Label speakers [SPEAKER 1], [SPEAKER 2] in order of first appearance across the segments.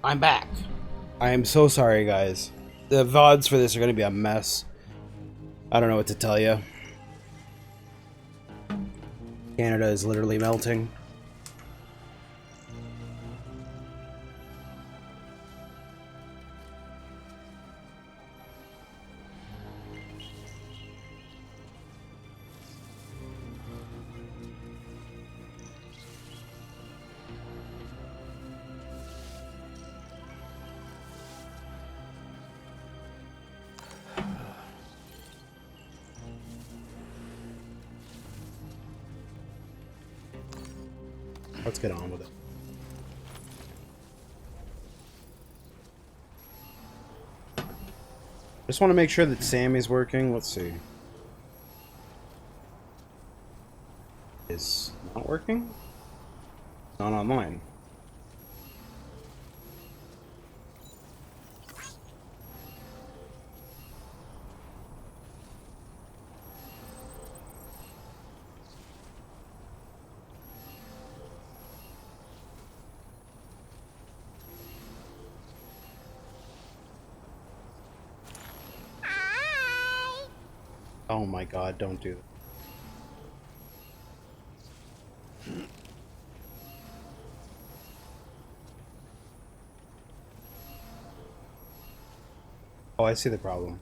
[SPEAKER 1] I'm back. I am so sorry, guys. The VODs for this are going to be a mess. I don't know what to tell you. Canada is literally melting. Let's get on with it. Just want to make sure that Sammy's working. Let's see. Is not working? Not online. Oh my god, don't do that. Oh, I see the problem.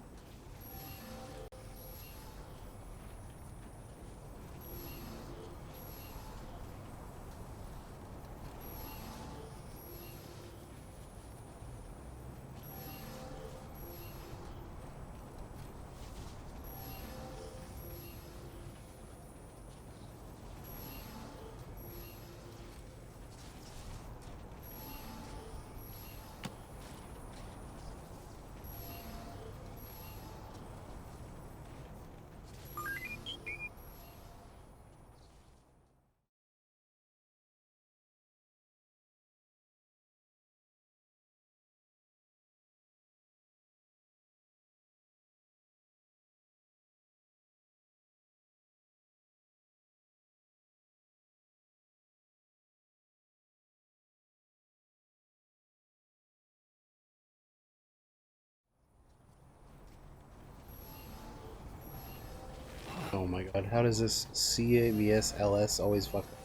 [SPEAKER 1] Oh my god, how does this CAVS always fuck up?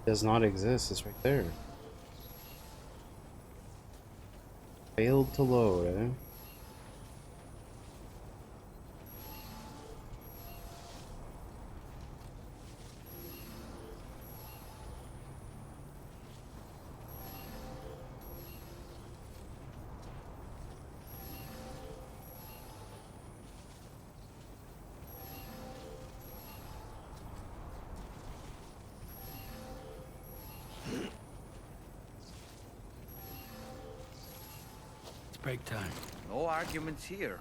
[SPEAKER 1] Does not exist, it's right there. Failed to load, eh?
[SPEAKER 2] It's break time.
[SPEAKER 3] No arguments here.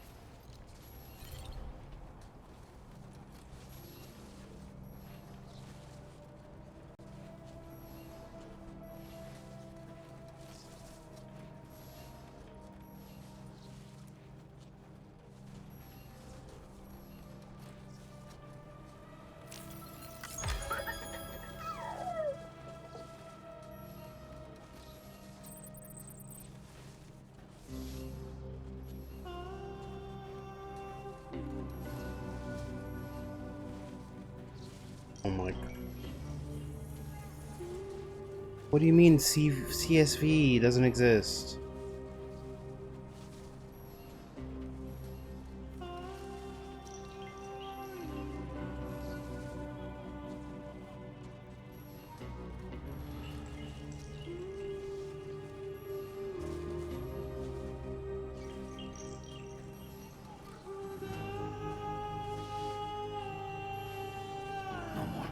[SPEAKER 1] Oh my god. What do you mean CSV doesn't exist?
[SPEAKER 2] No more.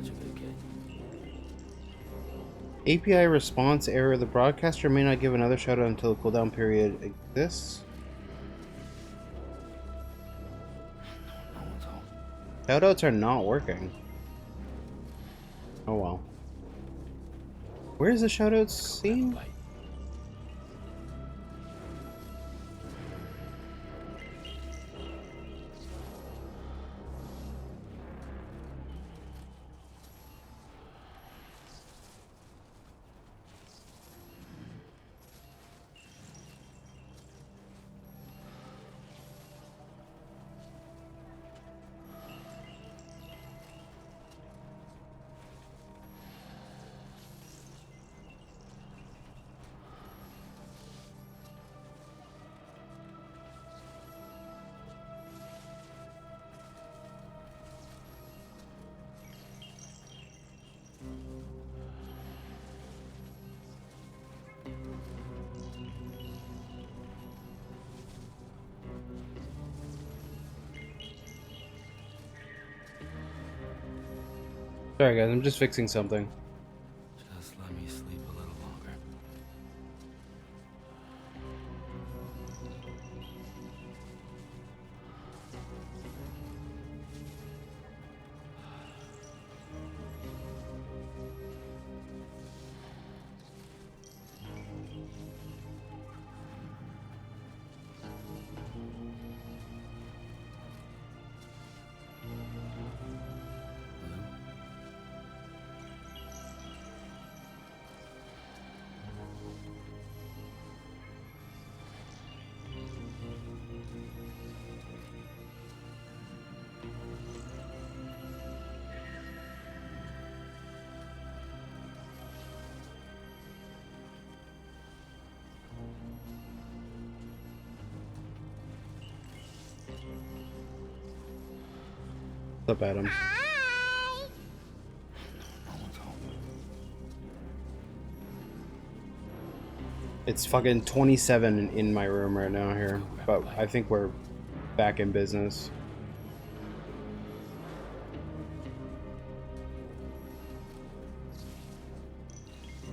[SPEAKER 2] such a good kid.
[SPEAKER 1] API response error. The broadcaster may not give another shoutout until the cooldown period exists.
[SPEAKER 2] No one's home.
[SPEAKER 1] Shoutouts are not working. Oh well. Where is the shoutouts
[SPEAKER 2] Let's go grab a
[SPEAKER 1] scene?
[SPEAKER 2] bite.
[SPEAKER 1] Sorry guys, I'm just fixing something.
[SPEAKER 2] Just let me sleep a little longer.
[SPEAKER 1] What's up, Adam?
[SPEAKER 2] No one's home.
[SPEAKER 1] It's fucking 27 in my room right now here, but I think we're back in business.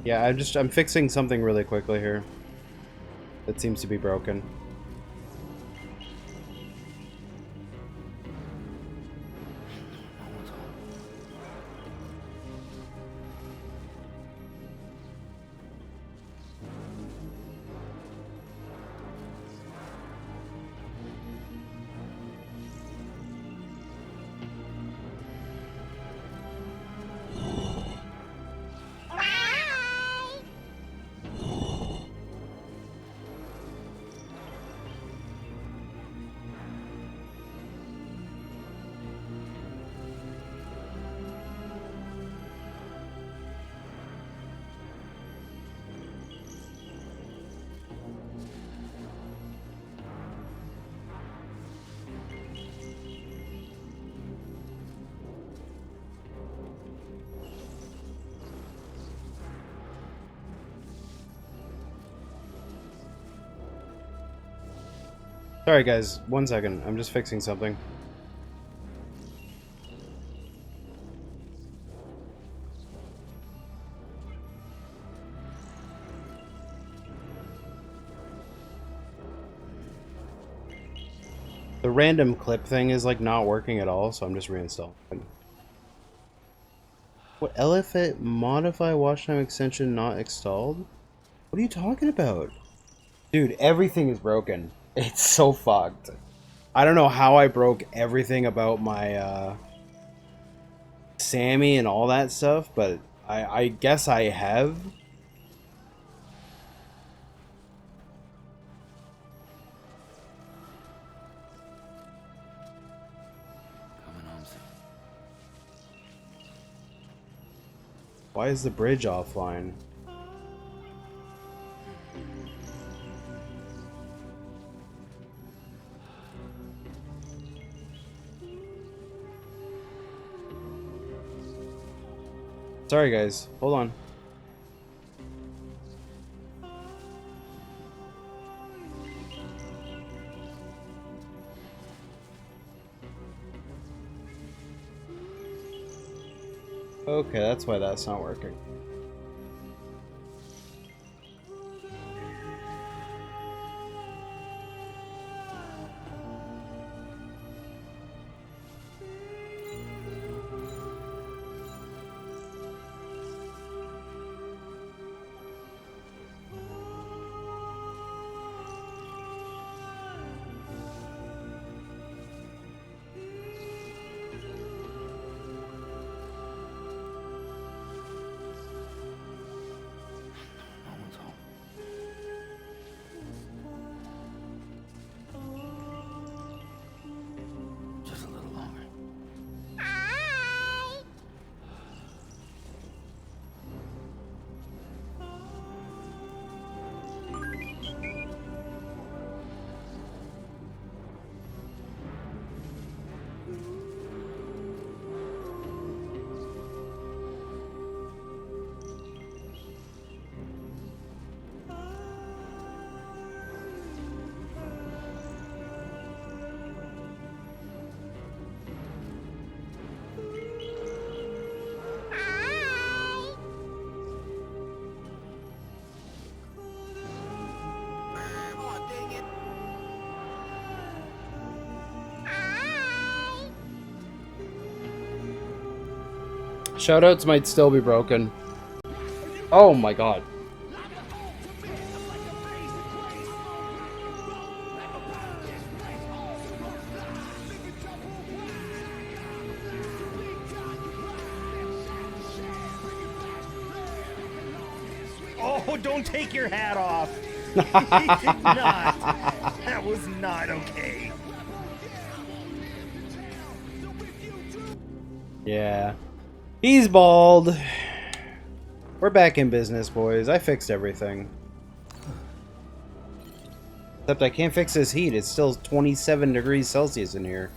[SPEAKER 1] Yeah, I'm fixing something really quickly here that seems to be broken.
[SPEAKER 2] No one's home.
[SPEAKER 1] Sorry guys, 1 second. I'm just fixing something. The random clip thing is like not working at all, so I'm just reinstalling it. What, LFA modify watch time extension not installed? What are you talking about? Dude, everything is broken. It's so fucked. I don't know how I broke everything about my Sammy and all that stuff, but I guess I have.
[SPEAKER 2] Coming home soon.
[SPEAKER 1] Why is the bridge offline? Sorry guys, hold on. Okay, that's why that's not working.
[SPEAKER 2] No one's home. Just a little longer.
[SPEAKER 1] Shoutouts might still be broken. Oh my god.
[SPEAKER 3] Oh, don't take your hat off. He did not. That was not okay.
[SPEAKER 1] Yeah. He's bald. We're back in business, boys. I fixed everything. Except I can't fix this heat. It's still 27 degrees Celsius in here.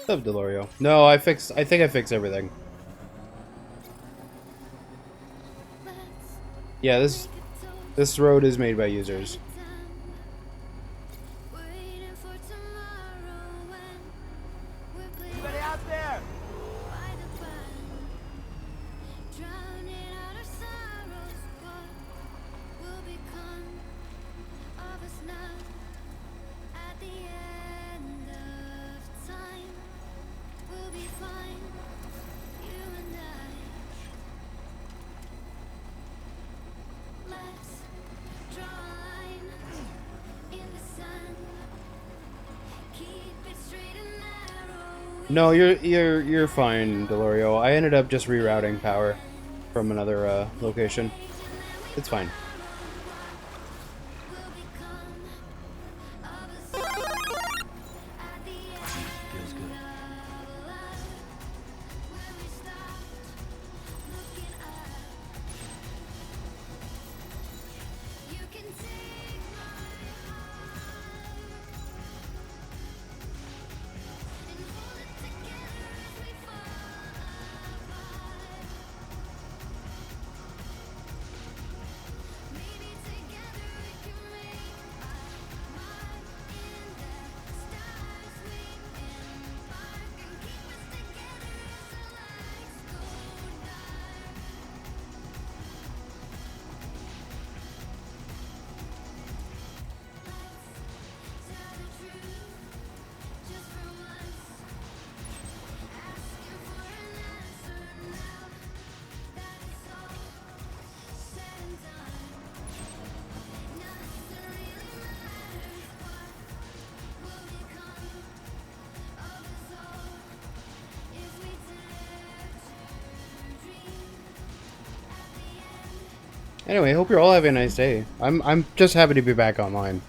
[SPEAKER 1] What's up, Delorio? No, I think I fixed everything. Yeah, this road is made by users.
[SPEAKER 3] Anybody out there?
[SPEAKER 1] No, you're fine, Delorio. I ended up just rerouting power from another location. It's fine.
[SPEAKER 2] Feels good.
[SPEAKER 1] Anyway, hope you're all having a nice day. I'm just happy to be back online.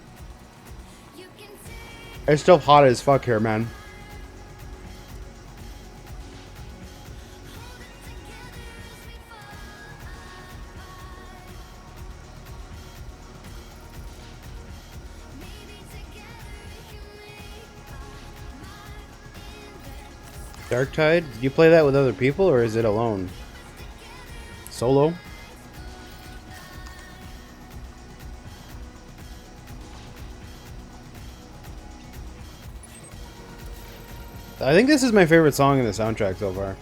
[SPEAKER 1] It's still hot as fuck here, man. Dark Tide? Did you play that with other people or is it alone? Solo? I think this is my favorite song in the soundtrack so far.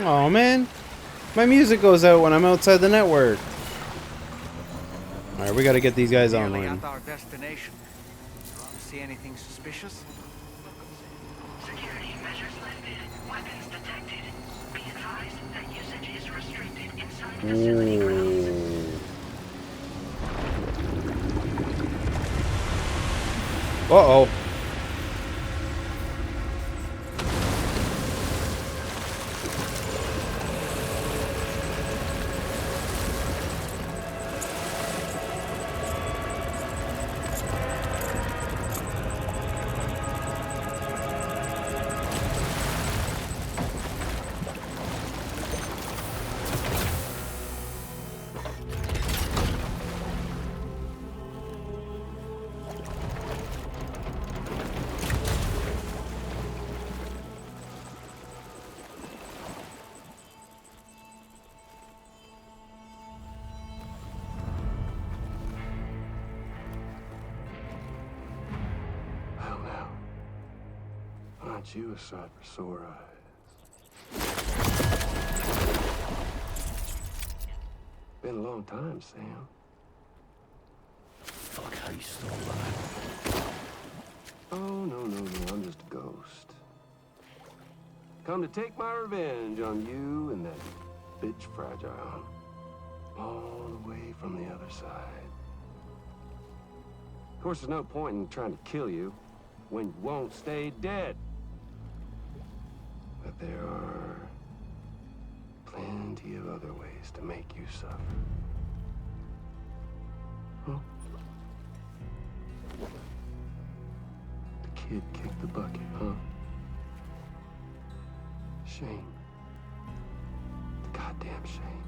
[SPEAKER 1] Oh man, my music goes out when I'm outside the network. Alright, we gotta get these guys
[SPEAKER 2] Nearly
[SPEAKER 1] online.
[SPEAKER 2] at our destination. See anything suspicious?
[SPEAKER 4] Security measures lifted. Weapons detected. Be advised that usage is restricted inside facility grounds.
[SPEAKER 1] Uh-oh.
[SPEAKER 5] Well, now, aren't you a sight for sore eyes? Been a long time, Sam.
[SPEAKER 2] Fuck, how you still alive?
[SPEAKER 5] Oh, no, I'm just a ghost. Come to take my revenge on you and that bitch Fragile. All the way from the other side. Of course, there's no point in trying to kill you when you won't stay dead. But there are plenty of other ways to make you suffer. Huh? The kid kicked the bucket, huh? Shame. The goddamn shame.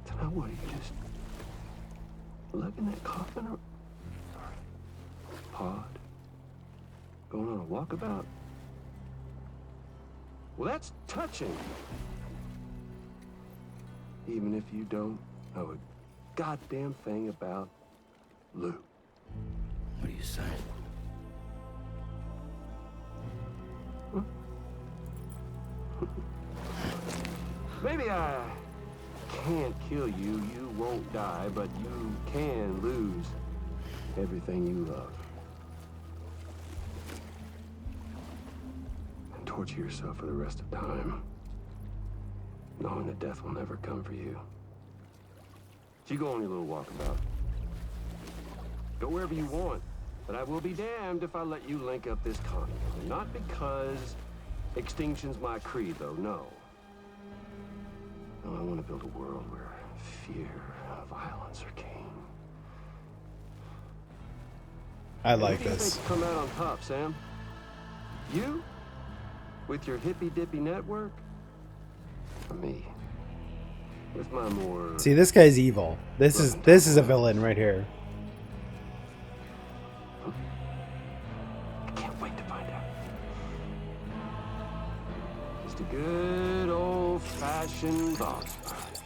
[SPEAKER 5] So now what, are you just lugging that coffin or pod? Going on a walkabout? Well, that's touching. Even if you don't know a goddamn thing about Lou.
[SPEAKER 2] What are you saying?
[SPEAKER 5] Maybe I can't kill you, you won't die, but you can lose everything you love. And torture yourself for the rest of time, knowing that death will never come for you. So you go on your little walkabout. Go wherever you want, but I will be damned if I let you link up this continent. Not because extinction's my creed, though, no. No, I want to build a world where fear and violence are king.
[SPEAKER 1] I like
[SPEAKER 5] Who do you
[SPEAKER 1] this.
[SPEAKER 5] think come out on top, Sam? You? With your hippy-dippy network? Or me? With my more...
[SPEAKER 1] See, this guy's evil. This is a villain right here.
[SPEAKER 5] I can't wait to find out. Just a good old-fashioned boss fight.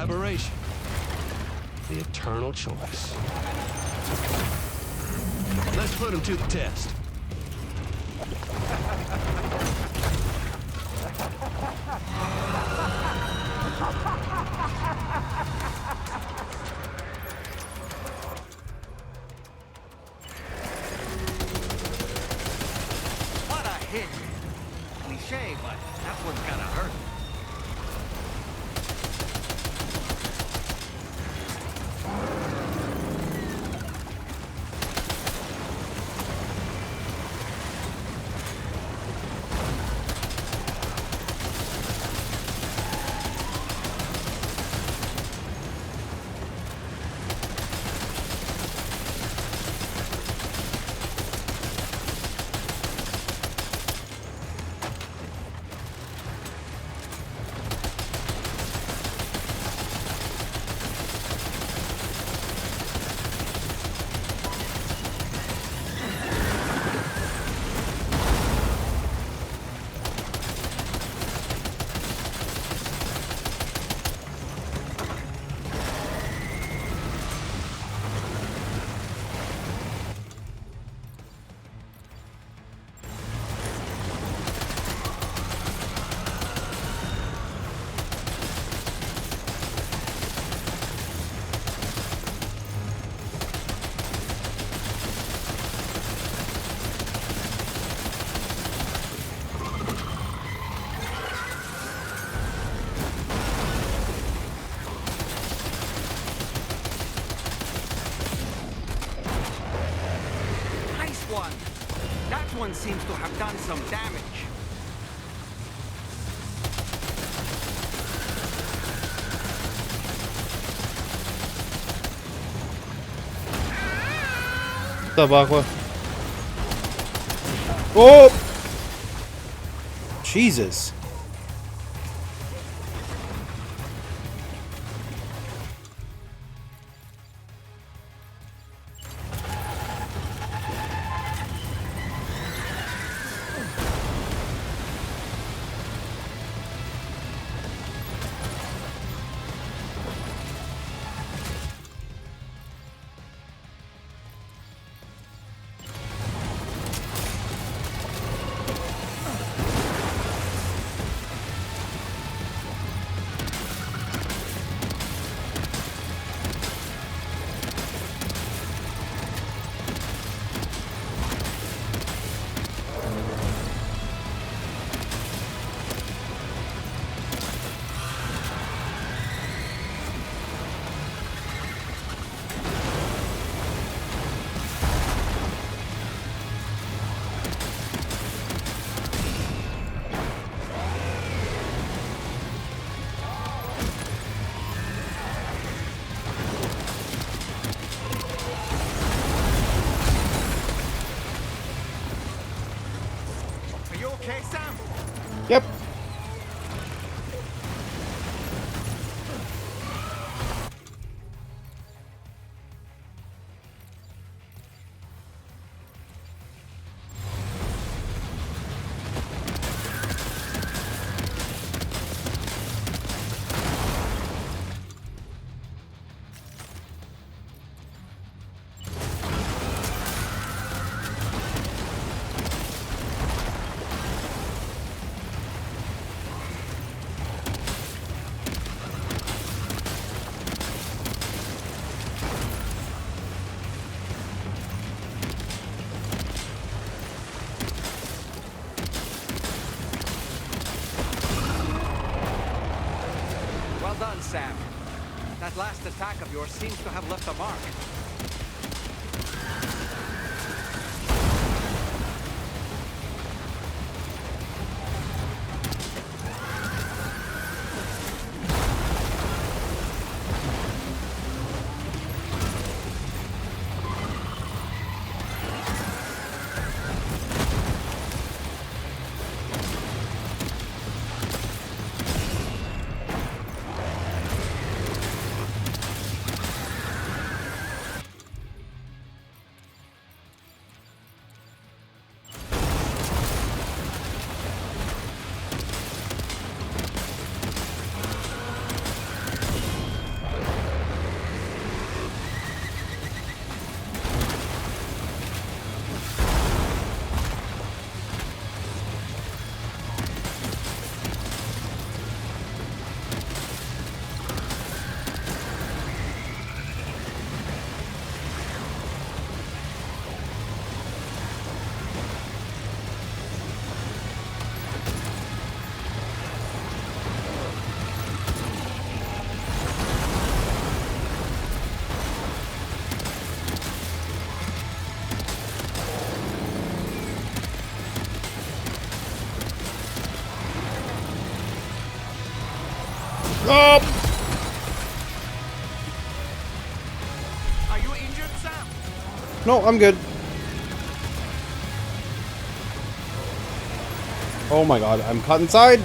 [SPEAKER 5] collaboration. The eternal choice. Let's put him to the test.
[SPEAKER 2] What a hit! Cliche, but that one's gonna hurt. Nice one! That one seems to have done some damage.
[SPEAKER 1] What's up, Aqua? Oh! Jesus.
[SPEAKER 2] Are you okay, Sam?
[SPEAKER 1] Yep.
[SPEAKER 2] Well done, Sam. That last attack of yours seems to have left a mark.
[SPEAKER 1] Oh!
[SPEAKER 2] Are you injured, Sam?
[SPEAKER 1] No, I'm good. Oh my god, I'm caught inside!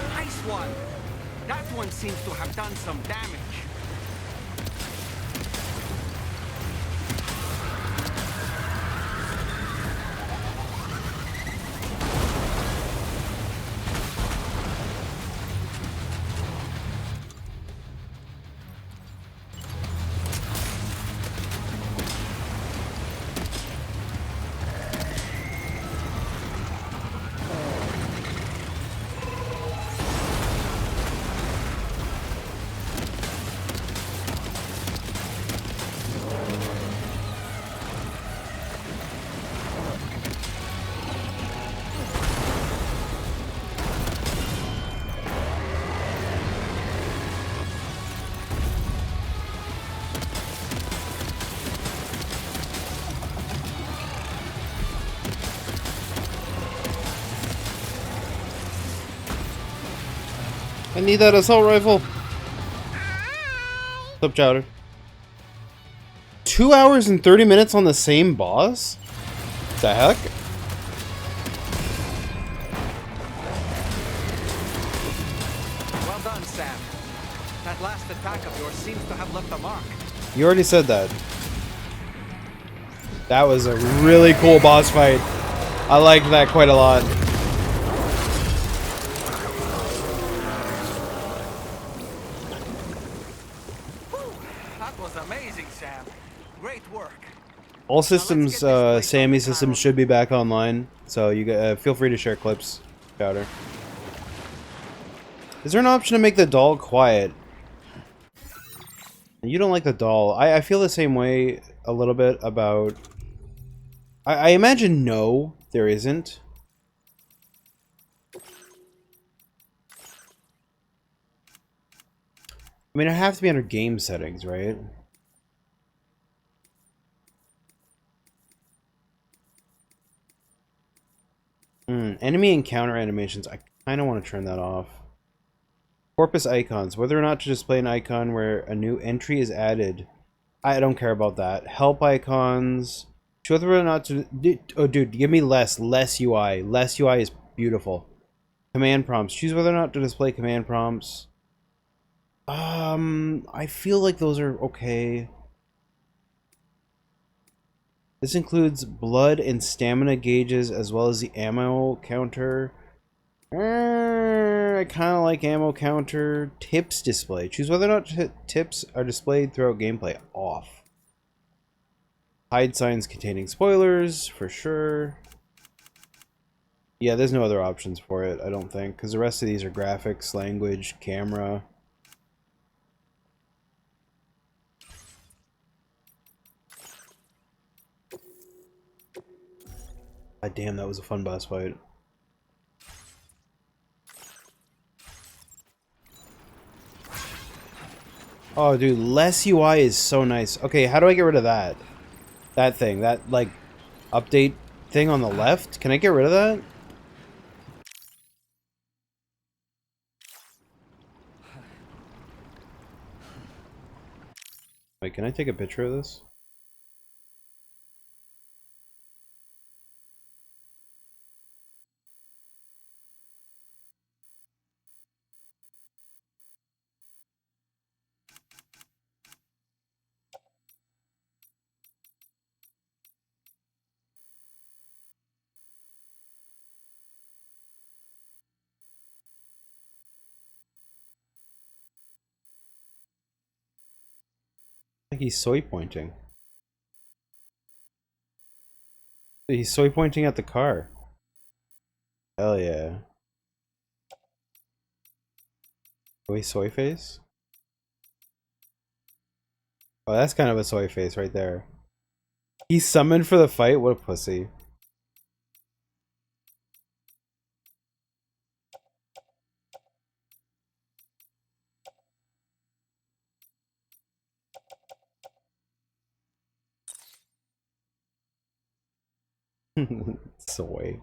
[SPEAKER 2] Nice one. That one seems to have done some damage.
[SPEAKER 1] I need that assault rifle. What's up, Chowder? 2 hours and 30 minutes on the same boss? The heck?
[SPEAKER 2] Well done, Sam. That last attack of yours seems to have left a mark.
[SPEAKER 1] You already said that. That was a really cool boss fight. I liked that quite a lot.
[SPEAKER 2] That was amazing, Sam. Great work.
[SPEAKER 1] All systems,
[SPEAKER 2] get this place
[SPEAKER 1] Sammy
[SPEAKER 2] on the
[SPEAKER 1] systems
[SPEAKER 2] panel.
[SPEAKER 1] should be back online, so you feel free to share clips, Chowder. Is there an option to make the doll quiet? You don't like the doll. I feel the same way a little bit about... I imagine no, there isn't. I mean, it have to be under game settings, right? Enemy encounter animations. I kind of want to turn that off. Corpus icons. Whether or not to display an icon where a new entry is added. I don't care about that. Help icons. Show whether or not to... Oh, dude, give me less. Less UI. Less UI is beautiful. Command prompts. Choose whether or not to display command prompts. I feel like those are okay. This includes blood and stamina gauges as well as the ammo counter. I kind of like ammo counter. Tips display. Choose whether or not tips are displayed throughout gameplay. Off. Hide signs containing spoilers, for sure. Yeah, there's no other options for it, I don't think, because the rest of these are graphics, language, camera. God damn, that was a fun boss fight. Oh, dude, less UI is so nice. Okay, how do I get rid of that? That thing, that, like, update thing on the left? Can I get rid of that? Wait, can I take a picture of this? I think he's soy pointing. He's soy pointing at the car. Hell yeah. Wait, soy face? Oh, that's kind of a soy face right there. He's summoned for the fight? What a pussy. Soy.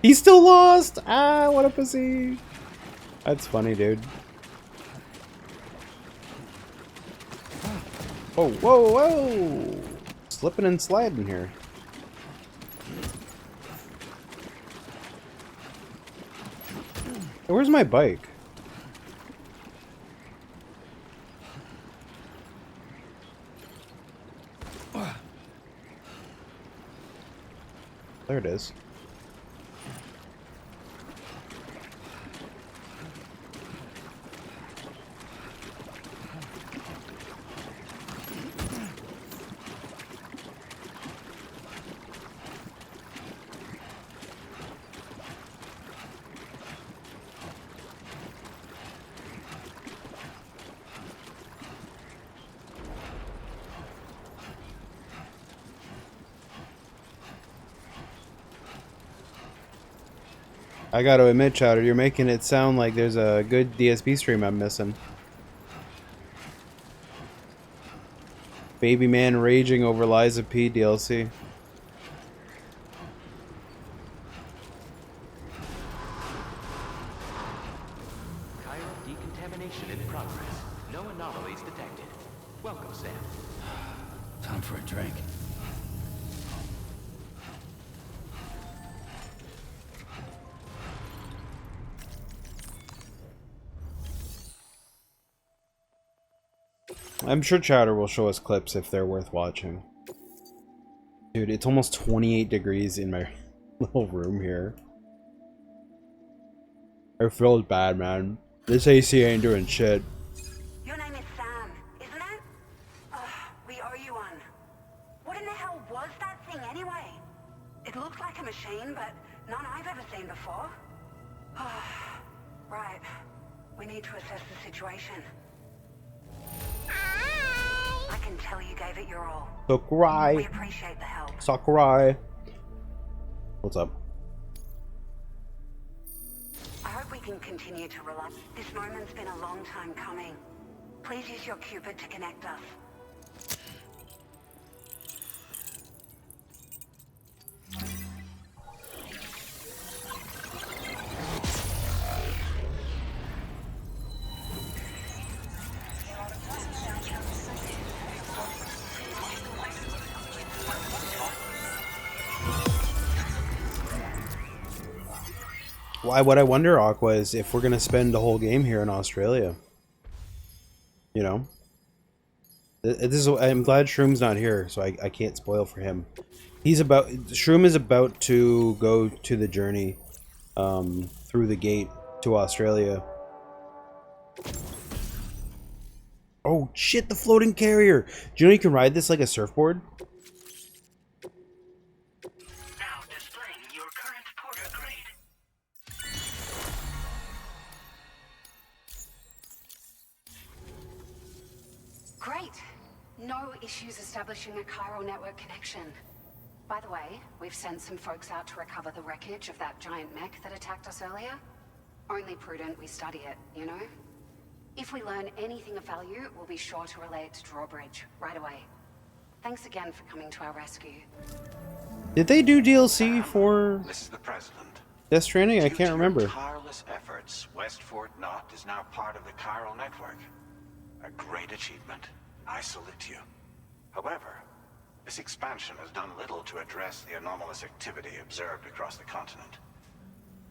[SPEAKER 1] He's still lost! Ah, what a pussy! That's funny, dude. Whoa, whoa, whoa! Slipping and sliding here. Hey, where's my bike? There it is. I gotta admit, Chowder, you're making it sound like there's a good DSP stream I'm missing. Baby man raging over Liza P DLC.
[SPEAKER 6] Chiral decontamination in progress. No anomalies detected. Welcome, Sam.
[SPEAKER 7] Time for a drink.
[SPEAKER 1] I'm sure Chowder will show us clips if they're worth watching. Dude, it's almost 28 degrees in my little room here. I feel bad, man. This AC ain't doing shit.
[SPEAKER 4] Your name is Sam, isn't it? We owe you one. What in the hell was that thing anyway? It looked like a machine, but none I've ever seen before. Right. We need to assess the situation. I can tell you gave it your all. We
[SPEAKER 1] Sakurai.
[SPEAKER 4] appreciate the help.
[SPEAKER 1] Sakurai. What's up?
[SPEAKER 4] I hope we can continue to relax. This moment's been a long time coming. Please use your Cupid to connect us.
[SPEAKER 1] What I wonder, Aqua, is if we're gonna spend the whole game here in Australia. You know? I'm glad Shroom's not here, so I can't spoil for him. Shroom is about to go to the journey through the gate to Australia. Oh shit, the floating carrier! Do you know you can ride this like a surfboard?
[SPEAKER 4] Now displaying your current porter grade.
[SPEAKER 8] Great. No issues establishing a chiral network connection. By the way, we've sent some folks out to recover the wreckage of that giant mech that attacked us earlier. Only prudent we study it, you know? If we learn anything of value, we'll be sure to relay it to Drawbridge right away. Thanks again for coming to our rescue.
[SPEAKER 1] Did they do DLC for
[SPEAKER 9] This is the president.
[SPEAKER 1] Death Stranding? I
[SPEAKER 9] Due
[SPEAKER 1] can't
[SPEAKER 9] to
[SPEAKER 1] remember.
[SPEAKER 9] your tireless efforts, West Fort Knot is now part of the chiral network. A great achievement. I salute you. However, this expansion has done little to address the anomalous activity observed across the continent.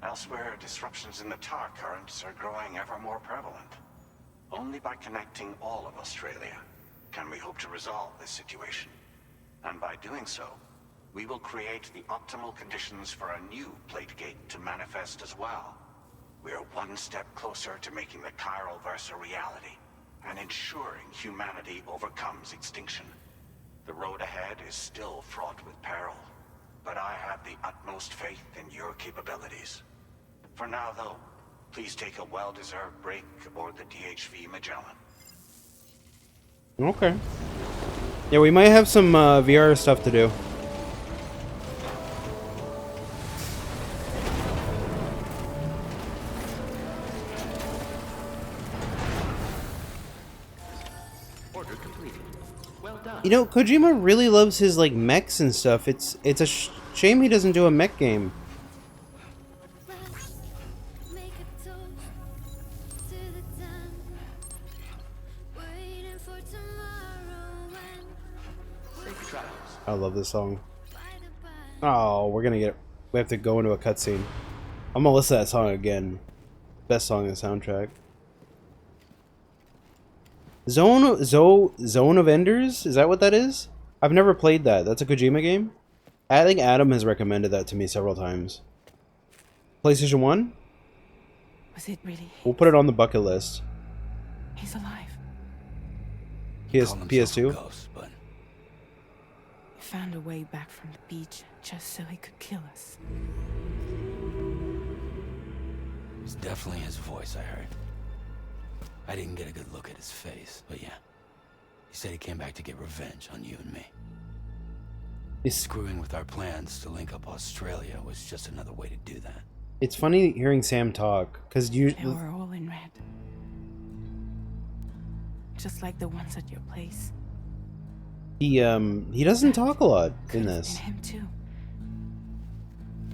[SPEAKER 9] Elsewhere, disruptions in the tar currents are growing ever more prevalent. Only by connecting all of Australia can we hope to resolve this situation. And by doing so, we will create the optimal conditions for a new Plategate to manifest as well. We are one step closer to making the chiral verse a reality, and ensuring humanity overcomes extinction. The road ahead is still fraught with peril, but I have the utmost faith in your capabilities. For now, though, please take a well-deserved break aboard the DHV Magellan.
[SPEAKER 1] Okay. Yeah, we might have some VR stuff to do.
[SPEAKER 6] Order completed. Well done.
[SPEAKER 1] You know, Kojima really loves his like mechs and stuff. It's a shame he doesn't do a mech game.
[SPEAKER 6] Safe travels.
[SPEAKER 1] I love this song. Oh, we have to go into a cutscene. I'm gonna listen to that song again. Best song in the soundtrack. Zone of Enders? Is that what that is? I've never played that. That's a Kojima game? I think Adam has recommended that to me several times. PlayStation 1?
[SPEAKER 10] Was it really?
[SPEAKER 1] We'll put it on the bucket list.
[SPEAKER 10] He's alive.
[SPEAKER 1] PS2?
[SPEAKER 7] Ghost, but
[SPEAKER 10] He found a way back from the beach just so he could kill us.
[SPEAKER 7] it's definitely his voice I heard. I didn't get a good look at his face, but yeah. He said he came back to get revenge on you and me. Screwing with our plans to link up Australia was just another way to do that.
[SPEAKER 1] It's funny hearing Sam talk, because
[SPEAKER 10] They were all in red. Just like the ones at your place.
[SPEAKER 1] he doesn't talk a lot in
[SPEAKER 10] Could've
[SPEAKER 1] this.
[SPEAKER 10] been him too.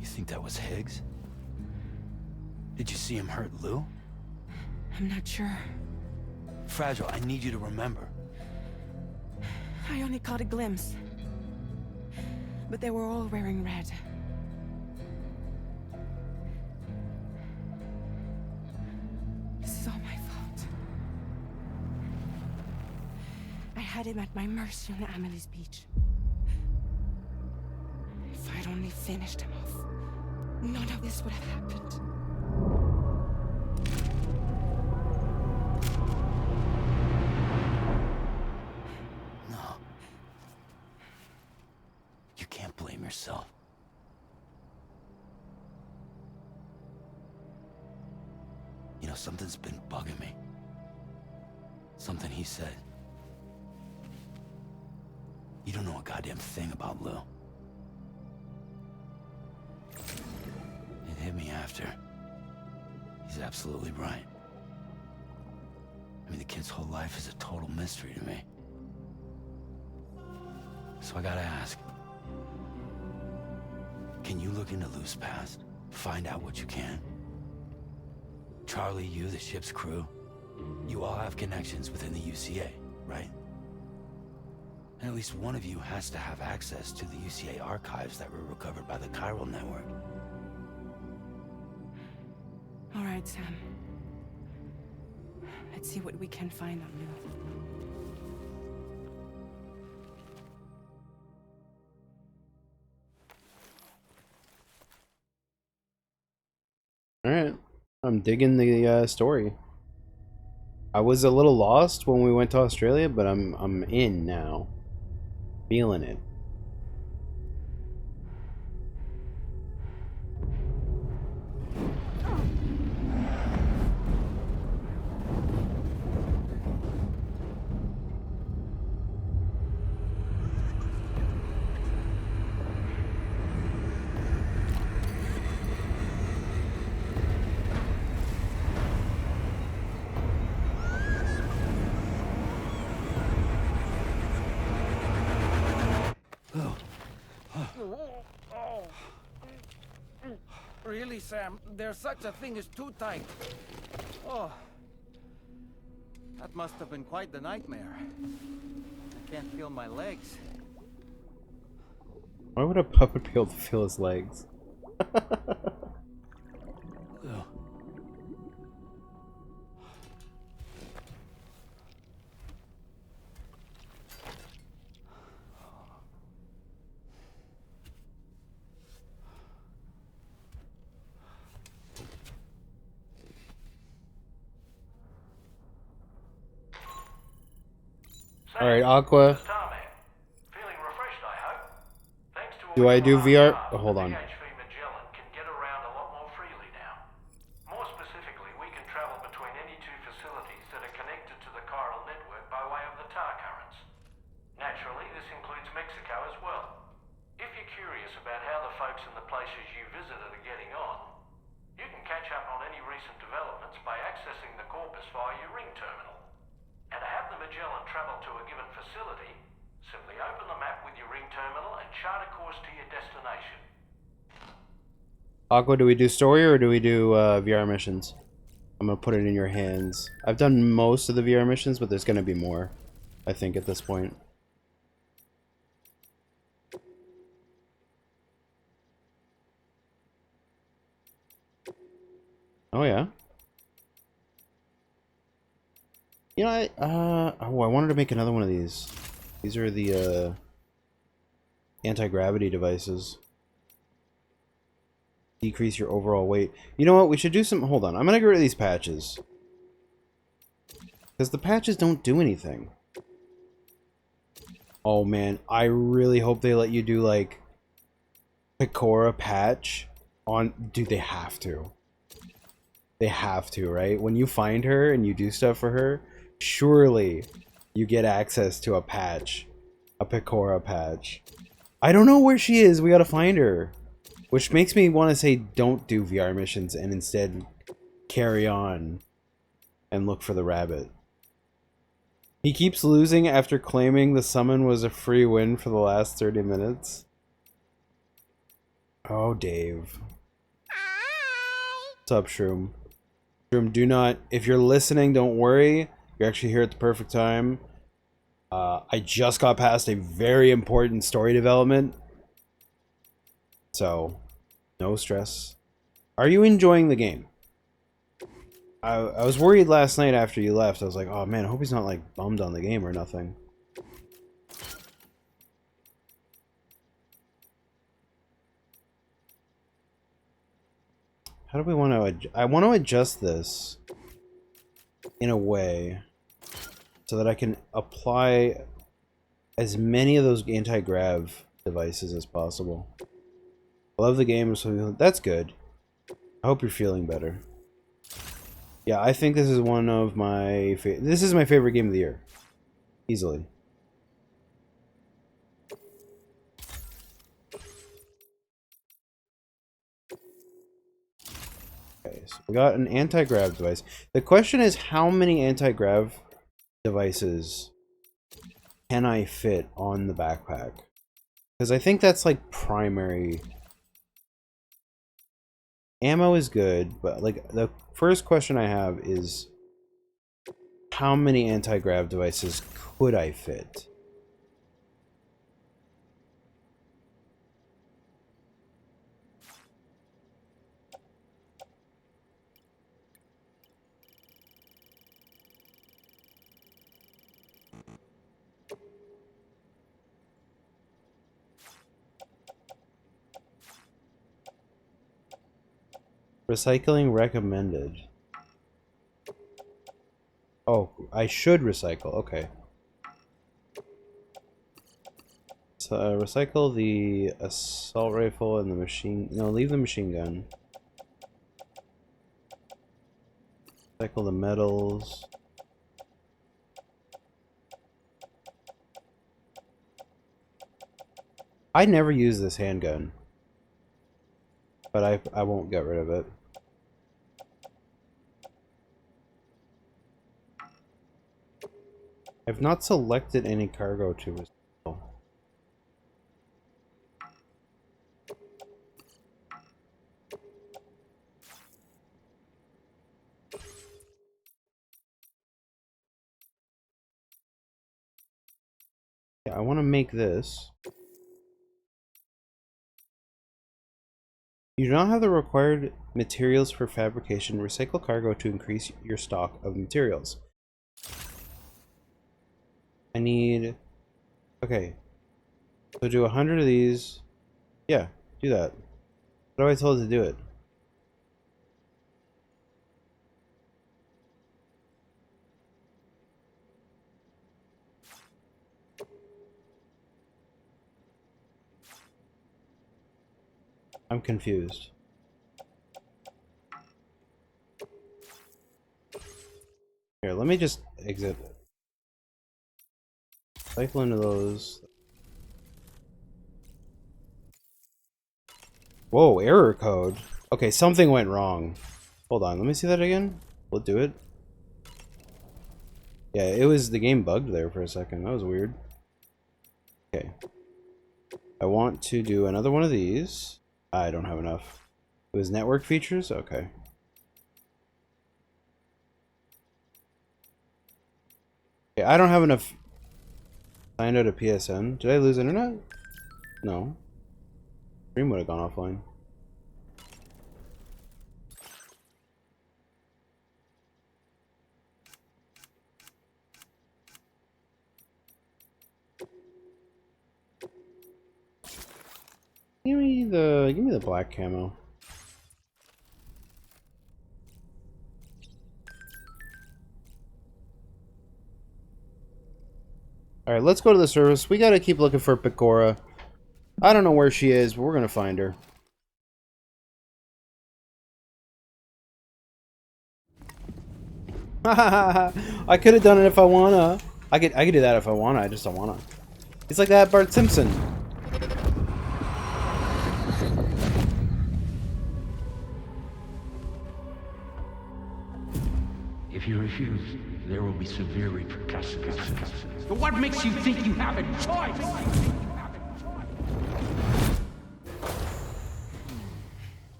[SPEAKER 7] You think that was Higgs? Did you see him hurt Lou?
[SPEAKER 10] I'm not sure.
[SPEAKER 7] Fragile, I need you to remember.
[SPEAKER 10] I only caught a glimpse. But they were all wearing red. This is all my fault. I had him at my mercy on Amelie's beach. If I'd only finished him off, none of this would have happened.
[SPEAKER 7] No. You can't blame yourself. You know, something's been bugging me. Something he said. You don't know a goddamn thing about Lou. It hit me after. He's absolutely right. I mean, the kid's whole life is a total mystery to me. So I gotta ask. Can you look into Lou's past? Find out what you can? Charlie, you, the ship's crew, you all have connections within the UCA, right? And at least one of you has to have access to the UCA archives that were recovered by the Chiral Network.
[SPEAKER 10] All right, Sam. Let's see what we can find on Lou.
[SPEAKER 1] Alright. I'm digging the story. I was a little lost when we went to Australia, but I'm in now. Feeling it.
[SPEAKER 2] Really, Sam? There's such a thing as too tight. Oh. That must have been quite the nightmare. I can't feel my legs.
[SPEAKER 1] Why would a puppet be able to feel his legs?
[SPEAKER 7] Lou.
[SPEAKER 1] Alright, Aqua.
[SPEAKER 6] Feeling refreshed, I hope. Thanks to
[SPEAKER 1] Do I do VR? Oh, hold on.
[SPEAKER 6] PHV Magellan can get around a lot more freely now. More specifically, we can travel between any two facilities that are connected to the chiral network by way of the tar currents. Naturally, this includes Mexico as well. If you're curious about how the folks in the places you visited are getting on, you can catch up on any recent developments by accessing the corpus via your ring terminal. And to have the Magellan travel to a given facility, simply open the map with your ring terminal and chart a course to your destination.
[SPEAKER 1] Aqua, do we do story or do we do VR missions? I'm gonna put it in your hands. I've done most of the VR missions, but there's gonna be more, I think, at this point. Oh yeah. You know, I wanted to make another one of these. These are the anti-gravity devices. Decrease your overall weight. You know what? We should do some. Hold on. I'm gonna get rid of these patches because the patches don't do anything. Oh man, I really hope they let you do like Pecora patch on. Dude, they have to. They have to, right? When you find her and you do stuff for her, surely you get access to a patch, a Pecora patch. I don't know where she is. We gotta find her. Which makes me want to say don't do VR missions and instead carry on and look for the rabbit. He keeps losing after claiming the summon was a free win for the last 30 minutes. Oh, Dave. What's up, Shroom? Shroom, do not... If you're listening, don't worry. You're actually here at the perfect time. I just got past a very important story development. So, no stress. Are you enjoying the game? I was worried last night after you left. I was like, oh man, I hope he's not like bummed on the game or nothing. How do we want to... I want to adjust this in a way so that I can apply as many of those anti-grav devices as possible. I love the game, so that's good. I hope you're feeling better. Yeah, I think this is one of my this is my favorite game of the year. Easily. Okay, so we got an anti-grav device. The question is, how many anti-grav devices can I fit on the backpack? Because I think that's like primary. Ammo is good, but like the first question I have is how many anti-grav devices could I fit? Recycling recommended. Oh, I should recycle. Okay. So recycle the assault rifle and the machine. No, leave the machine gun. Recycle the metals. I never use this handgun, but I won't get rid of it. I've not selected any cargo to recycle. Yeah, I want to make this. You do not have the required materials for fabrication. Recycle cargo to increase your stock of materials. I need... Okay. So do 100 of these. Yeah, do that. What do I told to do it? I'm confused. Here, let me just exit. Cycle into those. Whoa, error code. Okay, something went wrong. Hold on, let me see that again. We'll do it. Yeah, it was the game bugged there for a second. That was weird. Okay. I want to do another one of these. I don't have enough. It was network features? Okay. Okay, I don't have enough. Signed out of PSN. Did I lose internet? No. Stream would have gone offline. Give me the black camo. Alright, let's go to the service. We gotta keep looking for Pecora. I don't know where she is, but we're gonna find her. I could have done it if I wanna. I could do that if I wanna, I just don't wanna. It's like that Bart Simpson.
[SPEAKER 11] If you refuse, there will be severe repercussions. But what makes you think you have a choice?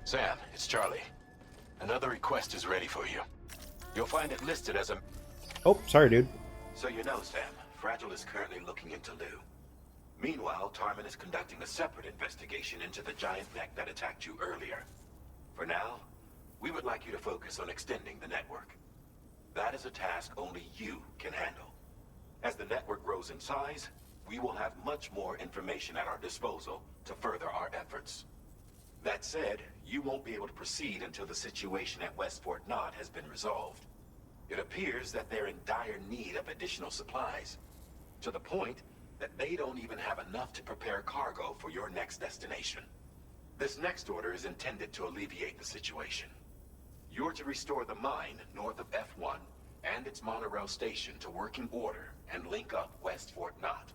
[SPEAKER 9] Sam, it's Charlie. Another request is ready for you. You'll find it listed as a...
[SPEAKER 1] Oh, sorry, dude.
[SPEAKER 9] So you know, Sam, Fragile is currently looking into Lou. Meanwhile, Tarman is conducting a separate investigation into the giant mech that attacked you earlier. For now, we would like you to focus on extending the network. That is a task only you can handle. As the network grows in size, we will have much more information at our disposal to further our efforts. That said, you won't be able to proceed until the situation at West Fort Knott has been resolved. It appears that they're in dire need of additional supplies, to the point that they don't even have enough to prepare cargo for your next destination. This next order is intended to alleviate the situation. You're to restore the mine north of F1 and its monorail station to working order and link up West Fort Knott.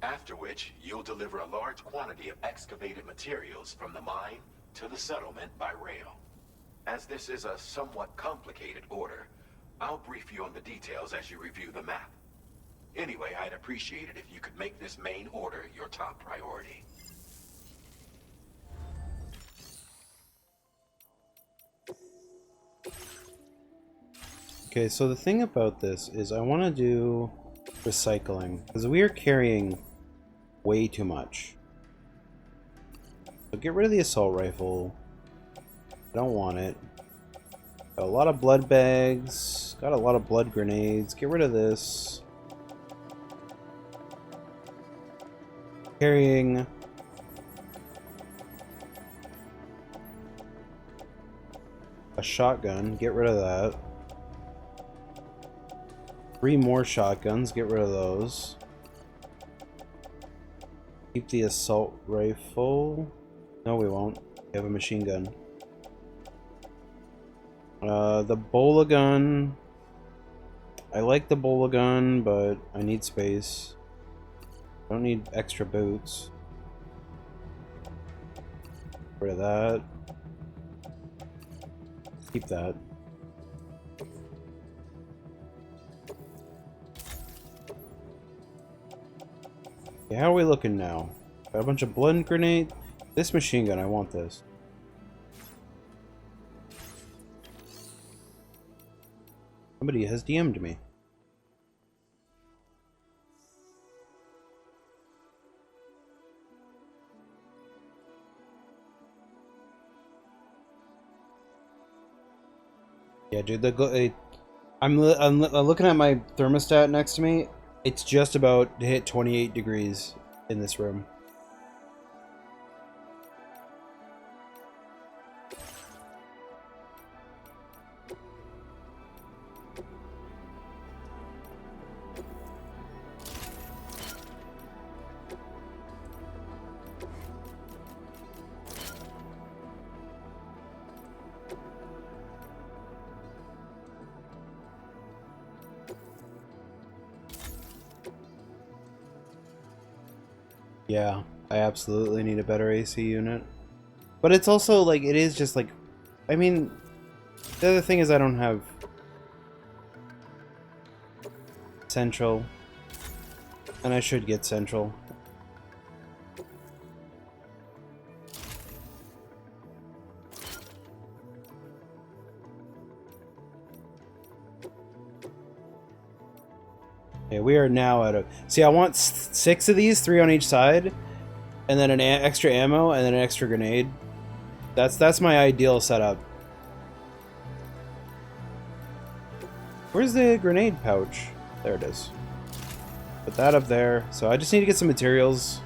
[SPEAKER 9] After which, you'll deliver a large quantity of excavated materials from the mine to the settlement by rail. As this is a somewhat complicated order, I'll brief you on the details as you review the map. Anyway, I'd appreciate it if you could make this main order your top priority.
[SPEAKER 1] Okay, so the thing about this is I want to do recycling, because we are carrying way too much. So get rid of the assault rifle. I don't want it. Got a lot of blood bags. Got a lot of blood grenades. Get rid of this. Carrying a shotgun. Get rid of that. 3 more shotguns. Get rid of those. Keep the assault rifle. No, we won't. We have a machine gun. The bola gun. I like the bola gun, but I need space. I don't need extra boots. Get rid of that. Keep that. Okay, how are we looking now? Got a bunch of blood grenade. This machine gun, I want this. Somebody has DM'd me. Yeah, dude, I'm looking at my thermostat next to me. It's just about to hit 28 degrees in this room. Yeah, I absolutely need a better AC unit. But it's also like, it is just like, I mean, the other thing is I don't have Central, and I should get Central. Okay, we are now at a... See, I want 6 of these, 3 on each side, and then an extra ammo, and then an extra grenade. That's my ideal setup. Where's the grenade pouch? There it is. Put that up there. So I just need to get some materials.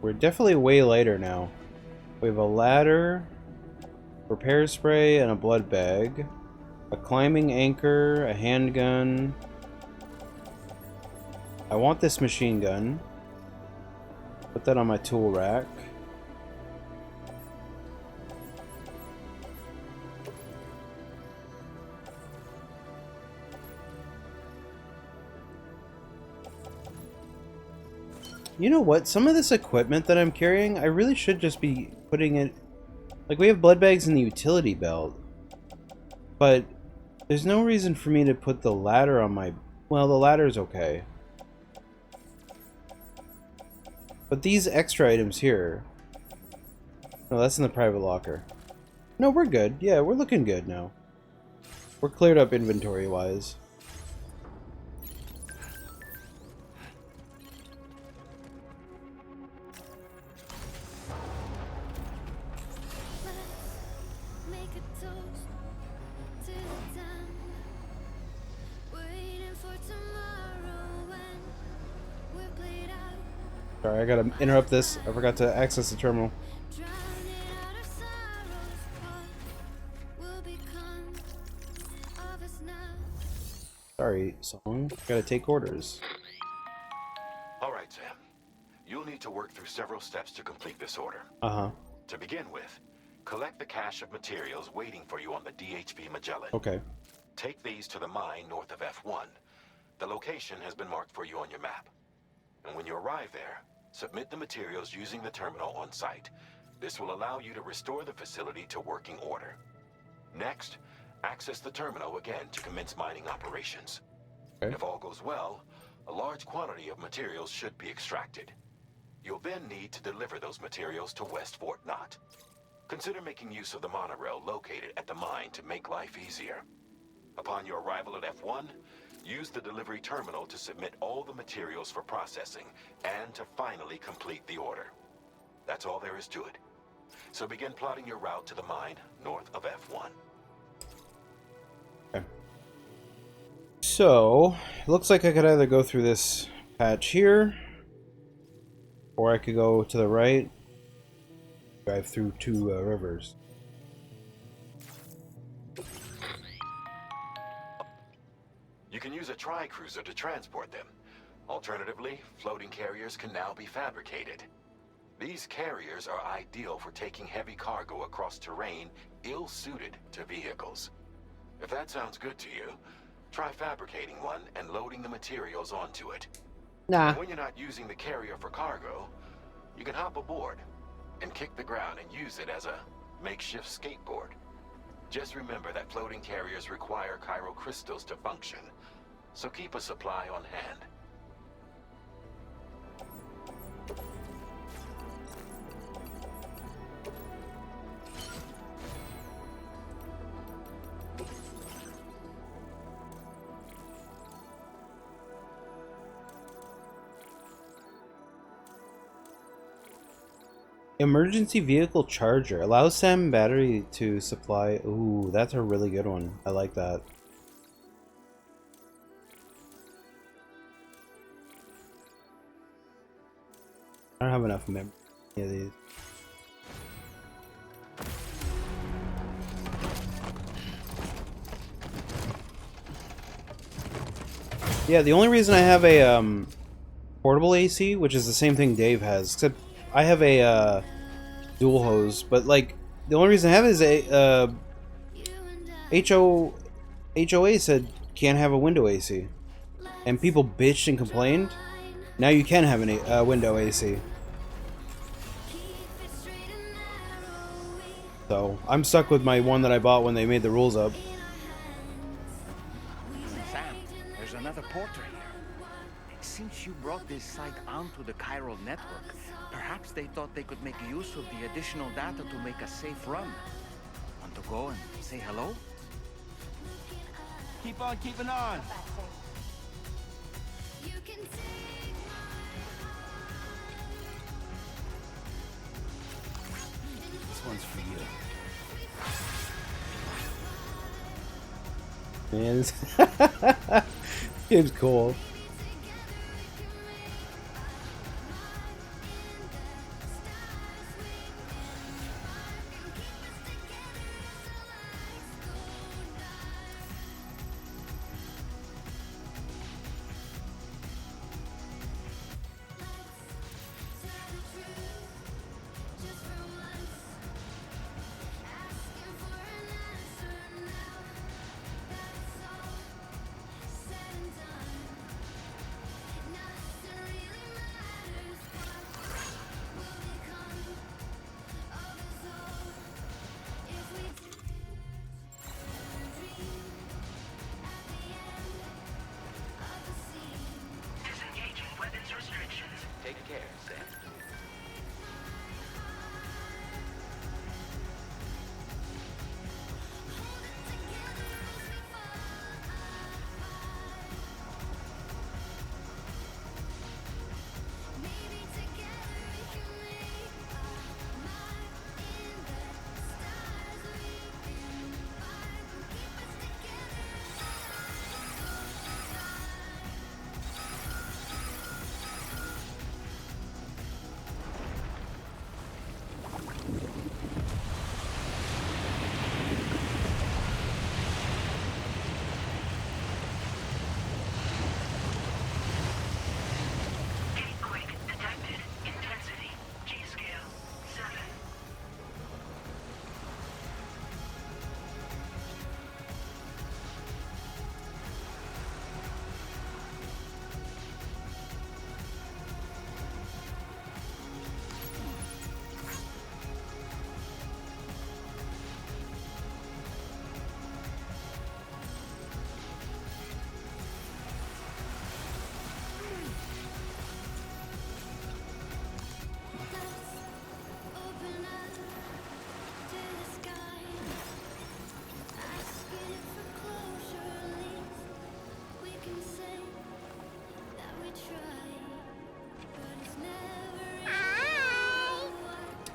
[SPEAKER 1] We're definitely way later now. We have a ladder, repair spray, and a blood bag. A climbing anchor, a handgun. I want this machine gun. Put that on my tool rack. You know what? Some of this equipment that I'm carrying, I really should just be putting it... Like, we have blood bags in the utility belt. But there's no reason for me to put the ladder on my... Well, the ladder's okay. But these extra items here... No, that's in the private locker. No, we're good. Yeah, we're looking good now. We're cleared up inventory-wise. Sorry, I gotta interrupt this. I forgot to access the terminal. Sorry, song. Gotta take orders.
[SPEAKER 9] All right, Sam. You'll need to work through several steps to complete this order.
[SPEAKER 1] Uh-huh.
[SPEAKER 9] To begin with, collect the cache of materials waiting for you on the DHP Magellan.
[SPEAKER 1] Okay.
[SPEAKER 9] Take these to the mine north of F1. The location has been marked for you on your map. And when you arrive there, submit the materials using the terminal on site. This will allow you to restore the facility to working order. Next, access the terminal again to commence mining operations.
[SPEAKER 1] Okay.
[SPEAKER 9] If all goes well, a large quantity of materials should be extracted. You'll then need to deliver those materials to West Fort Knott. Consider making use of the monorail located at the mine to make life easier. Upon your arrival at F1, use the delivery terminal to submit all the materials for processing and to finally complete the order. That's all there is to it. So begin plotting your route to the mine north of F1.
[SPEAKER 1] Okay. So, it looks like I could either go through this patch here, or I could go to the right, drive through 2 rivers.
[SPEAKER 9] You can use a tri-cruiser to transport them. Alternatively, floating carriers can now be fabricated. These carriers are ideal for taking heavy cargo across terrain ill-suited to vehicles. If that sounds good to you, try fabricating one and loading the materials onto it.
[SPEAKER 1] Nah.
[SPEAKER 9] And when you're not using the carrier for cargo, you can hop aboard and kick the ground and use it as a makeshift skateboard. Just remember that floating carriers require chiral crystals to function, so keep a supply on hand.
[SPEAKER 1] Emergency vehicle charger. Allows SAM battery to supply... Ooh, that's a really good one. I like that. I don't have enough memory of these. Yeah, the only reason I have a portable AC, which is the same thing Dave has, except I have a dual hose, but like the only reason I have it is a HOA said can't have a window AC, and people bitched and complained. Now you can have a window AC. So I'm stuck with my one that I bought when they made the rules up.
[SPEAKER 2] Sam, there's another porter here. Since you brought this site onto the chiral network, perhaps they thought they could make use of the additional data to make a safe run. Want to go and say hello?
[SPEAKER 3] Keep on keeping on.
[SPEAKER 7] This one's for you.
[SPEAKER 1] Man, this game's cool.
[SPEAKER 6] Take care, Sam.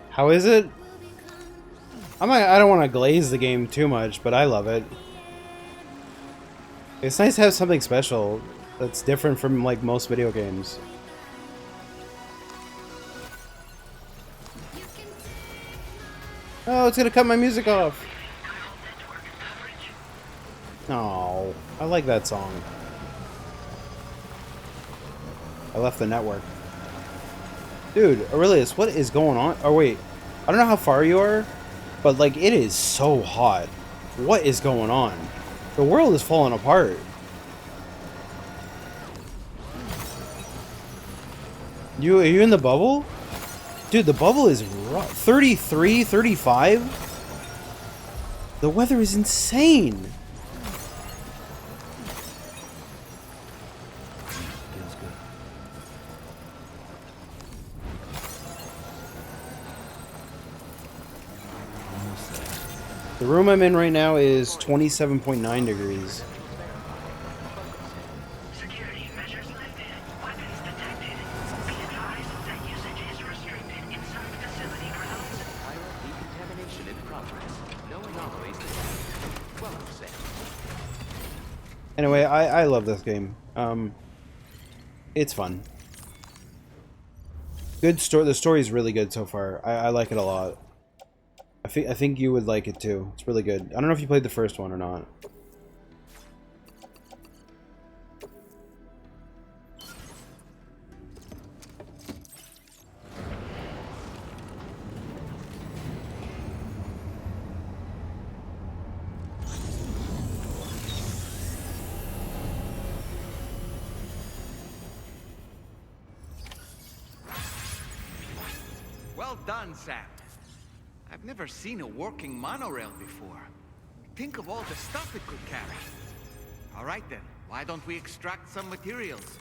[SPEAKER 1] How is it? I don't want to glaze the game too much, but I love it. It's nice to have something special that's different from like most video games. Oh, it's gonna cut my music off. Oh, I like that song. I left the network. Dude, Aurelius, what is going on? Oh, wait. I don't know how far you are, but, like, it is so hot. What is going on? The world is falling apart. Are you in the bubble? Dude, the bubble is 33, 35? The weather is insane. The room I'm in right now is 27.9 degrees.
[SPEAKER 6] Security measures lifted. Weapons detected. Be advised that usage is restricted inside facility grounds. Viral decontamination in progress. No anomalies detected. Welcome, Sam.
[SPEAKER 1] Anyway, I love this game. It's fun. Good story. The story's really good so far. I like it a lot. I think you would like it too. It's really good. I don't know if you played the first one or not.
[SPEAKER 2] done, Sam. I've never seen a working monorail before. Think of all the stuff it could carry. All right then, why don't we extract some materials?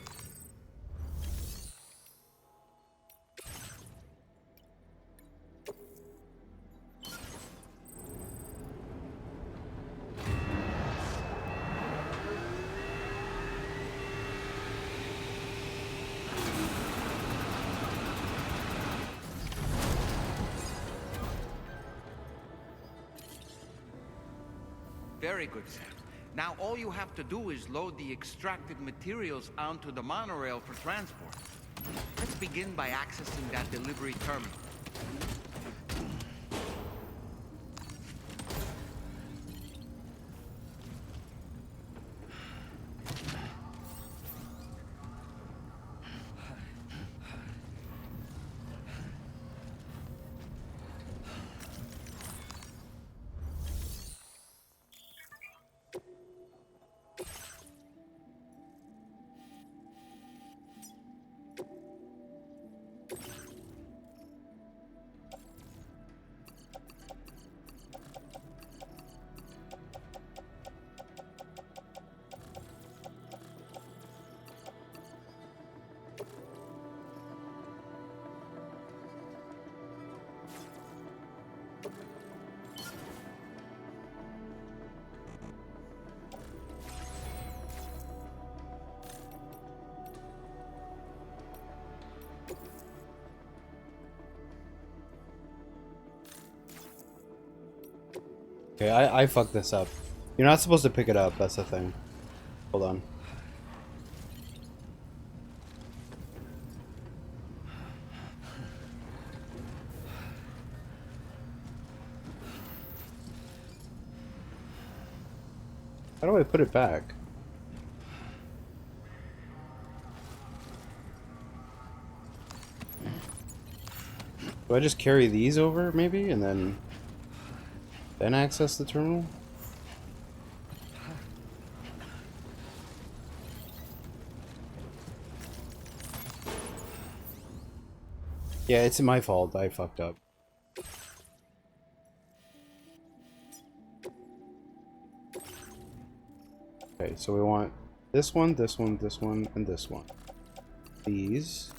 [SPEAKER 2] Very good, Sam. Now all you have to do is load the extracted materials onto the monorail for transport. Let's begin by accessing that delivery terminal.
[SPEAKER 1] Okay, I fucked this up. You're not supposed to pick it up, that's the thing. Hold on. How do I put it back? Do I just carry these over, maybe, and then access the terminal? Yeah, it's my fault. I fucked up. Okay, so we want this one, this one, this one, and this one. These.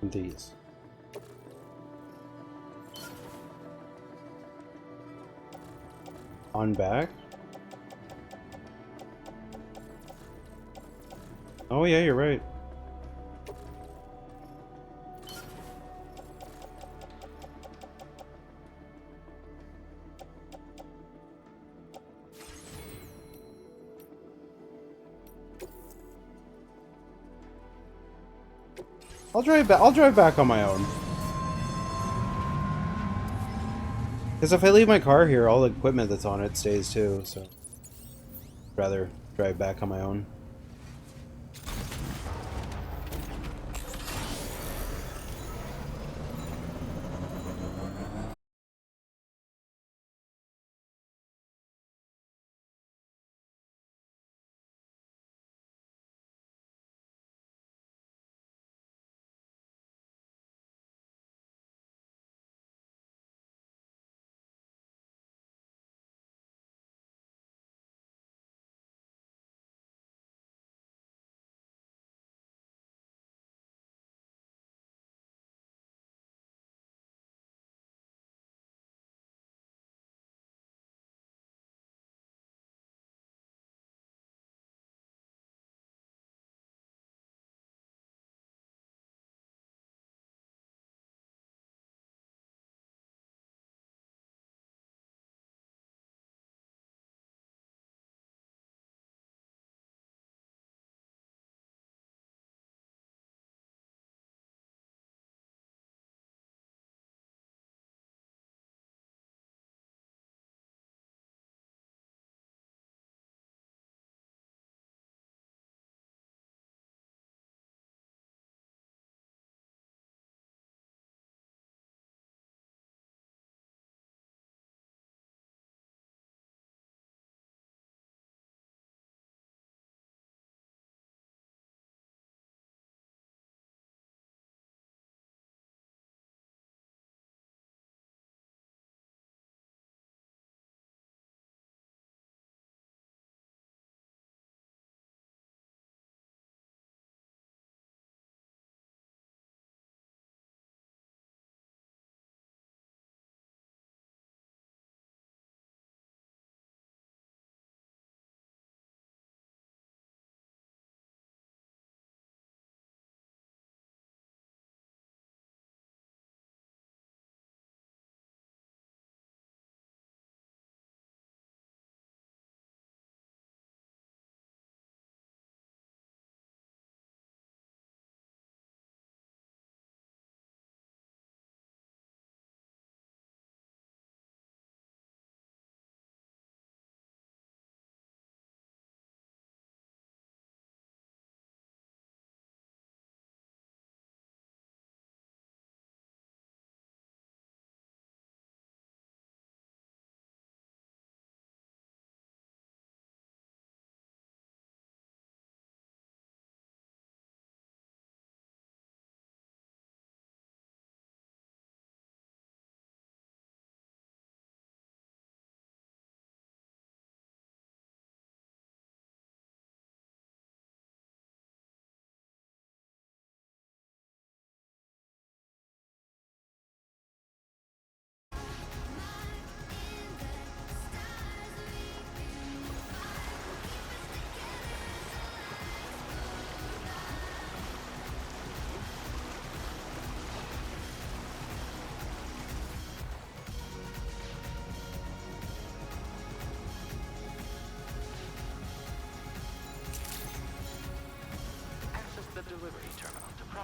[SPEAKER 1] And these. On back. Oh yeah, you're right. I'll drive back. I'll drive back on my own. Because if I leave my car here, all the equipment that's on it stays too. So, I'd rather drive back on my own.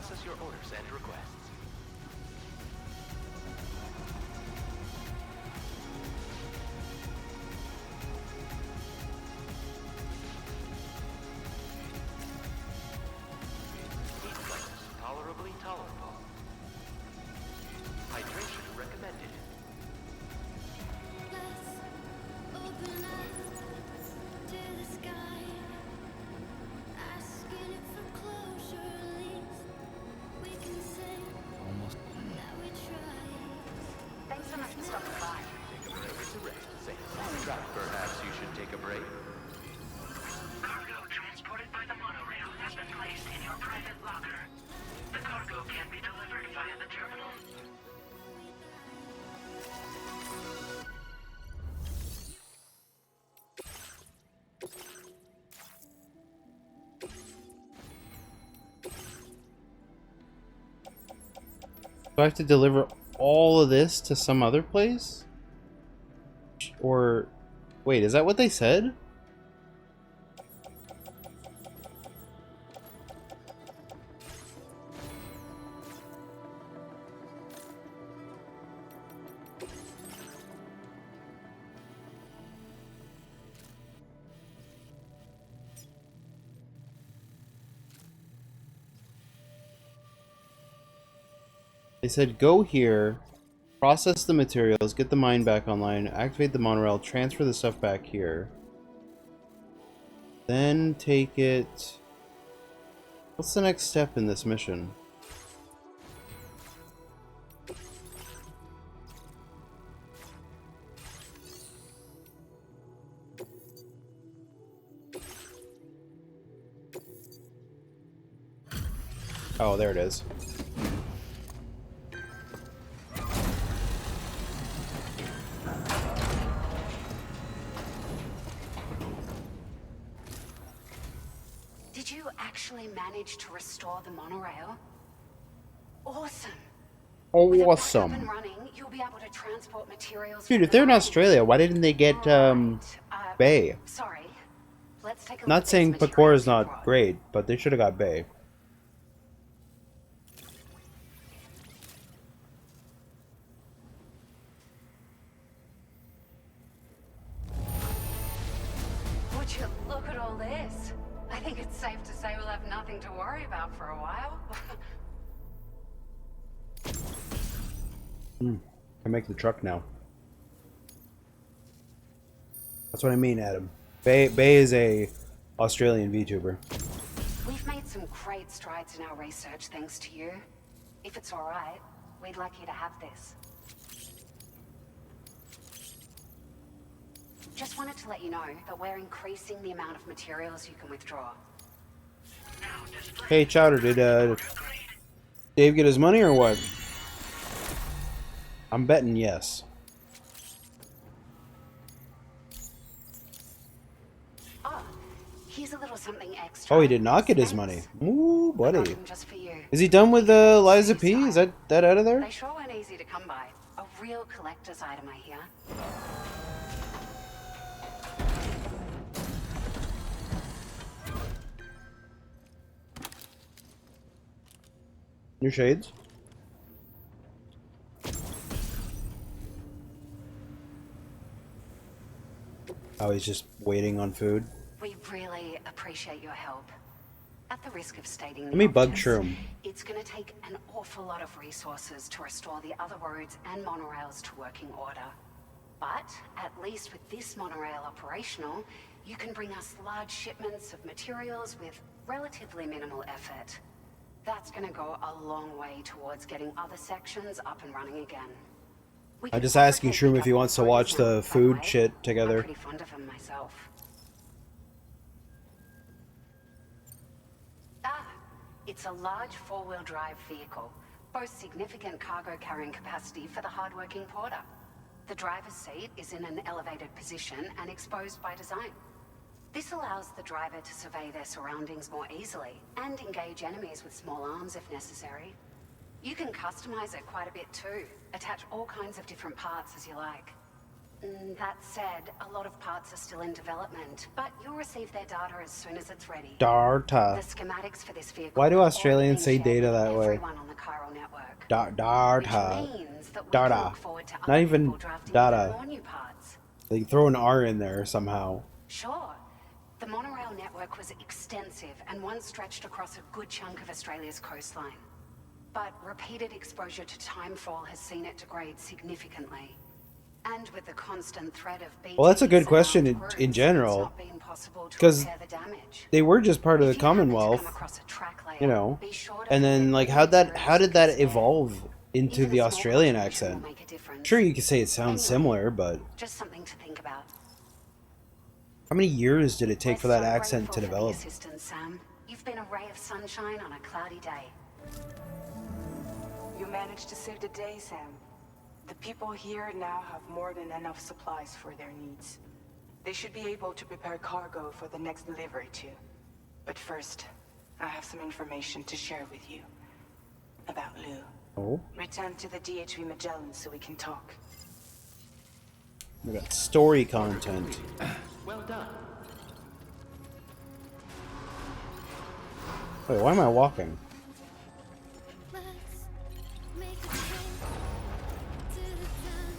[SPEAKER 12] process your orders and requests. Heat flares tolerably tolerable. Hydration recommended.
[SPEAKER 13] Open up to the sky, asking it for closure. At least we can say that we tried.
[SPEAKER 8] Thanks so much for stopping by.
[SPEAKER 12] Take a break to rest. Say, perhaps you should take a break.
[SPEAKER 14] Cargo transported by the monorail has been placed in your private locker. The cargo can be delivered via the terminal.
[SPEAKER 1] Do I have to deliver all of this to some other place? Or wait, is that what they said? They said go here, process the materials, get the mine back online, activate the monorail, transfer the stuff back here. Then take it... What's the next step in this mission? Oh, there it is.
[SPEAKER 8] Did you actually manage to restore the monorail? Awesome. With it back up and running, you'll be able to transport materials.
[SPEAKER 1] Dude, if they're in Australia, why didn't they get Bay?
[SPEAKER 8] Sorry. Let's take a
[SPEAKER 1] Not saying Pakor is not great, but they should have got Bay.
[SPEAKER 8] Would you look at all this? I think it's safe to say we'll have nothing to worry about for a while.
[SPEAKER 1] Can make the truck now. That's what I mean, Adam. Bay is a Australian VTuber.
[SPEAKER 8] We've made some great strides in our research thanks to you. If it's alright, we'd like you to have this. Just wanted to let you know that we're increasing the amount of materials you can withdraw.
[SPEAKER 1] Hey, Chowder, did Dave get his money or what? I'm betting yes.
[SPEAKER 8] Oh, here's a little something extra.
[SPEAKER 1] Oh, he did not get his money. Ooh, buddy.
[SPEAKER 8] Just for you.
[SPEAKER 1] Is he done with Liza P? Is that out of there?
[SPEAKER 8] They sure weren't easy to come by. A real collector's item, I hear.
[SPEAKER 1] New shades? Oh, he's just waiting on food.
[SPEAKER 8] We really appreciate your help. At the risk of stating
[SPEAKER 1] Let me bug Shroom.
[SPEAKER 8] it's going to take an awful lot of resources to restore the other roads and monorails to working order. But at least with this monorail operational, you can bring us large shipments of materials with relatively minimal effort. That's going to go a long way towards getting other sections up and running again.
[SPEAKER 1] I'm just asking Shroom if he wants to watch the food shit together.
[SPEAKER 8] I'm pretty fond of him myself. It's a large four-wheel drive vehicle, boasts significant cargo carrying capacity for the hard-working porter. The driver's seat is in an elevated position and exposed by design. This allows the driver to survey their surroundings more easily and engage enemies with small arms if necessary. You can customize it quite a bit too, attach all kinds of different parts as you like. That said, a lot of parts are still in development, but you'll receive their data as soon as it's ready. The
[SPEAKER 1] Data.
[SPEAKER 8] schematics for this vehicle
[SPEAKER 1] Why do
[SPEAKER 8] have
[SPEAKER 1] Australians say
[SPEAKER 8] already been shared
[SPEAKER 1] data
[SPEAKER 8] with
[SPEAKER 1] that way?
[SPEAKER 8] everyone on the chiral network.
[SPEAKER 1] Data.
[SPEAKER 8] Which means that we can
[SPEAKER 1] Data.
[SPEAKER 8] look forward to
[SPEAKER 1] Not
[SPEAKER 8] other
[SPEAKER 1] even
[SPEAKER 8] people drafting
[SPEAKER 1] data.
[SPEAKER 8] even more new parts.
[SPEAKER 1] They throw an R in there somehow.
[SPEAKER 8] Sure. The monorail network was extensive and once stretched across a good chunk of Australia's coastline. But repeated exposure to timefall has seen it degrade significantly. And with the constant threat of
[SPEAKER 1] Well, that's a good
[SPEAKER 8] BTs and
[SPEAKER 1] question
[SPEAKER 8] armed
[SPEAKER 1] in
[SPEAKER 8] groups, it's
[SPEAKER 1] general.
[SPEAKER 8] not been possible to
[SPEAKER 1] Because
[SPEAKER 8] repair the damage.
[SPEAKER 1] they were just part of the
[SPEAKER 8] If you happen to come
[SPEAKER 1] Commonwealth,
[SPEAKER 8] across a track layout,
[SPEAKER 1] you know.
[SPEAKER 8] be sure to
[SPEAKER 1] And
[SPEAKER 8] find
[SPEAKER 1] then,
[SPEAKER 8] it
[SPEAKER 1] like,
[SPEAKER 8] with
[SPEAKER 1] how did
[SPEAKER 8] materials you can
[SPEAKER 1] that
[SPEAKER 8] spare.
[SPEAKER 1] evolve into
[SPEAKER 8] Even
[SPEAKER 1] the
[SPEAKER 8] a small
[SPEAKER 1] Australian
[SPEAKER 8] contribution will
[SPEAKER 1] accent?
[SPEAKER 8] make a difference.
[SPEAKER 1] Sure, you could say it sounds
[SPEAKER 8] Anyway,
[SPEAKER 1] similar, but
[SPEAKER 8] just something to think about.
[SPEAKER 1] how many years did it take
[SPEAKER 8] We're
[SPEAKER 1] for that
[SPEAKER 8] so
[SPEAKER 1] accent
[SPEAKER 8] grateful
[SPEAKER 1] to
[SPEAKER 8] for
[SPEAKER 1] develop?
[SPEAKER 8] the assistance, Sam. You've been a ray of sunshine on a cloudy day.
[SPEAKER 15] You managed to save the day, Sam. The people here now have more than enough supplies for their needs. They should be able to prepare cargo for the next delivery too. But first, I have some information to share with you. About Lou.
[SPEAKER 1] Oh,
[SPEAKER 15] Return to the DHV Magellan so we can talk.
[SPEAKER 1] we got story content.
[SPEAKER 6] Well done.
[SPEAKER 1] Wait, why am I walking?
[SPEAKER 13] Let's make a trip to the sun.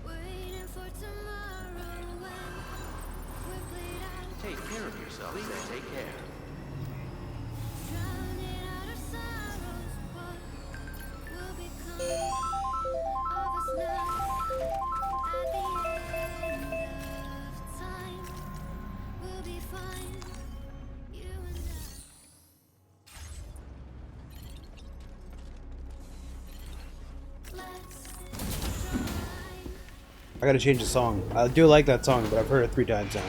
[SPEAKER 13] Waiting for tomorrow when we're played out.
[SPEAKER 12] Take care of yourself, Sam. Take care.
[SPEAKER 13] Drowning out our sorrows. What will become of us now? At the end of time, we'll be fine. You and I. Let's try.
[SPEAKER 1] I gotta change the song. I do like that song, but I've heard it 3 times now.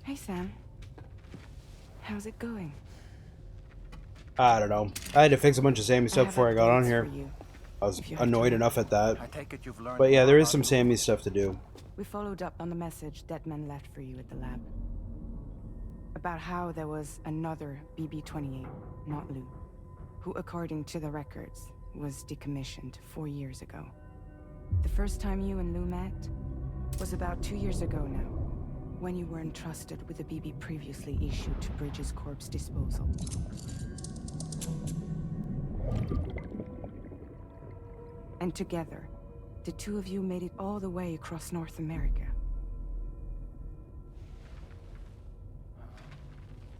[SPEAKER 10] Hey, Sam. How's it going?
[SPEAKER 1] I don't know. I had to fix a bunch of Sammy stuff
[SPEAKER 10] have
[SPEAKER 1] before I got on
[SPEAKER 10] updates
[SPEAKER 1] here.
[SPEAKER 10] for you,
[SPEAKER 1] I was
[SPEAKER 10] if you have
[SPEAKER 1] annoyed
[SPEAKER 10] time.
[SPEAKER 1] enough at that.
[SPEAKER 2] I take it you've learned
[SPEAKER 1] But yeah,
[SPEAKER 2] more
[SPEAKER 1] there is
[SPEAKER 2] about
[SPEAKER 1] some
[SPEAKER 2] Lou.
[SPEAKER 1] Sammy stuff to do.
[SPEAKER 10] We followed up on the message Deadman left for you at the lab. About how there was another BB-28, not Lou, who, according to the records, was decommissioned 4 years ago. The first time you and Lou met was about 2 years ago now, when you were entrusted with the BB previously issued to Bridges Corp's disposal. And together, the two of you made it all the way across North America.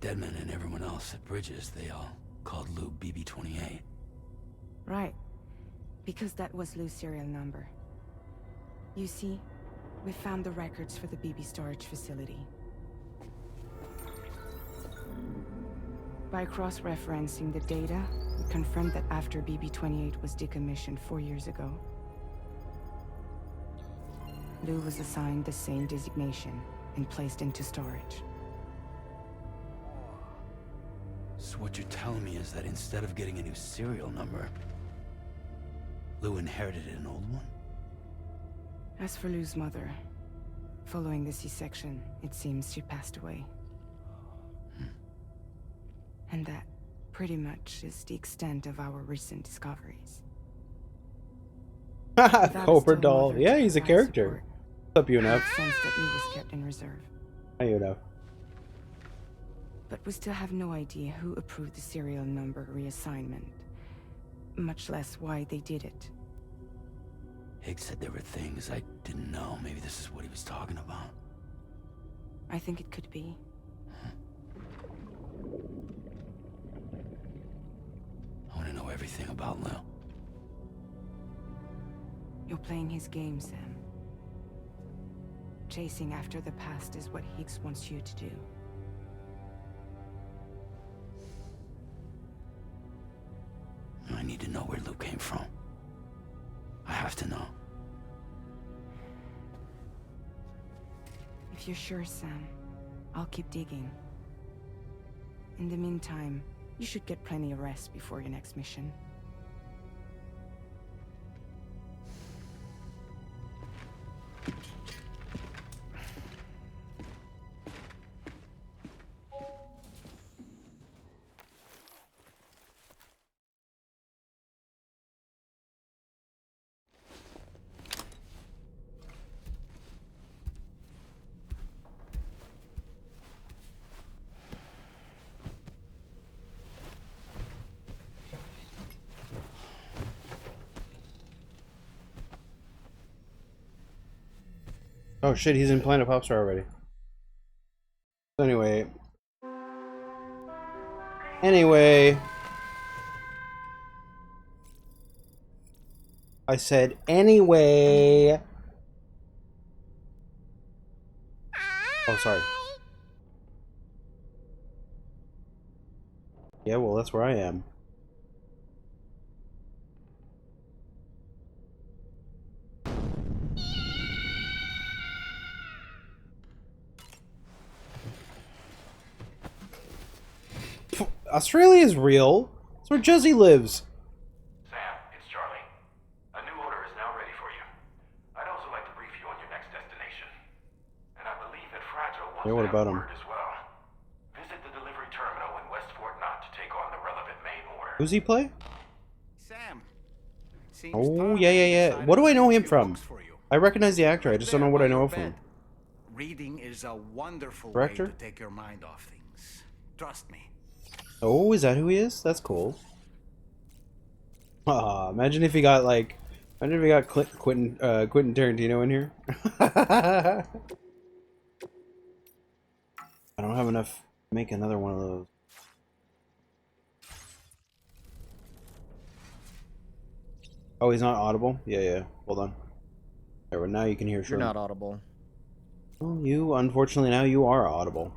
[SPEAKER 7] Deadman and everyone else at Bridges, they all called Lou BB-28.
[SPEAKER 10] Right. Because that was Lou's serial number. You see, we found the records for the BB storage facility. By cross-referencing the data, we confirmed that after BB-28 was decommissioned 4 years ago, Lou was assigned the same designation and placed into storage.
[SPEAKER 7] So what you're telling me is that instead of getting a new serial number, Lou inherited an old one?
[SPEAKER 10] As for Lou's mother, following the C-section, it seems she passed away. And that pretty much is the extent of our recent discoveries.
[SPEAKER 1] Haha,
[SPEAKER 10] Without a
[SPEAKER 1] Cobra
[SPEAKER 10] still
[SPEAKER 1] Doll.
[SPEAKER 10] mother
[SPEAKER 1] Yeah,
[SPEAKER 10] to
[SPEAKER 1] he's a
[SPEAKER 10] provide
[SPEAKER 1] character. What's up,
[SPEAKER 10] support,
[SPEAKER 1] UNF?
[SPEAKER 10] it makes sense that Lou was kept in reserve.
[SPEAKER 1] Hi, UNF.
[SPEAKER 10] But we still have no idea who approved the serial number reassignment, much less why they did it.
[SPEAKER 7] Higgs said there were things I didn't know. Maybe this is what he was talking about.
[SPEAKER 10] I think it could be.
[SPEAKER 7] I want to know everything about Lou.
[SPEAKER 10] You're playing his game, Sam. Chasing after the past is what Higgs wants you to do.
[SPEAKER 7] I need to know where Lou came from. I have to know.
[SPEAKER 10] If you're sure, Sam, I'll keep digging. In the meantime, you should get plenty of rest before your next mission.
[SPEAKER 1] Oh shit, he's in Planet Popstar already. So anyway, I said anyway. Oh, sorry. Yeah, well, that's where I am. Australia is real. It's where Josie lives.
[SPEAKER 6] Sam, it's Charlie. A new order is now ready for you. I'd also like to brief you on your next destination. And I believe that Fragile wants
[SPEAKER 1] Yeah, what
[SPEAKER 6] to
[SPEAKER 1] about
[SPEAKER 6] have
[SPEAKER 1] him?
[SPEAKER 6] word as well. Visit the delivery terminal in West Fort Knott to take on the relevant main order.
[SPEAKER 1] Who's he play?
[SPEAKER 2] Sam.
[SPEAKER 1] Oh, yeah. What do I know him from? I recognize the actor, I just don't know what I know him from.
[SPEAKER 2] Reading is a wonderful
[SPEAKER 1] Director?
[SPEAKER 2] way to take your mind off things. Trust me.
[SPEAKER 1] Oh, is that who he is? That's cool. Imagine if he got like, imagine if he got Quentin Tarantino in here. I don't have enough to make another one of those. Oh, he's not audible? Yeah. Hold on. There, well, now you can hear
[SPEAKER 3] You're
[SPEAKER 1] Shroom.
[SPEAKER 3] not audible.
[SPEAKER 1] Well, unfortunately, now you are audible.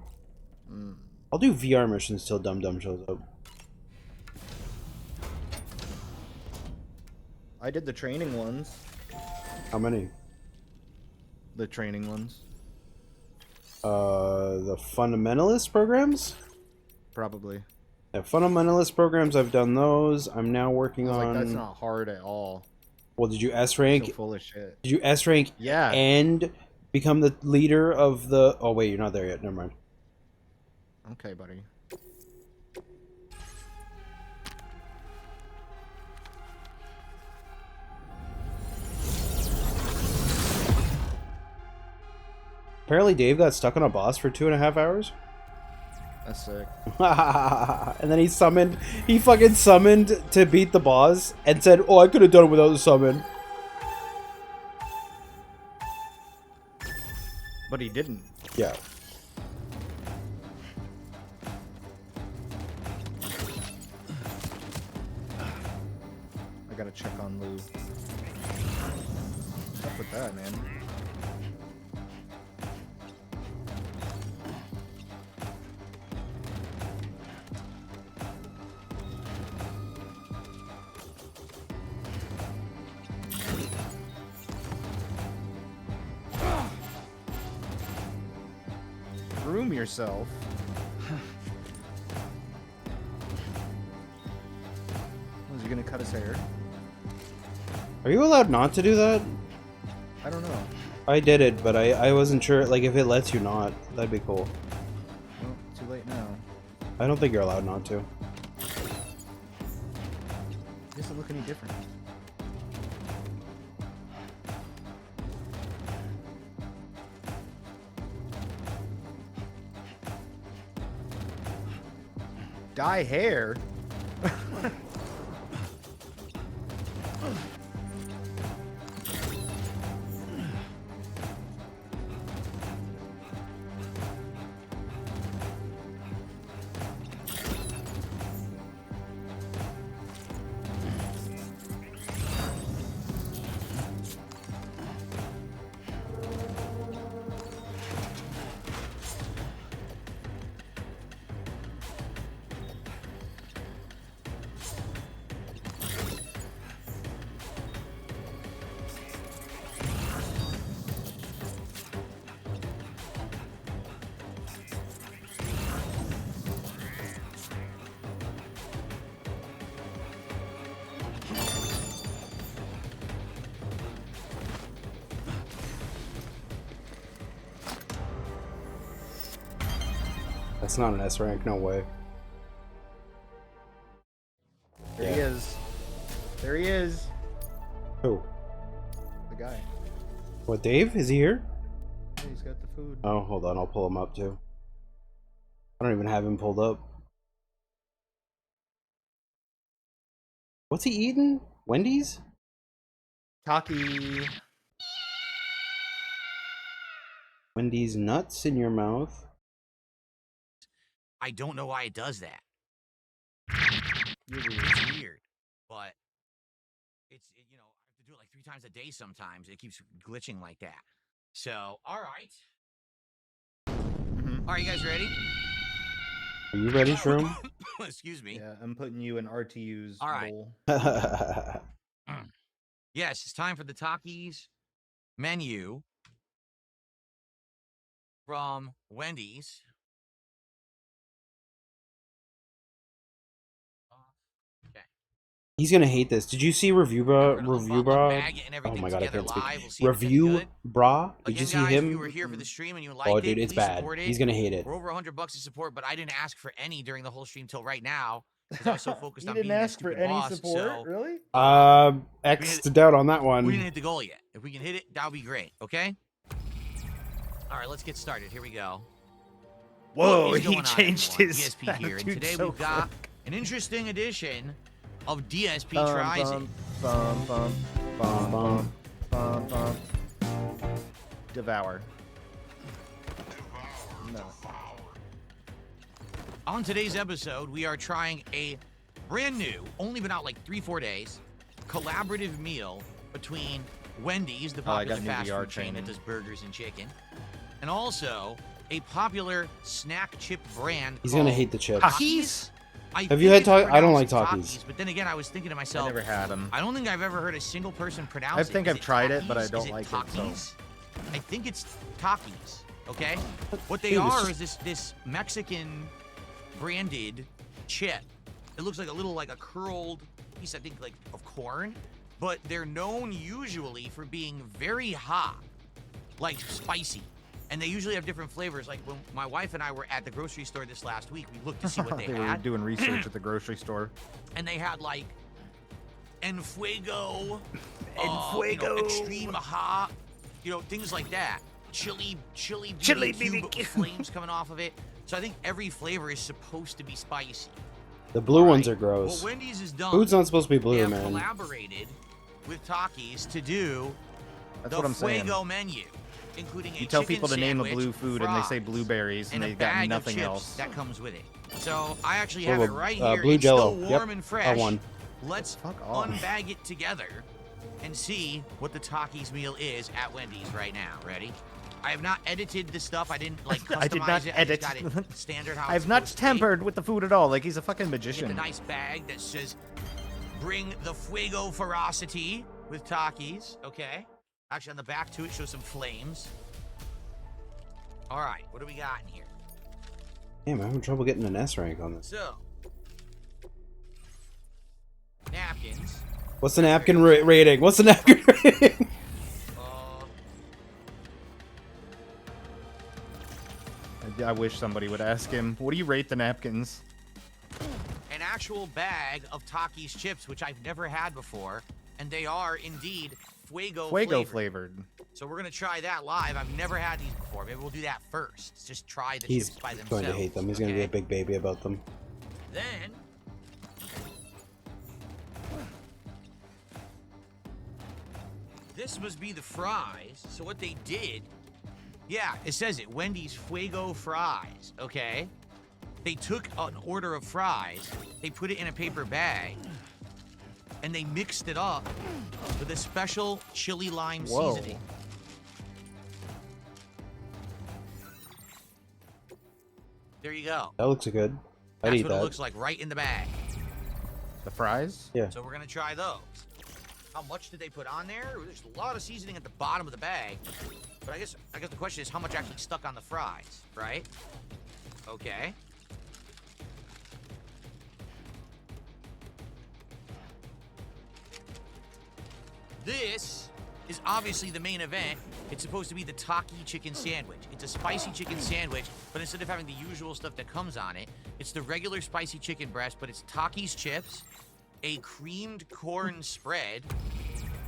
[SPEAKER 3] Mm.
[SPEAKER 1] I'll do VR missions till Dum Dum shows up.
[SPEAKER 3] I did the training ones.
[SPEAKER 1] How many?
[SPEAKER 3] The training ones.
[SPEAKER 1] The Fundamentalist programs?
[SPEAKER 3] Probably.
[SPEAKER 1] Yeah, Fundamentalist programs, I've done those. I'm now working on...
[SPEAKER 3] Like, that's not hard at all.
[SPEAKER 1] Well, did you S-rank?
[SPEAKER 3] So full of shit.
[SPEAKER 1] Did you S-rank
[SPEAKER 3] Yeah.
[SPEAKER 1] and become the leader of the... Oh, wait, you're not there yet. Never mind.
[SPEAKER 3] Okay, buddy.
[SPEAKER 1] Apparently Dave got stuck on a boss for 2.5 hours.
[SPEAKER 3] That's sick.
[SPEAKER 1] And then he fucking summoned to beat the boss and said, oh, I could have done it without the summon.
[SPEAKER 3] But he didn't.
[SPEAKER 1] Yeah.
[SPEAKER 3] I gotta check on Lou. What's up with that, man? Groom yourself. Was he gonna cut his hair?
[SPEAKER 1] Are you allowed not to do that?
[SPEAKER 3] I don't know.
[SPEAKER 1] I did it, but I wasn't sure, like, if it lets you not. That'd be cool.
[SPEAKER 3] Well, too late now.
[SPEAKER 1] I don't think you're allowed not to.
[SPEAKER 3] It doesn't look any different. Dye hair?
[SPEAKER 1] That's not an S rank, no way.
[SPEAKER 3] There he is. There he is.
[SPEAKER 1] Who?
[SPEAKER 3] The guy.
[SPEAKER 1] What, Dave? Is he here?
[SPEAKER 3] Yeah, he's got the food.
[SPEAKER 1] Oh, hold on, I'll pull him up too. I don't even have him pulled up. What's he eating? Wendy's?
[SPEAKER 3] Taki.
[SPEAKER 1] Wendy's nuts in your mouth.
[SPEAKER 16] I don't know why it does that.
[SPEAKER 3] You're weird.
[SPEAKER 16] It's weird, but it's you know, I have to do it like 3 times a day sometimes. It keeps glitching like that. So, all right.
[SPEAKER 3] Mhm.
[SPEAKER 16] All right, you guys ready?
[SPEAKER 1] Are you ready, Shroom?
[SPEAKER 16] Excuse me.
[SPEAKER 3] Yeah, I'm putting you in RTU's
[SPEAKER 16] All right.
[SPEAKER 3] bowl.
[SPEAKER 16] Yes, it's time for the Takis menu from Wendy's. Okay.
[SPEAKER 1] He's gonna hate this. Did you see Review Bra?
[SPEAKER 16] We're gonna
[SPEAKER 1] Review Bra?
[SPEAKER 16] unbag it and
[SPEAKER 1] Oh
[SPEAKER 16] everything
[SPEAKER 1] my god, I
[SPEAKER 16] together
[SPEAKER 1] can't speak.
[SPEAKER 16] live. We'll see if it's any
[SPEAKER 1] Review
[SPEAKER 16] good.
[SPEAKER 1] Bra? Did
[SPEAKER 16] Again,
[SPEAKER 1] you see
[SPEAKER 16] guys, if
[SPEAKER 1] him?
[SPEAKER 16] you were here for the stream and you liked
[SPEAKER 1] Oh, dude,
[SPEAKER 16] it,
[SPEAKER 1] it's
[SPEAKER 16] please
[SPEAKER 1] bad.
[SPEAKER 16] support it.
[SPEAKER 1] He's gonna hate it.
[SPEAKER 16] We're over $100 to support, but I didn't ask for any during the whole stream till right now because I was so focused
[SPEAKER 3] You
[SPEAKER 16] on
[SPEAKER 3] didn't
[SPEAKER 16] being that
[SPEAKER 3] ask for
[SPEAKER 16] stupid
[SPEAKER 3] any
[SPEAKER 16] boss.
[SPEAKER 3] support,
[SPEAKER 16] So
[SPEAKER 3] really?
[SPEAKER 1] X'd out on that
[SPEAKER 16] we didn't
[SPEAKER 1] one.
[SPEAKER 16] hit the goal yet. If we can hit it, that would be great. Okay. All right, let's get started. Here we go.
[SPEAKER 3] Whoa,
[SPEAKER 16] What is
[SPEAKER 3] he
[SPEAKER 16] going on,
[SPEAKER 3] changed
[SPEAKER 16] everyone?
[SPEAKER 3] his
[SPEAKER 16] DSP here, and
[SPEAKER 3] attitude
[SPEAKER 16] today
[SPEAKER 3] so
[SPEAKER 16] we've got
[SPEAKER 3] quick.
[SPEAKER 16] an interesting edition of DSP
[SPEAKER 3] Bum,
[SPEAKER 16] Tries It.
[SPEAKER 3] bum, bum, bum, bum, bum, bum. Devour. No.
[SPEAKER 16] On today's episode, we are trying a brand new, only been out like 3-4 days, collaborative meal between Wendy's, the
[SPEAKER 3] Oh, I
[SPEAKER 16] popular
[SPEAKER 3] got new
[SPEAKER 16] fast
[SPEAKER 3] VR
[SPEAKER 16] food chain that
[SPEAKER 3] training.
[SPEAKER 16] does burgers and chicken, and also a popular snack chip brand.
[SPEAKER 1] He's gonna
[SPEAKER 16] called
[SPEAKER 1] hate the chips.
[SPEAKER 16] Takis.
[SPEAKER 1] Have you had
[SPEAKER 16] think it's
[SPEAKER 1] I don't like
[SPEAKER 16] pronounced
[SPEAKER 1] Takis.
[SPEAKER 16] But then again, I was thinking to myself,
[SPEAKER 3] I never had them.
[SPEAKER 16] I don't think I've ever heard a single person pronounce
[SPEAKER 3] I
[SPEAKER 16] it.
[SPEAKER 3] think
[SPEAKER 16] Is
[SPEAKER 3] I've tried it, but I
[SPEAKER 16] Takis?
[SPEAKER 3] don't
[SPEAKER 16] Is
[SPEAKER 3] like it,
[SPEAKER 16] Takis?
[SPEAKER 3] so.
[SPEAKER 16] I think it's Takis. Okay. What they
[SPEAKER 1] Dude, it's
[SPEAKER 16] are
[SPEAKER 1] just-
[SPEAKER 16] is this Mexican branded chip. It looks like a curled piece, I think, like of corn, but they're known usually for being very hot, like spicy. And they usually have different flavors. Like when my wife and I were at the grocery store this last week, we looked to see what they
[SPEAKER 3] were
[SPEAKER 16] had.
[SPEAKER 3] doing research at the grocery store.
[SPEAKER 16] And they had like En Fuego,
[SPEAKER 3] Fuego.
[SPEAKER 16] extreme hot, things like that. Chili
[SPEAKER 3] Chili
[SPEAKER 16] cube
[SPEAKER 3] BBQ.
[SPEAKER 16] flames coming off of it. So I think every flavor is supposed to be spicy.
[SPEAKER 1] The blue
[SPEAKER 16] All
[SPEAKER 1] ones
[SPEAKER 16] right.
[SPEAKER 1] are gross.
[SPEAKER 16] What Wendy's has done.
[SPEAKER 1] Food's not supposed to be
[SPEAKER 16] They
[SPEAKER 1] blue,
[SPEAKER 16] have
[SPEAKER 1] man.
[SPEAKER 16] collaborated with Takis to do
[SPEAKER 3] That's
[SPEAKER 16] the
[SPEAKER 3] what I'm saying.
[SPEAKER 16] Fuego menu, including a
[SPEAKER 3] You tell
[SPEAKER 16] chicken
[SPEAKER 3] people to name a
[SPEAKER 16] sandwich,
[SPEAKER 3] blue food and they say
[SPEAKER 16] fries,
[SPEAKER 3] blueberries and
[SPEAKER 16] a
[SPEAKER 3] they've got
[SPEAKER 16] bag
[SPEAKER 3] nothing
[SPEAKER 16] of chips
[SPEAKER 3] else.
[SPEAKER 16] that comes with it. So I actually
[SPEAKER 1] Oh,
[SPEAKER 16] have it right here.
[SPEAKER 1] blue
[SPEAKER 16] It's
[SPEAKER 1] Jell-O.
[SPEAKER 16] still
[SPEAKER 1] Yep,
[SPEAKER 16] warm and
[SPEAKER 1] that
[SPEAKER 16] fresh.
[SPEAKER 1] one.
[SPEAKER 16] Let's
[SPEAKER 3] Fuck off.
[SPEAKER 16] unbag it together and see what the Takis meal is at Wendy's right now. Ready? I have not edited the stuff. I didn't customize
[SPEAKER 3] I did not
[SPEAKER 16] it.
[SPEAKER 3] edit.
[SPEAKER 16] I just got it standard how
[SPEAKER 3] I
[SPEAKER 16] it's
[SPEAKER 3] have not
[SPEAKER 16] supposed to be.
[SPEAKER 3] tampered with the food at all. Like he's a fucking
[SPEAKER 16] Get
[SPEAKER 3] magician.
[SPEAKER 16] the nice bag that says "Bring the Fuego Ferocity" with Takis. Okay. Actually, on the back to it shows some flames. All right, what do we got in here?
[SPEAKER 1] Damn, I'm having trouble getting an S rank on this.
[SPEAKER 16] So, napkins.
[SPEAKER 1] What's the napkin rating? What's the napkin rating?
[SPEAKER 3] I wish somebody would ask him. What do you rate the napkins?
[SPEAKER 16] An actual bag of Takis chips, which I've never had before, and they are indeed Fuego
[SPEAKER 3] flavored.
[SPEAKER 16] So we're gonna try that live. I've never had these before. Maybe we'll do that first. Just try the
[SPEAKER 1] He's
[SPEAKER 16] chips by themselves.
[SPEAKER 1] going to hate them. He's going to be a big baby about them.
[SPEAKER 16] Then this must be the fries. So what they did, yeah, it says it. Wendy's Fuego fries. Okay. They took an order of fries, they put it in a paper bag, and they mixed it up with a special chili lime
[SPEAKER 3] Whoa.
[SPEAKER 16] seasoning. There you go.
[SPEAKER 1] That looks good. I'd
[SPEAKER 16] That's
[SPEAKER 1] eat
[SPEAKER 16] what it
[SPEAKER 1] that.
[SPEAKER 16] looks like right in the bag.
[SPEAKER 3] The fries?
[SPEAKER 1] Yeah.
[SPEAKER 16] So we're gonna try those. How much did they put on there? There's a lot of seasoning at the bottom of the bag. But I guess the question is how much actually stuck on the fries, right? Okay. This is obviously the main event. It's supposed to be the Taki chicken sandwich. It's a spicy chicken sandwich, but instead of having the usual stuff that comes on it, it's the regular spicy chicken breast, but it's Taki's chips, a creamed corn spread.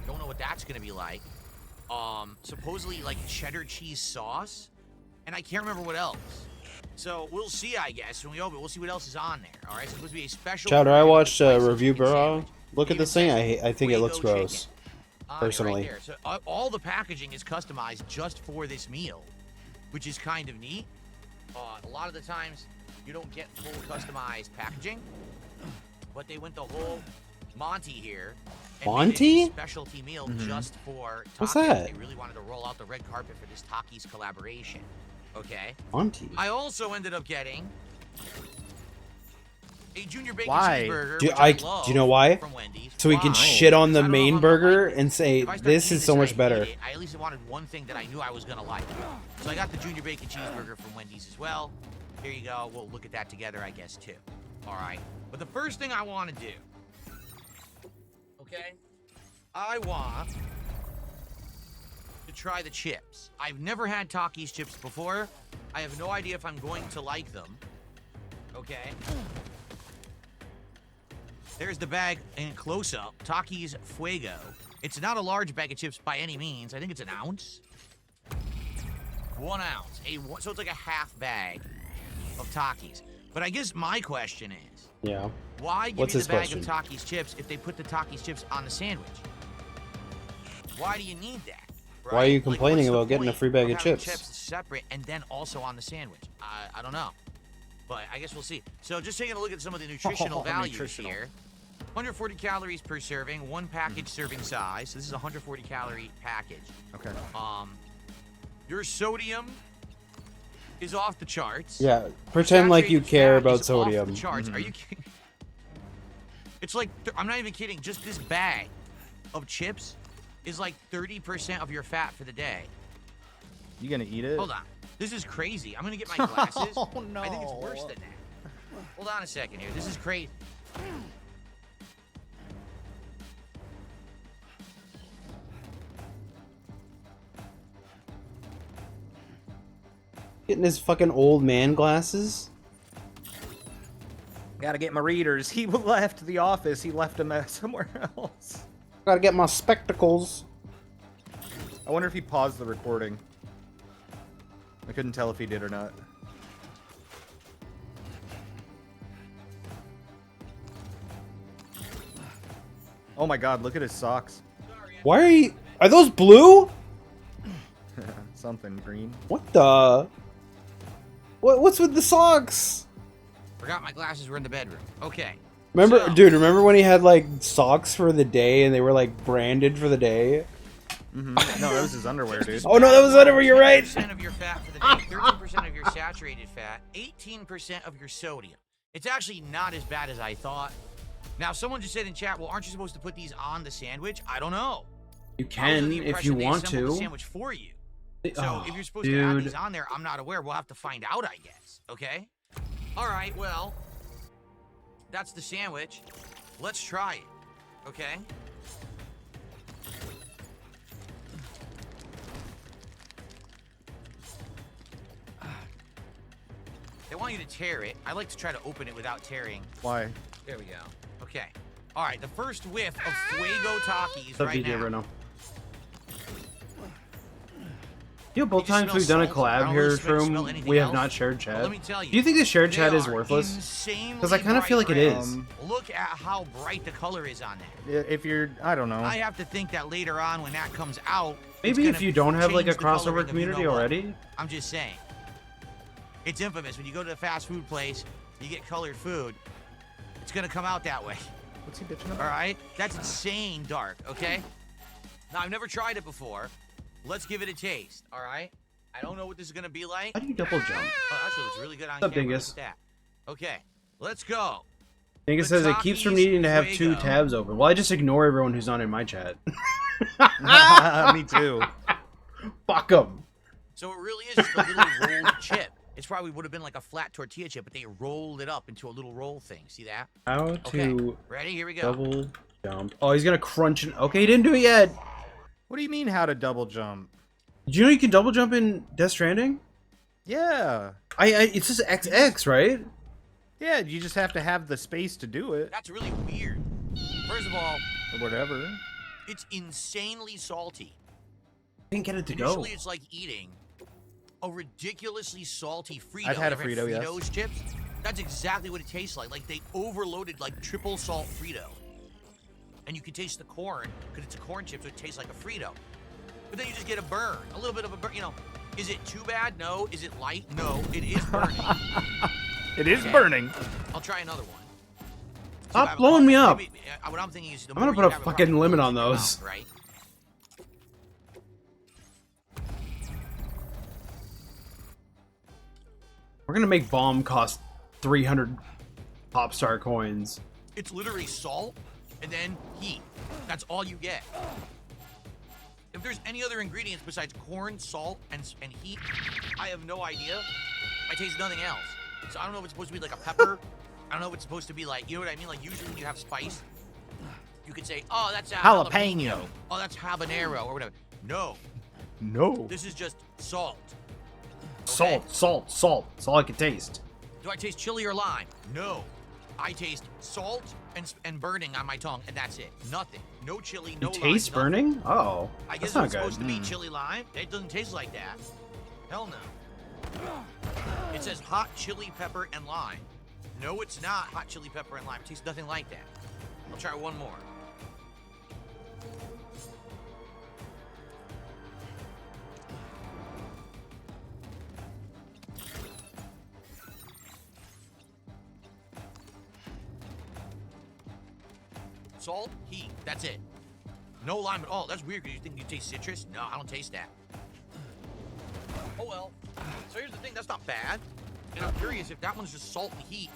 [SPEAKER 16] Don't know what that's gonna be like. Supposedly like cheddar cheese sauce, and I can't remember what else. So we'll see, I guess, when we open it. We'll see what else is on there. All right, it's supposed to be a special.
[SPEAKER 1] Chowder, I watched
[SPEAKER 16] spicy
[SPEAKER 1] Review
[SPEAKER 16] chicken
[SPEAKER 1] Bra.
[SPEAKER 16] sandwich.
[SPEAKER 1] Look at this thing. I think it looks
[SPEAKER 16] Fuego
[SPEAKER 1] gross.
[SPEAKER 16] chicken on it
[SPEAKER 1] Personally.
[SPEAKER 16] right there. So all the packaging is customized just for this meal. which is kind of neat. A lot of the times, you don't get full customized packaging, but they went the whole Monty here. And
[SPEAKER 1] Monty?
[SPEAKER 16] made it a specialty meal just for Takis.
[SPEAKER 1] What's that?
[SPEAKER 16] They really wanted to roll out the red carpet for this Takis collaboration. Okay.
[SPEAKER 1] Monty.
[SPEAKER 16] I also ended up getting a junior bacon
[SPEAKER 3] Why?
[SPEAKER 16] cheeseburger.
[SPEAKER 1] Do
[SPEAKER 16] which love
[SPEAKER 1] you know why?
[SPEAKER 16] From Wendy's.
[SPEAKER 1] So we can
[SPEAKER 16] Why?
[SPEAKER 1] shit on the
[SPEAKER 16] Because I don't know
[SPEAKER 1] main
[SPEAKER 16] if I'm gonna
[SPEAKER 1] burger
[SPEAKER 16] like it.
[SPEAKER 1] and say
[SPEAKER 16] If I start
[SPEAKER 1] this
[SPEAKER 16] eating
[SPEAKER 1] is so
[SPEAKER 16] and
[SPEAKER 1] much
[SPEAKER 16] I
[SPEAKER 1] better.
[SPEAKER 16] hate it, I at least wanted one thing that I knew I was gonna like. So I got the junior bacon cheeseburger from Wendy's as well. Here you go. We'll look at that together, I guess, too. All right. But the first thing I want to do, okay? I want to try the chips. I've never had Takis chips before. I have no idea if I'm going to like them. Okay? There's the bag in close-up. Takis Fuego. It's not a large bag of chips by any means. I think it's an ounce. 1 ounce. So it's like a half bag of Takis. But I guess my question is,
[SPEAKER 1] Yeah.
[SPEAKER 16] why give
[SPEAKER 1] What's
[SPEAKER 16] you
[SPEAKER 1] his
[SPEAKER 16] the bag
[SPEAKER 1] question?
[SPEAKER 16] of Takis chips if they put the Takis chips on the sandwich? Why do you need that? Right?
[SPEAKER 1] Why are you
[SPEAKER 16] Like,
[SPEAKER 1] complaining
[SPEAKER 16] what's the
[SPEAKER 1] about getting a
[SPEAKER 16] point
[SPEAKER 1] free bag of
[SPEAKER 16] having
[SPEAKER 1] chips?
[SPEAKER 16] separate and then also on the sandwich? I don't know. But I guess we'll see. So just taking a look at some of the nutritional values
[SPEAKER 3] Nutritional.
[SPEAKER 16] here. 140 calories per serving, one package serving size. So this is a 140 calorie package.
[SPEAKER 3] Okay.
[SPEAKER 16] Your sodium is off the charts.
[SPEAKER 1] Yeah, pretend like you
[SPEAKER 16] Saturated
[SPEAKER 1] care
[SPEAKER 16] fat
[SPEAKER 1] about
[SPEAKER 16] is
[SPEAKER 1] sodium.
[SPEAKER 16] Off the charts. Are you kidding? It's like I'm not even kidding. Just this bag of chips is like 30% of your fat for the day.
[SPEAKER 3] You gonna eat it?
[SPEAKER 16] Hold on. This is crazy. I'm gonna get my glasses.
[SPEAKER 3] Oh, no.
[SPEAKER 16] I think it's worse than that. Hold on a second here. This is crazy.
[SPEAKER 1] Getting his fucking old man glasses.
[SPEAKER 3] Gotta get my readers. He left the office. He left them somewhere else.
[SPEAKER 1] Gotta get my spectacles.
[SPEAKER 3] I wonder if he paused the recording. I couldn't tell if he did or not. Oh my god, look at his socks.
[SPEAKER 1] Why are those blue?
[SPEAKER 3] Something green.
[SPEAKER 1] What the? What's with the socks?
[SPEAKER 16] Forgot my glasses were in the bedroom. Okay.
[SPEAKER 1] Remember,
[SPEAKER 16] So-
[SPEAKER 1] dude, remember when he had like socks for the day and they were like branded for the day?
[SPEAKER 3] No, that was his underwear, dude.
[SPEAKER 1] Oh no, that was underwear, you're right.
[SPEAKER 16] 10% of your fat for the day, 13% of your saturated fat, 18% of your sodium. It's actually not as bad as I thought. Now, someone just said in chat, well, aren't you supposed to put these on the sandwich? I don't know.
[SPEAKER 1] You
[SPEAKER 16] I was under
[SPEAKER 1] can
[SPEAKER 16] the
[SPEAKER 1] if
[SPEAKER 16] impression
[SPEAKER 1] you
[SPEAKER 16] they
[SPEAKER 1] want
[SPEAKER 16] assembled the
[SPEAKER 1] to.
[SPEAKER 16] sandwich for you. So
[SPEAKER 1] Oh,
[SPEAKER 16] if you're supposed to add
[SPEAKER 1] dude.
[SPEAKER 16] these on there, I'm not aware. We'll have to find out, I guess. Okay? All right, well, that's the sandwich. Let's try it. Okay? They want you to tear it. I like to try to open it without tearing.
[SPEAKER 3] Why?
[SPEAKER 16] There we go. Okay. All right, the first whiff of Fuego Takis
[SPEAKER 1] What's up,
[SPEAKER 16] right
[SPEAKER 1] DJ
[SPEAKER 16] now.
[SPEAKER 1] Reno? You know, both
[SPEAKER 16] It just
[SPEAKER 1] times we've
[SPEAKER 16] smells
[SPEAKER 1] done a
[SPEAKER 16] salty. I
[SPEAKER 1] collab
[SPEAKER 16] don't
[SPEAKER 1] here,
[SPEAKER 16] really smell
[SPEAKER 1] Shroom,
[SPEAKER 16] anything
[SPEAKER 1] we have
[SPEAKER 16] else.
[SPEAKER 1] not shared
[SPEAKER 16] But
[SPEAKER 1] chat.
[SPEAKER 16] let me tell you,
[SPEAKER 1] Do you think this shared
[SPEAKER 16] they
[SPEAKER 1] chat is
[SPEAKER 16] are
[SPEAKER 1] worthless?
[SPEAKER 16] insanely
[SPEAKER 1] Because I kind of feel like it
[SPEAKER 16] bright
[SPEAKER 1] is.
[SPEAKER 16] red. Look at how bright the color is on that.
[SPEAKER 3] If you're, I don't know.
[SPEAKER 16] I have to think that later on when that comes out, it's
[SPEAKER 1] Maybe if
[SPEAKER 16] gonna
[SPEAKER 1] you don't have like a
[SPEAKER 16] change the coloring
[SPEAKER 1] crossover
[SPEAKER 16] of
[SPEAKER 1] community
[SPEAKER 16] you know what.
[SPEAKER 1] already.
[SPEAKER 16] I'm just saying. It's infamous. When you go to the fast food place, you get colored food. It's gonna come out that way.
[SPEAKER 3] What's he bitching about?
[SPEAKER 16] All right? That's insane dark, okay? Now, I've never tried it before. Let's give it a taste, all right? I don't know what this is going to be like.
[SPEAKER 1] How do you double jump?
[SPEAKER 16] Oh, actually, it's really good on
[SPEAKER 1] What's up,
[SPEAKER 16] camera.
[SPEAKER 1] Dingus?
[SPEAKER 16] Look at that. Okay, let's go.
[SPEAKER 1] I think it says it keeps from needing to have two tabs open. Well, I just ignore everyone who's not in my chat.
[SPEAKER 3] Me too.
[SPEAKER 1] Fuck them.
[SPEAKER 16] So it really is just a little rolled chip. It's probably would have been like a flat tortilla chip, but they rolled it up into a little roll thing. See that?
[SPEAKER 1] How
[SPEAKER 16] Okay,
[SPEAKER 1] to
[SPEAKER 16] ready? Here we go.
[SPEAKER 1] double jump. Oh, he's going to crunch it. Okay, he didn't do it yet.
[SPEAKER 3] What do you mean how to double jump?
[SPEAKER 1] Did you know you can double jump in Death Stranding?
[SPEAKER 3] Yeah.
[SPEAKER 1] It says XX, right?
[SPEAKER 3] Yeah, you just have to have the space to do it.
[SPEAKER 16] That's really weird. First of all,
[SPEAKER 3] Whatever.
[SPEAKER 16] it's insanely salty.
[SPEAKER 1] Didn't get it to go.
[SPEAKER 16] Initially, it's like eating a ridiculously salty Frito.
[SPEAKER 3] I've had a
[SPEAKER 16] Ever
[SPEAKER 3] Frito, yes.
[SPEAKER 16] Fritos chips. That's exactly what it tastes like. Like they overloaded like triple salt Frito. And you can taste the corn because it's a corn chip, so it tastes like a Frito. But then you just get a burn, a little bit of a burn, you know. Is it too bad? No. Is it light? No. It is burning.
[SPEAKER 3] It is burning.
[SPEAKER 16] I'll try another one.
[SPEAKER 1] Stop blowing me up.
[SPEAKER 16] Maybe, what I'm thinking is
[SPEAKER 1] I'm gonna put a fucking limit on those.
[SPEAKER 16] Mouth, right?
[SPEAKER 1] We're gonna make bomb cost 300 pop star coins.
[SPEAKER 16] It's literally salt and then heat. That's all you get. If there's any other ingredients besides corn, salt, and heat, I have no idea. I taste nothing else. So I don't know if it's supposed to be like a pepper. I don't know if it's supposed to be like, you know what I mean? Like usually when you have spice, you could say, oh, that's a
[SPEAKER 3] Jalapeno.
[SPEAKER 16] Oh, that's habanero or whatever. No.
[SPEAKER 3] No.
[SPEAKER 16] This is just salt.
[SPEAKER 1] Salt, salt, salt. That's all I can taste.
[SPEAKER 16] Do I taste chili or lime? No. I taste salt and burning on my tongue, and that's it. Nothing. No chili, no lime.
[SPEAKER 1] Taste burning? Oh,
[SPEAKER 16] I guess
[SPEAKER 1] that's
[SPEAKER 16] it's
[SPEAKER 1] not good.
[SPEAKER 16] supposed to be chili lime. It doesn't taste like that. Hell no. It says hot chili pepper and lime. No, it's not hot chili pepper and lime. It tastes nothing like that. I'll try one more. Salt, heat, that's it. No lime at all. That's weird because you think you taste citrus. No, I don't taste that. Oh well. So here's the thing, that's not bad. And I'm curious if that one's just salt and heat.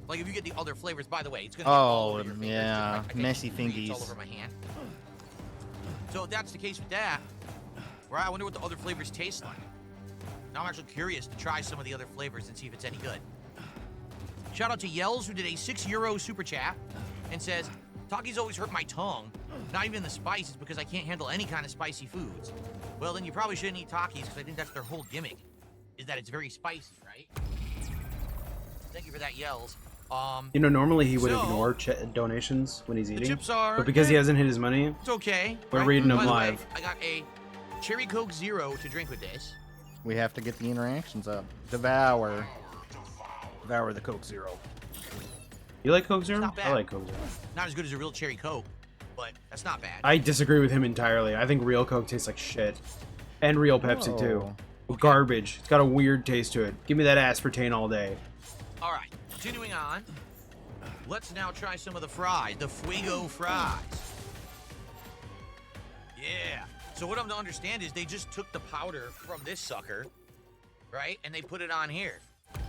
[SPEAKER 16] Like if you get the other flavors, by the way, it's gonna get all over your fingers.
[SPEAKER 3] yeah,
[SPEAKER 16] I
[SPEAKER 3] messy
[SPEAKER 16] fingies.
[SPEAKER 3] fingies.
[SPEAKER 16] All over my hand. So if that's the case with that, right? I wonder what the other flavors taste like. Now I'm actually curious to try some of the other flavors and see if it's any good. Shout out to Yells who did a €6 super chat and says, Takis always hurt my tongue. Not even the spices because I can't handle any kind of spicy foods. Well, then you probably shouldn't eat Takis because I think that's their whole gimmick, is that it's very spicy, right? Thank you for that, Yells.
[SPEAKER 1] You know, normally he would ignore donations when he's eating,
[SPEAKER 16] chips are
[SPEAKER 1] but because he hasn't hit his money,
[SPEAKER 16] It's okay.
[SPEAKER 1] we're
[SPEAKER 16] right?
[SPEAKER 1] reading them
[SPEAKER 16] By the way,
[SPEAKER 1] live.
[SPEAKER 16] I got a Cherry Coke Zero to drink with this.
[SPEAKER 3] We have to get the interactions up. Devour. Devour the Coke Zero.
[SPEAKER 1] You like Coke Zero?
[SPEAKER 16] Not bad.
[SPEAKER 1] I like Coke Zero.
[SPEAKER 16] Not as good as a real Cherry Coke, but that's not bad.
[SPEAKER 1] I disagree with him entirely. I think real Coke tastes like shit. And real Pepsi, too.
[SPEAKER 3] Oh.
[SPEAKER 1] Garbage. It's got a weird taste to it. Give me that aspartame all day.
[SPEAKER 16] All right, continuing on. Let's now try some of the fries, the Fuego fries. Yeah. So what I'm to understand is they just took the powder from this sucker, right, and they put it on here.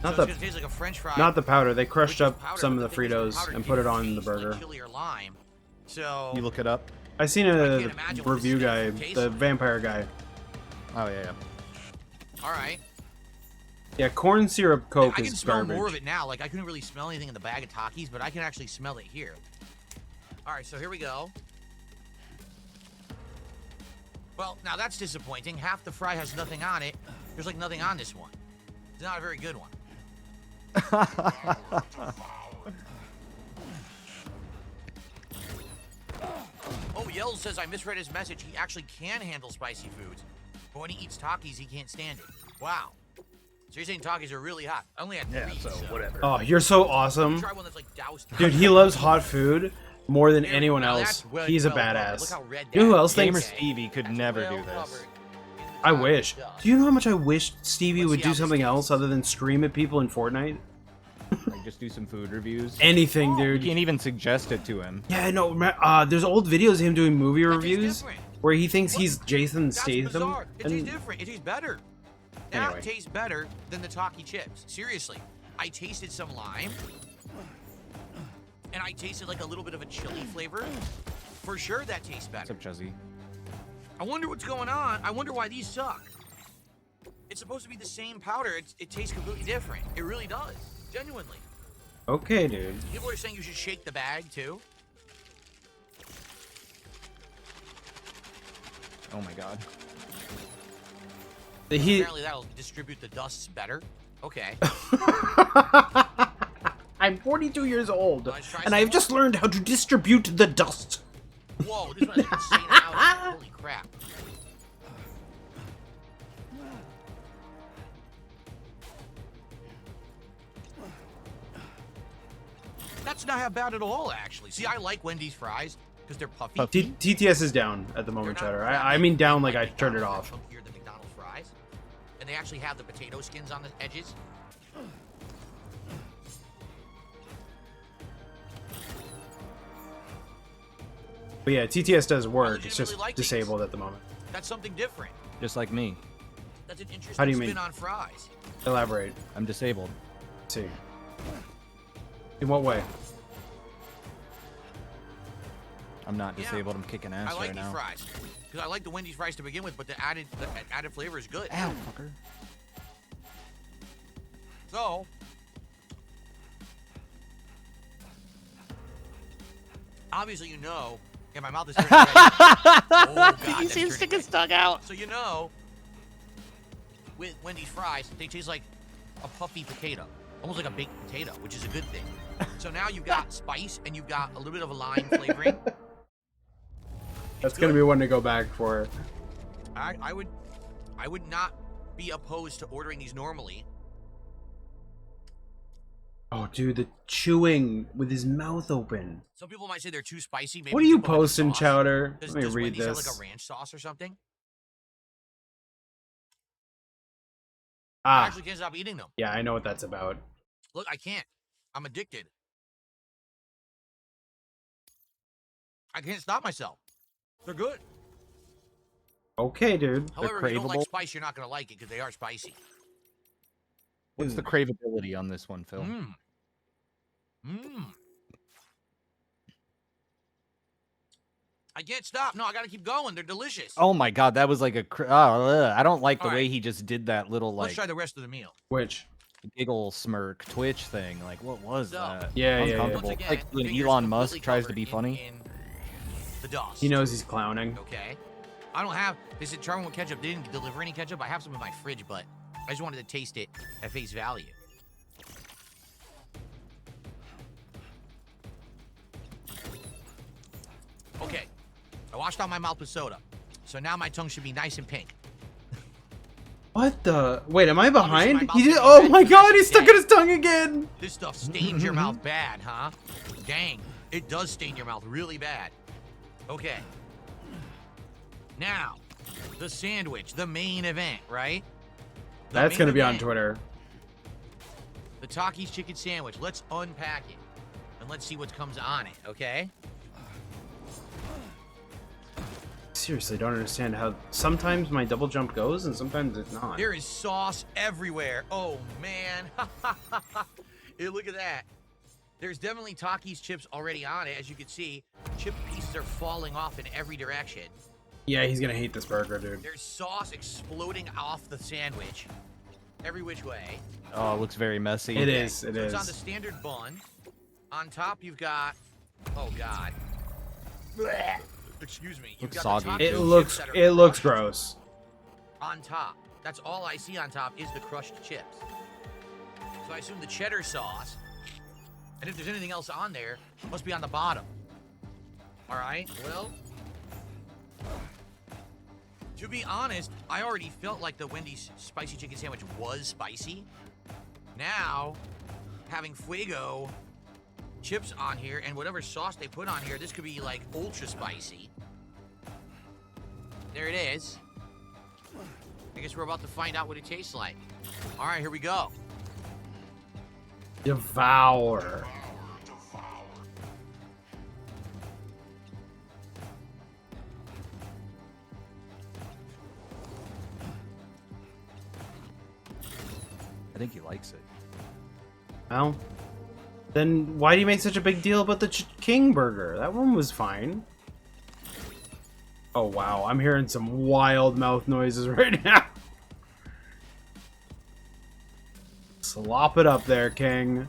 [SPEAKER 1] Not
[SPEAKER 16] so
[SPEAKER 1] the-
[SPEAKER 16] it's gonna taste like a French fry.
[SPEAKER 1] Not the powder. They crushed
[SPEAKER 16] with
[SPEAKER 1] up
[SPEAKER 16] powder,
[SPEAKER 1] some
[SPEAKER 16] but
[SPEAKER 1] of the
[SPEAKER 16] thing is
[SPEAKER 1] Fritos
[SPEAKER 16] powder
[SPEAKER 1] and
[SPEAKER 16] can
[SPEAKER 1] put it on the
[SPEAKER 16] taste like
[SPEAKER 1] burger.
[SPEAKER 16] chili or lime. So
[SPEAKER 3] You look it up?
[SPEAKER 1] I seen
[SPEAKER 16] I
[SPEAKER 1] a
[SPEAKER 16] can't imagine what
[SPEAKER 1] review
[SPEAKER 16] this
[SPEAKER 1] guy,
[SPEAKER 16] stuff tastes
[SPEAKER 1] the
[SPEAKER 16] like.
[SPEAKER 1] vampire guy.
[SPEAKER 3] Oh, yeah.
[SPEAKER 16] all right.
[SPEAKER 1] Yeah, corn syrup Coke
[SPEAKER 16] I can
[SPEAKER 1] is
[SPEAKER 16] smell
[SPEAKER 1] garbage.
[SPEAKER 16] more of it now. Like I couldn't really smell anything in the bag of Takis, but I can actually smell it here. All right, so here we go. Well, now that's disappointing. Half the fry has nothing on it. There's like nothing on this one. It's not a very good one. Oh, Yells says I misread his message. He actually can handle spicy foods, but when he eats Takis, he can't stand it. Wow. So you're saying Takis are really hot? I only had 3, so
[SPEAKER 3] whatever.
[SPEAKER 1] Oh, you're so awesome.
[SPEAKER 16] Try one that's like doused.
[SPEAKER 1] Dude, he loves hot food more than
[SPEAKER 16] There we
[SPEAKER 1] anyone
[SPEAKER 16] go. Now
[SPEAKER 1] else.
[SPEAKER 16] that's well-
[SPEAKER 1] He's a
[SPEAKER 16] well covered.
[SPEAKER 1] badass.
[SPEAKER 16] Look how red
[SPEAKER 1] You know who
[SPEAKER 16] that
[SPEAKER 1] else
[SPEAKER 16] is.
[SPEAKER 3] Gamer
[SPEAKER 1] thinks?
[SPEAKER 3] Stevie could never do
[SPEAKER 16] Well
[SPEAKER 3] this.
[SPEAKER 16] covered.
[SPEAKER 1] I wish. Do you know how much I wish Stevie
[SPEAKER 16] Let's
[SPEAKER 1] would
[SPEAKER 16] see
[SPEAKER 1] do
[SPEAKER 16] how this
[SPEAKER 1] something
[SPEAKER 16] tastes.
[SPEAKER 1] else other than scream at people in Fortnite?
[SPEAKER 3] Like, just do some food reviews.
[SPEAKER 1] Anything,
[SPEAKER 3] You
[SPEAKER 1] dude.
[SPEAKER 3] can't even suggest it to him.
[SPEAKER 1] Yeah, no. There's old videos of him doing movie
[SPEAKER 16] That tastes
[SPEAKER 1] reviews
[SPEAKER 16] different.
[SPEAKER 1] where he thinks he's Jason
[SPEAKER 16] That's
[SPEAKER 1] Statham.
[SPEAKER 16] bizarre. It tastes
[SPEAKER 1] And
[SPEAKER 16] different. It tastes better. That
[SPEAKER 3] Anyway.
[SPEAKER 16] tastes better than the Taki chips. Seriously. I tasted some lime. And I tasted like a little bit of a chili flavor. For sure that tastes better.
[SPEAKER 3] What's up, Chuzzy?
[SPEAKER 16] I wonder what's going on. I wonder why these suck. It's supposed to be the same powder. It tastes completely different. It really does. Genuinely.
[SPEAKER 1] okay, dude.
[SPEAKER 16] People are saying you should shake the bag too.
[SPEAKER 3] Oh my god.
[SPEAKER 16] Apparently that'll distribute the dusts better. Okay.
[SPEAKER 1] I'm 42 years old,
[SPEAKER 16] Let's try
[SPEAKER 1] and
[SPEAKER 16] some
[SPEAKER 1] I've
[SPEAKER 16] more.
[SPEAKER 1] just learned how to distribute the dust.
[SPEAKER 16] Whoa, this one is insane out. Holy crap. That's not bad at all, actually. See, I like Wendy's fries because they're puffy.
[SPEAKER 1] TTS is down at the moment,
[SPEAKER 16] They're not
[SPEAKER 1] Cheddar.
[SPEAKER 16] crappy.
[SPEAKER 1] I mean down like I
[SPEAKER 16] McDonald's,
[SPEAKER 1] turned it
[SPEAKER 16] they're
[SPEAKER 1] off.
[SPEAKER 16] chunkier than McDonald's fries. and they actually have the potato skins on the edges.
[SPEAKER 1] But yeah, TTS does work. It's
[SPEAKER 16] legitimately
[SPEAKER 1] just
[SPEAKER 16] like these.
[SPEAKER 1] disabled at the moment.
[SPEAKER 16] That's something different.
[SPEAKER 17] Just like me.
[SPEAKER 16] That's an interesting
[SPEAKER 1] How do you
[SPEAKER 16] spin
[SPEAKER 1] mean?
[SPEAKER 16] on fries.
[SPEAKER 1] Elaborate.
[SPEAKER 17] I'm disabled.
[SPEAKER 1] Let's see. In what way?
[SPEAKER 17] I'm not disabled. I'm kicking ass
[SPEAKER 16] I like
[SPEAKER 17] right
[SPEAKER 16] these
[SPEAKER 17] now.
[SPEAKER 16] fries because I like the Wendy's fries to begin with, but the added flavor is good.
[SPEAKER 17] Ow, fucker.
[SPEAKER 16] So, obviously, you know. Yeah, my mouth is turning red. Oh, God,
[SPEAKER 17] Did you
[SPEAKER 16] that's
[SPEAKER 17] see him
[SPEAKER 16] turning
[SPEAKER 17] stick
[SPEAKER 16] red.
[SPEAKER 17] his tongue out?
[SPEAKER 16] So you know, with Wendy's fries, they taste like a puffy potato, almost like a baked potato, which is a good thing. So now you've got spice and you've got a little bit of a lime flavoring.
[SPEAKER 1] That's gonna be one to go back for.
[SPEAKER 16] I would not be opposed to ordering these normally.
[SPEAKER 1] Oh, dude, the chewing with his mouth open.
[SPEAKER 16] Some people might say they're too spicy. Maybe
[SPEAKER 1] What are you
[SPEAKER 16] dip them in
[SPEAKER 1] posting,
[SPEAKER 16] sauce.
[SPEAKER 1] Chowder?
[SPEAKER 16] Does,
[SPEAKER 1] Let me
[SPEAKER 16] does
[SPEAKER 1] read
[SPEAKER 16] Wendy's have
[SPEAKER 1] this.
[SPEAKER 16] like a ranch sauce or something? I
[SPEAKER 1] Ah,
[SPEAKER 16] actually can't stop eating them.
[SPEAKER 1] yeah, I know what that's about.
[SPEAKER 16] Look, I can't. I'm addicted. I can't stop myself. They're good.
[SPEAKER 1] Okay, dude.
[SPEAKER 16] However, if you don't like spice, you're not going to like it because they are spicy.
[SPEAKER 17] What's the craveability on this one, Phil?
[SPEAKER 16] I can't stop. No, I got to keep going. They're delicious.
[SPEAKER 17] Oh my god, that was like a. I don't like the way he just did that little
[SPEAKER 16] Let's
[SPEAKER 17] like
[SPEAKER 16] try the rest of the meal.
[SPEAKER 1] Which?
[SPEAKER 17] giggle smirk Twitch thing. Like, what was that?
[SPEAKER 1] Yeah, yeah, yeah.
[SPEAKER 17] Uncomfortable.
[SPEAKER 16] Once again,
[SPEAKER 17] Like when
[SPEAKER 16] fingers
[SPEAKER 17] Elon Musk
[SPEAKER 16] completely
[SPEAKER 17] tries to
[SPEAKER 16] covered
[SPEAKER 17] be funny.
[SPEAKER 16] in the dust.
[SPEAKER 1] He knows he's clowning.
[SPEAKER 16] Okay. I don't have. They said charmin with ketchup. They didn't deliver any ketchup. I have some in my fridge, but I just wanted to taste it at face value. Okay. I washed out my mouth with soda, so now my tongue should be nice and pink.
[SPEAKER 1] What the? Wait, am I
[SPEAKER 16] Obviously,
[SPEAKER 1] behind?
[SPEAKER 16] my
[SPEAKER 1] He
[SPEAKER 16] mouth's
[SPEAKER 1] did.
[SPEAKER 16] gonna be
[SPEAKER 1] Oh
[SPEAKER 16] red
[SPEAKER 1] my
[SPEAKER 16] for the rest
[SPEAKER 1] god,
[SPEAKER 16] of
[SPEAKER 1] he
[SPEAKER 16] the
[SPEAKER 1] stuck
[SPEAKER 16] day.
[SPEAKER 1] in his tongue again.
[SPEAKER 16] This stuff stains your mouth bad, huh? Dang, it does stain your mouth really bad. Okay. Now, the sandwich, the main event, right? The
[SPEAKER 1] That's
[SPEAKER 16] main
[SPEAKER 1] gonna be on
[SPEAKER 16] event,
[SPEAKER 1] Twitter.
[SPEAKER 16] The Takis chicken sandwich. Let's unpack it and let's see what comes on it, okay?
[SPEAKER 1] Seriously, don't understand how sometimes my double jump goes and sometimes it's not.
[SPEAKER 16] There is sauce everywhere. Oh, man. Hey, look at that. There's definitely Takis chips already on it. As you can see, chip pieces are falling off in every direction.
[SPEAKER 1] Yeah, he's gonna hate this burger, dude.
[SPEAKER 16] There's sauce exploding off the sandwich every which way.
[SPEAKER 17] Oh, it looks very messy.
[SPEAKER 1] It is.
[SPEAKER 16] So
[SPEAKER 1] It
[SPEAKER 16] it's on
[SPEAKER 1] is.
[SPEAKER 16] the standard bun. On top, you've got... Oh, God. Excuse me. You've
[SPEAKER 17] Looks
[SPEAKER 16] got
[SPEAKER 17] soggy.
[SPEAKER 16] the
[SPEAKER 1] It
[SPEAKER 16] taco
[SPEAKER 1] looks.
[SPEAKER 16] chips that are
[SPEAKER 1] It looks
[SPEAKER 16] crushed
[SPEAKER 1] gross.
[SPEAKER 16] on top. That's all I see on top is the crushed chips. So I assume the cheddar sauce, and if there's anything else on there, it must be on the bottom. All right, well, to be honest, I already felt like the Wendy's spicy chicken sandwich was spicy. Now, having Fuego chips on here and whatever sauce they put on here, this could be like ultra spicy. There it is. I guess we're about to find out what it tastes like. All right, here we go.
[SPEAKER 1] Devour.
[SPEAKER 17] I think he likes it.
[SPEAKER 1] Well, then why do you make such a big deal about the King burger? That one was fine. Oh wow, I'm hearing some wild mouth noises right now. Slop it up there, King.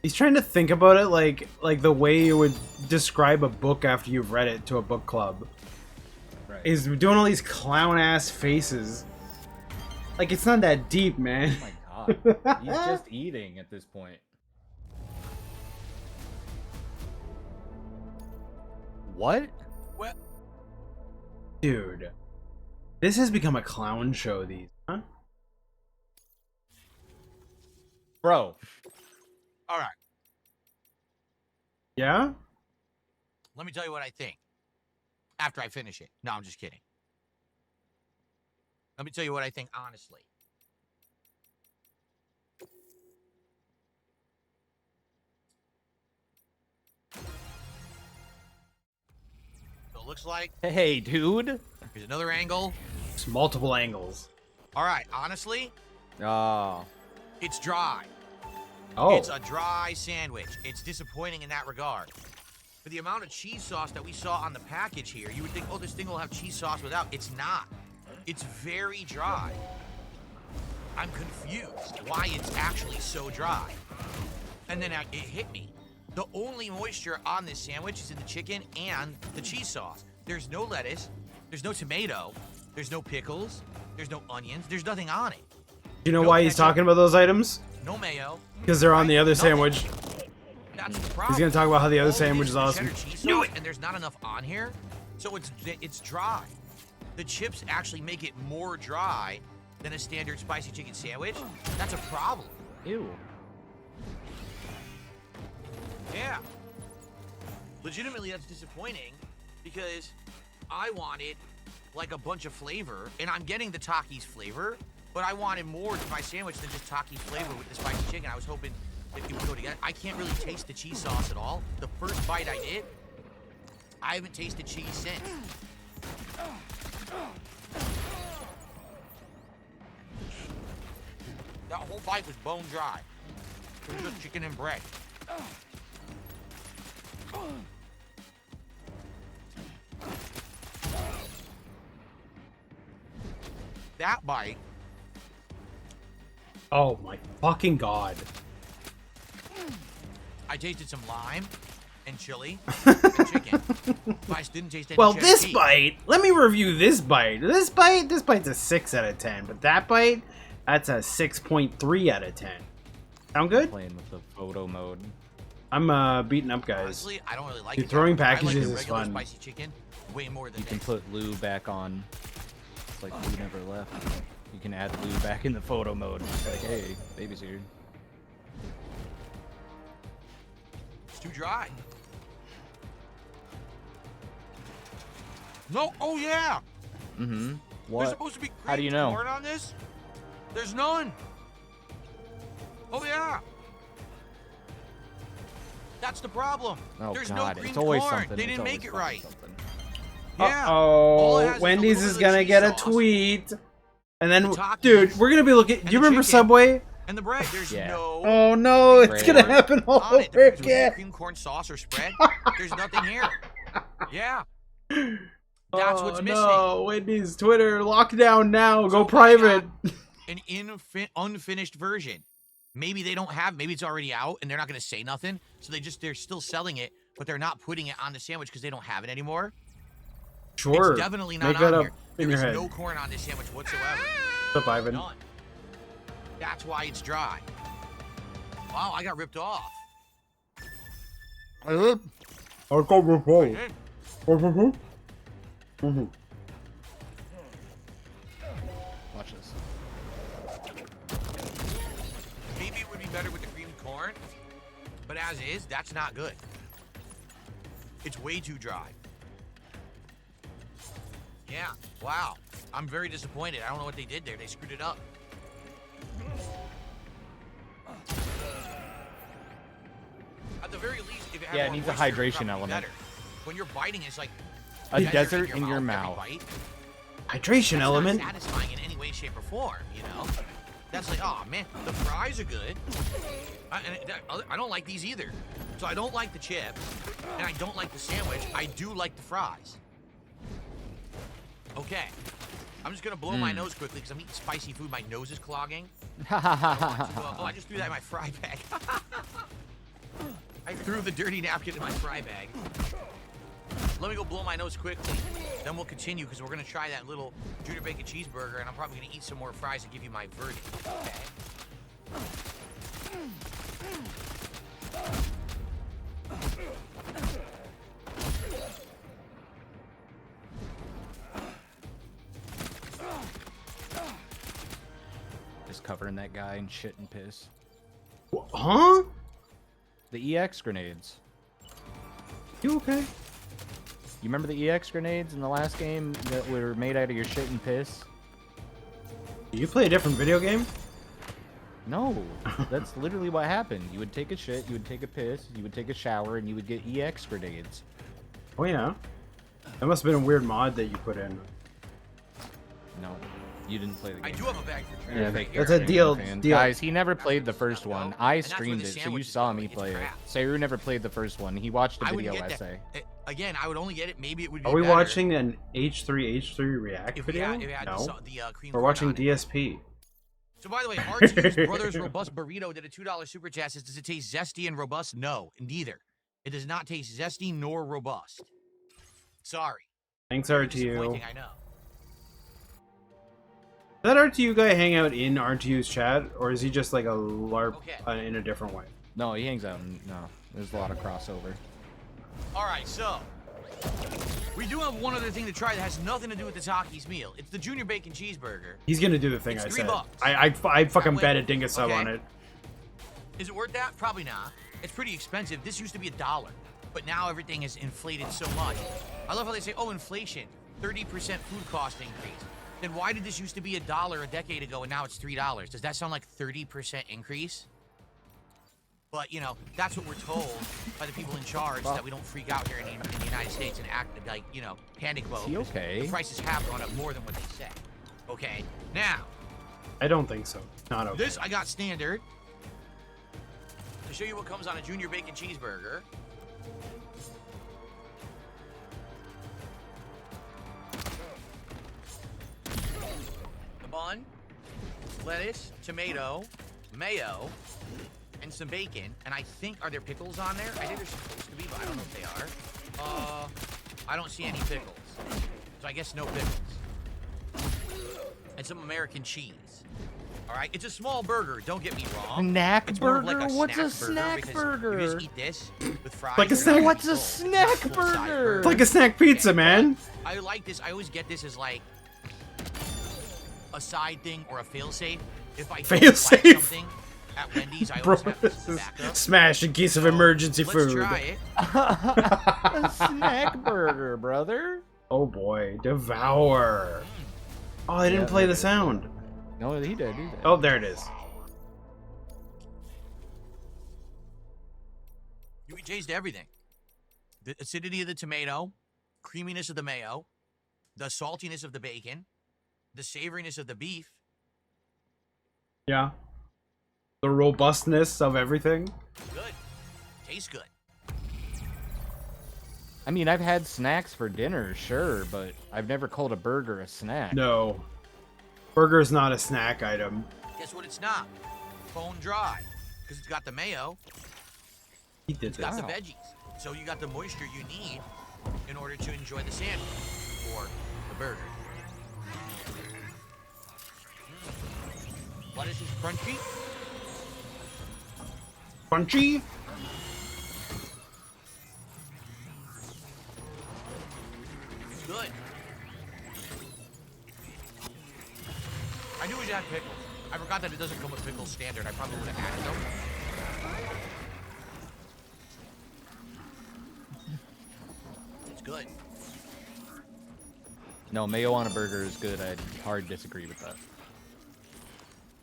[SPEAKER 1] He's trying to think about it like the way you would describe a book after you've read it to a book club.
[SPEAKER 17] Right.
[SPEAKER 1] He's doing all these clown ass faces. Like it's not that deep, man.
[SPEAKER 17] Oh my god. He's just eating at this point. What?
[SPEAKER 16] Well,
[SPEAKER 1] Dude. This has become a clown show, these, huh?
[SPEAKER 17] Bro.
[SPEAKER 16] All right.
[SPEAKER 1] Yeah?
[SPEAKER 16] Let me tell you what I think. After I finish it. No, I'm just kidding. Let me tell you what I think honestly. So it looks like
[SPEAKER 17] Hey, dude.
[SPEAKER 16] here's another angle.
[SPEAKER 1] It's multiple angles.
[SPEAKER 16] All right, honestly,
[SPEAKER 17] Oh.
[SPEAKER 16] it's dry.
[SPEAKER 1] Oh.
[SPEAKER 16] It's a dry sandwich. It's disappointing in that regard. For the amount of cheese sauce that we saw on the package here, you would think, oh, this thing will have cheese sauce without. It's not. It's very dry. I'm confused why it's actually so dry. And then it hit me. The only moisture on this sandwich is in the chicken and the cheese sauce. There's no lettuce. There's no tomato. There's no pickles. There's no onions. There's nothing on it.
[SPEAKER 1] Do you know why he's talking about those items?
[SPEAKER 16] No mayo.
[SPEAKER 1] Because they're on the other sandwich.
[SPEAKER 16] That's the problem.
[SPEAKER 1] He's gonna talk about how the other sandwich is awesome.
[SPEAKER 16] Knew it. And there's not enough on here, so it's dry. The chips actually make it more dry than a standard spicy chicken sandwich. That's a problem.
[SPEAKER 17] Ew.
[SPEAKER 16] Yeah. Legitimately, that's disappointing because I wanted like a bunch of flavor, and I'm getting the Takis flavor, but I wanted more to my sandwich than just Takis flavor with the spicy chicken. I was hoping that it would go together. I can't really taste the cheese sauce at all. The first bite I did, I haven't tasted cheese since. That whole bite was bone dry. It was just chicken and bread. That bite.
[SPEAKER 1] Oh my fucking god.
[SPEAKER 16] I tasted some lime and chili and chicken. But I didn't taste any
[SPEAKER 1] Well,
[SPEAKER 16] cheddar
[SPEAKER 1] this
[SPEAKER 16] cheese.
[SPEAKER 1] bite, let me review this bite. This bite's a 6 out of 10, but that bite, that's a 6.3 out of 10. Sound good?
[SPEAKER 17] Playing with the photo mode.
[SPEAKER 1] I'm beating up guys.
[SPEAKER 16] Honestly, I don't really like
[SPEAKER 1] Dude,
[SPEAKER 16] it.
[SPEAKER 1] throwing
[SPEAKER 16] I like
[SPEAKER 1] packages
[SPEAKER 16] the
[SPEAKER 1] is
[SPEAKER 16] regular
[SPEAKER 1] fun.
[SPEAKER 16] spicy chicken way more than
[SPEAKER 17] You can
[SPEAKER 16] this.
[SPEAKER 17] put Lou back on. It's like Lou never left. You can add Lou back in the photo mode. It's like, hey, baby's here.
[SPEAKER 16] It's too dry. No, oh yeah.
[SPEAKER 17] Mm-hmm.
[SPEAKER 16] There's
[SPEAKER 17] What?
[SPEAKER 16] supposed to be
[SPEAKER 17] How do you
[SPEAKER 16] creamed
[SPEAKER 17] know?
[SPEAKER 16] corn on this? There's none. Oh yeah. That's the problem.
[SPEAKER 17] Oh
[SPEAKER 16] There's
[SPEAKER 17] god,
[SPEAKER 16] no
[SPEAKER 17] it's
[SPEAKER 16] creamed
[SPEAKER 17] always
[SPEAKER 16] corn.
[SPEAKER 17] something.
[SPEAKER 16] They
[SPEAKER 17] it's
[SPEAKER 16] didn't
[SPEAKER 17] always
[SPEAKER 16] make it
[SPEAKER 17] fucking
[SPEAKER 16] right.
[SPEAKER 17] something.
[SPEAKER 16] Yeah. All it has
[SPEAKER 1] Oh,
[SPEAKER 16] is a
[SPEAKER 1] Wendy's
[SPEAKER 16] little
[SPEAKER 1] is
[SPEAKER 16] bit of
[SPEAKER 1] gonna
[SPEAKER 16] cheese
[SPEAKER 1] get a
[SPEAKER 16] sauce,
[SPEAKER 1] tweet. And then,
[SPEAKER 16] the Takis,
[SPEAKER 1] dude, we're gonna be looking. Do you remember
[SPEAKER 16] chicken,
[SPEAKER 1] Subway?
[SPEAKER 16] and the bread. There's
[SPEAKER 17] Yeah.
[SPEAKER 16] no.
[SPEAKER 1] Oh no, it's
[SPEAKER 17] Bread.
[SPEAKER 1] gonna happen all
[SPEAKER 16] on it.
[SPEAKER 1] over
[SPEAKER 16] There's no
[SPEAKER 1] again.
[SPEAKER 16] cream corn sauce or spread. There's nothing here. Yeah. That's what's missing.
[SPEAKER 1] No, Wendy's Twitter lockdown now.
[SPEAKER 16] So
[SPEAKER 1] Go private.
[SPEAKER 16] An unfinished version. Maybe they don't have. Maybe it's already out, and they're not going to say nothing. So they're still selling it, but they're not putting it on the sandwich because they don't have it anymore.
[SPEAKER 1] Sure.
[SPEAKER 16] It's definitely not
[SPEAKER 1] Make that
[SPEAKER 16] on
[SPEAKER 1] up
[SPEAKER 16] here.
[SPEAKER 1] in
[SPEAKER 16] There
[SPEAKER 1] your
[SPEAKER 16] is
[SPEAKER 1] head.
[SPEAKER 16] no corn on this sandwich whatsoever.
[SPEAKER 1] What's up, Ivan?
[SPEAKER 16] None. That's why it's dry. Wow, I got ripped off.
[SPEAKER 1] I'll go with both.
[SPEAKER 17] Watch this.
[SPEAKER 16] Maybe it would be better with the creamed corn, but as is, that's not good. It's way too dry. Yeah, wow. I'm very disappointed. I don't know what they did there. They screwed it up. At the very least, if it had
[SPEAKER 17] Yeah, it
[SPEAKER 16] more
[SPEAKER 17] needs a
[SPEAKER 16] moisture, it'd
[SPEAKER 17] hydration
[SPEAKER 16] probably be
[SPEAKER 17] element.
[SPEAKER 16] better. When you're biting, it's like
[SPEAKER 17] A desert in your
[SPEAKER 16] every
[SPEAKER 17] mouth.
[SPEAKER 16] bite.
[SPEAKER 1] Hydration
[SPEAKER 16] That's
[SPEAKER 1] element.
[SPEAKER 16] not satisfying in any way, shape, or form, you know? That's like, oh man, the fries are good. I don't like these either. So I don't like the chips, and I don't like the sandwich. I do like the fries. Okay. I'm just gonna blow my nose quickly because I'm eating spicy food. My nose is clogging. Oh, I just threw that in my fry bag. I threw the dirty napkin in my fry bag. Let me go blow my nose quickly. Then we'll continue because we're gonna try that little Junior Bacon cheeseburger, and I'm probably gonna eat some more fries and give you my verdict. Okay.
[SPEAKER 17] Just covering that guy in shit and piss.
[SPEAKER 1] Huh?
[SPEAKER 17] The EX grenades.
[SPEAKER 1] You okay?
[SPEAKER 17] You remember the EX grenades in the last game that were made out of your shit and piss?
[SPEAKER 1] Did you play a different video game?
[SPEAKER 17] No, that's literally what happened. You would take a shit, you would take a piss, you would take a shower, and you would get EX grenades.
[SPEAKER 1] Oh yeah. That must have been a weird mod that you put in.
[SPEAKER 17] No, you didn't play the game.
[SPEAKER 16] I do have a bag for
[SPEAKER 1] Yeah,
[SPEAKER 16] right
[SPEAKER 1] that's
[SPEAKER 16] here.
[SPEAKER 1] a deal.
[SPEAKER 17] Guys, he never played the first one. I
[SPEAKER 16] that's where
[SPEAKER 17] streamed
[SPEAKER 16] the
[SPEAKER 17] it, so you
[SPEAKER 16] sandwich is
[SPEAKER 17] saw
[SPEAKER 16] going.
[SPEAKER 17] me
[SPEAKER 16] It's
[SPEAKER 17] play it.
[SPEAKER 16] crap.
[SPEAKER 17] Sayru never played the first one. He watched a
[SPEAKER 16] I wouldn't
[SPEAKER 17] video
[SPEAKER 16] get that.
[SPEAKER 17] essay.
[SPEAKER 16] Again, I would only get it. Maybe it would be
[SPEAKER 1] Are we
[SPEAKER 16] better
[SPEAKER 1] watching an H3 React
[SPEAKER 16] if
[SPEAKER 1] video?
[SPEAKER 16] it had
[SPEAKER 1] No.
[SPEAKER 16] the cream
[SPEAKER 1] We're
[SPEAKER 16] corn
[SPEAKER 1] watching
[SPEAKER 16] on it.
[SPEAKER 1] DSP.
[SPEAKER 16] So by the way, RT's Brothers Robust Burrito did a $2 super chat. Says, does it taste zesty and robust? No, neither. It does not taste zesty nor robust. Sorry.
[SPEAKER 1] Thanks,
[SPEAKER 16] Very
[SPEAKER 1] RTU.
[SPEAKER 16] disappointing, I know.
[SPEAKER 1] Does that RTU guy hang out in RTU's chat, or is he just like a LARP in a different way?
[SPEAKER 17] No, he hangs out. No, there's a lot of crossover.
[SPEAKER 16] All right, so we do have one other thing to try that has nothing to do with the Takis meal. It's the Junior Bacon Cheeseburger.
[SPEAKER 1] He's gonna do the thing
[SPEAKER 16] It's
[SPEAKER 1] I
[SPEAKER 16] $3.
[SPEAKER 1] said. I fucking
[SPEAKER 16] That
[SPEAKER 1] bet
[SPEAKER 16] way-
[SPEAKER 1] a dingus sub
[SPEAKER 16] okay.
[SPEAKER 1] on it.
[SPEAKER 16] Is it worth that? Probably not. It's pretty expensive. This used to be $1, but now everything is inflated so much. I love how they say, oh, inflation, 30% food cost increase. Then why did this used to be $1 a decade ago and now it's $3? Does that sound like 30% increase? But, you know, that's what we're told by the people in charge, so that we don't freak out here in the United States and act like, you know, panic mode.
[SPEAKER 17] Is he okay?
[SPEAKER 16] The prices have gone up more than what they say. Okay, now,
[SPEAKER 1] I don't think so. Not okay.
[SPEAKER 16] this I got standard. To show you what comes on a Junior Bacon Cheeseburger. The bun, lettuce, tomato, mayo, and some bacon. And I think, are there pickles on there? I think they're supposed to be, but I don't know if they are. I don't see any pickles. So I guess no pickles. And some American cheese. All right, it's a small burger. Don't get me wrong.
[SPEAKER 17] Snack
[SPEAKER 16] It's more of like
[SPEAKER 17] burger? What's a snack
[SPEAKER 16] because
[SPEAKER 17] burger?
[SPEAKER 16] You just eat this with fries.
[SPEAKER 1] Like a
[SPEAKER 16] or
[SPEAKER 1] snack-
[SPEAKER 17] What's a
[SPEAKER 16] full-
[SPEAKER 17] snack
[SPEAKER 16] it's not full-size
[SPEAKER 17] burger?
[SPEAKER 1] It's like a snack pizza, man.
[SPEAKER 16] I like this. I always get this as like a side thing or a fail-safe. If I don't like
[SPEAKER 1] Fail-safe?
[SPEAKER 16] something at Wendy's, I
[SPEAKER 1] Bro,
[SPEAKER 16] always have this
[SPEAKER 1] this
[SPEAKER 16] as
[SPEAKER 1] is
[SPEAKER 16] backup.
[SPEAKER 1] smash in case of emergency
[SPEAKER 16] Let's
[SPEAKER 1] food.
[SPEAKER 16] try it.
[SPEAKER 17] A snack burger, brother.
[SPEAKER 1] Oh boy, devour. Oh, I didn't
[SPEAKER 17] Yeah,
[SPEAKER 1] play
[SPEAKER 17] there
[SPEAKER 1] the
[SPEAKER 17] it is.
[SPEAKER 1] sound.
[SPEAKER 17] No, he did. He did.
[SPEAKER 1] Oh, there it is.
[SPEAKER 16] You can taste everything. The acidity of the tomato, creaminess of the mayo, the saltiness of the bacon, the savoriness of the beef.
[SPEAKER 1] Yeah. The robustness of everything.
[SPEAKER 16] Good. Tastes good.
[SPEAKER 17] I mean, I've had snacks for dinner, sure, but I've never called a burger a snack.
[SPEAKER 1] No. Burger's not a snack item.
[SPEAKER 16] Guess what it's not? Bone dry. Because it's got the mayo,
[SPEAKER 1] He did
[SPEAKER 16] it's got
[SPEAKER 1] this.
[SPEAKER 16] the veggies. So you got the moisture you need in order to enjoy the sandwich or the burger. Lettuce is crunchy.
[SPEAKER 1] Crunchy?
[SPEAKER 16] It's good. I knew we had pickles. I forgot that it doesn't come with pickles standard. I probably would have added them. It's good.
[SPEAKER 17] No, mayo on a burger is good. I'd hard disagree with that.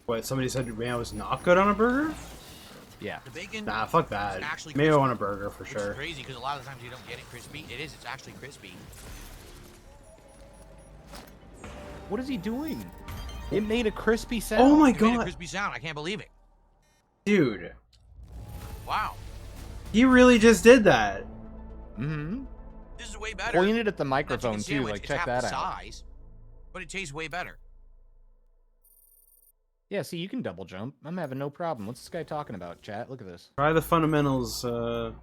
[SPEAKER 1] What, somebody said mayo is not good on a burger?
[SPEAKER 17] Yeah.
[SPEAKER 16] The bacon.
[SPEAKER 1] Nah, fuck
[SPEAKER 16] is
[SPEAKER 1] that.
[SPEAKER 16] actually
[SPEAKER 1] Mayo
[SPEAKER 16] crispy,
[SPEAKER 1] on a burger for
[SPEAKER 16] which
[SPEAKER 1] sure.
[SPEAKER 16] is crazy because a lot of the times you don't get it crispy. It is. It's actually crispy.
[SPEAKER 17] What is he doing? It made a crispy sound.
[SPEAKER 1] Oh my
[SPEAKER 16] It made a
[SPEAKER 1] god.
[SPEAKER 16] crispy sound. I can't believe it.
[SPEAKER 1] Dude.
[SPEAKER 16] Wow.
[SPEAKER 1] He really just did that.
[SPEAKER 17] Mm-hmm.
[SPEAKER 16] This is way better.
[SPEAKER 17] Point it at the
[SPEAKER 16] That
[SPEAKER 17] microphone
[SPEAKER 16] chicken
[SPEAKER 17] too.
[SPEAKER 16] sandwich,
[SPEAKER 17] Like,
[SPEAKER 16] it's
[SPEAKER 17] check
[SPEAKER 16] half
[SPEAKER 17] that
[SPEAKER 16] the
[SPEAKER 17] out.
[SPEAKER 16] size, but it tastes way better.
[SPEAKER 17] Yeah, see, you can double jump. I'm having no problem. What's this guy talking about, chat? Look at this.
[SPEAKER 1] Try the fundamentals, or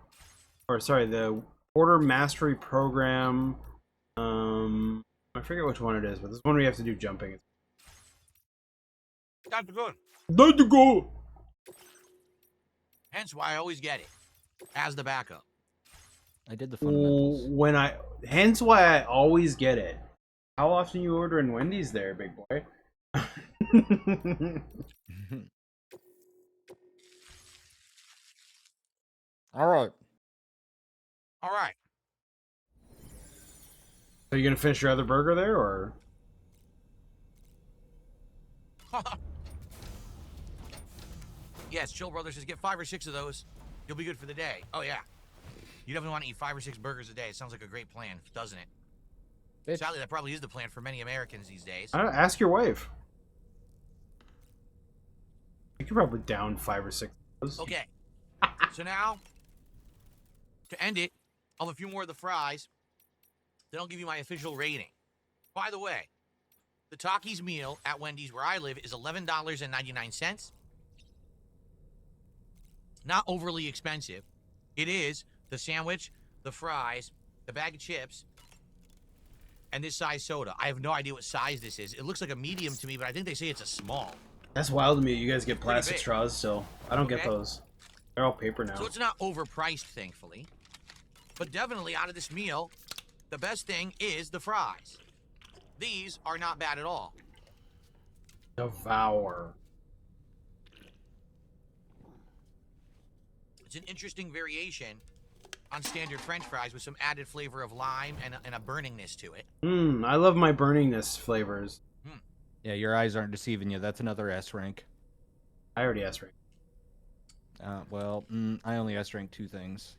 [SPEAKER 1] sorry, the order mastery program. I forget which one it is, but this one we have to do jumping.
[SPEAKER 16] That's good.
[SPEAKER 1] That's go.
[SPEAKER 16] Hence why I always get it as the backup.
[SPEAKER 17] I did the fundamentals.
[SPEAKER 1] Hence why I always get it. How often you order in Wendy's there, big boy?
[SPEAKER 17] All right.
[SPEAKER 16] All right.
[SPEAKER 1] Are you gonna finish your other burger there, or?
[SPEAKER 16] Yes, Chill Brothers says get 5 or 6 of those. You'll be good for the day. Oh, yeah. You definitely want to eat 5 or 6 burgers a day. It sounds like a great plan, doesn't it?
[SPEAKER 17] Bitch.
[SPEAKER 16] Sadly, that probably is the plan for many Americans these days.
[SPEAKER 1] Ask your wife. You could probably down 5 or 6 of those.
[SPEAKER 16] Okay. So now, to end it, I'll have a few more of the fries. Then I'll give you my official rating. By the way, the Takis meal at Wendy's where I live is $11.99. Not overly expensive. It is the sandwich, the fries, the bag of chips, and this size soda. I have no idea what size this is. It looks like a medium to me, but I think they say it's a small.
[SPEAKER 1] That's wild to me. You guys get
[SPEAKER 16] Pretty
[SPEAKER 1] plastic
[SPEAKER 16] big.
[SPEAKER 1] straws still. I don't get
[SPEAKER 16] Okay.
[SPEAKER 1] those. They're all paper now.
[SPEAKER 16] So it's not overpriced, thankfully. But definitely out of this meal, the best thing is the fries. These are not bad at all.
[SPEAKER 1] Devour.
[SPEAKER 16] It's an interesting variation on standard French fries with some added flavor of lime and a burningness to it.
[SPEAKER 1] I love my burningness flavors.
[SPEAKER 17] Yeah, your eyes aren't deceiving you. That's another S rank.
[SPEAKER 1] I already asked rank.
[SPEAKER 17] Well, I only S ranked 2 things,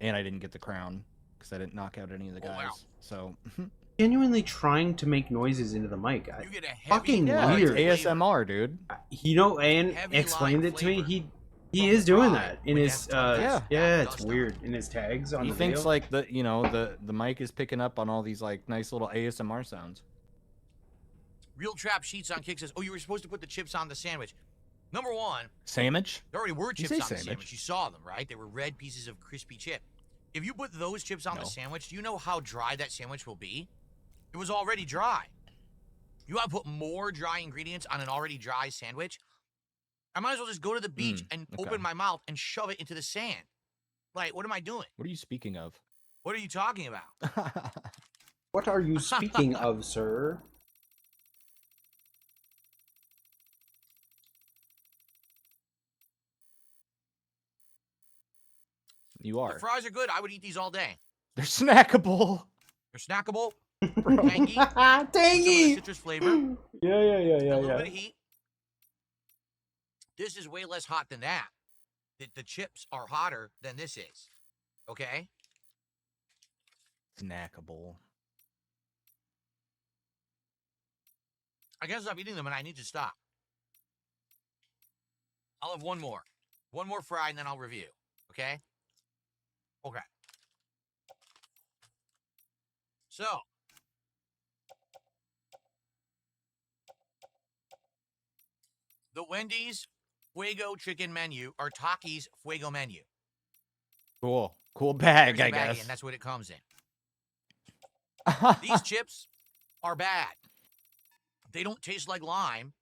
[SPEAKER 17] and I didn't get the crown because I didn't knock out any of the guys.
[SPEAKER 16] wow.
[SPEAKER 17] So
[SPEAKER 1] Genuinely trying to make noises into the mic.
[SPEAKER 16] You get a heavy,
[SPEAKER 1] Fucking
[SPEAKER 17] yeah,
[SPEAKER 1] weird.
[SPEAKER 17] it's ASMR, dude.
[SPEAKER 1] You know, and
[SPEAKER 16] Heavy
[SPEAKER 1] explained
[SPEAKER 16] lime
[SPEAKER 1] it to me.
[SPEAKER 16] flavor
[SPEAKER 1] He is doing
[SPEAKER 16] fry
[SPEAKER 1] that in
[SPEAKER 16] with
[SPEAKER 1] his
[SPEAKER 16] that
[SPEAKER 17] Yeah.
[SPEAKER 1] it's weird in his tags on
[SPEAKER 17] He
[SPEAKER 1] the
[SPEAKER 17] thinks
[SPEAKER 1] video.
[SPEAKER 17] like the mic is picking up on all these like nice little ASMR sounds.
[SPEAKER 16] Real Trap Sheets on Kick says, oh, you were supposed to put the chips on the sandwich. Number one,
[SPEAKER 17] Sandwich?
[SPEAKER 16] there already were
[SPEAKER 17] You
[SPEAKER 16] chips
[SPEAKER 17] say
[SPEAKER 16] on the
[SPEAKER 17] sandwich.
[SPEAKER 16] sandwich. You saw them, right? They were red pieces of crispy chip. If you put those chips on the
[SPEAKER 17] No.
[SPEAKER 16] sandwich, do you know how dry that sandwich will be? It was already dry. You want to put more dry ingredients on an already dry sandwich? I might as well just go to the beach and
[SPEAKER 17] okay.
[SPEAKER 16] open my mouth and shove it into the sand. Like, what am I doing?
[SPEAKER 17] What are you speaking of?
[SPEAKER 16] What are you talking about?
[SPEAKER 1] What are you speaking of, sir?
[SPEAKER 17] You are.
[SPEAKER 16] The fries are good. I would eat these all day.
[SPEAKER 17] They're snackable.
[SPEAKER 16] They're snackable,
[SPEAKER 17] Bro.
[SPEAKER 16] tangy, with some of the
[SPEAKER 1] Tangy.
[SPEAKER 16] citrus flavor,
[SPEAKER 1] Yeah,
[SPEAKER 16] a little bit of heat. This is way less hot than that. The chips are hotter than this is. Okay?
[SPEAKER 17] Snackable.
[SPEAKER 16] I can't stop eating them, and I need to stop. I'll have one more. One more fry, and then I'll review. Okay? Okay. So. The Wendy's Fuego chicken menu, or Taki's Fuego menu.
[SPEAKER 17] Cool. Cool bag,
[SPEAKER 16] There's
[SPEAKER 17] I
[SPEAKER 16] the baggie,
[SPEAKER 17] guess.
[SPEAKER 16] and that's what it comes in. These chips are bad. They don't taste like lime.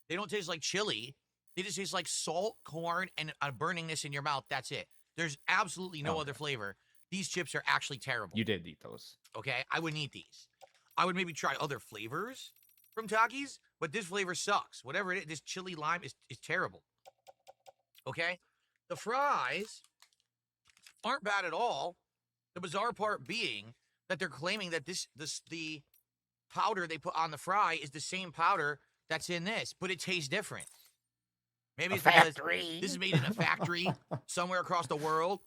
[SPEAKER 16] They don't taste like chili. They just taste like salt, corn, and a burningness in your mouth. That's it. There's absolutely no other flavor. These chips are actually terrible.
[SPEAKER 17] You did eat those.
[SPEAKER 16] Okay? I wouldn't eat these. I would maybe try other flavors from Takis, but this flavor sucks. Whatever it is, this chili lime is terrible. Okay? The fries aren't bad at all. The bizarre part being that they're claiming that the powder they put on the fry is the same powder that's in this, but it tastes different. Maybe it's because this is made in a factory somewhere across the world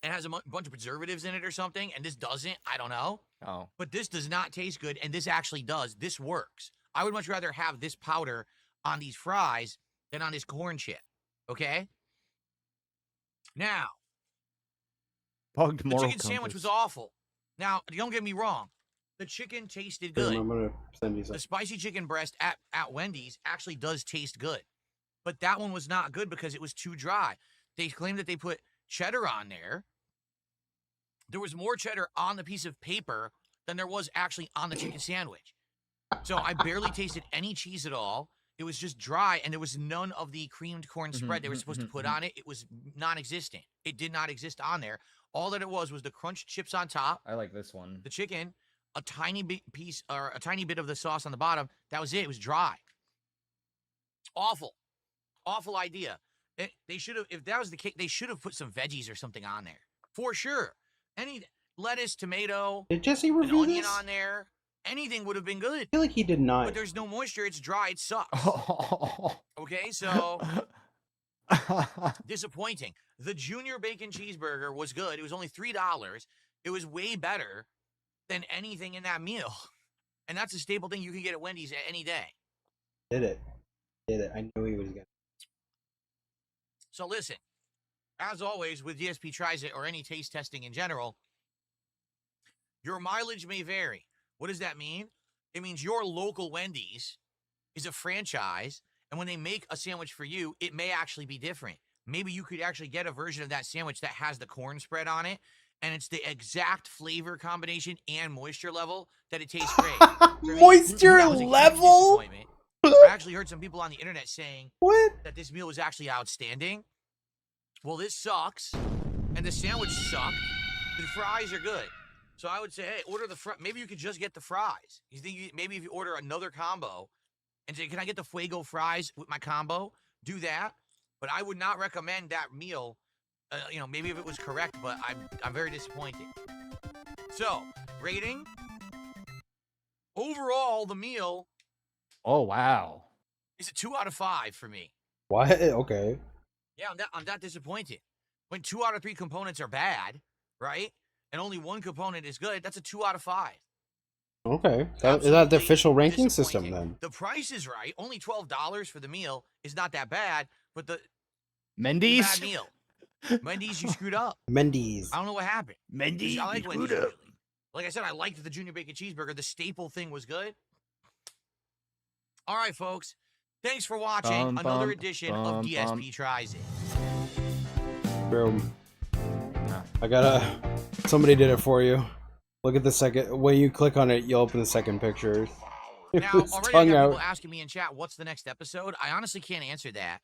[SPEAKER 16] and has a bunch of preservatives in it or something, and this doesn't. I don't know.
[SPEAKER 17] Oh.
[SPEAKER 16] But this does not taste good, and this actually does. This works. I would much rather have this powder on these fries than on this corn chip. Okay? Now,
[SPEAKER 17] Bugged
[SPEAKER 16] the
[SPEAKER 17] moral
[SPEAKER 16] chicken sandwich was
[SPEAKER 17] compass.
[SPEAKER 16] awful. Now, don't get me wrong. The chicken tasted
[SPEAKER 1] I'm
[SPEAKER 16] good.
[SPEAKER 1] gonna send you
[SPEAKER 16] The
[SPEAKER 1] some.
[SPEAKER 16] spicy chicken breast at Wendy's actually does taste good. But that one was not good because it was too dry. They claimed that they put cheddar on there. There was more cheddar on the piece of paper than there was actually on the chicken sandwich. So I barely tasted any cheese at all. It was just dry, and there was none of the creamed corn spread they were supposed to put on it. It was non-existent. It did not exist on there. All that it was the crunched chips on top,
[SPEAKER 17] I like this one.
[SPEAKER 16] the chicken, a tiny piece or a tiny bit of the sauce on the bottom. That was it. It was dry. Awful. Awful idea. They should have, if that was the case, they should have put some veggies or something on there for sure. Any lettuce, tomato,
[SPEAKER 1] Did Jesse
[SPEAKER 16] an
[SPEAKER 1] review
[SPEAKER 16] onion
[SPEAKER 1] this?
[SPEAKER 16] on there, anything would have been good.
[SPEAKER 1] I feel like he did not.
[SPEAKER 16] But there's no moisture. It's dry. It sucks. Okay, so disappointing. The junior bacon cheeseburger was good. It was only $3. It was way better than anything in that meal. And that's a staple thing you can get at Wendy's any day.
[SPEAKER 1] Did it. I knew he was gonna.
[SPEAKER 16] So listen, as always with DSP Tries It or any taste testing in general, your mileage may vary. What does that mean? It means your local Wendy's is a franchise, and when they make a sandwich for you, it may actually be different. Maybe you could actually get a version of that sandwich that has the corn spread on it, and it's the exact flavor combination and moisture level that it tastes great.
[SPEAKER 1] Moisture level?
[SPEAKER 16] I actually heard some people on the internet saying that this meal was actually outstanding. Well, this sucks, and the sandwich sucked. The fries are good. So I would say, hey, order the fries. Maybe you could just get the fries. You think maybe if you order another combo and say, can I get the Fuego fries with my combo? Do that. But I would not recommend that meal. Maybe if it was correct, but I'm very disappointed. So, rating. Overall, the meal.
[SPEAKER 17] Oh, wow.
[SPEAKER 16] Is a 2 out of 5 for me.
[SPEAKER 1] What? Okay.
[SPEAKER 16] Yeah, I'm that disappointed. When 2 out of 3 components are bad, right? And only one component is good, that's a 2 out of 5.
[SPEAKER 1] Okay. Is that the official ranking system then?
[SPEAKER 16] The price is right. Only $12 for the meal is not that bad, but the
[SPEAKER 17] Mendy's?
[SPEAKER 16] bad meal. Mendy's, you screwed up.
[SPEAKER 1] Mendy's.
[SPEAKER 16] I don't know what happened.
[SPEAKER 17] Mendy's,
[SPEAKER 16] I like
[SPEAKER 17] you
[SPEAKER 16] Wendy's.
[SPEAKER 17] screwed up.
[SPEAKER 16] Really. Like I said, I liked the junior bacon cheeseburger. The staple thing was good. All right, folks. Thanks for watching another edition of DSP Tries It.
[SPEAKER 1] Boom. Somebody did it for you. Look at the second. When you click on it, you'll open the second picture.
[SPEAKER 16] Now, already I got people asking me in chat, what's the next episode? I honestly can't answer that.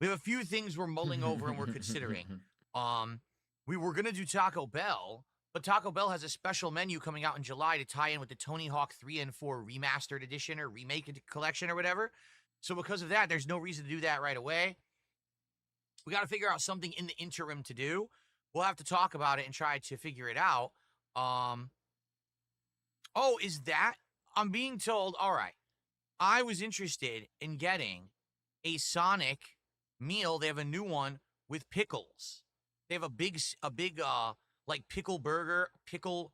[SPEAKER 16] We have a few things we're mulling over and we're considering. We were going to do Taco Bell, but Taco Bell has a special menu coming out in July to tie in with the Tony Hawk 3 and 4 remastered edition or remake collection or whatever. So because of that, there's no reason to do that right away. We got to figure out something in the interim to do. We'll have to talk about it and try to figure it out. Oh, is that? I'm being told, all right, I was interested in getting a Sonic meal. They have a new one with pickles. They have a big like pickle burger, a pickle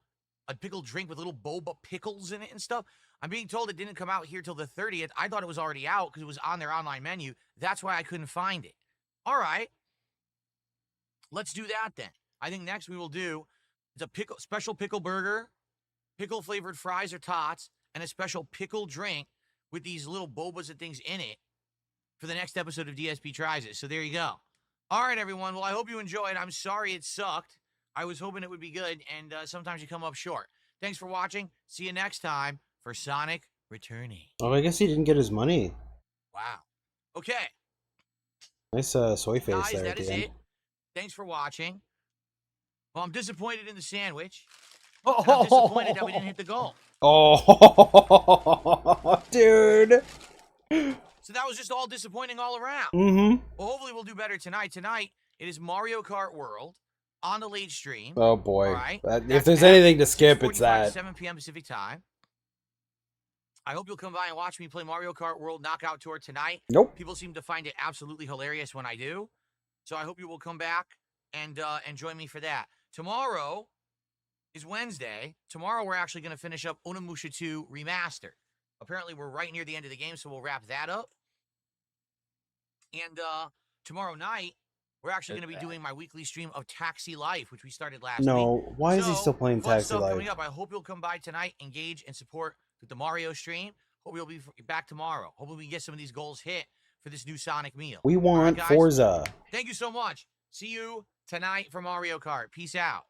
[SPEAKER 16] drink with little boba pickles in it and stuff. I'm being told it didn't come out here till the 30th. I thought it was already out because it was on their online menu. That's why I couldn't find it. All right. Let's do that then. I think next we will do is a special pickle burger, pickle flavored fries or tots, and a special pickle drink with these little bobas and things in it for the next episode of DSP Tries It. So there you go. All right, everyone. Well, I hope you enjoyed. I'm sorry it sucked. I was hoping it would be good, and sometimes you come up short. Thanks for watching. See you next time for Sonic Returning.
[SPEAKER 1] Oh, I guess he didn't get his money.
[SPEAKER 16] Wow. Okay.
[SPEAKER 1] Nice soy face
[SPEAKER 16] Guys,
[SPEAKER 1] there
[SPEAKER 16] that
[SPEAKER 1] at
[SPEAKER 16] is
[SPEAKER 1] the end.
[SPEAKER 16] it. Thanks for watching. Well, I'm disappointed in the sandwich.
[SPEAKER 1] Oh.
[SPEAKER 16] I'm disappointed that we didn't hit the goal.
[SPEAKER 1] Oh, dude.
[SPEAKER 16] So that was just all disappointing all around.
[SPEAKER 1] Mm-hmm.
[SPEAKER 16] Well, hopefully we'll do better tonight. Tonight, it is Mario Kart World on the late stream.
[SPEAKER 1] Oh, boy.
[SPEAKER 16] All right.
[SPEAKER 1] If there's anything to skip, it's
[SPEAKER 16] 6:45
[SPEAKER 1] that.
[SPEAKER 16] to 7 p.m. Pacific time. I hope you'll come by and watch me play Mario Kart World Knockout Tour tonight.
[SPEAKER 1] Nope.
[SPEAKER 16] People seem to find it absolutely hilarious when I do. So I hope you will come back and join me for that. Tomorrow is Wednesday. Tomorrow we're actually going to finish up Onimusha 2 Remastered. Apparently we're right near the end of the game, so we'll wrap that up. And tomorrow night, we're actually going to be doing my weekly stream of Taxi Life, which we started last week.
[SPEAKER 1] No, why is he still playing
[SPEAKER 16] fun
[SPEAKER 1] Taxi
[SPEAKER 16] stuff
[SPEAKER 1] Life?
[SPEAKER 16] coming up. I hope you'll come by tonight, engage, and support with the Mario stream. Hope you'll be back tomorrow. Hopefully we can get some of these goals hit for this new Sonic meal.
[SPEAKER 1] We want
[SPEAKER 16] All right, guys?
[SPEAKER 1] Forza.
[SPEAKER 16] Thank you so much. See you tonight for Mario Kart. Peace out.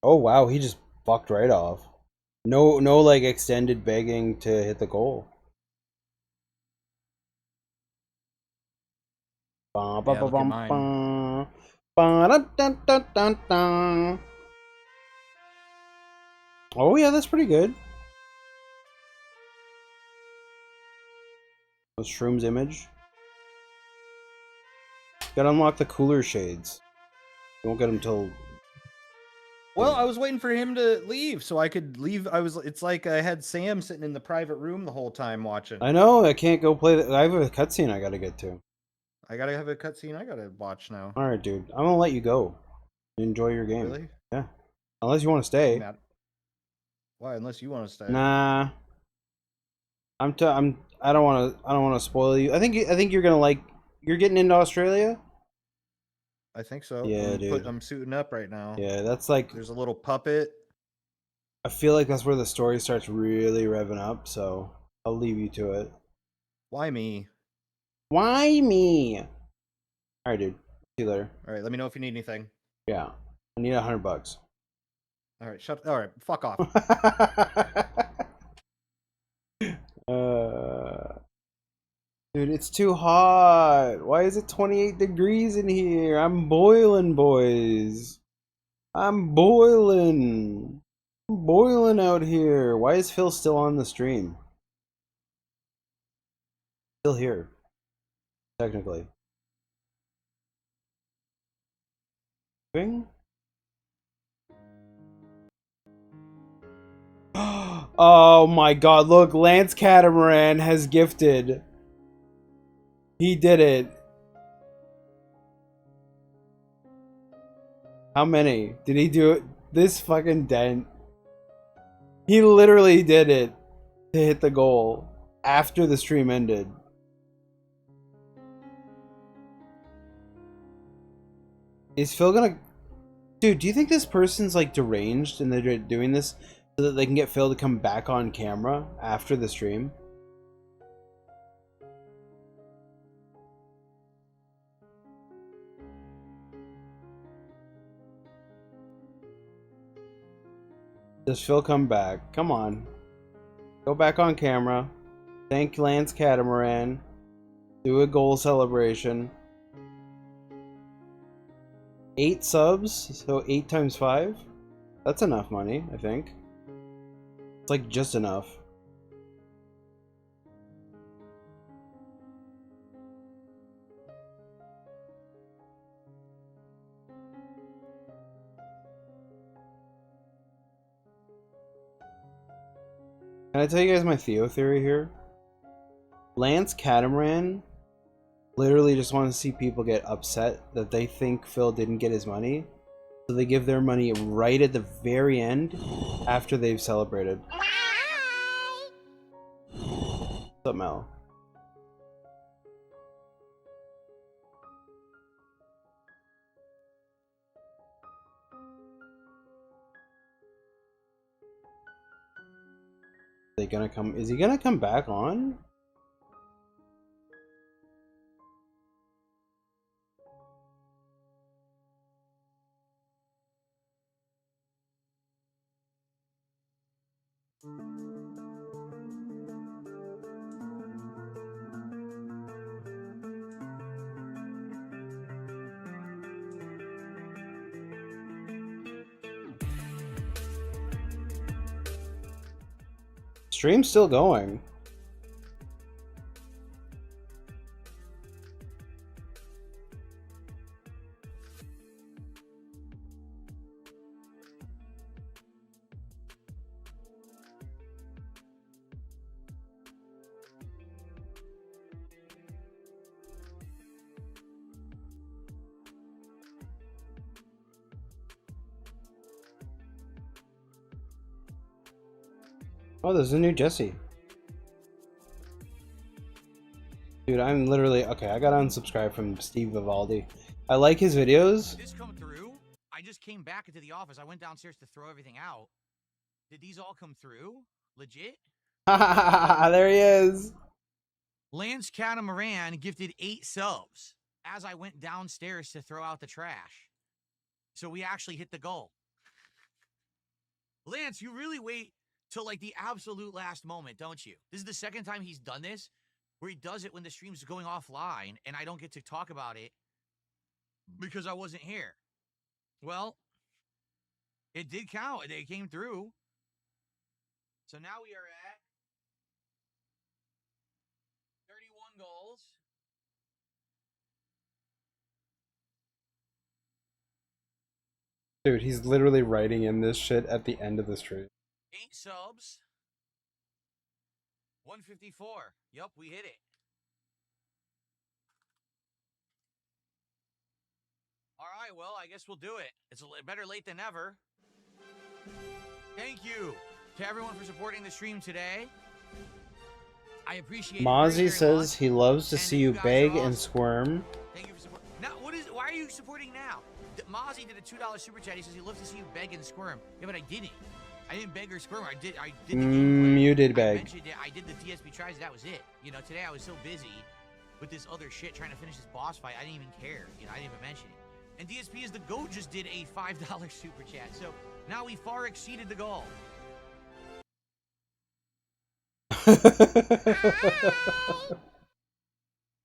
[SPEAKER 1] Oh, wow, he just fucked right off. No, like, extended begging to hit the goal. Ba, ba,
[SPEAKER 17] Yeah,
[SPEAKER 1] ba,
[SPEAKER 17] look at
[SPEAKER 1] bum,
[SPEAKER 17] mine.
[SPEAKER 1] ba. Ba, da, dun, dun, dun, dun. Oh, yeah, that's pretty good. The Shrooms image. Gotta unlock the cooler shades. You won't get them till.
[SPEAKER 17] Well, I was waiting for him to leave so I could leave. It's like I had Sam sitting in the private room the whole time watching.
[SPEAKER 1] I know, I can't go play. I have a cutscene I gotta get to.
[SPEAKER 17] I gotta have a cutscene I gotta watch now.
[SPEAKER 1] Alright, dude. I'm gonna let you go. Enjoy your game.
[SPEAKER 17] Really?
[SPEAKER 1] Yeah. Unless you want to stay.
[SPEAKER 17] Why? Unless you want to stay.
[SPEAKER 1] Nah. I don't want to spoil you. I think you're gonna like. You're getting into Australia.
[SPEAKER 17] I think so.
[SPEAKER 1] Yeah, dude.
[SPEAKER 17] I'm suiting up right now.
[SPEAKER 1] Yeah, that's like.
[SPEAKER 17] There's a little puppet.
[SPEAKER 1] I feel like that's where the story starts really revving up. So I'll leave you to it.
[SPEAKER 17] Why me?
[SPEAKER 1] Why me? All right, dude. See you later.
[SPEAKER 17] All right. Let me know if you need anything.
[SPEAKER 1] Yeah, I need $100.
[SPEAKER 17] All right. All right. Fuck off.
[SPEAKER 1] Dude, it's too hot. Why is it 28 degrees in here? I'm boiling, boys. I'm boiling. I'm boiling out here. Why is Phil still on the stream? Still here. Technically. Bing? Oh my god, look, Lance Catamaran has gifted. He did it. How many? Did he do it? This fucking dent. He literally did it to hit the goal after the stream ended. Is Phil gonna... Dude, do you think this person's like deranged and they're doing this so that they can get Phil to come back on camera after the stream? Does Phil come back? Come on. Go back on camera. Thank Lance Catamaran. Do a goal celebration. 8 subs, so 8 times 5? That's enough money, I think. It's like just enough. Can I tell you guys my Theo theory here? Lance Catamaran literally just wants to see people get upset that they think Phil didn't get his money. So they give their money right at the very end after they've celebrated. What's up, Mel? They gonna come? Is he gonna come back on? Stream's still going. Oh, there's a new Jesse. Dude, I'm literally... Okay, I gotta unsubscribe from Steve Vivaldi. I like his videos.
[SPEAKER 16] Did this come through? I just came back into the office. I went downstairs to throw everything out. Did these all come through? Legit?
[SPEAKER 1] There he is.
[SPEAKER 16] Lance Catamaran gifted 8 subs as I went downstairs to throw out the trash. So we actually hit the goal. Lance, you really wait till like the absolute last moment, don't you? This is the second time he's done this, where he does it when the stream's going offline and I don't get to talk about it because I wasn't here. Well, it did count. It came through. So now we are at 31 goals.
[SPEAKER 1] Dude, he's literally writing in this shit at the end of the stream.
[SPEAKER 16] 8 subs. 154. Yup, we hit it. All right, well, I guess we'll do it. It's better late than never. Thank you to everyone for supporting the stream today. I appreciate it very,
[SPEAKER 1] Mozzie
[SPEAKER 16] very
[SPEAKER 1] says
[SPEAKER 16] much.
[SPEAKER 1] he loves to
[SPEAKER 16] And
[SPEAKER 1] see
[SPEAKER 16] you
[SPEAKER 1] you
[SPEAKER 16] guys
[SPEAKER 1] beg
[SPEAKER 16] are
[SPEAKER 1] and
[SPEAKER 16] awesome.
[SPEAKER 1] squirm.
[SPEAKER 16] Thank you for support. Now, why are you supporting now? Mozzie did a $2 super chat. He says he loves to see you beg and squirm. Yeah, but I didn't. I didn't beg or squirm. I did the gameplay.
[SPEAKER 1] You did
[SPEAKER 16] I
[SPEAKER 1] beg.
[SPEAKER 16] mentioned it. I did the DSP tries. That was it. You know, today I was so busy with this other shit trying to finish this boss fight. I didn't even care. You know, I didn't even mention it. And DSP is the GOAT just did a $5 super chat. So now we far exceeded the goal.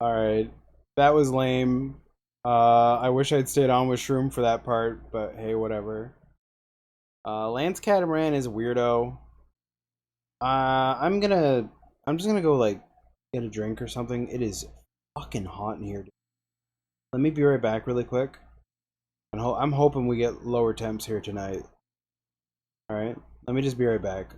[SPEAKER 1] Alright. That was lame. I wish I'd stayed on with Shroom for that part, but hey, whatever. Lance Catamaran is a weirdo. I'm just gonna go, like, get a drink or something. It is fucking hot in here. Let me be right back really quick. And I'm hoping we get lower temps here tonight. Alright, let me just be right back.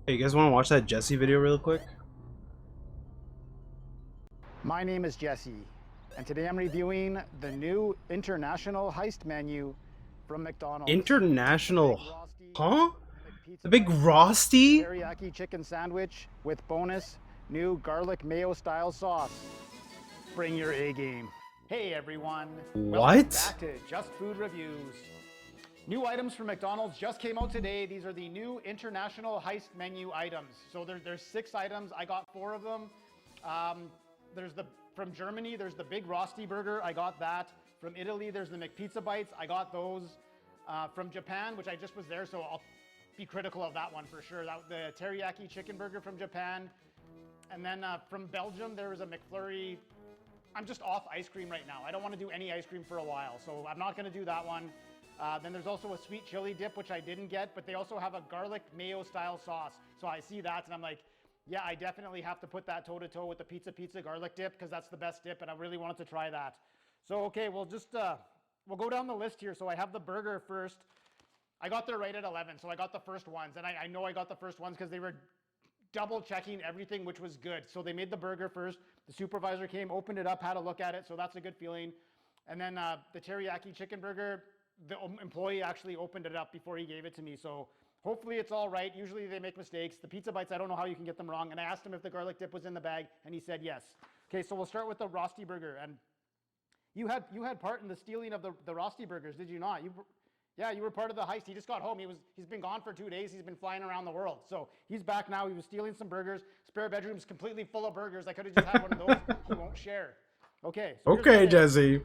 [SPEAKER 1] Hey, you guys want to watch that Jesse video real quick?
[SPEAKER 18] My name is Jesse, and today I'm reviewing the new international heist menu from McDonald's.
[SPEAKER 1] International, huh? The big Frosty?
[SPEAKER 18] Teriyaki chicken sandwich with bonus new garlic mayo style sauce. Bring your A game. Hey everyone.
[SPEAKER 1] What?
[SPEAKER 18] Welcome back to Just Food Reviews. New items from McDonald's just came out today. These are the new international heist menu items. So there's 6 items. I got 4 of them. From Germany, there's the Big Rosti Burger. I got that. From Italy, there's the McPizza Bites. I got those. From Japan, which I just was there, so I'll be critical of that one for sure. The Teriyaki Chicken Burger from Japan. And then from Belgium, there was a McFlurry. I'm just off ice cream right now. I don't want to do any ice cream for a while, so I'm not going to do that one. Then there's also a sweet chili dip, which I didn't get, but they also have a garlic mayo style sauce. So I see that and I'm like, yeah, I definitely have to put that toe to toe with the pizza garlic dip because that's the best dip and I really wanted to try that. So, okay, we'll go down the list here. So I have the burger first. I got there right at 11, so I got the first ones. And I know I got the first ones because they were double checking everything, which was good. So they made the burger first. The supervisor came, opened it up, had a look at it. So that's a good feeling. And then the teriyaki chicken burger, the employee actually opened it up before he gave it to me. So hopefully it's all right. Usually they make mistakes. The pizza bites, I don't know how you can get them wrong. And I asked him if the garlic dip was in the bag, and he said yes. Okay, so we'll start with the Rosti burger. And you had part in the stealing of the Rosti burgers, did you not? Yeah, you were part of the heist. He just got home. He's been gone for 2 days. He's been flying around the world. So he's back now. He was stealing some burgers. Spare bedroom's completely full of burgers. I could have just had one of those. He won't share. Okay. So
[SPEAKER 1] okay, Jesse.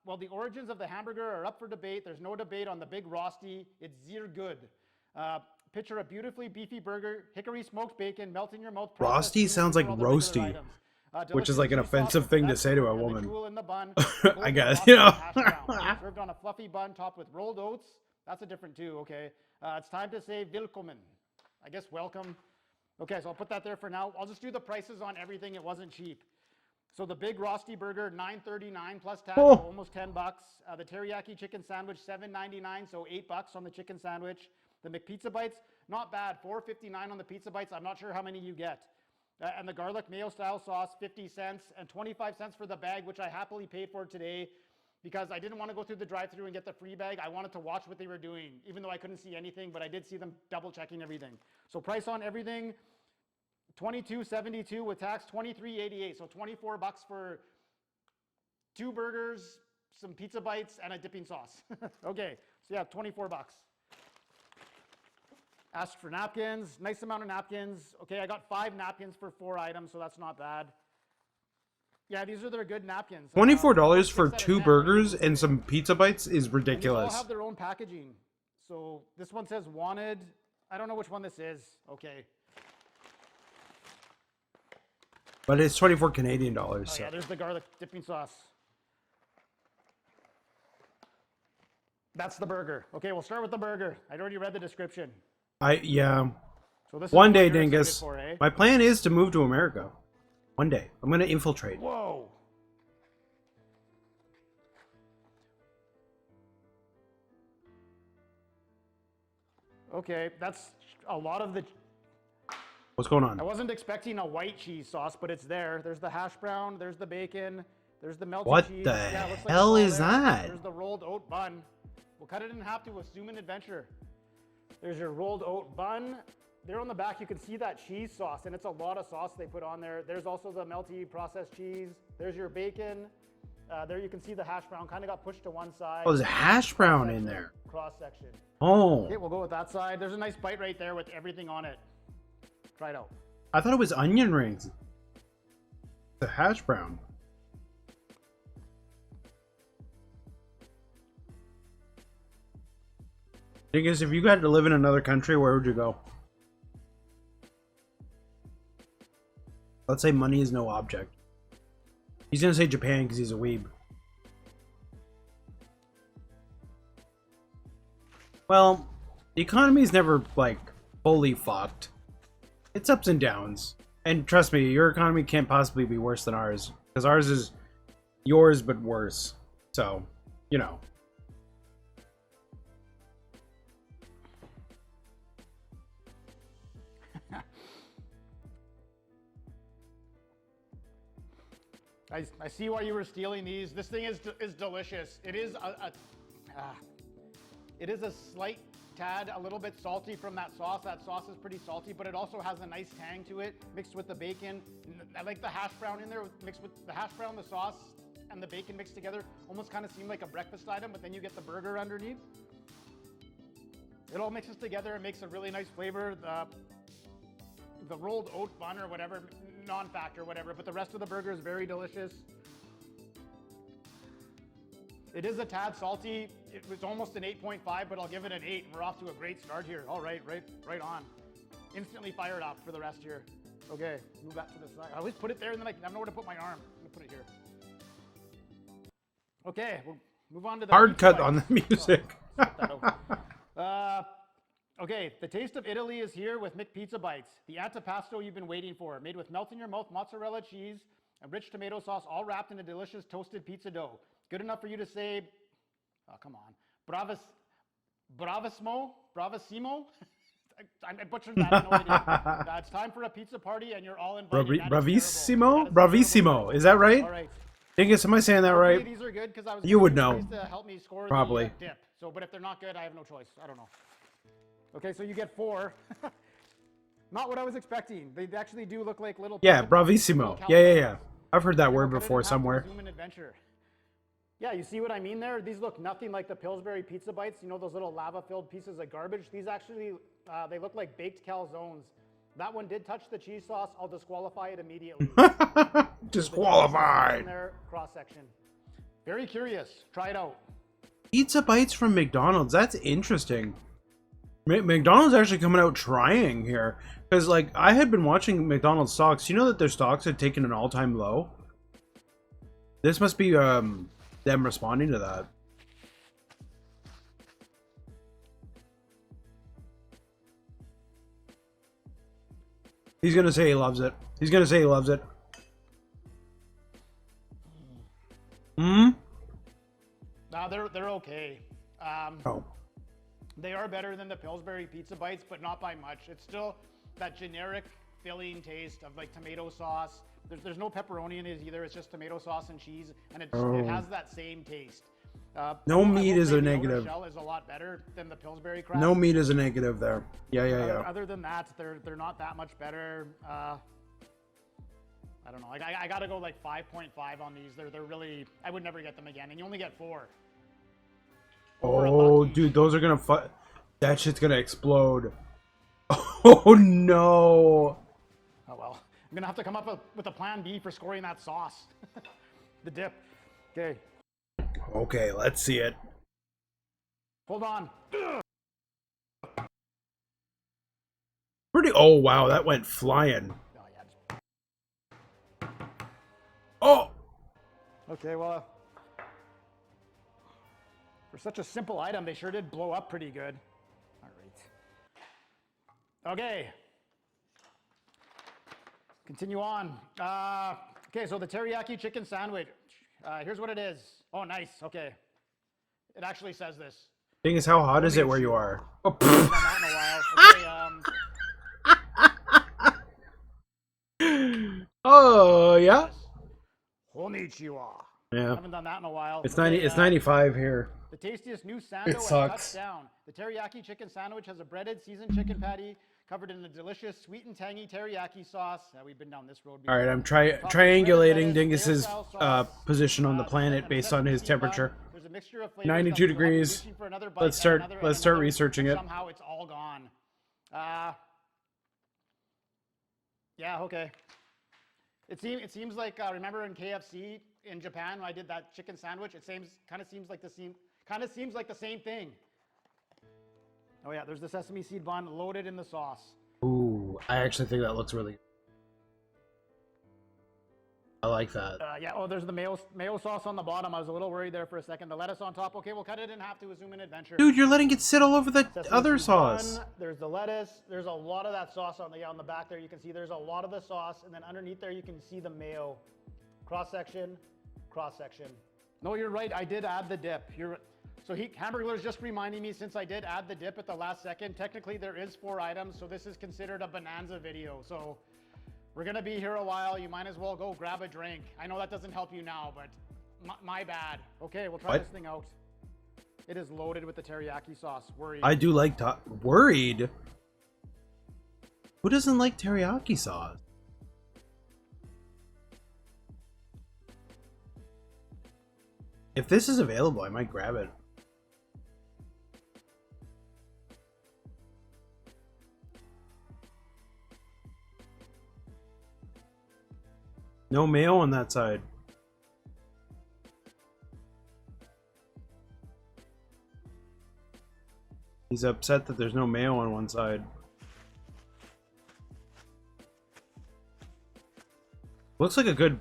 [SPEAKER 18] Well, the origins of the hamburger are up for debate. There's no debate on the Big Rosti. It's sehr good. Picture a beautifully beefy burger, hickory smoked bacon, melt in your mouth.
[SPEAKER 1] Rosti sounds like roasty, which is like an offensive thing to say to a woman. I guess, you know.
[SPEAKER 18] Served on a fluffy bun topped with rolled oats. That's a different too, okay. It's time to say willkommen. I guess welcome. Okay, so I'll put that there for now. I'll just do the prices on everything. It wasn't cheap. So the Big Rosti Burger, $9.39 plus tax, so almost $10. The teriyaki chicken sandwich, $7.99, so $8 on the chicken sandwich. The McPizza Bites, not bad, $4.59 on the pizza bites. I'm not sure how many you get. And the garlic mayo style sauce, 50 cents, and 25 cents for the bag, which I happily paid for today because I didn't want to go through the drive-thru and get the free bag. I wanted to watch what they were doing, even though I couldn't see anything, but I did see them double checking everything. So price on everything, $22.72 with tax, $23.88. So $24 for 2 burgers, some pizza bites, and a dipping sauce. Okay, so yeah, $24. Asked for napkins, nice amount of napkins. Okay, I got 5 napkins for 4 items, so that's not bad. Yeah, these are their good napkins.
[SPEAKER 1] $24 for 2 burgers and some pizza bites is ridiculous.
[SPEAKER 18] They all have their own packaging. So this one says wanted. I don't know which one this is. Okay.
[SPEAKER 1] But it's 24 Canadian dollars.
[SPEAKER 18] Oh, yeah, there's the garlic dipping sauce. That's the burger. Okay, we'll start with the burger. I'd already read the description.
[SPEAKER 1] Yeah.
[SPEAKER 18] So this
[SPEAKER 1] One
[SPEAKER 18] is
[SPEAKER 1] day,
[SPEAKER 18] what you're
[SPEAKER 1] Dingus.
[SPEAKER 18] excited for, eh?
[SPEAKER 1] My plan is to move to America. One day. I'm going to infiltrate.
[SPEAKER 18] Whoa. Okay, that's a lot of the...
[SPEAKER 1] What's going on?
[SPEAKER 18] I wasn't expecting a white cheese sauce, but it's there. There's the hash brown, there's the bacon, there's the melted
[SPEAKER 1] What
[SPEAKER 18] cheese.
[SPEAKER 1] the
[SPEAKER 18] Yeah, it looks like
[SPEAKER 1] hell
[SPEAKER 18] it's
[SPEAKER 1] is
[SPEAKER 18] all there.
[SPEAKER 1] that?
[SPEAKER 18] There's the rolled oat bun. We'll cut it in half to assume an adventure. There's your rolled oat bun. There on the back, you can see that cheese sauce, and it's a lot of sauce they put on there. There's also the melty processed cheese. There's your bacon. There you can see the hash brown kind of got pushed to one side.
[SPEAKER 1] Oh, there's a hash brown in there.
[SPEAKER 18] Cross section.
[SPEAKER 1] Oh.
[SPEAKER 18] Okay, we'll go with that side. There's a nice bite right there with everything on it. Try it out.
[SPEAKER 1] I thought it was onion rings. The hash brown. Thing is, if you got to live in another country, where would you go? Let's say money is no object. He's gonna say Japan because he's a weeb. Well, the economy's never, like, fully fucked. It's ups and downs. And trust me, your economy can't possibly be worse than ours. Because ours is yours, but worse. So, you know.
[SPEAKER 18] I see why you were stealing these. This thing is delicious. It is it is a slight tad, a little bit salty from that sauce. That sauce is pretty salty, but it also has a nice tang to it, mixed with the bacon. I like the hash brown in there, mixed with the hash brown, the sauce, and the bacon mixed together. Almost kind of seemed like a breakfast item, but then you get the burger underneath. It all mixes together and makes a really nice flavor. The rolled oat bun or whatever, non-factor, whatever, but the rest of the burger is very delicious. It is a tad salty. It was almost an 8.5, but I'll give it an 8. We're off to a great start here. All right, right on. Instantly fired up for the rest here. Okay, move that to the side. I always put it there and then I have nowhere to put my arm. I'm gonna put it here. Okay, we'll move on to the
[SPEAKER 1] Hard cut
[SPEAKER 18] bites.
[SPEAKER 1] on the music.
[SPEAKER 18] Okay, the taste of Italy is here with McPizza Bites, the antipasto you've been waiting for, made with melt-in-your-mouth mozzarella cheese and rich tomato sauce, all wrapped in a delicious toasted pizza dough. Good enough for you to say, oh, come on, bravissimo? I butchered that. I have no idea. It's time for a pizza party, and you're all invited.
[SPEAKER 1] Bravissimo. Is that right?
[SPEAKER 18] All right.
[SPEAKER 1] Dingus, am I saying that
[SPEAKER 18] Hopefully
[SPEAKER 1] right?
[SPEAKER 18] These are good because I was
[SPEAKER 1] You would
[SPEAKER 18] using
[SPEAKER 1] know.
[SPEAKER 18] these to help me score
[SPEAKER 1] Probably.
[SPEAKER 18] the dip. So, but if they're not good, I have no choice. I don't know. Okay, so you get 4. Not what I was expecting. They actually do look like little.
[SPEAKER 1] Yeah,
[SPEAKER 18] pizza-
[SPEAKER 1] bravissimo.
[SPEAKER 18] little
[SPEAKER 1] Yeah. I've heard that word
[SPEAKER 18] Cut it in
[SPEAKER 1] before
[SPEAKER 18] half for
[SPEAKER 1] somewhere.
[SPEAKER 18] Zoom and adventure. Yeah, you see what I mean there? These look nothing like the Pillsbury pizza bites. You know those little lava-filled pieces of garbage? These actually, they look like baked calzones. That one did touch the cheese sauce. I'll disqualify it immediately.
[SPEAKER 1] Disqualified.
[SPEAKER 18] In their cross-section. Very curious. Try it out.
[SPEAKER 1] Pizza bites from McDonald's. That's interesting. McDonald's actually coming out trying here. Because, like, I had been watching McDonald's stocks. You know that their stocks had taken an all-time low? This must be them responding to that. He's gonna say he loves it. He's gonna say he loves it. Hmm?
[SPEAKER 18] They're okay.
[SPEAKER 1] Oh.
[SPEAKER 18] They are better than the Pillsbury pizza bites, but not by much. It's still that generic filling taste of like tomato sauce. There's no pepperoni in it either. It's just tomato sauce and cheese, and it has that same taste.
[SPEAKER 1] No
[SPEAKER 18] I
[SPEAKER 1] meat
[SPEAKER 18] will
[SPEAKER 1] is
[SPEAKER 18] say
[SPEAKER 1] a
[SPEAKER 18] the
[SPEAKER 1] negative.
[SPEAKER 18] outer shell is a lot better than the Pillsbury crap.
[SPEAKER 1] No meat is a negative there. Yeah.
[SPEAKER 18] Other than that, they're not that much better. I don't know. I gotta go like 5.5 on these. They're really. I would never get them again, and you only get 4.
[SPEAKER 1] Oh, dude, those are gonna that shit's gonna explode. Oh no.
[SPEAKER 18] Oh well. I'm gonna have to come up with a plan B for scoring that sauce. The dip. Okay.
[SPEAKER 1] Okay, let's see it.
[SPEAKER 18] Hold on.
[SPEAKER 1] Pretty. Oh wow, that went flying. Oh.
[SPEAKER 18] Okay, well, for such a simple item, they sure did blow up pretty good. All right. Okay. Continue on. Okay, so the teriyaki chicken sandwich. Here's what it is. Oh, nice. Okay. It actually says this.
[SPEAKER 1] Thing is, how hot is it where you are? Oh, oh yeah.
[SPEAKER 18] Konnichiwa.
[SPEAKER 1] Yeah.
[SPEAKER 18] Haven't done that in a while.
[SPEAKER 1] It's
[SPEAKER 18] Okay,
[SPEAKER 1] 90. It's 95 here.
[SPEAKER 18] The tastiest new sando
[SPEAKER 1] It
[SPEAKER 18] has
[SPEAKER 1] sucks.
[SPEAKER 18] touched down. The teriyaki chicken sandwich has a breaded, seasoned chicken patty covered in a delicious, sweet and tangy teriyaki sauce. We've been down this road before.
[SPEAKER 1] All right, I'm triangulating Dingus's position on the planet based on his temperature.
[SPEAKER 18] There's a mixture of flavors.
[SPEAKER 1] 92 degrees.
[SPEAKER 18] Reaching for another bite
[SPEAKER 1] Let's
[SPEAKER 18] and
[SPEAKER 1] start.
[SPEAKER 18] another
[SPEAKER 1] Let's
[SPEAKER 18] and
[SPEAKER 1] start
[SPEAKER 18] another,
[SPEAKER 1] researching it.
[SPEAKER 18] Somehow it's all gone. Yeah. Okay. It seems like remember in KFC in Japan when I did that chicken sandwich. It kind of seems like the same thing. Oh yeah, there's the sesame seed bun loaded in the sauce.
[SPEAKER 1] Ooh, I actually think that looks really good. I like that.
[SPEAKER 18] Yeah. Oh, there's the mayo sauce on the bottom. I was a little worried there for a second. The lettuce on top. Okay, we'll cut it in half to a zoom in adventure.
[SPEAKER 1] Dude, you're letting it sit all over the
[SPEAKER 18] Sesame
[SPEAKER 1] other
[SPEAKER 18] seed
[SPEAKER 1] sauce.
[SPEAKER 18] bun, there's the lettuce. There's a lot of that sauce on the back there. You can see there's a lot of the sauce, and then underneath there you can see the mayo. Cross section. No, you're right. I did add the dip. So Hamburglar's just reminding me, since I did add the dip at the last second, technically there is 4 items, so this is considered a bonanza video. So We're gonna be here a while. You might as well go grab a drink. I know that doesn't help you now, but my bad. Okay, we'll try
[SPEAKER 1] What?
[SPEAKER 18] this thing out. It is loaded with the teriyaki sauce. Worried.
[SPEAKER 1] I do like worried. Who doesn't like teriyaki sauce? If this is available, I might grab it. No mayo on that side. He's upset that there's no mayo on one side. Looks like a good,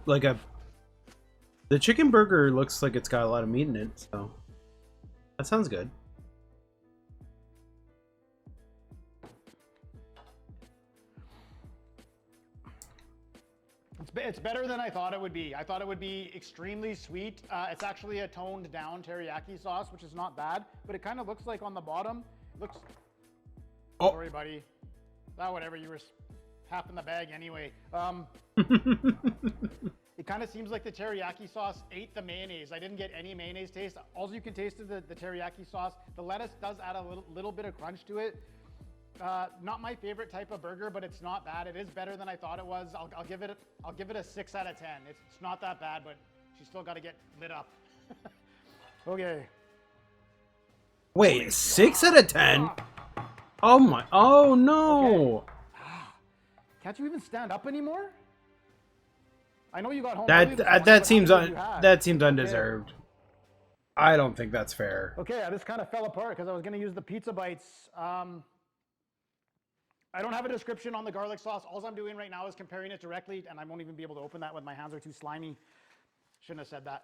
[SPEAKER 1] the chicken burger looks like it's got a lot of meat in it, so that sounds good.
[SPEAKER 18] It's better than I thought it would be. I thought it would be extremely sweet. It's actually a toned down teriyaki sauce, which is not bad, but it kind of looks like on the bottom, looks... Oh. Sorry, buddy. Whatever, you were half in the bag anyway. It kind of seems like the teriyaki sauce ate the mayonnaise. I didn't get any mayonnaise taste. All you can taste is the teriyaki sauce. The lettuce does add a little bit of crunch to it. Not my favorite type of burger, but it's not bad. It is better than I thought it was. I'll give it a 6 out of 10. It's not that bad, but she's still got to get lit up. Okay.
[SPEAKER 1] Wait, 6 out of 10? Oh my! Oh no!
[SPEAKER 18] Okay. Can't you even stand up anymore? I know you got home.
[SPEAKER 1] That seems undeserved. Okay. I don't think that's fair.
[SPEAKER 18] Okay, I just kind of fell apart because I was going to use the pizza bites. I don't have a description on the garlic sauce. All I'm doing right now is comparing it directly, and I won't even be able to open that with my hands are too slimy. Shouldn't have said that.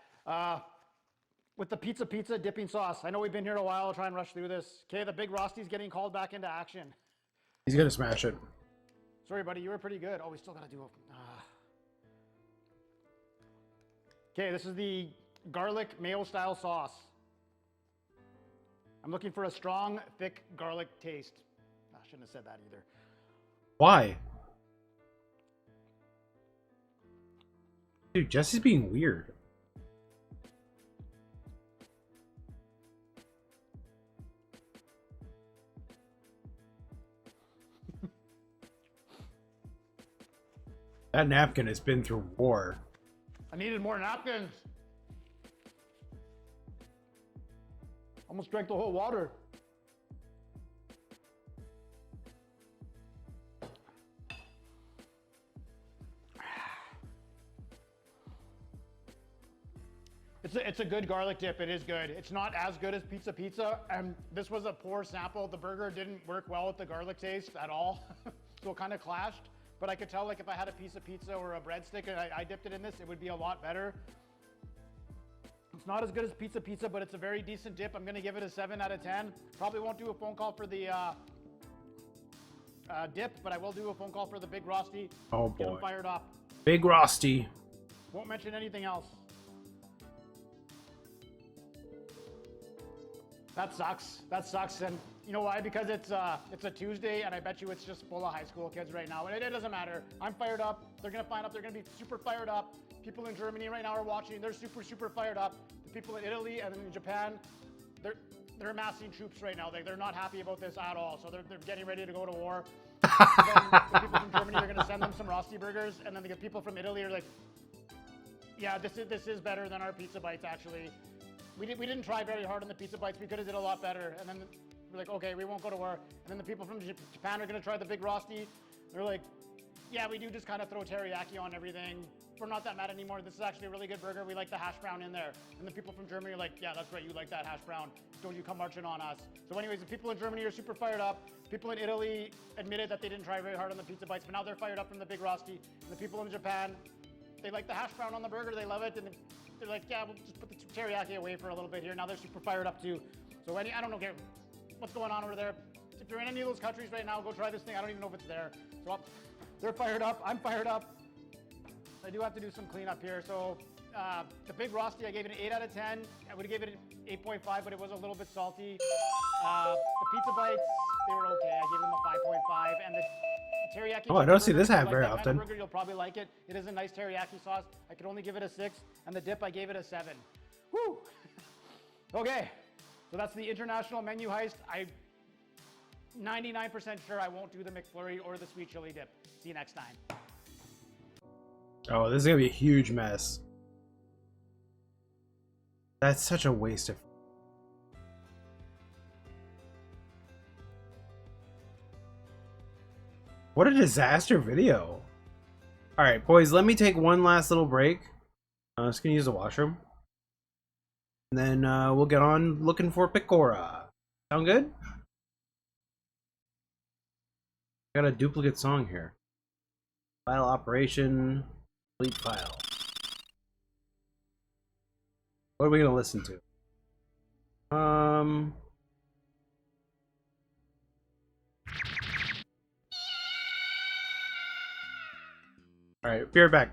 [SPEAKER 18] With the pizza dipping sauce. I know we've been here a while. I'll try and rush through this. Okay, the big Rosty's getting called back into action.
[SPEAKER 1] He's gonna smash it.
[SPEAKER 18] Sorry, buddy, you were pretty good. Oh, we still gotta do a... Okay, this is the garlic mayo style sauce. I'm looking for a strong, thick garlic taste. I shouldn't have said that either.
[SPEAKER 1] Why? Dude, Jesse's being weird. That napkin has been through war.
[SPEAKER 18] I needed more napkins. Almost drank the whole water. It's a good garlic dip. It is good. It's not as good as pizza, and this was a poor sample. The burger didn't work well with the garlic taste at all, so it kind of clashed. But I could tell, like, if I had a piece of pizza or a breadstick and I dipped it in this, it would be a lot better. It's not as good as pizza, but it's a very decent dip. I'm gonna give it a 7 out of 10. Probably won't do a phone call for the dip, but I will do a phone call for the Big Rosty.
[SPEAKER 1] Oh
[SPEAKER 18] boy. Get him fired up.
[SPEAKER 1] Big Rosty.
[SPEAKER 18] Won't mention anything else. That sucks, and you know why? Because it's a Tuesday, and I bet you it's just full of high school kids right now. It doesn't matter. I'm fired up. They're gonna find out. They're gonna be super fired up. People in Germany right now are watching. They're super fired up. The people in Italy and in Japan, they're amassing troops right now. They're not happy about this at all. So they're getting ready to go to war. Then the people from Germany are gonna send them some Rosti burgers, and then the people from Italy are like, yeah, this is better than our pizza bites actually. We didn't try very hard on the pizza bites. We could have did a lot better. And then we're like, okay, we won't go to war. And then the people from Japan are gonna try the Big Rosti. They're like, yeah, we do just kind of throw teriyaki on everything. We're not that mad anymore. This is actually a really good burger. We like the hash brown in there. And the people from Germany are like, yeah, that's right. You like that hash brown. Don't you come marching on us. So anyways, the people in Germany are super fired up. People in Italy admitted that they didn't try very hard on the pizza bites, but now they're fired up from the Big Rosti. And the people in Japan, they like the hash brown on the burger. They love it. And they're like, yeah, we'll just put the teriyaki away for a little bit here. Now they're super fired up too. So I don't know what's going on over there. If you're in any of those countries right now, go try this thing. I don't even know if it's there. So they're fired up. I'm fired up. I do have to do some cleanup here. So the Big Rosti, I gave it an 8 out of 10. I would have given it an 8.5, but it was a little bit salty. The pizza bites, they were okay. I gave them a 5.5. And the teriyaki.
[SPEAKER 1] Oh, I
[SPEAKER 18] chicken
[SPEAKER 1] don't see
[SPEAKER 18] burger.
[SPEAKER 1] this
[SPEAKER 18] If you
[SPEAKER 1] hat
[SPEAKER 18] like
[SPEAKER 1] very
[SPEAKER 18] that kind of
[SPEAKER 1] often.
[SPEAKER 18] burger, you'll probably like it. It is a nice teriyaki sauce. I could only give it a 6, and the dip I gave it a 7. Woo! Okay, so that's the international menu heist. I'm 99% sure I won't do the McFlurry or the sweet chili dip. See you next time.
[SPEAKER 1] Oh, this is gonna be a huge mess. That's such a waste of... What a disaster video. Alright, boys, let me take one last little break. I'm just gonna use the washroom. And then we'll get on looking for Picora. Sound good? Got a duplicate song here. File operation, delete file. What are we gonna listen to? Alright, be right back.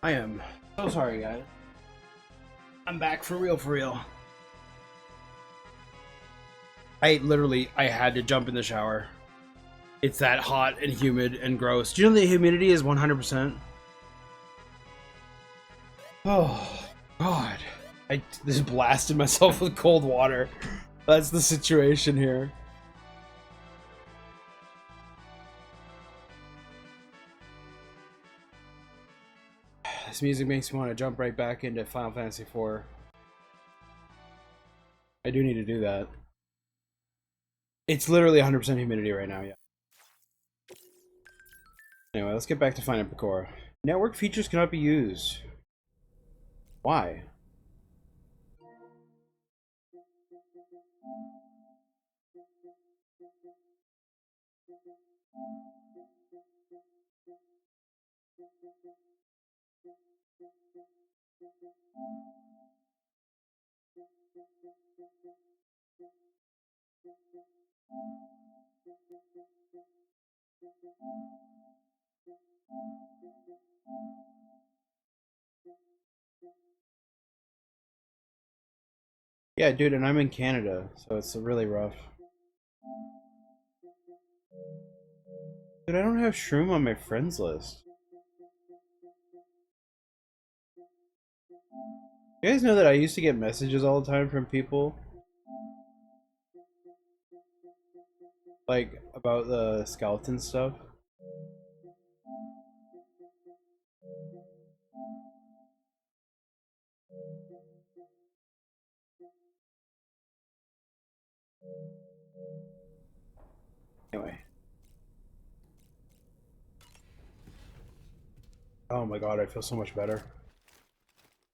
[SPEAKER 1] I am so sorry, guys. I'm back for real, for real. I had to jump in the shower. It's that hot and humid and gross. Do you know the humidity is 100%? Oh, God. I just blasted myself with cold water. That's the situation here. This music makes me want to jump right back into Final Fantasy IV. I do need to do that. It's literally 100% humidity right now, yeah. Anyway, let's get back to finding Picora. Network features cannot be used. Why? Yeah, dude, and I'm in Canada, so it's really rough. Dude, I don't have Shroom on my friends list. You guys know that I used to get messages all the time from people? Like, about the skeleton stuff? Anyway. Oh my god, I feel so much better.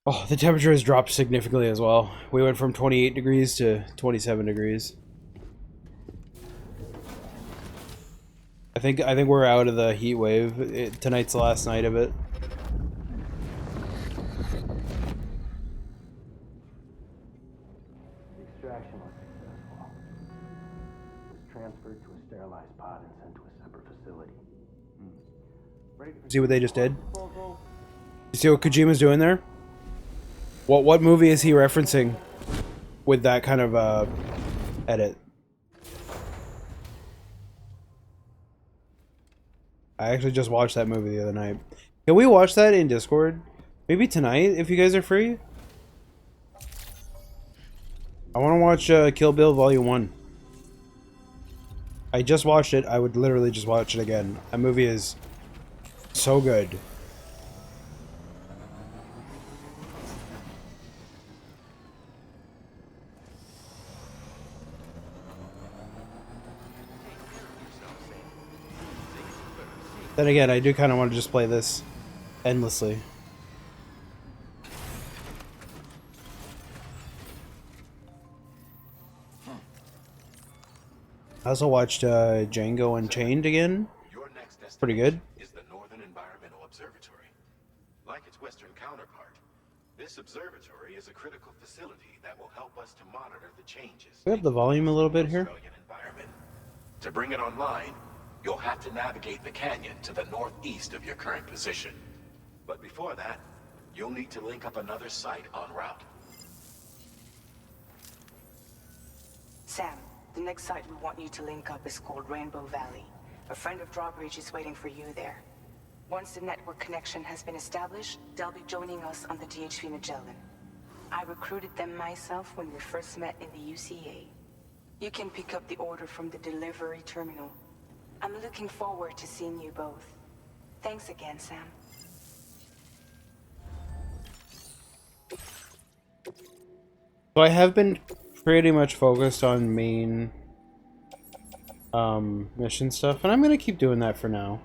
[SPEAKER 1] Oh, the temperature has dropped significantly as well. We went from 28 degrees to 27 degrees. I think we're out of the heat wave. Tonight's the last night of it.
[SPEAKER 5] The extraction was successful. It was transferred to a sterilized pod and sent to a separate facility.
[SPEAKER 1] See what they just did? You see what Kojima's doing there? What movie is he referencing with that kind of edit? I actually just watched that movie the other night. Can we watch that in Discord? Maybe tonight, if you guys are free? I want to watch Kill Bill Volume 1. I just watched it. I would literally just watch it again. That movie is so good. Then again, I do kind of want to just play this endlessly. I also watched Django Unchained again. Pretty good.
[SPEAKER 9] Is the Northern Environmental Observatory. Like its western counterpart, this observatory is a critical facility that will help us to monitor the changes.
[SPEAKER 1] We have the volume a little bit here.
[SPEAKER 9] To bring it online, you'll have to navigate the canyon to the northeast of your current position. But before that, you'll need to link up another site en route.
[SPEAKER 15] Sam, the next site we want you to link up is called Rainbow Valley. A friend of Drawbridge is waiting for you there. Once the network connection has been established, they'll be joining us on the DHV Magellan. I recruited them myself when we first met in the UCA. You can pick up the order from the delivery terminal. I'm looking forward to seeing you both. Thanks again, Sam.
[SPEAKER 1] So I have been pretty much focused on main mission stuff, and I'm gonna keep doing that for now.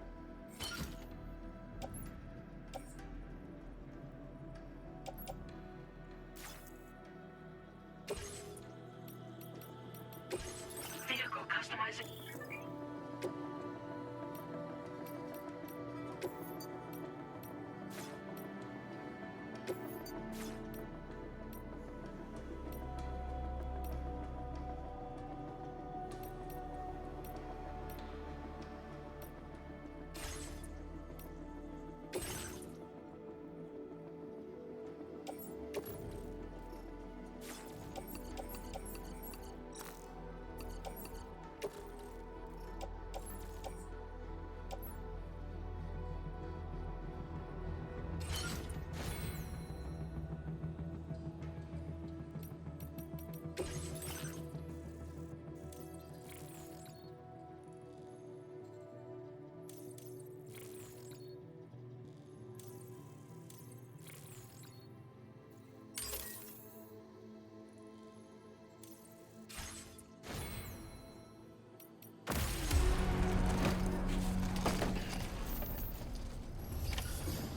[SPEAKER 14] Vehicle customizing.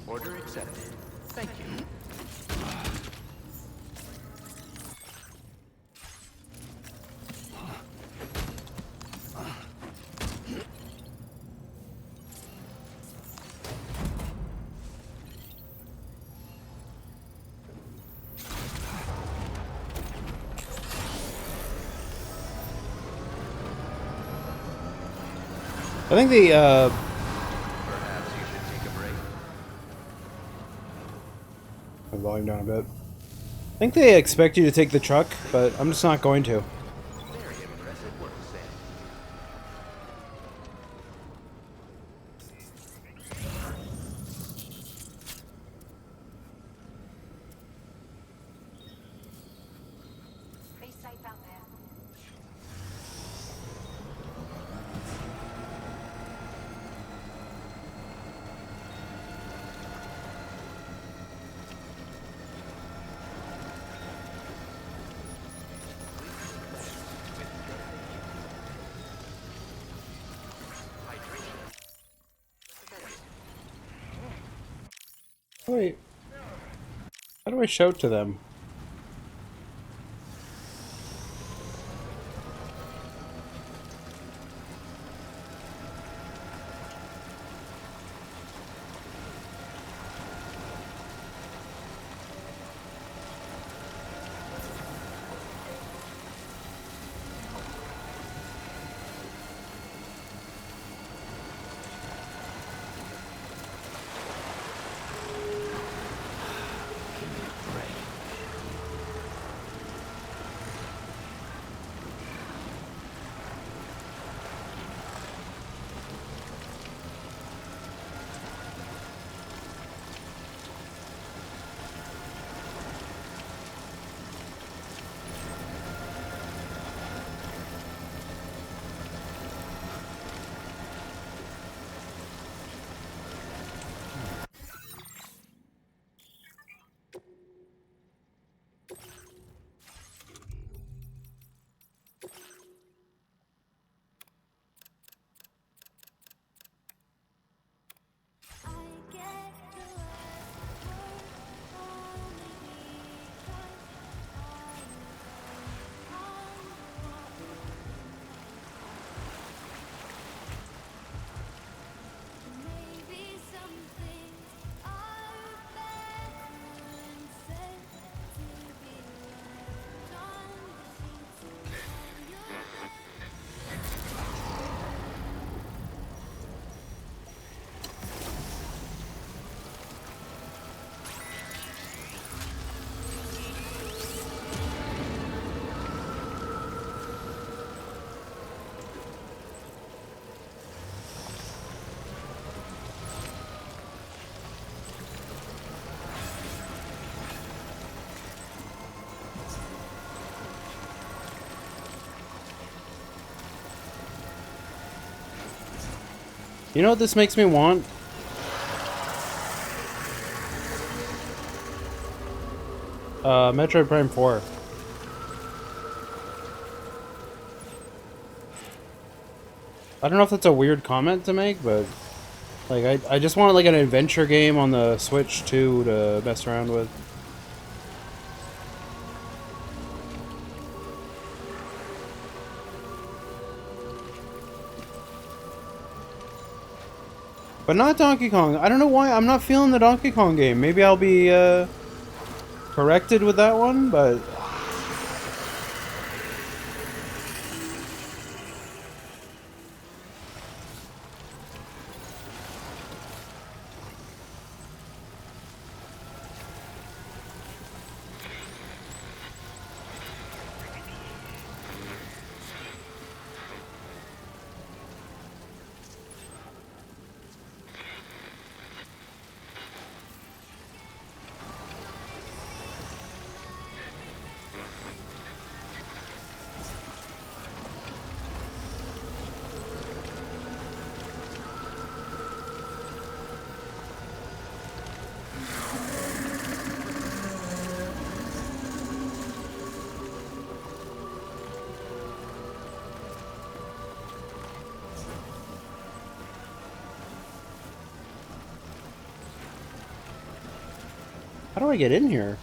[SPEAKER 12] Order accepted. Thank you.
[SPEAKER 1] I think the
[SPEAKER 12] Perhaps you should take a break.
[SPEAKER 1] my volume down a bit. I think they expect you to take the truck, but I'm just not going to.
[SPEAKER 12] Very impressive work, Sam.
[SPEAKER 8] Be safe out there.
[SPEAKER 1] Wait. How do I shout to them? You know what this makes me want? Metroid Prime 4. I don't know if that's a weird comment to make, but like I just want like an adventure game on the Switch too to mess around with. But not Donkey Kong. I don't know why I'm not feeling the Donkey Kong game. Maybe I'll be corrected with that one, but How do I get in here?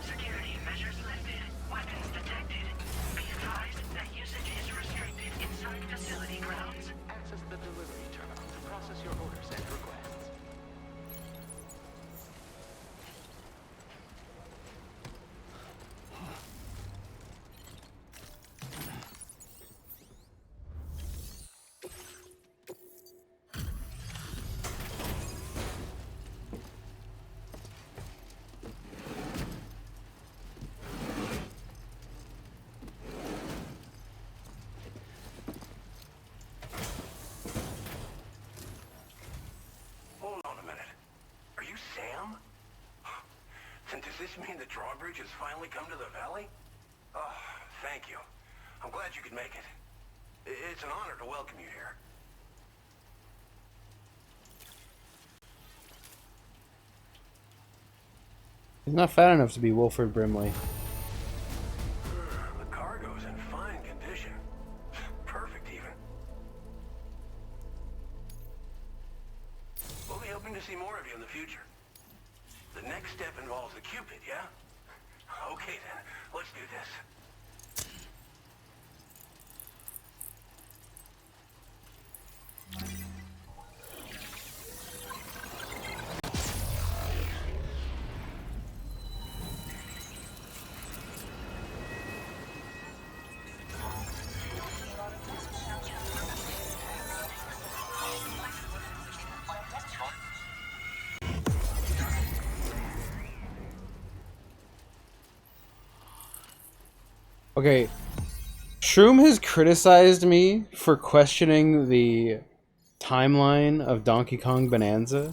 [SPEAKER 14] Security measures lifted. Weapons detected. Be advised that usage is restricted inside facility grounds.
[SPEAKER 6] Access the delivery terminal to process your orders and requests.
[SPEAKER 9] Hold on a minute. Are you Sam? And does this mean the drawbridge has finally come to the valley? Oh, thank you. I'm glad you could make it. It's an honor to welcome you here.
[SPEAKER 1] He's not fat enough to be Wilford Brimley.
[SPEAKER 9] The cargo's in fine condition. Perfect, even. We'll be hoping to see more of you in the future. The next step involves the Cupid, yeah? Okay then, let's do this.
[SPEAKER 1] Okay, Shroom has criticized me for questioning the timeline of Donkey Kong Bonanza.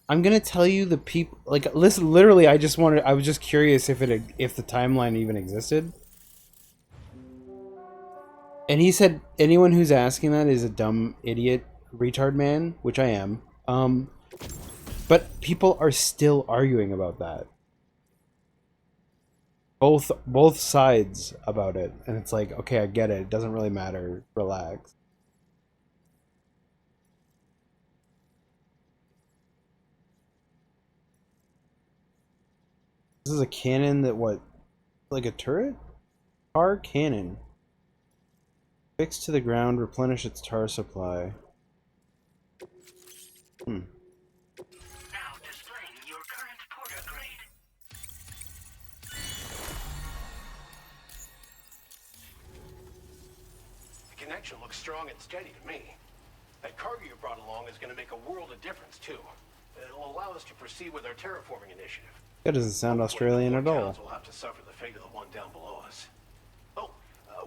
[SPEAKER 1] I'm gonna tell you the people like listen. Literally, I was just curious if the timeline even existed. And he said anyone who's asking that is a dumb idiot retard man, which I am. But people are still arguing about that. Both sides about it, and it's like, okay, I get it. It doesn't really matter. Relax. This is a cannon that what? Like a turret? Tar cannon. Fixed to the ground, replenish its tar supply. Hmm.
[SPEAKER 14] Now displaying your current porter grade.
[SPEAKER 5] The connection looks strong and steady to me. That cargo you brought along is going to make a world of difference, too. It'll allow us to proceed with our terraforming initiative.
[SPEAKER 1] That doesn't sound Australian at all.
[SPEAKER 5] Towns will have to suffer the fate of the one down below us. Oh,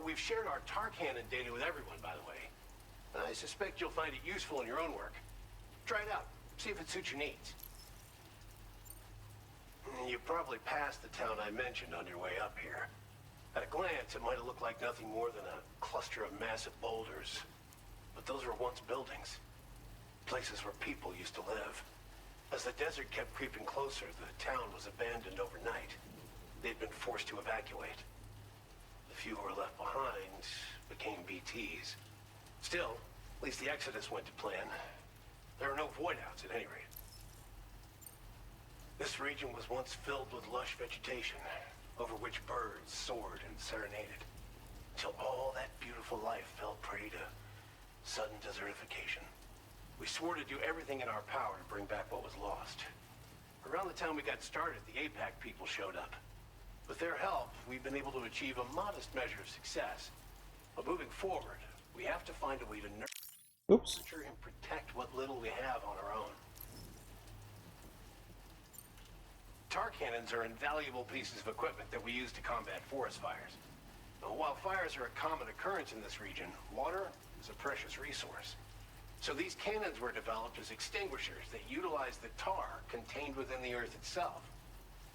[SPEAKER 5] we've shared our tar cannon data with everyone, by the way. I suspect you'll find it useful in your own work. Try it out. See if it suits your needs. You probably passed the town I mentioned on your way up here. At a glance, it might have looked like nothing more than a cluster of massive boulders. But those were once buildings. Places where people used to live. As the desert kept creeping closer, the town was abandoned overnight. They'd been forced to evacuate. The few who were left behind became BTs. Still, at least the exodus went to plan. There are no voidouts at any rate. This region was once filled with lush vegetation, over which birds soared and serenaded, until all that beautiful life fell prey to sudden desertification. We swore to do everything in our power to bring back what was lost. Around the time we got started, the APAC people showed up. With their help, we've been able to achieve a modest measure of success. But moving forward, we have to find a way to nurture and protect what little we have on our own.
[SPEAKER 19] Tar cannons are invaluable pieces of equipment that we use to combat forest fires. While fires are a common occurrence in this region, water is a precious resource. So these cannons were developed as extinguishers that utilize the tar contained within the earth itself.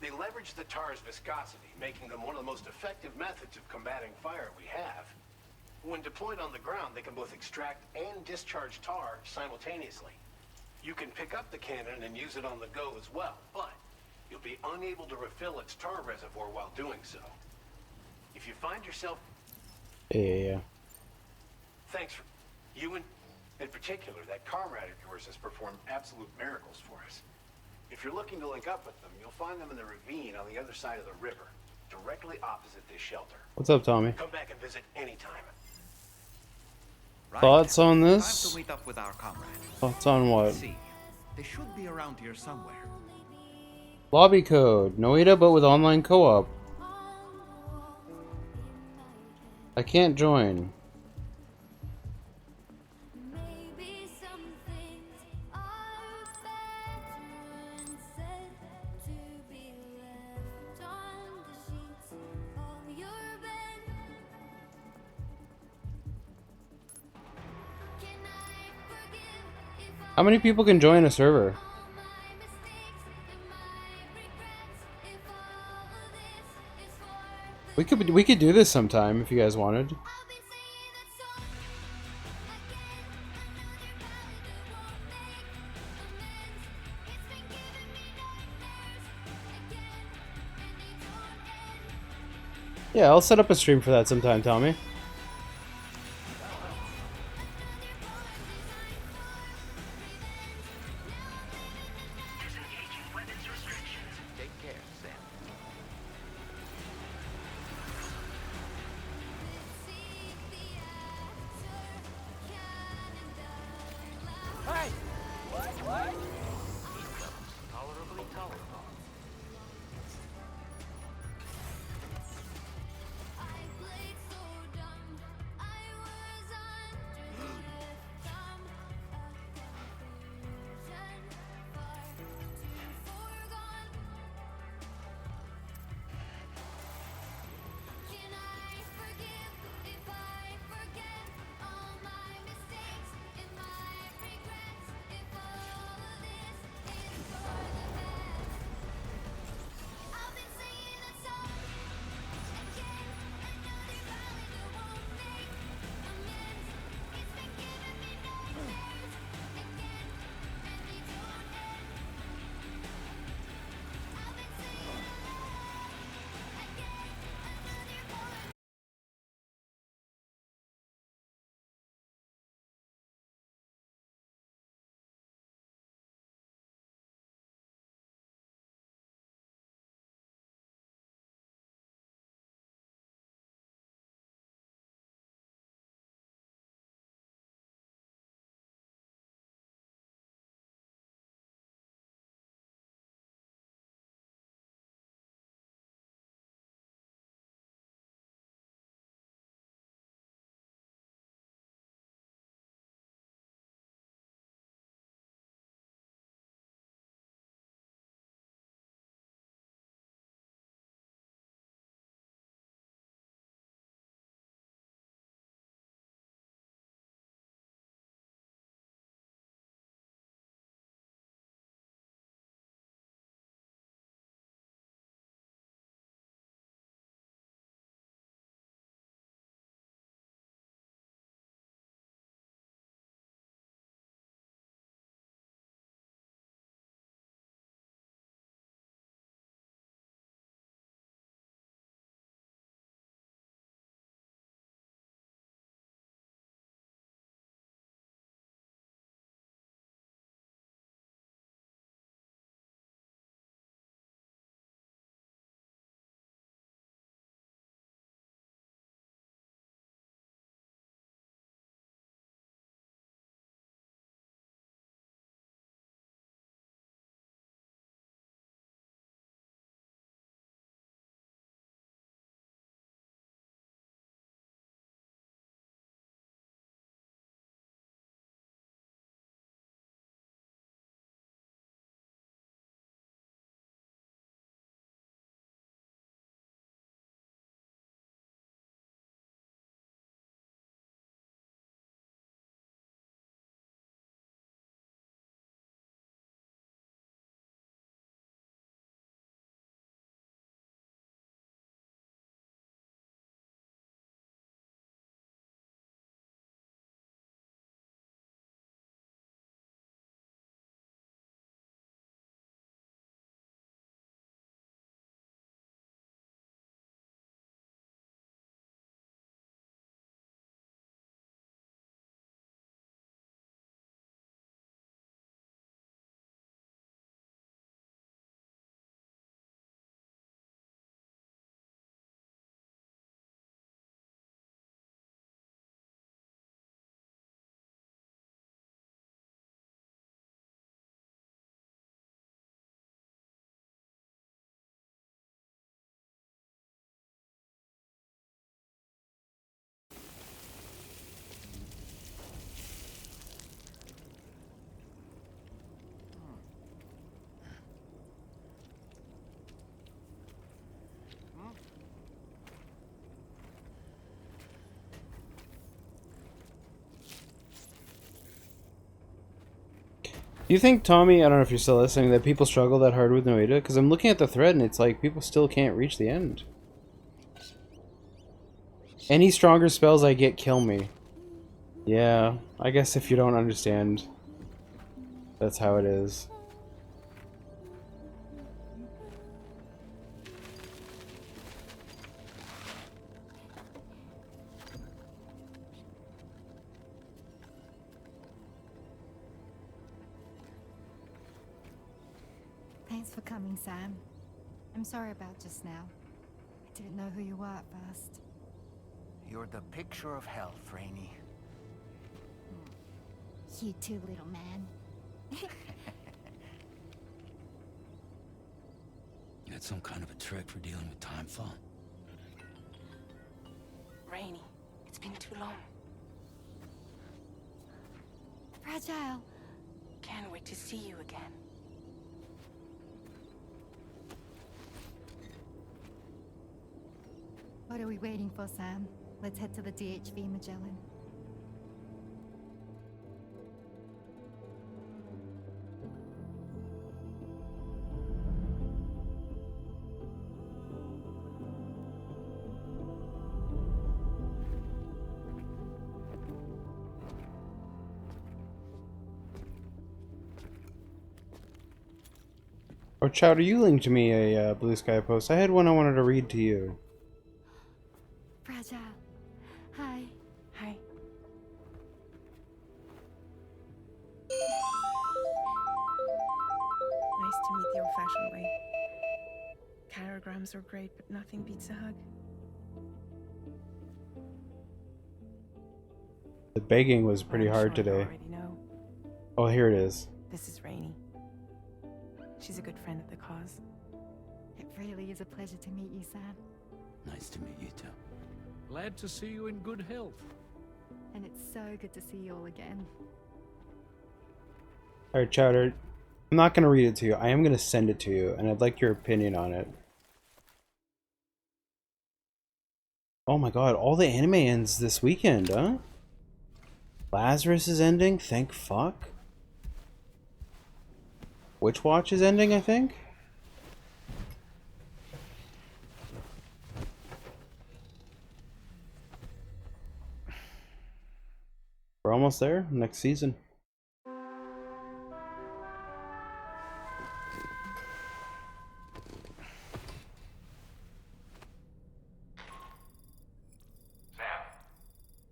[SPEAKER 19] They leverage the tar's viscosity, making them one of the most effective methods of combating fire we have. When deployed on the ground, they can both extract and discharge tar simultaneously. You can pick up the cannon and use it on the go as well, but you'll be unable to refill its tar reservoir while doing so. If you find yourself...
[SPEAKER 1] Yeah.
[SPEAKER 19] Thanks for... You in particular, that comrade of yours has performed absolute miracles for us. If you're looking to link up with them, you'll find them in the ravine on the other side of the river, directly opposite this shelter.
[SPEAKER 1] What's up, Tommy?
[SPEAKER 19] Come back and visit anytime.
[SPEAKER 2] Right.
[SPEAKER 1] Thoughts on
[SPEAKER 2] Time
[SPEAKER 1] this?
[SPEAKER 2] to meet up with our comrade.
[SPEAKER 1] Thoughts on what?
[SPEAKER 2] See, they should be around here somewhere.
[SPEAKER 1] Lobby code. Noita, but with online co-op. I can't join.
[SPEAKER 13] Maybe some things are better unsaid to be left on the sheets of your bed. Can I forgive if
[SPEAKER 1] How many people can join a server?
[SPEAKER 13] all my mistakes and my regrets? If all of this is for
[SPEAKER 1] We could do this sometime if you guys wanted.
[SPEAKER 13] I've been saying that song again, another ballad that won't make amends. It's been giving me nightmares again, and they don't end.
[SPEAKER 1] Yeah, I'll set up a stream for that sometime, Tommy.
[SPEAKER 14] Disengaging weapons restrictions.
[SPEAKER 2] Take care, Sam.
[SPEAKER 16] Hey! What? Tolerably tolerable.
[SPEAKER 13] I played so dumb. I was under the thumb of confusion, far too foregone. Can I forgive if I forget all my mistakes and my regrets?
[SPEAKER 1] Do you think, Tommy, I don't know if you're still listening, that people struggle that hard with Noita? Because I'm looking at the thread and it's like people still can't reach the end. Any stronger spells I get kill me. Yeah, I guess if you don't understand, that's how it is.
[SPEAKER 20] Thanks for coming, Sam. I'm sorry about just now. I didn't know who you were at first.
[SPEAKER 2] You're the picture of health, Rainey.
[SPEAKER 20] You too, little man.
[SPEAKER 7] You had some kind of a trick for dealing with timefall?
[SPEAKER 15] Rainy, it's been too long.
[SPEAKER 20] Fragile.
[SPEAKER 15] Can't wait to see you again.
[SPEAKER 20] What are we waiting for, Sam? Let's head to the DHV Magellan.
[SPEAKER 1] Or Chowder, you linked me a Blue Sky post. I had one I wanted to read to you.
[SPEAKER 20] Fragile. Hi.
[SPEAKER 15] Hi.
[SPEAKER 21] Nice to meet the old-fashioned way. Carograms are great, but nothing beats a hug.
[SPEAKER 1] The begging was pretty hard
[SPEAKER 21] sure you
[SPEAKER 1] today.
[SPEAKER 21] already know.
[SPEAKER 1] Oh, here it is.
[SPEAKER 21] This is Rainey. She's a good friend of the cause.
[SPEAKER 20] It really is a pleasure to meet you, Sam.
[SPEAKER 7] Nice to meet you too.
[SPEAKER 11] Glad to see you in good health.
[SPEAKER 20] And it's so good to see you all again.
[SPEAKER 1] Alright, Chowder. I'm not going to read it to you. I am going to send it to you, and I'd like your opinion on it. Oh my god, all the anime ends this weekend, huh? Lazarus is ending? Thank fuck. Witch Watch is ending, I think? We're almost there. Next season.
[SPEAKER 6] Sam,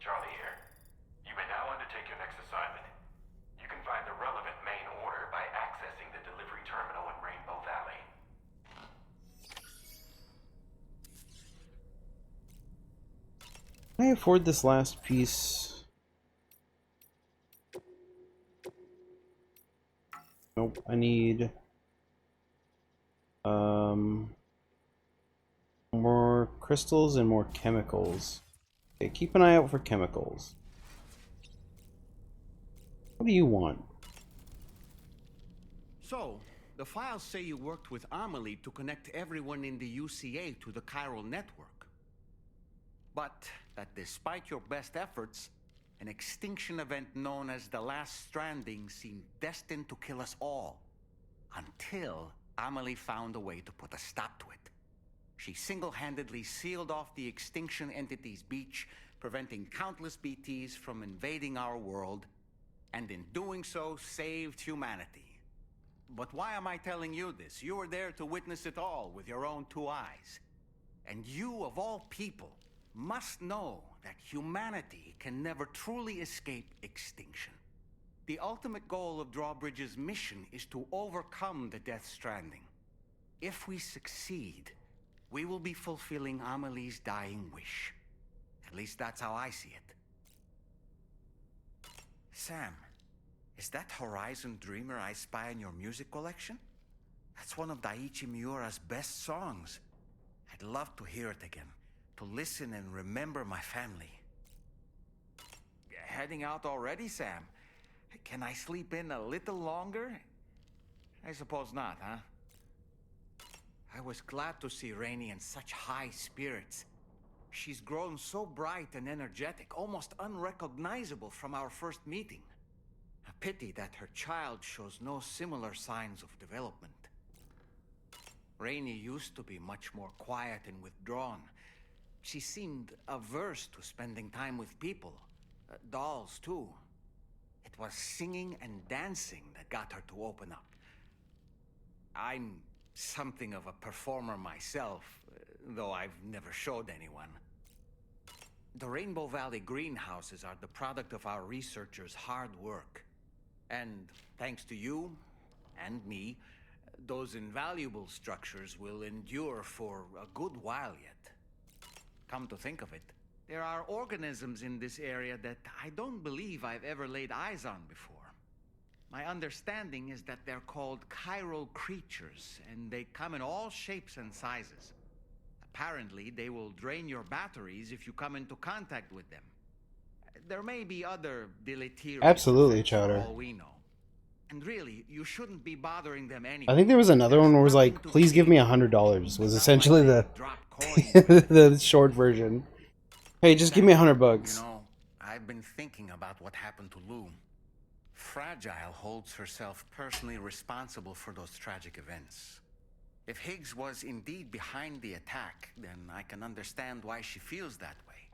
[SPEAKER 6] Charlie here. You may now undertake your next assignment. You can find the relevant main order by accessing the delivery terminal in Rainbow Valley.
[SPEAKER 1] Can I afford this last piece? Nope, I need more crystals and more chemicals. Okay, keep an eye out for chemicals. What do you want?
[SPEAKER 2] So, the files say you worked with Amelie to connect everyone in the UCA to the chiral network. But that despite your best efforts, an extinction event known as the Last Stranding seemed destined to kill us all. Until Amelie found a way to put a stop to it. She single-handedly sealed off the extinction entity's beach, preventing countless BTs from invading our world, and in doing so, saved humanity. But why am I telling you this? You were there to witness it all with your own two eyes. And you, of all people, must know that humanity can never truly escape extinction. The ultimate goal of Drawbridge's mission is to overcome the Death Stranding. If we succeed, we will be fulfilling Amelie's dying wish. At least that's how I see it. Sam, is that Horizon Dreamer I spy in your music collection? That's one of Daiichi Miura's best songs. I'd love to hear it again, to listen and remember my family. Heading out already, Sam? Can I sleep in a little longer? I suppose not, huh? I was glad to see Rainey in such high spirits. She's grown so bright and energetic, almost unrecognizable from our first meeting. pity that her child shows no similar signs of development. Rainey used to be much more quiet and withdrawn. She seemed averse to spending time with people. Dolls, too. It was singing and dancing that got her to open up. I'm something of a performer myself, though I've never showed anyone. The Rainbow Valley greenhouses are the product of our researchers' hard work. And thanks to you and me, those invaluable structures will endure for a good while yet. Come to think of it, there are organisms in this area that I don't believe I've ever laid eyes on before. My understanding is that they're called chiral creatures, and they come in all shapes and sizes. Apparently, they will drain your batteries if you come into contact with them. There may be other deleterious
[SPEAKER 1] Absolutely,
[SPEAKER 2] effects for
[SPEAKER 1] Chowder.
[SPEAKER 2] all we know. And really, you shouldn't be bothering them anyway.
[SPEAKER 1] I think there was another one where it was like, please give me $100 was essentially the the short version. Hey, just give me $100.
[SPEAKER 2] You know, I've been thinking about what happened to Lou. Fragile holds herself personally responsible for those tragic events. If Higgs was indeed behind the attack, then I can understand why she feels that way.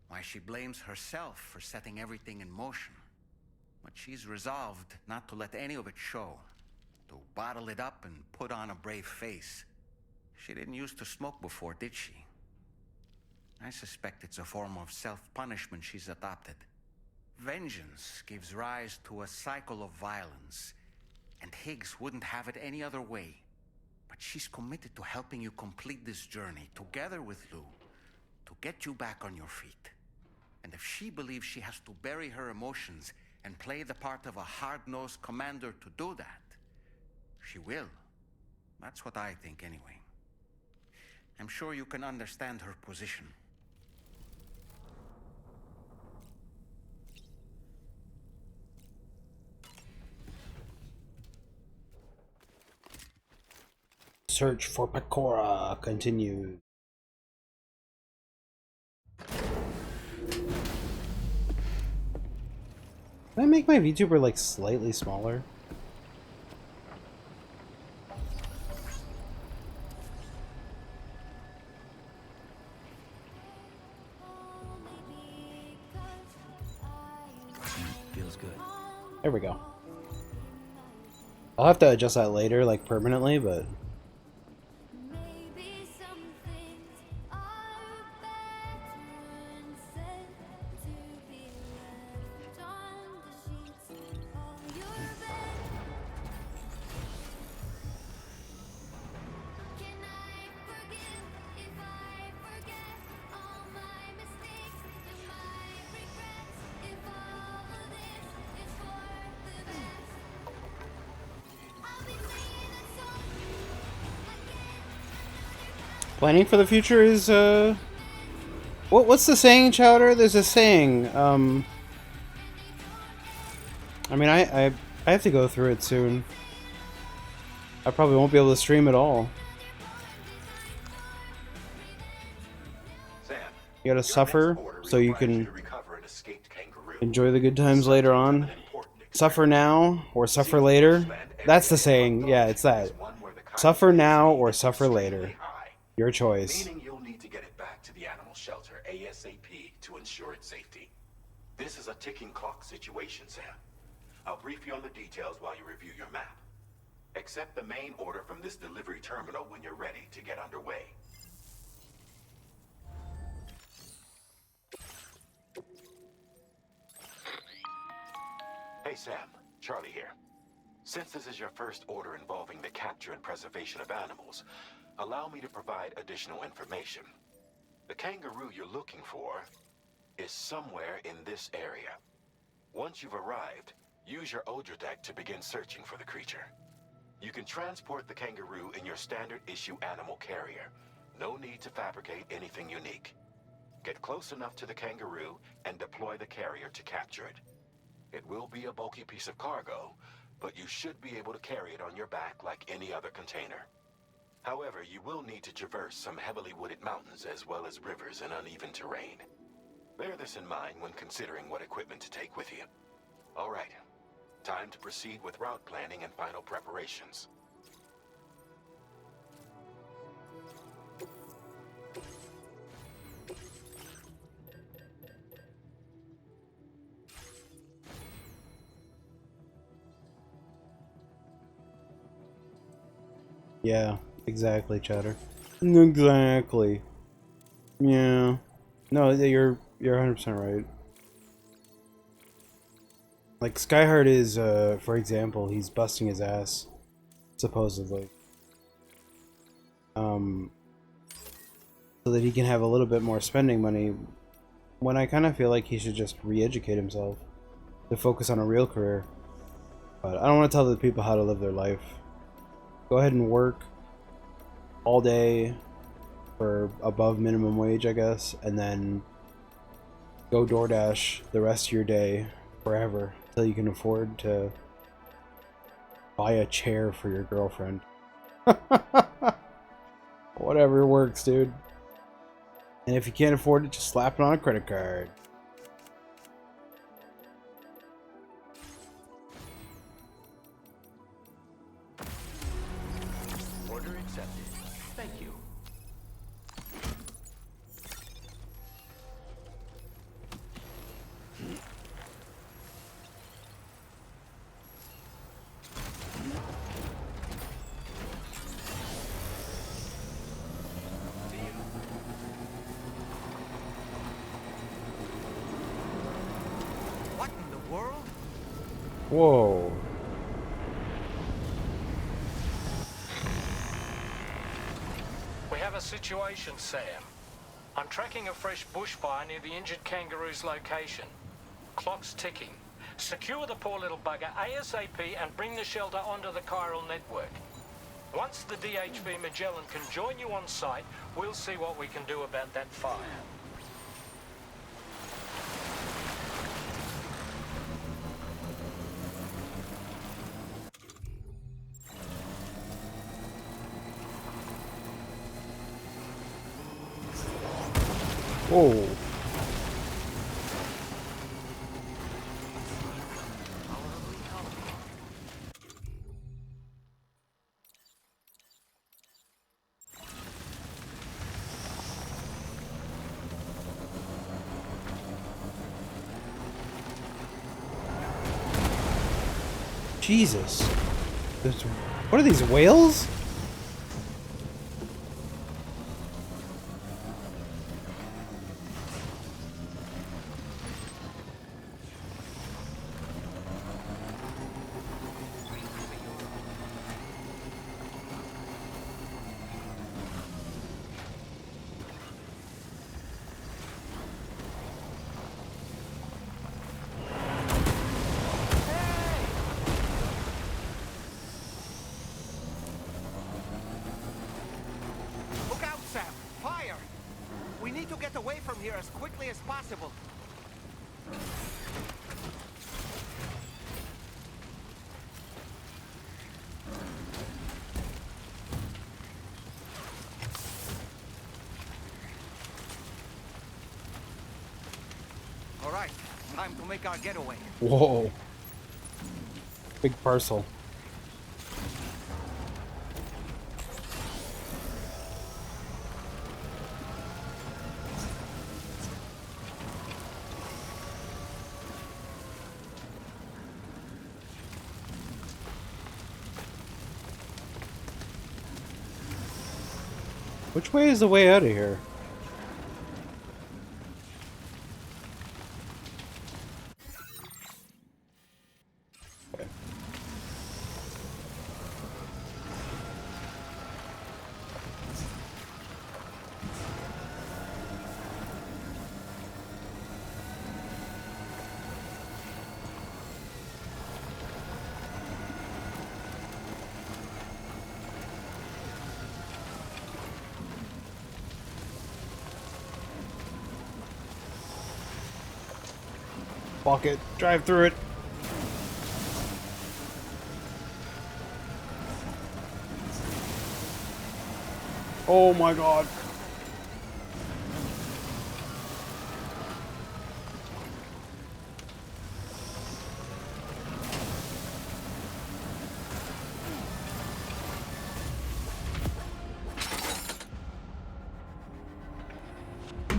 [SPEAKER 2] Why she blames herself for setting everything in motion. But she's resolved not to let any of it show. To bottle it up and put on a brave face. She didn't used to smoke before, did she? I suspect it's a form of self-punishment she's adopted. Vengeance gives rise to a cycle of violence, and Higgs wouldn't have it any other way. But she's committed to helping you complete this journey, together with Lou, to get you back on your feet. And if she believes she has to bury her emotions and play the part of a hard-nosed commander to do that, she will. That's what I think, anyway. I'm sure you can understand her position.
[SPEAKER 1] Search for Pecora continued. Can I make my VTuber like slightly smaller?
[SPEAKER 7] Feels good.
[SPEAKER 1] There we go. I'll have to adjust that later, like permanently, but planning for the future is what's the saying, Chowder? There's a saying. I mean, I have to go through it soon. I probably won't be able to stream at all.
[SPEAKER 9] Sam,
[SPEAKER 1] You gotta suffer so you can enjoy the good times later on. Suffer now or suffer later. That's the saying. Yeah, it's that. Suffer now or suffer later. Your choice.
[SPEAKER 5] Meaning you'll need to get it back to the animal shelter ASAP to ensure its safety. This is a ticking clock situation, Sam. I'll brief you on the details while you review your map. Accept the main order from this delivery terminal when you're ready to get underway. Hey Sam, Charlie here. Since this is your first order involving the capture and preservation of animals, allow me to provide additional information. The kangaroo you're looking for is somewhere in this area. Once you've arrived, use your Odradek to begin searching for the creature. You can transport the kangaroo in your standard issue animal carrier. No need to fabricate anything unique. Get close enough to the kangaroo and deploy the carrier to capture it. It will be a bulky piece of cargo, but you should be able to carry it on your back like any other container. However, you will need to traverse some heavily wooded mountains as well as rivers and uneven terrain. Bear this in mind when considering what equipment to take with you. All right,
[SPEAKER 4] Time to proceed with route planning and final preparations.
[SPEAKER 1] Yeah, exactly, Chatter. Exactly. Yeah. No, you're 100% right. Like Skyheart is, for example, he's busting his ass, supposedly, so that he can have a little bit more spending money. When I kind of feel like he should just re-educate himself to focus on a real career. But I don't want to tell the people how to live their life. Go ahead and work all day for above minimum wage, I guess, and then go DoorDash the rest of your day forever until you can afford to buy a chair for your girlfriend. Whatever works, dude. And if you can't afford it, just slap it on a credit card.
[SPEAKER 12] Order accepted. Thank you.
[SPEAKER 2] What in the world?
[SPEAKER 1] Whoa.
[SPEAKER 6] We have a situation, Sam. I'm tracking a fresh bushfire near the injured kangaroo's location. Clock's ticking. Secure the poor little bugger ASAP and bring the shelter onto the chiral network. Once the DHV Magellan can join you on site, we'll see what we can do about that fire.
[SPEAKER 1] Whoa. Jesus. What are these, whales?
[SPEAKER 2] Look out, Sam! Fire! We need to get away from here as quickly as possible. All right, time to make our getaway.
[SPEAKER 1] Whoa. Big parcel. Which way is the way out of here? Walk it. Drive through it. Oh my god.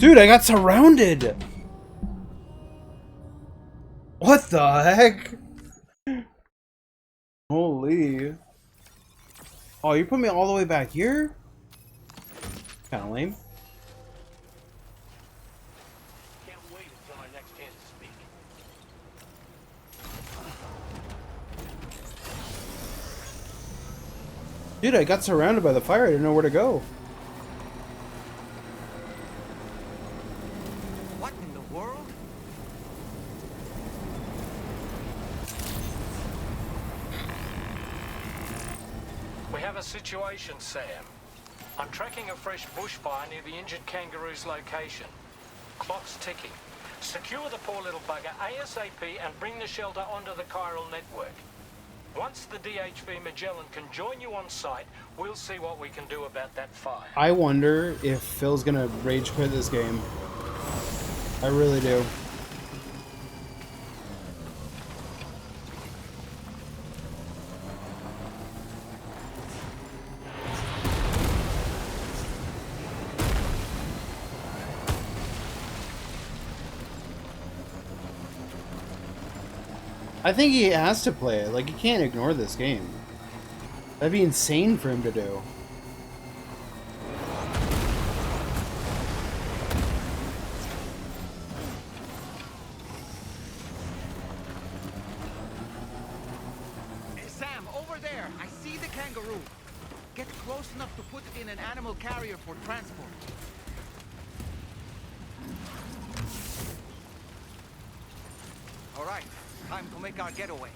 [SPEAKER 1] Dude, I got surrounded! What the heck? Holy. Oh, you put me all the way back here? Kinda lame.
[SPEAKER 19] Can't wait until our next chance to speak.
[SPEAKER 1] Dude, I got surrounded by the fire. I didn't know where to go.
[SPEAKER 2] What in the world?
[SPEAKER 6] We have a situation, Sam. I'm tracking a fresh bushfire near the injured kangaroo's location. Clock's ticking. Secure the poor little bugger ASAP and bring the shelter onto the chiral network. Once the DHV Magellan can join you on site, we'll see what we can do about that fire.
[SPEAKER 1] I wonder if Phil's gonna rage quit this game. I really do. I think he has to play it. Like, he can't ignore this game. That'd be insane for him to do.
[SPEAKER 2] Hey, Sam, over there. I see the kangaroo. Get close enough to put it in an animal carrier for transport. All right, time to make our getaway.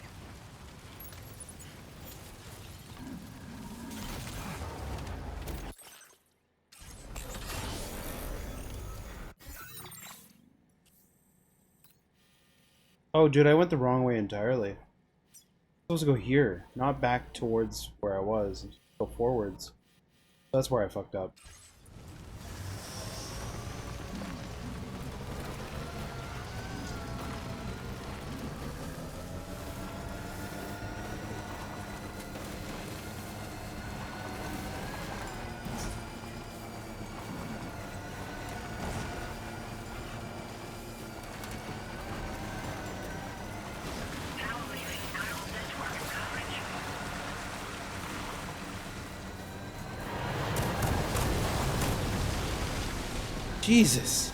[SPEAKER 1] Oh, dude, I went the wrong way entirely. I'm supposed to go here, not back towards where I was. Go forwards. That's where I fucked up. Jesus.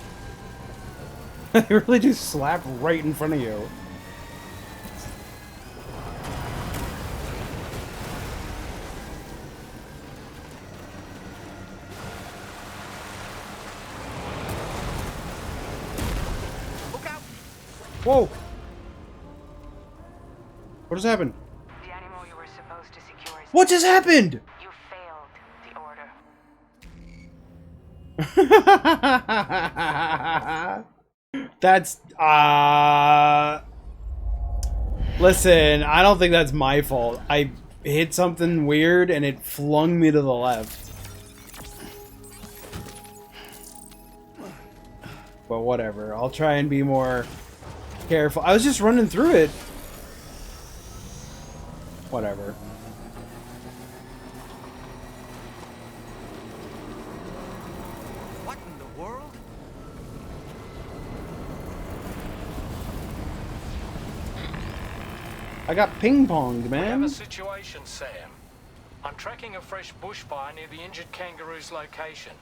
[SPEAKER 1] They really do slap right in front of you.
[SPEAKER 2] Look out!
[SPEAKER 1] Whoa! What just happened?
[SPEAKER 15] The animal you were supposed to secure is
[SPEAKER 1] What just happened?
[SPEAKER 15] You failed the order.
[SPEAKER 1] That's listen, I don't think that's my fault. I hit something weird and it flung me to the left. But whatever. I'll try and be more careful. I was just running through it. Whatever.
[SPEAKER 2] What in the world?
[SPEAKER 1] I got ping-ponged,
[SPEAKER 6] We have
[SPEAKER 1] man.
[SPEAKER 6] a situation, Sam. I'm tracking a fresh bushfire near the injured kangaroo's location.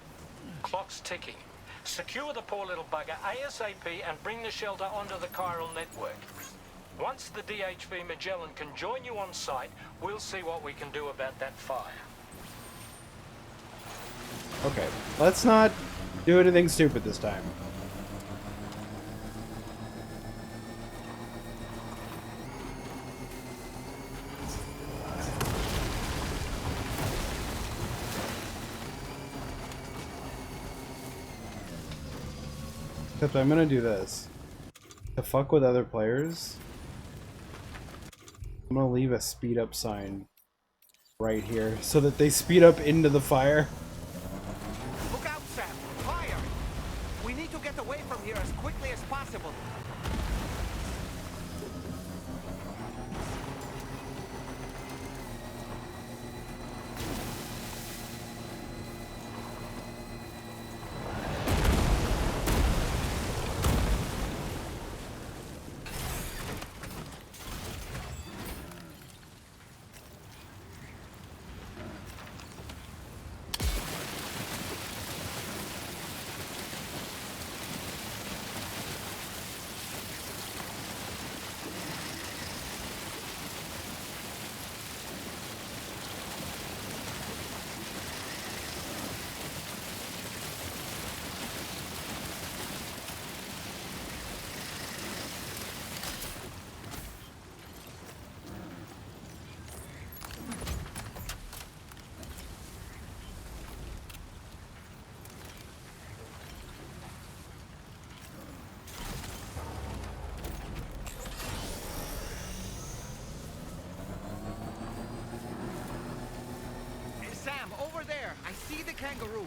[SPEAKER 6] Clock's ticking. Secure the poor little bugger ASAP and bring the shelter onto the chiral network. Once the DHV Magellan can join you on site, we'll see what we can do about that fire.
[SPEAKER 1] Okay, let's not do anything stupid this time. Except I'm gonna do this. To fuck with other players, I'm gonna leave a speed up sign right here so that they speed up into the fire.
[SPEAKER 2] Look out, Sam! Fire! We need to get away from here as quickly as possible. kangaroo.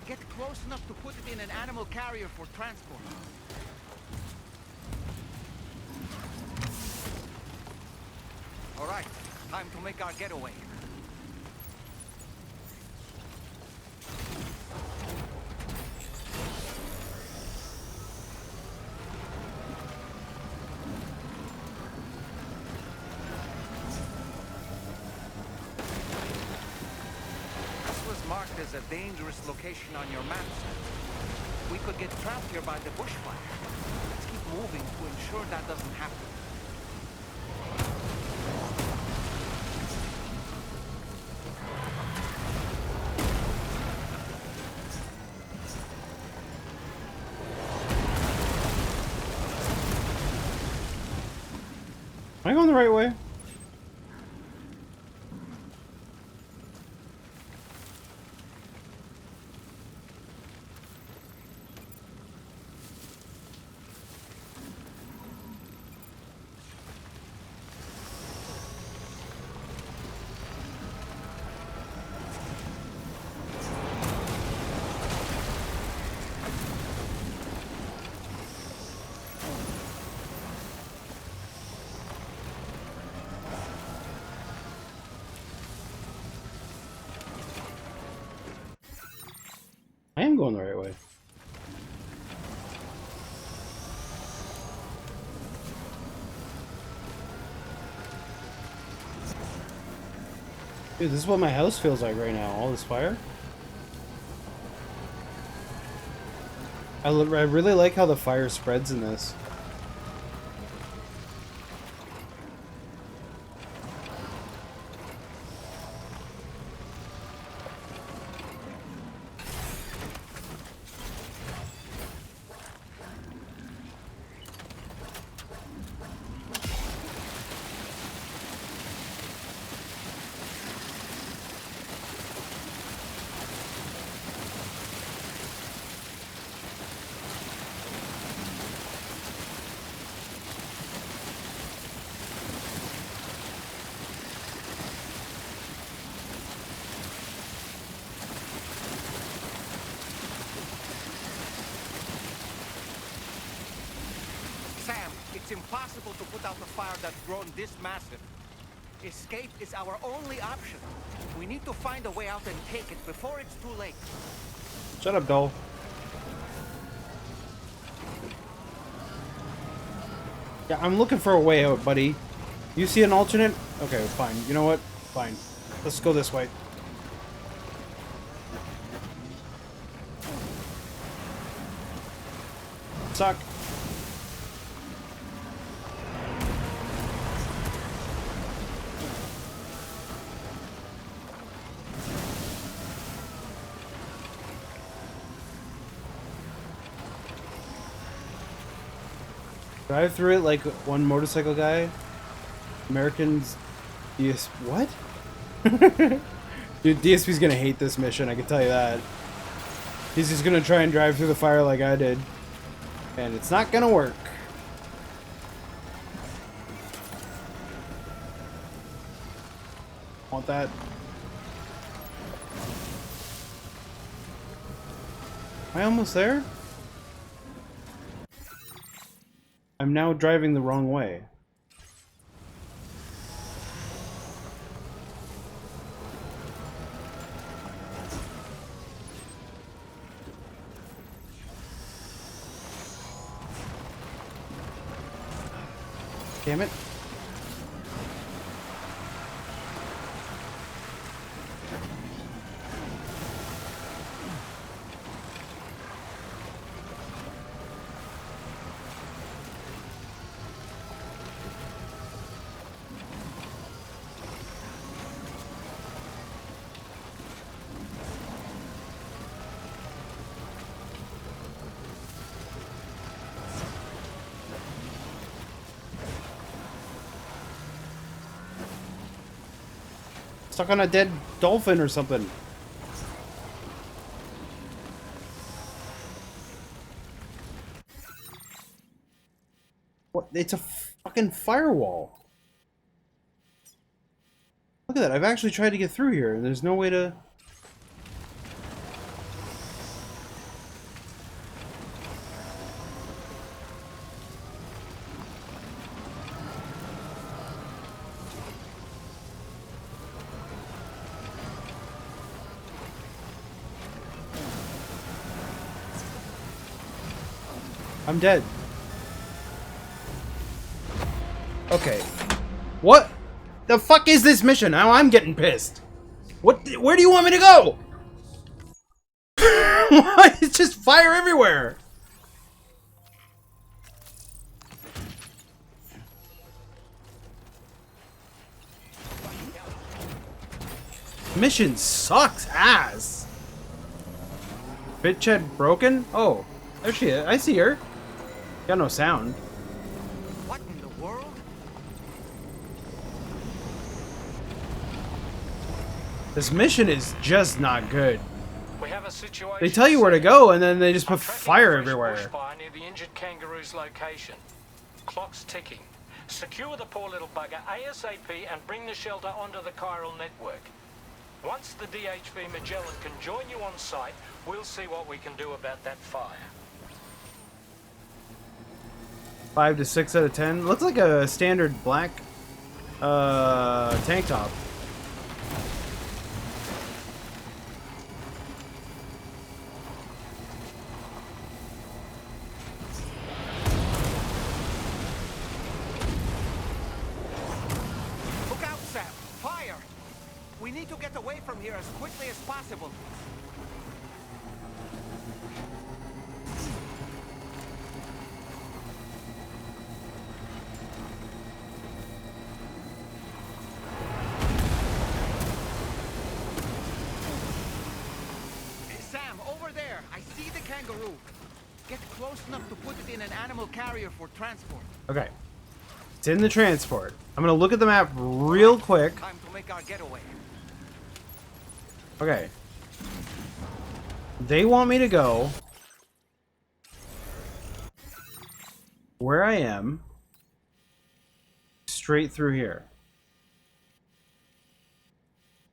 [SPEAKER 2] Get close enough to put it in an animal carrier for transport. All right, time to make our getaway. This was marked as a dangerous location on your map, sir. We could get trapped here by the bushfire. Let's keep moving to ensure that doesn't happen.
[SPEAKER 1] Am I going the right way? I am going the right way. Dude, this is what my house feels like right now. All this fire. I really like how the fire spreads in this.
[SPEAKER 2] Sam, it's impossible to put out a fire that's grown this massive. Escape is our only option. We need to find a way out and take it before it's too late.
[SPEAKER 1] Shut up, doll. Yeah, I'm looking for a way out, buddy. You see an alternate? Okay, fine. You know what? Fine. Let's go this way. Suck. Drive through it like one motorcycle guy. Americans. What? Dude, DSP's gonna hate this mission, I can tell you that. He's just gonna try and drive through the fire like I did. And it's not gonna work. Want that? Am I almost there? I'm now driving the wrong way. Damn it. Stuck on a dead dolphin or something. What? It's a fucking firewall. Look at that. I've actually tried to get through here and there's no way to... I'm dead. Okay. What the fuck is this mission? Now I'm getting pissed. Where do you want me to go? What? It's just fire everywhere. Mission sucks ass. Bitch head broken? Oh, there she is. I see her. Got no sound.
[SPEAKER 2] What in the world?
[SPEAKER 1] This mission is just not good.
[SPEAKER 6] We have a situation.
[SPEAKER 1] They tell you where to go and then they just put fire everywhere.
[SPEAKER 6] Bushfire near the injured kangaroo's location. Clock's ticking. Secure the poor little bugger ASAP and bring the shelter onto the chiral network. Once the DHV Magellan can join you on site, we'll see what we can do about that fire.
[SPEAKER 1] 5 to 6 out of 10. Looks like a standard black tank top.
[SPEAKER 2] Look out, Sam! Fire! We need to get away from here as quickly as possible. Hey, Sam, over there! I see the kangaroo! Get close enough to put it in an animal carrier for transport.
[SPEAKER 1] Okay. It's in the transport. I'm gonna look at the map real quick.
[SPEAKER 2] Time to make our getaway.
[SPEAKER 1] Okay. They want me to go where I am straight through here.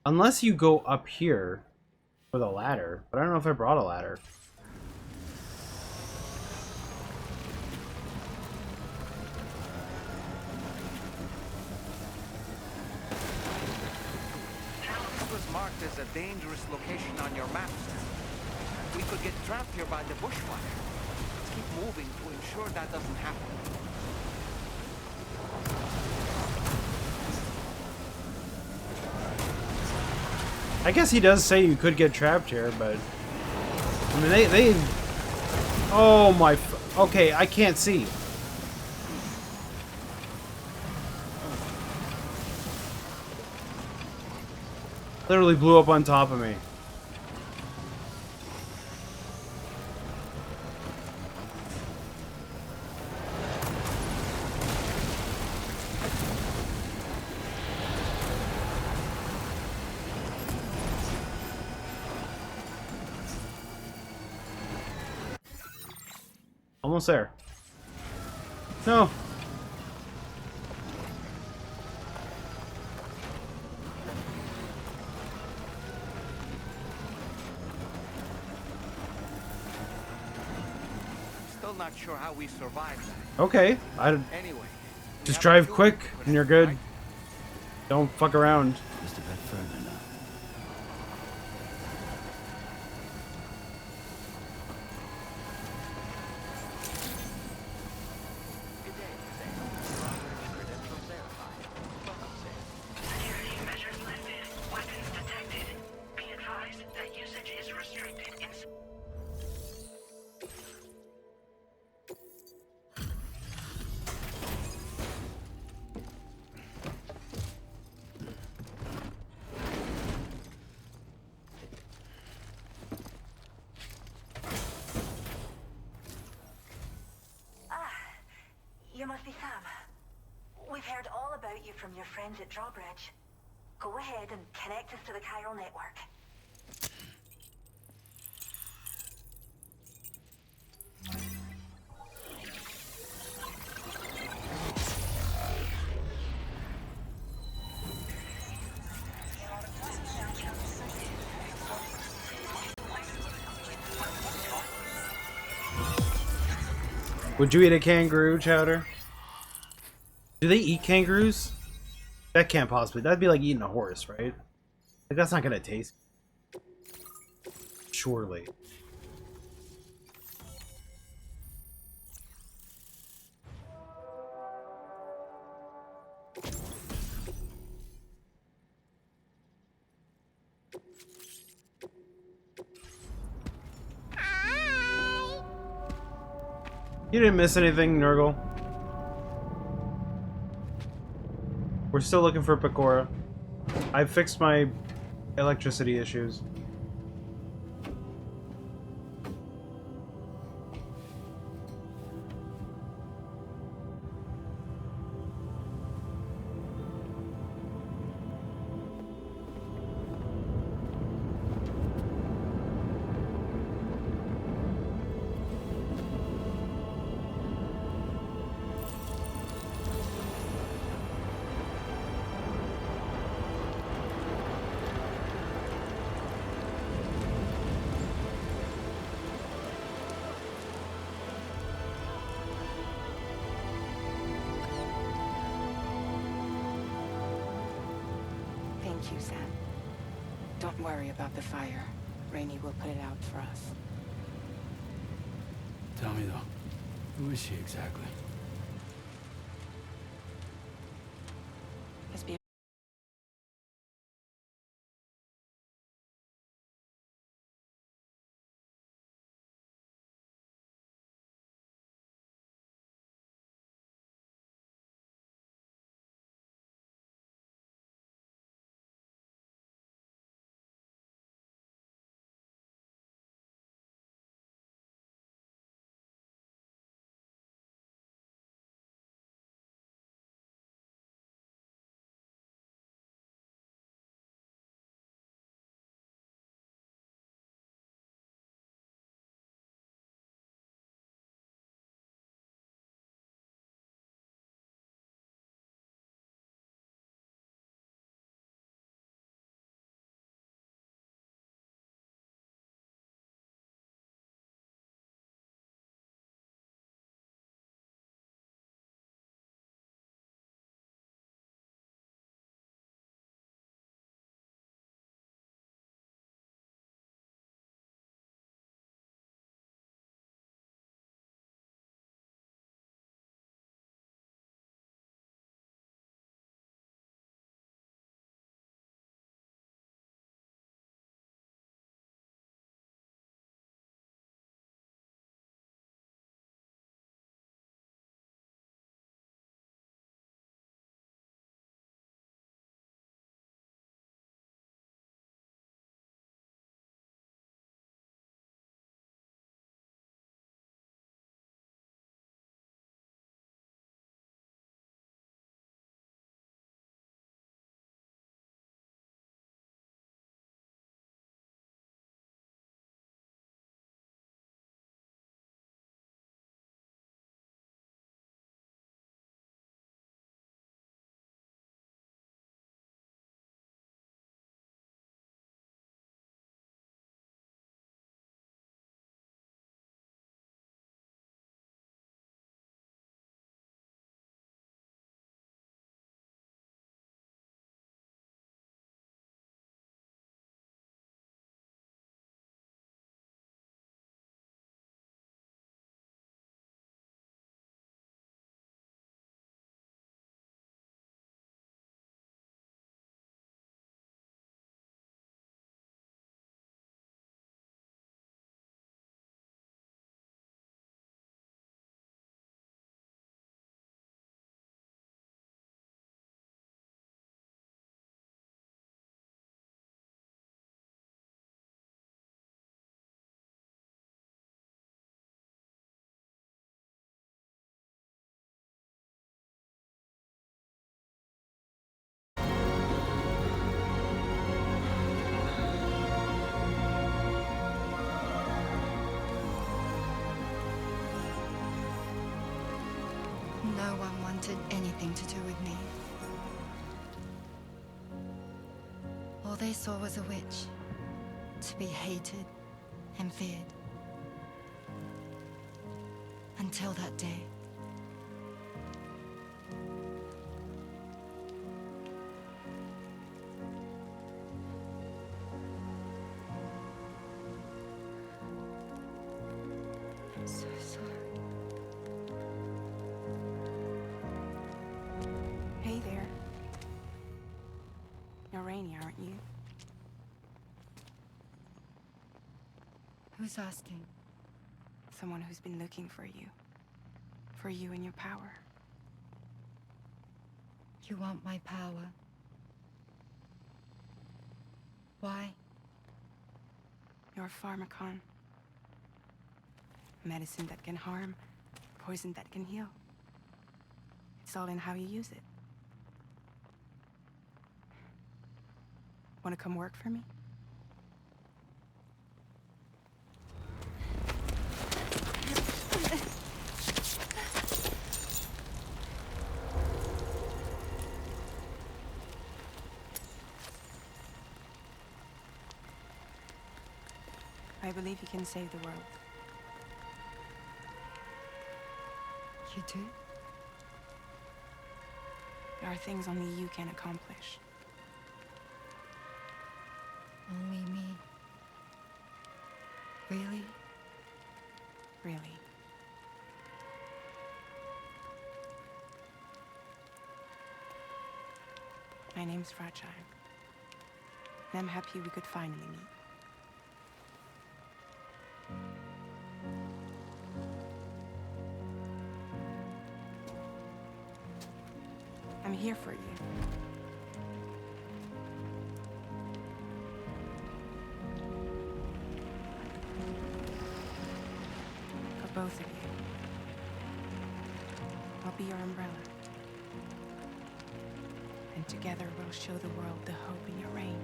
[SPEAKER 1] Unless you go up here with a ladder, but I don't know if I brought a ladder.
[SPEAKER 2] This was marked as a dangerous location on your map, Sam. We could get trapped here by the bushfire. Let's keep moving to ensure that doesn't happen.
[SPEAKER 1] I guess he does say you could get trapped here, but I mean they oh my okay, I can't see. Literally blew up on top of me. Almost there. No.
[SPEAKER 2] Still not sure how we survived that.
[SPEAKER 1] Okay.
[SPEAKER 2] Anyway,
[SPEAKER 1] Just drive quick and you're good. Don't fuck around.
[SPEAKER 7] Just a bit further now.
[SPEAKER 14] Security measures lifted. Weapons detected. Be advised that usage is restricted in...
[SPEAKER 10] You must be Sam. We've heard all about you from your friends at Drawbridge. Go ahead and connect us to the chiral network.
[SPEAKER 1] Would you eat a kangaroo, Chowder? Do they eat kangaroos? That can't possibly. That'd be like eating a horse, right? Like that's not gonna taste. Surely. You didn't miss anything, Nurgle. We're still looking for Pecora. I fixed my electricity issues.
[SPEAKER 15] Thank you, Sam. Don't worry about the fire. Rainey will put it out for us.
[SPEAKER 7] Tell me though, who is she exactly?
[SPEAKER 15] His be
[SPEAKER 20] No one wanted anything to do with me. All they saw was a witch, to be hated and feared. Until that day. I'm so sorry.
[SPEAKER 15] Hey there. You're Rainey, aren't you?
[SPEAKER 20] Who's asking?
[SPEAKER 15] Someone who's been looking for you.
[SPEAKER 21] For you and your power.
[SPEAKER 20] You want my power? Why?
[SPEAKER 21] You're a pharmacon. Medicine that can harm, poison that can heal. It's all in how you use it. Want to come work for me? I believe you can save the world.
[SPEAKER 20] You do?
[SPEAKER 21] There are things only you can accomplish.
[SPEAKER 20] Only me. Really?
[SPEAKER 21] Really. My name's Fragile. And I'm happy we could finally meet. I'm here for you. For both of you. I'll be your umbrella. And together we'll show the world the hope in your reign.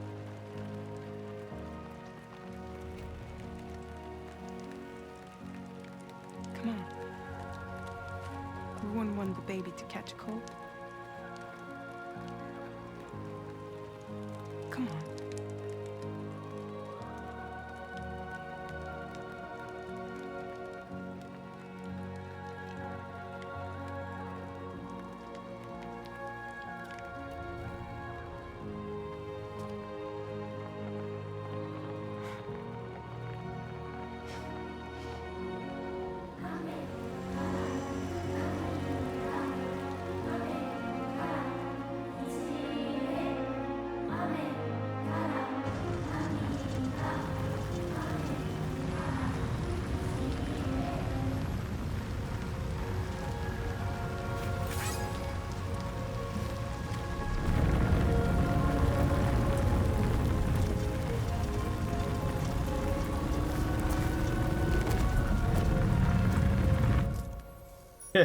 [SPEAKER 21] Come on. We wouldn't want the baby to catch a cold. Come on.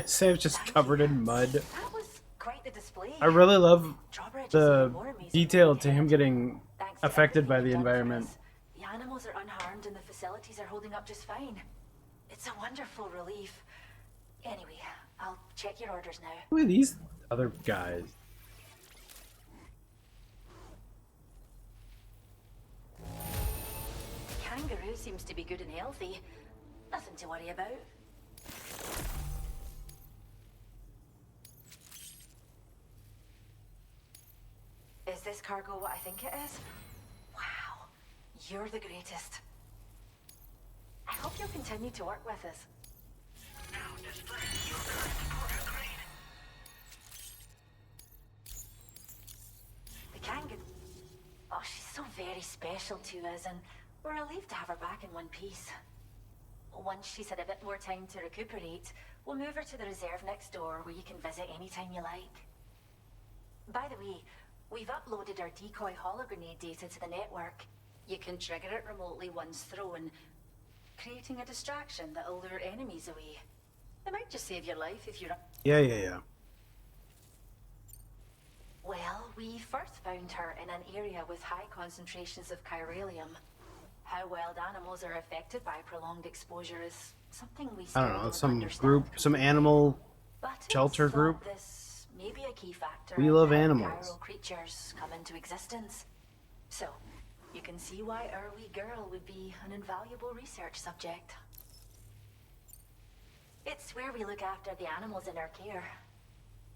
[SPEAKER 1] Sam's just covered in mud.
[SPEAKER 10] That was quite the display.
[SPEAKER 1] I really love
[SPEAKER 10] Drawbridge is
[SPEAKER 1] the
[SPEAKER 10] more amazing
[SPEAKER 1] detail
[SPEAKER 10] than
[SPEAKER 1] to him getting
[SPEAKER 10] Thanks to
[SPEAKER 1] affected by
[SPEAKER 10] everything
[SPEAKER 1] the
[SPEAKER 10] you've done for
[SPEAKER 1] environment.
[SPEAKER 10] us. The animals are unharmed and the facilities are holding up just fine. It's a wonderful relief. Anyway, I'll check your orders now.
[SPEAKER 1] Who are these other guys?
[SPEAKER 10] Kangaroo seems to be good and healthy. Nothing to worry about. Is this cargo what I think it is? Wow, you're the greatest. I hope you'll continue to work with us.
[SPEAKER 14] Now display your current porter grade.
[SPEAKER 10] The kangaroo... Oh, she's so very special to us, and we're relieved to have her back in one piece. Once she's had a bit more time to recuperate, we'll move her to the reserve next door where you can visit anytime you like. By the way, we've uploaded our decoy hologrenade data to the network. You can trigger it remotely once thrown, creating a distraction that'll lure enemies away. It might just save your life if you're...
[SPEAKER 1] Yeah.
[SPEAKER 10] Well, we first found her in an area with high concentrations of chiralium. How wild animals are affected by prolonged exposure is something we still
[SPEAKER 1] I don't know,
[SPEAKER 10] don't
[SPEAKER 1] some
[SPEAKER 10] understand.
[SPEAKER 1] group, some animal
[SPEAKER 10] But
[SPEAKER 1] shelter
[SPEAKER 10] it's
[SPEAKER 1] group.
[SPEAKER 10] thought this may be a key factor
[SPEAKER 1] We
[SPEAKER 10] in
[SPEAKER 1] love
[SPEAKER 10] how
[SPEAKER 1] animals.
[SPEAKER 10] chiral creatures come into existence. So, you can see why our wee girl would be an invaluable research subject. It's where we look after the animals in our care.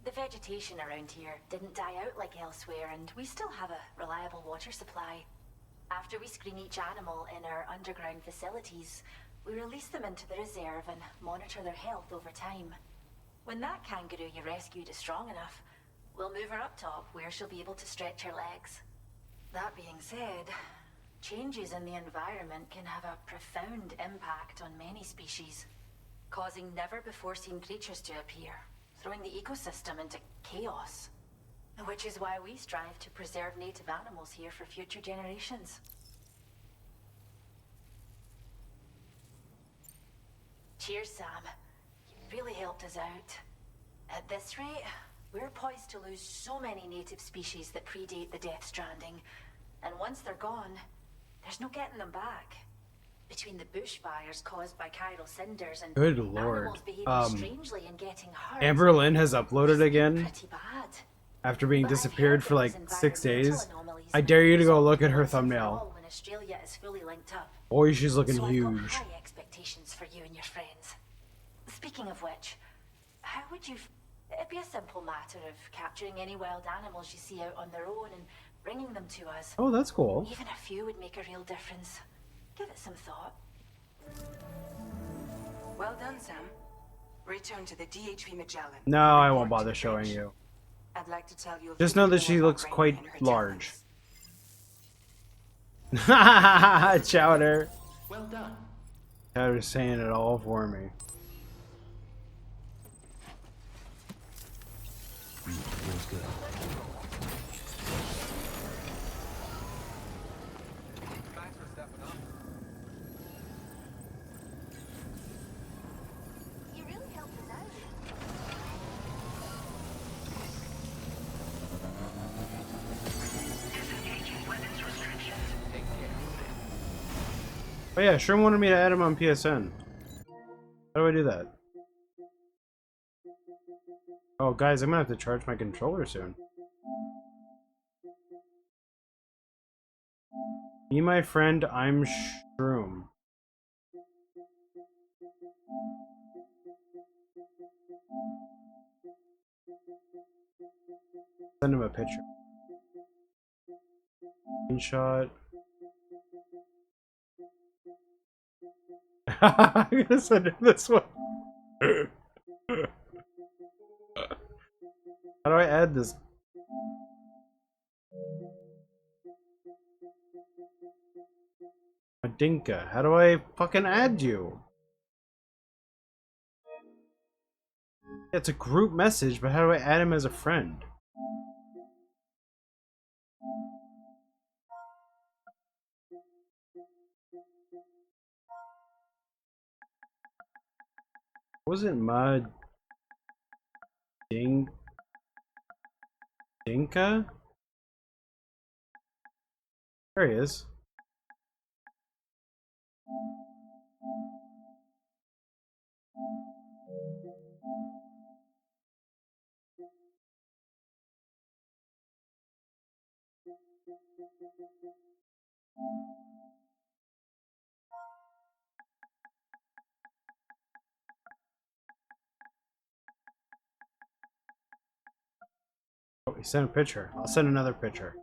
[SPEAKER 10] The vegetation around here didn't die out like elsewhere, and we still have a reliable water supply. After we screen each animal in our underground facilities, we release them into the reserve and monitor their health over time. When that kangaroo you rescued is strong enough, we'll move her up top where she'll be able to stretch her legs. That being said, changes in the environment can have a profound impact on many species. causing never-before-seen creatures to appear, throwing the ecosystem into chaos. Which is why we strive to preserve native animals here for future generations. Cheers, Sam. You really helped us out. At this rate, we're poised to lose so many native species that predate the Death Stranding. And once they're gone, there's no getting them back. Between the bushfires caused by chiral cinders and
[SPEAKER 1] Good
[SPEAKER 10] animals
[SPEAKER 1] lord.
[SPEAKER 10] behaving strangely and getting hurt,
[SPEAKER 1] Amber Lynn has uploaded again
[SPEAKER 10] pretty bad.
[SPEAKER 1] after being disappeared for like 6 days. I dare you to go look at her thumbnail.
[SPEAKER 10] When Australia is fully linked up.
[SPEAKER 1] Boy, she's looking
[SPEAKER 10] So I've got
[SPEAKER 1] huge.
[SPEAKER 10] high expectations for you and your friends. Speaking of which, how would you... It'd be a simple matter of capturing any wild animals you see out on their own and bringing them to us.
[SPEAKER 1] Oh, that's cool.
[SPEAKER 10] Even a few would make a real difference. Give it some thought.
[SPEAKER 15] Well done, Sam. Return to the DHP Magellan.
[SPEAKER 1] No, I won't bother showing you.
[SPEAKER 15] I'd like to tell you.
[SPEAKER 1] Just know that she looks quite large. Chowder.
[SPEAKER 11] Well done.
[SPEAKER 1] Chowder's saying it all for me.
[SPEAKER 7] Feels good.
[SPEAKER 12] Thanks for stepping up.
[SPEAKER 10] You really helped us out.
[SPEAKER 14] Disengaging weapons restrictions.
[SPEAKER 12] Take care.
[SPEAKER 1] Oh yeah, Shrimp wanted me to add him on PSN. How do I do that? Oh guys, I'm gonna have to charge my controller soon. Be my friend, I'm Shroom. Send him a picture. Screenshot. I'm gonna send him this one. How do I add this? Madinka, how do I fucking add you? It's a group message, but how do I add him as a friend? Wasn't Dinka? There he is. Oh, he sent a picture. I'll send another picture.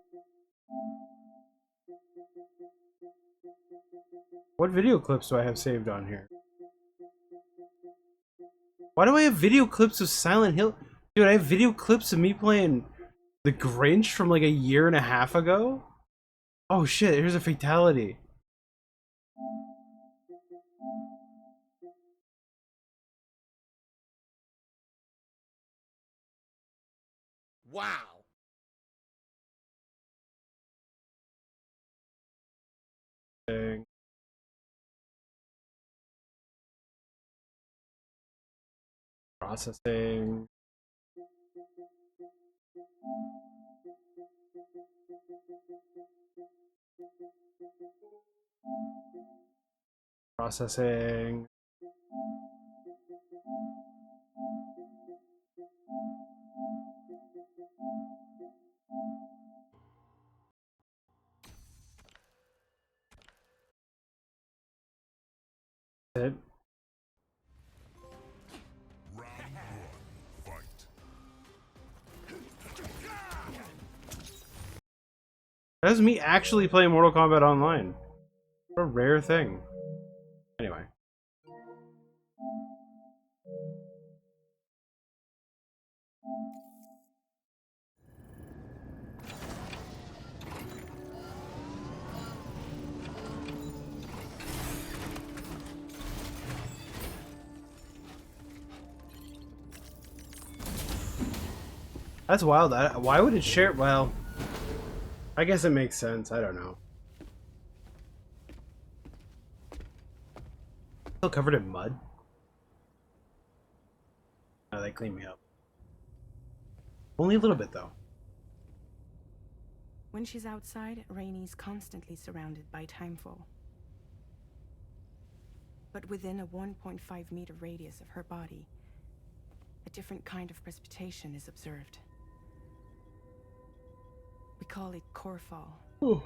[SPEAKER 1] What video clips do I have saved on here? Why do I have video clips of Silent Hill? Dude, I have video clips of me playing The Grinch from like a year and a half ago? Oh shit, here's a fatality.
[SPEAKER 16] Wow.
[SPEAKER 1] Dang. Processing. Processing. It. That's me actually playing Mortal Kombat Online. What a rare thing. Anyway. That's wild. Why would it share? Well, I guess it makes sense. I don't know. Still covered in mud. Oh, they cleaned me up. Only a little bit though.
[SPEAKER 21] When she's outside, Rainie's constantly surrounded by timefall. But within a 1.5-meter radius of her body, a different kind of precipitation is observed. We call it core fall.
[SPEAKER 1] Ooh,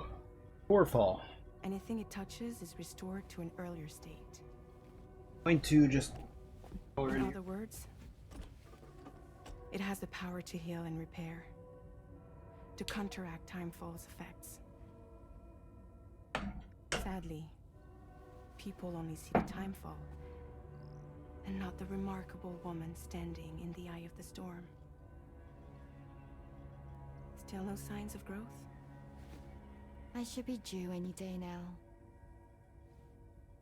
[SPEAKER 1] core fall.
[SPEAKER 21] Anything it touches is restored to an earlier state.
[SPEAKER 1] Point two, just.
[SPEAKER 21] In other words, it has the power to heal and repair, to counteract timefall's effects. Sadly, people only see the timefall, and not the remarkable woman standing in the eye of the storm. Still no signs of growth?
[SPEAKER 20] I should be due any day now.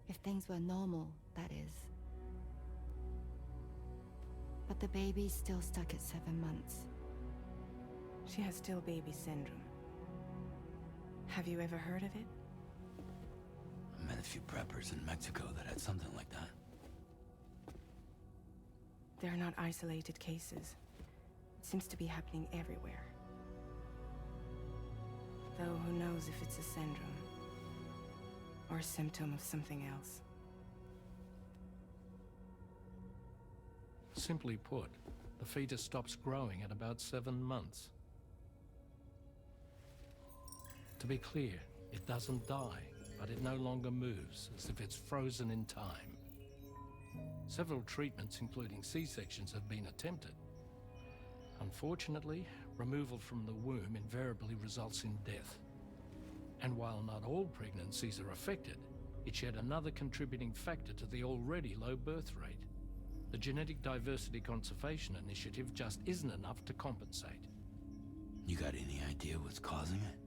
[SPEAKER 20] If things were normal, that is. But the baby's still stuck at 7 months.
[SPEAKER 21] She has still baby syndrome. Have you ever heard of it?
[SPEAKER 7] I met a few preppers in Mexico that had something like that.
[SPEAKER 21] They're not isolated cases. It seems to be happening everywhere. Though who knows if it's a syndrome or a symptom of something else.
[SPEAKER 6] Simply put, the fetus stops growing at about 7 months. To be clear, it doesn't die, but it no longer moves, as if it's frozen in time. Several treatments, including C-sections, have been attempted. Unfortunately, removal from the womb invariably results in death. And while not all pregnancies are affected, it's yet another contributing factor to the already low birth rate. The Genetic Diversity Conservation Initiative just isn't enough to compensate.
[SPEAKER 7] You got any idea what's causing it?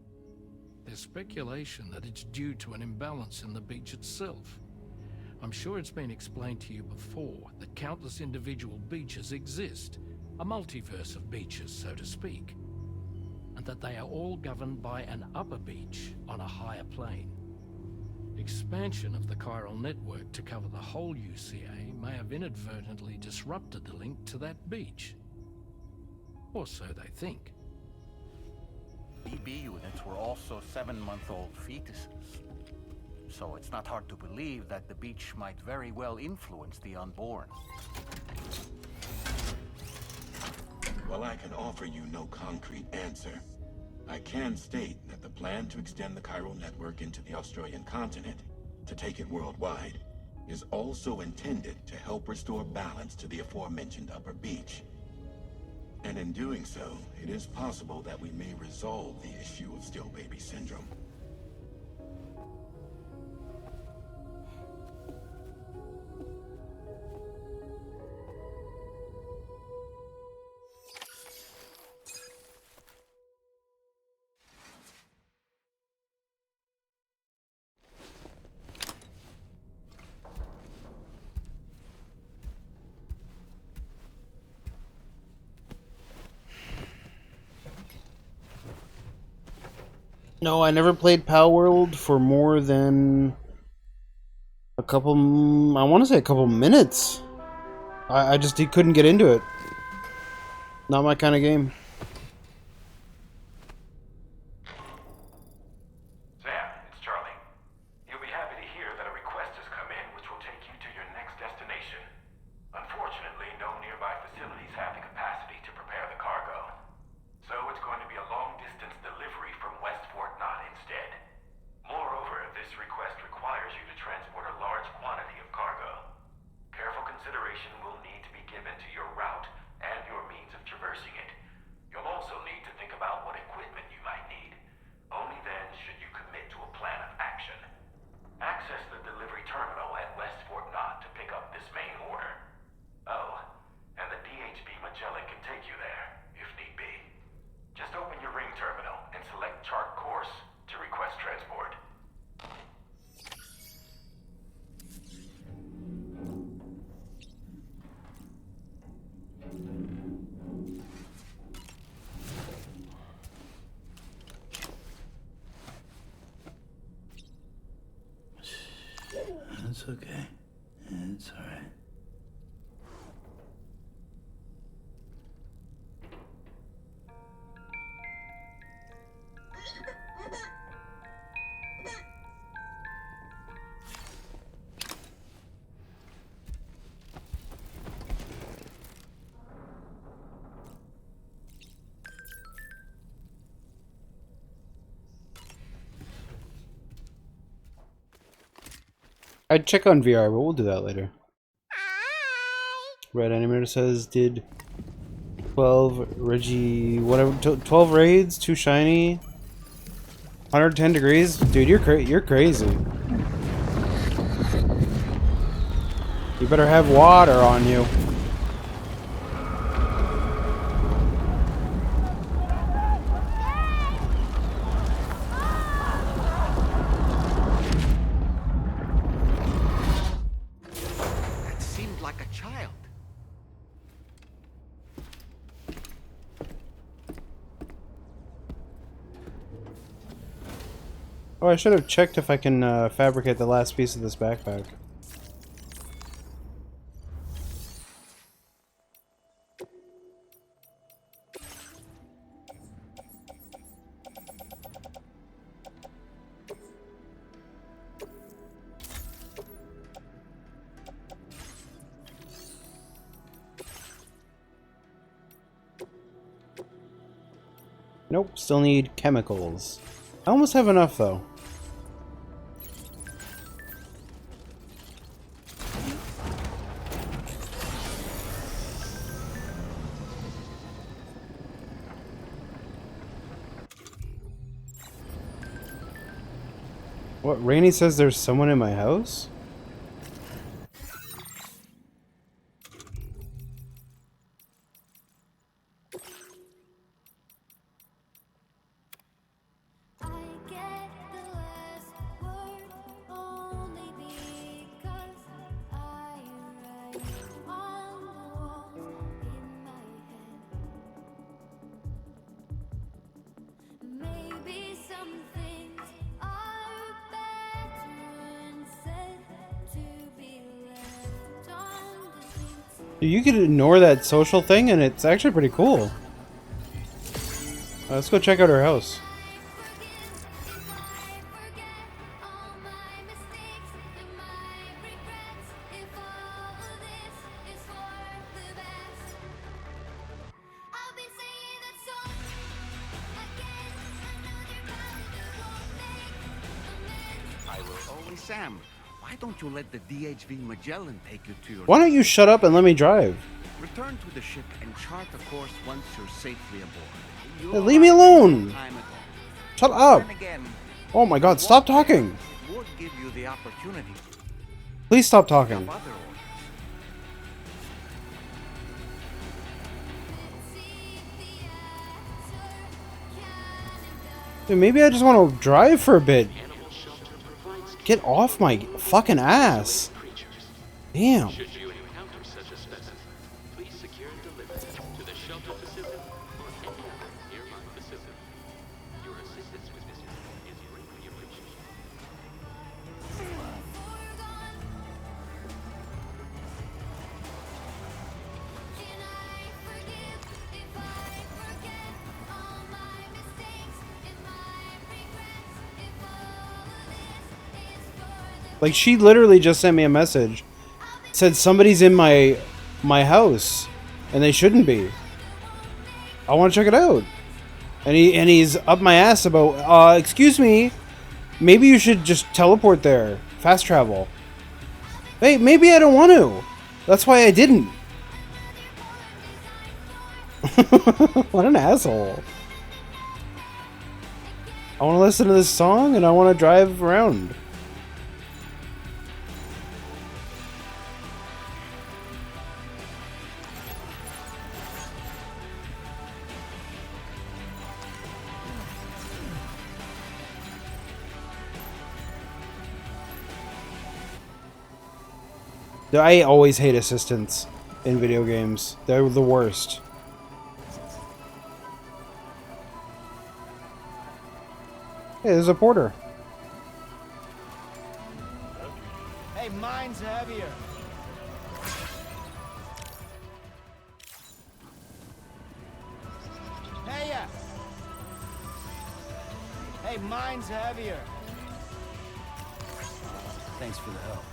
[SPEAKER 6] There's speculation that it's due to an imbalance in the beach itself. I'm sure it's been explained to you before that countless individual beaches exist, a multiverse of beaches, so to speak, and that they are all governed by an upper beach on a higher plane. Expansion of the chiral network to cover the whole UCA may have inadvertently disrupted the link to that beach. Or so they think.
[SPEAKER 2] BB units were also 7-month-old fetuses. So it's not hard to believe that the beach might very well influence the unborn.
[SPEAKER 4] While I can offer you no concrete answer, I can state that the plan to extend the chiral network into the Australian continent, to take it worldwide, is also intended to help restore balance to the aforementioned upper beach. And in doing so, it is possible that we may resolve the issue of still baby syndrome.
[SPEAKER 1] No, I never played Power World for more than a couple. I want to say a couple minutes. I just couldn't get into it. Not my kind of game.
[SPEAKER 14] Sam, it's Charlie. You'll be happy to hear that a request has come in which will take you to your next destination. Unfortunately, no nearby facilities have the capacity to prepare the cargo. So it's going to be a long-distance delivery from West Fort Knott instead. Moreover, this request requires you to transport a large quantity of cargo. Careful consideration will need to be given to your route and your means of traversing it.
[SPEAKER 7] It's okay. It's alright.
[SPEAKER 1] I'd check on VR, but we'll do that later. Red Animator says, did 12 Reggie, whatever, 12 raids, 2 shiny, 110 degrees? Dude, you're crazy. You better have water on you.
[SPEAKER 2] That seemed like a child.
[SPEAKER 1] Oh, I should have checked if I can fabricate the last piece of this backpack. Nope, still need chemicals. I almost have enough though. What, Rainey says there's someone in my house? You could ignore that social thing and it's actually pretty cool. Let's go check out her house.
[SPEAKER 2] Hey, Sam, why don't you let the DHV Magellan take you to your...
[SPEAKER 1] Why don't you shut up and let me drive?
[SPEAKER 2] Return to the ship and chart a course once you're safely aboard.
[SPEAKER 1] Hey, leave me alone!
[SPEAKER 2] Time at all.
[SPEAKER 1] Shut up!
[SPEAKER 2] Then again,
[SPEAKER 1] Oh my god, stop talking!
[SPEAKER 2] would give you the opportunity
[SPEAKER 1] Please stop talking.
[SPEAKER 2] of other orders.
[SPEAKER 1] Dude, maybe I just want to drive for a bit. Get off my fucking ass. Damn.
[SPEAKER 12] Should you encounter such a specimen, please secure and deliver it to the shelter facility or any other nearby facility. Your assistance with this is greatly appreciated.
[SPEAKER 1] Like, she literally just sent me a message. Said somebody's in my house. And they shouldn't be. I want to check it out. And he's up my ass about, excuse me. Maybe you should just teleport there. Fast travel. Hey, maybe I don't want to. That's why I didn't. What an asshole. I want to listen to this song and I want to drive around. I always hate assistants in video games. They're the worst. Hey, there's a porter.
[SPEAKER 18] Hey,
[SPEAKER 3] mine's heavier. Hey, hey, mine's heavier.
[SPEAKER 7] Thanks for the help.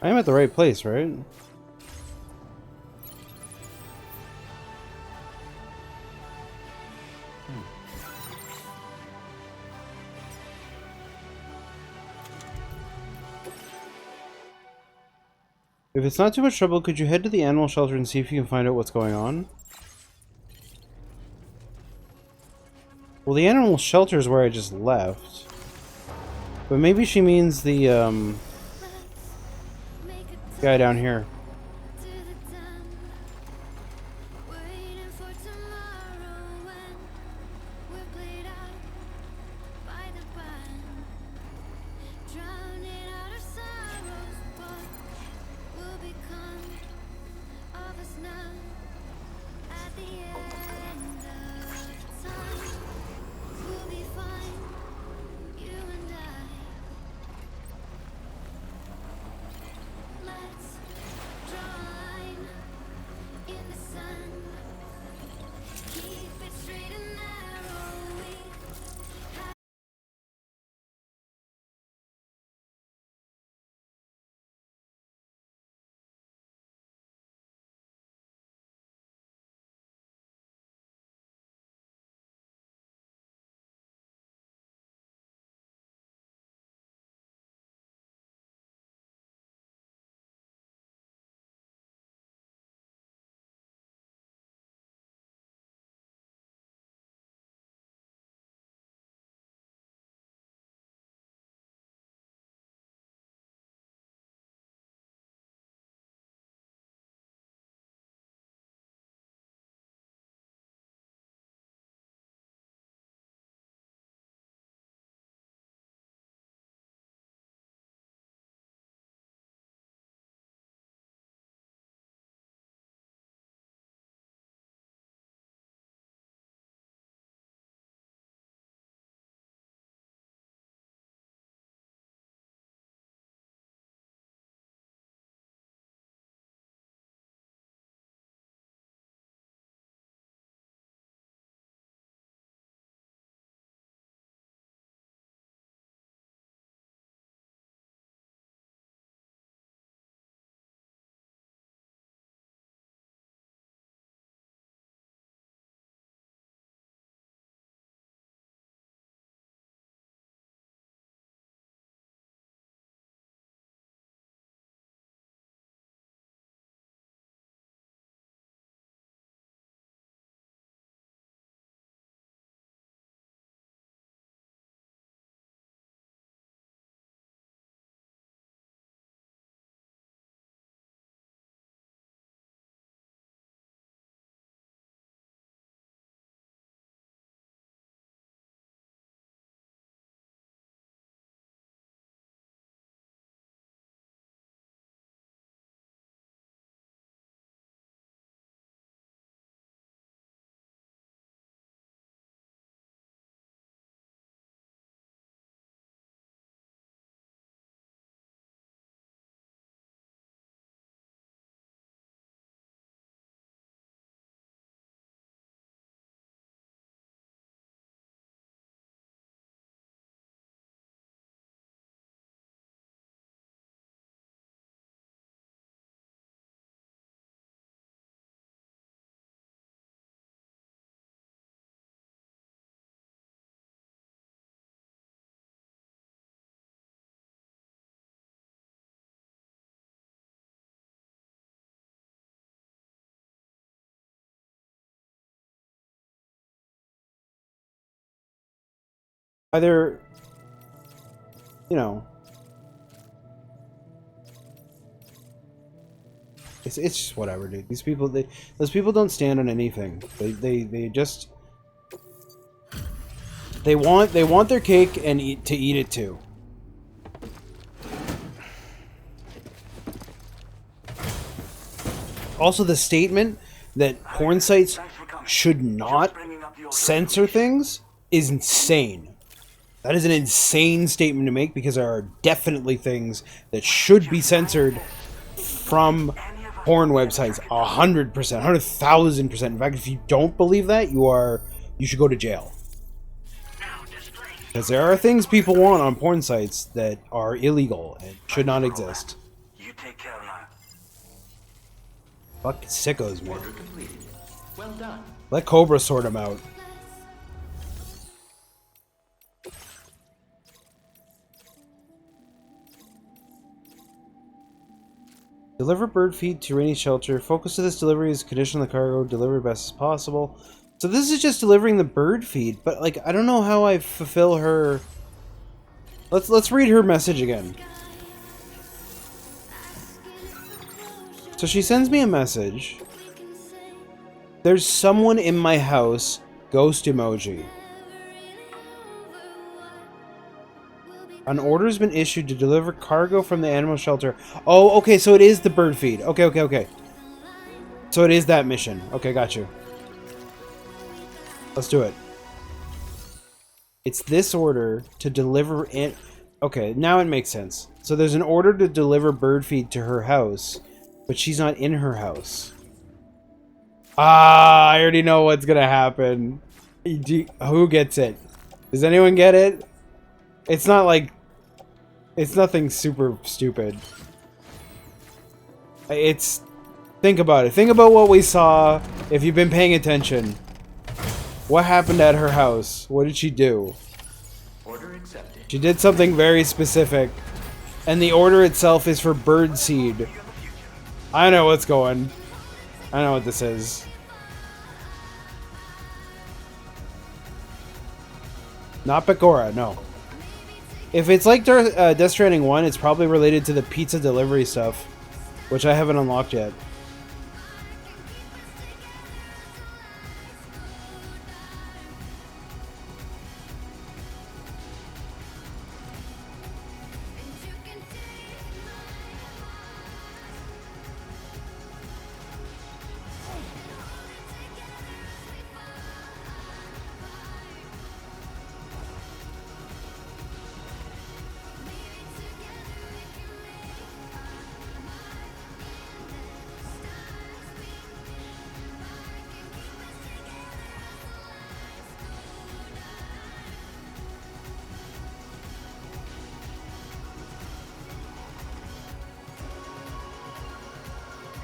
[SPEAKER 1] I am at the right place, right? If it's not too much trouble, could you head to the animal shelter and see if you can find out what's going on? Well, the animal shelter is where I just left. But maybe she means the, guy down here. Either, you know, it's just whatever, dude. These people, those people don't stand on anything. They just they want their cake and eat it too. Also, the statement that porn sites should not censor things is insane. That is an insane statement to make because there are definitely things that should be censored from porn websites. 100%, 100,000%. In fact, if you don't believe that, you should go to jail. Because there are things people want on porn sites that are illegal and should not exist.
[SPEAKER 9] You take care now.
[SPEAKER 1] Fucking sickos, man.
[SPEAKER 12] Order completed. Well done.
[SPEAKER 1] Let Cobra sort them out. Deliver bird feed to rainy shelter. Focus of this delivery is condition the cargo delivered best as possible. So this is just delivering the bird feed, but like I don't know how I fulfill her. Let's read her message again. So she sends me a message. There's someone in my house. Ghost emoji. An order has been issued to deliver cargo from the animal shelter. Oh, okay, so it is the bird feed. Okay. So it is that mission. Okay, got you. Let's do it. It's this order to deliver in... Okay, now it makes sense. So there's an order to deliver bird feed to her house, but she's not in her house. Ah, I already know what's gonna happen. Who gets it? Does anyone get it? It's not like... It's nothing super stupid. It's... Think about it. Think about what we saw if you've been paying attention. What happened at her house? What did she do?
[SPEAKER 12] Order accepted.
[SPEAKER 1] She did something very specific. And the order itself is for bird seed. I know what's going. I know what this is. Not Pecora, no. If it's like Death Stranding 1, it's probably related to the pizza delivery stuff, which I haven't unlocked yet.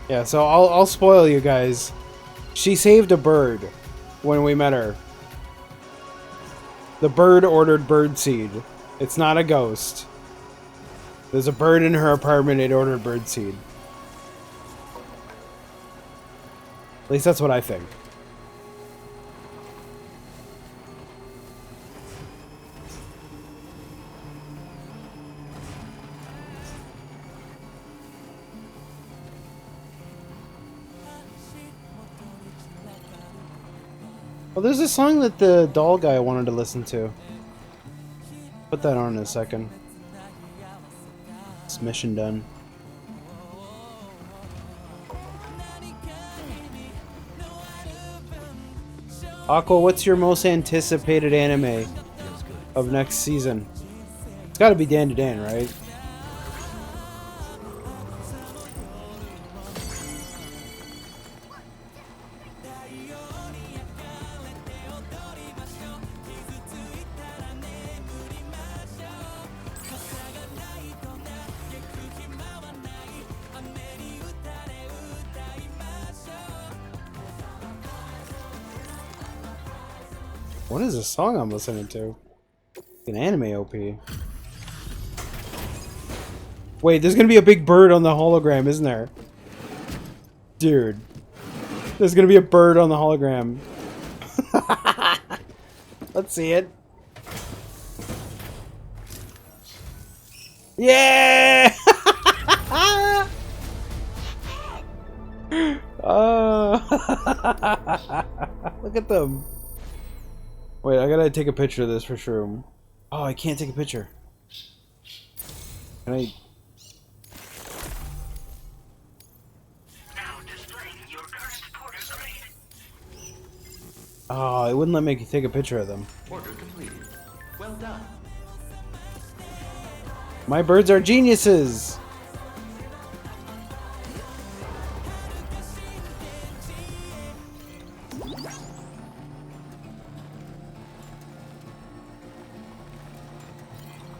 [SPEAKER 1] Yeah, so I'll spoil you guys. She saved a bird when we met her. The bird ordered bird seed. It's not a ghost. There's a bird in her apartment, it ordered bird seed. At least that's what I think. Well, there's a song that the doll guy wanted to listen to. Put that on in a second. It's mission done. Aqua, what's your most anticipated anime of next season? It's gotta be Dan to Dan, right? What is this song I'm listening to? An anime OP. Wait, there's gonna be a big bird on the hologram, isn't there? Dude. There's gonna be a bird on the hologram. Let's see it. Yeah! Look at them. Wait, I gotta take a picture of this for sure. Oh, I can't take a picture. Can I? Oh, it wouldn't let me take a picture of them.
[SPEAKER 12] Order completed. Well done.
[SPEAKER 1] My birds are geniuses!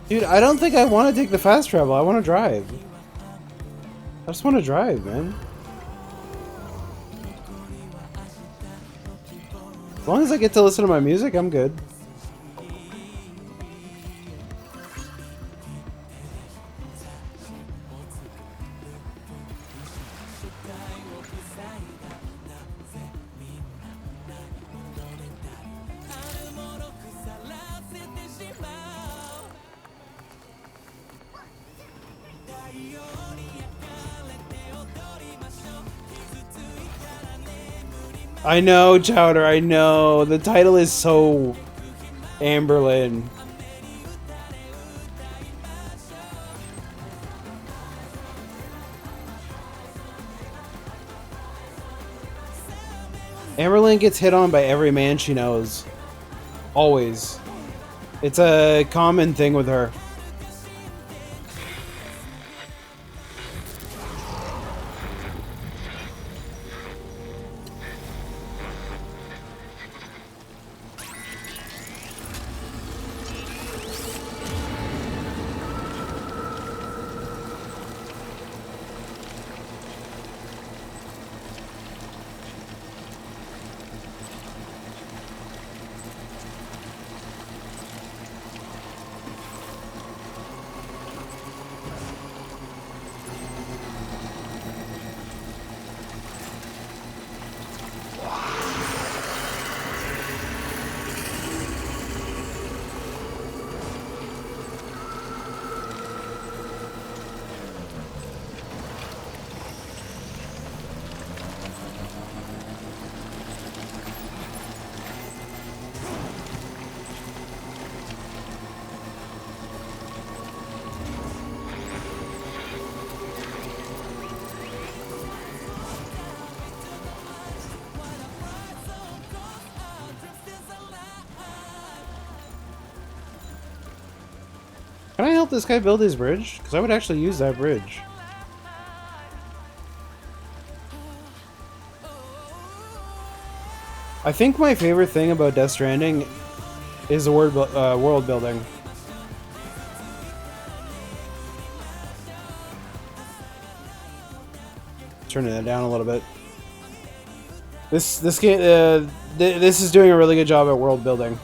[SPEAKER 1] Dude, I don't think I want to take the fast travel. I want to drive. I just want to drive, man. As long as I get to listen to my music, I'm good. I know, Chowder, I know. The title is so Amberlin. Amberlin gets hit on by every man she knows. Always. It's a common thing with her. Can I help this guy build his bridge? Because I would actually use that bridge. I think my favorite thing about Death Stranding is the world building. Turning that down a little bit. This game, this is doing a really good job at world building.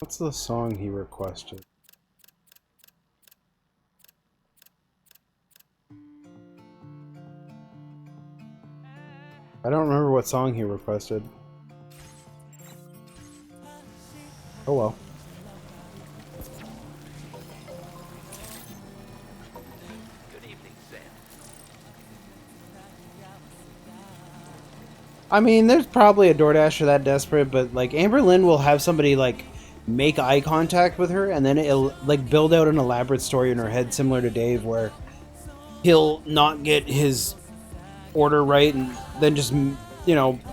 [SPEAKER 1] What's the song he requested? I don't remember what song he requested. Oh well.
[SPEAKER 12] Good evening, Sam.
[SPEAKER 1] I mean, there's probably a DoorDasher that desperate, but like Amber Lynn will have somebody like make eye contact with her, and then it'll like build out an elaborate story in her head, similar to Dave, where he'll not get his order right, and then just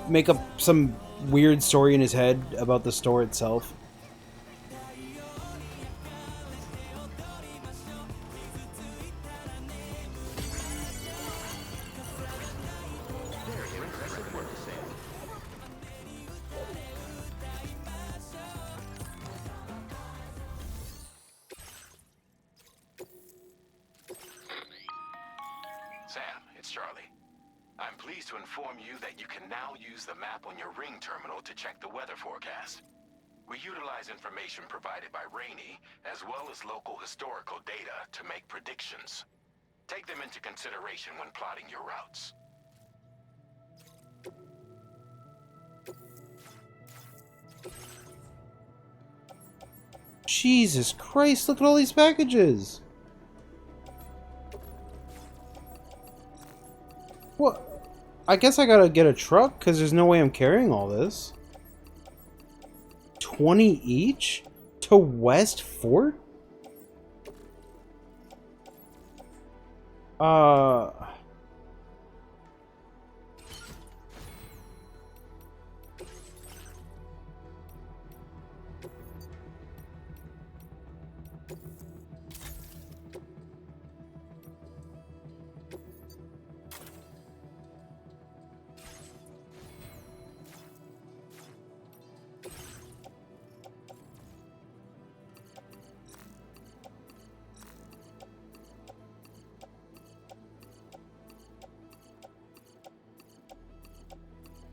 [SPEAKER 1] make up some weird story in his head about the store itself.
[SPEAKER 9] Sam, it's Charlie. I'm pleased to inform you that you can now use the map on your ring terminal to check the weather forecast. We utilize information provided by Rainey, as well as local historical data, to make predictions. Take them into consideration when plotting your routes.
[SPEAKER 1] Jesus Christ, look at all these packages! What? I guess I gotta get a truck, because there's no way I'm carrying all this. 20 each? To West Fort?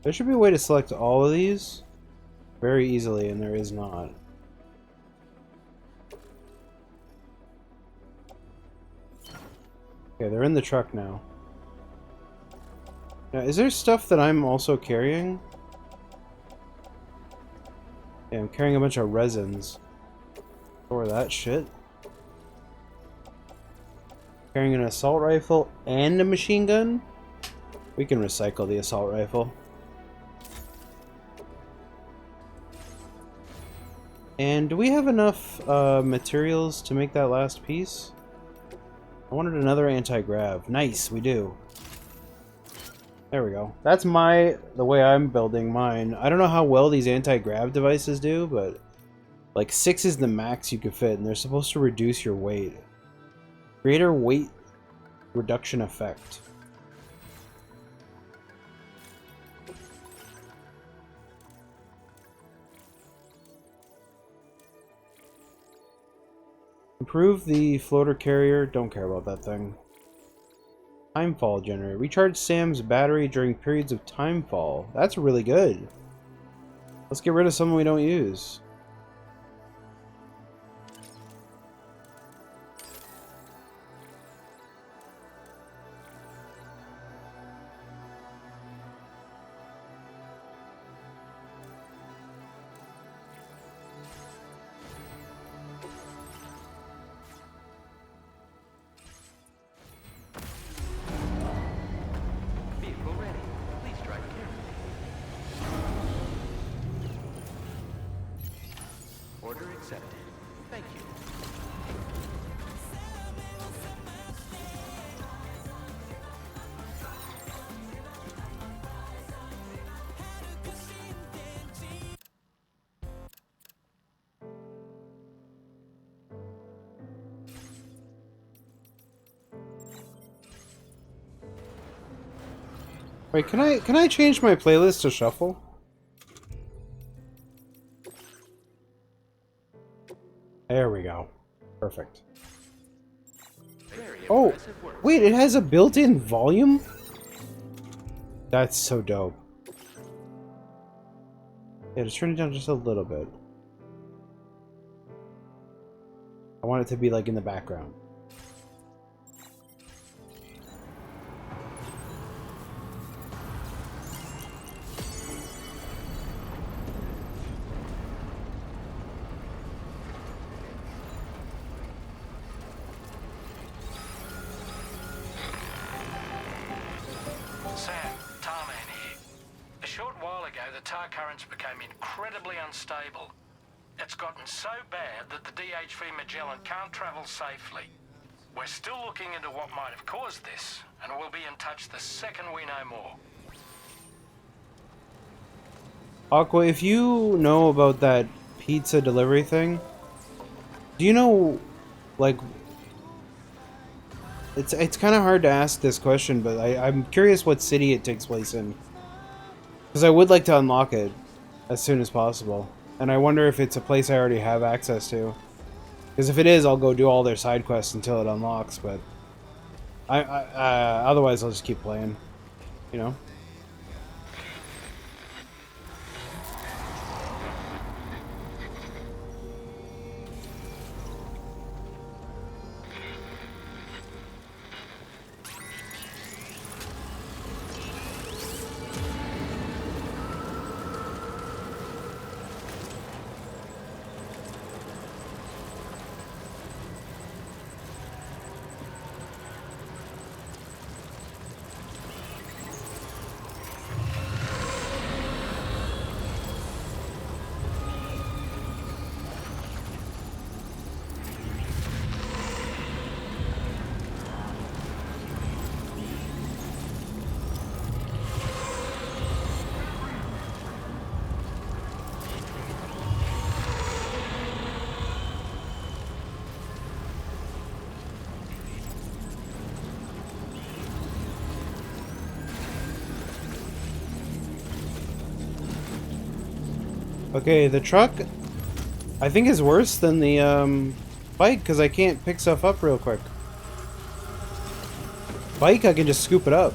[SPEAKER 1] There should be a way to select all of these very easily, and there is not. Okay, they're in the truck now. Now, is there stuff that I'm also carrying? Yeah, I'm carrying a bunch of resins. Store that shit. Carrying an assault rifle and a machine gun? We can recycle the assault rifle. And do we have enough materials to make that last piece? I wanted another anti-grav. Nice, we do. There we go. That's the way I'm building mine. I don't know how well these anti-grav devices do, but like 6 is the max you could fit, and they're supposed to reduce your weight. Greater weight reduction effect. Improve the floater carrier. Don't care about that thing. Timefall generator. Recharge Sam's battery during periods of timefall. That's really good. Let's get rid of something we don't use.
[SPEAKER 12] Vehicle ready. Please drive carefully. Order accepted. Thank you.
[SPEAKER 1] Wait, can I change my playlist to shuffle? There we go. Perfect. Oh, wait, it has a built-in volume? That's so dope. Yeah, just turn it down just a little bit. I want it to be like in the background.
[SPEAKER 9] Sam, Tom, and
[SPEAKER 6] tar currents became incredibly unstable. It's gotten so bad that the DHV Magellan can't travel safely. We're still looking into what might have caused this, and we'll be in touch the second we know more.
[SPEAKER 1] Aqua, if you know about that pizza delivery thing, do you know, like, it's kind of hard to ask this question, but I'm curious what city it takes place in. Because I would like to unlock it as soon as possible. And I wonder if it's a place I already have access to. Because if it is, I'll go do all their side quests until it unlocks, but... otherwise I'll just keep playing. You know? Okay, the truck, I think, is worse than the bike because I can't pick stuff up real quick. Bike, I can just scoop it up.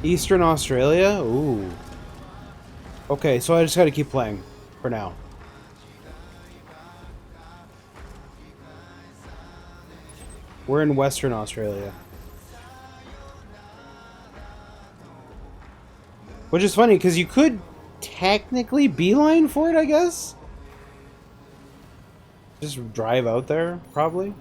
[SPEAKER 1] Eastern Australia? Ooh. Okay, so I just gotta keep playing for now. We're in Western Australia. Which is funny, because you could technically beeline for it, I guess? Just drive out there, probably.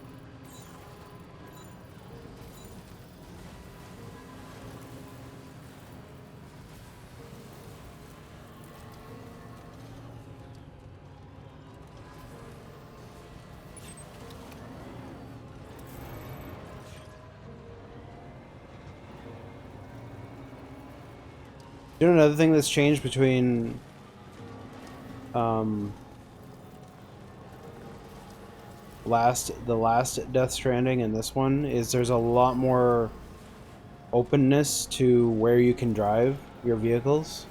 [SPEAKER 1] You know another thing that's changed between the last Death Stranding and this one is there's a lot more openness to where you can drive your vehicles.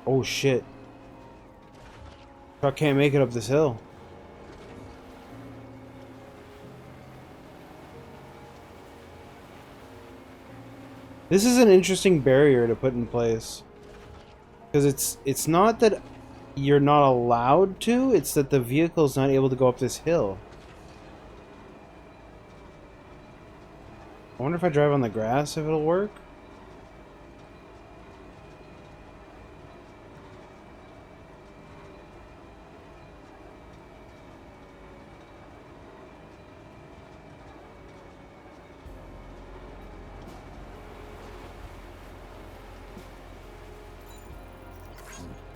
[SPEAKER 1] Oh shit. Truck can't make it up this hill. This is an interesting barrier to put in place. Because it's not that you're not allowed to, it's that the vehicle's not able to go up this hill. I wonder if I drive on the grass if it'll work.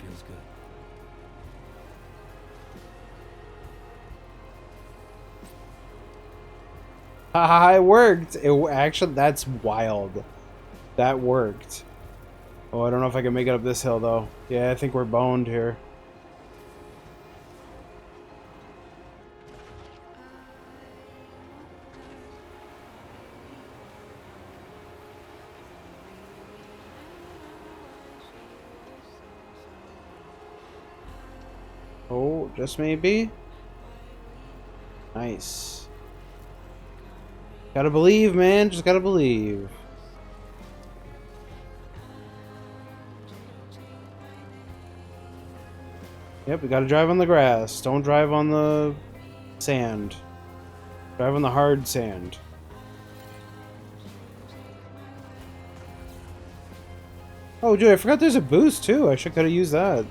[SPEAKER 7] Feels good.
[SPEAKER 1] Haha, it worked! Actually, that's wild. That worked. Oh, I don't know if I can make it up this hill, though. Yeah, I think we're boned here. Oh, just maybe. Nice. Gotta believe, man. Just gotta believe. Yep, we gotta drive on the grass. Don't drive on the sand. Drive on the hard sand. Oh, dude, I forgot there's a boost, too. I should could have used that.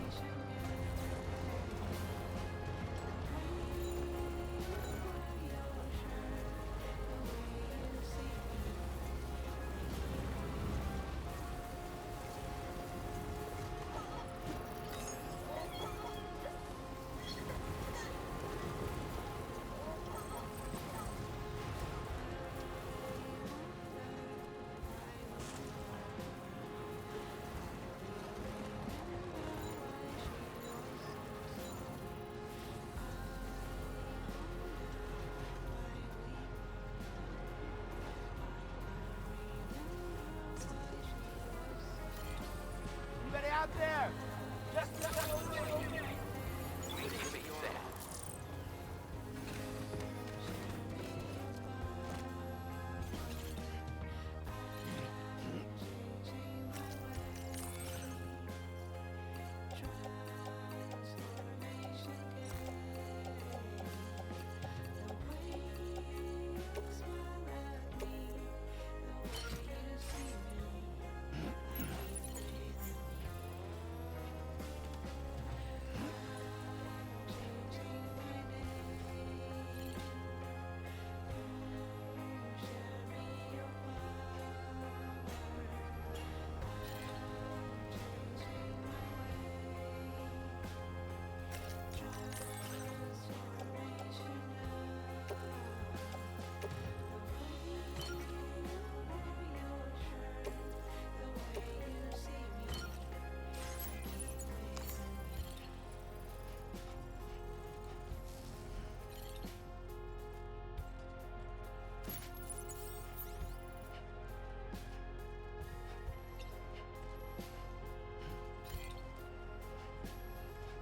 [SPEAKER 3] Anybody out there?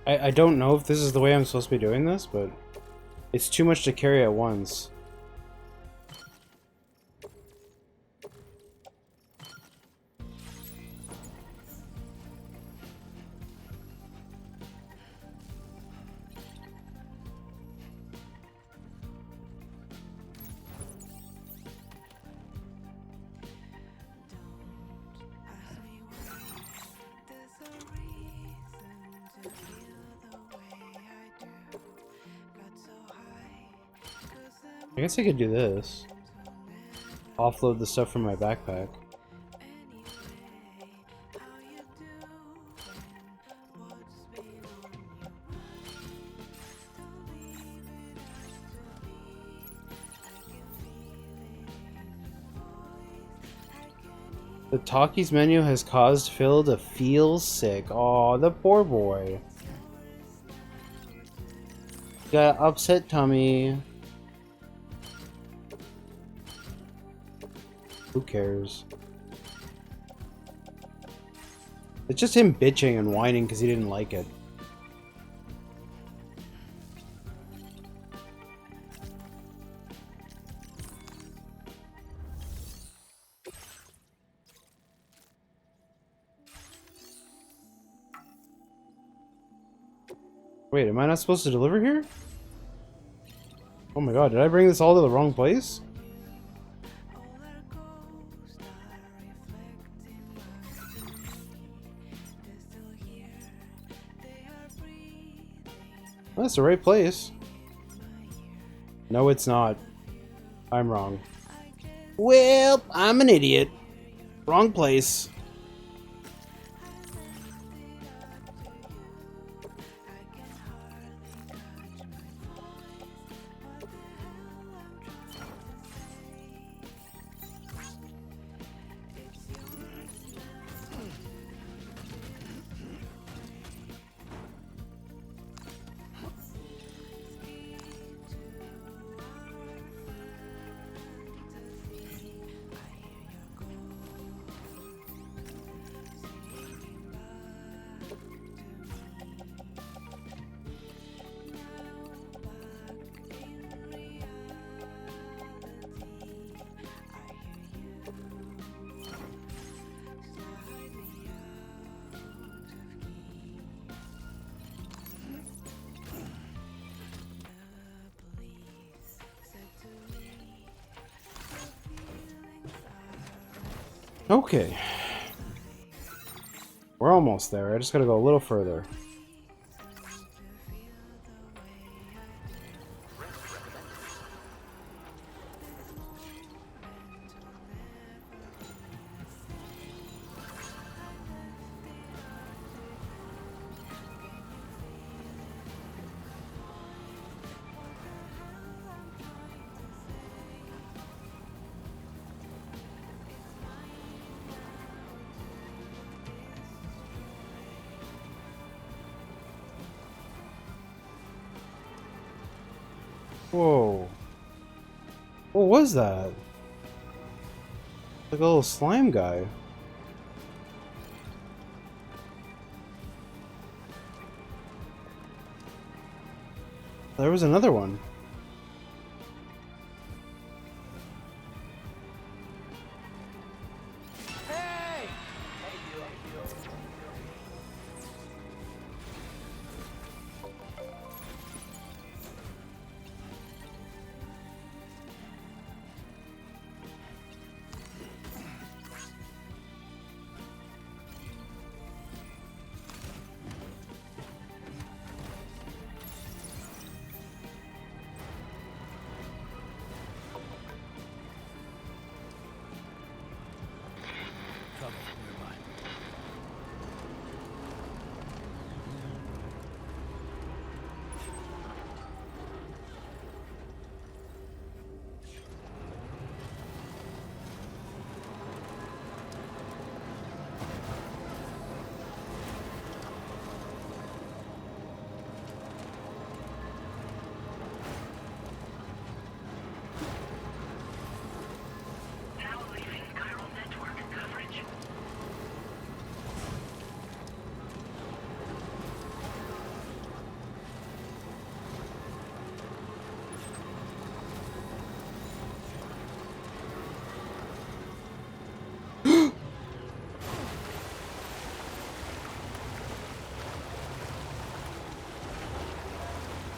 [SPEAKER 1] I don't know if this is the way I'm supposed to be doing this, but it's too much to carry at once. I guess I could do this. Offload the stuff from my backpack. The Talkies menu has caused Phil to feel sick. Aw, the poor boy. Got upset tummy. Who cares? It's just him bitching and whining because he didn't like it. Wait, am I not supposed to deliver here? Oh my god, did I bring this all to the wrong place? That's the right place. No, it's not. I'm wrong. Well, I'm an idiot. Wrong place. Okay. We're almost there. I just gotta go a little further. Whoa. What was that? Like a little slime guy. There was another one.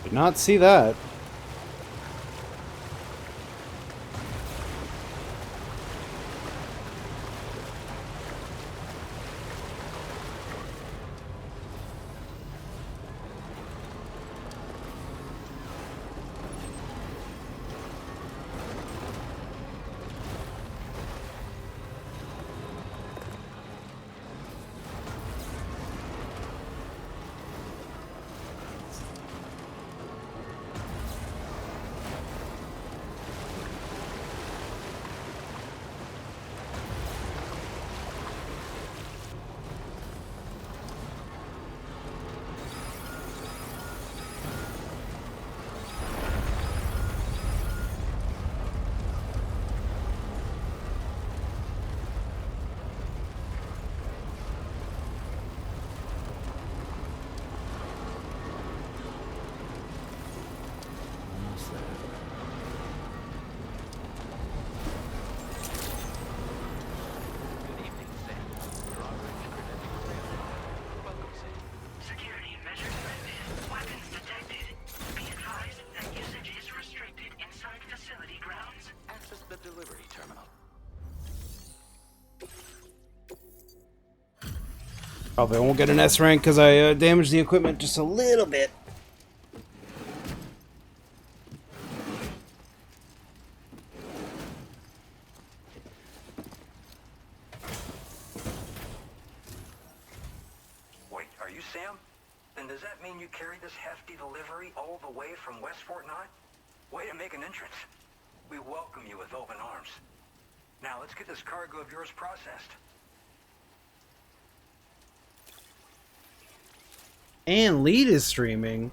[SPEAKER 1] Did not see that.
[SPEAKER 6] Security measures lifted. Weapons detected. Be advised that usage is restricted inside facility grounds.
[SPEAKER 12] Access the delivery terminal.
[SPEAKER 1] Probably won't get an S rank because I damaged the equipment just a little bit.
[SPEAKER 17] Wait, are you Sam? Then does that mean you carried this hefty delivery all the way from Westport Knot? Way to make an entrance. We welcome you with open arms. Now let's get this cargo of yours processed.
[SPEAKER 1] And Lead is streaming.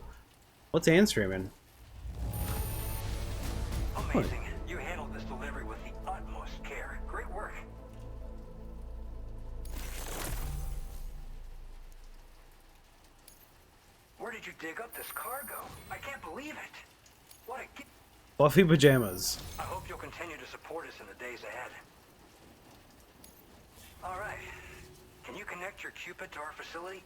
[SPEAKER 1] What's Ann streaming?
[SPEAKER 17] Amazing. You handled this delivery with the utmost care. Great work. Where did you dig up this cargo? I can't believe it. What a gift.
[SPEAKER 1] Fluffy pajamas.
[SPEAKER 17] I hope you'll continue to support us in the days ahead. All right. Can you connect your Cupid to our facility?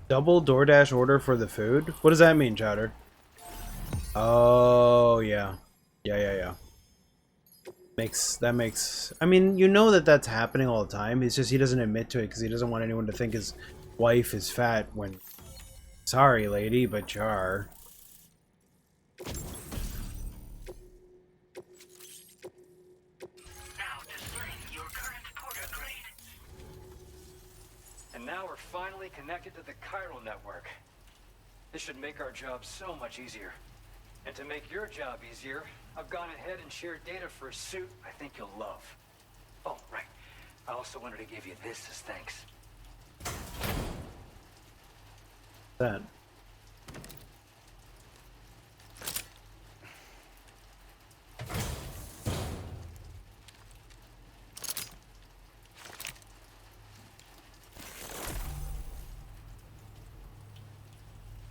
[SPEAKER 1] Double DoorDash order for the food? What does that mean, Chowder? Oh, yeah. Yeah. Makes... I mean, you know that that's happening all the time. It's just he doesn't admit to it because he doesn't want anyone to think his wife is fat when... Sorry, lady, but you are.
[SPEAKER 17] And now we're finally connected to the chiral network. This should make our job so much easier. And to make your job easier, I've gone ahead and shared data for a suit I think you'll love. Oh, right. I also wanted to give you this as thanks.
[SPEAKER 1] That.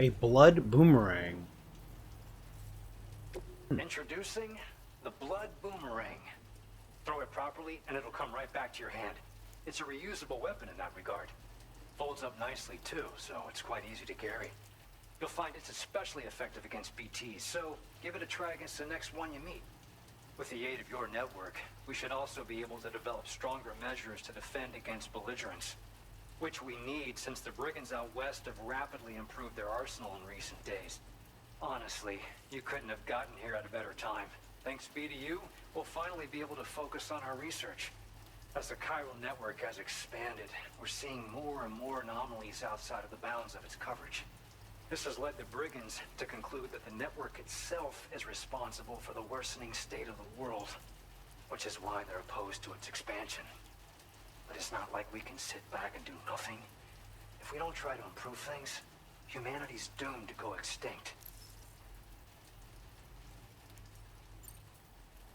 [SPEAKER 1] A blood boomerang.
[SPEAKER 17] Introducing the blood boomerang. Throw it properly and it'll come right back to your hand. It's a reusable weapon in that regard. Folds up nicely too, so it's quite easy to carry. You'll find it's especially effective against BTs, so give it a try against the next one you meet. With the aid of your network, we should also be able to develop stronger measures to defend against belligerents. Which we need since the brigands out west have rapidly improved their arsenal in recent days. Honestly, you couldn't have gotten here at a better time. Thanks be to you, we'll finally be able to focus on our research. As the chiral network has expanded, we're seeing more and more anomalies outside of the bounds of its coverage. This has led the brigands to conclude that the network itself is responsible for the worsening state of the world, which is why they're opposed to its expansion. But it's not like we can sit back and do nothing. If we don't try to improve things, humanity's doomed to go extinct.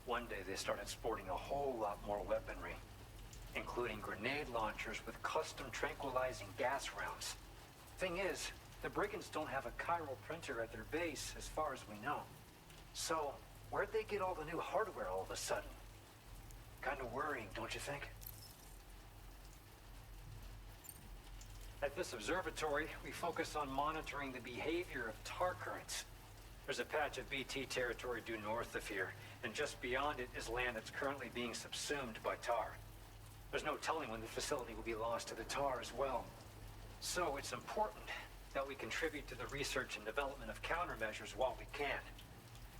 [SPEAKER 17] One day they started sporting a whole lot more weaponry, including grenade launchers with custom tranquilizing gas rounds. Thing is, the brigands don't have a chiral printer at their base as far as we know. So, where'd they get all the new hardware all of a sudden? Kind of worrying, don't you think? At this observatory, we focus on monitoring the behavior of tar currents. There's a patch of BT territory due north of here, and just beyond it is land that's currently being subsumed by tar. There's no telling when the facility will be lost to the tar as well. So it's important that we contribute to the research and development of countermeasures while we can.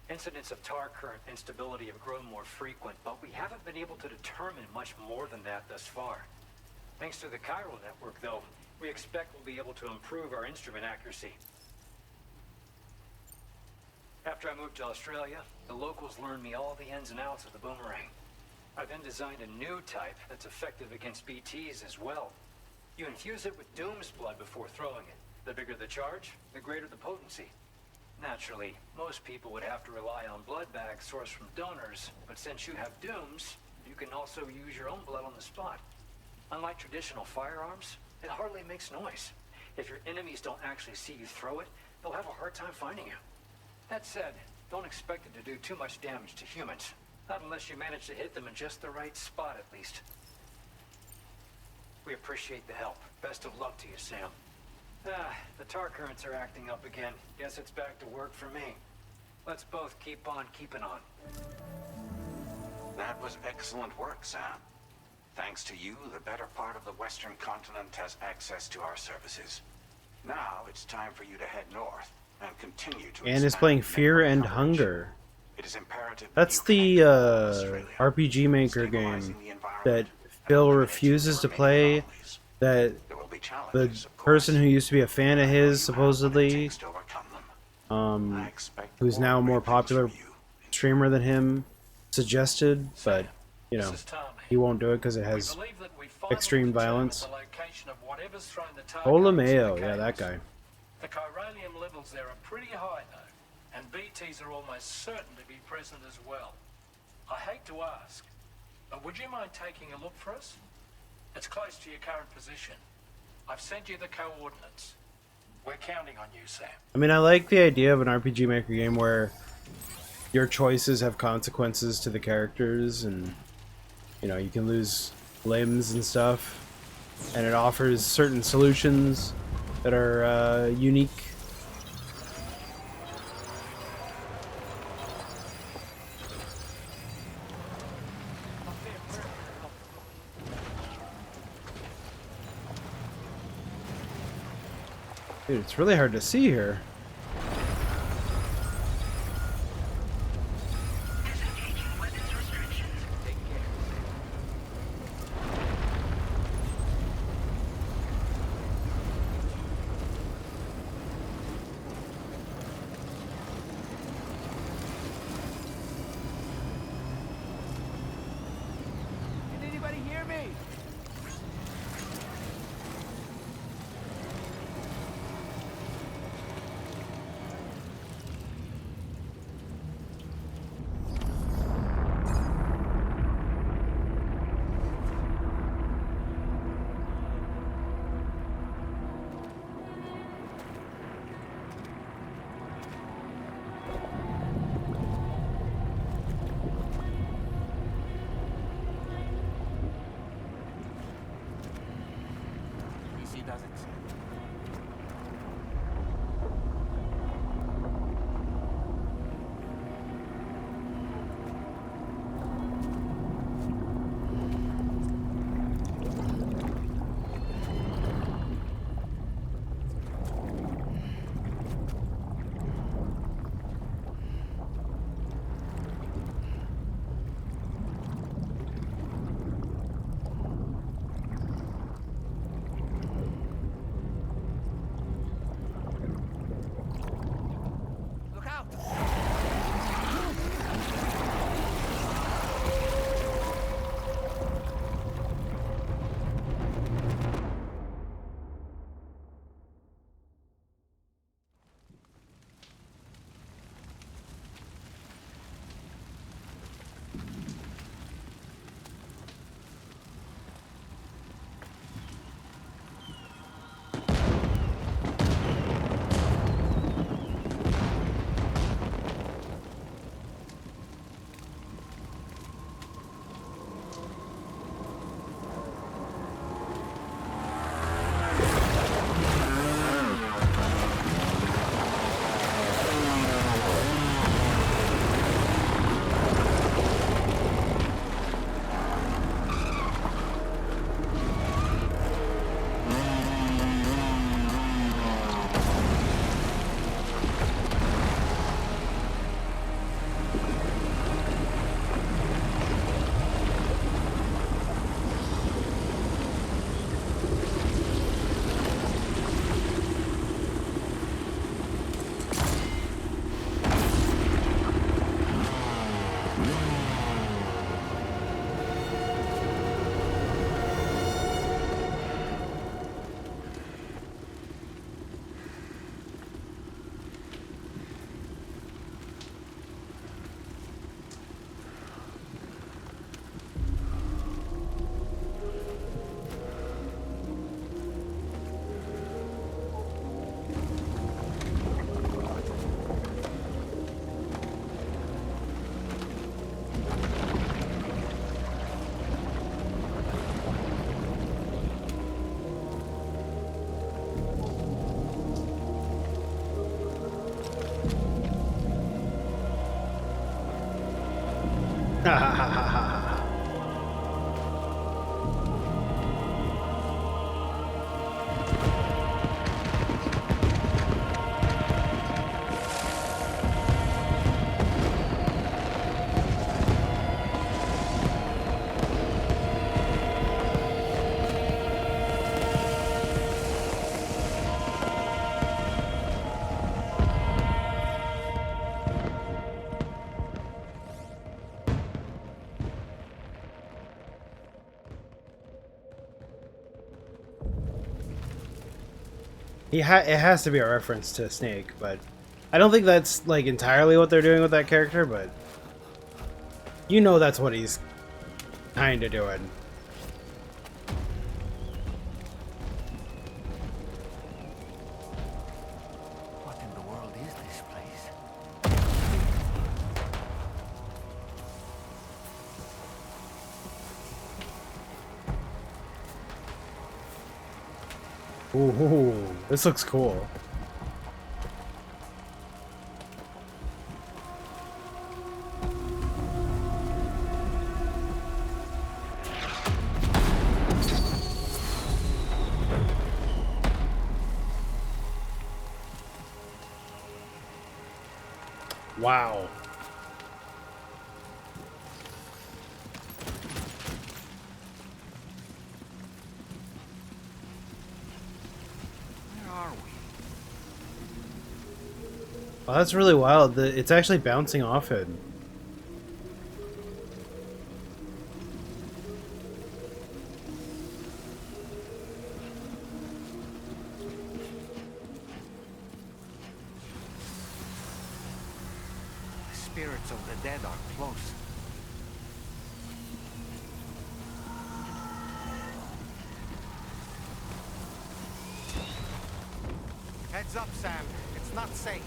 [SPEAKER 17] Incidents of tar current instability have grown more frequent, but we haven't been able to determine much more than that thus far. Thanks to the chiral network, though, we expect we'll be able to improve our instrument accuracy. After I moved to Australia, the locals learned me all the ins and outs of the boomerang. I then designed a new type that's effective against BTs as well. You infuse it with Doom's blood before throwing it. The bigger the charge, the greater the potency. Naturally, most people would have to rely on blood bags sourced from donors, but since you have Doom's, you can also use your own blood on the spot. Unlike traditional firearms, it hardly makes noise. If your enemies don't actually see you throw it, they'll have a hard time finding you. That said, don't expect it to do too much damage to humans. Not unless you manage to hit them in just the right spot, at least. We appreciate the help. Best of luck to you, Sam. The tar currents are acting up again. Guess it's back to work for me. Let's both keep on keeping on.
[SPEAKER 9] That was excellent work, Sam. Thanks to you, the better part of the Western continent has access to our services. Now it's time for you to head north and continue to
[SPEAKER 1] And is playing Fear and Hunger.
[SPEAKER 9] It is imperative
[SPEAKER 1] That's the RPG Maker game that Phil refuses to play, that the person who used to be a fan of his, supposedly, who's now a more popular streamer than him, suggested, but, you know, he won't do it because it has extreme violence. Olameo, yeah, that guy.
[SPEAKER 6] The chiralium levels there are pretty high, though, and BTs are almost certain to be present as well. I hate to ask, but would you mind taking a look for us? It's close to your current position. I've sent you the coordinates. We're counting on you, Sam.
[SPEAKER 1] I mean, I like the idea of an RPG Maker game where your choices have consequences to the characters, and, you know, you can lose limbs and stuff, and it offers certain solutions that are unique. Dude, it's really hard to see here.
[SPEAKER 3] Can anybody hear me?
[SPEAKER 2] PC doesn't. Look out!
[SPEAKER 1] Ha ha ha ha ha. It has to be a reference to Snake, but I don't think that's like entirely what they're doing with that character, but you know that's what he's kind of doing.
[SPEAKER 2] What in the world is this place?
[SPEAKER 1] Ooh, this looks cool. Wow.
[SPEAKER 2] Where are we?
[SPEAKER 1] Oh, that's really wild. It's actually bouncing off it.
[SPEAKER 2] The spirits of the dead are close. Heads up, Sam. It's not safe.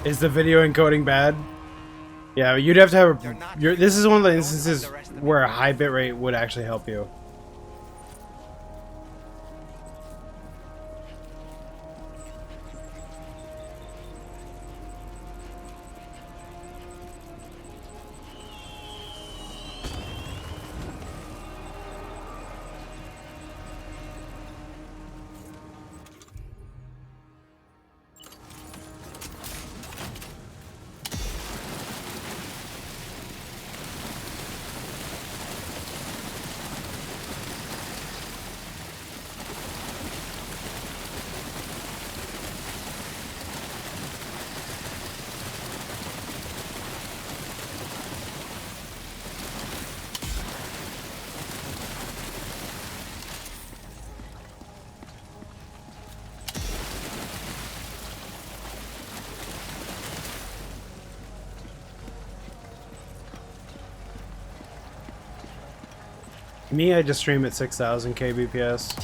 [SPEAKER 1] Is the video encoding bad? Yeah, you'd have to have this is one of the instances where a high bitrate would actually help you. Me, I just stream at 6,000 kbps.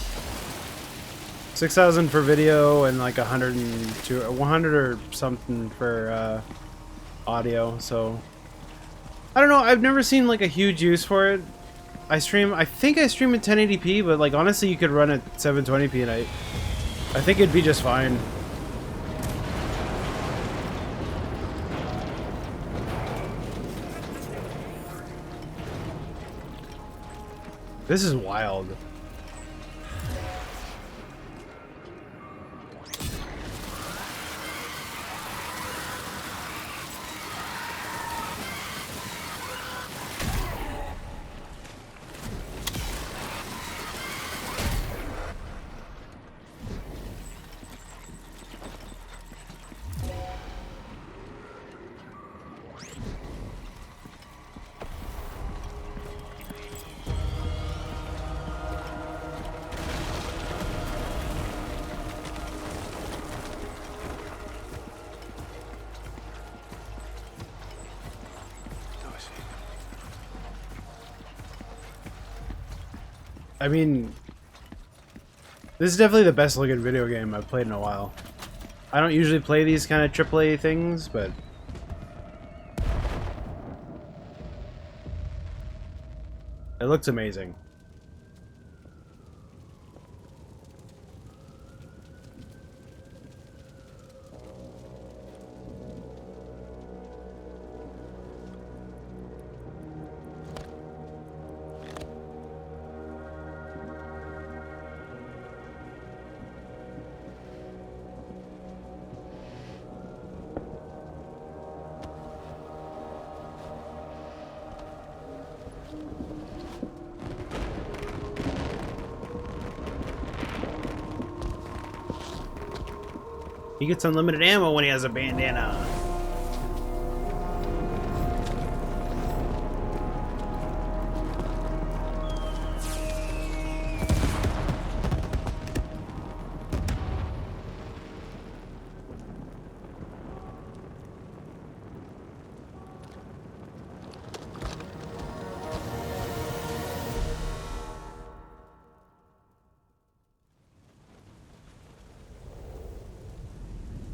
[SPEAKER 1] 6,000 for video and like 100 or something for audio. So I don't know. I've never seen like a huge use for it. I think I stream at 1080p, but like honestly, you could run at 720p, and I think it'd be just fine. This is wild. I mean, this is definitely the best looking video game I've played in a while. I don't usually play these kind of AAA things, but it looks amazing. He gets unlimited ammo when he has a bandana.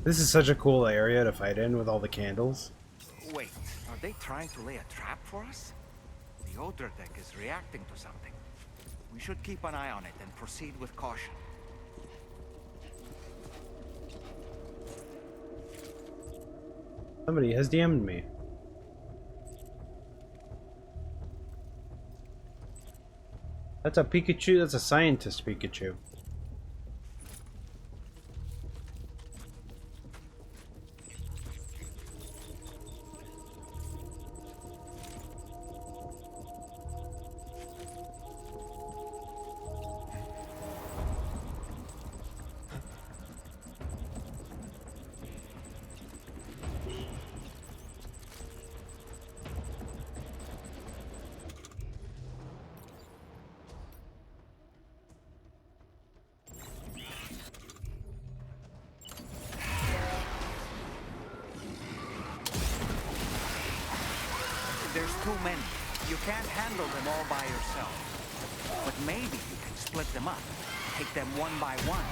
[SPEAKER 1] This is such a cool area to fight in with all the candles.
[SPEAKER 2] Wait, are they trying to lay a trap for us? The Odra deck is reacting to something. We should keep an eye on it and proceed with caution.
[SPEAKER 1] Somebody has DM'd me. That's a Pikachu. That's a scientist Pikachu.
[SPEAKER 2] There's too many. You can't handle them all by yourself. But maybe you can split them up. Take them one by one.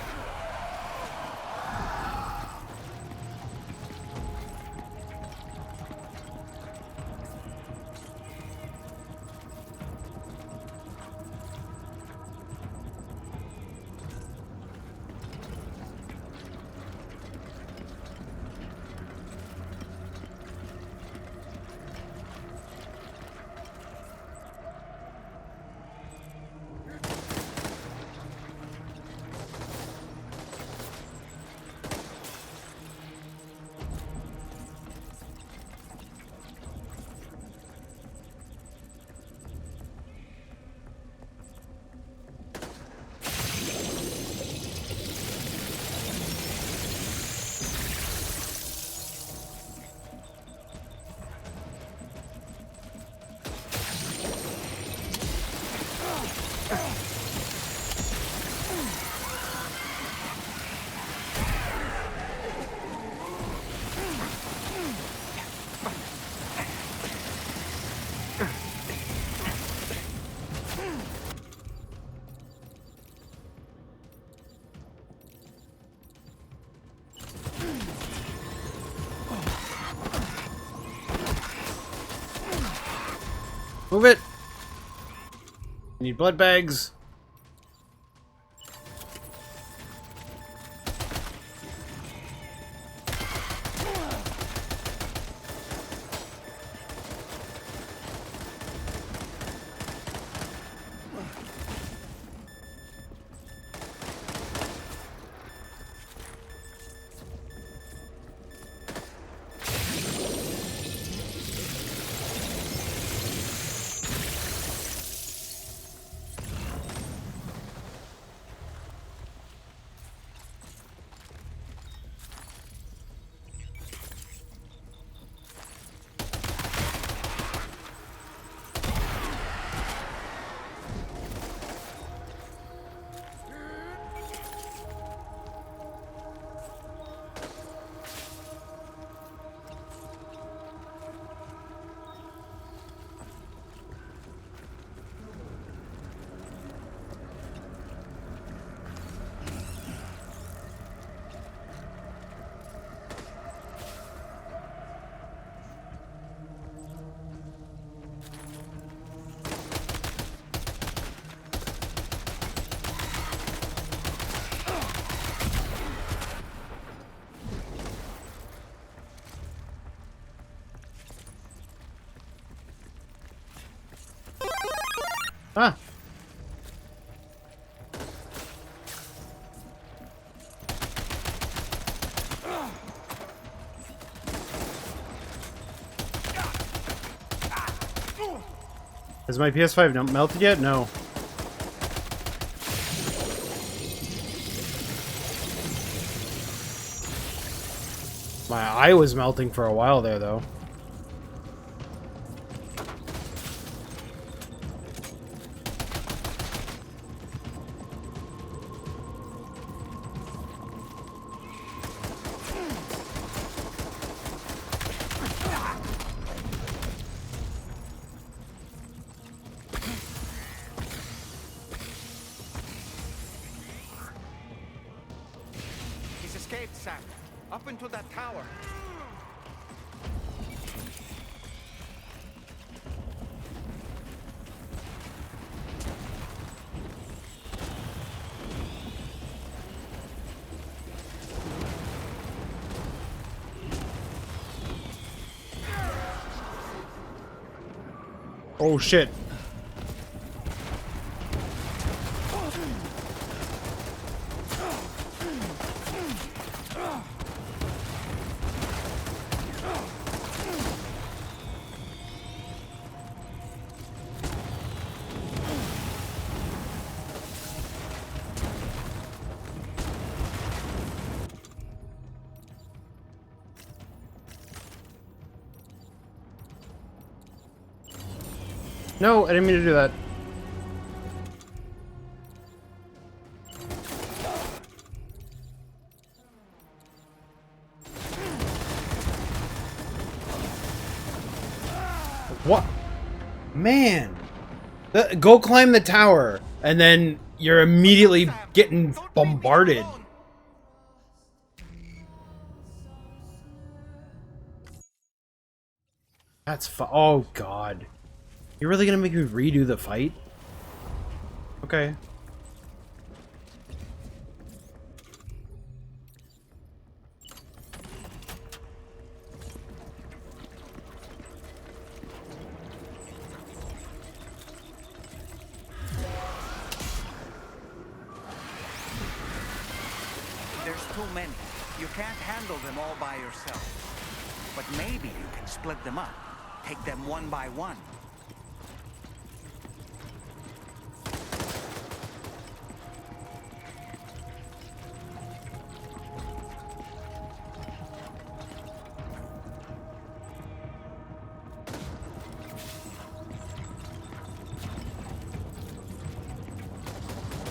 [SPEAKER 1] Move it! I need blood bags. Ah. Has my PS5 not melted yet? No. My eye was melting for a while there, though.
[SPEAKER 2] He's escaped, Sam. Up into that tower.
[SPEAKER 1] Oh shit. No, I didn't mean to do that. What? Man! Go climb the tower, and then you're immediately getting bombarded. That's oh god. You're really gonna make me redo the fight? Okay.
[SPEAKER 2] There's too many. You can't handle them all by yourself. But maybe you can split them up. Take them one by one.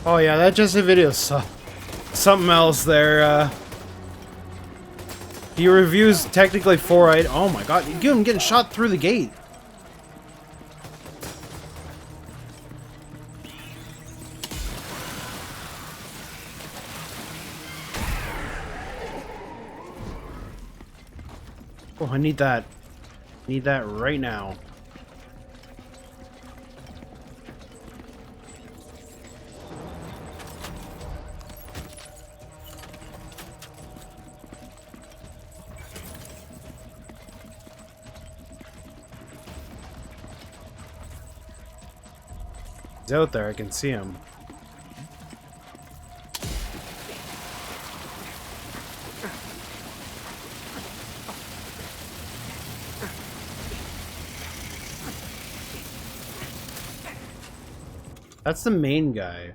[SPEAKER 1] Oh yeah, that just a video something else there. He reviews technically 4 items. Oh my god, I'm getting shot through the gate. Oh, I need that. Need that right now. He's out there, I can see him. That's the main guy.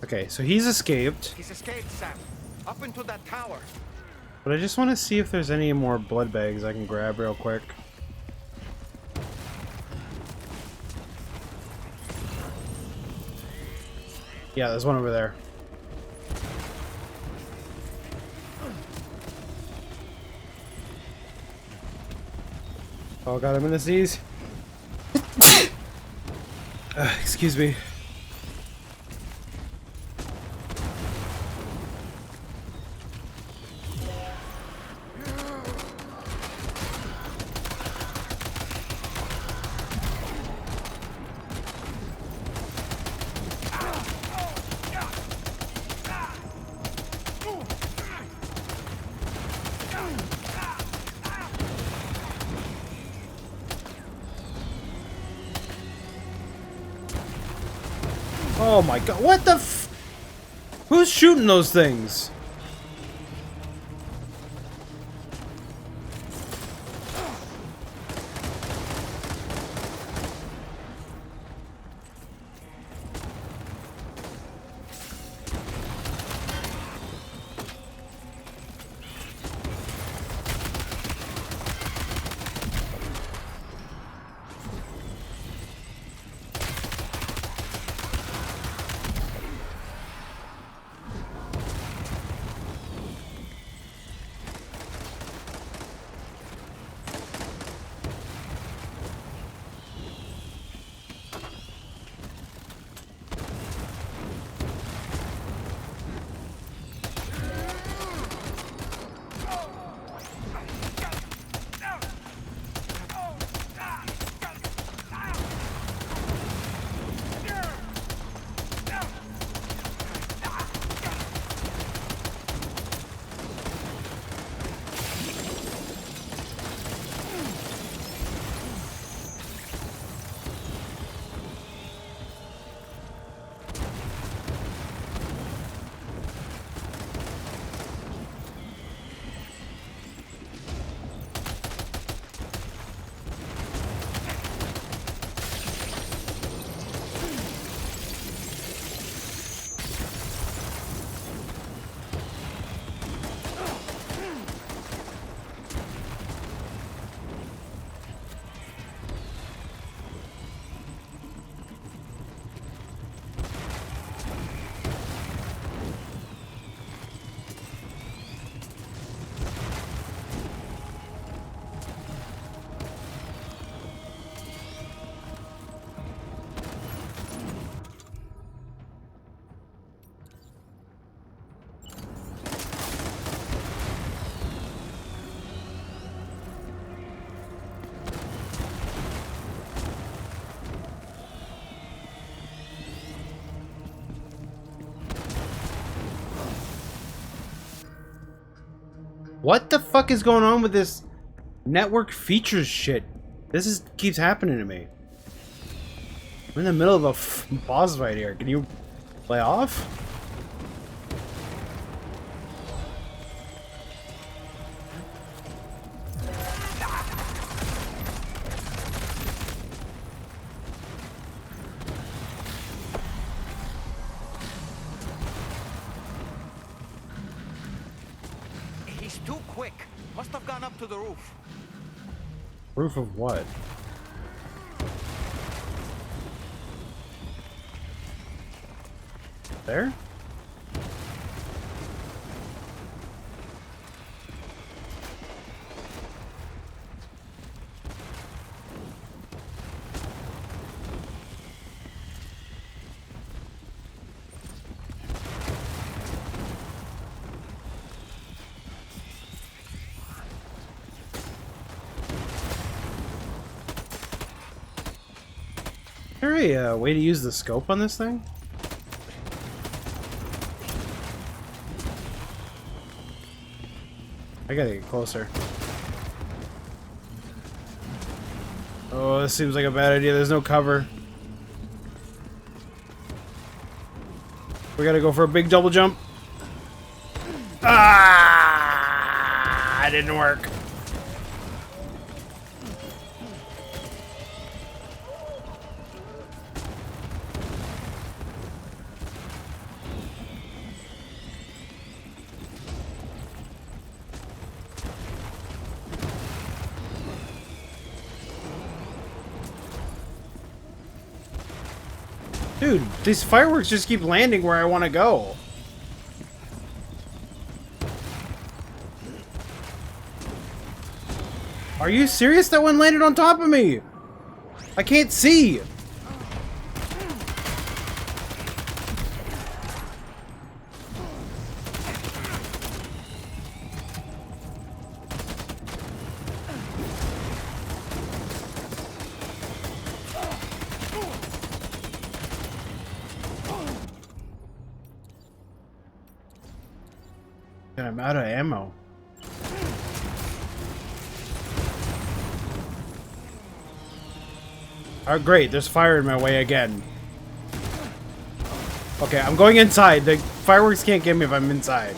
[SPEAKER 1] Okay, so he's escaped.
[SPEAKER 2] He's escaped, Sam. Up into that tower.
[SPEAKER 1] But I just want to see if there's any more blood bags I can grab real quick. Yeah, there's one over there. Oh god, I'm gonna sneeze. Excuse me. Oh my god, what the f- Who's shooting those things? What the fuck is going on with this network features shit? This is keeps happening to me. We're in the middle of a boss fight here. Can you play off?
[SPEAKER 2] He's too quick. Must have gone up to the roof.
[SPEAKER 1] Proof of what? There? Is there a way to use the scope on this thing? I gotta get closer. Oh, this seems like a bad idea. There's no cover. We gotta go for a big double jump. Ah! It didn't work. Dude, these fireworks just keep landing where I want to go. Are you serious? That one landed on top of me. I can't see. And I'm out of ammo. Oh, great. There's fire in my way again. Okay, I'm going inside. The fireworks can't get me if I'm inside.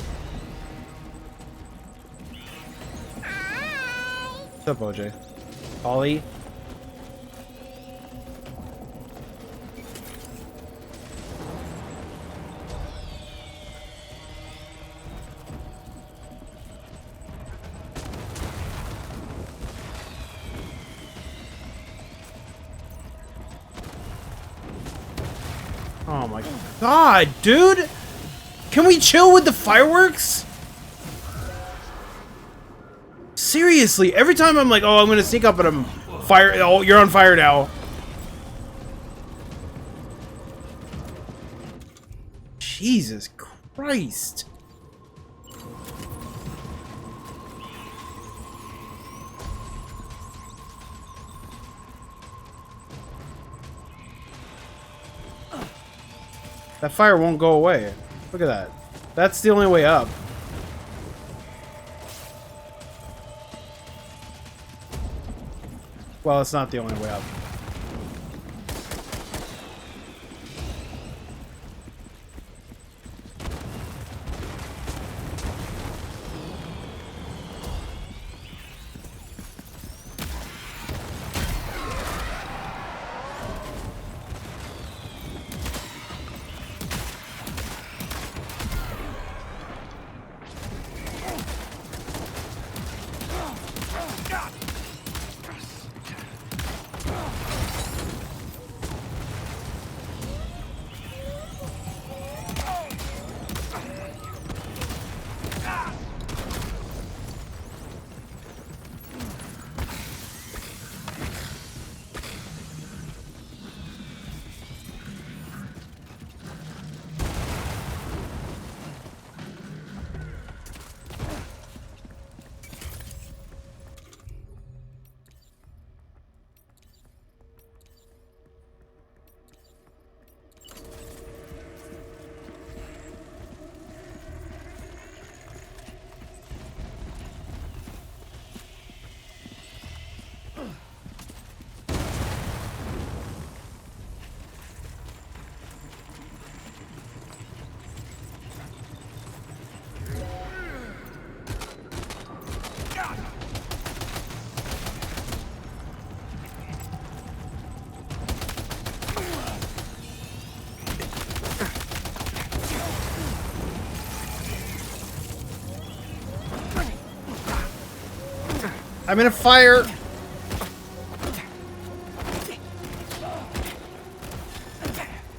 [SPEAKER 1] What's up, OJ? Ollie? Oh my god, dude! Can we chill with the fireworks? Seriously, every time I'm like, oh, I'm gonna sneak up and I'm fire. Oh, you're on fire now. Jesus Christ. That fire won't go away. Look at that. That's the only way up. Well, it's not the only way up. I'm in a fire.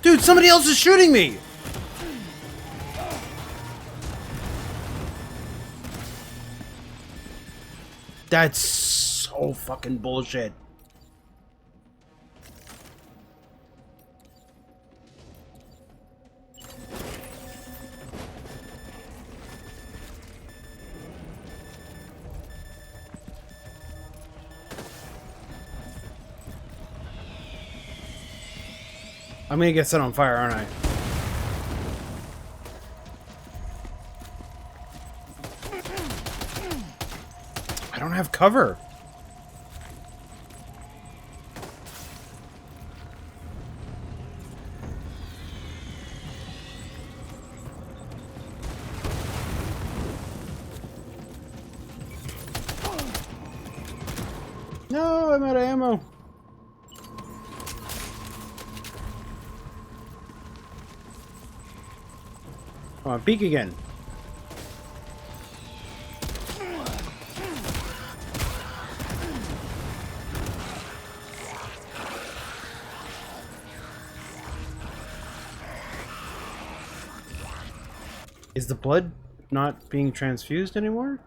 [SPEAKER 1] Dude, somebody else is shooting me. That's so fucking bullshit. I'm gonna get set on fire, aren't I? I don't have cover. No, I'm out of ammo. Come on, peek again. Is the blood not being transfused anymore?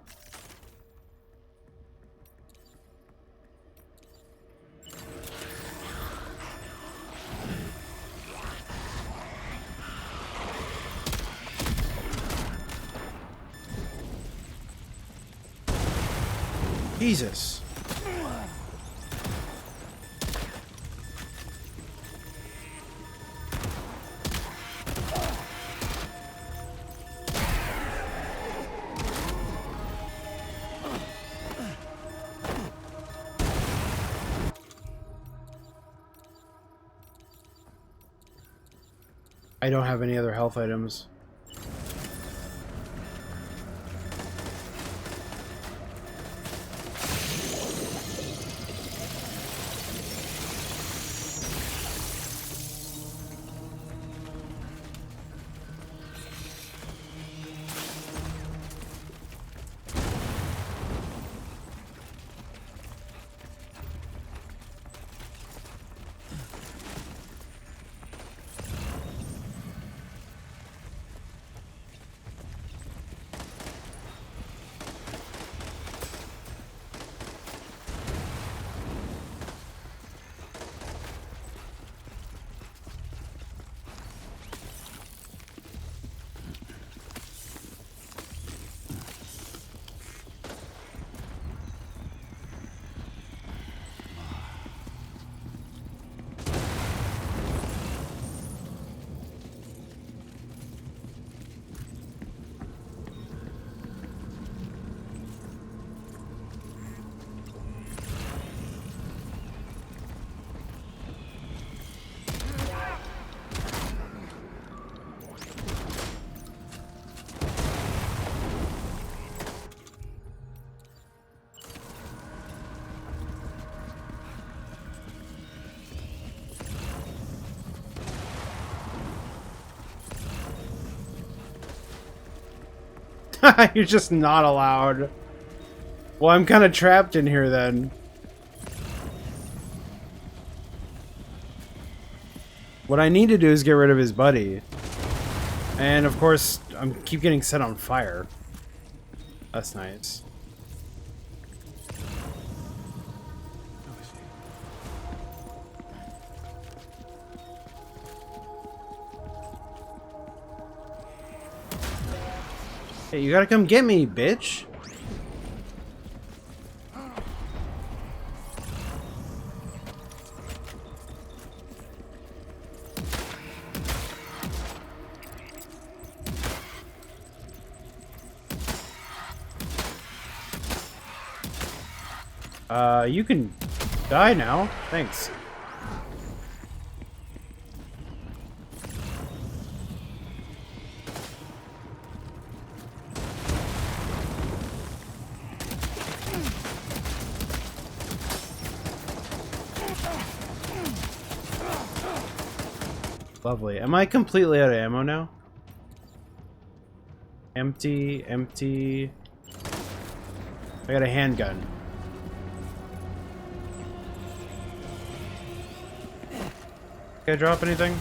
[SPEAKER 1] Jesus. I don't have any other health items. You're just not allowed. Well, I'm kind of trapped in here then. What I need to do is get rid of his buddy. And of course, keep getting set on fire. That's nice. Hey, you gotta come get me, bitch. You can die now. Thanks. Lovely. Am I completely out of ammo now? Empty, empty. I got a handgun. Can I drop anything?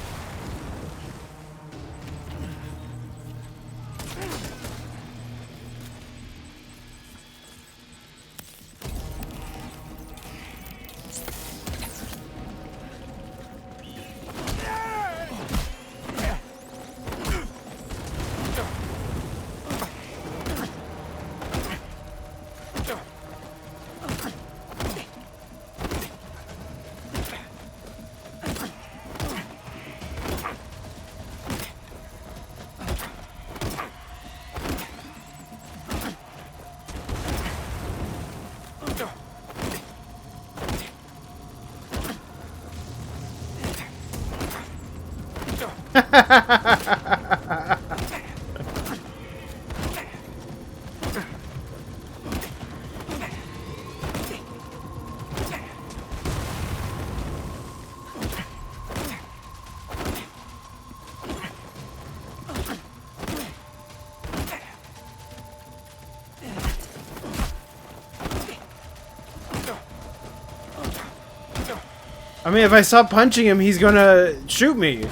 [SPEAKER 1] I mean, if I stop punching him, he's gonna shoot me.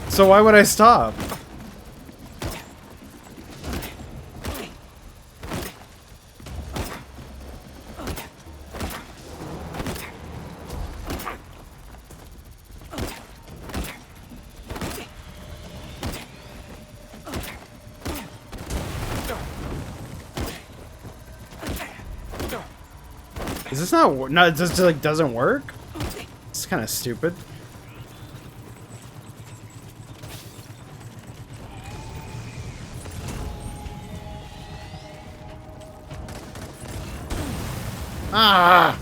[SPEAKER 1] So why would I stop? Is this not? No, it just like doesn't work. It's kind of stupid. Ah!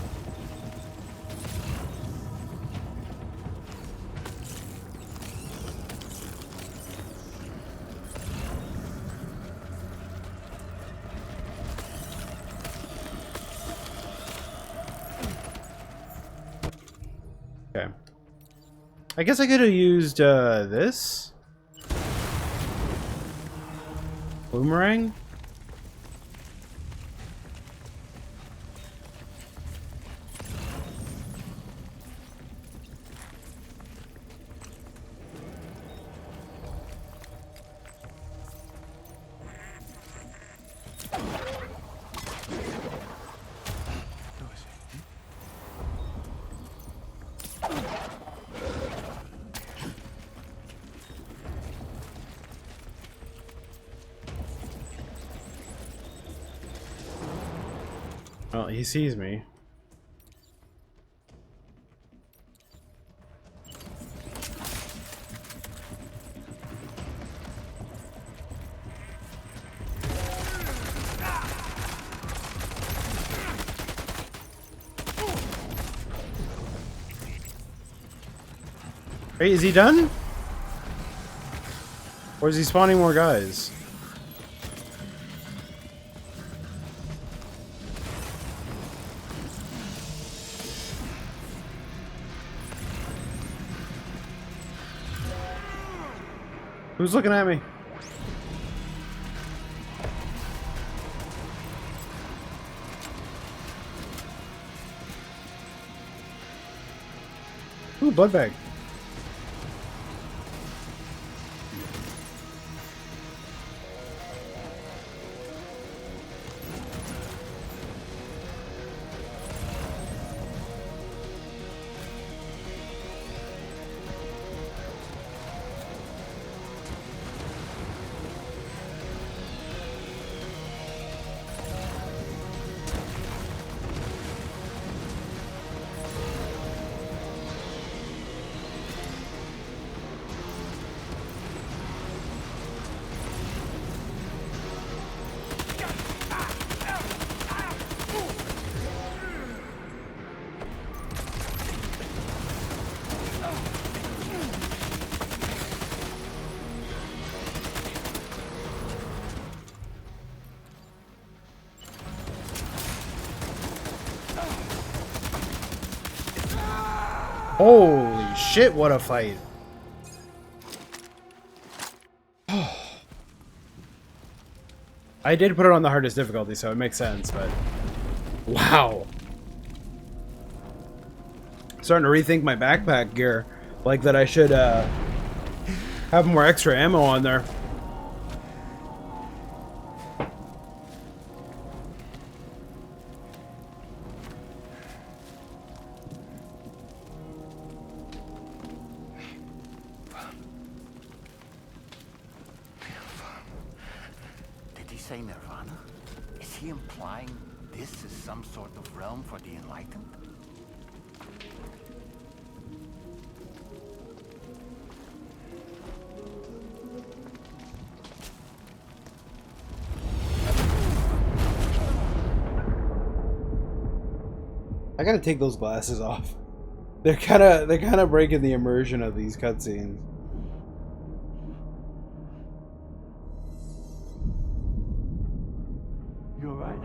[SPEAKER 1] Okay. I guess I could have used this boomerang. Well, he sees me. Hey, is he done? Or is he spawning more guys? Who's looking at me? Ooh, blood bag. Holy shit, what a fight. I did put it on the hardest difficulty, so it makes sense, but... Wow. Starting to rethink my backpack gear. Like that I should, have more extra ammo on there.
[SPEAKER 2] Did he say Nirvana? Is he implying this is some sort of realm for the enlightened?
[SPEAKER 1] I gotta take those glasses off. They're kinda breaking the immersion of these cutscenes.
[SPEAKER 11] You alright?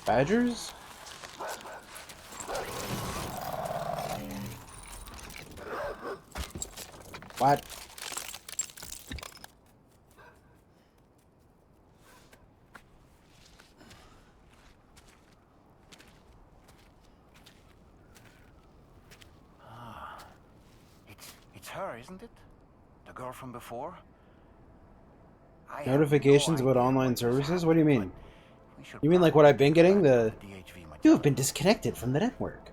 [SPEAKER 1] Badgers? What?
[SPEAKER 2] It's her, isn't it? The girl from before? I
[SPEAKER 1] Notifications about online services? What do you mean? You mean like what I've been getting? You have been disconnected from the network.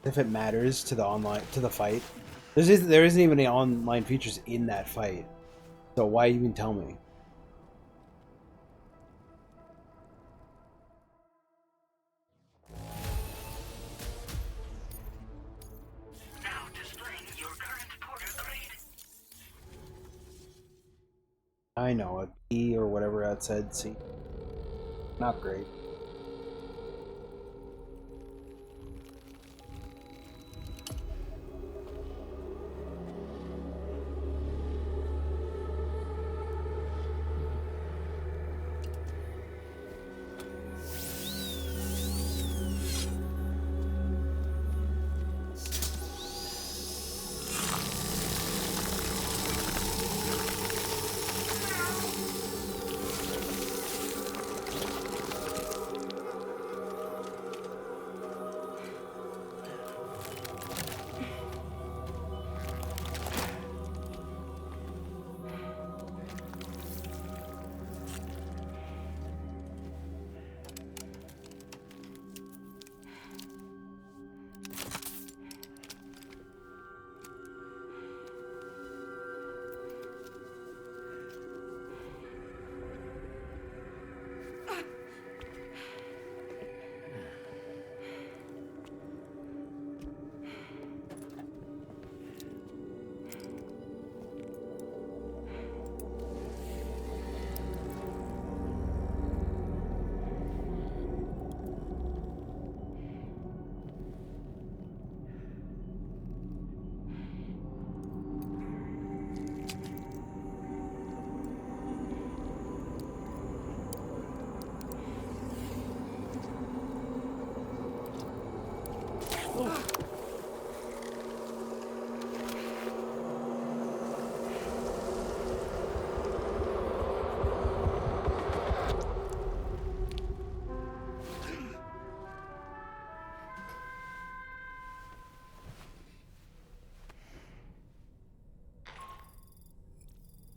[SPEAKER 1] If it matters to the fight. There isn't even any online features in that fight. So why even tell me? I know, a P or whatever outside C. Not great.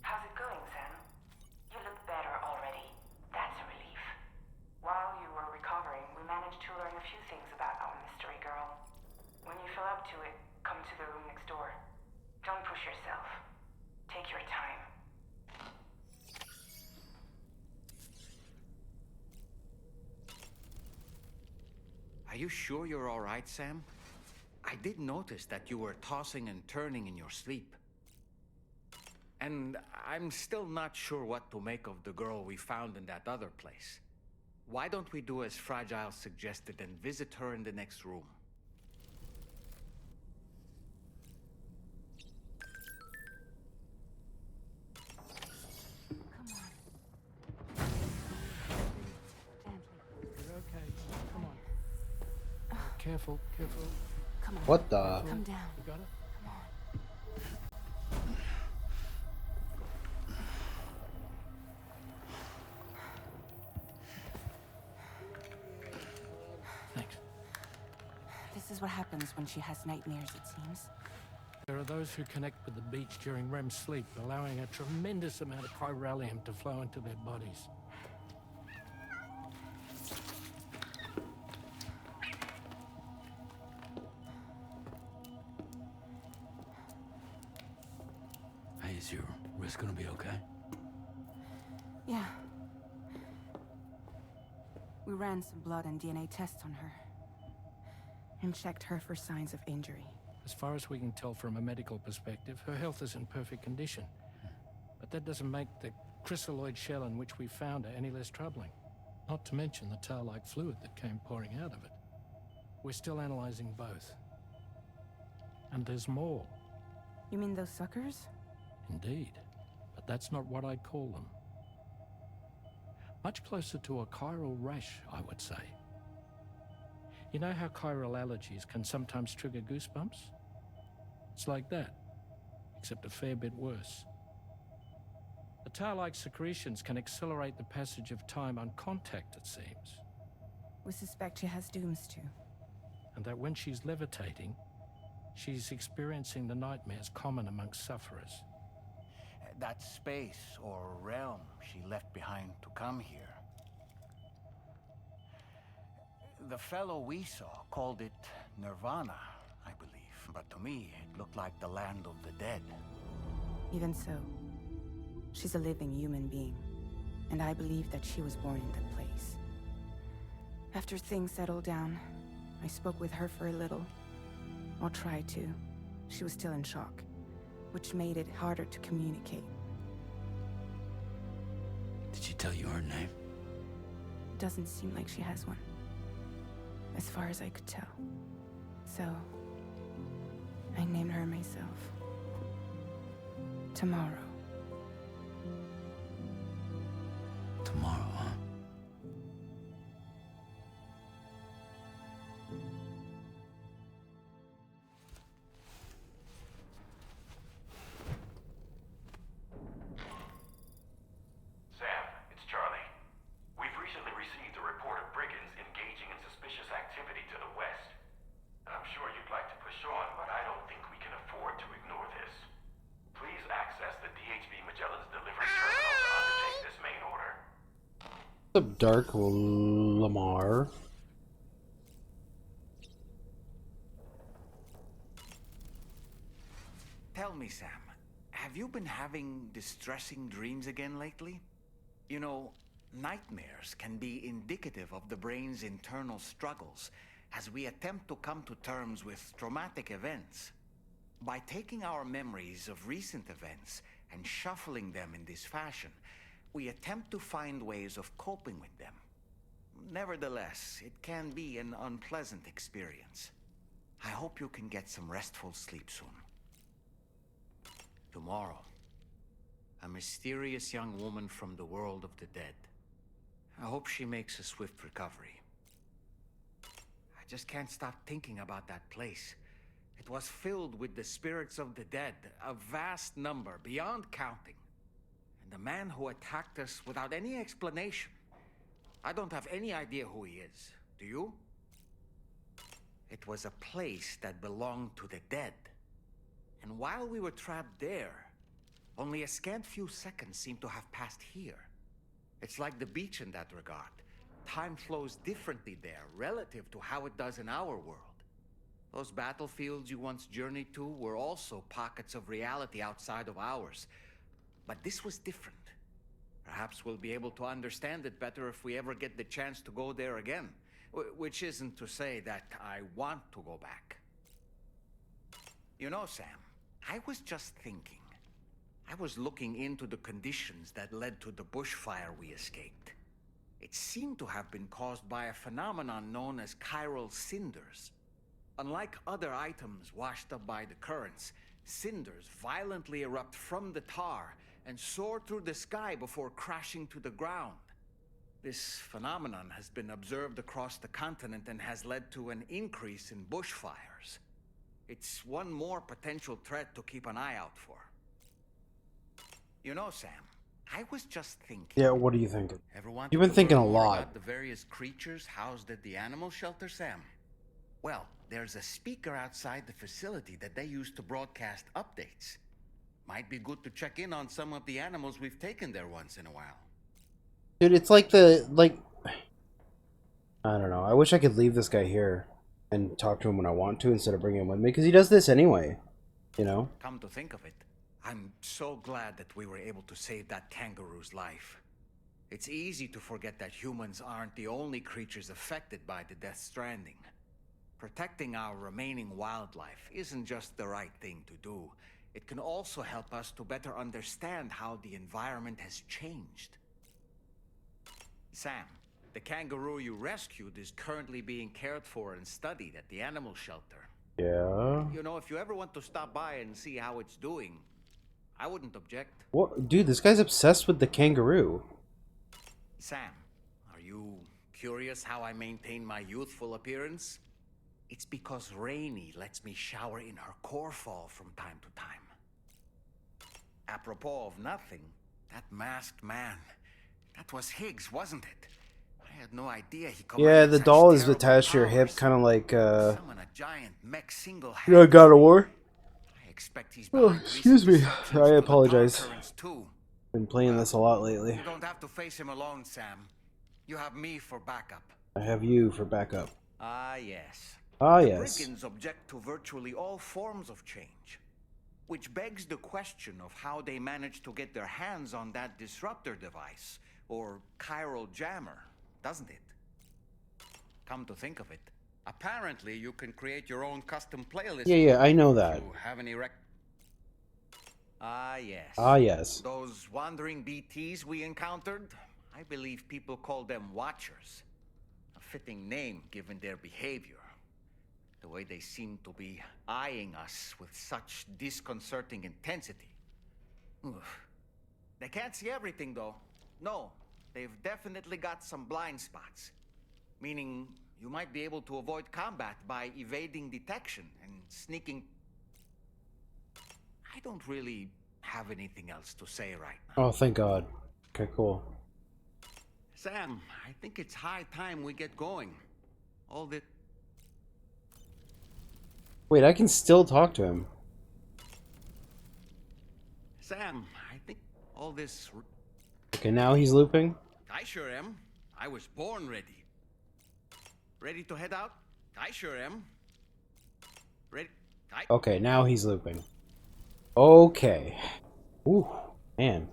[SPEAKER 15] How's it going, Sam? You look better already. That's a relief. While you were recovering, we managed to learn a few things about our mystery girl. When you feel up to it, come to the room next door. Don't push yourself. Take your time.
[SPEAKER 2] Are you sure you're all right, Sam? I did notice that you were tossing and turning in your sleep. And I'm still not sure what to make of the girl we found in that other place. Why don't we do as Fragile suggested and visit her in the next room?
[SPEAKER 11] You're okay. Come on. Careful, careful.
[SPEAKER 21] Come on.
[SPEAKER 1] What the?
[SPEAKER 21] Come down.
[SPEAKER 11] You got it?
[SPEAKER 21] Come on.
[SPEAKER 11] Thanks.
[SPEAKER 21] This is what happens when she has nightmares, it seems.
[SPEAKER 11] There are those who connect with the beach during REM sleep, allowing a tremendous amount of chiralium to flow into their bodies.
[SPEAKER 7] Hey, is your wrist gonna be okay?
[SPEAKER 21] Yeah. We ran some blood and DNA tests on her. And checked her for signs of injury.
[SPEAKER 11] As far as we can tell from a medical perspective, her health is in perfect condition. But that doesn't make the chrysaloid shell in which we found her any less troubling. Not to mention the tar-like fluid that came pouring out of it. We're still analyzing both. And there's more.
[SPEAKER 21] You mean those suckers?
[SPEAKER 11] Indeed. But that's not what I'd call them. Much closer to a chiral rash, I would say. You know how chiral allergies can sometimes trigger goosebumps? It's like that, except a fair bit worse. The tar-like secretions can accelerate the passage of time on contact, it seems.
[SPEAKER 21] We suspect she has dooms too.
[SPEAKER 11] And that when she's levitating, she's experiencing the nightmares common amongst sufferers.
[SPEAKER 2] That space or realm she left behind to come here. The fellow we saw called it Nirvana, I believe. But to me, it looked like the land of the dead.
[SPEAKER 21] Even so, she's a living human being. And I believe that she was born in that place. After things settled down, I spoke with her for a little. Or tried to. She was still in shock, which made it harder to communicate.
[SPEAKER 7] she tell you her name?
[SPEAKER 21] Doesn't seem like she has one, as far as I could tell. So, I named her myself. Tomorrow.
[SPEAKER 7] Tomorrow, huh?
[SPEAKER 14] Sam, it's Charlie. We've recently received a report of brigands engaging in suspicious activity to the west. I'm sure you'd like to push on, but I don't think we can afford to ignore this. Please access the DHB Magellan's delivery terminal to undertake this main order.
[SPEAKER 1] What's up, Dark Lamar?
[SPEAKER 2] Tell me, Sam, have you been having distressing dreams again lately? You know, nightmares can be indicative of the brain's internal struggles as we attempt to come to terms with traumatic events. By taking our memories of recent events and shuffling them in this fashion, we attempt to find ways of coping with them. Nevertheless, it can be an unpleasant experience. I hope you can get some restful sleep soon. Tomorrow, a mysterious young woman from the world of the dead. I hope she makes a swift recovery. I just can't stop thinking about that place. It was filled with the spirits of the dead, a vast number, beyond counting. And the man who attacked us without any explanation. I don't have any idea who he is. Do you? It was a place that belonged to the dead. And while we were trapped there, only a scant few seconds seem to have passed here. It's like the beach in that regard. Time flows differently there, relative to how it does in our world. Those battlefields you once journeyed to were also pockets of reality outside of ours. But this was different. Perhaps we'll be able to understand it better if we ever get the chance to go there again. Which isn't to say that I want to go back. You know, Sam, I was just thinking. I was looking into the conditions that led to the bushfire we escaped. It seemed to have been caused by a phenomenon known as chiral cinders. Unlike other items washed up by the currents, cinders violently erupt from the tar and soar through the sky before crashing to the ground. This phenomenon has been observed across the continent and has led to an increase in bushfires. It's one more potential threat to keep an eye out for. You know, Sam, I was just thinking.
[SPEAKER 1] Yeah, what are you thinking?
[SPEAKER 2] Ever want
[SPEAKER 1] You've been
[SPEAKER 2] to
[SPEAKER 1] thinking
[SPEAKER 2] learn
[SPEAKER 1] a
[SPEAKER 2] more
[SPEAKER 1] lot.
[SPEAKER 2] about the various creatures housed at the animal shelter, Sam? Well, there's a speaker outside the facility that they use to broadcast updates. Might be good to check in on some of the animals we've taken there once in a while.
[SPEAKER 1] Dude, it's like I don't know. I wish I could leave this guy here and talk to him when I want to instead of bringing him with me, because he does this anyway, you know?
[SPEAKER 2] Come to think of it, I'm so glad that we were able to save that kangaroo's life. It's easy to forget that humans aren't the only creatures affected by the Death Stranding. Protecting our remaining wildlife isn't just the right thing to do. It can also help us to better understand how the environment has changed. Sam, the kangaroo you rescued is currently being cared for and studied at the animal shelter.
[SPEAKER 1] Yeah.
[SPEAKER 2] You know, if you ever want to stop by and see how it's doing, I wouldn't object.
[SPEAKER 1] What? Dude, this guy's obsessed with the kangaroo.
[SPEAKER 2] Sam, are you curious how I maintain my youthful appearance? It's because Rainey lets me shower in her core fall from time to time. Apropos of nothing, that masked man, that was Higgs, wasn't it? I had no idea he could.
[SPEAKER 1] Yeah, the doll is attached to your hip, kind of like,
[SPEAKER 2] summon a giant mech single
[SPEAKER 1] you know, God of War.
[SPEAKER 2] I expect he's
[SPEAKER 1] Oh,
[SPEAKER 2] behind
[SPEAKER 1] excuse me.
[SPEAKER 2] recent
[SPEAKER 1] I
[SPEAKER 2] disruptions to the
[SPEAKER 1] apologize.
[SPEAKER 2] dark currents too.
[SPEAKER 1] Been playing this a lot lately.
[SPEAKER 2] You don't have to face him alone, Sam. You have me for backup.
[SPEAKER 1] I have you for backup.
[SPEAKER 2] Ah, yes.
[SPEAKER 1] Ah,
[SPEAKER 2] The
[SPEAKER 1] yes.
[SPEAKER 2] brigands object to virtually all forms of change. Which begs the question of how they managed to get their hands on that disruptor device, or chiral jammer, doesn't it? Come to think of it, apparently you can create your own custom playlist.
[SPEAKER 1] Yeah, I know that.
[SPEAKER 2] Do you have any Ah, yes.
[SPEAKER 1] Ah, yes.
[SPEAKER 2] Those wandering BTs we encountered? I believe people call them Watchers. A fitting name given their behavior. The way they seem to be eyeing us with such disconcerting intensity. Oof. They can't see everything, though. No, they've definitely got some blind spots. Meaning, you might be able to avoid combat by evading detection and sneaking... I don't really have anything else to say right now.
[SPEAKER 1] Oh, thank God. Okay, cool.
[SPEAKER 2] Sam, I think it's high time we get going. All the...
[SPEAKER 1] Wait, I can still talk to him.
[SPEAKER 2] Sam, I think all this...
[SPEAKER 1] Okay, now he's looping.
[SPEAKER 2] I sure am. I was born ready. Ready to head out? I sure am. Ready?
[SPEAKER 1] Okay, now he's looping. Okay. Ooh, man.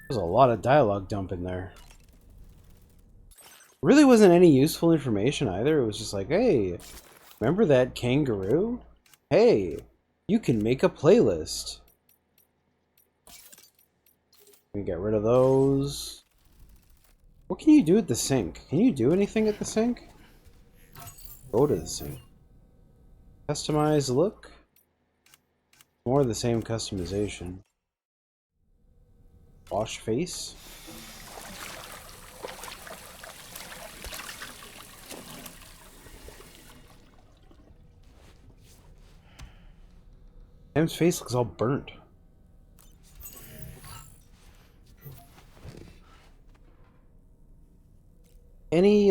[SPEAKER 1] There's a lot of dialogue dump in there. Really wasn't any useful information either. It was just like, hey, remember that kangaroo? Hey, you can make a playlist. We get rid of those. What can you do at the sink? Can you do anything at the sink? Go to the sink. Customize look. More of the same customization. Wash face. Sam's face looks all burnt. Any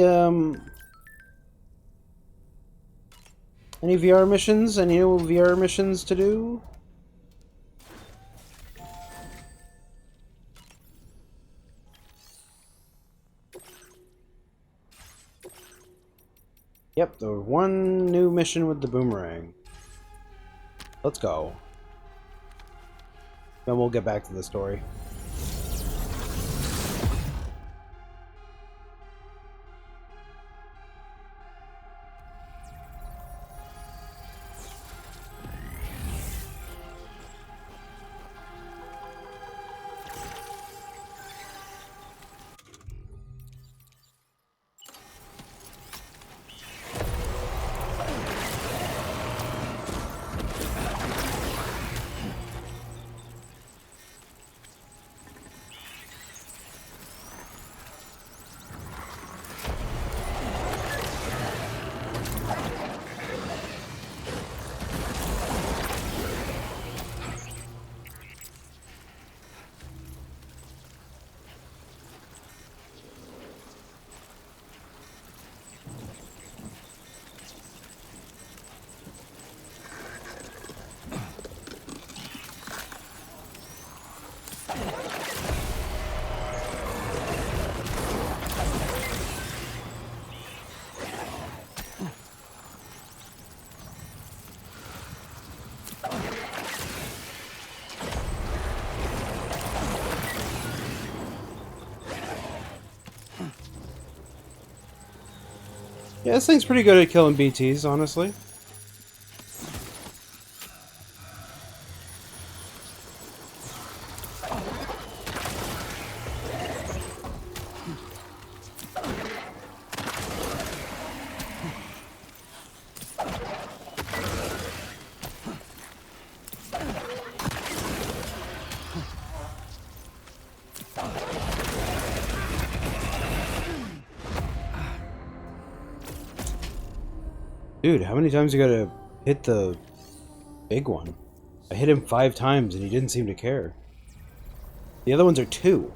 [SPEAKER 1] VR missions? Any new VR missions to do? Yep, the one new mission with the boomerang. Let's go. Then we'll get back to the story. Yeah, this thing's pretty good at killing BTs, honestly. Dude, how many times you gotta hit the big one? I hit him 5 times and he didn't seem to care. The other ones are 2.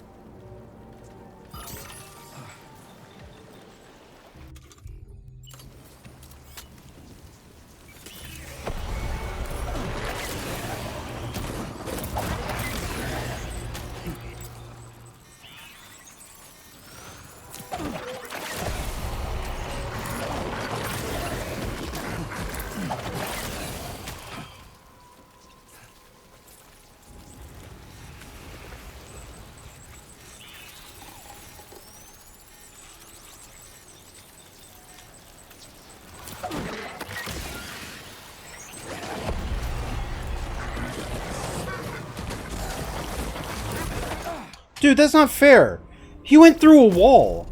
[SPEAKER 1] Dude, that's not fair. He went through a wall.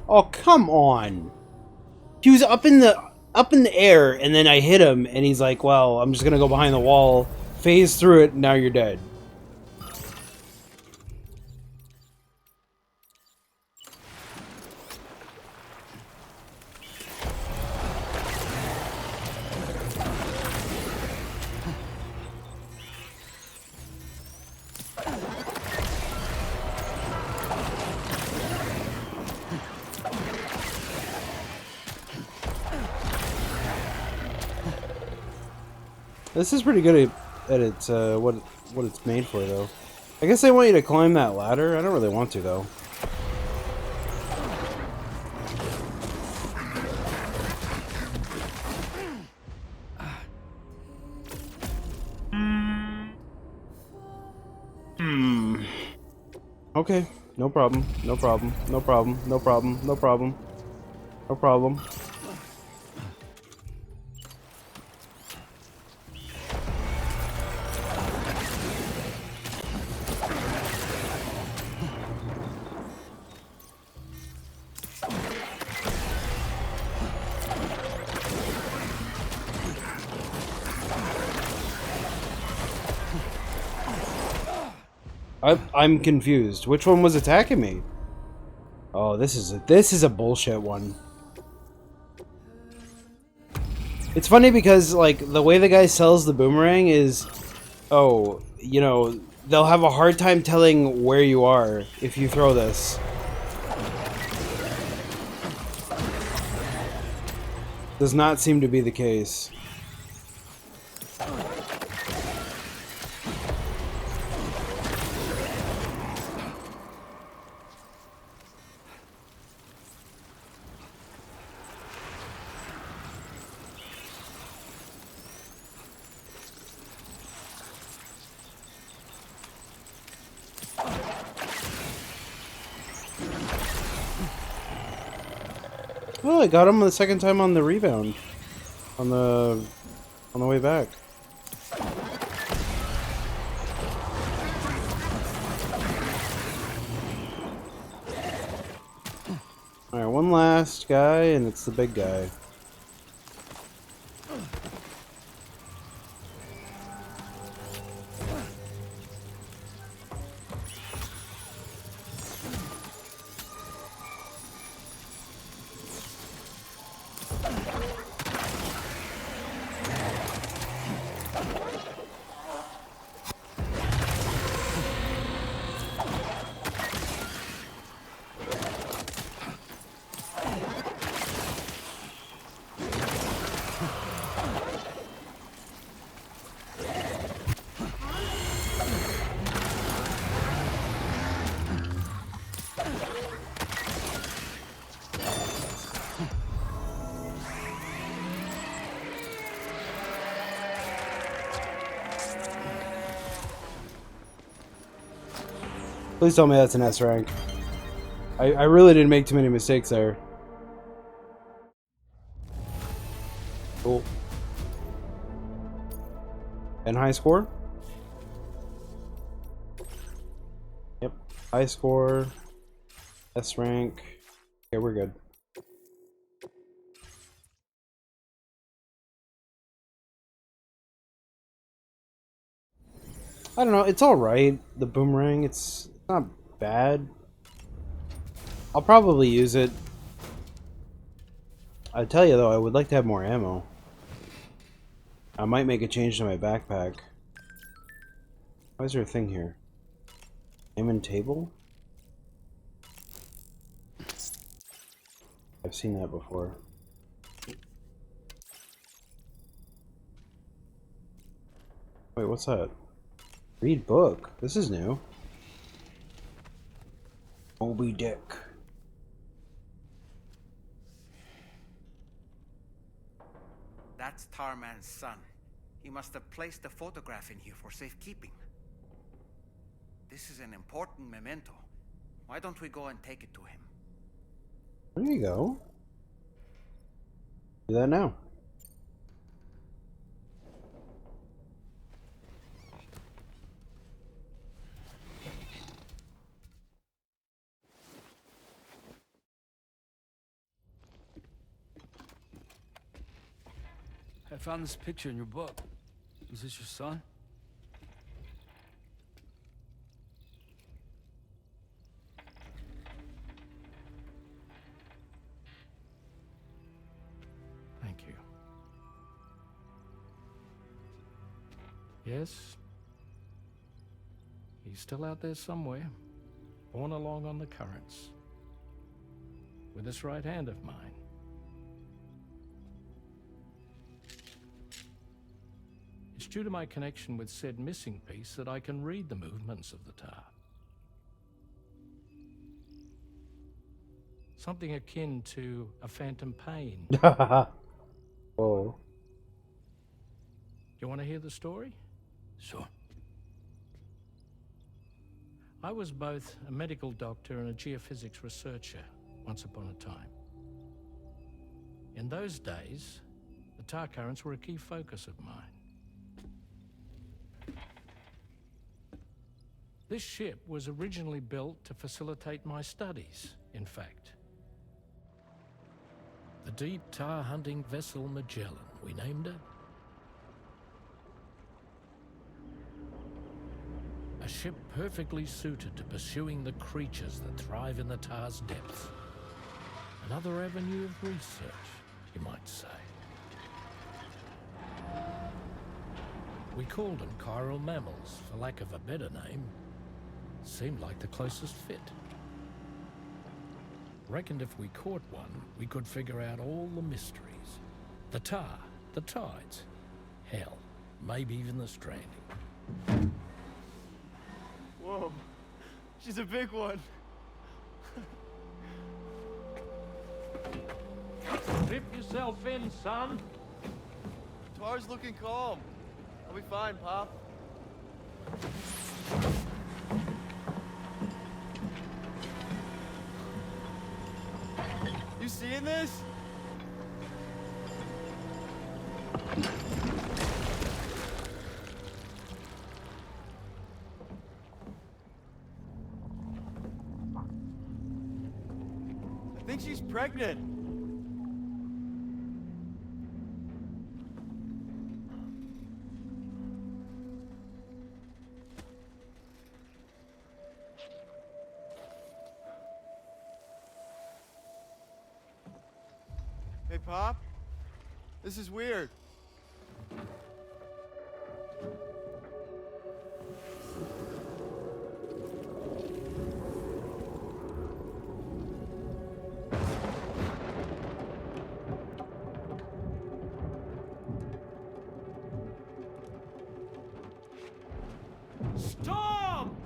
[SPEAKER 1] Oh, come on. He was up in the air, and then I hit him, and he's like, well, I'm just gonna go behind the wall, phase through it, and now you're dead. This is pretty good at its what it's made for, though. I guess they want you to climb that ladder. I don't really want to, though. Okay, no problem. No problem. No problem. No problem. No problem. No problem. I'm confused. Which one was attacking me? Oh, this is a bullshit one. It's funny because like the way the guy sells the boomerang is, oh, you know, they'll have a hard time telling where you are if you throw this. Does not seem to be the case. Oh, I got him the second time on the rebound. On the way back. Alright, one last guy, and it's the big guy. Please tell me that's an S rank. I really didn't make too many mistakes there. Cool. And high score? Yep. High score. S rank. Okay, we're good. I don't know, it's alright. The boomerang, it's not bad. I'll probably use it. I tell you though, I would like to have more ammo. I might make a change to my backpack. Why is there a thing here? Aim table? I've seen that before. Wait, what's that? Read book. This is new. Moby Dick.
[SPEAKER 2] That's Tarman's son. He must have placed the photograph in here for safekeeping. This is an important memento. Why don't we go and take it to him?
[SPEAKER 1] There you go. Do that now.
[SPEAKER 8] I found this picture in your book. Is this your son?
[SPEAKER 11] Thank you. Yes. He's still out there somewhere, borne along on the currents, with this right hand of mine. It's due to my connection with said missing piece that I can read the movements of the tar. Something akin to a phantom pain.
[SPEAKER 1] Oh.
[SPEAKER 11] You want to hear the story?
[SPEAKER 8] Sure.
[SPEAKER 11] I was both a medical doctor and a geophysics researcher once upon a time. In those days, the tar currents were a key focus of mine. This ship was originally built to facilitate my studies, in fact. The deep tar hunting vessel Magellan, we named it. A ship perfectly suited to pursuing the creatures that thrive in the tar's depths. Another avenue of research, you might say. We called them chiral mammals, for lack of a better name. Seemed like the closest fit. Reckoned if we caught one, we could figure out all the mysteries. The tar, the tides, hell, maybe even the stranding.
[SPEAKER 3] Whoa, she's a big one.
[SPEAKER 11] Dip yourself in, son.
[SPEAKER 3] Tar's looking calm. I'll be fine, Pop. You seeing this? I think she's pregnant. Hey, Pop. This is weird.
[SPEAKER 11] Storm!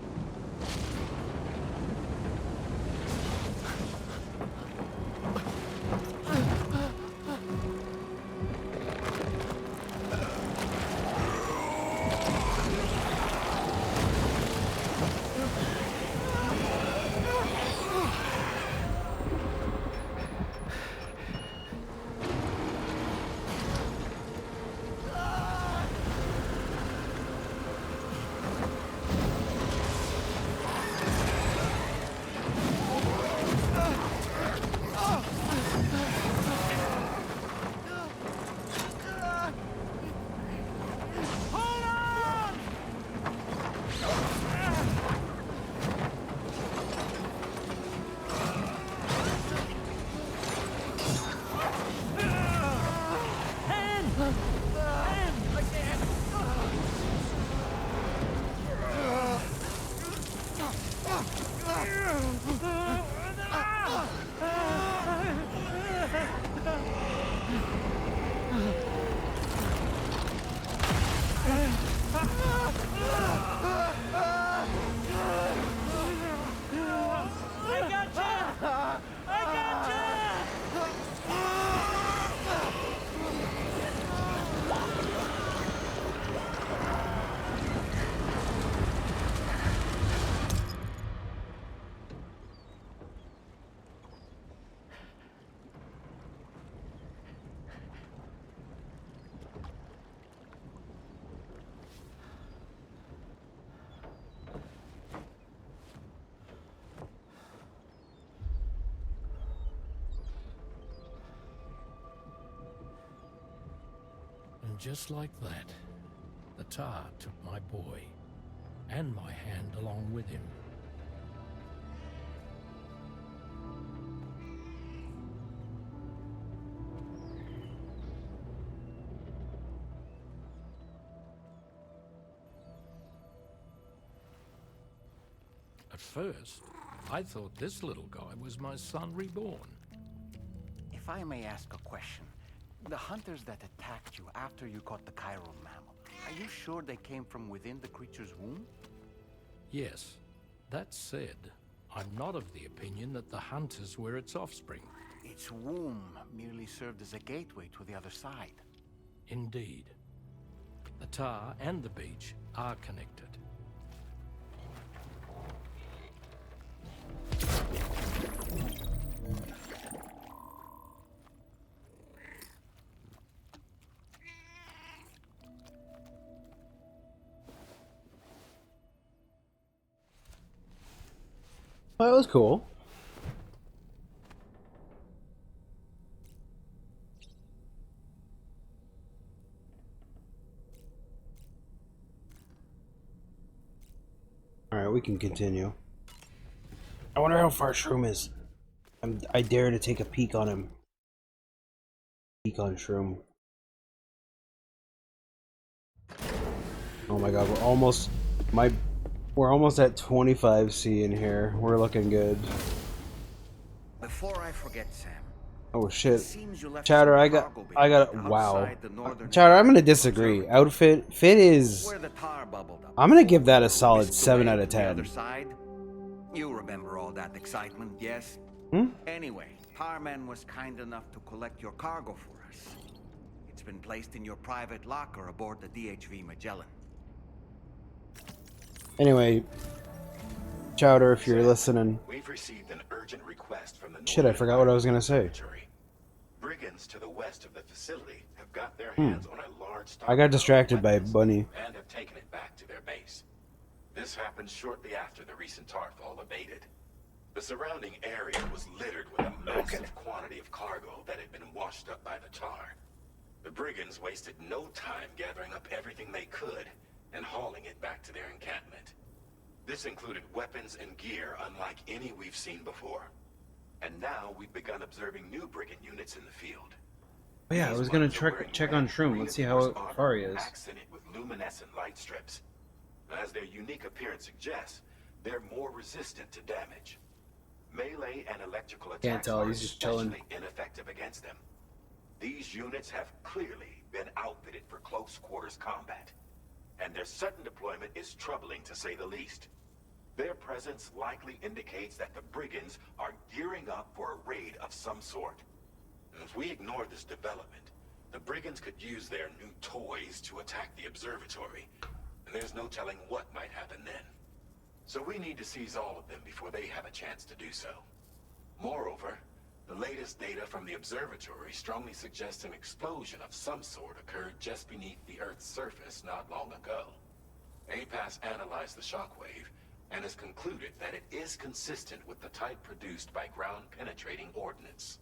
[SPEAKER 11] just like that, the tar took my boy, and my hand along with him. At first, I thought this little guy was my son reborn.
[SPEAKER 2] If I may ask a question, the hunters that attacked you after you caught the chiral mammal, are you sure they came from within the creature's womb?
[SPEAKER 11] Yes. That said, I'm not of the opinion that the hunters were its offspring.
[SPEAKER 2] Its womb merely served as a gateway to the other side.
[SPEAKER 11] Indeed. The tar and the beach are connected.
[SPEAKER 1] Well, that was cool. Alright, we can continue. I wonder how far Shroom is. I dare to take a peek on him. Peek on Shroom. Oh my god, we're almost at 25C in here. We're looking good.
[SPEAKER 2] Before I forget, Sam.
[SPEAKER 1] Oh shit.
[SPEAKER 2] Seems you left
[SPEAKER 1] Chatter,
[SPEAKER 2] some
[SPEAKER 1] I got wow.
[SPEAKER 2] outside the northern
[SPEAKER 1] Chatter, I'm gonna disagree. Fit is
[SPEAKER 2] where the tar bubbled up.
[SPEAKER 1] I'm gonna give that a solid
[SPEAKER 2] Whisked
[SPEAKER 1] 7
[SPEAKER 2] away
[SPEAKER 1] out of
[SPEAKER 2] to the
[SPEAKER 1] 10.
[SPEAKER 2] other side. You remember all that excitement, yes?
[SPEAKER 1] Hmm?
[SPEAKER 2] Anyway, Tarman was kind enough to collect your cargo for us. It's been placed in your private locker aboard the DHV Magellan.
[SPEAKER 1] Anyway, Chowder, if you're listening.
[SPEAKER 4] We've received an urgent request from the
[SPEAKER 1] Shit, I forgot what I was gonna say.
[SPEAKER 4] Brigands to the west of the facility have got their hands on a large
[SPEAKER 1] I got distracted by Bunny.
[SPEAKER 4] and have taken it back to their base. This happened shortly after the recent tarfall abated. The surrounding area was littered with a massive quantity of cargo that had been washed up by the tar. The brigands wasted no time gathering up everything they could and hauling it back to their encampment. This included weapons and gear unlike any we've seen before. And now we've begun observing new brigand units in the field.
[SPEAKER 1] Oh yeah, I was gonna check on Shroom. Let's see how far he is.
[SPEAKER 4] Accented with luminescent light strips. As their unique appearance suggests, they're more resistant to damage. Melee and electrical
[SPEAKER 1] Can't
[SPEAKER 4] attacks
[SPEAKER 1] tell,
[SPEAKER 4] are
[SPEAKER 1] he's just chilling.
[SPEAKER 4] especially ineffective against them. These units have clearly been outfitted for close quarters combat, and their sudden deployment is troubling to say the least. Their presence likely indicates that the brigands are gearing up for a raid of some sort. If we ignore this development, the brigands could use their new toys to attack the observatory, and there's no telling what might happen then. So we need to seize all of them before they have a chance to do so. Moreover, the latest data from the observatory strongly suggests an explosion of some sort occurred just beneath the Earth's surface not long ago. APAS analyzed the shockwave and has concluded that it is consistent with the type produced by ground-penetrating ordnance.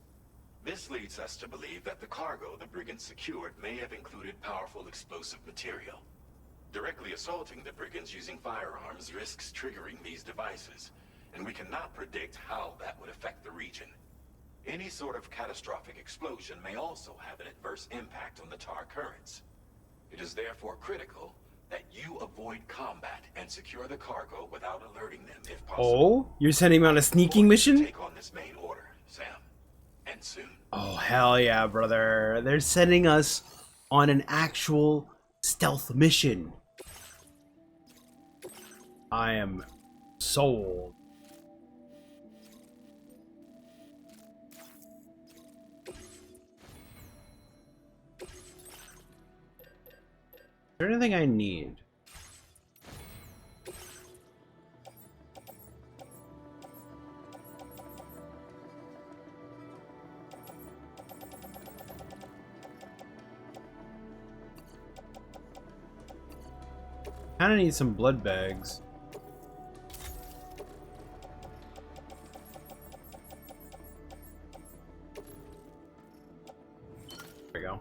[SPEAKER 4] This leads us to believe that the cargo the brigands secured may have included powerful explosive material. Directly assaulting the brigands using firearms risks triggering these devices, and we cannot predict how that would affect the region. Any sort of catastrophic explosion may also have an adverse impact on the tar currents. It is therefore critical that you avoid combat and secure the cargo without alerting them if possible.
[SPEAKER 1] Oh, you're sending him on a sneaking mission?
[SPEAKER 4] Take on this main order, Sam, and soon.
[SPEAKER 1] Oh hell yeah, brother! They're sending us on an actual stealth mission. I am sold. Is there anything I need? Kinda need some blood bags. There we go.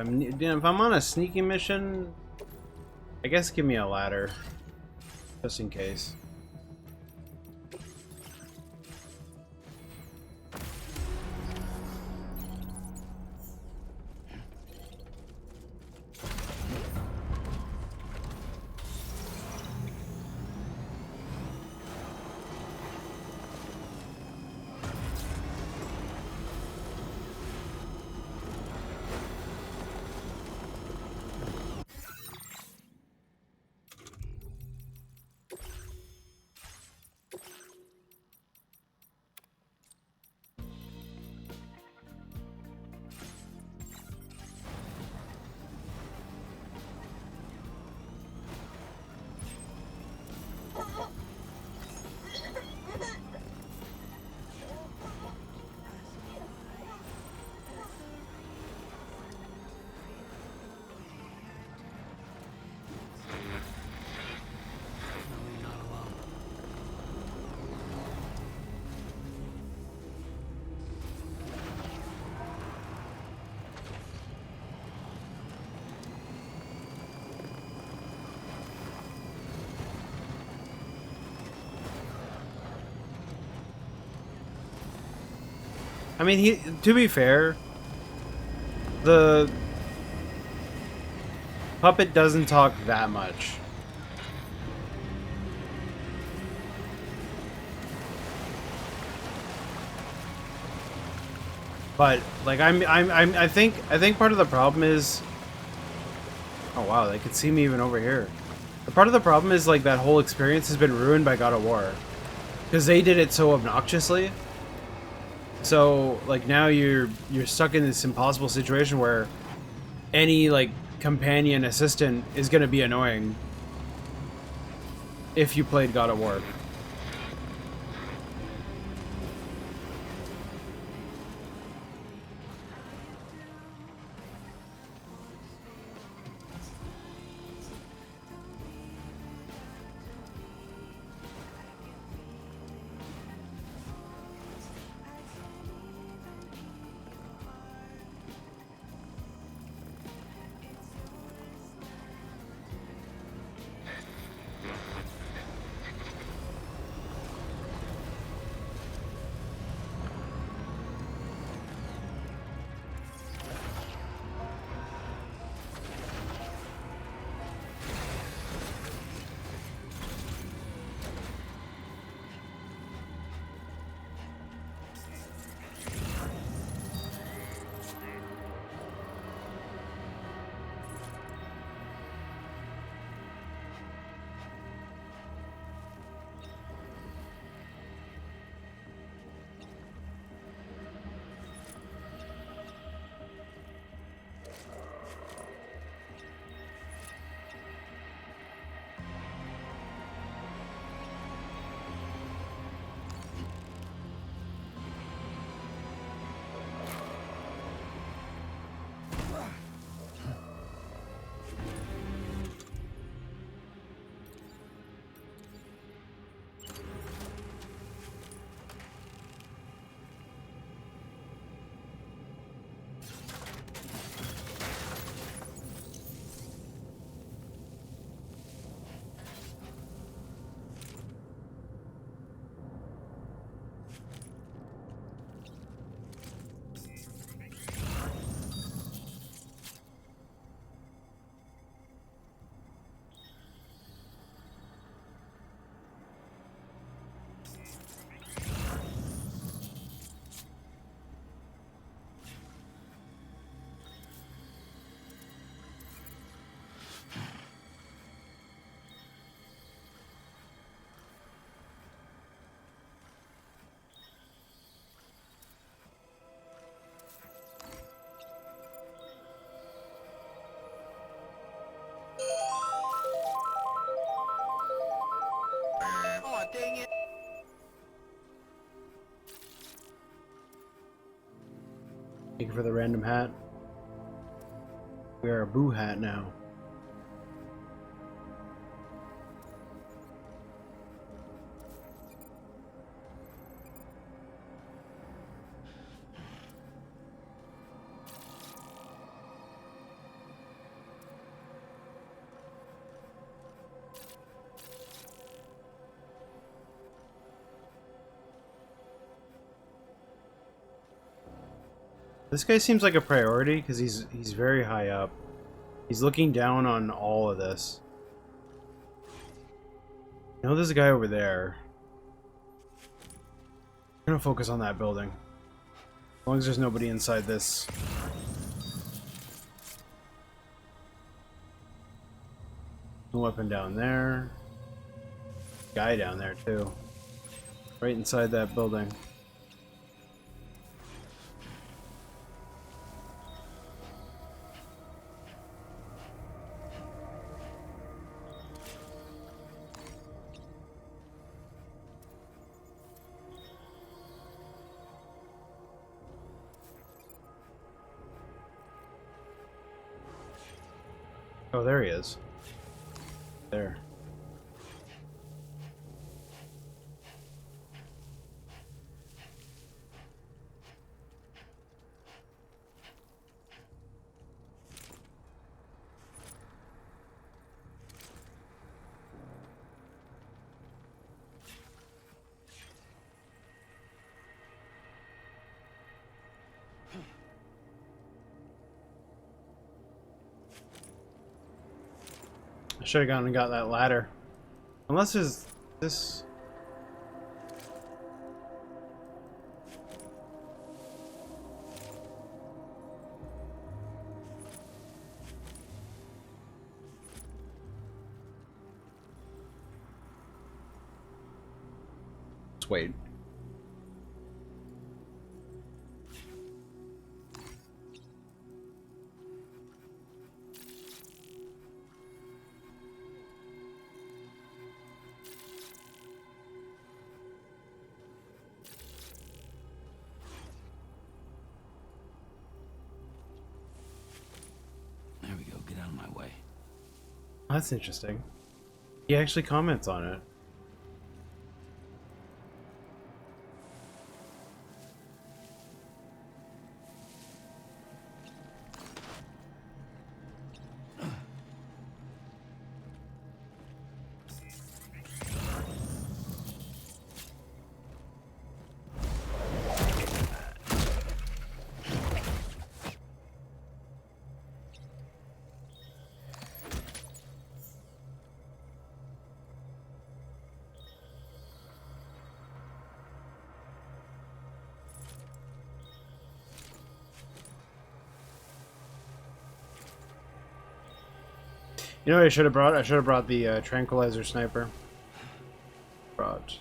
[SPEAKER 1] If I'm on a sneaking mission, I guess give me a ladder, just in case. I mean, to be fair, the puppet doesn't talk that much. But like I think part of the problem is, oh wow, they could see me even over here. The part of the problem is like that whole experience has been ruined by God of War, because they did it so obnoxiously. So like now you're stuck in this impossible situation where any like companion assistant is gonna be annoying if you played God of War.
[SPEAKER 17] Oh, dang it.
[SPEAKER 1] Thank you for the random hat. We are a boo hat now. This guy seems like a priority because he's very high up. He's looking down on all of this. I know there's a guy over there. I'm gonna focus on that building. As long as there's nobody inside this. No weapon down there. Guy down there too. Right inside that building. Oh, there he is. There. I should have gone and got that ladder. Unless there's this. Let's wait.
[SPEAKER 7] There we go. Get out of my way.
[SPEAKER 1] That's interesting. He actually comments on it. You know what I should have brought? I should have brought the tranquilizer sniper. Brought.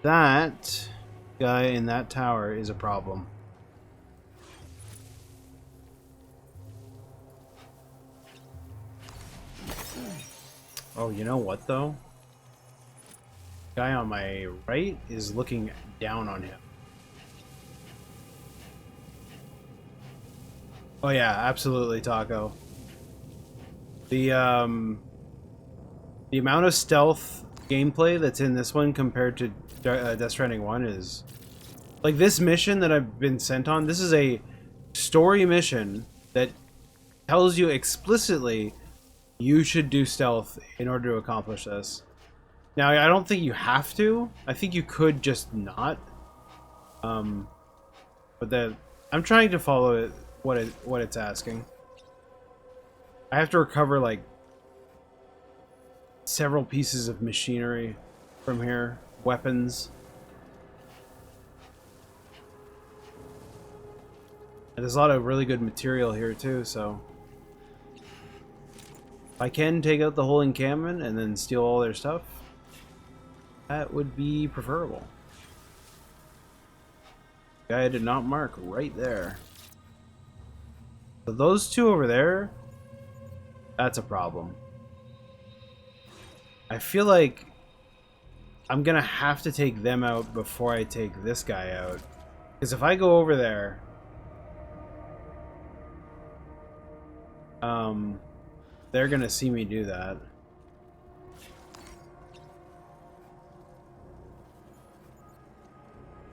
[SPEAKER 1] That guy in that tower is a problem. Oh, you know what though? Guy on my right is looking down on him. Oh yeah, absolutely, Taco. The amount of stealth gameplay that's in this one compared to Death Stranding 1 is... Like, this mission that I've been sent on, this is a story mission that tells you explicitly you should do stealth in order to accomplish this. Now, I don't think you have to. I think you could just not. But I'm trying to follow it, what it's asking. I have to recover, like, several pieces of machinery from here. Weapons. And there's a lot of really good material here, too, so... If I can take out the whole encampment and then steal all their stuff, that would be preferable. Guy I did not mark right there. So those two over there... That's a problem. I feel like I'm gonna have to take them out before I take this guy out. Because if I go over there... they're gonna see me do that.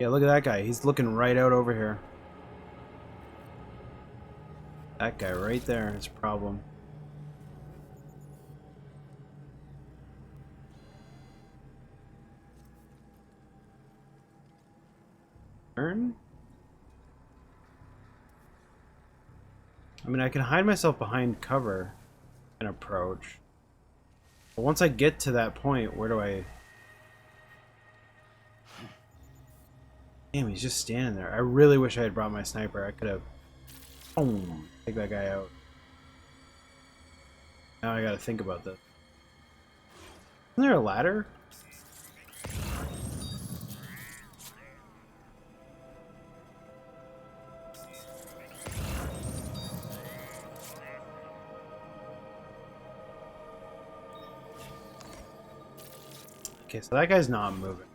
[SPEAKER 1] Yeah, look at that guy. He's looking right out over here. That guy right there is a problem. Turn? I mean, I can hide myself behind cover and approach. But once I get to that point, where do I... Damn, he's just standing there. I really wish I had brought my sniper. I could have... Boom! Take that guy out. Now I gotta think about this. Isn't there a ladder? Okay, so that guy's not moving.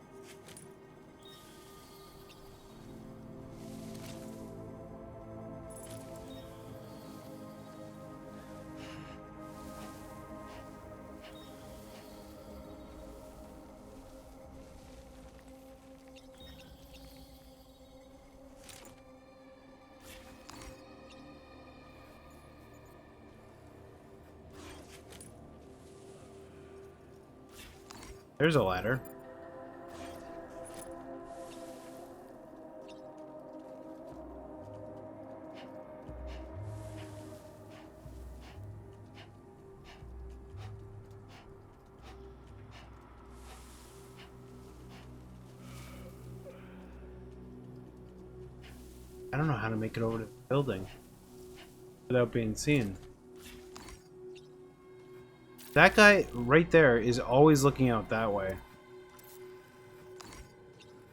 [SPEAKER 1] There's a ladder. I don't know how to make it over to the building without being seen. That guy right there is always looking out that way.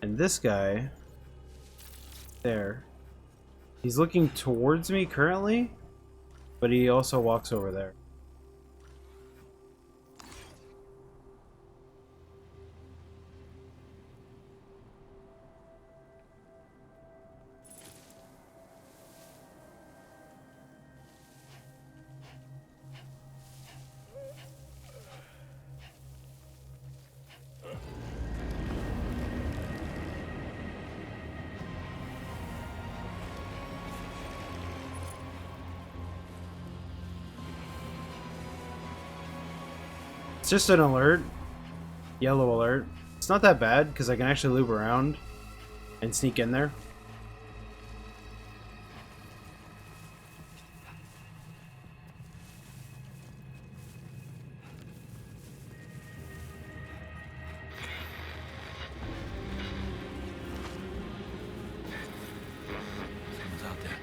[SPEAKER 1] And this guy there, he's looking towards me currently, but he also walks over there. It's just an alert. Yellow alert. It's not that bad because I can actually loop around and sneak in there.
[SPEAKER 7] Someone's out there.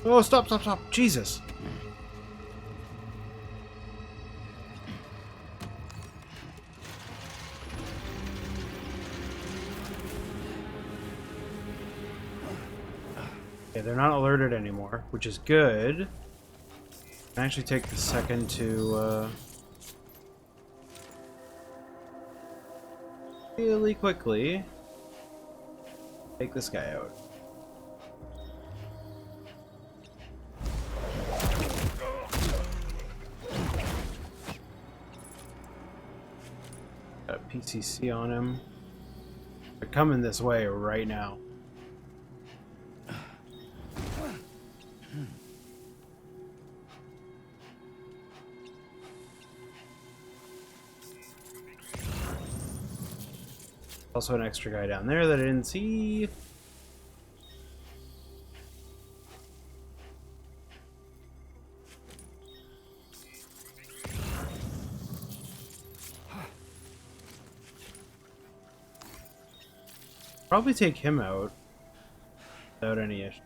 [SPEAKER 1] Oh, stop, stop, stop. Jesus. Okay, they're not alerted anymore, which is good. I can actually take the second to, really quickly take this guy out. Got a PCC on him. They're coming this way right now. Also an extra guy down there that I didn't see. Probably take him out without any issue.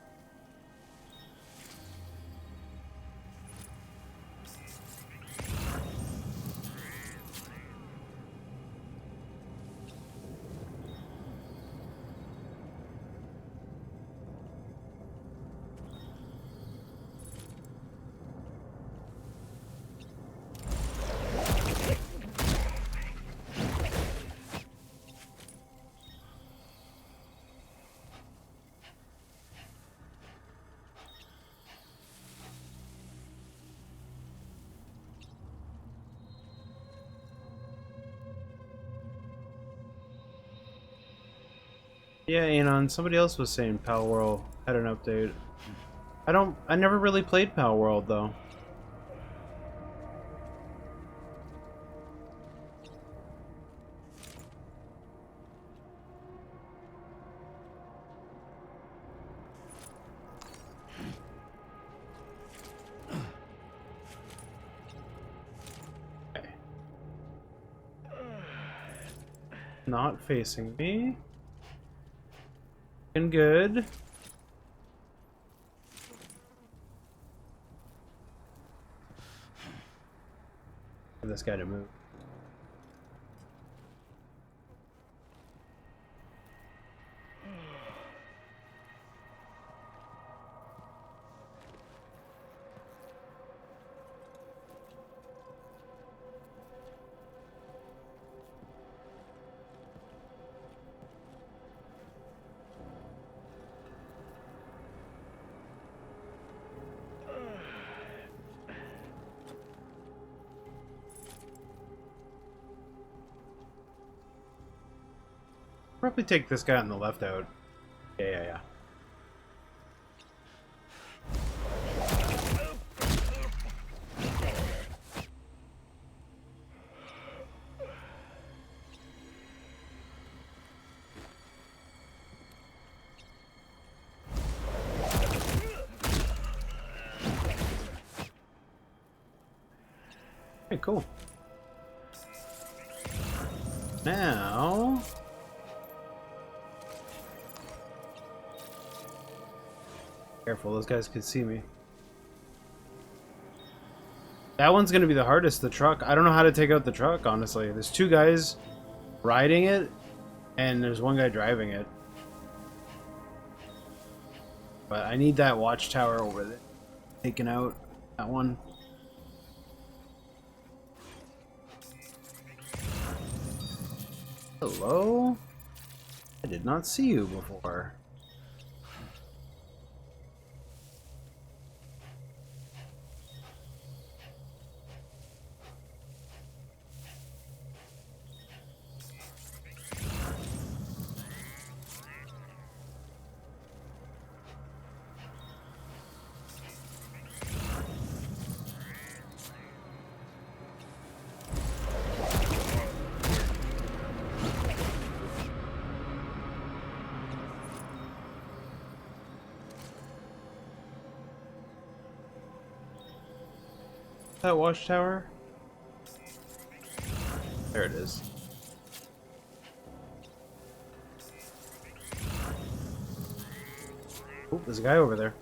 [SPEAKER 1] Yeah, Anon, somebody else was saying Palworld had an update. I never really played Palworld though. Not facing me. And good. For this guy to move. Probably take this guy on the left out. Yeah. Okay, cool. Now... Careful, those guys could see me. That one's gonna be the hardest, the truck. I don't know how to take out the truck, honestly. There's two guys riding it, and there's one guy driving it. But I need that watchtower over there. Taking out that one. Hello? I did not see you before. That watchtower? There it is. Oh, there's a guy over there.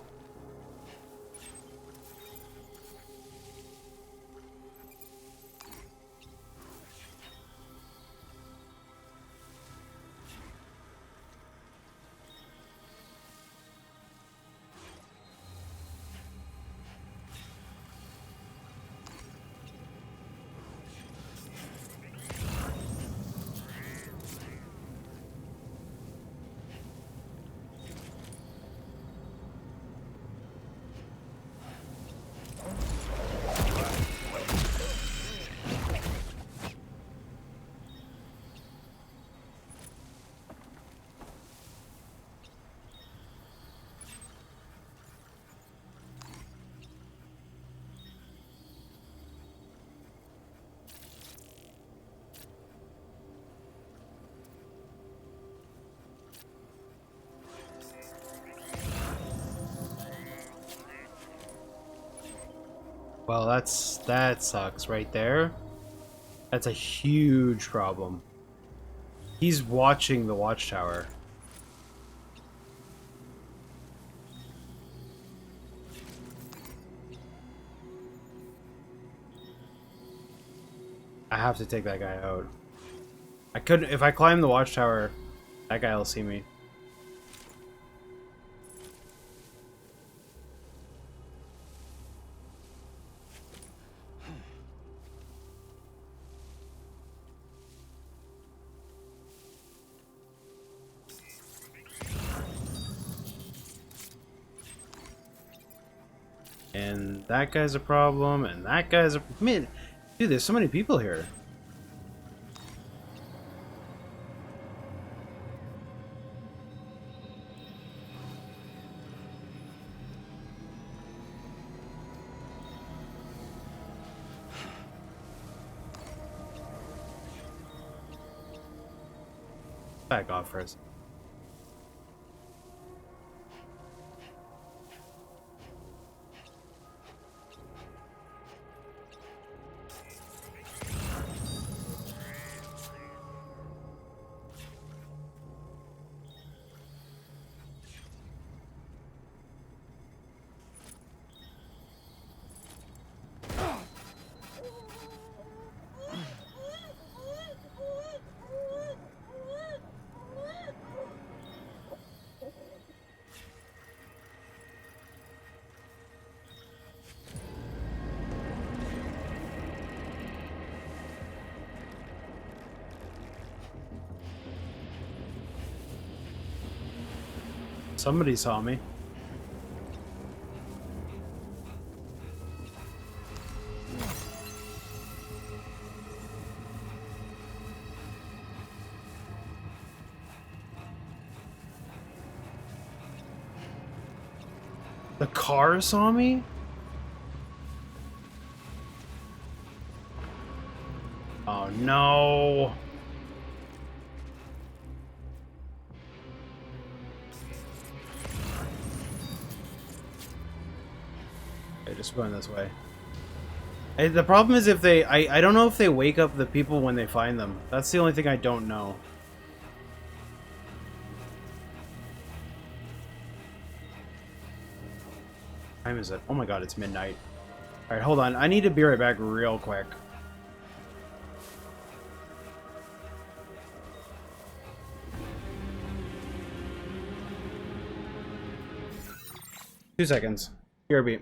[SPEAKER 1] Well, that sucks right there. That's a huge problem. He's watching the watchtower. I have to take that guy out. I couldn't, if I climb the watchtower, that guy will see me. And that guy's a problem, and that guy's a... Man, dude, there's so many people here. Back off first. Somebody saw me. The car saw me? Oh no. Okay, just going this way. The problem is if they... I don't know if they wake up the people when they find them. That's the only thing I don't know. What time is it? Oh my god, it's midnight. Alright, hold on. I need to be right back real quick. Two seconds. BRB.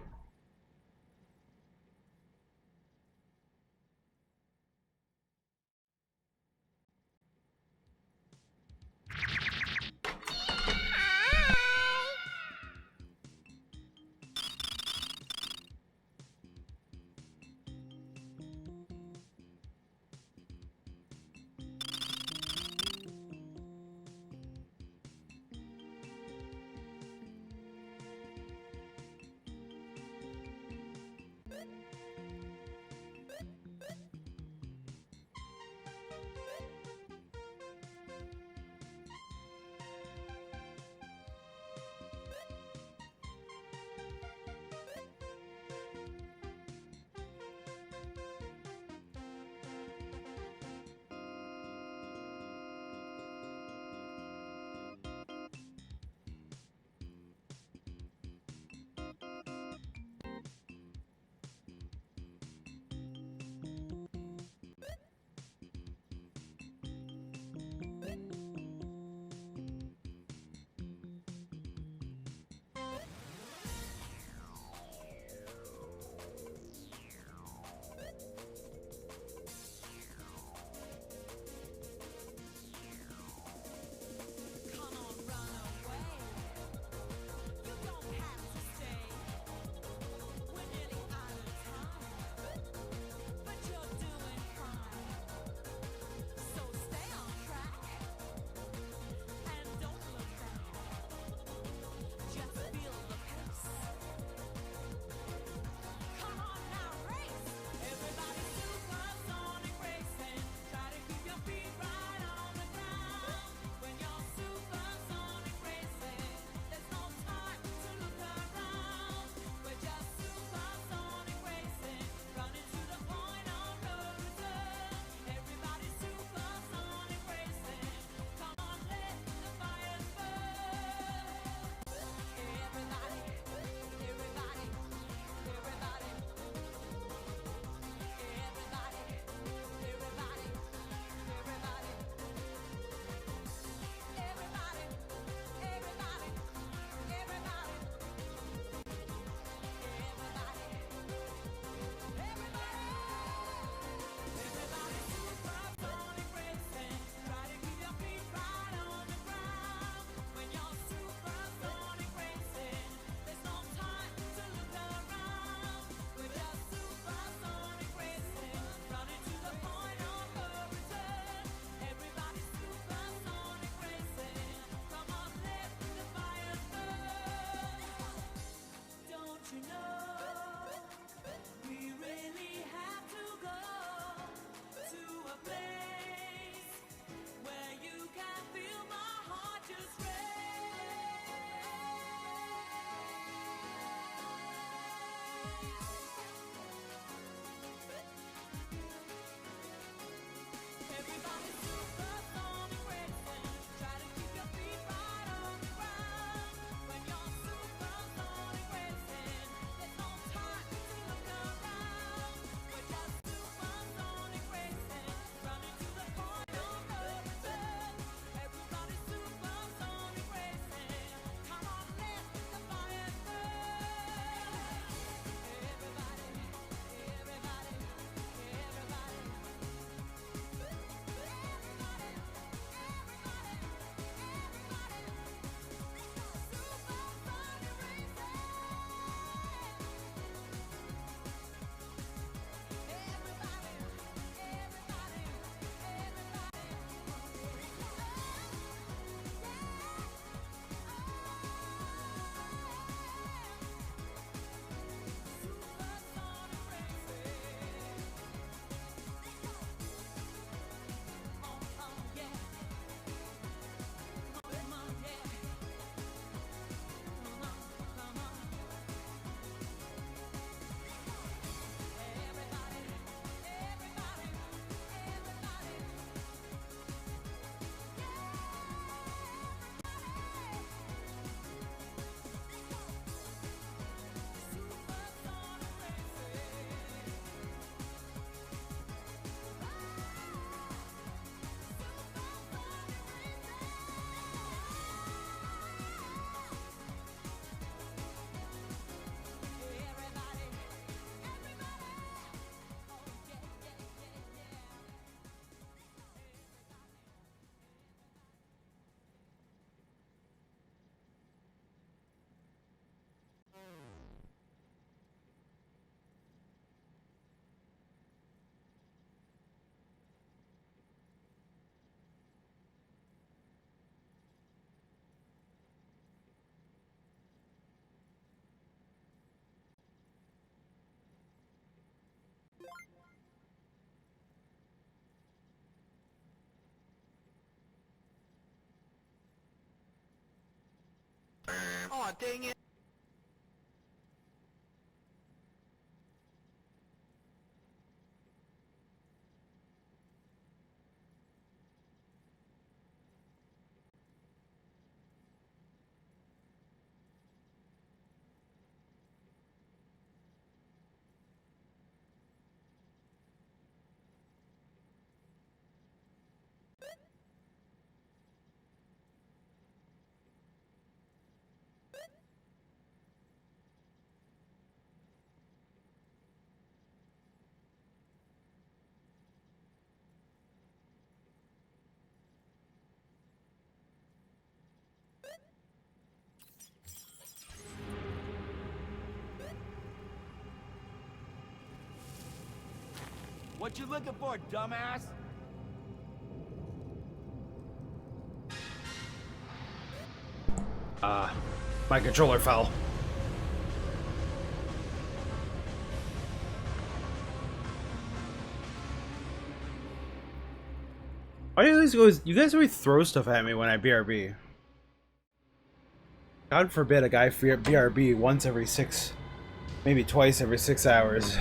[SPEAKER 2] Aw, dang it.
[SPEAKER 8] What you looking for, dumbass?
[SPEAKER 1] My controller fell. Why do you guys always throw stuff at me when I BRB? God forbid a guy BRB once every 6, maybe twice every 6 hours.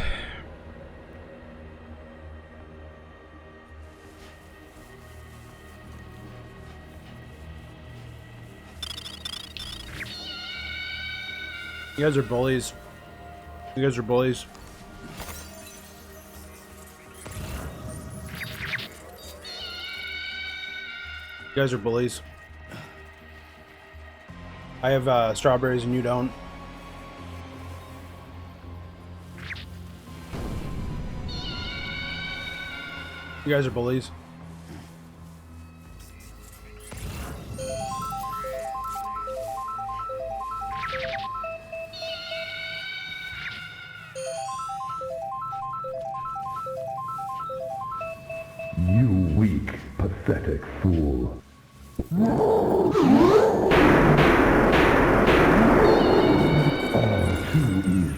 [SPEAKER 1] You guys are bullies. You guys are bullies. You guys are bullies. I have strawberries and you don't. You guys are bullies.
[SPEAKER 5] You weak, pathetic fool. All too easy.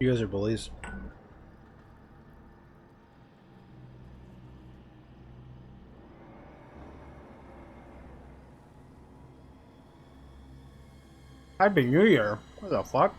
[SPEAKER 1] You guys are bullies. Happy New Year. What the fuck?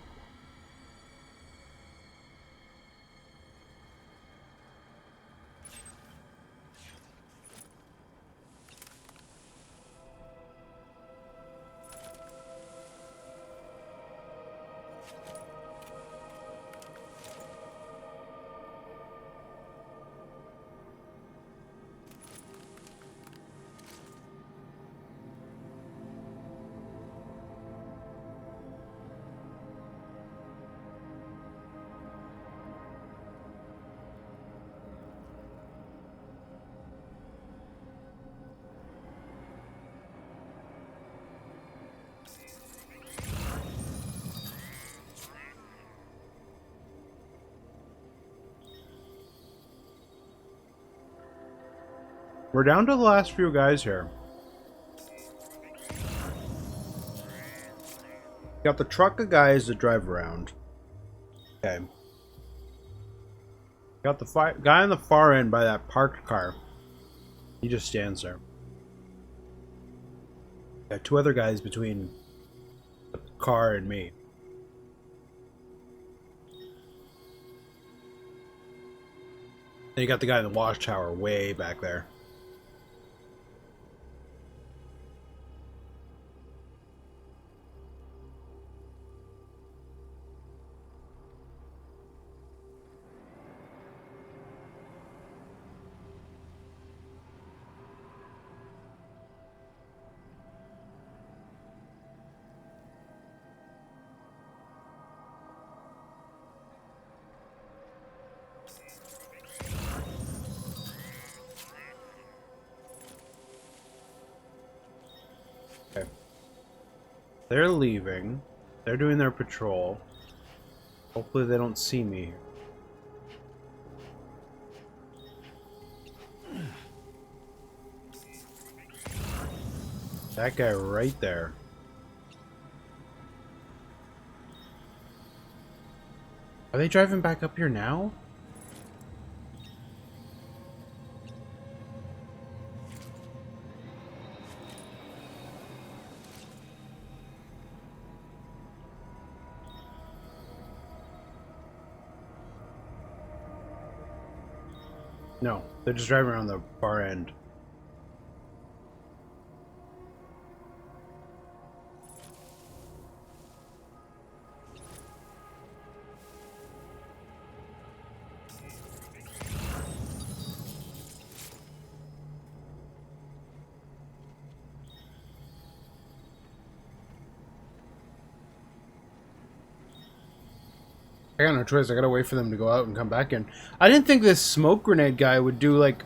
[SPEAKER 1] We're down to the last few guys here. Got the truck of guys that drive around. Okay. Got the guy on the far end by that parked car. He just stands there. Got 2 other guys between the car and me. Then you got the guy in the watchtower way back there. They're leaving. They're doing their patrol. Hopefully they don't see me. That guy right there. Are they driving back up here now? No, they're just driving around the far end. I got no choice. I gotta wait for them to go out and come back in. I didn't think this smoke grenade guy would do like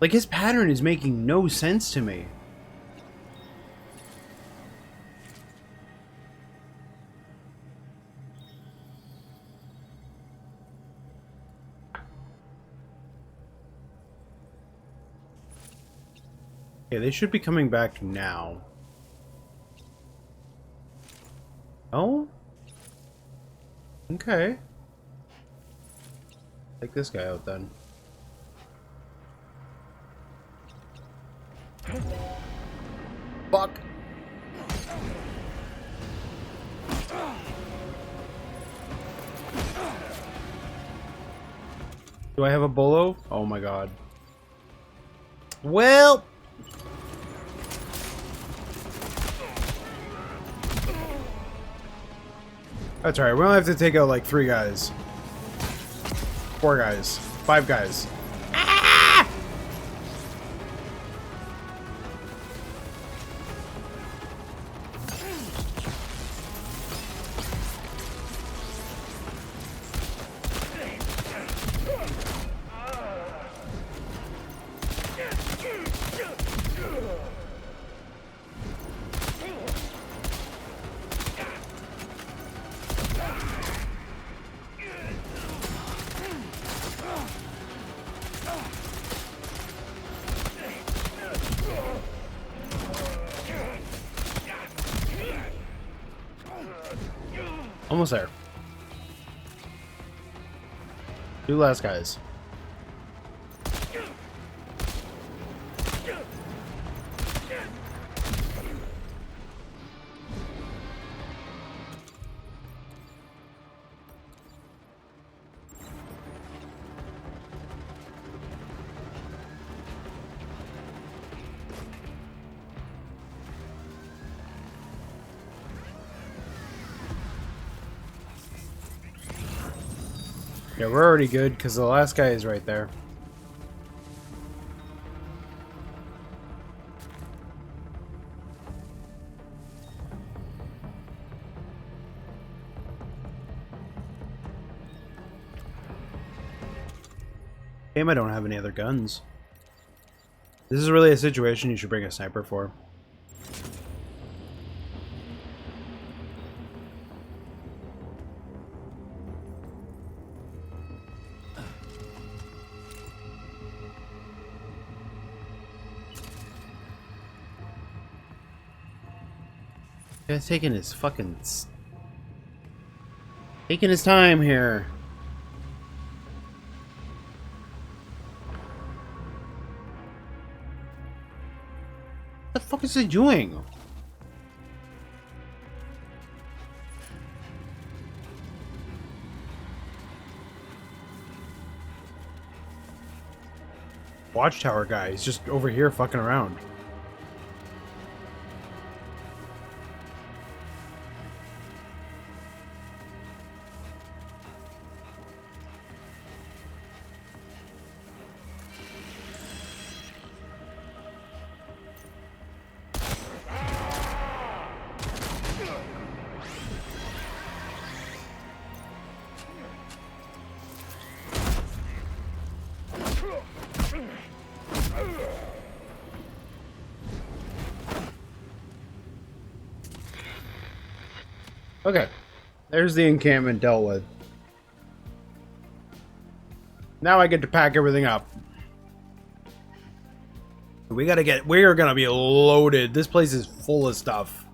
[SPEAKER 1] his pattern is making no sense to me. Okay, they should be coming back now. Oh? Okay. Take this guy out then. Fuck. Do I have a bolo? Oh my god. Well. That's alright, we only have to take out like 3 guys. 4 guys. 5 guys. Ah! Almost there. 2 last guys. Yeah, we're already good because the last guy is right there. Damn, I don't have any other guns. This is really a situation you should bring a sniper for. Guy's taking his fucking... taking his time here. What the fuck is he doing? Watchtower guy, he's just over here fucking around. Okay. There's the encampment dealt with. Now I get to pack everything up. We're gonna be loaded. This place is full of stuff.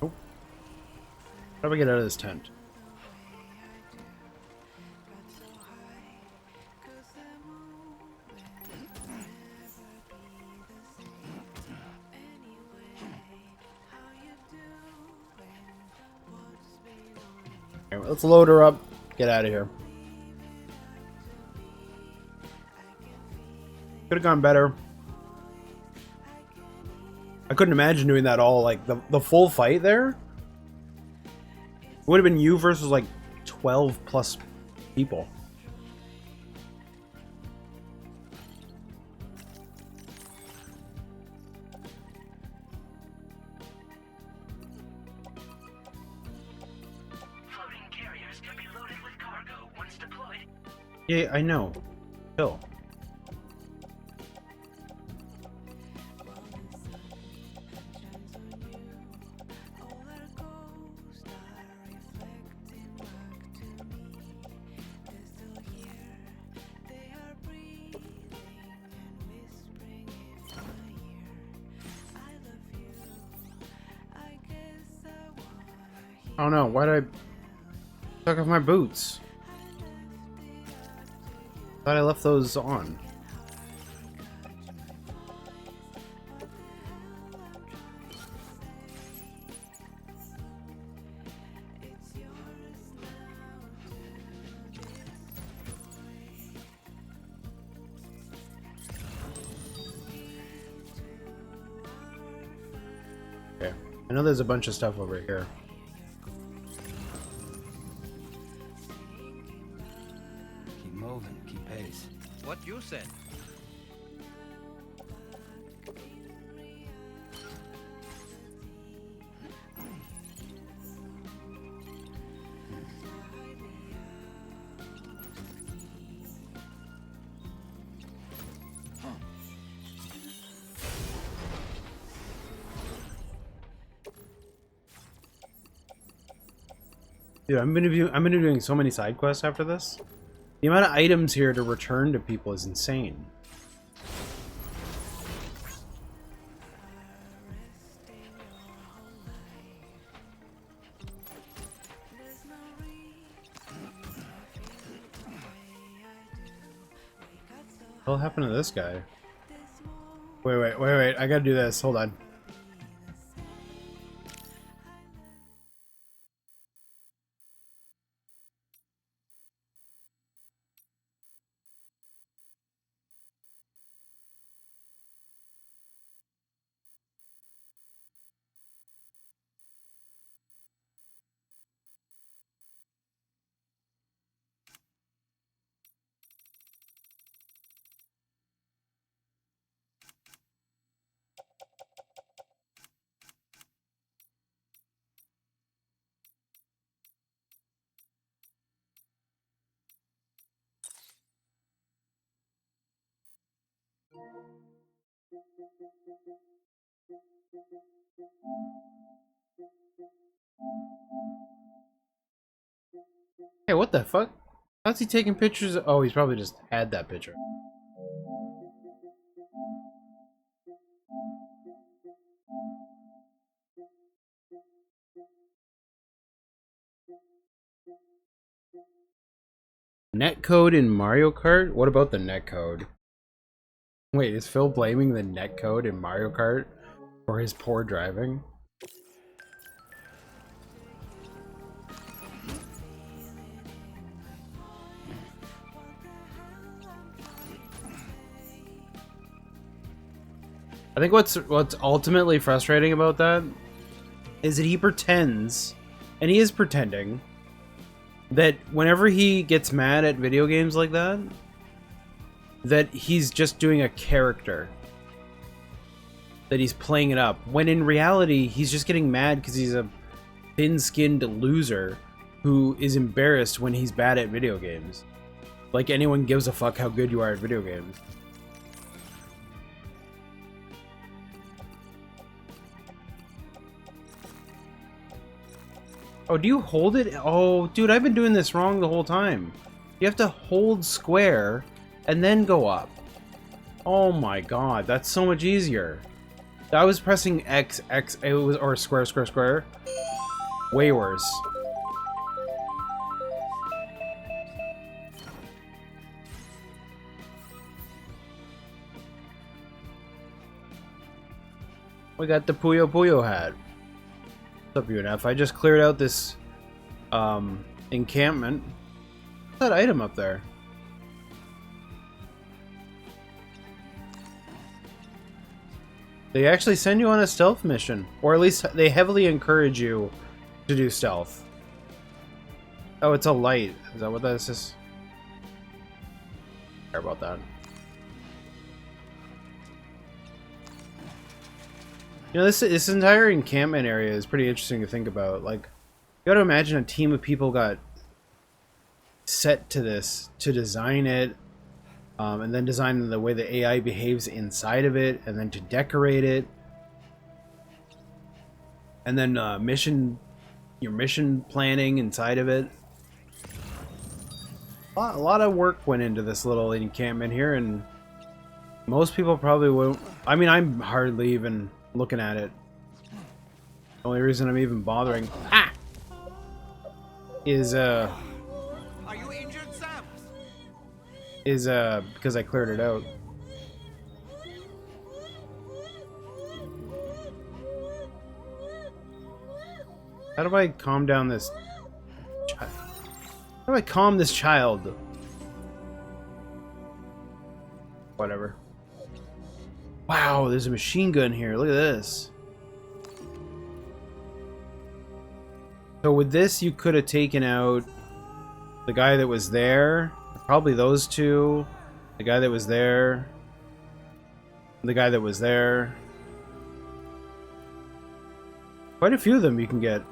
[SPEAKER 1] Oh. How do we get out of this tent? Okay, let's load her up. Get out of here. Could have gone better. I couldn't imagine doing that all, like, the full fight there. It would have been you versus, like, 12 plus people.
[SPEAKER 6] Floating carriers can be loaded with cargo once deployed.
[SPEAKER 1] Yeah, I know. Still. Oh no, why did I take off my boots? Thought I left those on. Okay, I know there's a bunch of stuff over here.
[SPEAKER 7] Keep pace.
[SPEAKER 2] What you said?
[SPEAKER 1] Dude, I'm gonna be doing so many side quests after this. The amount of items here to return to people is insane. What happened to this guy? Wait. I gotta do this. Hold on. Hey, what the fuck? How's he taking pictures? Oh, he's probably just had that picture. Netcode in Mario Kart? What about the netcode? Wait, is Phil blaming the netcode in Mario Kart for his poor driving? I think what's ultimately frustrating about that is that he pretends, and he is pretending, that whenever he gets mad at video games like that, that he's just doing a character. That he's playing it up. When in reality, he's just getting mad because he's a thin-skinned loser who is embarrassed when he's bad at video games. Like anyone gives a fuck how good you are at video games. Oh, do you hold it? Oh, dude, I've been doing this wrong the whole time. You have to hold square and then go up. Oh my god, that's so much easier. I was pressing X, it was, or square, square, square. Way worse. We got the Puyo Puyo hat. What's up, UNF? I just cleared out this encampment. What's that item up there? They actually send you on a stealth mission, or at least they heavily encourage you to do stealth. Oh, it's a light. Is that what that is? Care about that. You know, this entire encampment area is pretty interesting to think about. Like, you gotta imagine a team of people got set to this, to design it, and then design the way the AI behaves inside of it, and then to decorate it, and then your mission planning inside of it. A lot of work went into this little encampment here, and most people probably won't. I mean, I'm hardly even looking at it. The only reason I'm even bothering is
[SPEAKER 2] Are you injured, Sam?
[SPEAKER 1] is because I cleared it out. How do I calm down this child? How do I calm this child? Whatever. Wow, there's a machine gun here. Look at this. So with this, you could have taken out the guy that was there. Probably those two. The guy that was there. The guy that was there. Quite a few of them you can get.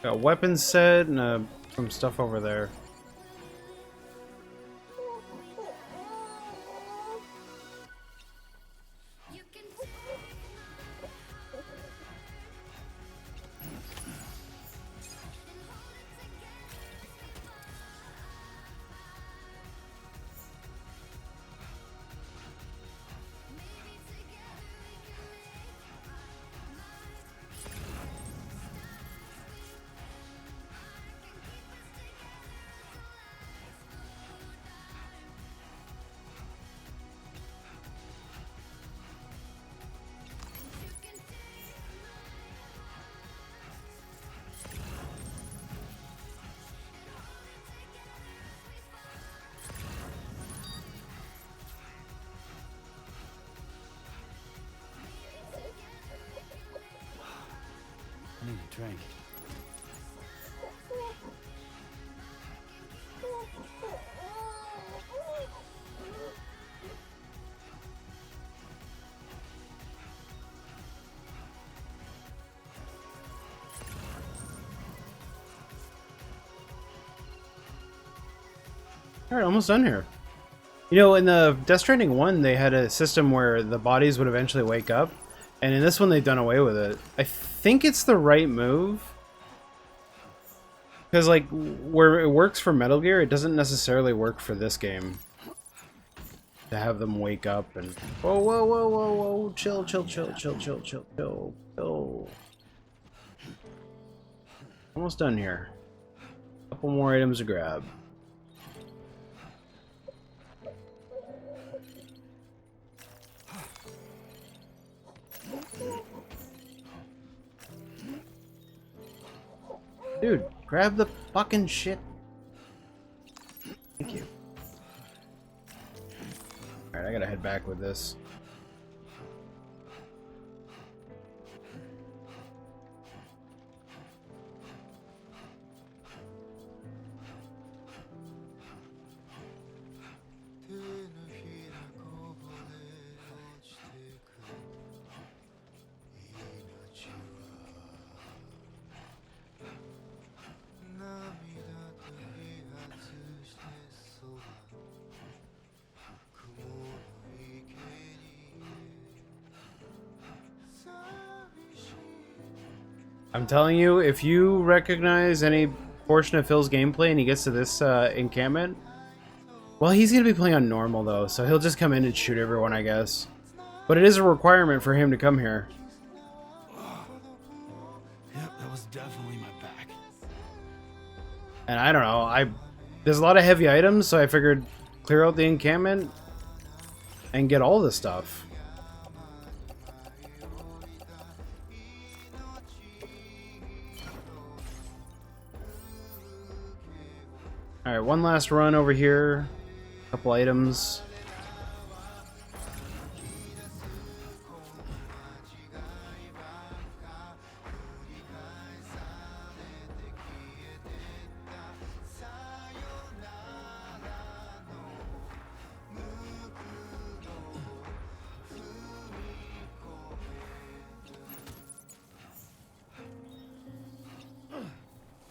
[SPEAKER 1] Got a weapon set and some stuff over there.
[SPEAKER 7] I need a drink.
[SPEAKER 1] Alright, almost done here. You know, in the Death Stranding 1, they had a system where the bodies would eventually wake up. And in this one, they've done away with it. I think it's the right move. Because, like, where it works for Metal Gear, it doesn't necessarily work for this game. To have them wake up and... Whoa, whoa, whoa, whoa, whoa. Chill, chill, chill, chill, chill, chill, chill, chill. Almost done here. Couple more items to grab. Dude, grab the fucking shit. Thank you. Alright, I gotta head back with this. I'm telling you, if you recognize any portion of Phil's gameplay and he gets to this encampment, well, he's going to be playing on normal, though, so he'll just come in and shoot everyone, I guess. But it is a requirement for him to come here.
[SPEAKER 7] Yep, that was definitely my back.
[SPEAKER 1] And I don't know, there's a lot of heavy items, so I figured clear out the encampment and get all this stuff. Alright, one last run over here. Couple items.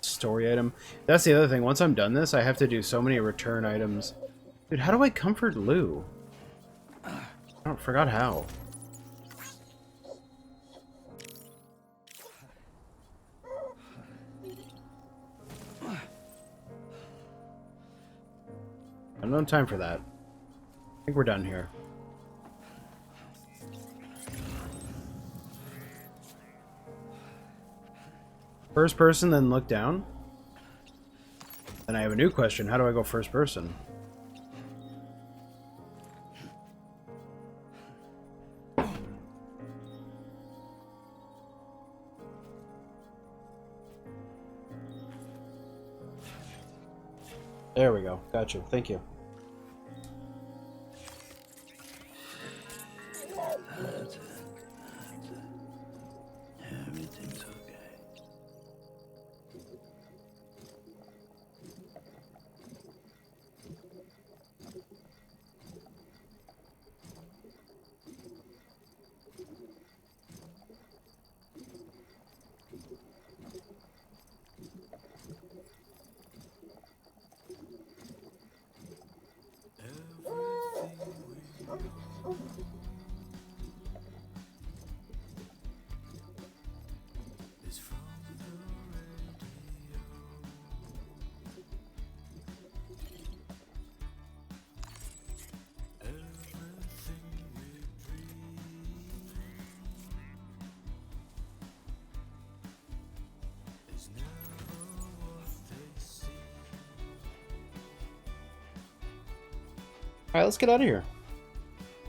[SPEAKER 1] Story item. That's the other thing. Once I'm done this, I have to do so many return items. Dude, how do I comfort Lou? I forgot how. I have no time for that. I think we're done here. First person, then look down. And I have a new question. How do I go first person? There we go. Gotcha. Thank you.
[SPEAKER 7] That's it. Everything's okay.
[SPEAKER 1] Alright, let's get out of here.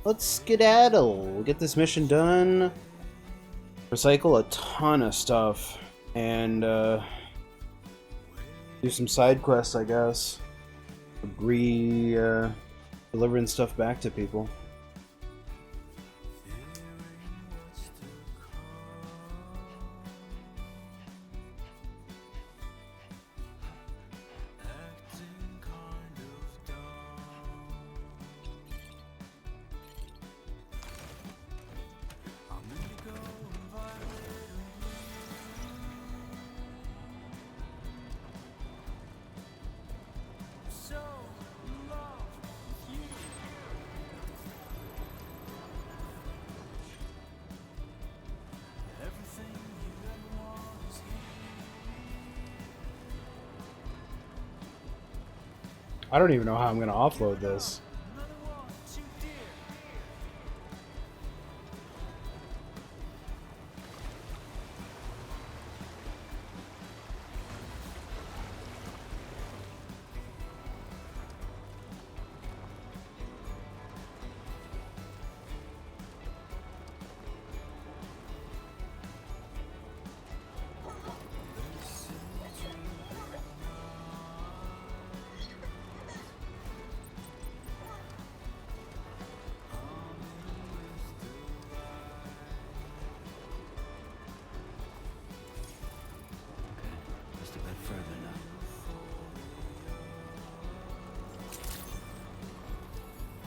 [SPEAKER 1] Let's skedaddle. Get this mission done. Recycle a ton of stuff. And, do some side quests, I guess. Delivering stuff back to people. I don't even know how I'm going to offload this.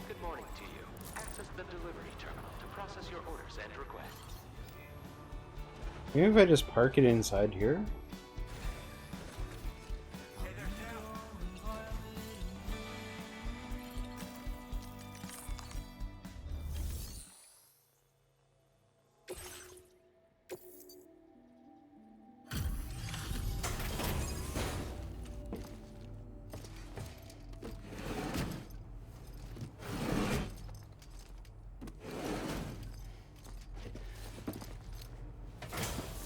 [SPEAKER 12] Good morning to you. Access the delivery terminal to process your orders and requests.
[SPEAKER 1] Maybe if I just park it inside here?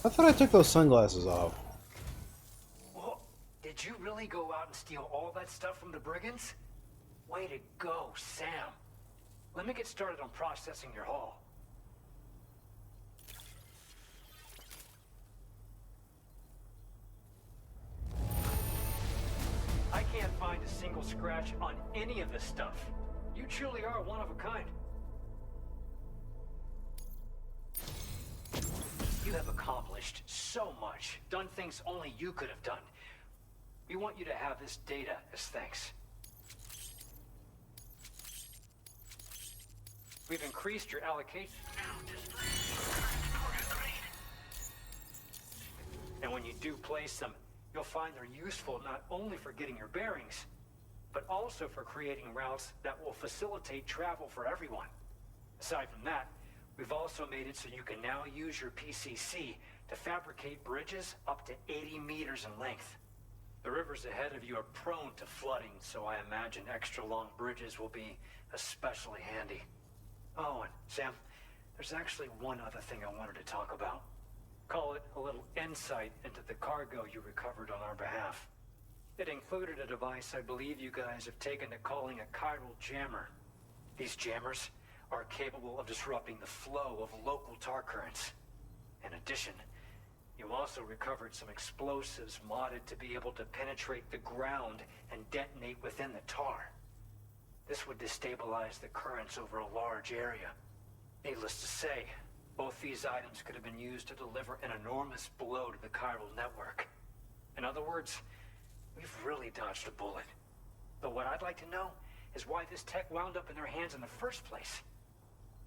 [SPEAKER 1] I thought I took those sunglasses off.
[SPEAKER 17] Whoa, did you really go out and steal all that stuff from the brigands? Way to go, Sam. Let me get started on processing your haul. I can't find a single scratch on any of this stuff. You truly are one of a kind. You have accomplished so much, done things only you could have done. We want you to have this data as thanks. We've increased your allocation. And when you do place them, you'll find they're useful not only for getting your bearings, but also for creating routes that will facilitate travel for everyone. Aside from that, we've also made it so you can now use your PCC to fabricate bridges up to 80 meters in length. The rivers ahead of you are prone to flooding, so I imagine extra long bridges will be especially handy. Oh, and Sam, there's actually one other thing I wanted to talk about. Call it a little insight into the cargo you recovered on our behalf. It included a device I believe you guys have taken to calling a chiral jammer. These jammers are capable of disrupting the flow of local tar currents. In addition, you also recovered some explosives modded to be able to penetrate the ground and detonate within the tar. This would destabilize the currents over a large area. Needless to say, both these items could have been used to deliver an enormous blow to the chiral network. In other words, we've really dodged a bullet. But what I'd like to know is why this tech wound up in their hands in the first place.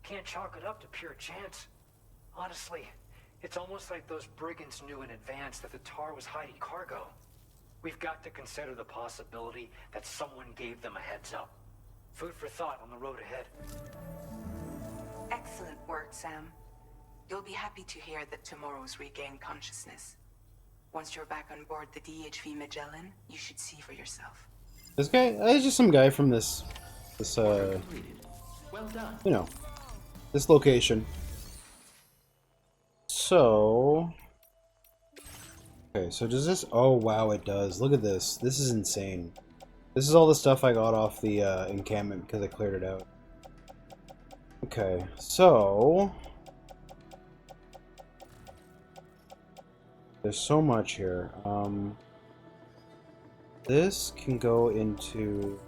[SPEAKER 17] Can't chalk it up to pure chance. Honestly, it's almost like those brigands knew in advance that the tar was hiding cargo. We've got to consider the possibility that someone gave them a heads up. Food for thought on the road ahead.
[SPEAKER 15] Excellent work, Sam. You'll be happy to hear that tomorrow's regained consciousness. Once you're back on board the DHV Magellan, you should see for yourself.
[SPEAKER 1] This guy, he's just some guy from this
[SPEAKER 12] Well done.
[SPEAKER 1] you know, this location. So, okay, so does this, oh wow, it does. Look at this. This is insane. This is all the stuff I got off the encampment because I cleared it out. Okay, so... There's so much here. This can go into...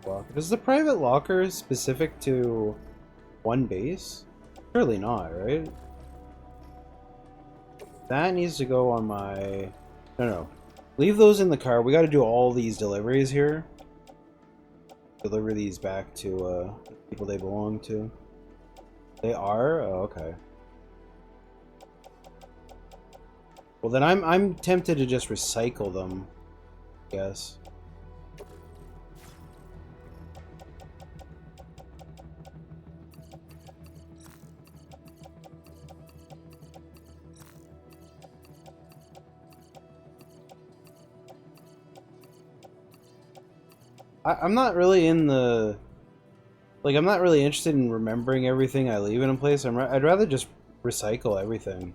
[SPEAKER 1] Locker. Is the private locker specific to one base? Surely not, right? That needs to go on my... No. Leave those in the car. We gotta do all these deliveries here. Deliver these back to people they belong to. They are? Oh, okay. Well, then I'm tempted to just recycle them, I guess. I'm not really in the... Like, I'm not really interested in remembering everything I leave in a place. I'd rather just recycle everything.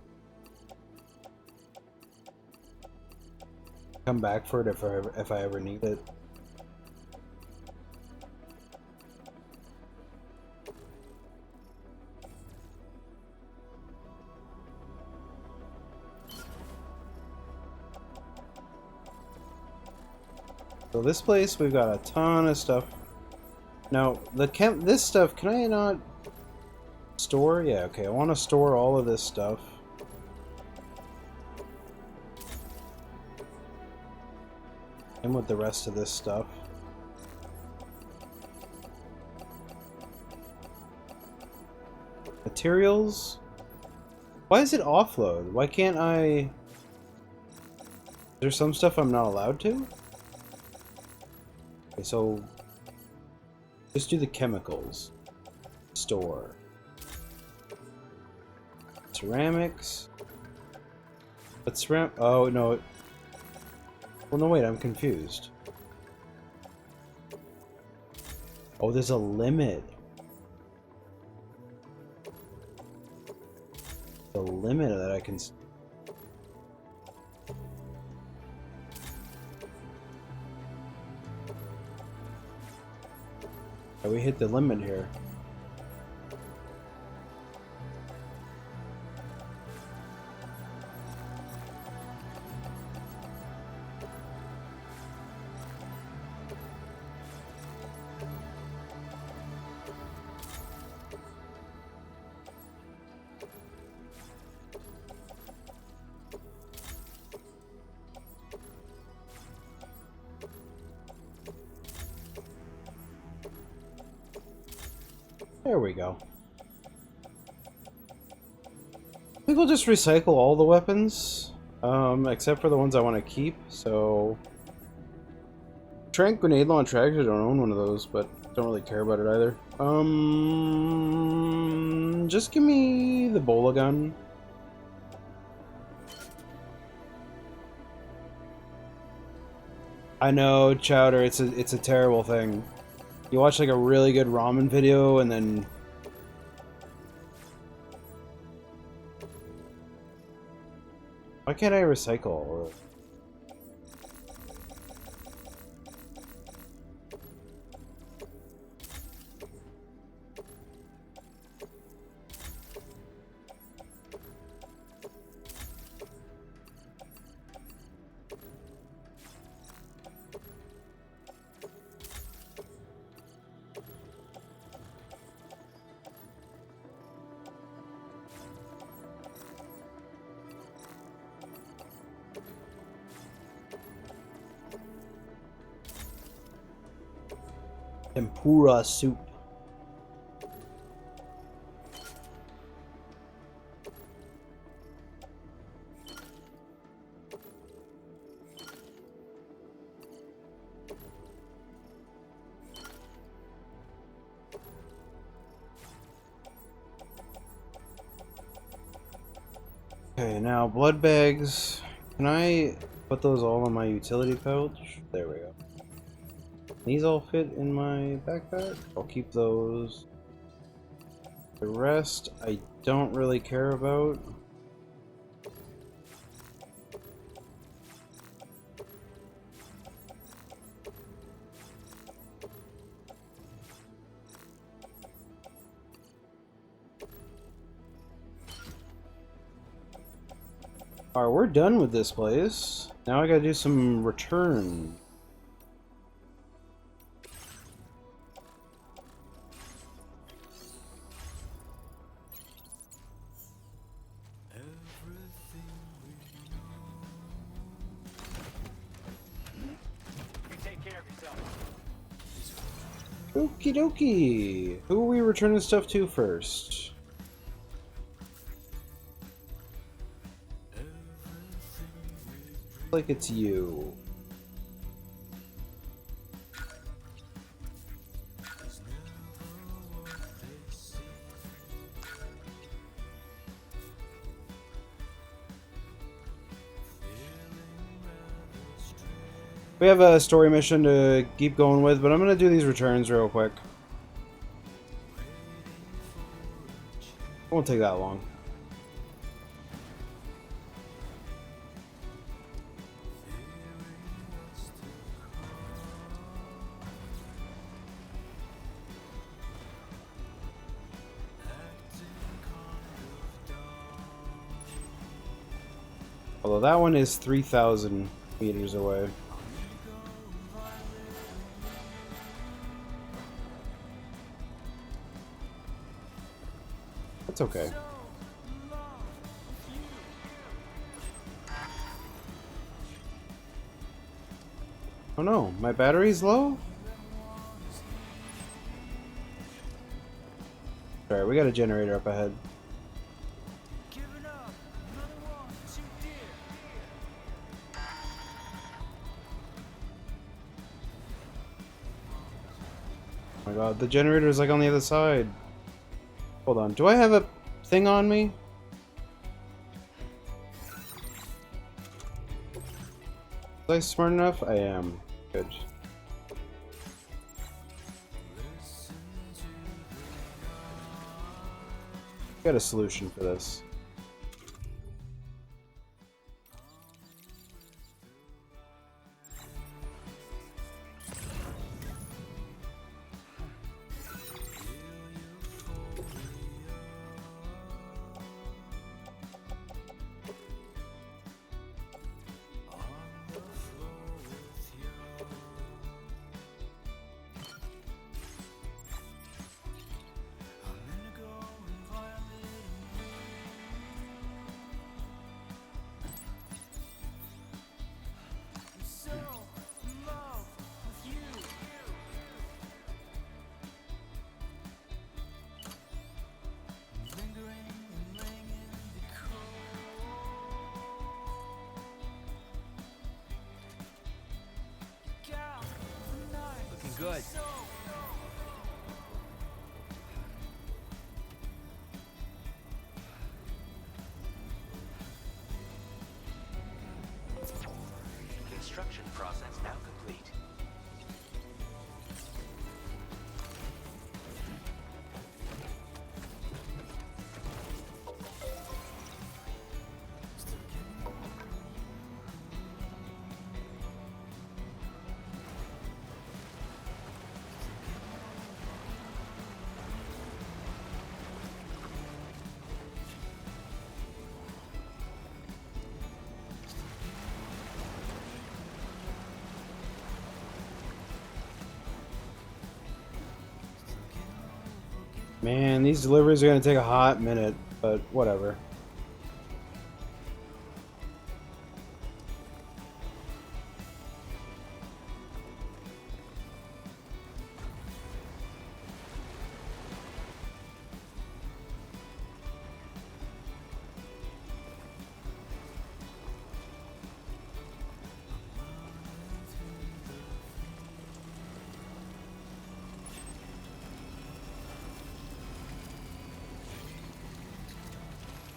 [SPEAKER 1] Come back for it if I ever need it. So this place, we've got a ton of stuff. Now, this stuff, can I not store? Yeah, okay, I want to store all of this stuff. And with the rest of this stuff. Materials? Why is it offload? Why can't I... Is there some stuff I'm not allowed to? Okay, so... Just do the chemicals. Store. Ceramics. But oh, no. Well, no, wait, I'm confused. Oh, there's a limit. The limit that I can... Oh, we hit the limit here. There we go. I think we'll just recycle all the weapons, except for the ones I want to keep, so... Trank grenade launcher, I actually don't own one of those, but don't really care about it either. Just give me the bola gun. I know, Chowder, it's a terrible thing. You watch like a really good ramen video and then... Why can't I recycle all of it? Tempura soup. Okay, now blood bags. Can I put those all in my utility pouch? There we go. These all fit in my backpack. I'll keep those. The rest, I don't really care about. Alright, we're done with this place. Now I gotta do some return. Okie dokie. Who are we returning stuff to first? Like it's you. We have a story mission to keep going with, but I'm gonna do these returns real quick. It won't take that long. Although that one is 3,000 meters away. That's okay. Oh no, my battery's low? Alright, we got a generator up ahead. Oh my god, the generator's like on the other side. Hold on, do I have a thing on me? Was I smart enough? I am. Good. Got a solution for this.
[SPEAKER 8] Good.
[SPEAKER 12] Construction process now complete.
[SPEAKER 1] Man, these deliveries are gonna take a hot minute, but whatever.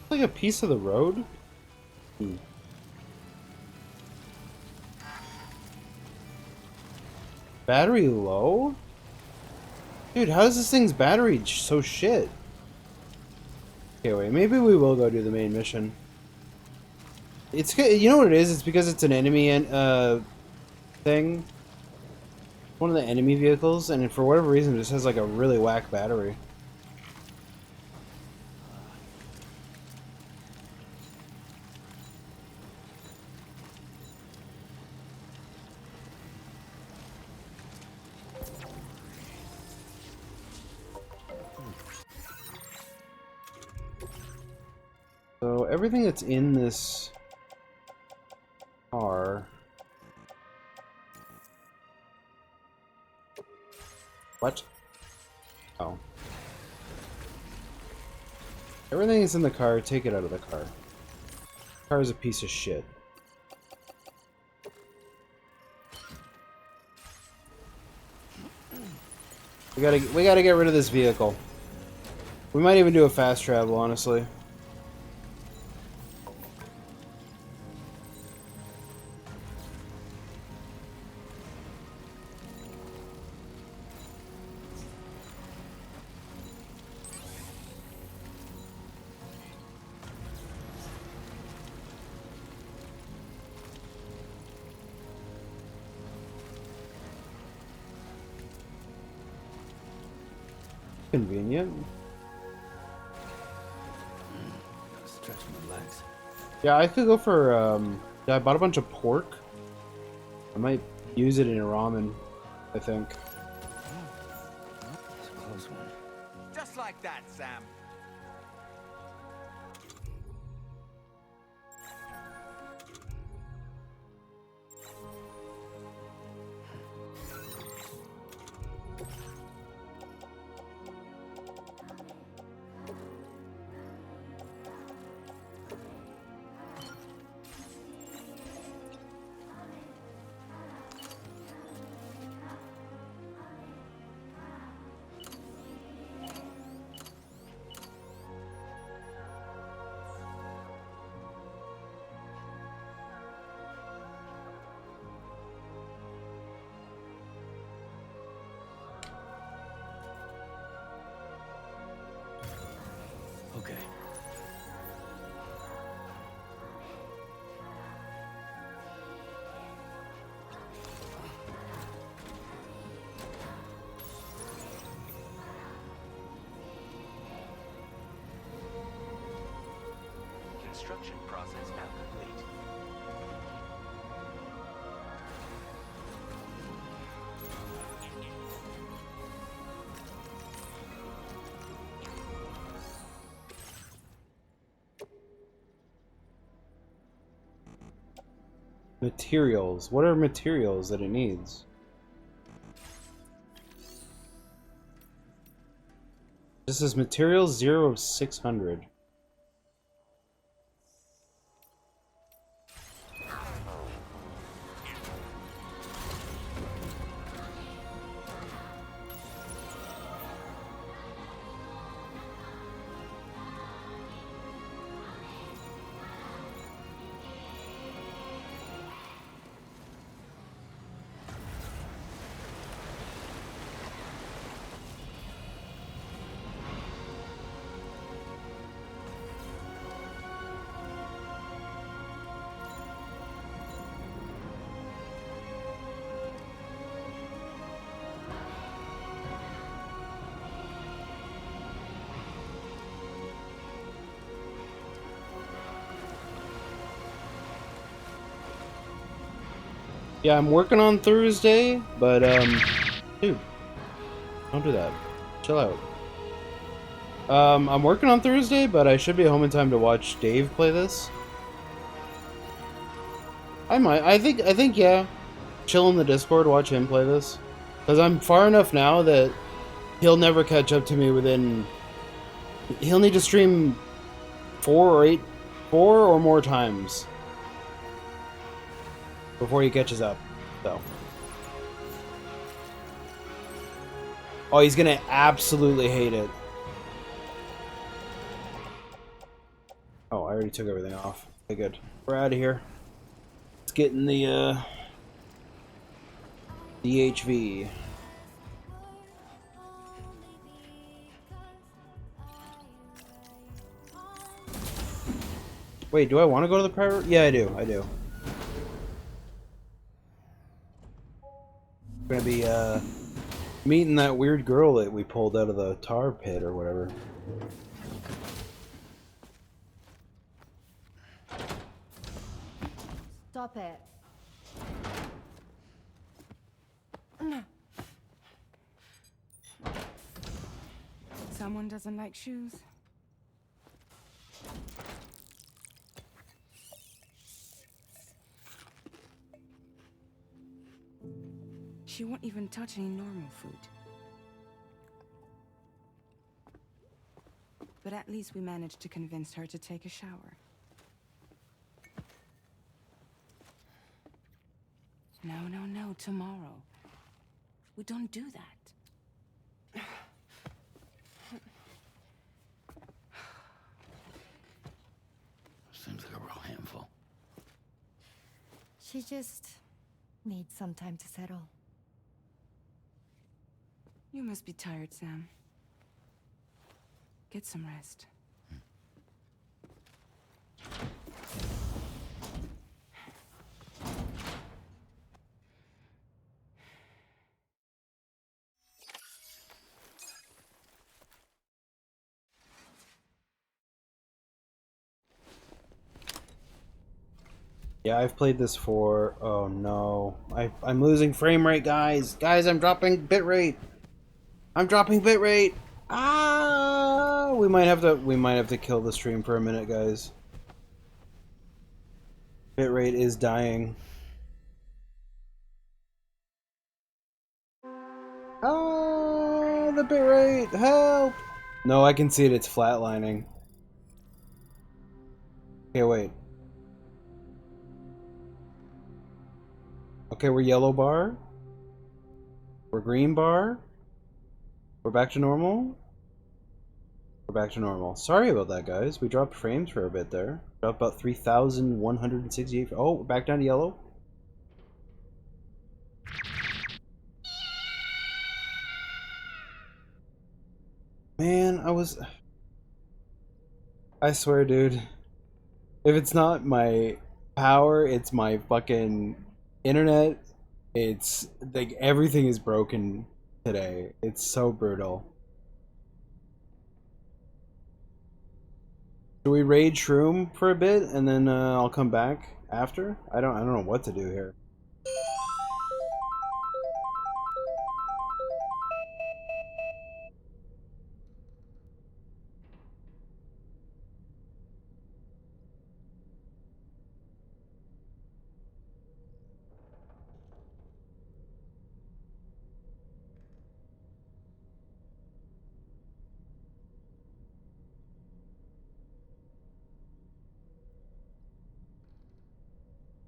[SPEAKER 1] Like a piece of the road? Battery low? Dude, how is this thing's battery so shit? Okay, wait, maybe we will go do the main mission. It's, you know what it is? It's because it's an enemy thing. One of the enemy vehicles, and for whatever reason, it just has like a really whack battery. So everything that's in this car. What? Oh. Everything is in the car, take it out of the car. The car is a piece of shit. We gotta get rid of this vehicle. We might even do a fast travel, honestly. Convenient.
[SPEAKER 7] Stretch my legs.
[SPEAKER 1] Yeah, I could go for, yeah, I bought a bunch of pork. I might use it in a ramen, I think.
[SPEAKER 7] It's a close one.
[SPEAKER 2] Just like that, Sam.
[SPEAKER 7] Okay.
[SPEAKER 12] Construction process now complete.
[SPEAKER 1] Materials. What are materials that it needs? This is materials 0 of 600. Yeah, I'm working on Thursday, but, dude, don't do that. Chill out. I'm working on Thursday, but I should be home in time to watch Dave play this. I might. I think, yeah. Chill in the Discord, watch him play this. Because I'm far enough now that he'll never catch up to me within... He'll need to stream 4 or more times before he catches up, so. Oh, he's gonna absolutely hate it. Oh, I already took everything off. Okay, good. We're out of here. Let's get in the, DHV. Wait, do I want to go to the private? Yeah, I do. I do. We're gonna be, meeting that weird girl that we pulled out of the tar pit or whatever.
[SPEAKER 20] Stop it.
[SPEAKER 21] Someone doesn't like shoes. She won't even touch any normal food. But at least we managed to convince her to take a shower. No, no, no, tomorrow. We don't do that.
[SPEAKER 7] Seems like a real handful.
[SPEAKER 20] She just needs some time to settle.
[SPEAKER 21] You must be tired, Sam. Get some rest.
[SPEAKER 1] Yeah, I've played this for... Oh no. I'm losing frame rate, guys. Guys, I'm dropping bitrate. I'm dropping bitrate. Ah! We might have to kill the stream for a minute, guys. Bitrate is dying. Oh, the bitrate! Help! No, I can see it. It's flatlining. Okay, wait. Okay, we're yellow bar. We're green bar. We're back to normal. We're back to normal. Sorry about that, guys. We dropped frames for a bit there. Dropped about 3,168. Oh, we're back down to yellow. Man, I swear, dude. If it's not my power, it's my fucking internet. It's like everything is broken today. It's so brutal. Do we raid Shroom for a bit and then I'll come back after? I don't know what to do here.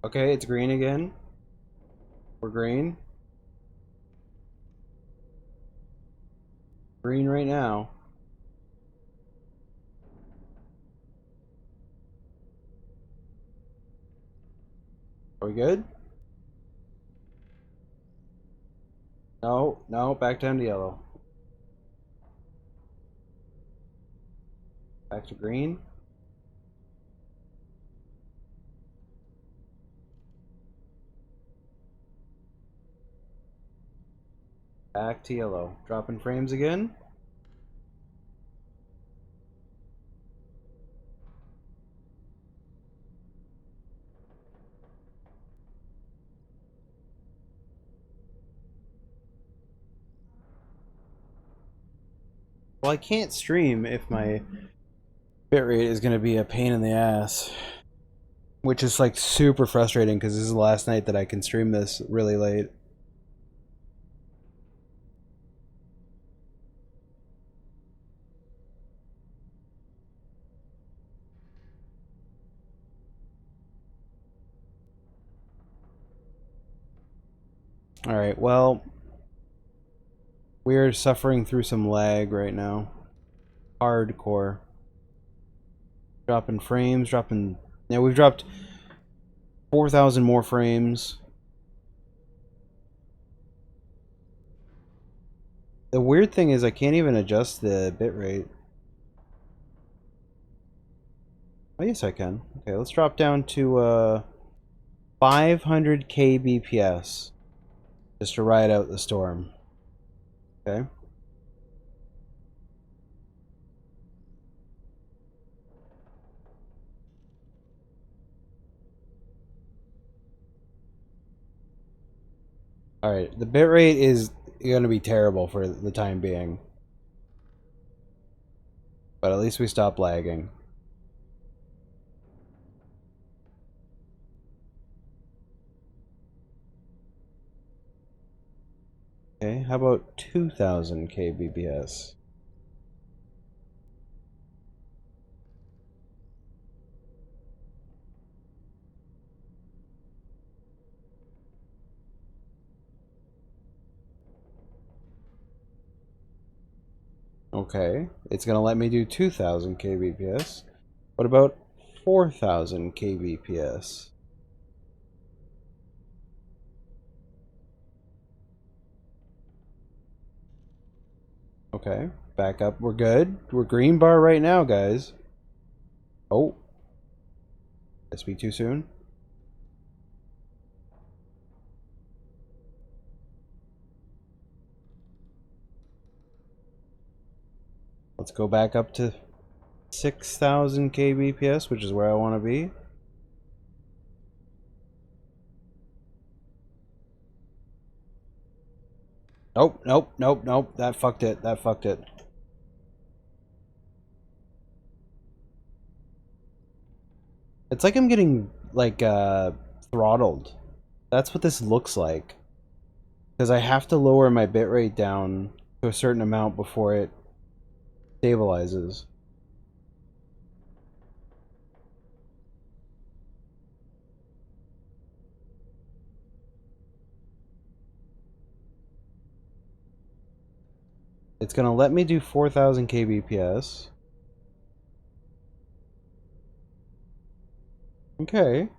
[SPEAKER 1] Okay, it's green again. We're green. Green right now. Are we good? No, no, back down to yellow. Back to green. Back to yellow. Dropping frames again. Well, I can't stream if my bitrate is going to be a pain in the ass. Which is like super frustrating because this is the last night that I can stream this really late. Alright, well, we're suffering through some lag right now. Hardcore. Dropping frames, dropping... Yeah, we've dropped 4,000 more frames. The weird thing is I can't even adjust the bitrate. Oh, yes I can. Okay, let's drop down to 500 kbps. Just to ride out the storm. Okay. Alright, the bitrate is going to be terrible for the time being. But at least we stopped lagging. Okay, how about 2000 kbps? Okay, it's gonna let me do 2000 kbps. What about 4000 kbps? Okay, back up. We're good. We're green bar right now, guys. Oh, I speak too soon. Let's go back up to 6000 kbps, which is where I want to be. Nope, nope, nope, nope. That fucked it. That fucked it. It's like I'm getting, like, throttled. That's what this looks like. Because I have to lower my bitrate down to a certain amount before it stabilizes. It's gonna let me do 4000 kbps. Okay.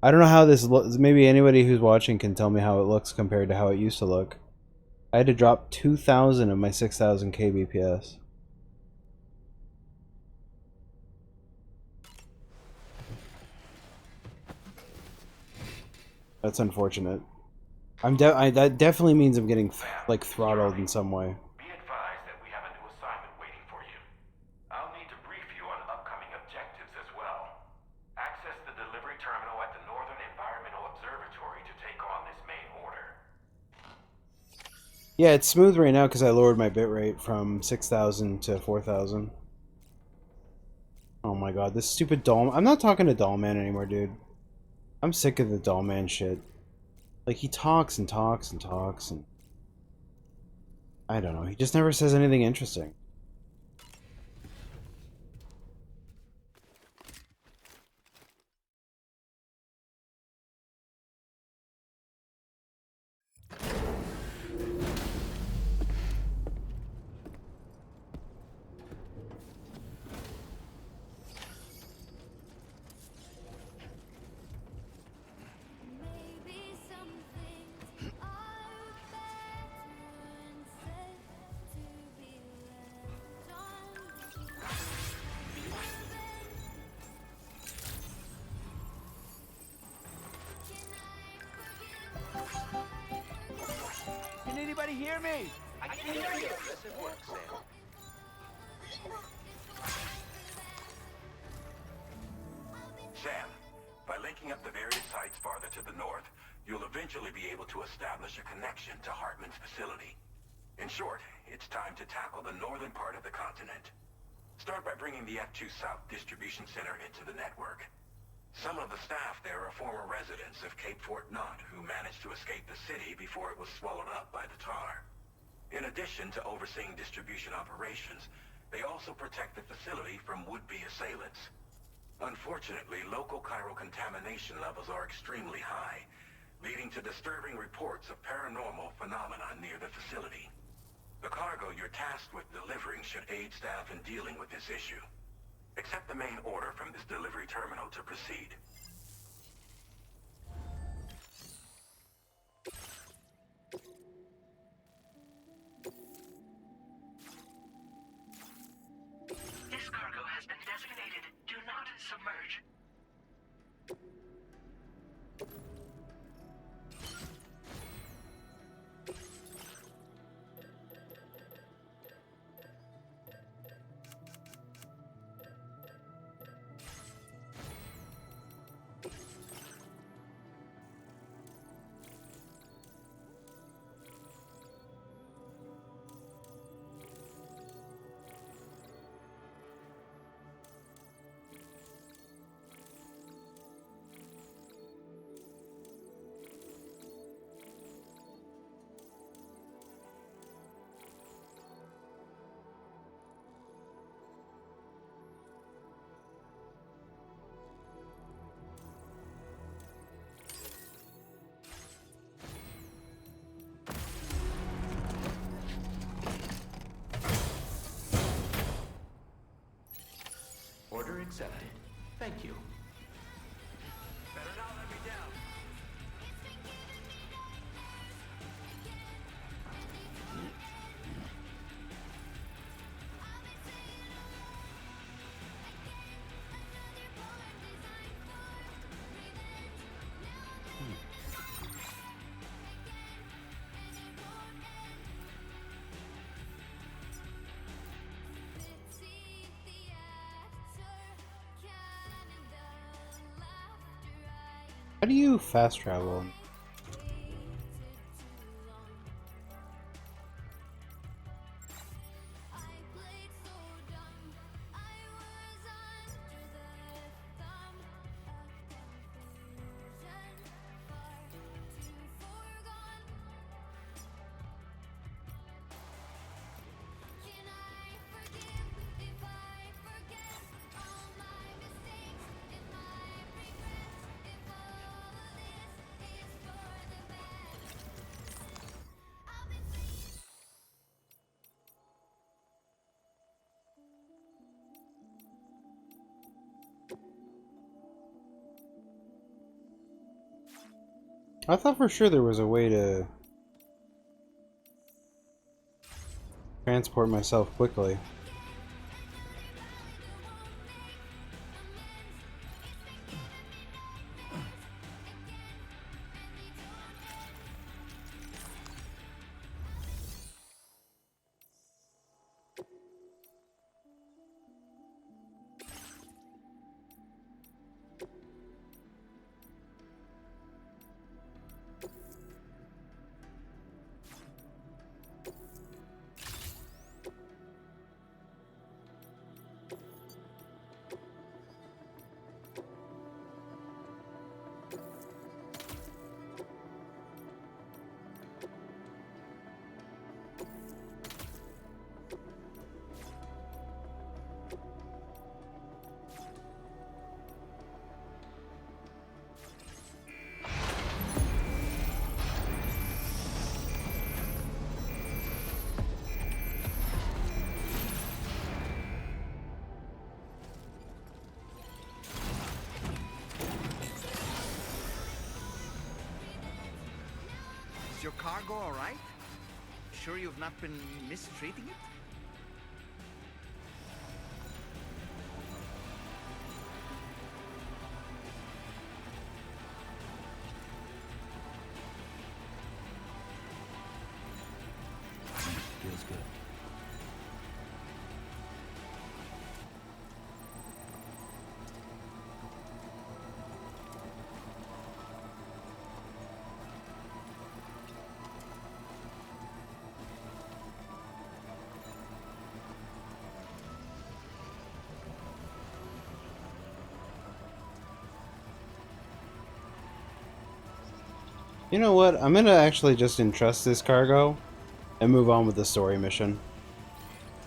[SPEAKER 1] I don't know how this looks. Maybe anybody who's watching can tell me how it looks compared to how it used to look. I had to drop 2000 of my 6000 kbps. That's unfortunate. That definitely means I'm getting like throttled in some way.
[SPEAKER 14] Be advised that we have a new assignment waiting for you. I'll need to brief you on upcoming objectives as well. Access the delivery terminal at the Northern Environmental Observatory to take on this main order.
[SPEAKER 1] Yeah, it's smooth right now because I lowered my bitrate from 6000 to 4000. Oh my god, this stupid doll. I'm not talking to Dollman anymore, dude. I'm sick of the Dollman shit. Like, he talks and talks and talks and... I don't know, he just never says anything interesting.
[SPEAKER 8] Can anybody hear me?
[SPEAKER 6] I can hear you. Impressive work, Sam.
[SPEAKER 9] Sam, by linking up the various sites farther to the north, you'll eventually be able to establish a connection to Hartman's facility. In short, it's time to tackle the northern part of the continent. Start by bringing the F2 South Distribution Center into the network. Some of the staff there are former residents of Cape Fort Knot who managed to escape the city before it was swallowed up by the tar. In addition to overseeing distribution operations, they also protect the facility from would-be assailants. Unfortunately, local chiral contamination levels are extremely high, leading to disturbing reports of paranormal phenomena near the facility. The cargo you're tasked with delivering should aid staff in dealing with this issue. Accept the main order from this delivery terminal to proceed.
[SPEAKER 6] This cargo has been designated Do Not Submerge.
[SPEAKER 12] Order accepted. Thank you.
[SPEAKER 17] Better not let me down.
[SPEAKER 1] How do you fast travel? I thought for sure there was a way to transport myself quickly.
[SPEAKER 2] Is your cargo all right? Sure you've not been mistreating it?
[SPEAKER 7] Feels good.
[SPEAKER 1] You know what? I'm gonna actually just entrust this cargo and move on with the story mission.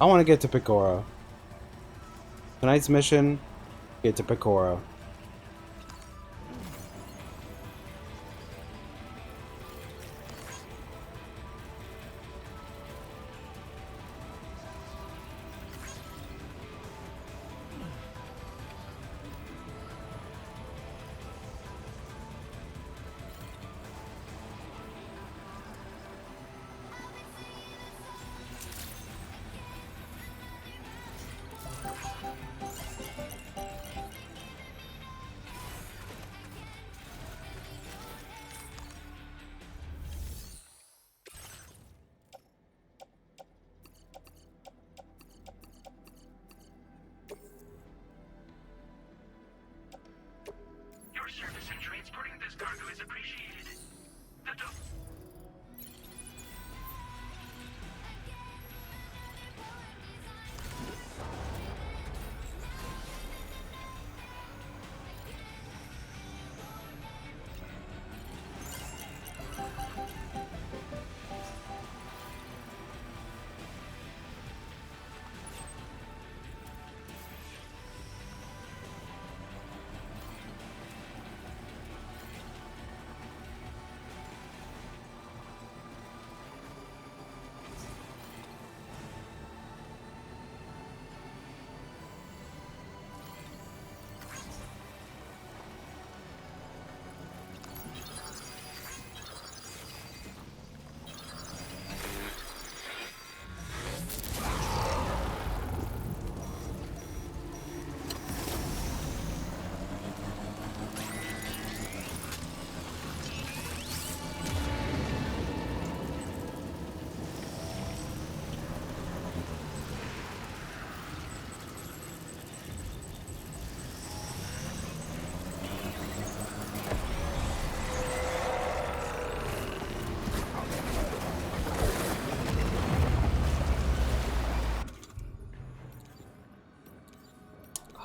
[SPEAKER 1] I want to get to Pecora. Tonight's mission, get to Pecora.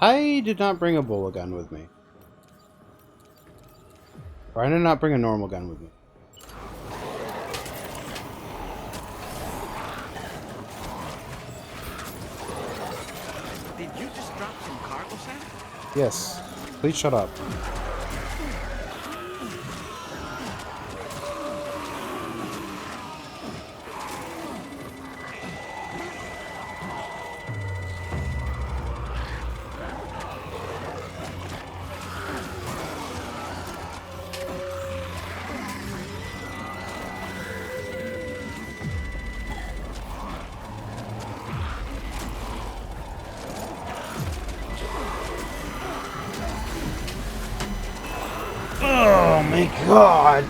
[SPEAKER 1] I did not bring a bullet gun with me. Or I did not bring a normal gun with me.
[SPEAKER 2] Did you just drop some cargo, Sam?
[SPEAKER 1] Yes. Please shut up. Oh my god!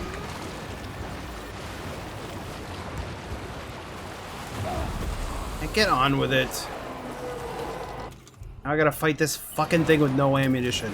[SPEAKER 1] And get on with it. Now I gotta fight this fucking thing with no ammunition.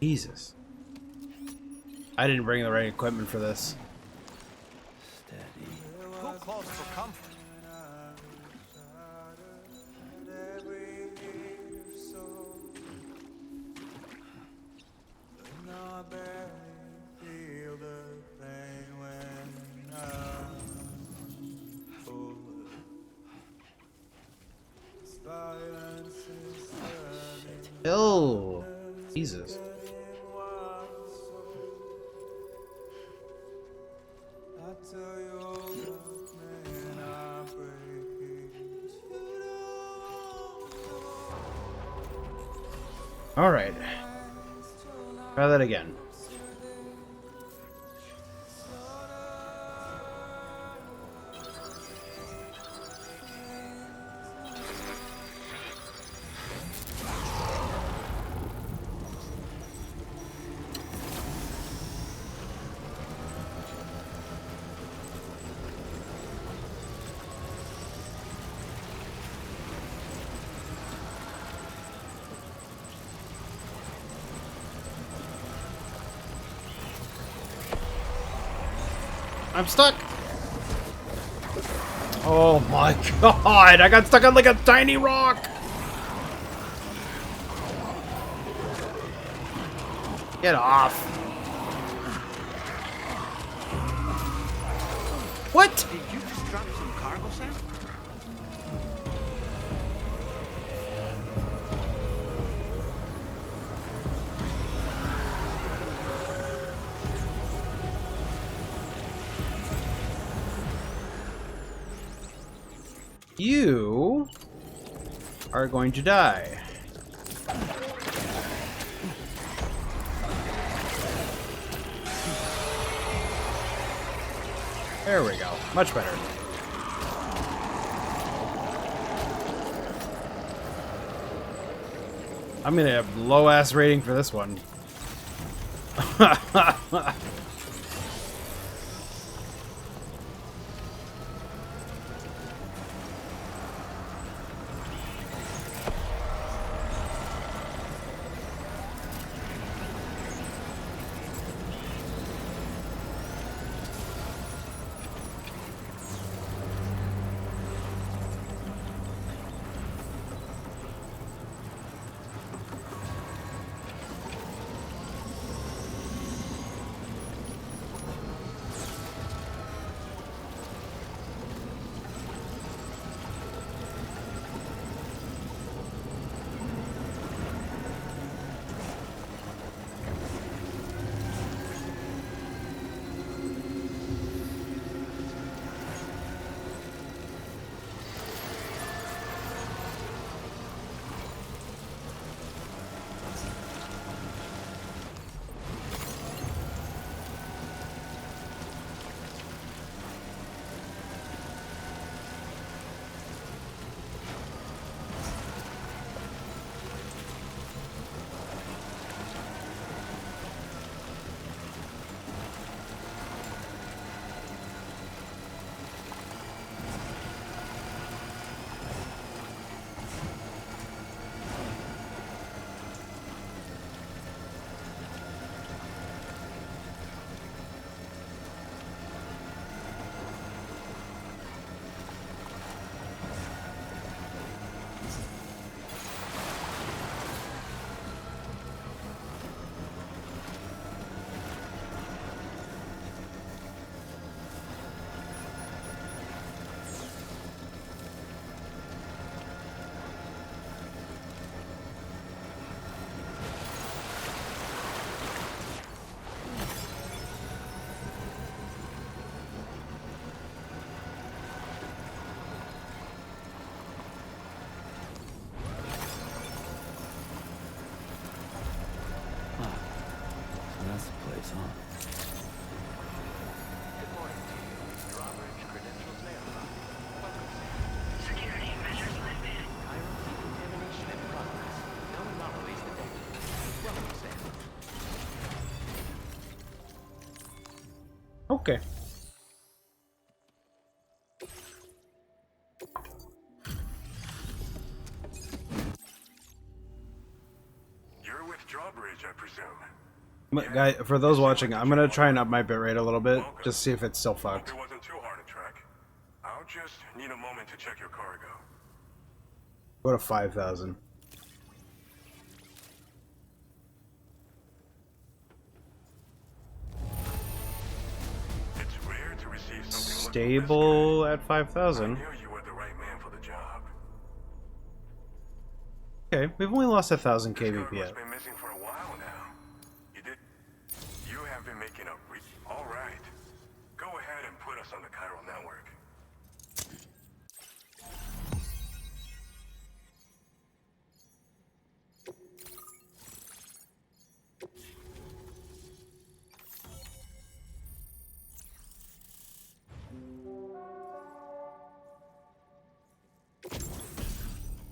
[SPEAKER 1] Jesus. I didn't bring the right equipment for this.
[SPEAKER 2] Too close for comfort.
[SPEAKER 1] Oh, Jesus. All right. Try that again. I'm stuck. Oh my god, I got stuck on like a tiny rock. Get off. What?
[SPEAKER 2] Did you just drop some cargo, Sam?
[SPEAKER 1] You are going to die. There we go. Much better. I'm gonna have low-ass rating for this one.
[SPEAKER 7] lights on.
[SPEAKER 12] Good morning to you. Drawbridge credentials verified. Welcome, Sam.
[SPEAKER 6] Security measures lifted.
[SPEAKER 12] Chiral decontamination in progress. No anomalies detected. Welcome, Sam.
[SPEAKER 1] Okay.
[SPEAKER 5] You're with Drawbridge, I presume.
[SPEAKER 1] Guy, for those watching, I'm gonna try and up my bitrate a little bit, just see if it's still fucked.
[SPEAKER 5] It wasn't too hard to track. I'll just need a moment to check your cargo.
[SPEAKER 1] Go to 5,000.
[SPEAKER 5] It's rare to receive something
[SPEAKER 1] Stable at 5,000.
[SPEAKER 5] you were the right man for the job.
[SPEAKER 1] Okay, we've only lost 1,000 kbps.
[SPEAKER 5] It's been missing for a while now. You have been making a all right. Go ahead and put us on the chiral network.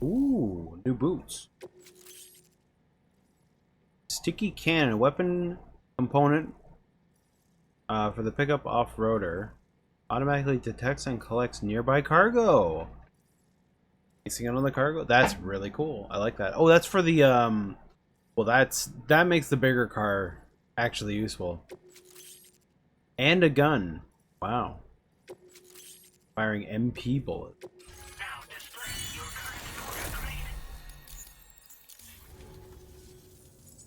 [SPEAKER 1] Ooh, new boots. Sticky cannon, weapon component for the pickup off-roader. Automatically detects and collects nearby cargo. Placing it on the cargo? That's really cool. I like that. Oh, that's for the well, that makes the bigger car actually useful. And a gun. Wow. Firing MP bullets.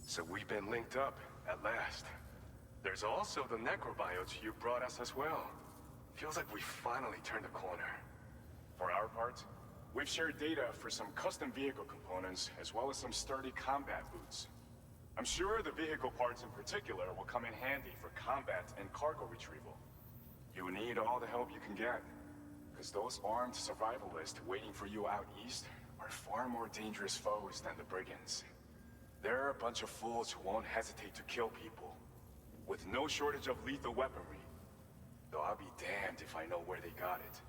[SPEAKER 5] So we've been linked up, at last. There's also the necrobiotes you brought us as well. Feels like we finally turned a corner.
[SPEAKER 13] For our part, we've shared data for some custom vehicle components, as well as some sturdy combat boots. I'm sure the vehicle parts in particular will come in handy for combat and cargo retrieval. You need all the help you can get, because those armed survivalists waiting for you out east are far more dangerous foes than the brigands. They're a bunch of fools who won't hesitate to kill people, with no shortage of lethal weaponry. Though I'll be damned if I know where they got it.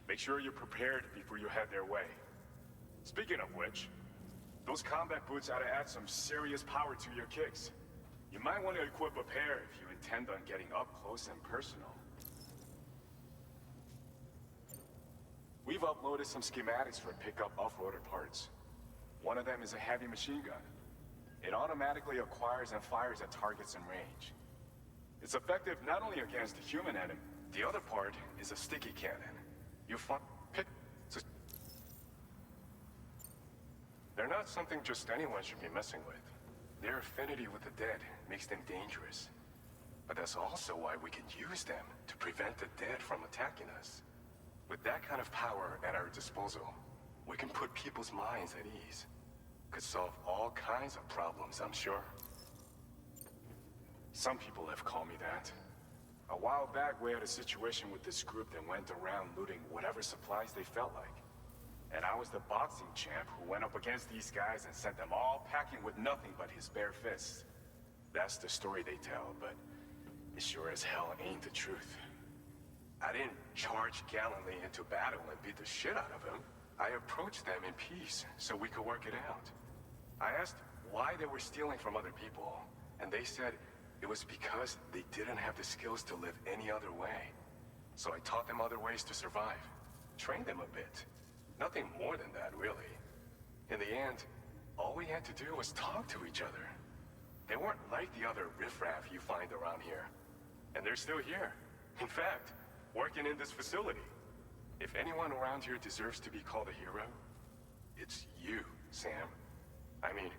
[SPEAKER 13] Make sure you're prepared before you head their way. Speaking of which, those combat boots ought to add some serious power to your kicks. You might want to equip a pair if you intend on getting up close and personal. We've uploaded some schematics for pickup off-roader parts. One of them is a heavy machine gun. It automatically acquires and fires at targets in range. It's effective not only against a human enemy, the other part is a sticky cannon. They're not something just anyone should be messing with. Their affinity with the dead makes them dangerous. But that's also why we can use them to prevent the dead from attacking us. With that kind of power at our disposal, we can put people's minds at ease. Could solve all kinds of problems, I'm sure. Some people have called me that. A while back, we had a situation with this group that went around looting whatever supplies they felt like. And I was the boxing champ who went up against these guys and sent them all packing with nothing but his bare fists. That's the story they tell, but it sure as hell ain't the truth. I didn't charge gallantly into battle and beat the shit out of them. I approached them in peace so we could work it out. I asked why they were stealing from other people, and they said it was because they didn't have the skills to live any other way. So I taught them other ways to survive, trained them a bit. Nothing more than that, really. In the end, all we had to do was talk to each other. They weren't like the other riffraff you find around here. And they're still here. In fact, working in this facility. If anyone around here deserves to be called a hero, it's you, Sam. I mean,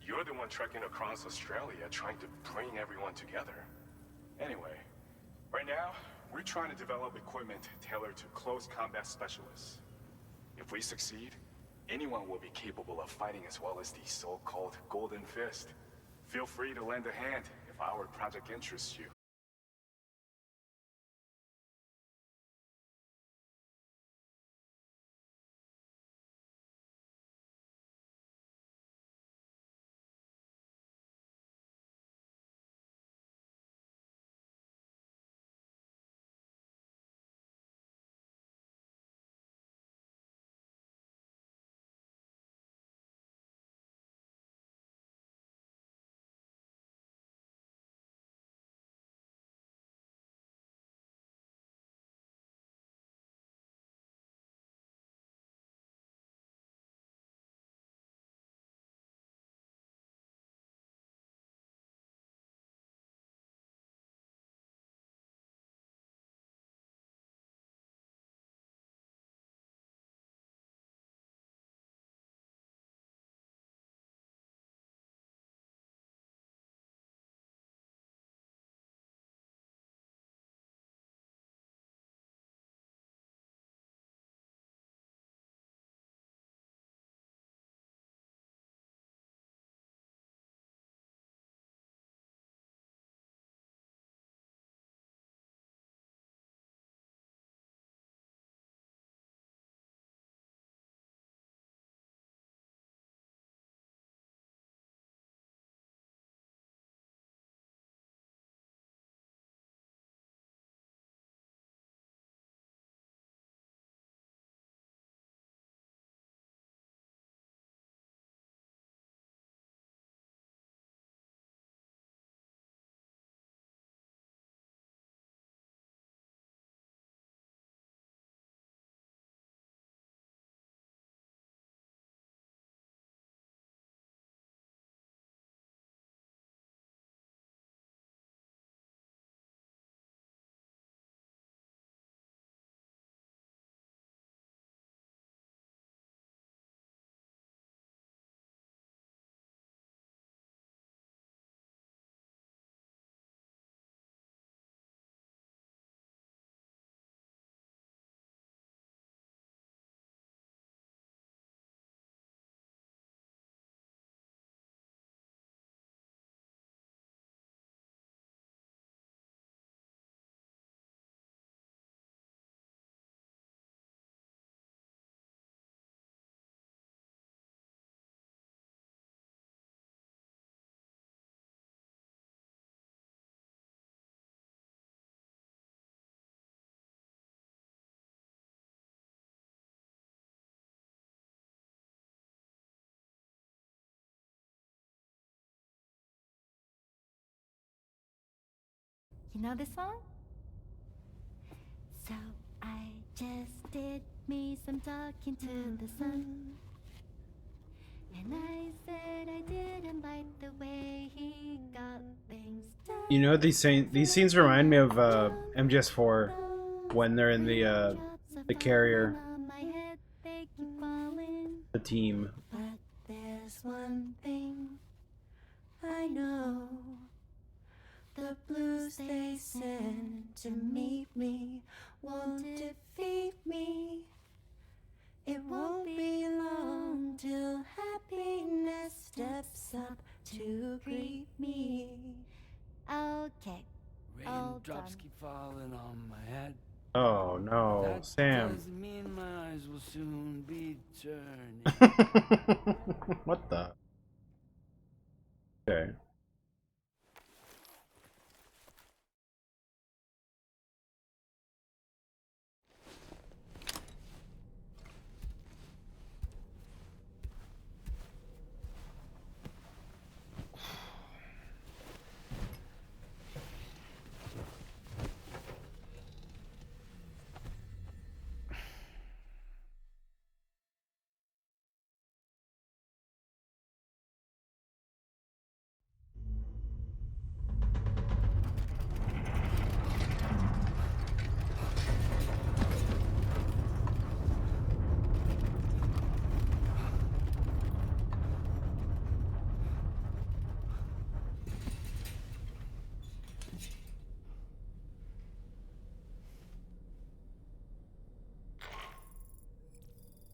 [SPEAKER 13] you're the one trekking across Australia trying to bring everyone together. Anyway, right now, we're trying to develop equipment tailored to close combat specialists. If we succeed, anyone will be capable of fighting as well as the so-called Golden Fist. Feel free to lend a hand if our project interests you.
[SPEAKER 20] You know this song? So I just did me some talking to the sun. And I said I didn't like the way he got things done.
[SPEAKER 1] You know, these scenes remind me of MGS4 when they're in the carrier, the team.
[SPEAKER 19] But there's one thing I know. The blues they send to meet me won't defeat me. It won't be long till happiness steps up to greet me.
[SPEAKER 20] Okay.
[SPEAKER 22] Raindrops keep falling on my head.
[SPEAKER 1] Oh no,
[SPEAKER 22] That
[SPEAKER 1] Sam.
[SPEAKER 22] doesn't mean my eyes will soon be turning.
[SPEAKER 1] What the? Okay.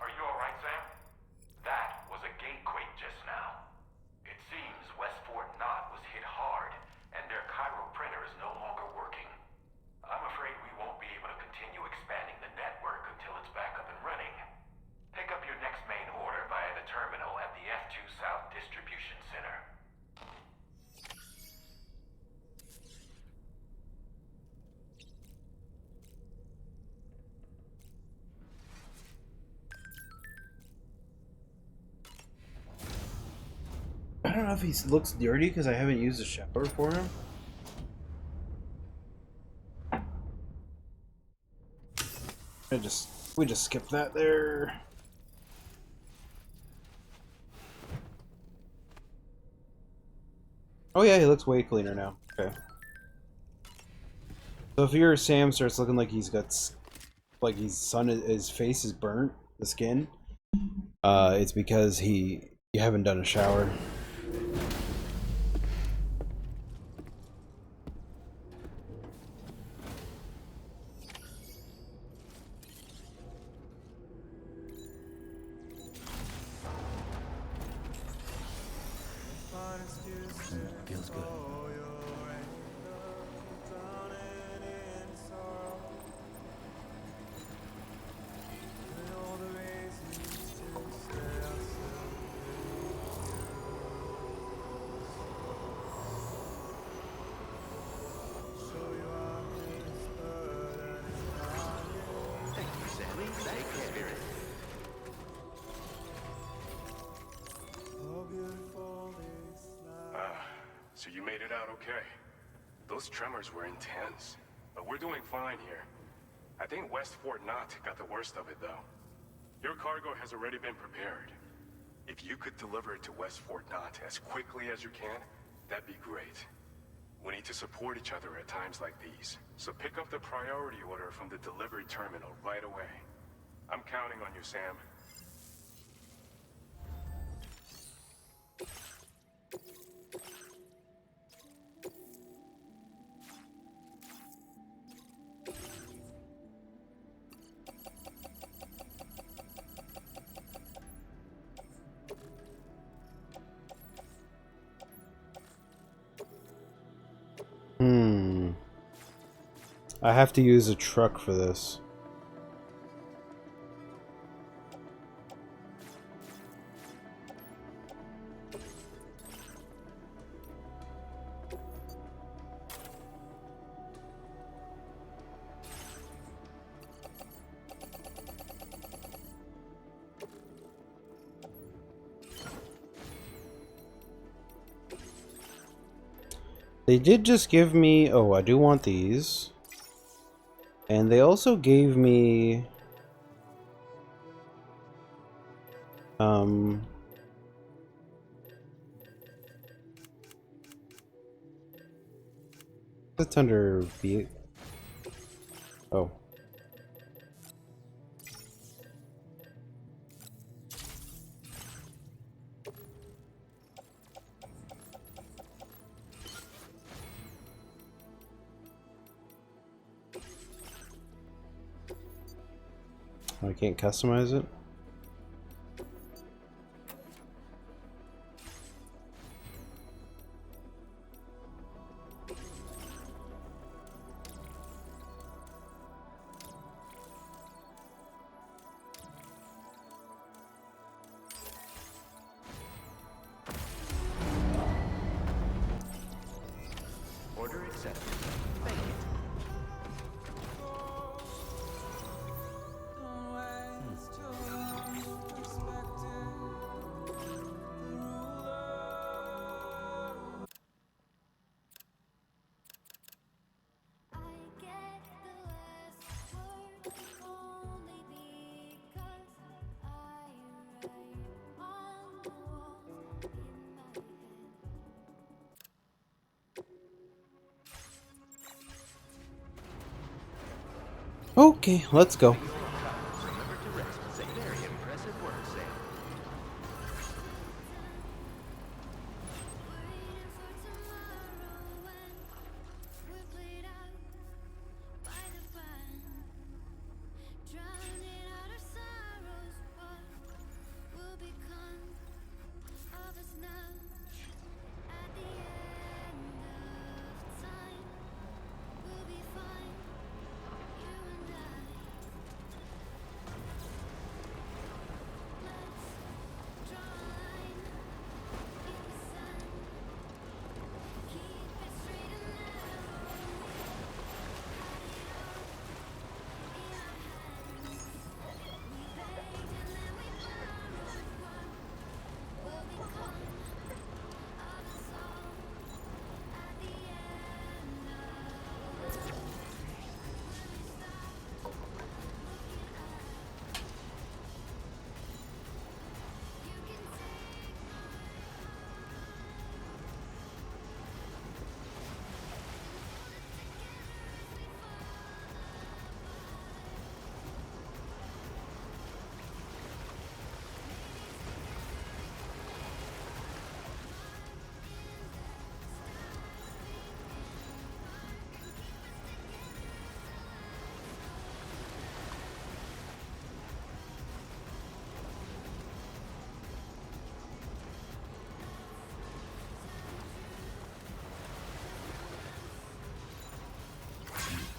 [SPEAKER 14] Are you alright, Sam? That was a gatequake just now. It seems West Fort Knott was hit hard, and their Cairo printer is no longer working. I'm afraid we won't be able to continue expanding the network until it's back up and running. Pick up your next main order via the terminal at the F2 South Distribution Center.
[SPEAKER 1] I don't know if he looks dirty because I haven't used a shower for him. We just skipped that there. Oh yeah, he looks way cleaner now. Okay. So if your Sam starts looking like he's got like his face is burnt, the skin, it's because you haven't done a shower.
[SPEAKER 22] Feels good.
[SPEAKER 2] Thank you, Sammy. Thank you, Spirit.
[SPEAKER 13] So you made it out okay. Those tremors were intense, but we're doing fine here. I think West Fort Knott got the worst of it, though. Your cargo has already been prepared. If you could deliver it to West Fort Knott as quickly as you can, that'd be great. We need to support each other at times like these, so pick up the priority order from the delivery terminal right away. I'm counting on you, Sam.
[SPEAKER 1] I have to use a truck for this. They did just give me... Oh, I do want these. And they also gave me... It's under V... Oh. I can't customize it?
[SPEAKER 2] Order accepted. Thank you.
[SPEAKER 1] Okay, let's go.
[SPEAKER 2] Remember to rest. Say very impressive work, Sam.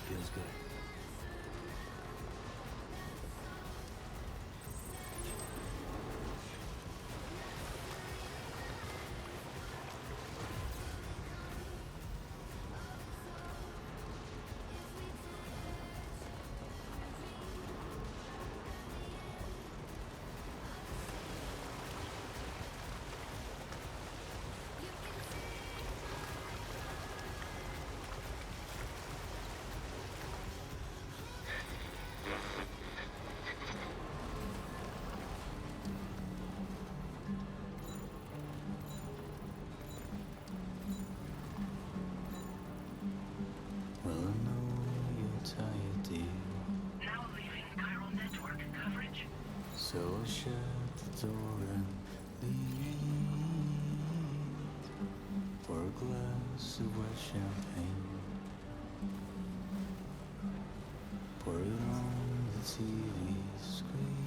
[SPEAKER 7] Feels good. Well, I know you're tired, dear.
[SPEAKER 10] Now leaving chiral network coverage.
[SPEAKER 7] So I'll shut the door and leave for a glass of wet champagne. Pour it on the TV screen.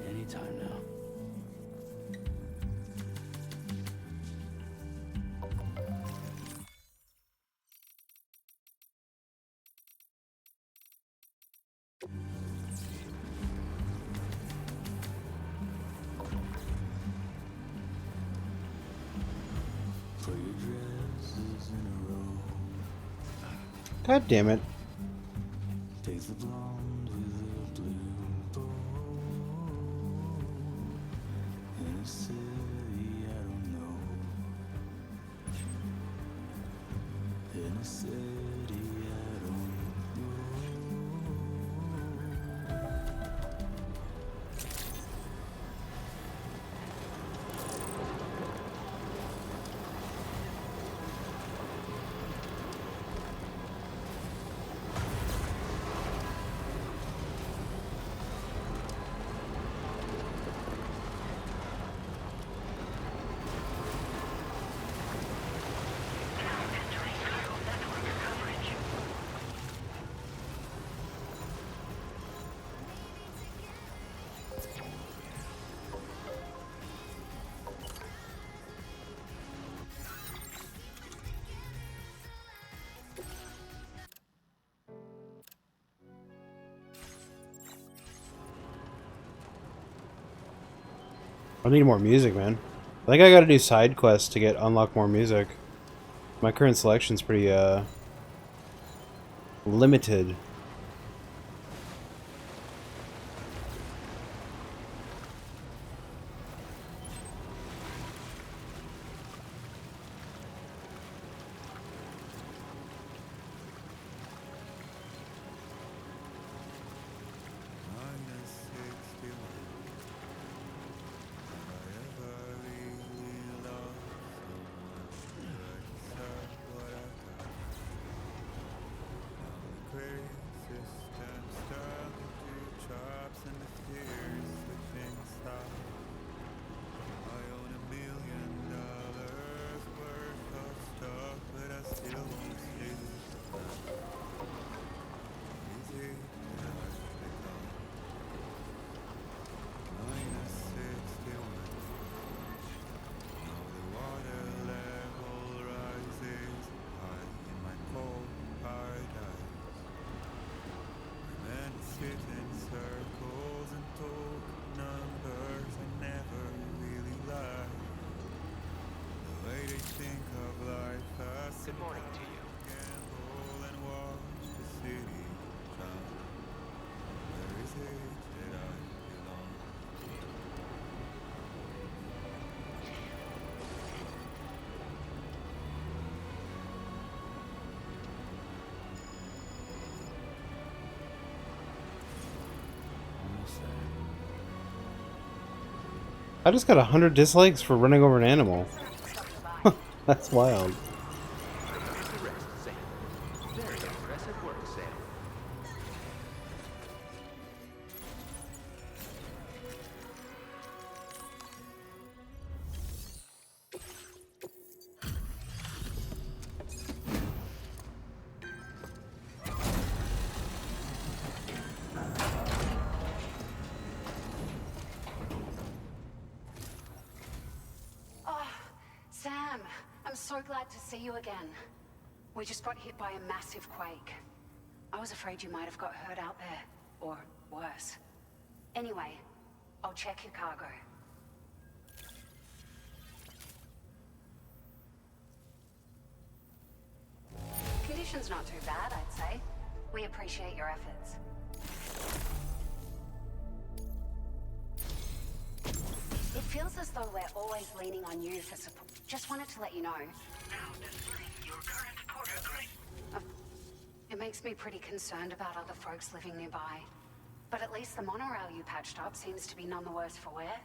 [SPEAKER 7] Anytime now. Put your dresses in a row.
[SPEAKER 1] God damn it.
[SPEAKER 7] takes the blonde with the blue bow. In a city I don't know. In a city I don't know.
[SPEAKER 1] I need more music, man. I think I gotta do side quests to unlock more music. My current selection's pretty, limited.
[SPEAKER 12] Good morning to you.
[SPEAKER 1] I just got 100 dislikes for running over an animal. That's wild.
[SPEAKER 12] Here's the rest, Sam. Very impressive work, Sam.
[SPEAKER 16] Sam, I'm so glad to see you again. We just got hit by a massive quake. I was afraid you might have got hurt out there, or worse. Anyway, I'll check your cargo. Conditions not too bad, I'd say. We appreciate your efforts. It feels as though we're always leaning on you for support. Just wanted to let you know. It makes me pretty concerned about other folks living nearby. But at least the monorail you patched up seems to be none the worse for wear.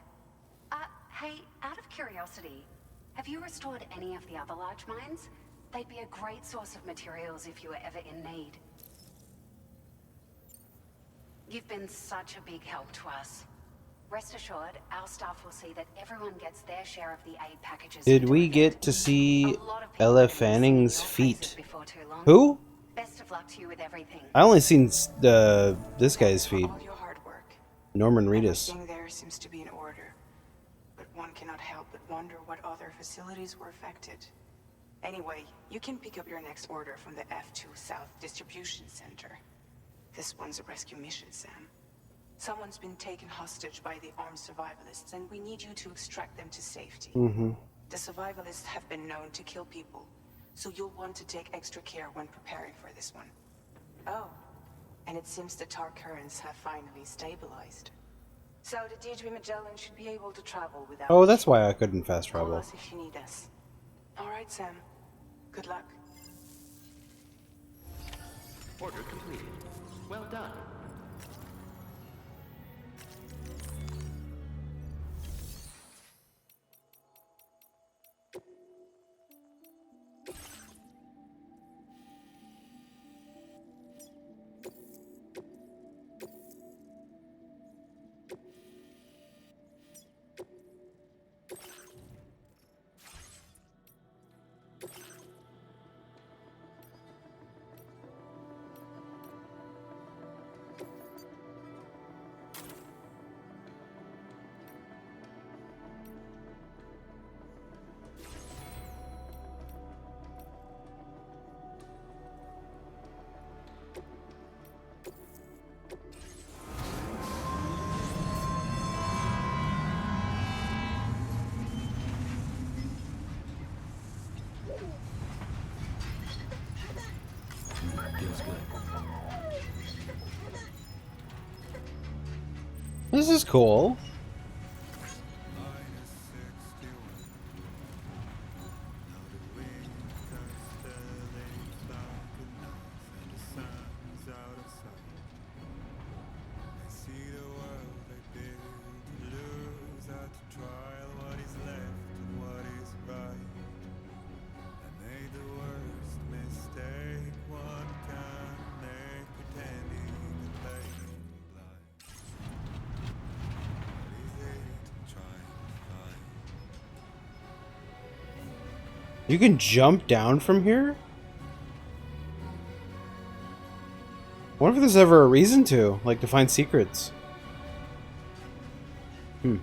[SPEAKER 16] Hey, out of curiosity, have you restored any of the other large mines? They'd be a great source of materials if you were ever in need. You've been such a big help to us. Rest assured, our staff will see that everyone gets their share of the aid packages.
[SPEAKER 1] Did we get to see Ella Fanning's feet? Who?
[SPEAKER 16] Best of luck to you with everything.
[SPEAKER 1] I only seen this guy's feet.
[SPEAKER 15] All your hard work.
[SPEAKER 1] Norman Reedus.
[SPEAKER 15] Everything there seems to be in order. But one cannot help but wonder what other facilities were affected. Anyway, you can pick up your next order from the F2 South Distribution Center. This one's a rescue mission, Sam. Someone's been taken hostage by the armed survivalists, and we need you to extract them to safety. The survivalists have been known to kill people, so you'll want to take extra care when preparing for this one. Oh, and it seems the tar currents have finally stabilized. So the D3 Magellan should be able to travel without
[SPEAKER 1] Oh, that's
[SPEAKER 15] issue.
[SPEAKER 1] why I couldn't fast
[SPEAKER 15] Call
[SPEAKER 1] travel.
[SPEAKER 15] us if you need us. All right, Sam. Good luck.
[SPEAKER 12] Order completed. Well done.
[SPEAKER 7] Feels good.
[SPEAKER 1] This is cool. You can jump down from here? I wonder if there's ever a reason to, like to find secrets. Hmm.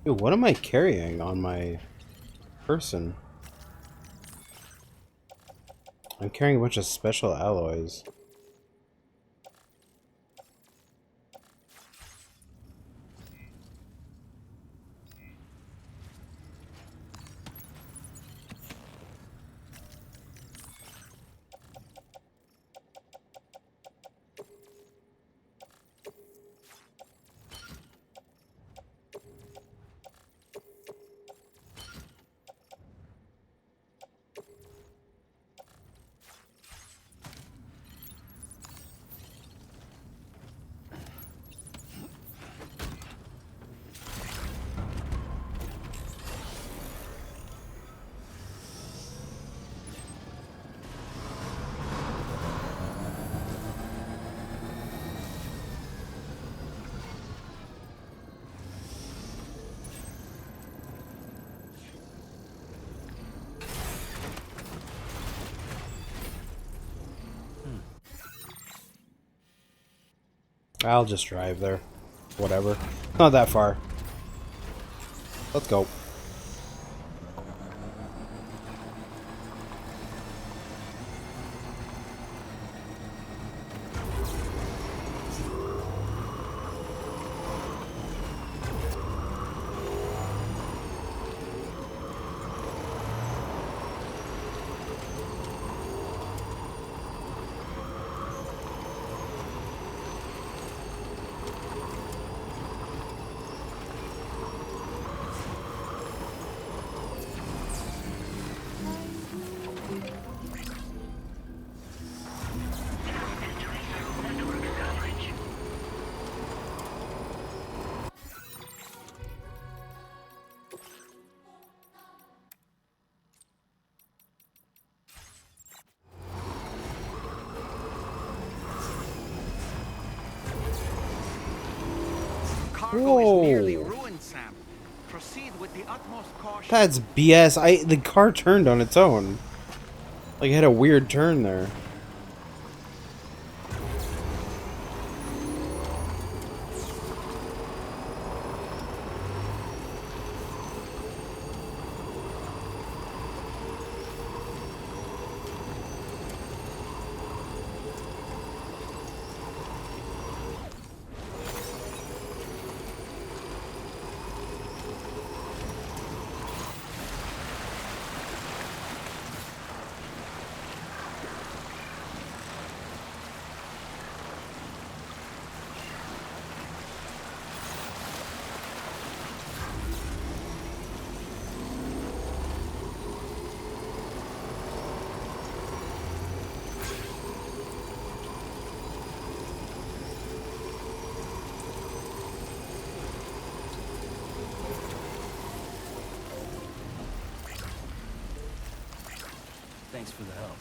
[SPEAKER 1] Dude, what am I carrying on my person? I'm carrying a bunch of special alloys. I'll just drive there. Whatever. Not that far. Let's go.
[SPEAKER 2] cargo is nearly ruined, Sam. Proceed with the utmost caution.
[SPEAKER 1] That's BS. The car turned on its own. Like, it had a weird turn there.
[SPEAKER 8] Thanks for the help.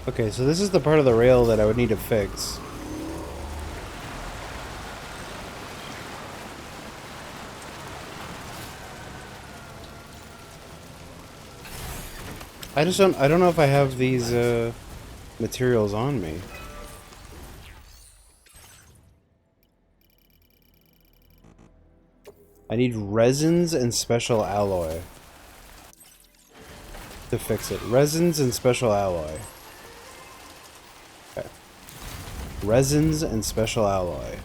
[SPEAKER 1] Okay, so this is the part of the rail that I would need to fix. I don't know if I have these materials on me. I need resins and special alloy to fix it. Resins and special alloy. Okay. Resins and special alloy.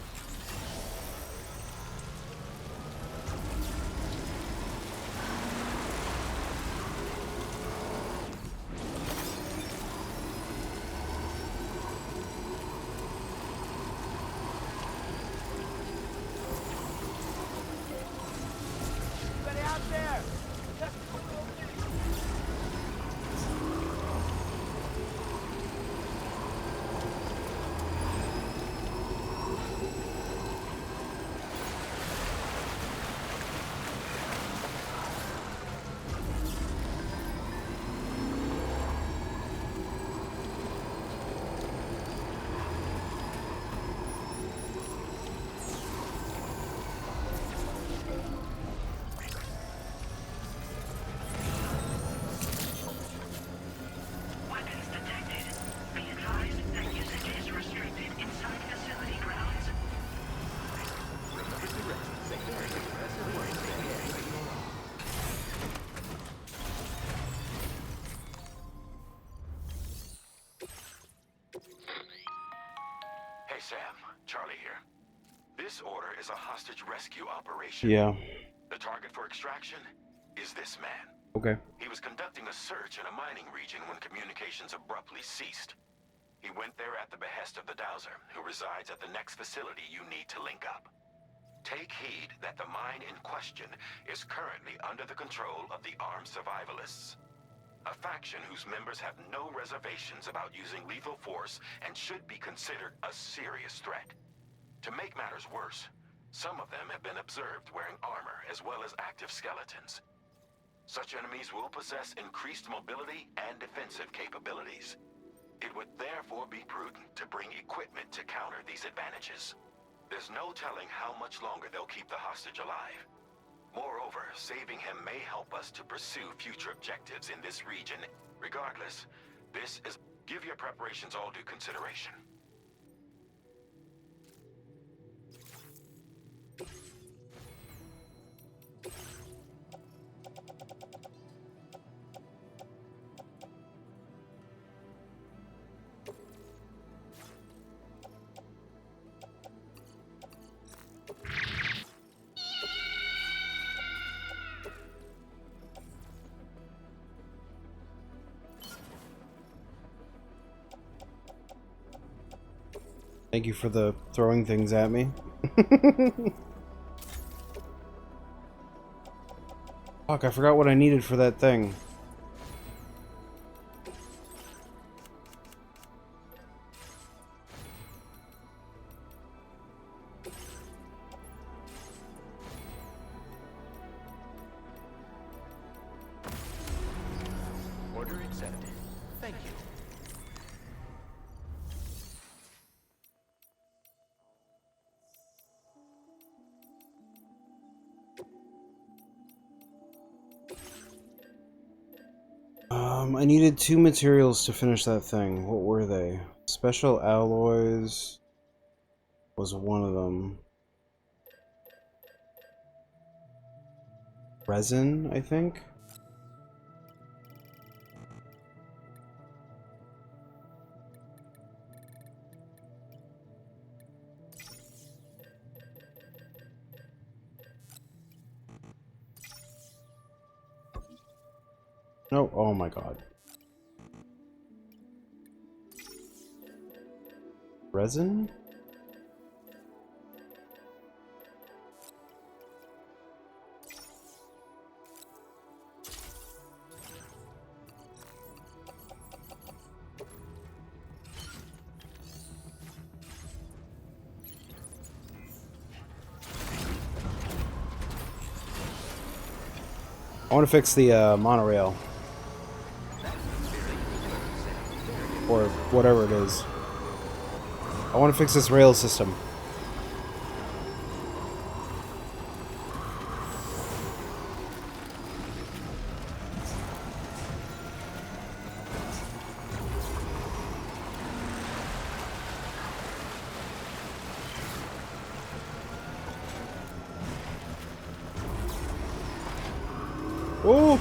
[SPEAKER 9] Hey Sam, Charlie here. This order is a hostage rescue operation.
[SPEAKER 1] Yeah.
[SPEAKER 9] The target for extraction is this man.
[SPEAKER 1] Okay.
[SPEAKER 9] He was conducting a search in a mining region when communications abruptly ceased. He went there at the behest of the Dowser, who resides at the next facility you need to link up. Take heed that the mine in question is currently under the control of the armed survivalists. A faction whose members have no reservations about using lethal force and should be considered a serious threat. To make matters worse, some of them have been observed wearing armor as well as active skeletons. Such enemies will possess increased mobility and defensive capabilities. It would therefore be prudent to bring equipment to counter these advantages. There's no telling how much longer they'll keep the hostage alive. Moreover, saving him may help us to pursue future objectives in this region. Regardless, this is... Give your preparations all due consideration.
[SPEAKER 1] Thank you for the throwing things at me. Fuck, I forgot what I needed for that thing.
[SPEAKER 12] Order accepted. Thank you.
[SPEAKER 1] I needed 2 materials to finish that thing. What were they? Special alloys was one of them. Resin, I think? No, oh my god. Resin? I want to fix the monorail. Or whatever it is. I want to fix this rail system. Oh!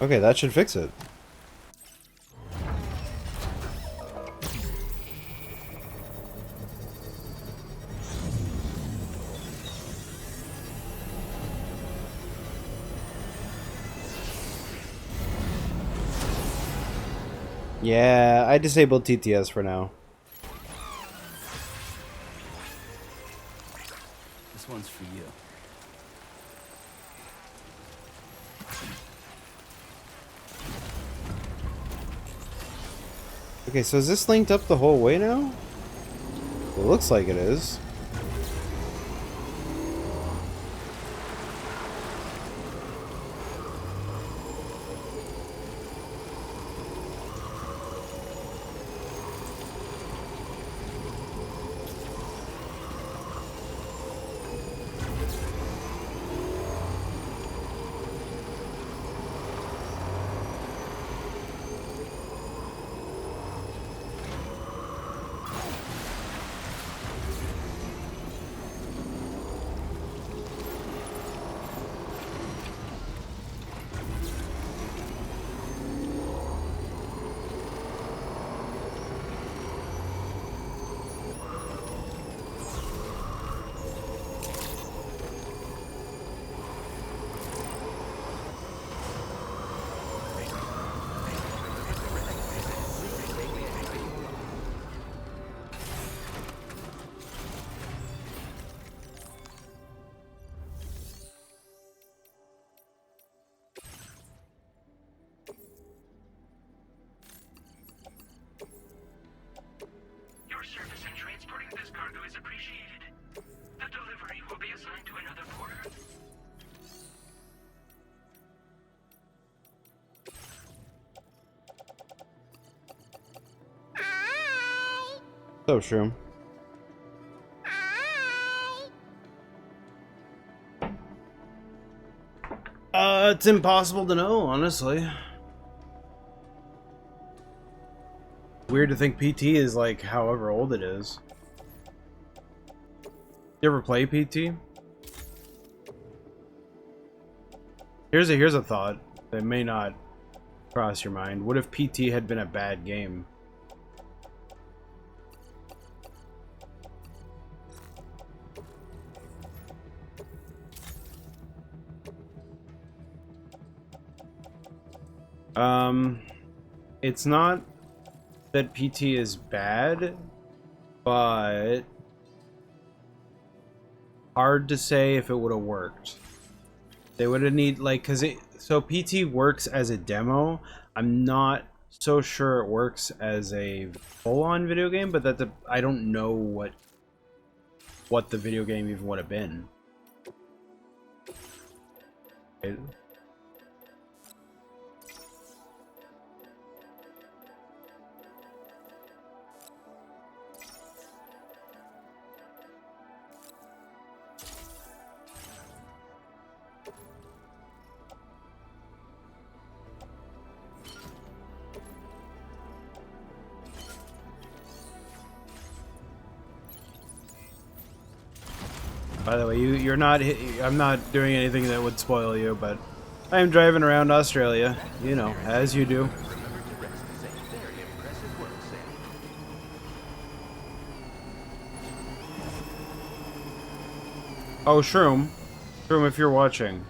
[SPEAKER 1] Okay, that should fix it. Yeah, I disabled TTS for now.
[SPEAKER 7] This one's for you.
[SPEAKER 1] Okay, so is this linked up the whole way now? It looks like it is.
[SPEAKER 10] Your service in transporting this cargo is appreciated. The delivery will be assigned to another porter.
[SPEAKER 1] So shroom. It's impossible to know, honestly. Weird to think PT is like however old it is. You ever play PT? Here's a thought that may not cross your mind. What if PT had been a bad game? It's not that PT is bad, but hard to say if it would have worked. They would have need like so PT works as a demo. I'm not so sure it works as a full-on video game, but I don't know what the video game even would have been. By the way, you're not. I'm not doing anything that would spoil you, but I am driving around Australia. You know, as you do. Oh, Shroom, if you're watching,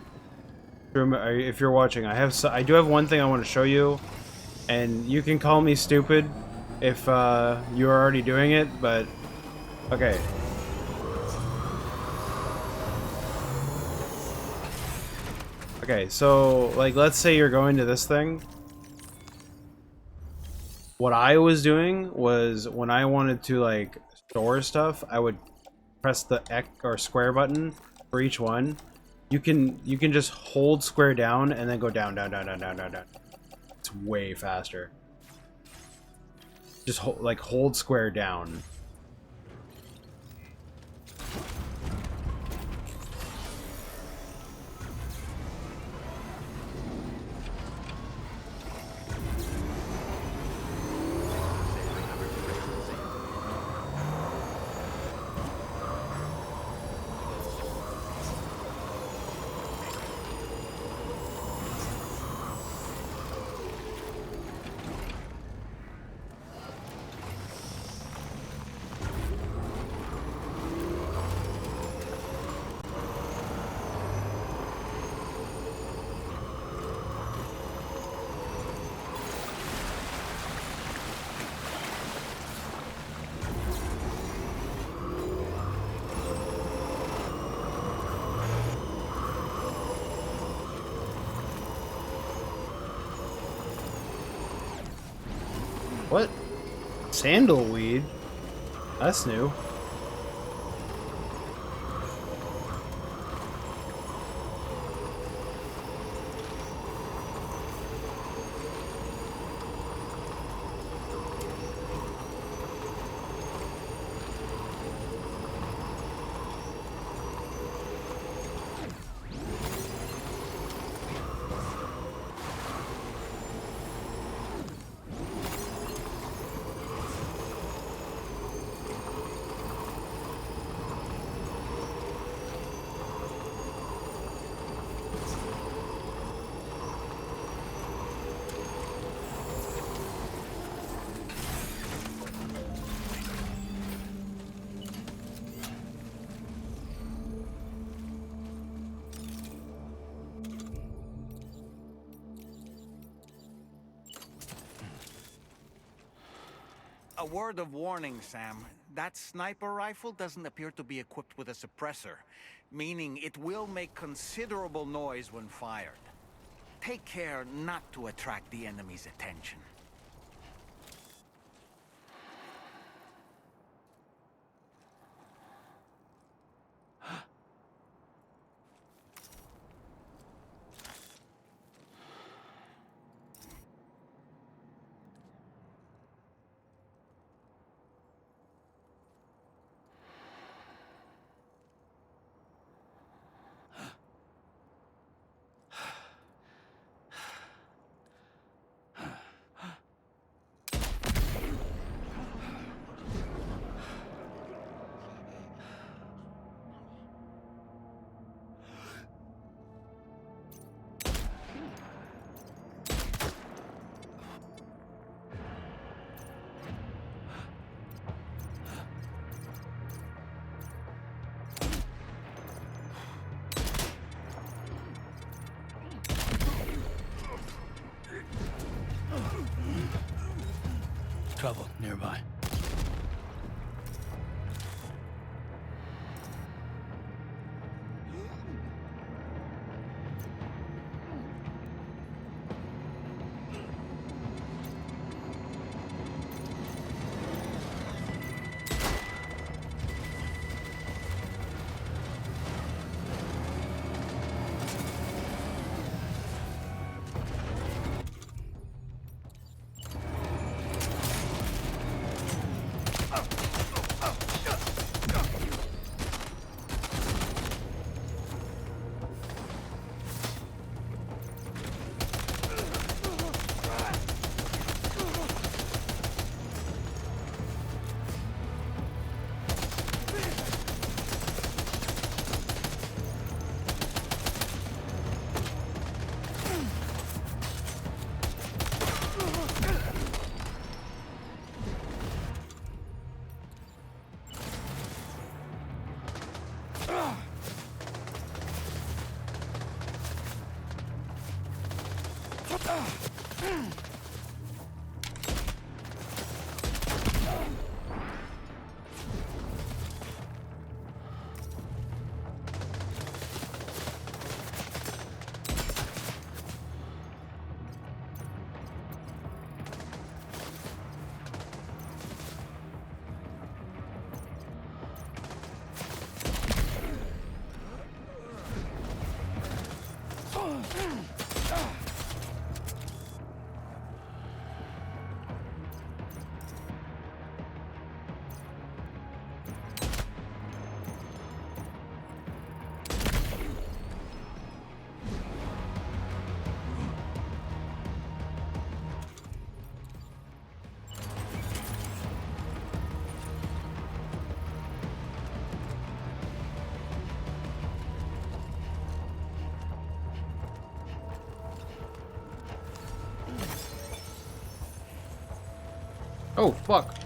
[SPEAKER 1] if you're watching, I do have one thing I want to show you, and you can call me stupid if you're already doing it, but okay. Okay, so, like, let's say you're going to this thing. What I was doing was, when I wanted to, like, store stuff, I would press the X or square button for each one. You can just hold square down and then go down, down, down, down, down, down, down. It's way faster. Just hold square down. What? Sandalweed? That's new.
[SPEAKER 2] A word of warning, Sam. That sniper rifle doesn't appear to be equipped with a suppressor, meaning it will make considerable noise when fired. Take care not to attract the enemy's attention.
[SPEAKER 7] trouble nearby.
[SPEAKER 1] Oh, fuck.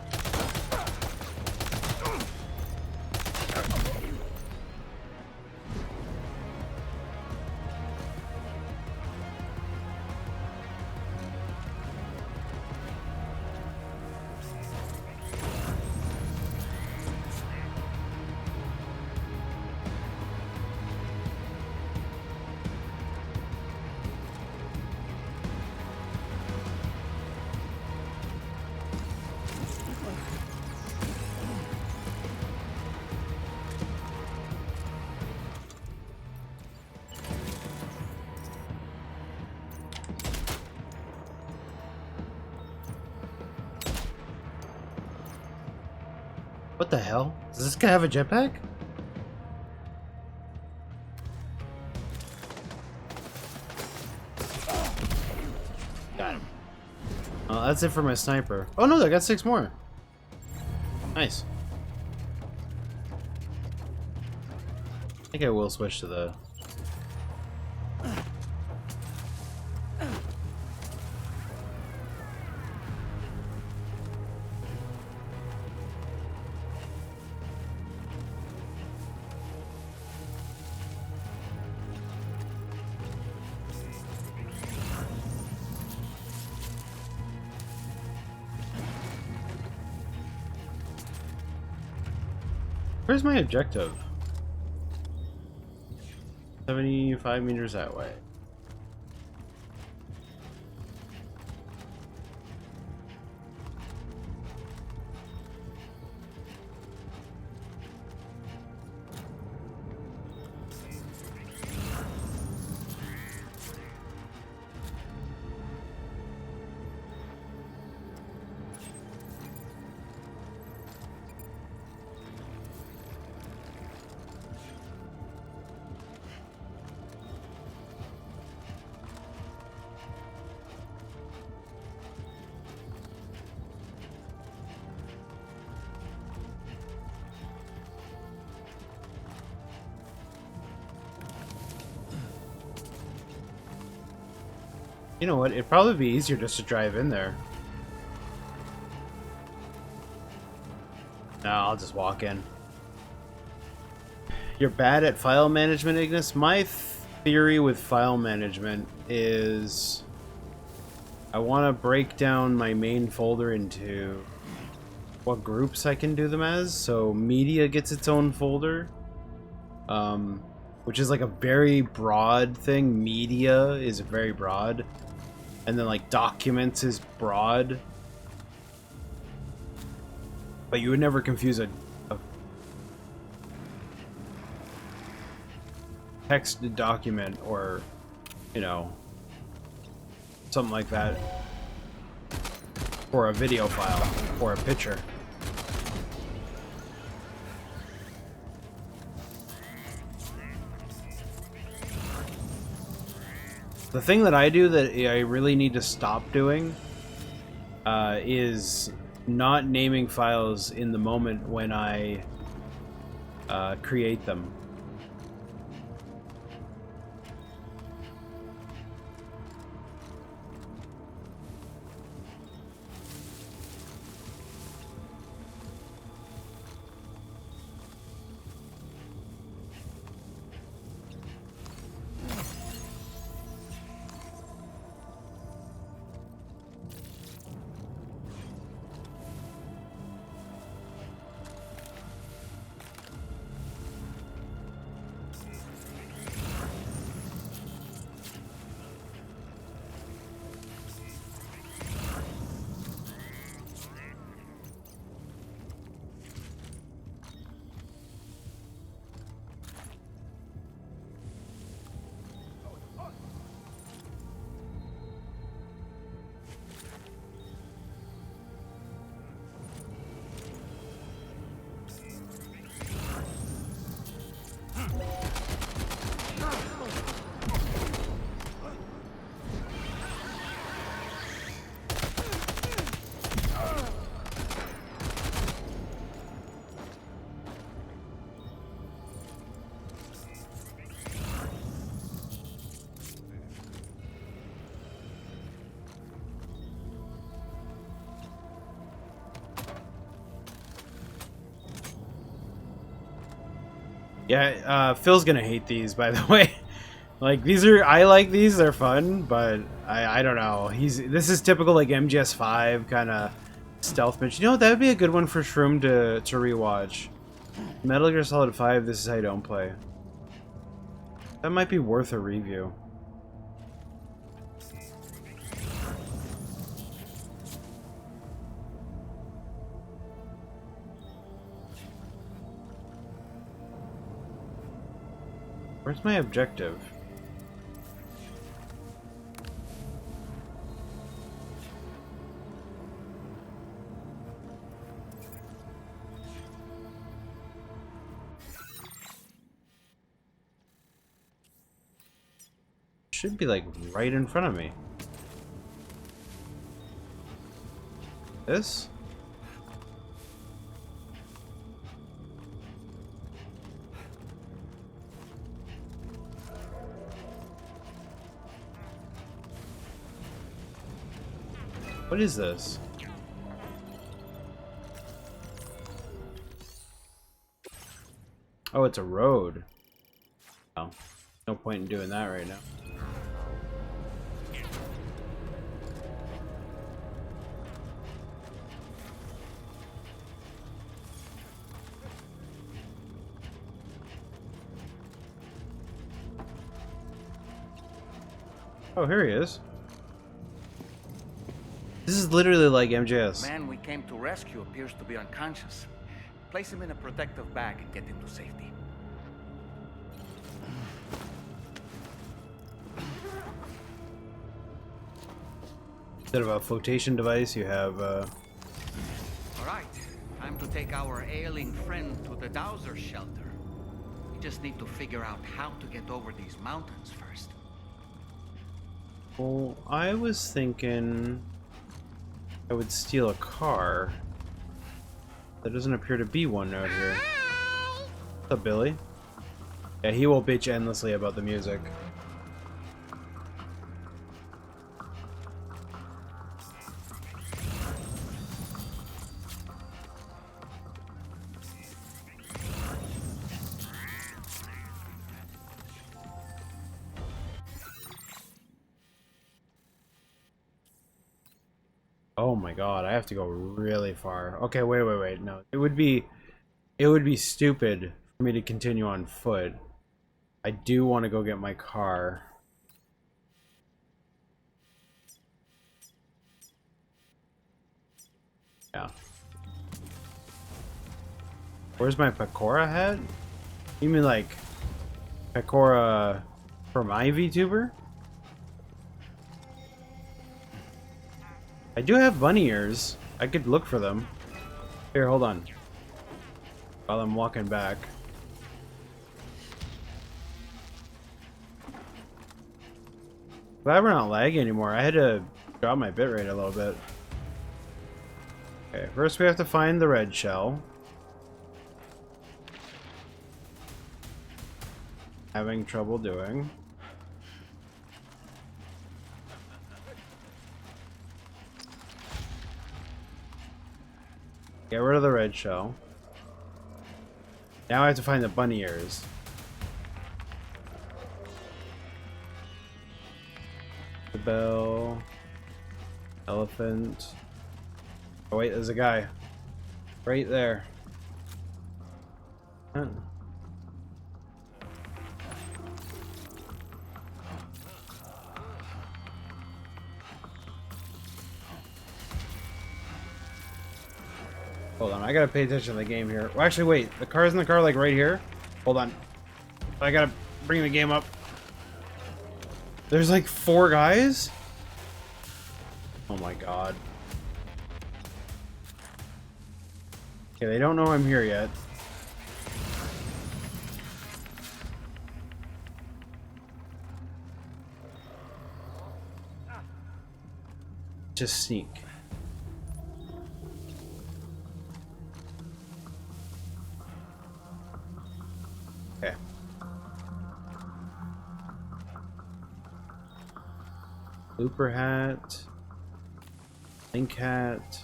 [SPEAKER 1] What the hell? Does this guy have a jetpack? Got him. Oh, that's it for my sniper. Oh no, I got 6 more. Nice. I think I will switch to the... Where's my objective? 75 meters that way. You know what? It'd probably be easier just to drive in there. No, I'll just walk in. You're bad at file management, Ignis? My theory with file management is I want to break down my main folder into what groups I can do them as. So media gets its own folder, which is like a very broad thing. Media is very broad. And then like documents is broad. But you would never confuse a text document or, you know, something like that, or a video file, or a picture. The thing that I do that I really need to stop doing is not naming files in the moment when I create them. Yeah, Phil's gonna hate these, by the way. Like, these are, I like these, they're fun, but I don't know. This is typical, like, MGS5 kind of stealth bench. You know what, that would be a good one for Shroom to rewatch. Metal Gear Solid 5, This Is How You Don't Play. That might be worth a review. Where's my objective? Should be like right in front of me. This? What is this? Oh, it's a road. Oh, no point in doing that right now. Oh, here he is. This is literally like MJS.
[SPEAKER 2] The man we came to rescue appears to be unconscious. Place him in a protective bag and get him to safety.
[SPEAKER 1] Instead of a flotation device, you have
[SPEAKER 2] All right, time to take our ailing friend to the Dowser shelter. We just need to figure out how to get over these mountains first.
[SPEAKER 1] Well, I was thinking I would steal a car. There doesn't appear to be one out here. What's up, Billy? Yeah, he will bitch endlessly about the music. Oh my god, I have to go really far. Okay, wait. No, it would be stupid for me to continue on foot. I do want to go get my car. Yeah. Where's my Pecora hat? You mean like Pecora from my VTuber? I do have bunny ears. I could look for them. Here, hold on. While I'm walking back. Glad we're not lagging anymore. I had to drop my bitrate a little bit. Okay, first we have to find the red shell. Having trouble doing. Get rid of the red shell. Now I have to find the bunny ears. The bell. Elephant. Oh wait, there's a guy. Right there. Huh. Hold on, I gotta pay attention to the game here. Well, actually, wait. The car's in the car, like, right here? Hold on. I gotta bring the game up. There's, like, 4 guys? Oh my god. Okay, they don't know I'm here yet. Just sneak. Okay. Looper hat. Link hat.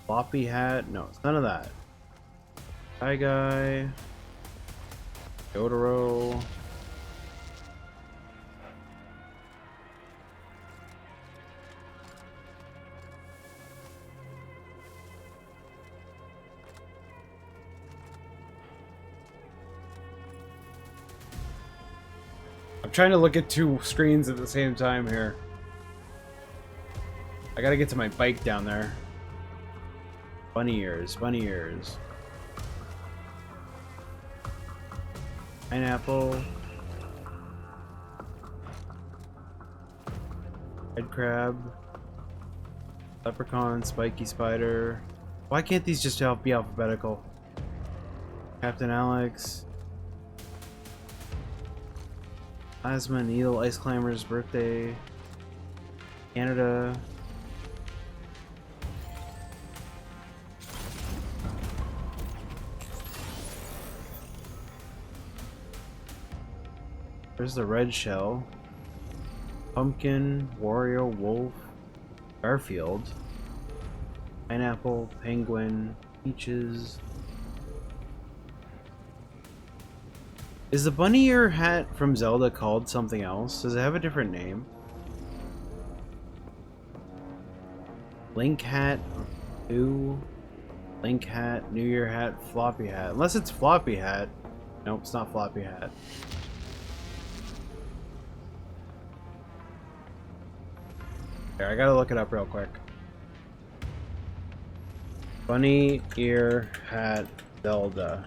[SPEAKER 1] Floppy hat. No, it's none of that. Hi guy. Jotaro. I'm trying to look at 2 screens at the same time here. I gotta get to my bike down there. Bunny ears, bunny ears. Pineapple. Red crab. Leprechaun, spiky spider. Why can't these just be alphabetical? Captain Alex. Plasma, Needle, Ice Climber's birthday. Canada. There's the red shell. Pumpkin, Wario, Wolf, Garfield. Pineapple, Penguin, Peaches. Is the bunny ear hat from Zelda called something else? Does it have a different name? Link hat, new. Link hat, New Year hat, floppy hat. Unless it's floppy hat. Nope, it's not floppy hat. Here, I gotta look it up real quick. Bunny ear hat Zelda.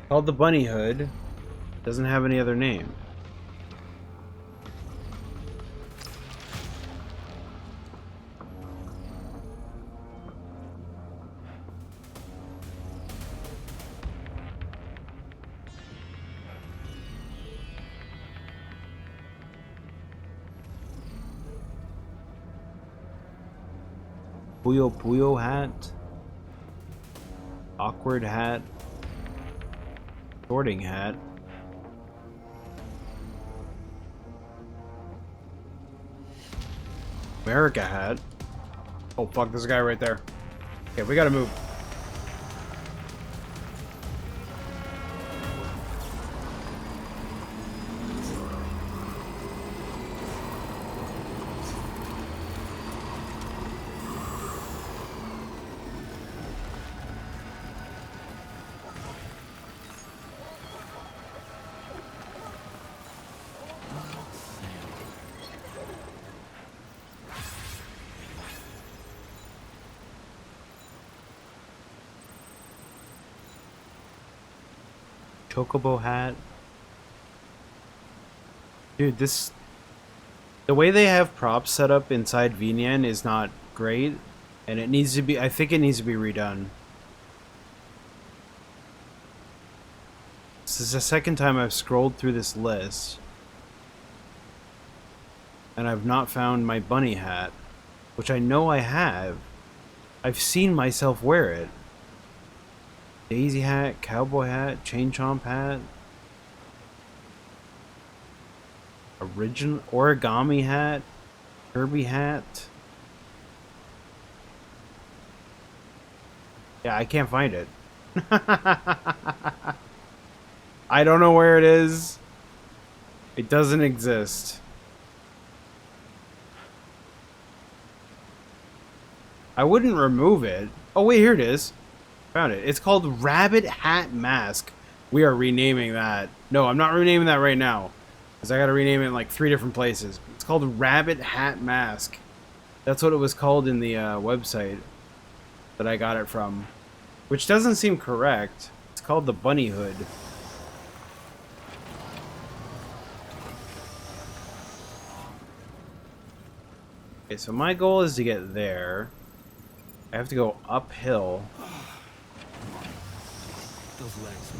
[SPEAKER 1] Called the bunny hood. Doesn't have any other name. Puyo Puyo hat. Awkward hat. Sorting hat. America hat. Oh fuck, there's a guy right there. Okay, we gotta move. Chocobo hat. Dude, this... The way they have props set up inside VNN is not great. And it needs to be... I think it needs to be redone. This is the second time I've scrolled through this list. And I've not found my bunny hat. Which I know I have. I've seen myself wear it. Daisy hat, cowboy hat, chain chomp hat. Original origami hat. Kirby hat. Yeah, I can't find it. I don't know where it is. It doesn't exist. I wouldn't remove it. Oh wait, here it is. Found it. It's called Rabbit Hat Mask. We are renaming that. No, I'm not renaming that right now. Because I gotta rename it in like 3 different places. It's called Rabbit Hat Mask. That's what it was called in the website that I got it from. Which doesn't seem correct. It's called the Bunny Hood. Okay, so my goal is to get there. I have to go uphill.
[SPEAKER 7] Those legs.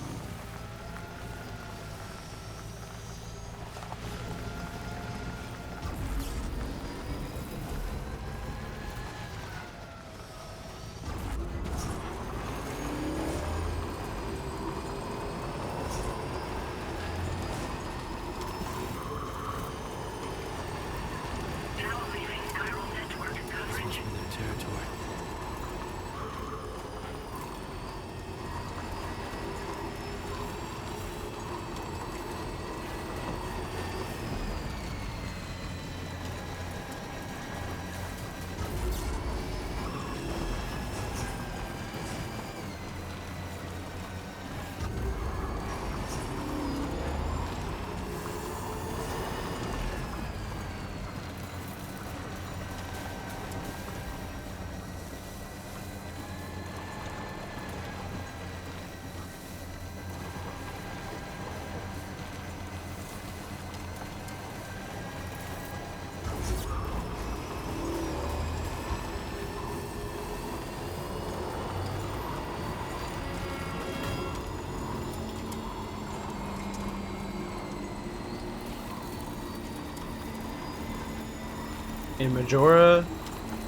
[SPEAKER 1] In Majora,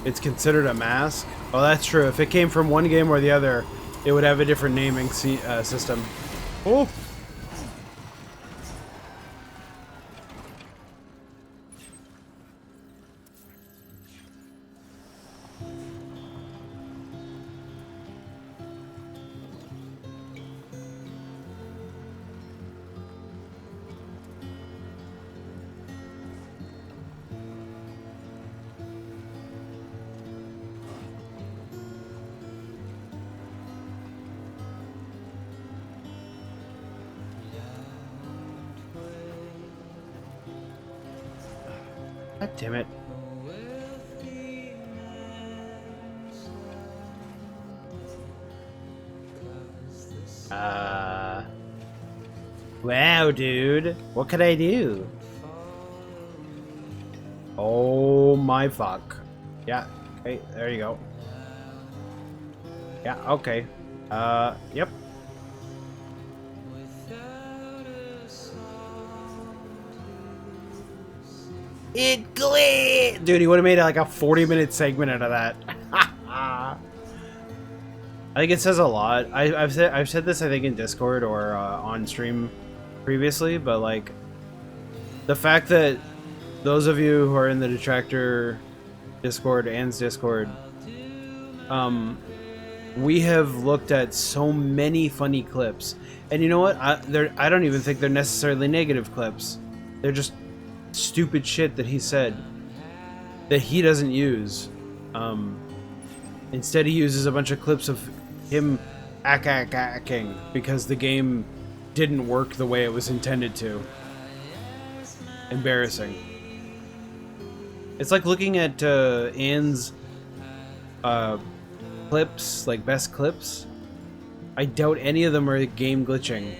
[SPEAKER 1] it's considered a mask. Oh, that's true. If it came from one game or the other, it would have a different naming system. Oh! God damn it. Wow, dude. What could I do? Oh my fuck. Yeah, okay, there you go. Yeah, okay. Yep. It glitched! Dude, he would have made like a 40-minute segment out of that. I think it says a lot. I've said this I think in Discord or on stream previously, but like the fact that those of you who are in the Detractor Discord and Discord, we have looked at so many funny clips, and you know what? I don't even think they're necessarily negative clips. They're just stupid shit that he said that he doesn't use. Instead, he uses a bunch of clips of him acting because the game didn't work the way it was intended to. Embarrassing. It's like looking at Anne's clips, like best clips. I doubt any of them are game glitching.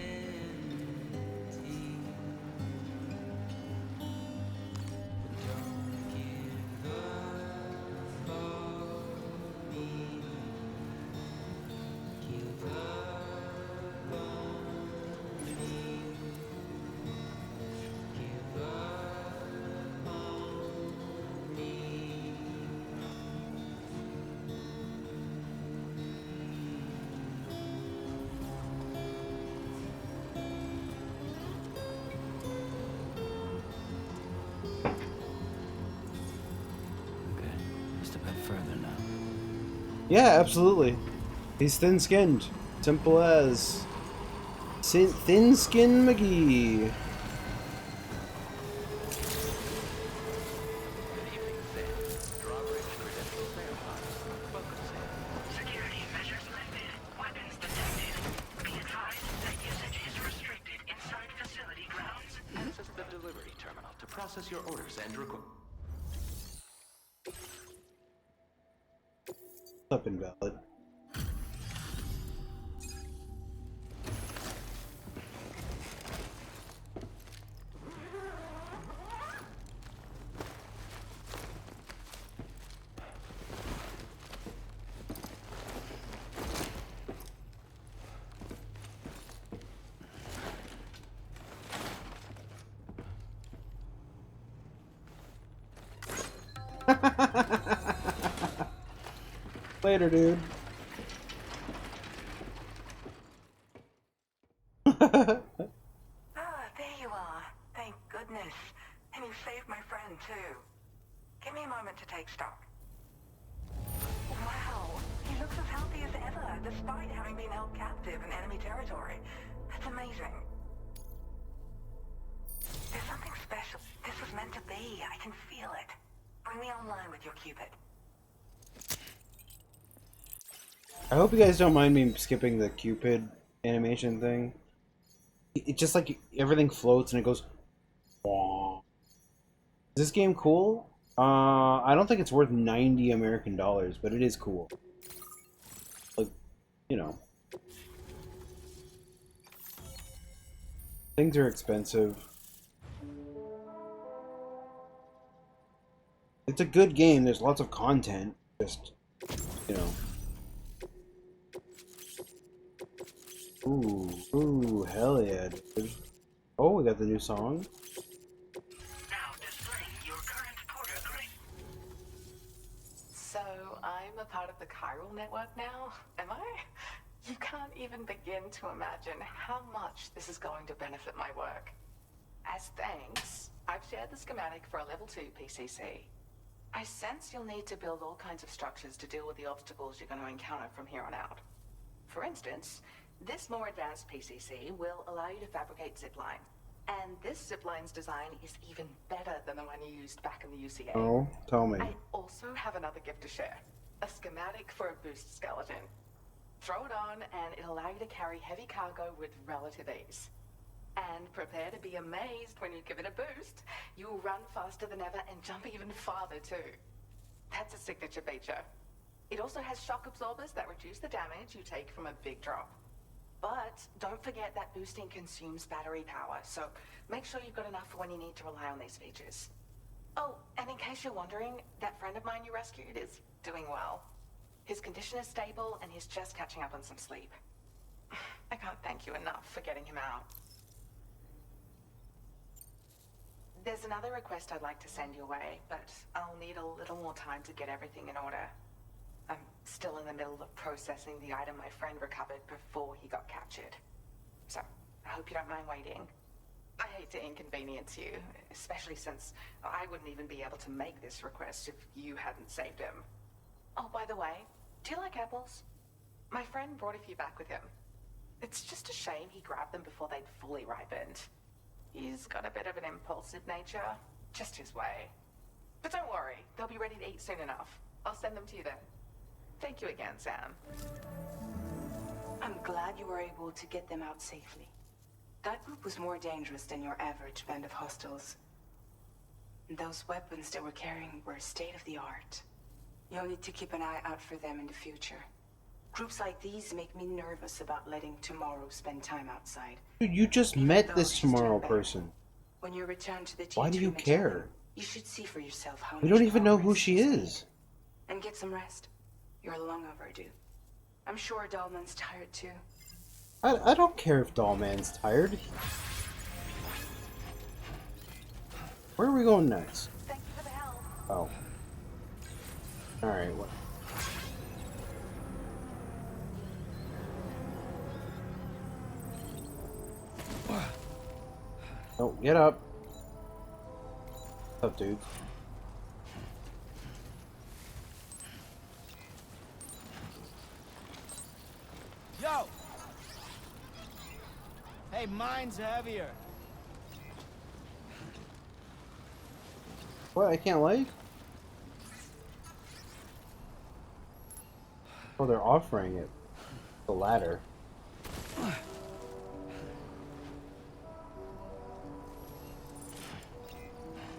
[SPEAKER 1] Yeah, absolutely. He's thin-skinned. Simple as. Thin-skin McGee.
[SPEAKER 10] Security measures lifted. Weapons detected. Be advised that usage is restricted inside facility grounds.
[SPEAKER 12] Access the delivery terminal to process your orders and request.
[SPEAKER 1] Up invalid. Later, dude.
[SPEAKER 15] Ah, there you are. Thank goodness. And you saved my friend, too. Give me a moment to take stock. Wow, he looks as healthy as ever, despite having been held captive in enemy territory. That's amazing. There's something special. This was meant to be. I can feel it. Bring me online with your Cupid.
[SPEAKER 1] I hope you guys don't mind me skipping the Cupid animation thing. It just like everything floats and it goes. Is this game cool? I don't think it's worth 90 American dollars, but it is cool. Like, you know. Things are expensive. It's a good game, there's lots of content. Just, you know. Ooh, hell yeah, dude. Oh, we got the new song.
[SPEAKER 3] So, I'm a part of the chiral network now, am I? You can't even begin to imagine how much this is going to benefit my work. As thanks, I've shared the schematic for a level 2 PCC. I sense you'll need to build all kinds of structures to deal with the obstacles you're going to encounter from here on out. For instance, this more advanced PCC will allow you to fabricate zipline. And this zipline's design is even better than the one you used back in the UCA.
[SPEAKER 1] Oh, tell me.
[SPEAKER 3] I also have another gift to share. A schematic for a boost skeleton. Throw it on and it'll allow you to carry heavy cargo with relative ease. And prepare to be amazed when you give it a boost. You'll run faster than ever and jump even farther too. That's a signature feature. It also has shock absorbers that reduce the damage you take from a big drop. But don't forget that boosting consumes battery power, so make sure you've got enough for when you need to rely on these features. Oh, and in case you're wondering, that friend of mine you rescued is doing well. His condition is stable and he's just catching up on some sleep. I can't thank you enough for getting him out. There's another request I'd like to send your way, but I'll need a little more time to get everything in order. I'm still in the middle of processing the item my friend recovered before he got captured. So, I hope you don't mind waiting. I hate to inconvenience you, especially since I wouldn't even be able to make this request if you hadn't saved him. Oh, by the way, do you like apples? My friend brought a few back with him. It's just a shame he grabbed them before they'd fully ripened. He's got a bit of an impulsive nature, just his way. But don't worry, they'll be ready to eat soon enough. I'll send them to you then. Thank you again, Sam.
[SPEAKER 15] I'm glad you were able to get them out safely. That group was more dangerous than your average band of hostiles. Those weapons they were carrying were state-of-the-art. You'll need to keep an eye out for them in the future. Groups like these make me nervous about letting Tomorrow spend time outside.
[SPEAKER 1] Dude, you just met this Tomorrow person.
[SPEAKER 15] When you return to the
[SPEAKER 1] Why do you care?
[SPEAKER 15] You should see for yourself how
[SPEAKER 1] We
[SPEAKER 15] much
[SPEAKER 1] don't even know who
[SPEAKER 15] progress
[SPEAKER 1] she
[SPEAKER 15] he's made.
[SPEAKER 1] is.
[SPEAKER 15] And get some rest. You're long overdue. I'm sure Dahlman's tired too.
[SPEAKER 1] I don't care if Dollman's tired. Where are we going next?
[SPEAKER 15] Thank you for the help.
[SPEAKER 1] Oh. Alright, what? Oh, get up. What's up, dude?
[SPEAKER 8] go! Hey, mine's heavier.
[SPEAKER 1] What? I can't like? Oh, they're offering it. The ladder.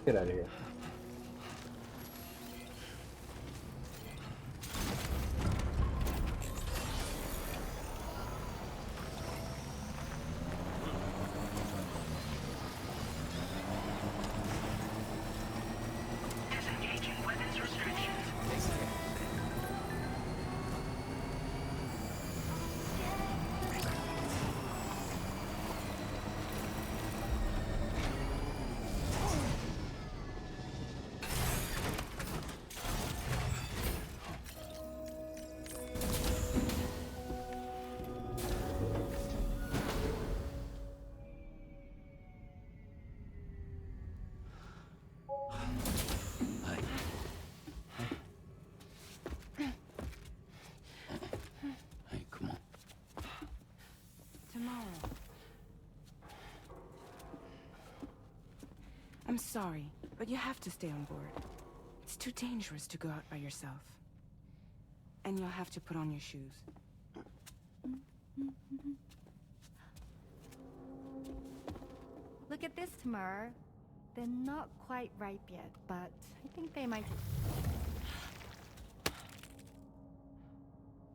[SPEAKER 1] Get out of here.
[SPEAKER 10] Disengaging weapons restrictions.
[SPEAKER 7] Hey, come on.
[SPEAKER 21] Tomorrow. I'm sorry, but you have to stay on board. It's too dangerous to go out by yourself. And you'll have to put on your shoes.
[SPEAKER 11] Look at this, Tamara. They're not quite ripe yet, but I think they might.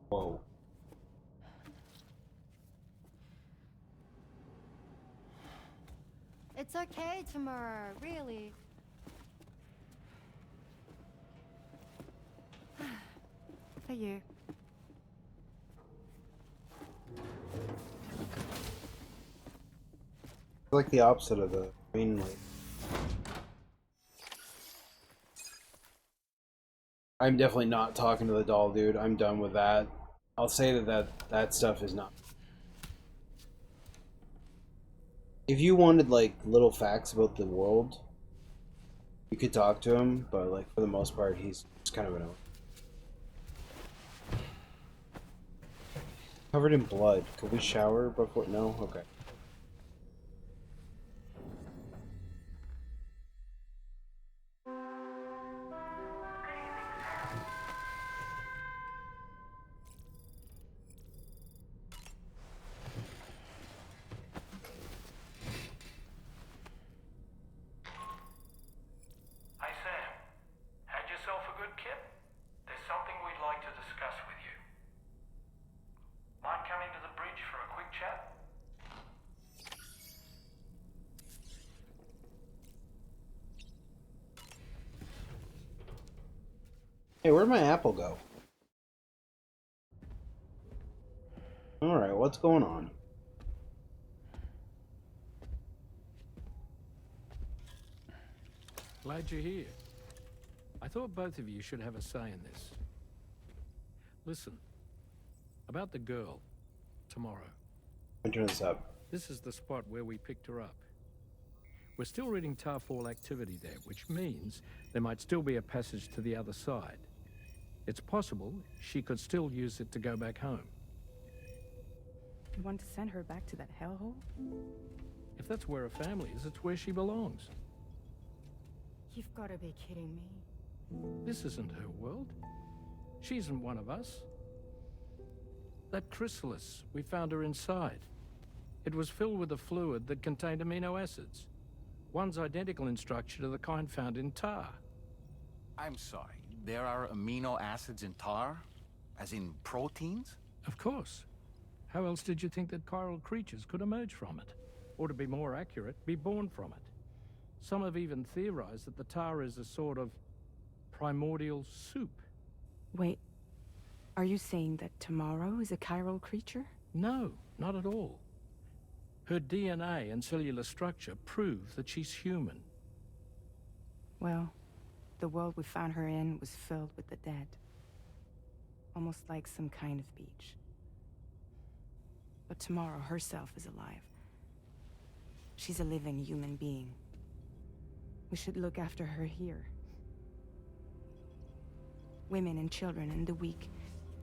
[SPEAKER 1] Whoa.
[SPEAKER 11] It's okay, Tamara, really. For you.
[SPEAKER 1] It's like the opposite of the green light. I'm definitely not talking to the doll, dude. I'm done with that. I'll say that stuff is not. If you wanted like little facts about the world, you could talk to him, but like for the most part, he's just kind of an. Covered in blood. Could we shower before? No? Okay.
[SPEAKER 6] Hey Sam, had yourself a good kip? There's something we'd like to discuss with you. Mind coming to the bridge for a quick chat?
[SPEAKER 1] Hey, where'd my apple go? Alright, what's going on?
[SPEAKER 18] Glad you're here. I thought both of you should have a say in this. Listen, about the girl, tomorrow.
[SPEAKER 1] I'll turn this up.
[SPEAKER 18] This is the spot where we picked her up. We're still reading Tarfall activity there, which means there might still be a passage to the other side. It's possible she could still use it to go back home.
[SPEAKER 21] You want to send her back to that hellhole?
[SPEAKER 18] If that's where her family is, it's where she belongs.
[SPEAKER 11] You've got to be kidding me.
[SPEAKER 18] This isn't her world. She isn't one of us. That chrysalis, we found her inside. It was filled with a fluid that contained amino acids. One's identical in structure to the kind found in tar.
[SPEAKER 2] I'm sorry, there are amino acids in tar? As in proteins?
[SPEAKER 18] Of course. How else did you think that chiral creatures could emerge from it? Or to be more accurate, be born from it? Some have even theorized that the tar is a sort of primordial soup.
[SPEAKER 21] Wait, are you saying that tomorrow is a chiral creature?
[SPEAKER 18] No, not at all. Her DNA and cellular structure prove that she's human.
[SPEAKER 21] Well, the world we found her in was filled with the dead. Almost like some kind of beach. But tomorrow herself is alive. She's a living human being. We should look after her here. Women and children and the weak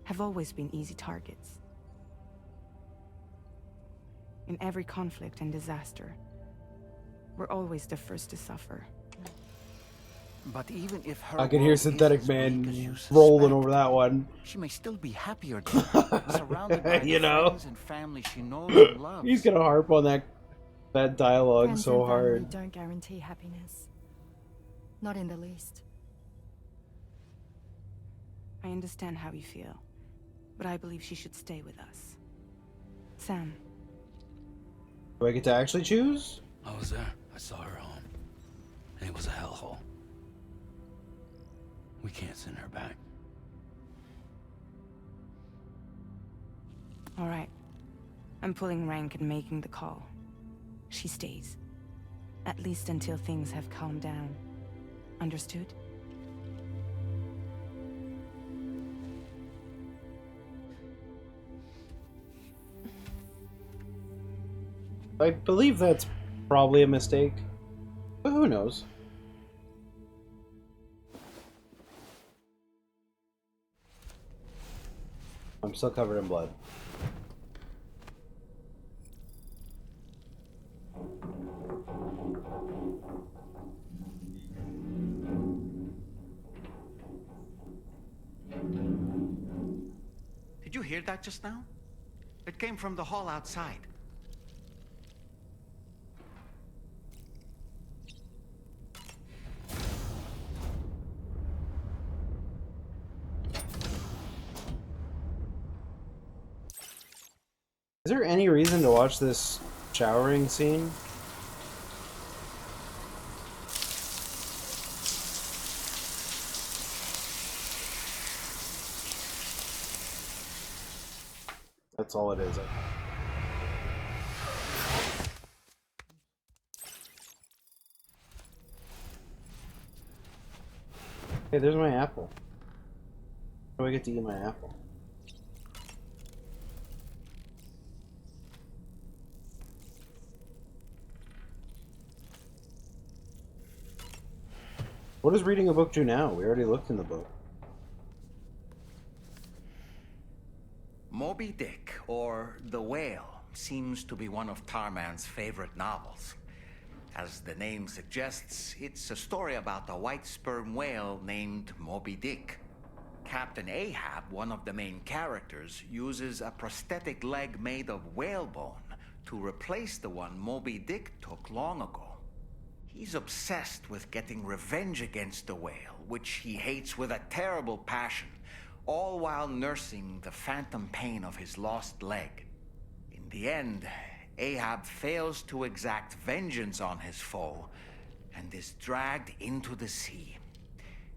[SPEAKER 21] have always been easy targets. In every conflict and disaster, we're always the first to suffer.
[SPEAKER 2] But even if her
[SPEAKER 1] I can hear
[SPEAKER 2] world
[SPEAKER 1] Synthetic
[SPEAKER 2] is as bleak as you
[SPEAKER 1] Man rolling over
[SPEAKER 2] suspect,
[SPEAKER 1] that one.
[SPEAKER 2] she may still be happier dead, surrounded by the
[SPEAKER 1] You know?
[SPEAKER 2] friends and family she knows and loves.
[SPEAKER 1] He's gonna harp on that dialogue
[SPEAKER 11] Friends
[SPEAKER 1] so
[SPEAKER 11] and family
[SPEAKER 1] hard.
[SPEAKER 11] don't guarantee happiness. Not in the least.
[SPEAKER 21] I understand how you feel, but I believe she should stay with us. Sam.
[SPEAKER 1] Do I get to actually choose?
[SPEAKER 7] I was there. I saw her home. And it was a hellhole. We can't send her back.
[SPEAKER 21] All right. I'm pulling rank and making the call. She stays. At least until things have calmed down. Understood?
[SPEAKER 1] I believe that's probably a mistake. But who knows? I'm still covered in blood.
[SPEAKER 2] Did you hear that just now? It came from the hall outside.
[SPEAKER 1] Is there any reason to watch this showering scene? That's all it is. Hey, there's my apple. How do I get to eat my apple? What does reading a book do now? We already looked in the book.
[SPEAKER 2] Moby Dick, or The Whale, seems to be one of Tarman's favorite novels. As the name suggests, it's a story about a white sperm whale named Moby Dick. Captain Ahab, one of the main characters, uses a prosthetic leg made of whalebone to replace the one Moby Dick took long ago. He's obsessed with getting revenge against the whale, which he hates with a terrible passion, all while nursing the phantom pain of his lost leg. In the end, Ahab fails to exact vengeance on his foe and is dragged into the sea.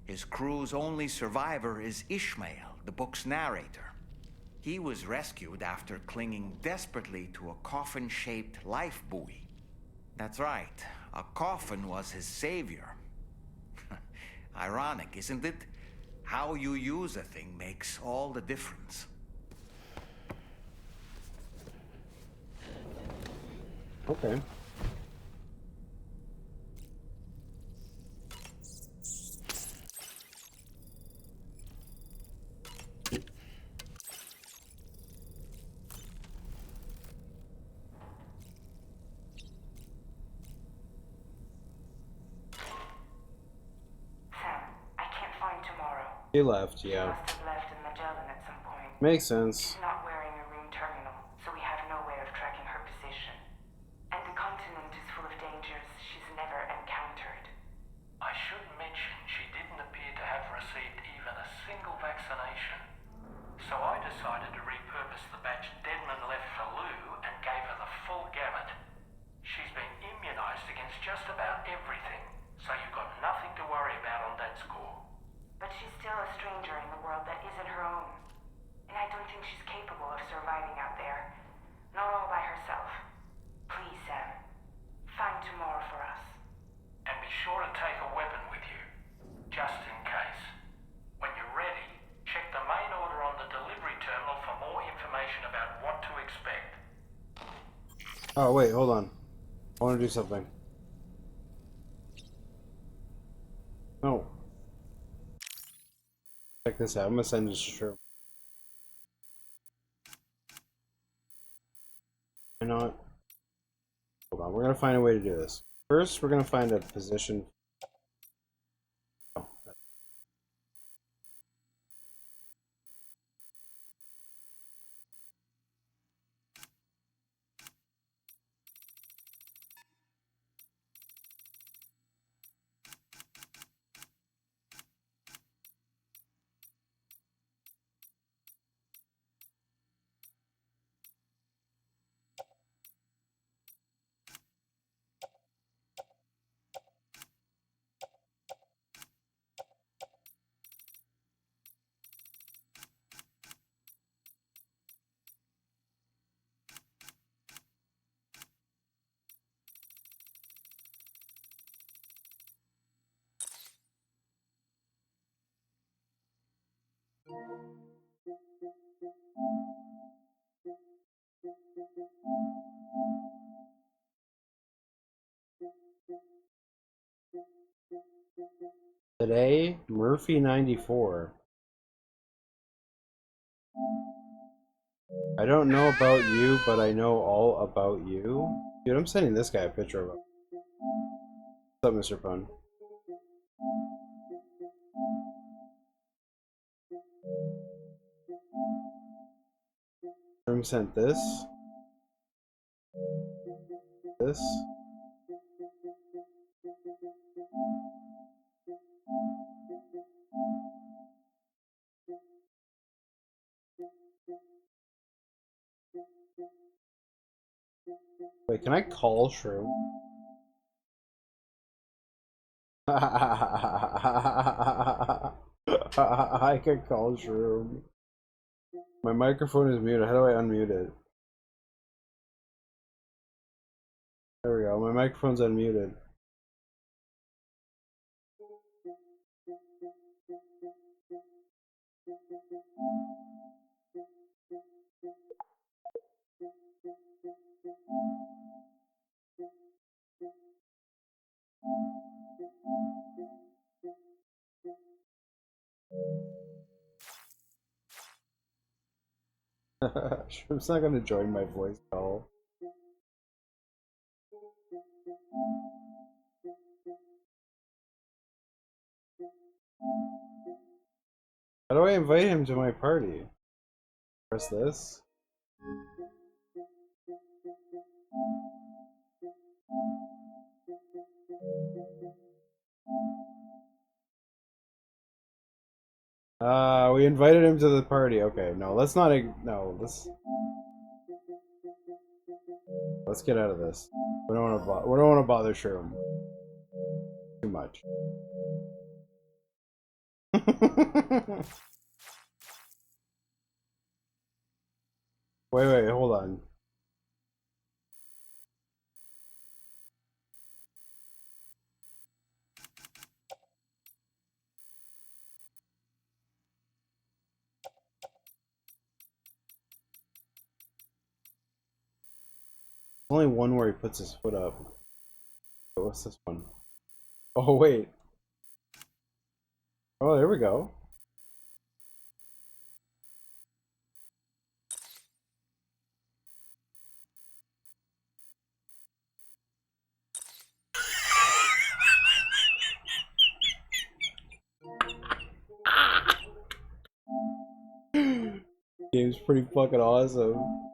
[SPEAKER 2] His crew's only survivor is Ishmael, the book's narrator. He was rescued after clinging desperately to a coffin-shaped life buoy. That's right, a coffin was his savior. Ironic, isn't it? How you use a thing makes all the difference.
[SPEAKER 1] Okay. He left, yeah.
[SPEAKER 15] Must have left in Magellan at some point.
[SPEAKER 1] Makes sense.
[SPEAKER 15] She's not wearing a room terminal, so we have no way of tracking her position. And the continent is full of dangers she's never encountered.
[SPEAKER 6] I should mention she didn't appear to have received even a single vaccination. So I decided to repurpose the batch Deadman left for Lou and gave her the full gamut. She's been immunized against just about everything, so you've got nothing to worry about on that score.
[SPEAKER 15] But she's still a stranger in the world that isn't her own. And I don't think she's capable of surviving out there. Not all by herself. Please, Sam. Find tomorrow for us.
[SPEAKER 6] And be sure to take a weapon with you, just in case. When you're ready, check the main order on the delivery terminal for more information about what to expect.
[SPEAKER 1] Oh, wait, hold on. I want to do something. No. Check this out. I'm gonna send this to Sherman. Why not? gonna find a way to do this. First, we're gonna find a position. Today, Murphy 94. I don't know about you, but I know all about you. Dude, I'm sending this guy a picture of him. What's up, Mr. Pun? Room sent this. This. Wait, can I call Shroom? I can call Shroom. My microphone is muted. How do I unmute it? There we go. My microphone's unmuted. Shroom's not gonna join my voice call. How do I invite him to my party? Press this. We invited him to the party. Okay, no, let's not. No, let's get out of this. We don't want to bother Shroom too much. Wait, hold on. Only one where he puts his foot up. What's this one? Oh, wait. Oh, there we go. Game's pretty fucking awesome.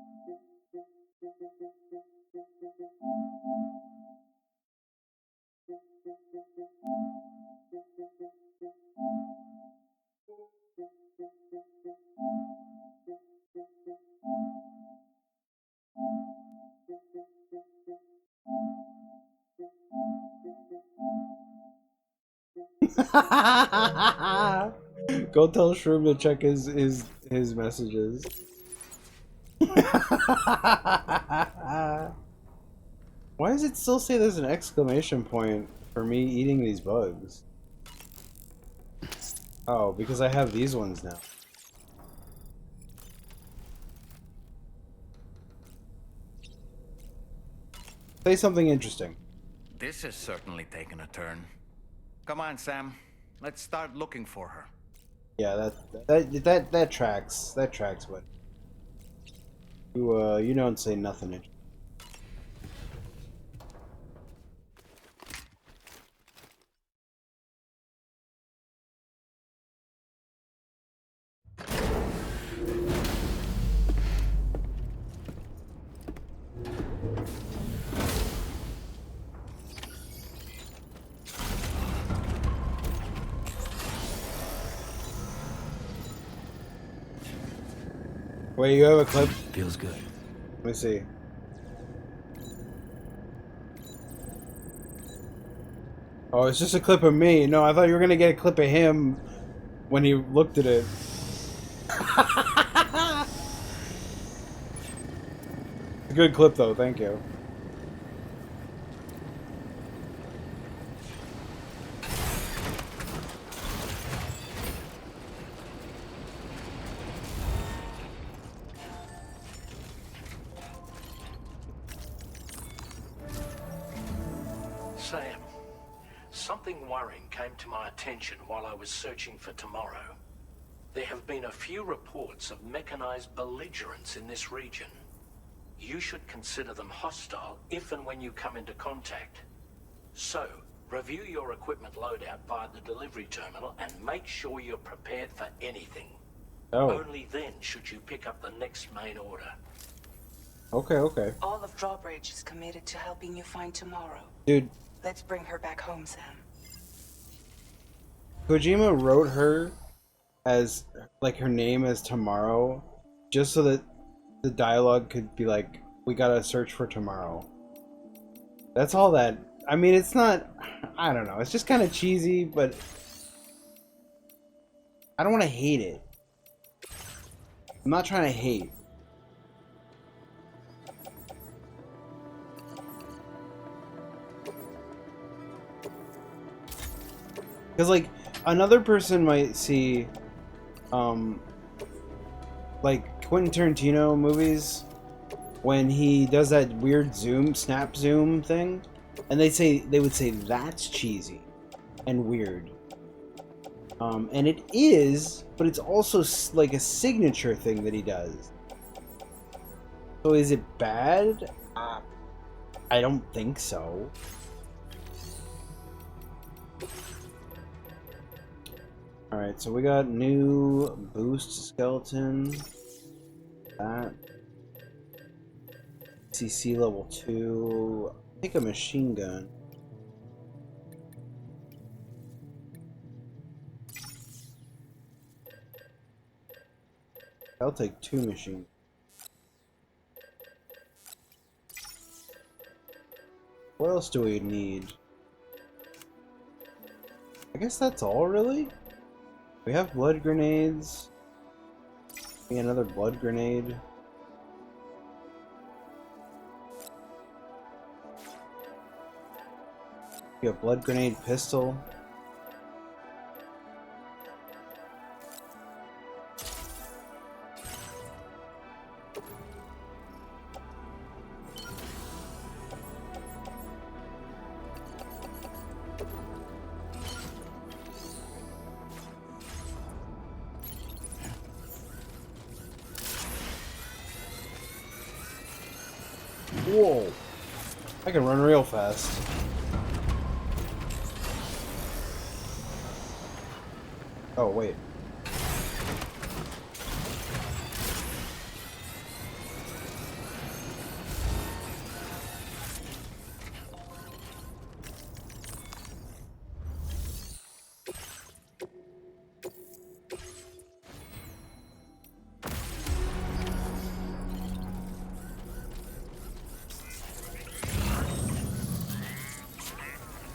[SPEAKER 1] Go tell Shroom to check his messages. Why does it still say there's an exclamation point for me eating these bugs? Oh, because I have these ones now. Say something interesting.
[SPEAKER 2] This has certainly taken a turn. Come on, Sam. Let's start looking for her.
[SPEAKER 1] Yeah, that tracks. That tracks, but you don't say nothing. Wait, you have a clip?
[SPEAKER 7] Feels good.
[SPEAKER 1] Let me see. Oh, it's just a clip of me. No, I thought you were gonna get a clip of him when he looked at it. A good clip, though. Thank you.
[SPEAKER 6] Sam, something worrying came to my attention while I was searching for tomorrow. There have been a few reports of mechanized belligerents in this region. You should consider them hostile if and when you come into contact. So, review your equipment loadout via the delivery terminal and make sure you're prepared for anything.
[SPEAKER 1] Oh.
[SPEAKER 6] Only then should you pick up the next main order.
[SPEAKER 1] Okay, okay.
[SPEAKER 15] All of Drawbridge is committed to helping you find tomorrow.
[SPEAKER 1] Dude.
[SPEAKER 15] Let's bring her back home, Sam.
[SPEAKER 1] Kojima wrote her as, like, her name as Tomorrow, just so that the dialogue could be like, we gotta search for tomorrow. That's all that... I mean, it's not... I don't know. It's just kind of cheesy, but... I don't want to hate it. I'm not trying to hate. Because, like, another person might see, like, Quentin Tarantino movies, when he does that weird snap zoom thing, and they would say that's cheesy and weird. And it is, but it's also, like, a signature thing that he does. So is it bad? I don't think so. Alright, so we got new boost skeleton. That. CC level 2. I think a machine gun. I'll take 2 machine. What else do we need? I guess that's all, really? We have blood grenades. Maybe another blood grenade. Maybe a blood grenade pistol. Whoa! I can run real fast. Oh, wait.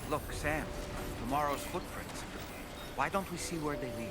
[SPEAKER 2] Look, Sam, tomorrow's footprints. Why don't we see where they lead?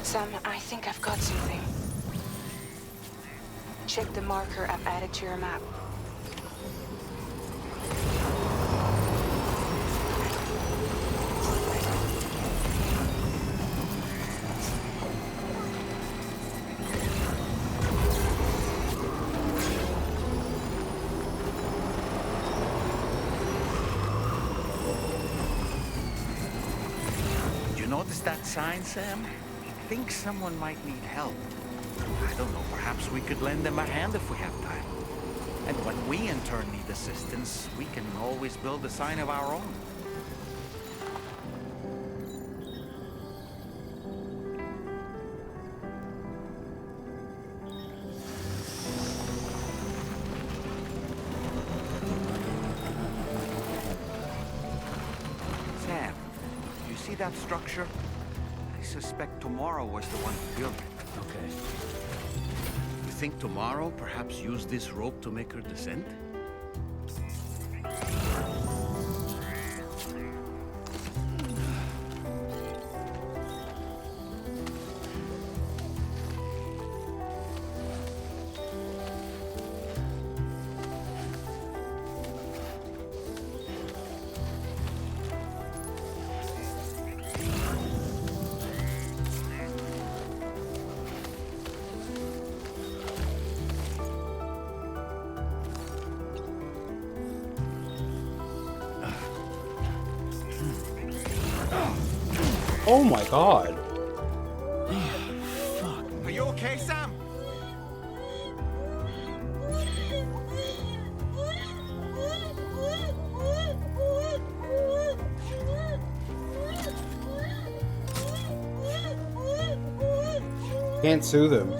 [SPEAKER 15] Sam, I think I've got something. Check the marker I've added to your map.
[SPEAKER 2] You notice that sign, Sam? I think someone might need help. I don't know, perhaps we could lend them a hand if we have time. And when we in turn need assistance, we can always build a sign of our own. Sam, you see that structure? I suspect Tomorrow was the one who built it.
[SPEAKER 7] Okay.
[SPEAKER 2] You think Tomorrow perhaps used this rope to make her descend?
[SPEAKER 1] Oh my god.
[SPEAKER 2] Are you okay, Sam?
[SPEAKER 1] Can't soothe him.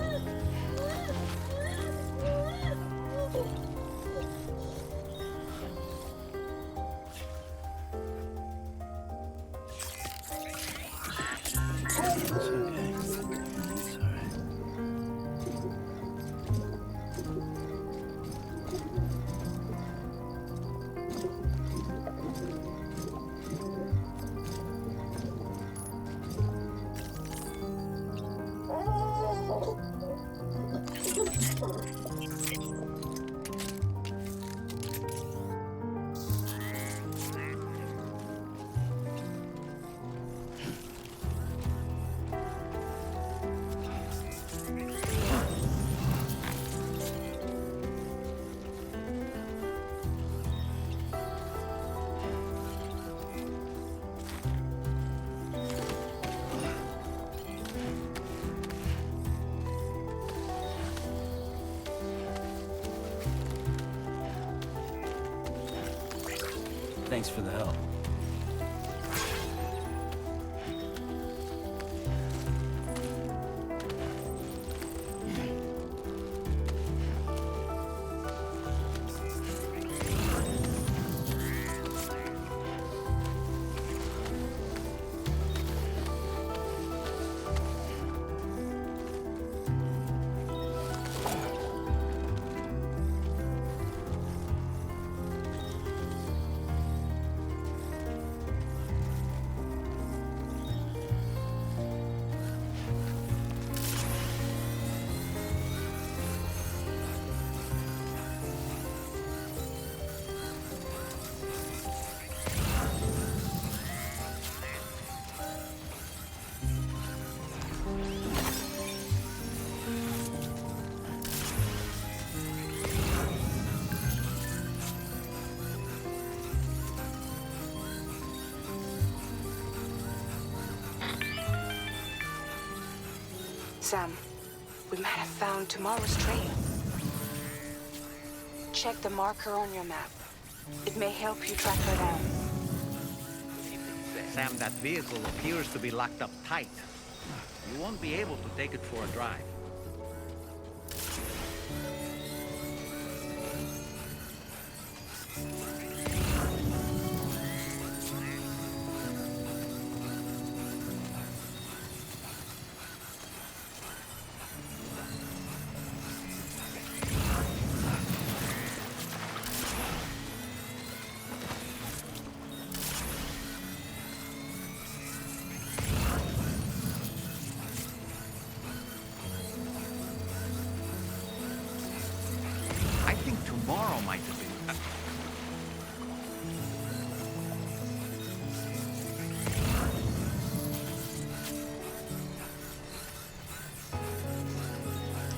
[SPEAKER 7] Thanks for the help.
[SPEAKER 15] Sam, we might have found Tomorrow's train. Check the marker on your map. It may help you track her down.
[SPEAKER 2] Sam, that vehicle appears to be locked up tight. You won't be able to take it for a drive. Tomorrow might have been.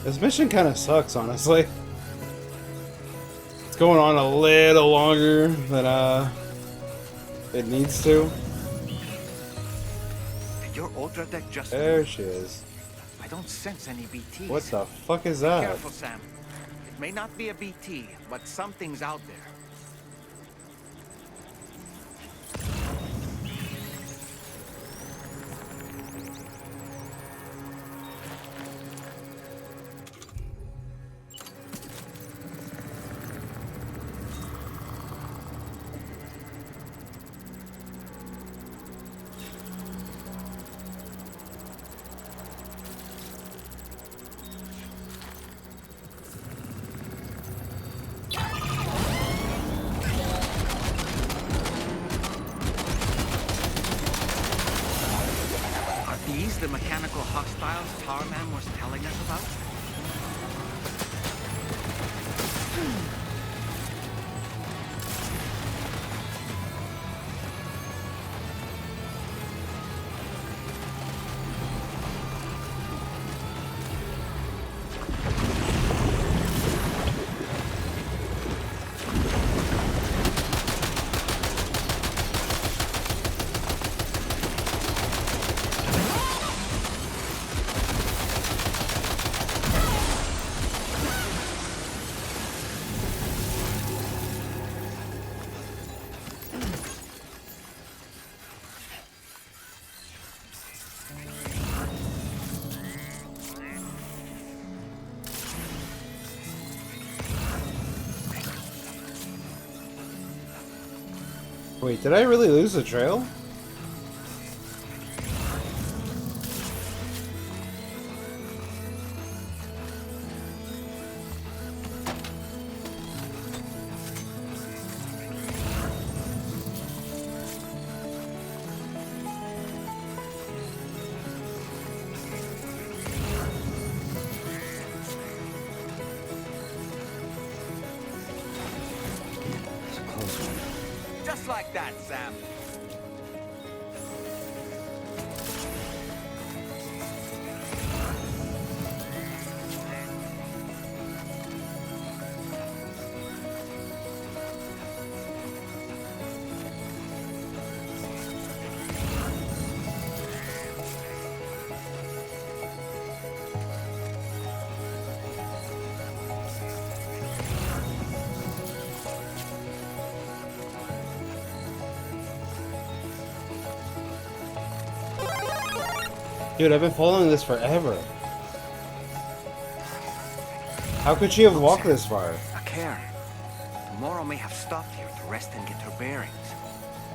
[SPEAKER 1] This mission kind of sucks, honestly. It's going on a little longer than it needs to.
[SPEAKER 2] your ultra deck just...
[SPEAKER 1] There she is.
[SPEAKER 2] I don't sense any BTs.
[SPEAKER 1] What the fuck is
[SPEAKER 2] Be
[SPEAKER 1] that?
[SPEAKER 2] careful, Sam. It may not be a BT, but something's out there. The mechanical hostiles Tarman was telling us about?
[SPEAKER 1] Wait, did I really lose the trail?
[SPEAKER 2] Just like that, Sam.
[SPEAKER 1] Dude, I've been following this forever. How could she have walked this far?
[SPEAKER 2] A cairn. Tomorrow may have stopped here to rest and get her bearings.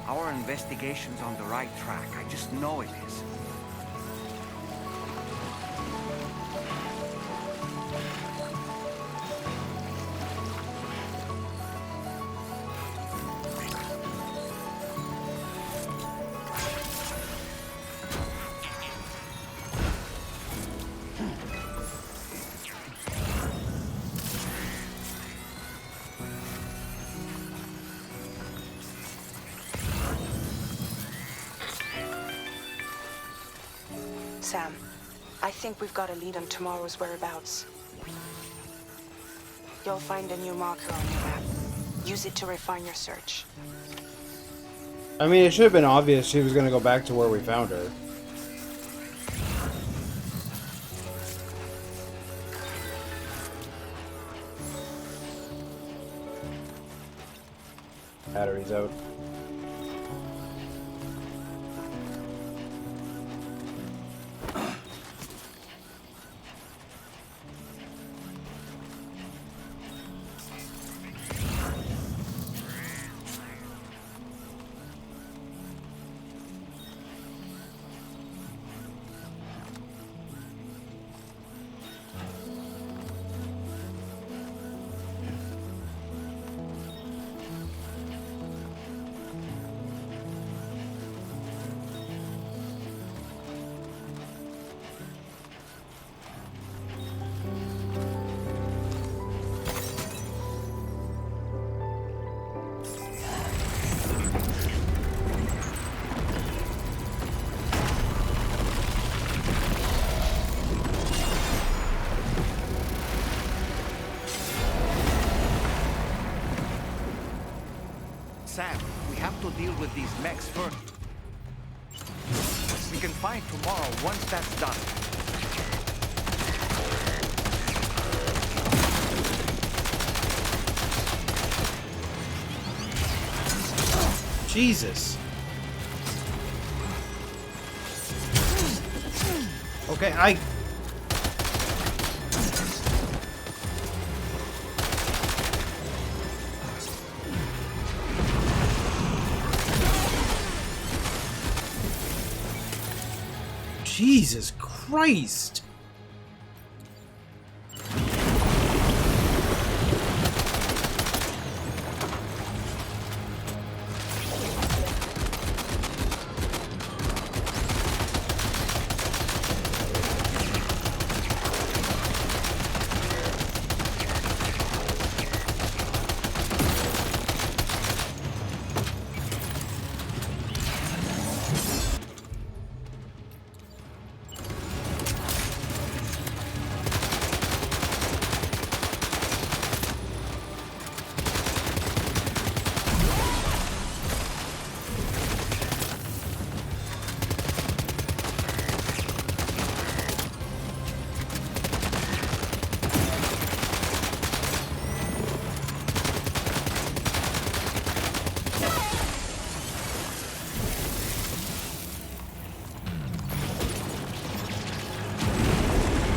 [SPEAKER 2] Our investigation's on the right track. I just know it is.
[SPEAKER 15] Sam, I think we've got a lead on tomorrow's whereabouts. You'll find a new marker on your map. Use it to refine your search.
[SPEAKER 1] I mean, it should have been obvious she was going to go back to where we found her. Battery's out.
[SPEAKER 2] Sam, we have to deal with these mechs first. we can find tomorrow once that's done.
[SPEAKER 1] Jesus. Okay, Jesus Christ!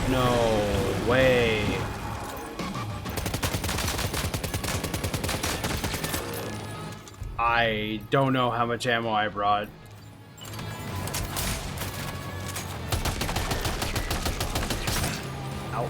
[SPEAKER 1] No way. I don't know how much ammo I brought. Ow.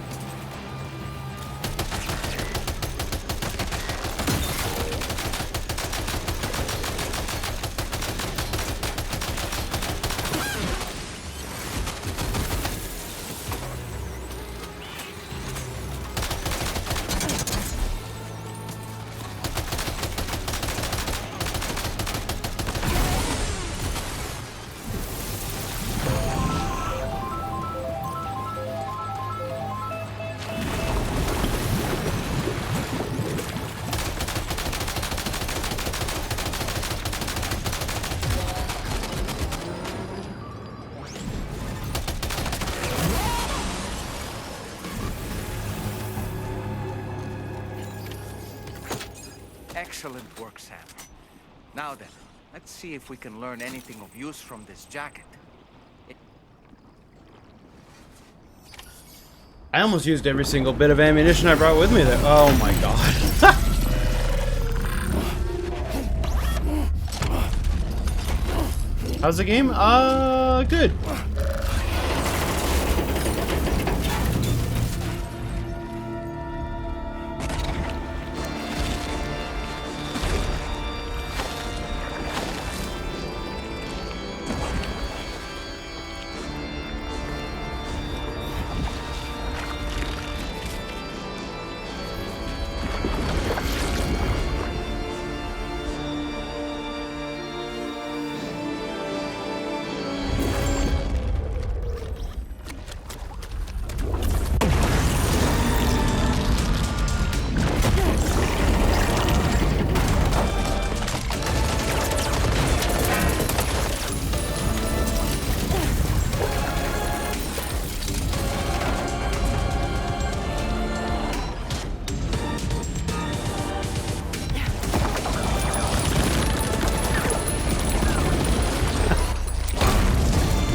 [SPEAKER 2] Excellent work, Sam. Now then, let's see if we can learn anything of use from this jacket.
[SPEAKER 1] I almost used every single bit of ammunition I brought with me there. Oh my god. How's the game? Good.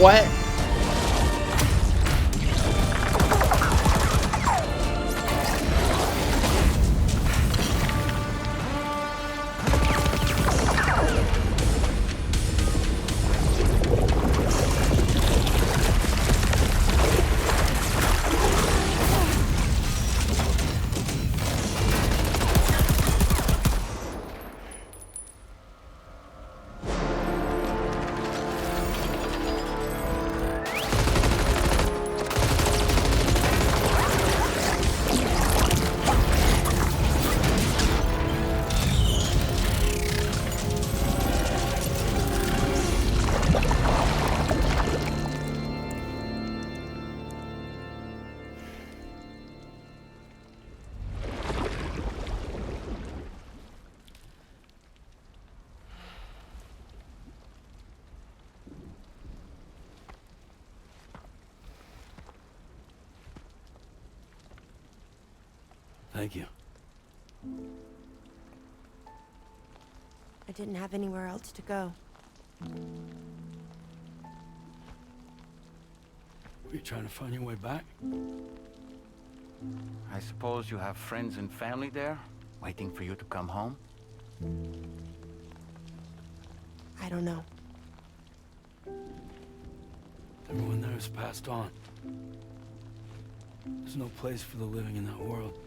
[SPEAKER 1] What?
[SPEAKER 22] Thank you.
[SPEAKER 4] I didn't have anywhere else to go.
[SPEAKER 22] Were you trying to find your way back?
[SPEAKER 2] I suppose you have friends and family there, waiting for you to come home?
[SPEAKER 4] I don't know.
[SPEAKER 22] Everyone there has passed on. There's no place for the living in that world.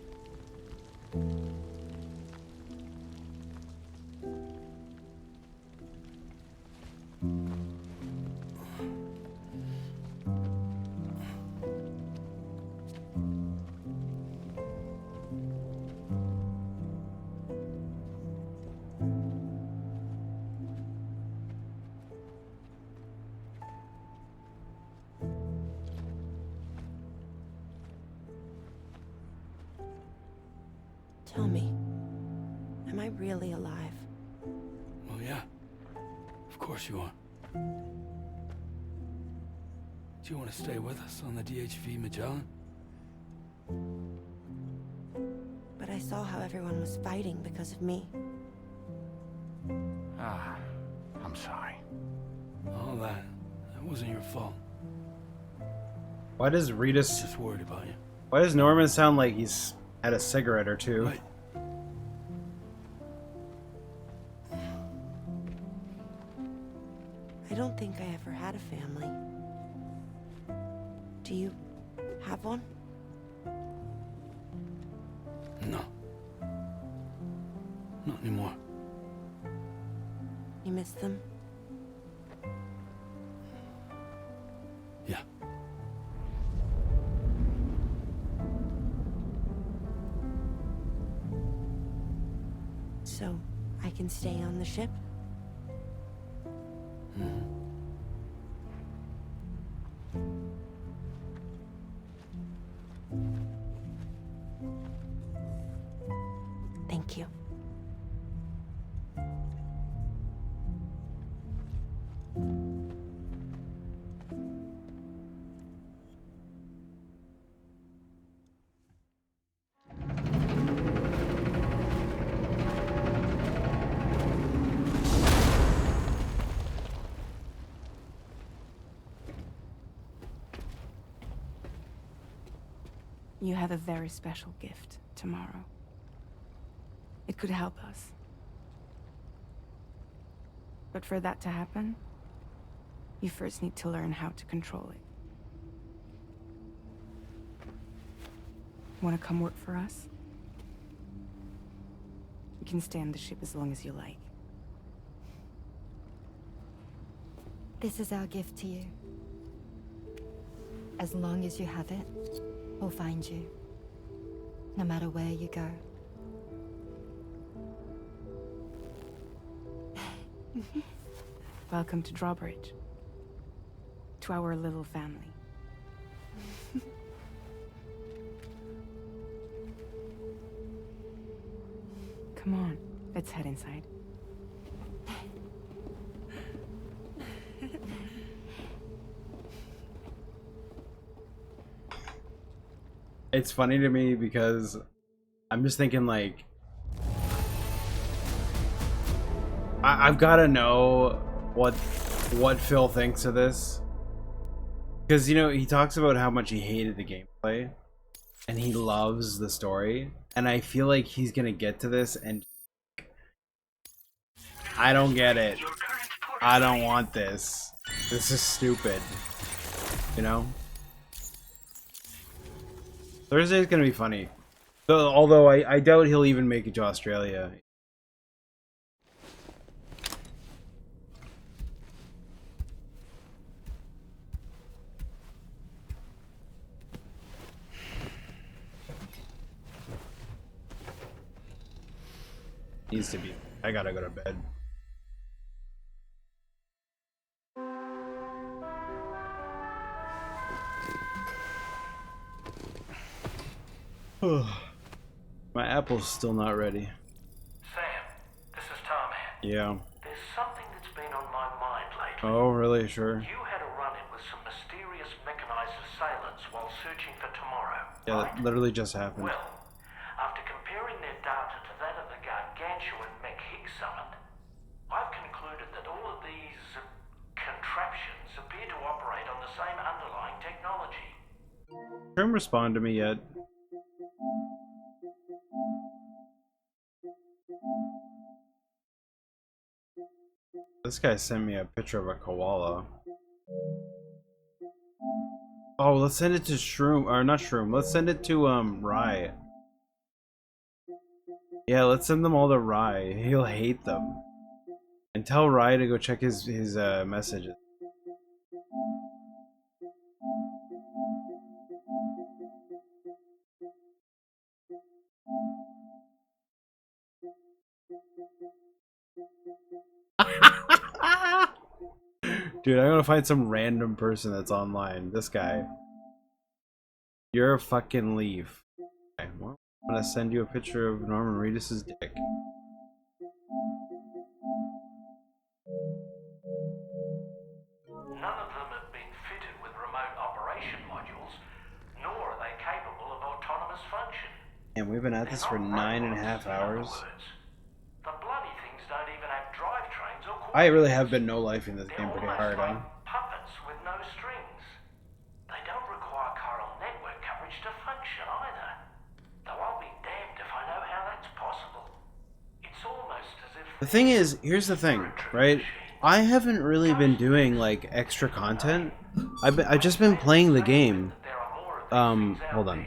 [SPEAKER 4] Tell me, am I really alive?
[SPEAKER 22] Well, yeah. Of course you are. Do you want to stay with us on the DHV Magellan?
[SPEAKER 4] But I saw how everyone was fighting because of me.
[SPEAKER 2] Ah, I'm sorry.
[SPEAKER 22] All that wasn't your fault.
[SPEAKER 1] Why does Ritas...
[SPEAKER 22] Just worried about you.
[SPEAKER 1] Why does Norman sound like he's had a cigarette or two?
[SPEAKER 22] Right.
[SPEAKER 4] I don't think I ever had a family. Do you have one?
[SPEAKER 22] No. Not anymore.
[SPEAKER 4] You miss them?
[SPEAKER 22] Yeah.
[SPEAKER 4] So, I can stay on the ship? Thank you.
[SPEAKER 21] You have a very special gift tomorrow. It could help us. But for that to happen, you first need to learn how to control it. Want to come work for us? You can stay on the ship as long as you like.
[SPEAKER 11] This is our gift to you. As long as you have it, we'll find you. No matter where you go.
[SPEAKER 21] Welcome to Drawbridge. To our little family. Come on, let's head inside.
[SPEAKER 1] It's funny to me because I'm just thinking like I've got to know what Phil thinks of this, because you know he talks about how much he hated the gameplay and he loves the story, and I feel like he's gonna get to this and I don't get it. I don't want this. This is stupid. You know? Thursday's gonna be funny. Although I doubt he'll even make it to Australia. Needs to be. I gotta go to bed. My apple's still not ready.
[SPEAKER 6] Sam, this is Tom.
[SPEAKER 1] Yeah.
[SPEAKER 6] There's something that's been on my mind lately.
[SPEAKER 1] Oh, really? Sure.
[SPEAKER 6] You had a run-in with some mysterious mechanized assailants while searching for tomorrow.
[SPEAKER 1] Yeah, that literally just happened.
[SPEAKER 6] Well, after
[SPEAKER 1] Shroom respond to me yet? This guy sent me a picture of a koala. Oh, let's send it to Shroom, or not Shroom. Let's send it to Rye. Yeah, let's send them all to Rye. He'll hate them. And tell Rye to go check his messages. Dude, I'm gonna find some random person that's online. This guy. You're a fucking leaf. Okay, well, I'm gonna send you a picture of Norman Reedus' dick.
[SPEAKER 6] None of them have been fitted with remote operation modules, nor are they capable of autonomous function.
[SPEAKER 1] And we've been at this for 9.5 hours.
[SPEAKER 6] The bloody things don't even have drivetrains or
[SPEAKER 1] I really have been no-lifing this game pretty hard, huh?
[SPEAKER 6] puppets with no strings. They don't require chiral network coverage to function either. Though I'll be damned if I know how that's possible. It's almost as if...
[SPEAKER 1] The thing is, here's the thing, right? I haven't really been doing, like, extra content. I've just been playing the game. Hold on.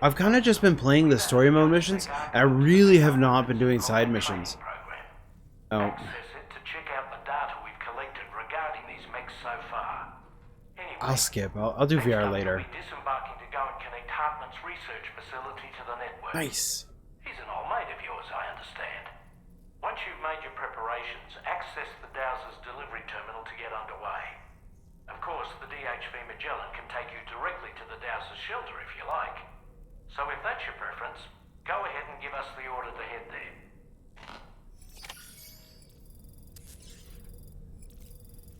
[SPEAKER 1] I've kind of just been playing the story mode missions. I really have not been doing side missions. Oh.
[SPEAKER 6] Access it to check out the data we've collected regarding these mechs so far. Anyway,
[SPEAKER 1] I'll skip. I'll do VR later.
[SPEAKER 6] we'll be disembarking to go and connect Hartman's research facility to the network.
[SPEAKER 1] Nice.
[SPEAKER 6] He's an old mate of yours, I understand. Once you've made your preparations, access the Dowser's delivery terminal to get underway. Of course, the DHV Magellan can take you directly to the Dowser's shelter if you like. So if that's your preference, go ahead and give us the order to head there.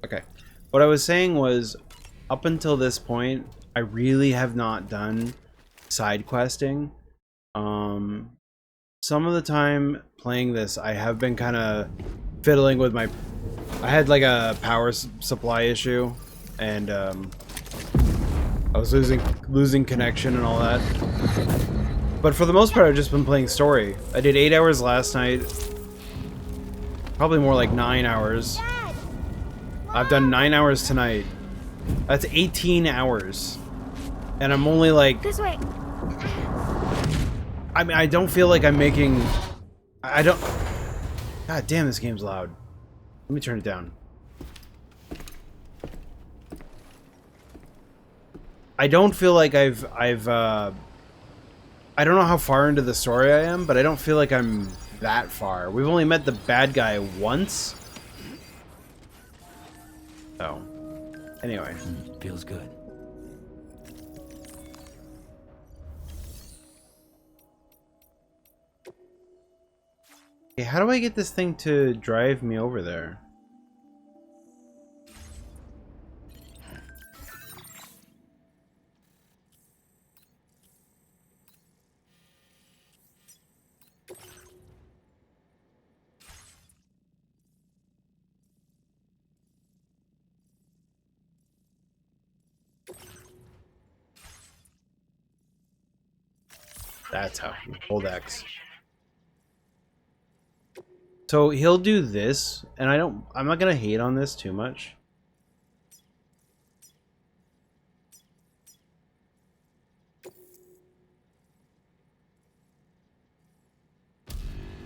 [SPEAKER 1] Okay. What I was saying was, up until this point, I really have not done side questing. Some of the time playing this, I have been kind of fiddling with my... I had like a power supply issue, and I was losing connection and all that. But for the most part, I've just been playing story. I did 8 hours last night. Probably more like 9 hours. I've done 9 hours tonight. That's 18 hours. And I'm only like...
[SPEAKER 20] This way.
[SPEAKER 1] I mean, I don't feel like I'm making... I don't... God damn, this game's loud. Let me turn it down. I don't feel like I've I don't know how far into the story I am, but I don't feel like I'm that far. We've only met the bad guy once. Oh. Anyway.
[SPEAKER 7] Feels good.
[SPEAKER 1] Okay, how do I get this thing to drive me over there? That's how. Hold X. So he'll do this, and I'm not gonna hate on this too much.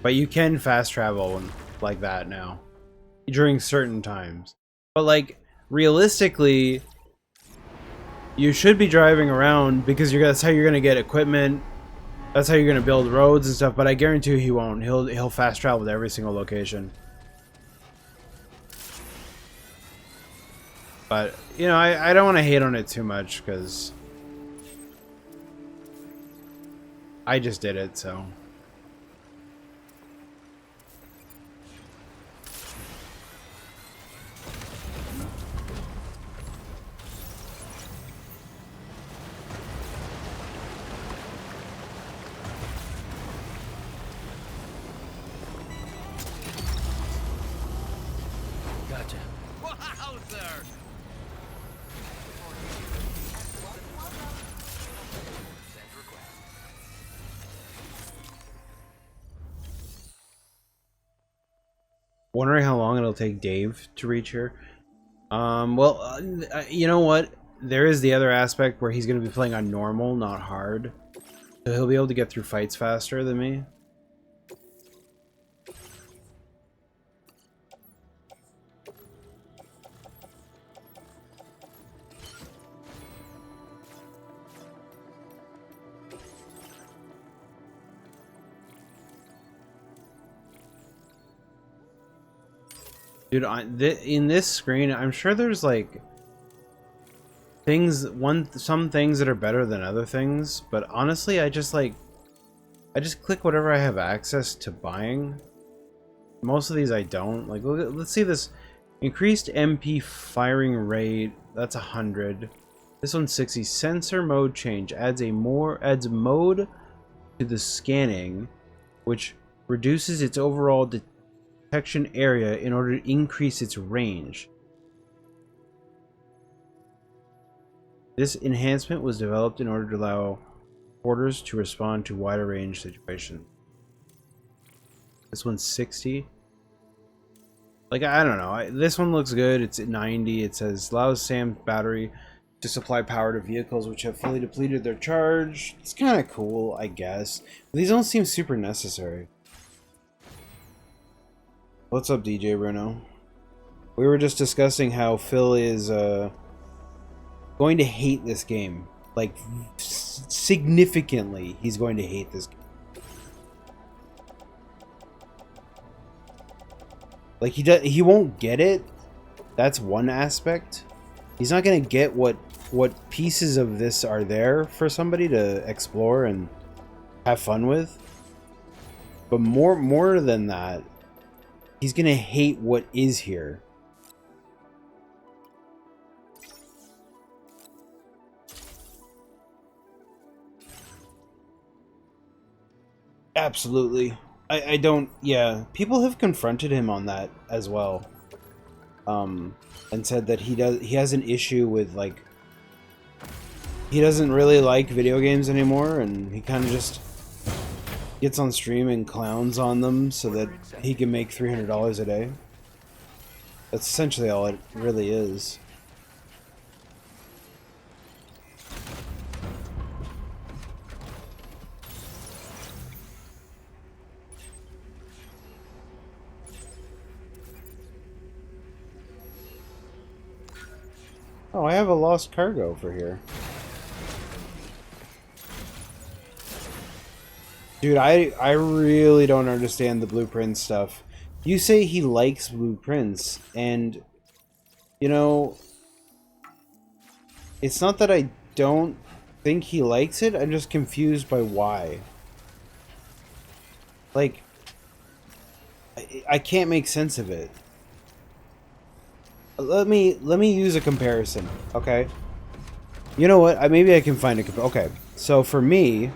[SPEAKER 1] But you can fast travel like that now during certain times. But like realistically, you should be driving around because that's how you're gonna get equipment. That's how you're gonna build roads and stuff, but I guarantee you he won't. He'll fast travel to every single location. But you know, I don't want to hate on it too much because I just did it, so. Wondering how long it'll take Dave to reach here. Well, you know what? There is the other aspect where he's going to be playing on normal, not hard. So he'll be able to get through fights faster than me. Dude, in this screen, I'm sure there's like some things that are better than other things, but honestly, I just click whatever I have access to buying. Most of these I don't. Like, let's see this. Increased MP firing rate, that's 100. This one's 60. Sensor mode change adds mode to the scanning, which reduces its overall detection area in order to increase its range. This enhancement was developed in order to allow porters to respond to wider range situations. This one's 60. Like, I don't know. This one looks good. It's at 90. It says allows Sam's battery to supply power to vehicles which have fully depleted their charge. It's kind of cool, I guess. But these don't seem super necessary. What's up, DJ Bruno? We were just discussing how Phil is going to hate this game. Like, significantly, he's going to hate this game. Like, he won't get it. That's one aspect. He's not gonna get what pieces of this are there for somebody to explore and have fun with. But more than that, he's gonna hate what is here. Absolutely. I don't, yeah, people have confronted him on that as well, and said that he has an issue with, like, he doesn't really like video games anymore, and he kind of just gets on stream and clowns on them so that he can make $300 a day. That's essentially all it really is. Oh, I have a lost cargo for here. Dude, I really don't understand the blueprint stuff. You say he likes blueprints, and, you know, it's not that I don't think he likes it, I'm just confused by why. Like, I can't make sense of it. Let me use a comparison, okay? You know what? Maybe I can find a okay. So for me,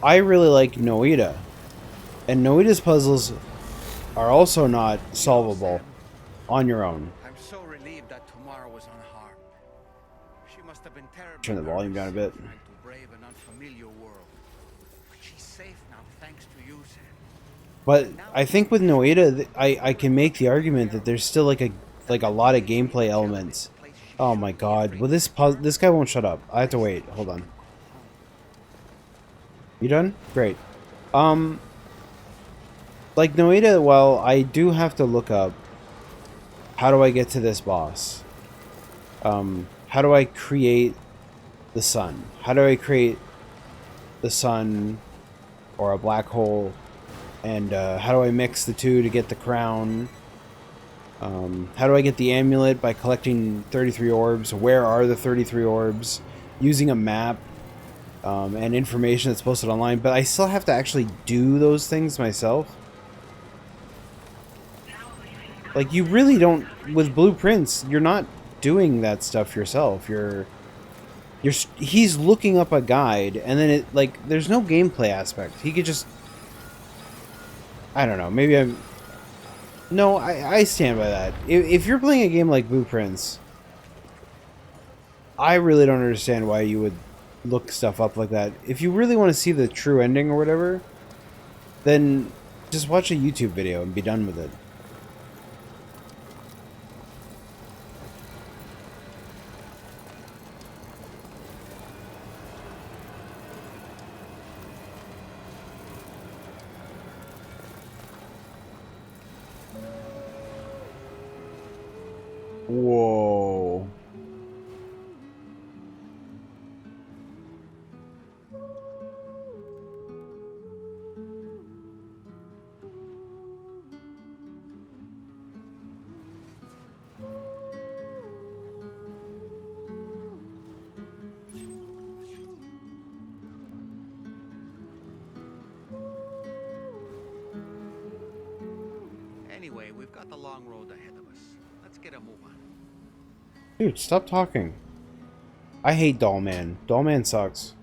[SPEAKER 1] I really like Noita, and Noita's puzzles are also not solvable on your own.
[SPEAKER 2] I'm so relieved that tomorrow was unharmed. She must have been terribly
[SPEAKER 1] Turn the volume down a bit.
[SPEAKER 2] trying to brave an unfamiliar world. But she's safe now, thanks to you, Sam.
[SPEAKER 1] But I think with Noita, I can make the argument that there's still like a lot of gameplay elements. Oh my god! Well, this guy won't shut up. I have to wait. Hold on. You done? Great. Like Noita, well, I do have to look up. How do I get to this boss? How do I create the sun? How do I create the sun or a black hole? And how do I mix the two to get the crown? How do I get the amulet? By collecting 33 orbs. Where are the 33 orbs? Using a map and information that's posted online. But I still have to actually do those things myself. Like, you really don't... With blueprints, you're not doing that stuff yourself. He's looking up a guide, and then there's no gameplay aspect. He could just... I don't know, maybe I'm... No, I stand by that. If you're playing a game like Blueprints, I really don't understand why you would look stuff up like that. If you really want to see the true ending or whatever, then Just watch a YouTube video and be done with it. Whoa.
[SPEAKER 2] Anyway, we've got the long road ahead of us. Let's get a move on.
[SPEAKER 1] Dude, stop talking. I hate Dollman. Dollman sucks.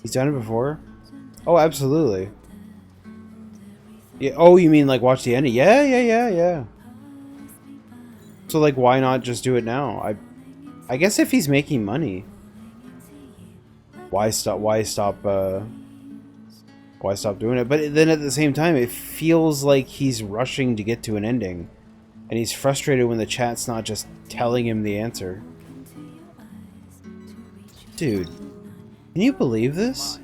[SPEAKER 1] He's done it before? Oh, absolutely. Yeah. Oh, you mean like watch the ending? Yeah. So like, why not just do it now? I guess if he's making money, why stop? Why stop doing it? But then at the same time, it feels like he's rushing to get to an ending, and he's frustrated when the chat's not just telling him the answer. Dude, can you believe this?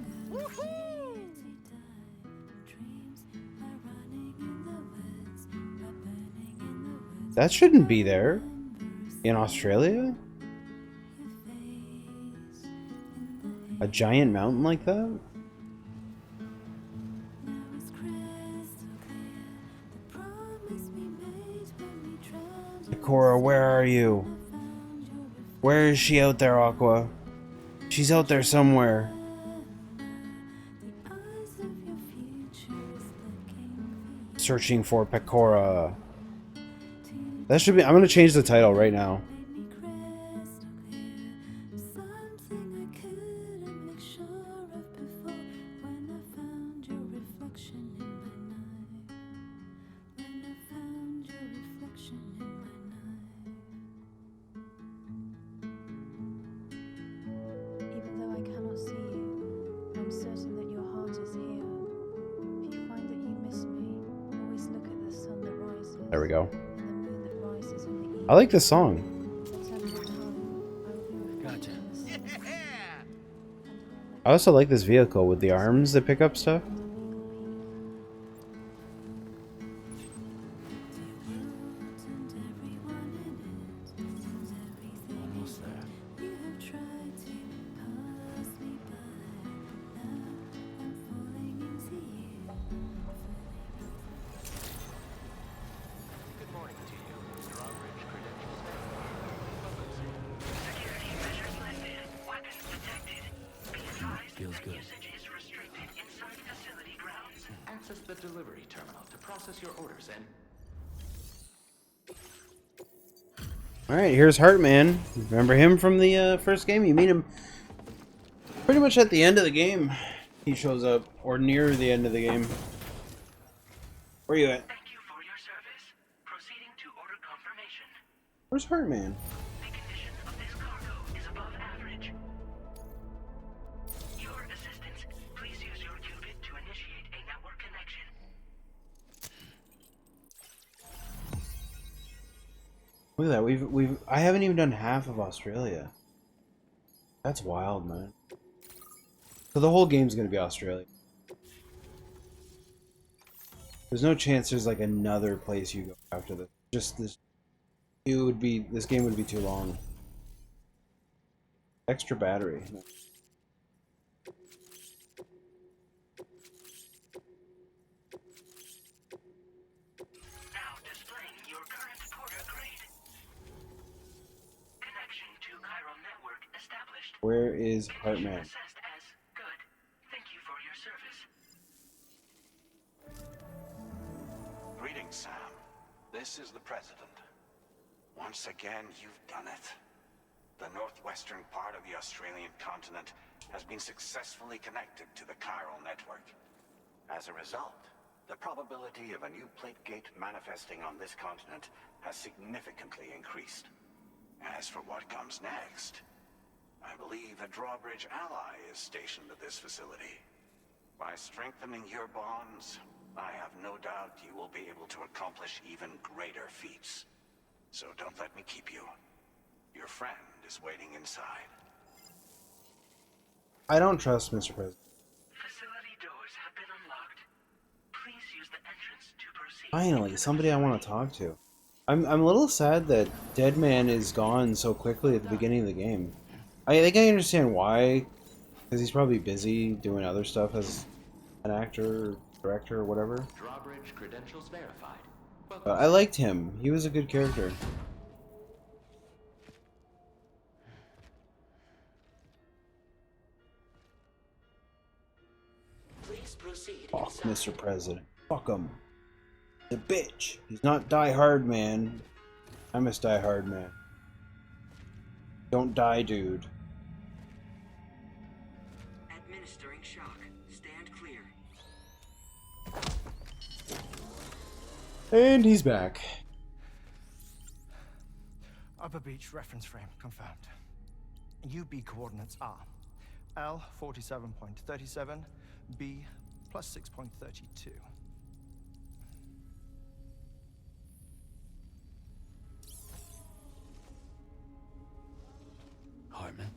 [SPEAKER 1] That shouldn't be there. In Australia? A giant mountain like that? Cora, where are you? Where is she out there, Aqua? She's out there somewhere. Searching for Pecora. That should be... I'm gonna change the title right now. There we go. I like this song.
[SPEAKER 2] Gotcha.
[SPEAKER 1] I also like this vehicle with the arms that pick up stuff.
[SPEAKER 7] Almost there.
[SPEAKER 12] Good morning to you. Drawbridge credentials.
[SPEAKER 10] Security measures lifted. Weapons detected. Be advised
[SPEAKER 7] Feels
[SPEAKER 10] that
[SPEAKER 7] good.
[SPEAKER 10] usage is restricted inside facility grounds.
[SPEAKER 12] Access the delivery terminal to process your orders and...
[SPEAKER 1] Alright, here's Heartman. Remember him from the first game? You meet him pretty much at the end of the game. He shows up, or near the end of the game. Where are you at?
[SPEAKER 10] Thank you for your service. Proceeding to order confirmation.
[SPEAKER 1] Where's Heartman?
[SPEAKER 10] The condition of this cargo is above average. Your assistance. Please use your qubit to initiate a network connection.
[SPEAKER 1] Look at that. I haven't even done half of Australia. That's wild, man. So the whole game's gonna be Australia. There's no chance there's like another place you go after this. Just this. This game would be too long. Extra battery.
[SPEAKER 10] Now displaying your current porter grade. Connection to chiral network established.
[SPEAKER 1] Where is Heartman?
[SPEAKER 10] Assessed as good. Thank you for your service.
[SPEAKER 9] Greetings, Sam. This is the President. Once again, you've done it. The northwestern part of the Australian continent has been successfully connected to the chiral network. As a result, the probability of a new plate gate manifesting on this continent has significantly increased. As for what comes next, I believe a drawbridge ally is stationed at this facility. By strengthening your bonds, I have no doubt you will be able to accomplish even greater feats. So don't let me keep you. Your friend is waiting inside.
[SPEAKER 1] I don't trust Mr. President.
[SPEAKER 10] Facility doors have been unlocked. Please use the entrance to proceed.
[SPEAKER 1] Finally, somebody I want to talk to. I'm a little sad that Deadman is gone so quickly at the beginning of the game. I think I understand why, because he's probably busy doing other stuff as an actor, director, or whatever.
[SPEAKER 12] Drawbridge credentials verified.
[SPEAKER 1] I liked him. He was a good character.
[SPEAKER 12] Please proceed
[SPEAKER 1] Fuck
[SPEAKER 12] inside.
[SPEAKER 1] Mr. President. Fuck him. The bitch. He's not Die Hard Man. I miss Die Hard Man. Don't die, dude.
[SPEAKER 10] Administering shock. Stand clear.
[SPEAKER 1] And he's back.
[SPEAKER 8] Upper Beach reference frame confirmed. UB coordinates are L 47.37, B plus 6.32.
[SPEAKER 7] Hartman?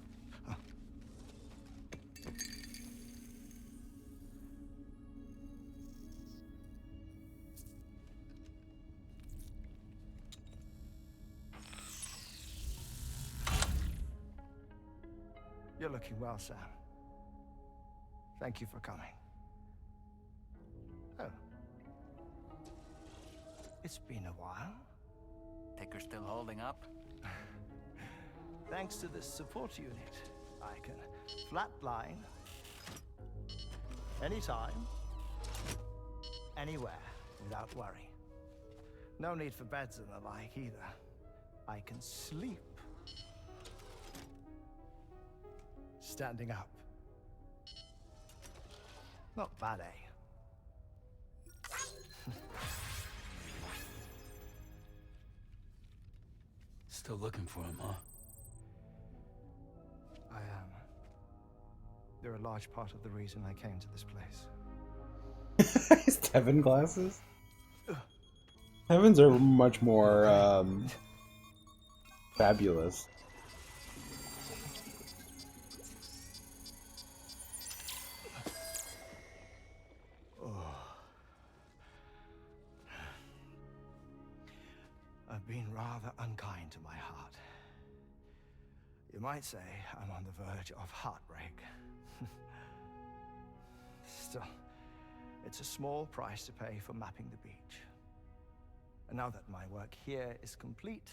[SPEAKER 8] You're looking well, Sam. Thank you for coming. Oh. It's been a while.
[SPEAKER 2] Ticker still holding up?
[SPEAKER 8] Thanks to this support unit, I can flatline anytime, anywhere, without worry. No need for beds and the like either. I can sleep standing up. Not bad, eh?
[SPEAKER 7] Still looking for him, huh?
[SPEAKER 8] I am. They're a large part of the reason I came to this place.
[SPEAKER 1] His Tevin glasses? Tevins are much more, fabulous.
[SPEAKER 8] I've been rather unkind to my heart. You might say I'm on the verge of heartbreak. Still, it's a small price to pay for mapping the beach. And now that my work here is complete,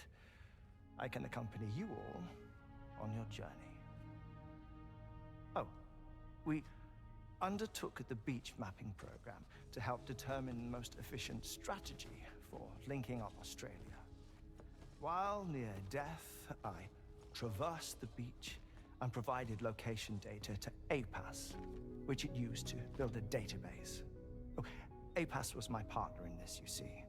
[SPEAKER 8] I can accompany you all on your journey. Oh, we undertook the beach mapping program to help determine the most efficient strategy for linking up Australia. While near death, I traversed the beach and provided location data to APAS, which it used to build a database. Oh, APAS was my partner in this, you see.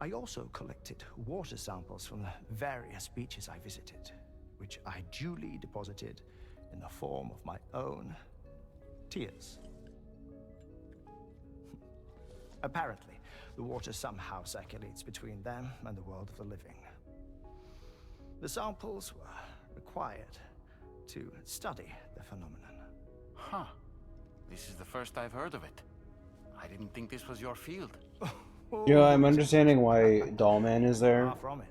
[SPEAKER 8] I also collected water samples from the various beaches I visited, which I duly deposited in the form of my own tears. Apparently, the water somehow circulates between them and the world of the living. The samples were required to study the phenomenon.
[SPEAKER 2] Huh. This is the first I've heard of it. I didn't think this was your field.
[SPEAKER 1] You know, I'm understanding why Dollman is there.
[SPEAKER 8] Far from it.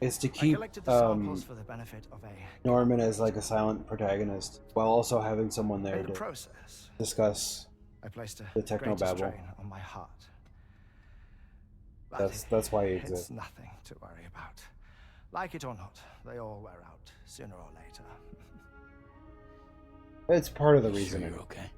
[SPEAKER 1] It's to
[SPEAKER 8] I
[SPEAKER 1] keep
[SPEAKER 8] collected the samples for the benefit of a
[SPEAKER 1] Norman as like a silent protagonist, while also having someone there
[SPEAKER 8] in the
[SPEAKER 1] to
[SPEAKER 8] process.
[SPEAKER 1] discuss
[SPEAKER 8] I placed a
[SPEAKER 1] the
[SPEAKER 8] greater
[SPEAKER 1] technobabble.
[SPEAKER 8] strain on my heart. But
[SPEAKER 1] That's why he
[SPEAKER 8] it's
[SPEAKER 1] exists.
[SPEAKER 8] nothing to worry about. Like it or not, they all wear out sooner or later.
[SPEAKER 1] It's part of the
[SPEAKER 7] Sure
[SPEAKER 1] reasoning.
[SPEAKER 7] you're okay?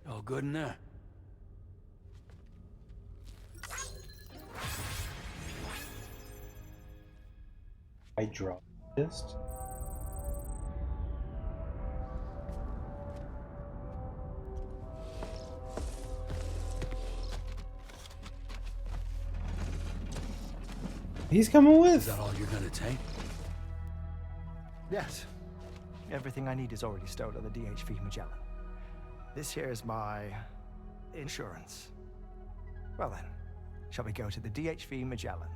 [SPEAKER 7] All good in there?
[SPEAKER 1] Hydrologist? He's coming with.
[SPEAKER 7] Is that all you're gonna take?
[SPEAKER 8] Yes. Everything I need is already stowed on the DHV Magellan. This here is my insurance. Well then, shall we go to the DHV Magellan?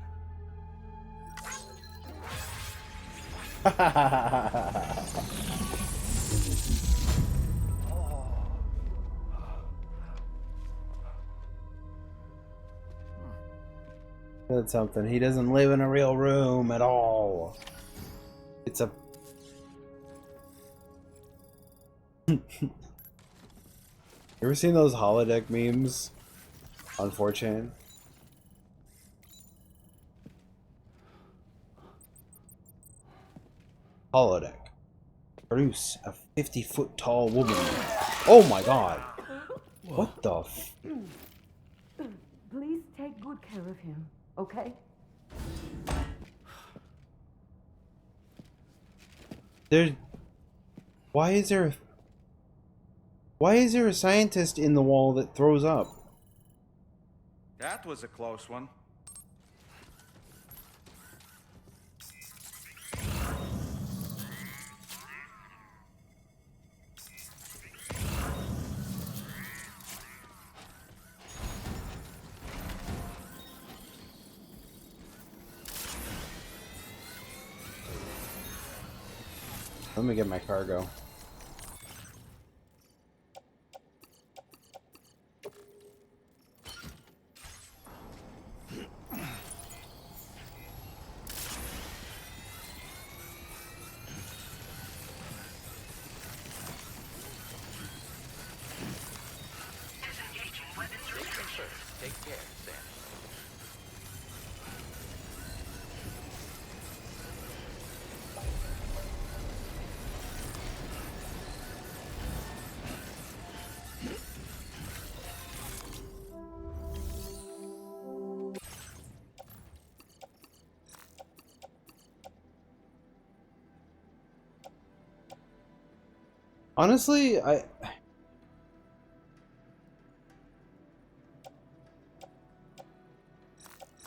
[SPEAKER 1] That's something. He doesn't live in a real room at all. It's a... You ever seen those holodeck memes on 4chan? Holodeck. Produce a 50-foot tall woman. Oh my god. What the f...
[SPEAKER 5] Please take good care of him, okay?
[SPEAKER 1] There's... Why is there a scientist in the wall that throws up?
[SPEAKER 2] That was a close one.
[SPEAKER 1] Let me get my cargo.
[SPEAKER 12] Take care, Sam.
[SPEAKER 1] Honestly, I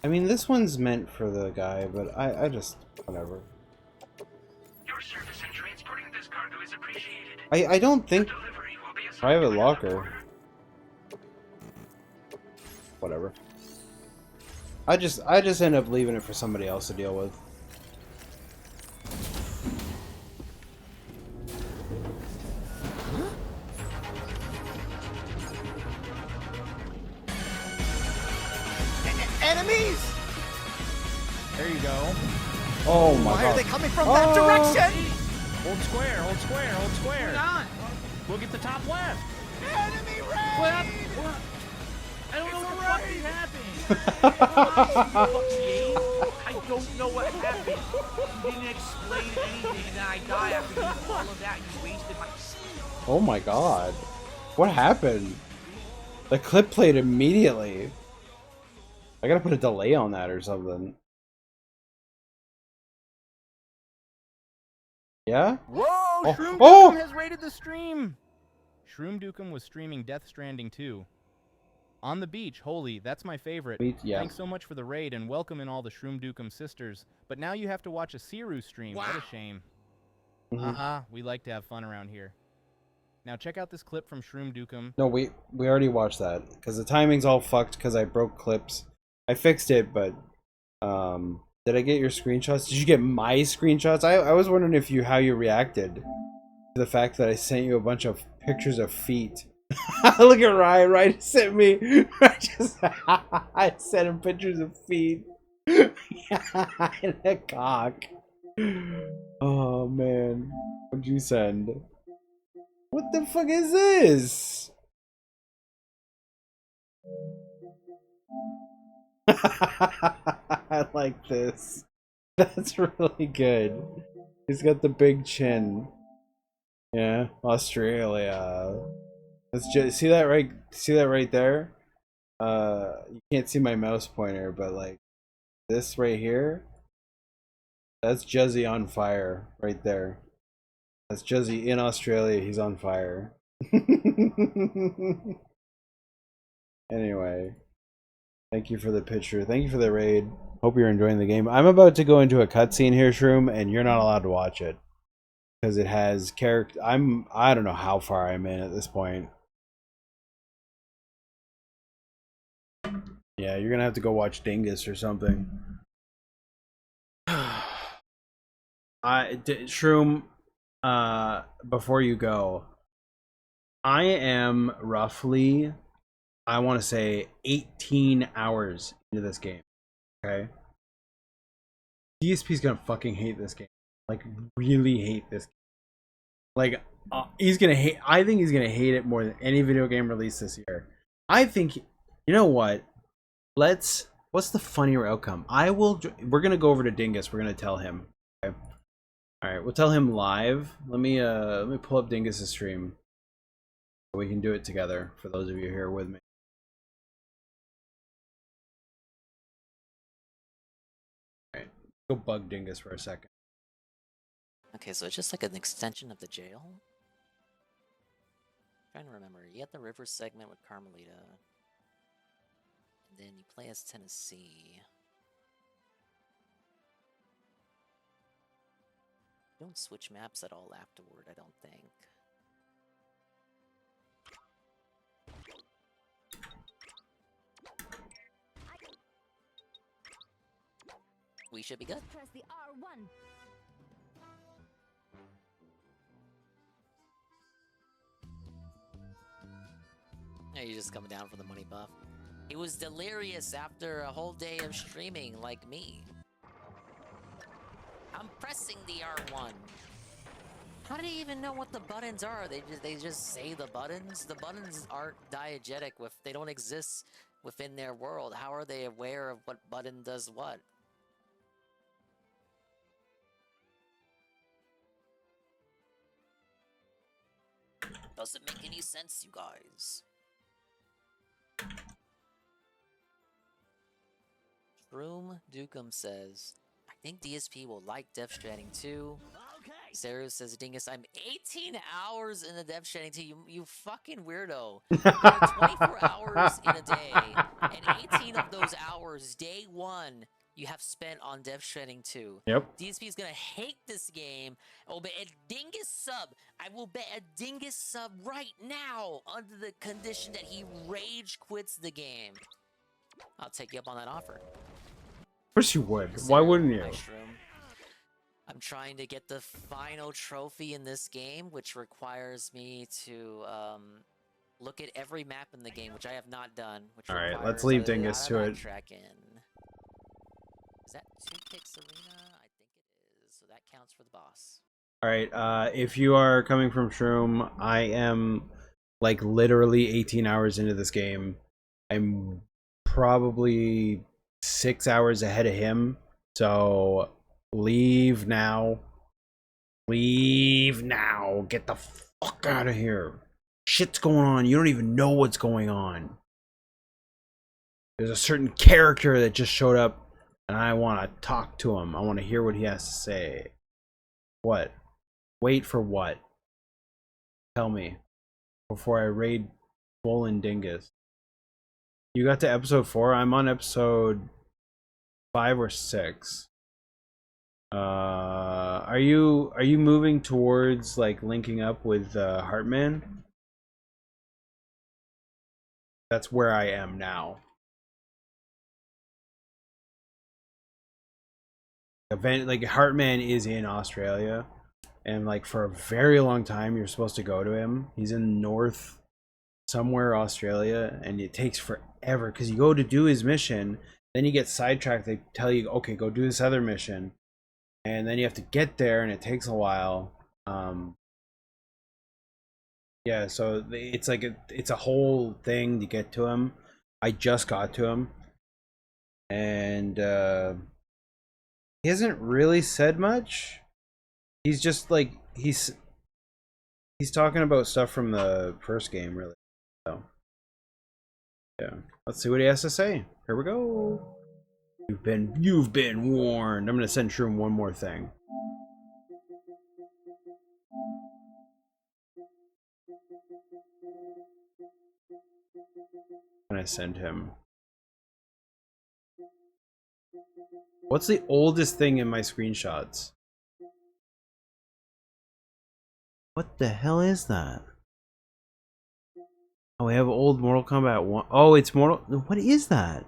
[SPEAKER 1] mean, this one's meant for the guy, but I just, whatever.
[SPEAKER 10] Your service in transporting this cargo is appreciated.
[SPEAKER 1] I don't think private locker. Whatever. I just end up leaving it for somebody else to deal with.
[SPEAKER 8] Enemies! There you go.
[SPEAKER 1] Oh my god.
[SPEAKER 8] Why are they coming from that direction?
[SPEAKER 17] Hold square, hold square, hold square.
[SPEAKER 12] Hang on.
[SPEAKER 17] Look at the top left.
[SPEAKER 8] Enemy raid!
[SPEAKER 12] What? I don't know what the fuck is happening. I don't know what happened. You didn't explain anything, and then I die after you do all of that. You wasted my...
[SPEAKER 1] Oh my god. What happened? The clip played immediately. I gotta put a delay on that or something. Yeah?
[SPEAKER 17] Whoa!
[SPEAKER 1] Oh.
[SPEAKER 17] Shroom
[SPEAKER 1] Oh!
[SPEAKER 17] Dukem has raided the stream! Shroom Dukem was streaming Death Stranding 2. On the beach, holy, that's my favorite.
[SPEAKER 1] Yeah.
[SPEAKER 17] Thanks so much for the raid and welcome in all the Shroom Dukem sisters. But now you have to watch a Siru stream. Wow. What a shame.
[SPEAKER 1] Mhm.
[SPEAKER 17] We like to have fun around here. Now check out this clip from Shroom Dukem.
[SPEAKER 1] No, we already watched that because the timing's all fucked because I broke clips. I fixed it, but did I get your screenshots? Did you get my screenshots? I was wondering if how you reacted to the fact that I sent you a bunch of pictures of feet. Look at Ryan. Ryan sent me. I sent him pictures of feet. And a cock. Oh man, what'd you send? What the fuck is this? I like this. That's really good. He's got the big chin. Yeah, Australia. Let's just see that right. See that right there. You can't see my mouse pointer, but like this right here. That's Juzzy on fire right there. That's Juzzy in Australia. He's on fire. Anyway, thank you for the picture. Thank you for the raid. Hope you're enjoying the game. I'm about to go into a cutscene here, Shroom, and you're not allowed to watch it because it has character. I don't know how far I'm in at this point. Yeah, you're gonna have to go watch Dingus or something. Shroom, before you go, I am roughly, I want to say 18 hours into this game. Okay, DSP's gonna fucking hate this game, like really hate this game. Like he's gonna hate. I think he's gonna hate it more than any video game released this year. I think, you know what? What's the funnier outcome? We're gonna go over to Dingus. We're gonna tell him. Okay. All right, we'll tell him live. Let me pull up Dingus's stream so we can do it together for those of you here with me. All right, go bug Dingus for a second.
[SPEAKER 14] Okay, so it's just like an extension of the jail? I'm trying to remember. You had the river segment with Carmelita. And then you play as Tennessee. You don't switch maps at all afterward, I don't think. We should be good.
[SPEAKER 20] Press the R1.
[SPEAKER 14] Yeah, you're just coming down for the money buff. He was delirious after a whole day of streaming, like me. I'm pressing the R1. How do they even know what the buttons are? They just say the buttons? The buttons aren't diegetic. They don't exist within their world. How are they aware of what button does what? Doesn't make any sense, you guys. Room Dukem says, I think DSP will like Death Stranding 2. Okay. Sarah says, Dingus, I'm 18 hours in the Death Stranding 2. You fucking weirdo. There are 24 hours in a day, and 18 of those hours, day one, you have spent on Death Stranding 2.
[SPEAKER 1] Yep.
[SPEAKER 14] DSP is gonna hate this game. I will bet a Dingus sub. I will bet a Dingus sub right now under the condition that he rage quits the game. I'll take you up on that offer.
[SPEAKER 1] Of course you would. Why wouldn't you?
[SPEAKER 14] I'm trying to get the final trophy in this game, which requires me to look at every map in the game, which I have not done.
[SPEAKER 1] All right, let's leave Dingus to it.
[SPEAKER 14] Is that Toothpicks Arena? I think it is. So that counts for the boss.
[SPEAKER 1] All right, if you are coming from Shroom, I am like literally 18 hours into this game. I'm probably 6 hours ahead of him, so leave now. Leave now. Get the fuck out of here. Shit's going on. You don't even know what's going on. There's a certain character that just showed up, and I want to talk to him. I want to hear what he has to say. What? Wait for what? Tell me before I raid Swollen Dingus. You got to episode 4. I'm on episode 5 or 6. Are you moving towards like linking up with Heartman? That's where I am now. Like Heartman is in Australia, and like for a very long time you're supposed to go to him. He's in North somewhere Australia, and it takes forever because you go to do his mission, then you get sidetracked. They tell you, okay, go do this other mission, and then you have to get there, and it takes a while. Yeah, so it's like it's a whole thing to get to him. I just got to him, and he hasn't really said much. He's just like he's talking about stuff from the first game, really. So yeah, let's see what he has to say. Here we go. You've been warned. I'm gonna send Shroom one more thing. I'm gonna send him. What's the oldest thing in my screenshots? What the hell is that? Oh, we have old Mortal Kombat 1. Oh, it's Mortal... What is that?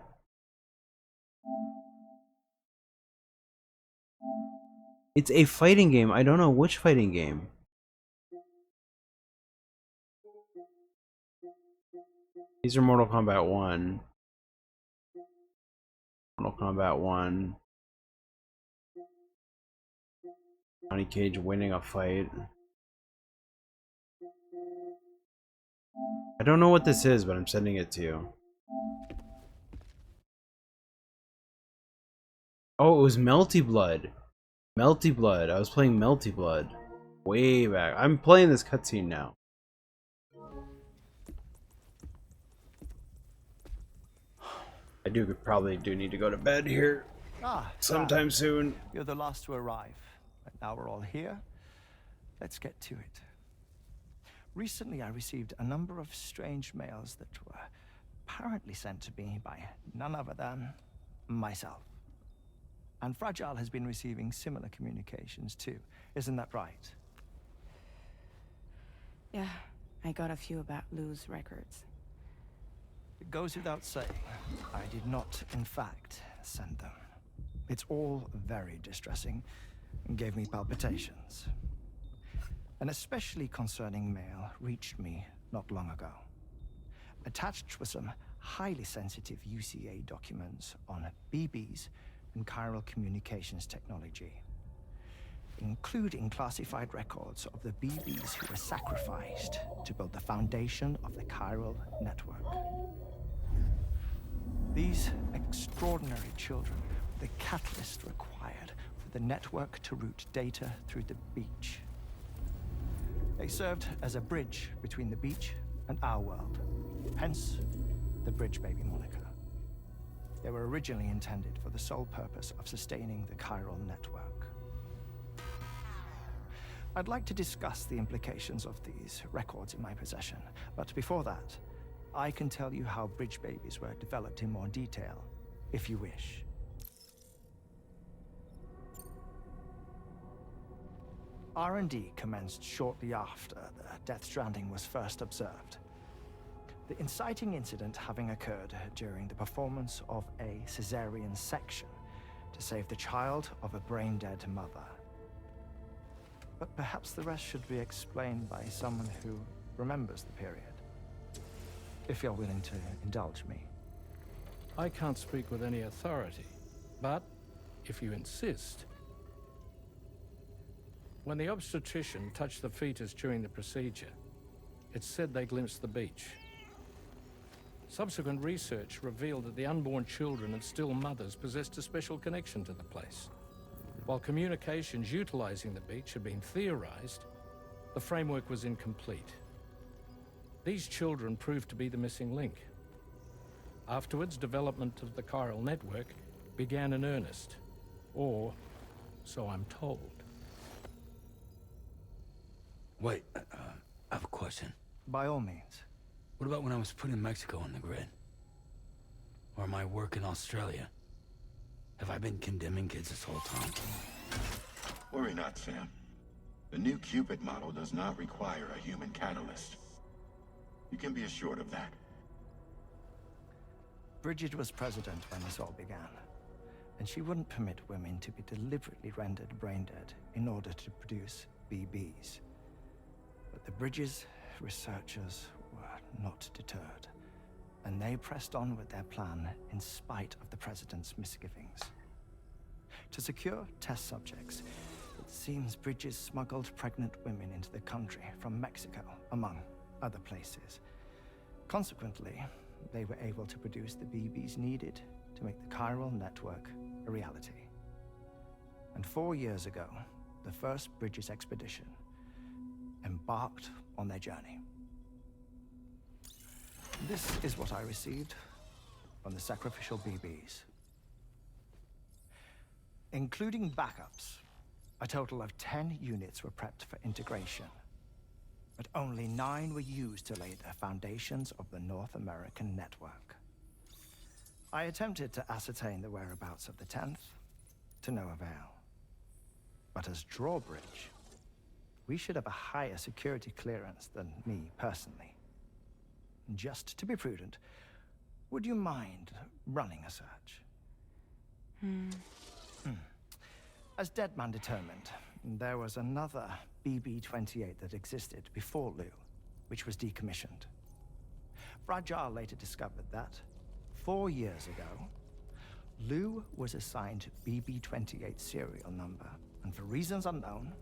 [SPEAKER 1] It's a fighting game. I don't know which fighting game. These are Mortal Kombat 1. Mortal Kombat 1. Johnny Cage winning a fight. I don't know what this is, but I'm sending it to you. Oh, it was Melty Blood. Melty Blood. I was playing Melty Blood. Way back. I'm playing this cutscene now. I probably need to go to bed here. Sometime soon.
[SPEAKER 8] You're the last to arrive. But now we're all here. Let's get to it. Recently, I received a number of strange mails that were apparently sent to me by none other than myself. And Fragile has been receiving similar communications too. Isn't that right?
[SPEAKER 21] Yeah, I got a few about Lou's records.
[SPEAKER 8] It goes without saying, I did not, in fact, send them. It's all very distressing and gave me palpitations. An especially concerning mail reached me not long ago. Attached were some highly sensitive UCA documents on BBs and chiral communications technology, including classified records of the BBs who were sacrificed to build the foundation of the chiral network. These extraordinary children were the catalyst required for the network to route data through the beach. They served as a bridge between the beach and our world, hence the Bridge Baby moniker. They were originally intended for the sole purpose of sustaining the chiral network. I'd like to discuss the implications of these records in my possession, but before that, I can tell you how Bridge Babies were developed in more detail, if you wish. R&D commenced shortly after the Death Stranding was first observed. The inciting incident having occurred during the performance of a cesarean section to save the child of a brain-dead mother. But perhaps the rest should be explained by someone who remembers the period. If you're willing to indulge me.
[SPEAKER 18] I can't speak with any authority, but if you insist. When the obstetrician touched the fetus during the procedure, it's said they glimpsed the beach. Subsequent research revealed that the unborn children of still mothers possessed a special connection to the place. While communications utilizing the beach had been theorized, the framework was incomplete. These children proved to be the missing link. Afterwards, development of the chiral network began in earnest, or so I'm told.
[SPEAKER 7] Wait, I have a question.
[SPEAKER 8] By all means.
[SPEAKER 7] What about when I was putting Mexico on the grid? Or my work in Australia? Have I been condemning kids this whole time?
[SPEAKER 13] Worry not, Sam. The new Cupid model does not require a human catalyst. You can be assured of that.
[SPEAKER 8] Bridget was president when this all began, and she wouldn't permit women to be deliberately rendered brain-dead in order to produce BBs. But the Bridges researchers were not deterred, and they pressed on with their plan in spite of the president's misgivings. To secure test subjects, it seems Bridges smuggled pregnant women into the country from Mexico, among other places. Consequently, they were able to produce the BBs needed to make the chiral network a reality. And 4 years ago, the first Bridges expedition embarked on their journey. This is what I received from the sacrificial BBs. Including backups, a total of 10 units were prepped for integration. But only 9 were used to lay the foundations of the North American network. I attempted to ascertain the whereabouts of the 10th, to no avail. But as drawbridge, we should have a higher security clearance than me personally. Just to be prudent, would you mind running a search? As Deadman determined, there was another BB-28 that existed before Lou, which was decommissioned. Fragile later discovered that, 4 years ago, Lou was assigned BB-28 serial number, and for reasons unknown,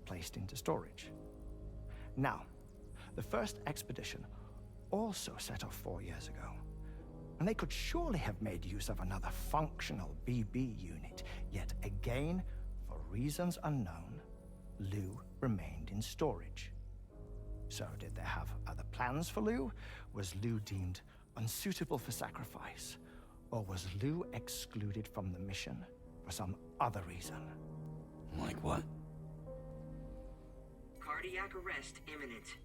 [SPEAKER 8] placed into storage. Now, the first expedition also set off 4 years ago, and they could surely have made use of another functional BB unit, yet again, for reasons unknown, Lou remained in storage. So did they have other plans for Lou? Was Lou deemed unsuitable for sacrifice? Or was Lou excluded from the mission for some other reason?
[SPEAKER 7] Like what?
[SPEAKER 10] Cardiac arrest imminent.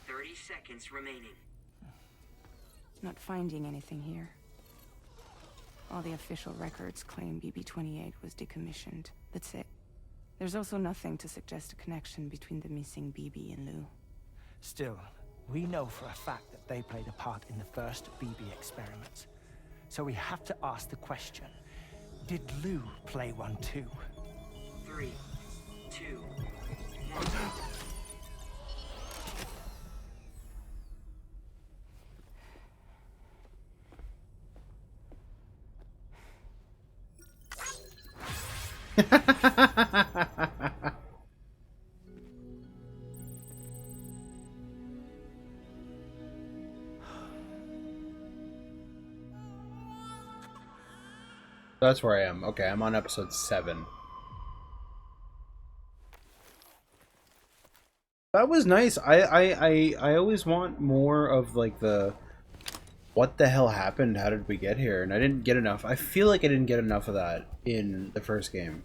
[SPEAKER 10] 30 seconds remaining.
[SPEAKER 21] Not finding anything here. All the official records claim BB-28 was decommissioned. That's it. There's also nothing to suggest a connection between the missing BB and Lou.
[SPEAKER 8] Still, we know for a fact that they played a part in the first BB experiments. So we have to ask the question, did Lou play one too?
[SPEAKER 10] 3, 2, 1.
[SPEAKER 1] That's where I am. Okay, I'm on episode 7. That was nice. I always want more of like the what the hell happened? How did we get here? And I didn't get enough. I feel like I didn't get enough of that in the first game.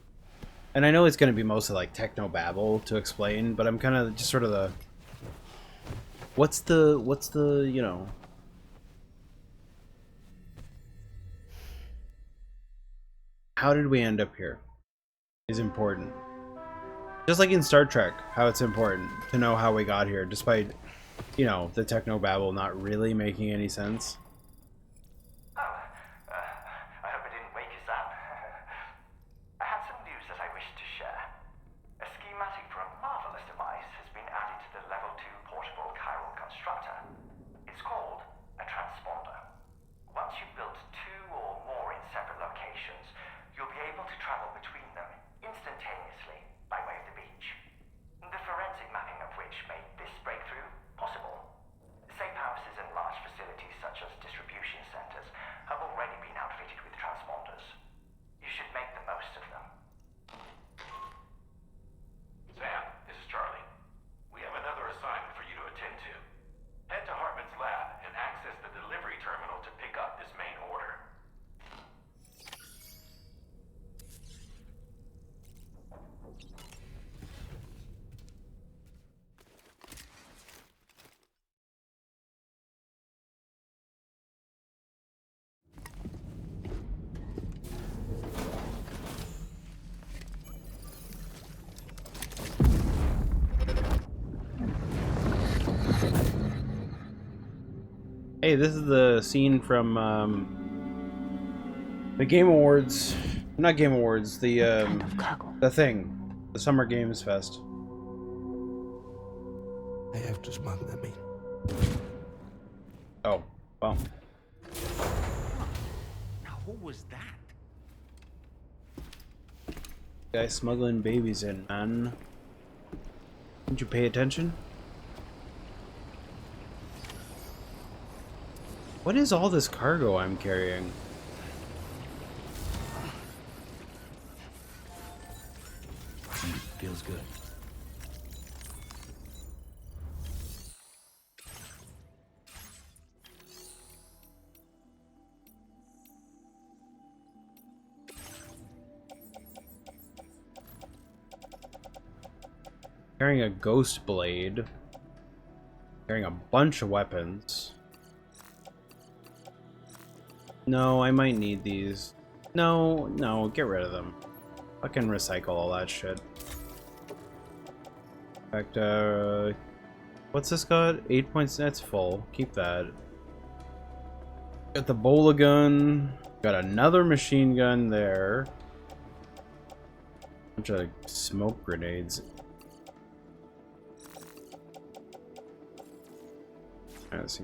[SPEAKER 1] And I know it's going to be mostly like techno babble to explain, but I'm kind of just sort of the what's the, you know, how did we end up here is important. Just like in Star Trek, how it's important to know how we got here, despite, you know, the techno babble not really making any sense.
[SPEAKER 6] I hope I didn't wake us up. I have some news that I wish to share. A schematic for a marvelous device has been added to the Level 2 portable chiral constructor. It's called a transponder. Once you've built 2 or more in separate locations, you'll be able to travel between them instantaneously by way of the beach. The forensic mapping of which made this breakthrough possible. Safe houses and large facilities such as distribution centers have already been outfitted with transponders. You should make the most of them.
[SPEAKER 13] Sam, this is Charlie. We have another assignment for you to attend to. Head to Hartman's lab and access the delivery terminal to pick up this main order.
[SPEAKER 1] Hey, this is the scene from the Game Awards, not Game Awards, the thing, the Summer Games Fest.
[SPEAKER 16] I have to smuggle them in.
[SPEAKER 1] Oh, well.
[SPEAKER 2] Now, who was that?
[SPEAKER 1] Guy smuggling babies in, man. Didn't you pay attention? What is all this cargo I'm carrying?
[SPEAKER 7] Feels good.
[SPEAKER 1] Carrying a ghost blade. Carrying a bunch of weapons. No, I might need these. No, no, get rid of them. Fucking recycle all that shit. In fact, what's this got? 8 points, that's full. Keep that. Got the bola gun. Got another machine gun there. Bunch of smoke grenades. Let's see.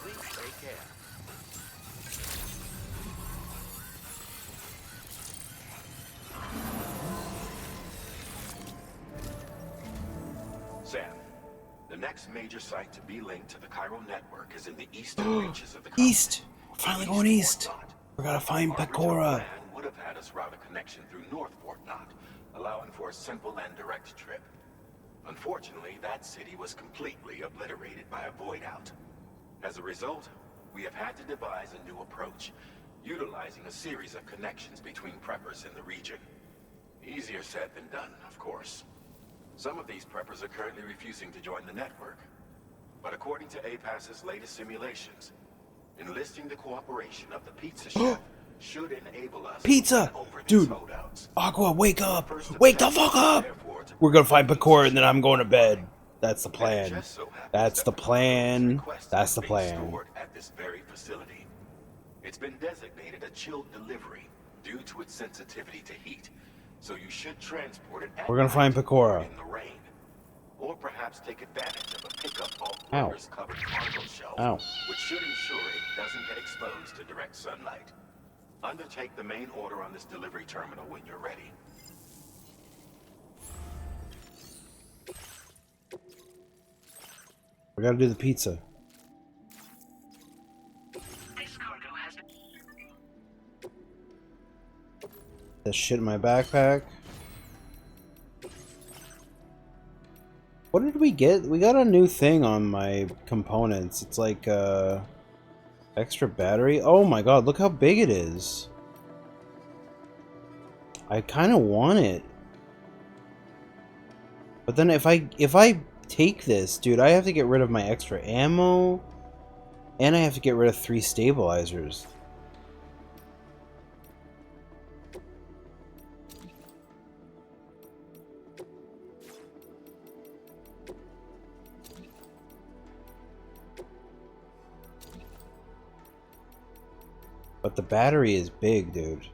[SPEAKER 2] Please take care.
[SPEAKER 9] Sam, the next major site to be linked to the chiral network is in the eastern reaches of the continent.
[SPEAKER 1] East! We're finally going east! We gotta find Pecora!
[SPEAKER 9] Would have had us route a connection through North Fort Knot, allowing for a simple and direct trip. Unfortunately, that city was completely obliterated by a void out. As a result, we have had to devise a new approach, utilizing a series of connections between preppers in the region. Easier said than done, of course. Some of these preppers are currently refusing to join the network. But according to APAS's latest simulations, enlisting the cooperation of the pizza chef should enable us
[SPEAKER 1] Pizza!
[SPEAKER 9] to over these
[SPEAKER 1] Dude!
[SPEAKER 9] holdouts.
[SPEAKER 1] Aqua, wake up! Wake the fuck up! We're gonna find Pecora and then I'm going to bed. That's the plan. That's the plan. That's the plan.
[SPEAKER 9] Stored at this very facility. It's been designated a chilled delivery due to its sensitivity to heat. So you should transport it at
[SPEAKER 1] We're gonna find Pecora.
[SPEAKER 9] in the rain. Or perhaps take advantage of a pickup bulk
[SPEAKER 1] Ow.
[SPEAKER 9] workers covered cargo shelf,
[SPEAKER 1] Ow.
[SPEAKER 9] which should ensure it doesn't get exposed to direct sunlight. Undertake the main order on this delivery terminal when you're ready.
[SPEAKER 1] We gotta do the pizza.
[SPEAKER 10] This cargo has
[SPEAKER 1] That shit in my backpack. What did we get? We got a new thing on my components. It's like extra battery. Oh my god, look how big it is. I kind of want it. But then if I take this, dude, I have to get rid of my extra ammo and I have to get rid of 3 stabilizers. But the battery is big, dude.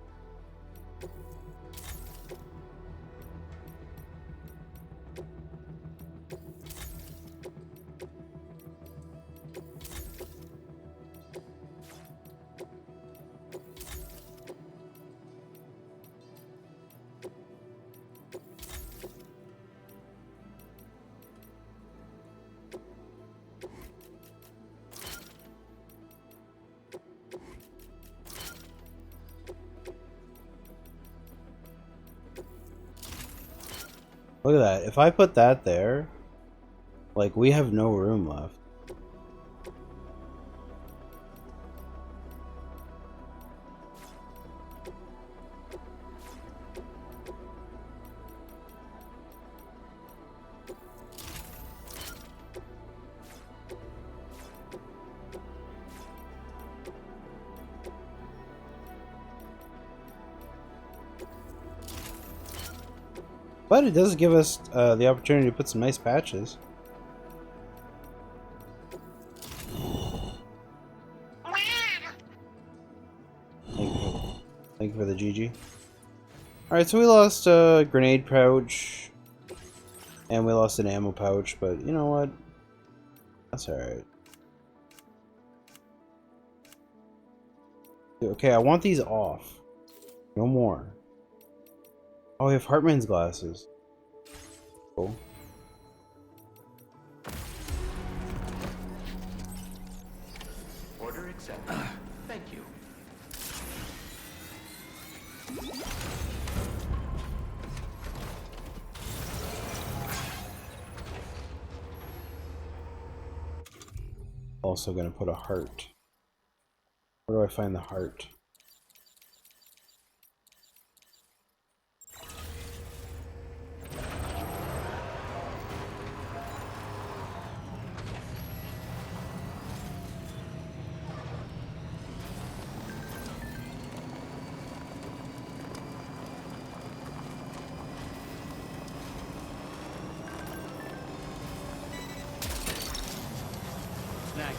[SPEAKER 1] Look at that. If I put that there, like, we have no room left. But it does give us the opportunity to put some nice patches. Thank you for the GG. Alright, so we lost a grenade pouch. And we lost an ammo pouch, but you know what? That's alright. Okay, I want these off. No more. Oh, we have Hartman's glasses. Cool.
[SPEAKER 2] accept. Thank you.
[SPEAKER 1] Also gonna put a heart. Where do I find the heart?
[SPEAKER 18] Snag it.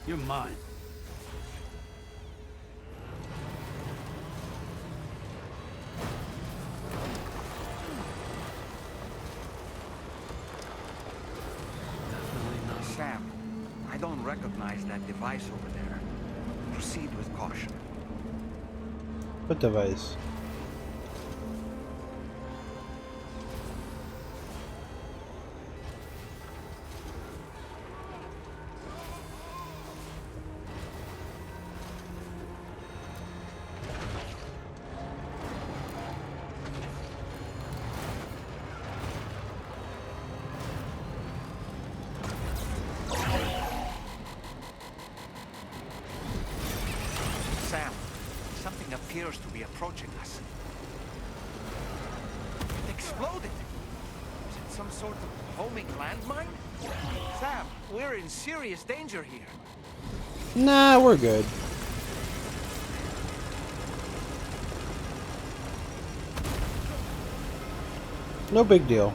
[SPEAKER 18] You're mine.
[SPEAKER 2] Sam, I don't recognize that device over there. Proceed with caution.
[SPEAKER 1] What device?
[SPEAKER 2] Sam, something appears to be approaching us. It exploded. Is it some sort of homing landmine? Sam, we're in serious danger here.
[SPEAKER 1] Nah, we're good. No big deal.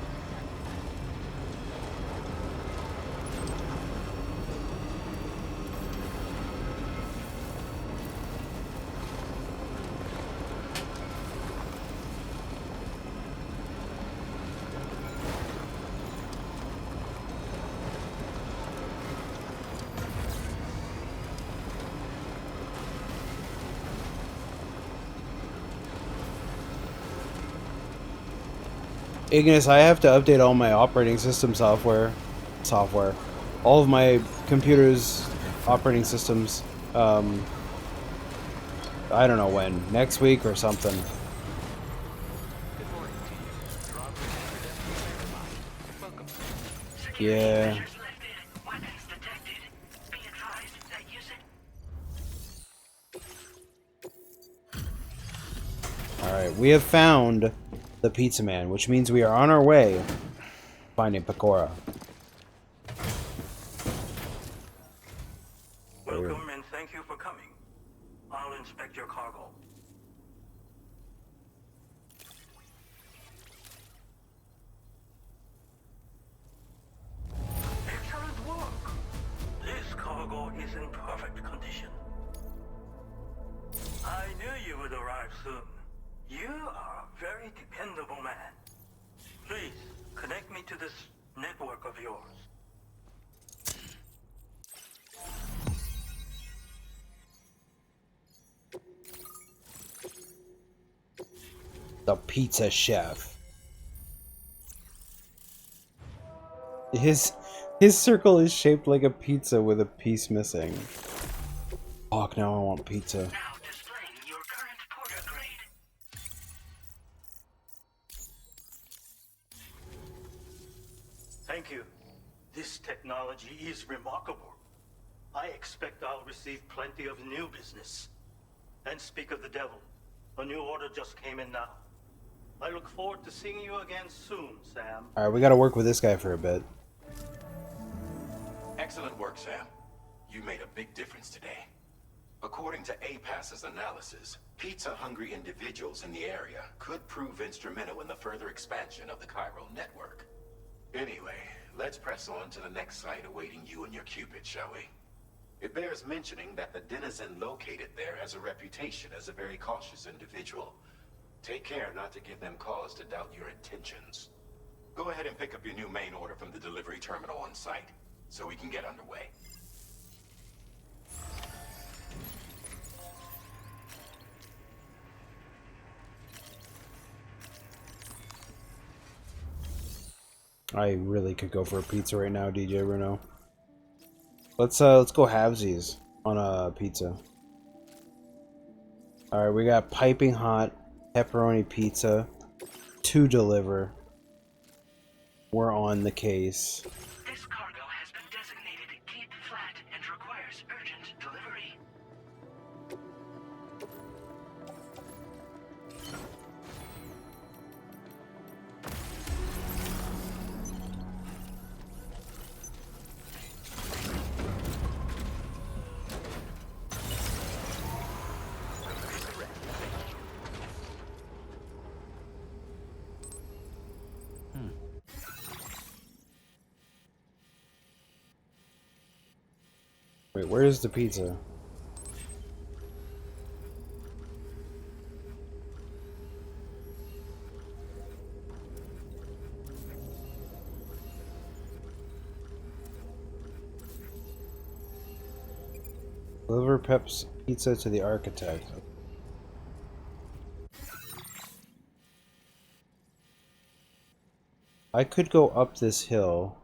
[SPEAKER 1] Ignis, I have to update all my operating system software. All of my computer's operating systems. I don't know when. Next week or something. Yeah. Alright, we have found the Pizza Man, which means we are on our way finding Pecora.
[SPEAKER 10] Welcome and thank you for coming. I'll inspect your cargo. Excellent work. This cargo is in perfect condition. I knew you would arrive soon. You are a very dependable man. Please, connect me to this network of yours.
[SPEAKER 1] The Pizza Chef. His circle is shaped like a pizza with a piece missing. Fuck, now I want pizza.
[SPEAKER 10] Thank you. This technology is remarkable. I expect I'll receive plenty of new business. And speak of the devil, a new order just came in now. I look forward to seeing you again soon, Sam.
[SPEAKER 1] Alright, we gotta work with this guy for a bit.
[SPEAKER 3] Excellent work, Sam. You made a big difference today. According to APAS's analysis, pizza-hungry individuals in the area could prove instrumental in the further expansion of the chiral network. Anyway, let's press on to the next site awaiting you and your Cupid, shall we? It bears mentioning that the denizen located there has a reputation as a very cautious individual. Take care not to give them cause to doubt your intentions. Go ahead and pick up your new main order from the delivery terminal on site, so we can get underway.
[SPEAKER 1] I really could go for a pizza right now, DJ Bruno. Let's go halvesies on a pizza. All right, we got piping hot pepperoni pizza to deliver. We're on the case.
[SPEAKER 9] This cargo has been designated Cape Flat and requires urgent delivery.
[SPEAKER 1] Wait, where's the pizza? Deliver Pep's pizza to the architect. I could go up this hill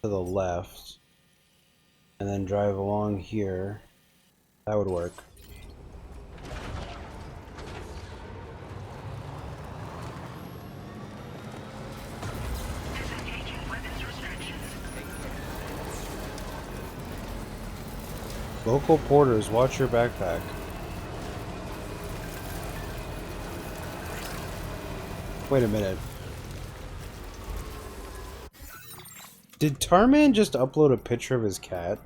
[SPEAKER 1] to the left and then drive along here. That would work. Local porters, watch your backpack. Wait a minute. Did Tarman just upload a picture of his cat?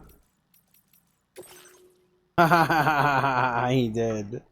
[SPEAKER 1] He did.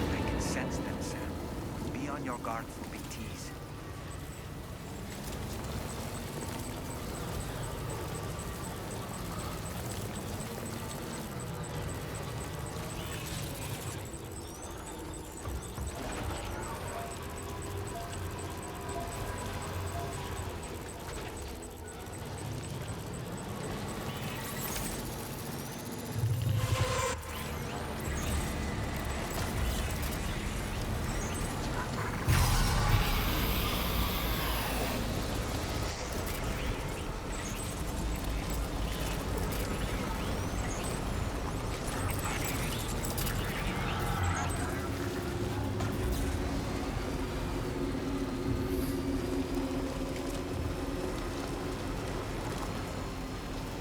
[SPEAKER 2] I can sense them, Sam. Be on your guard for big T's.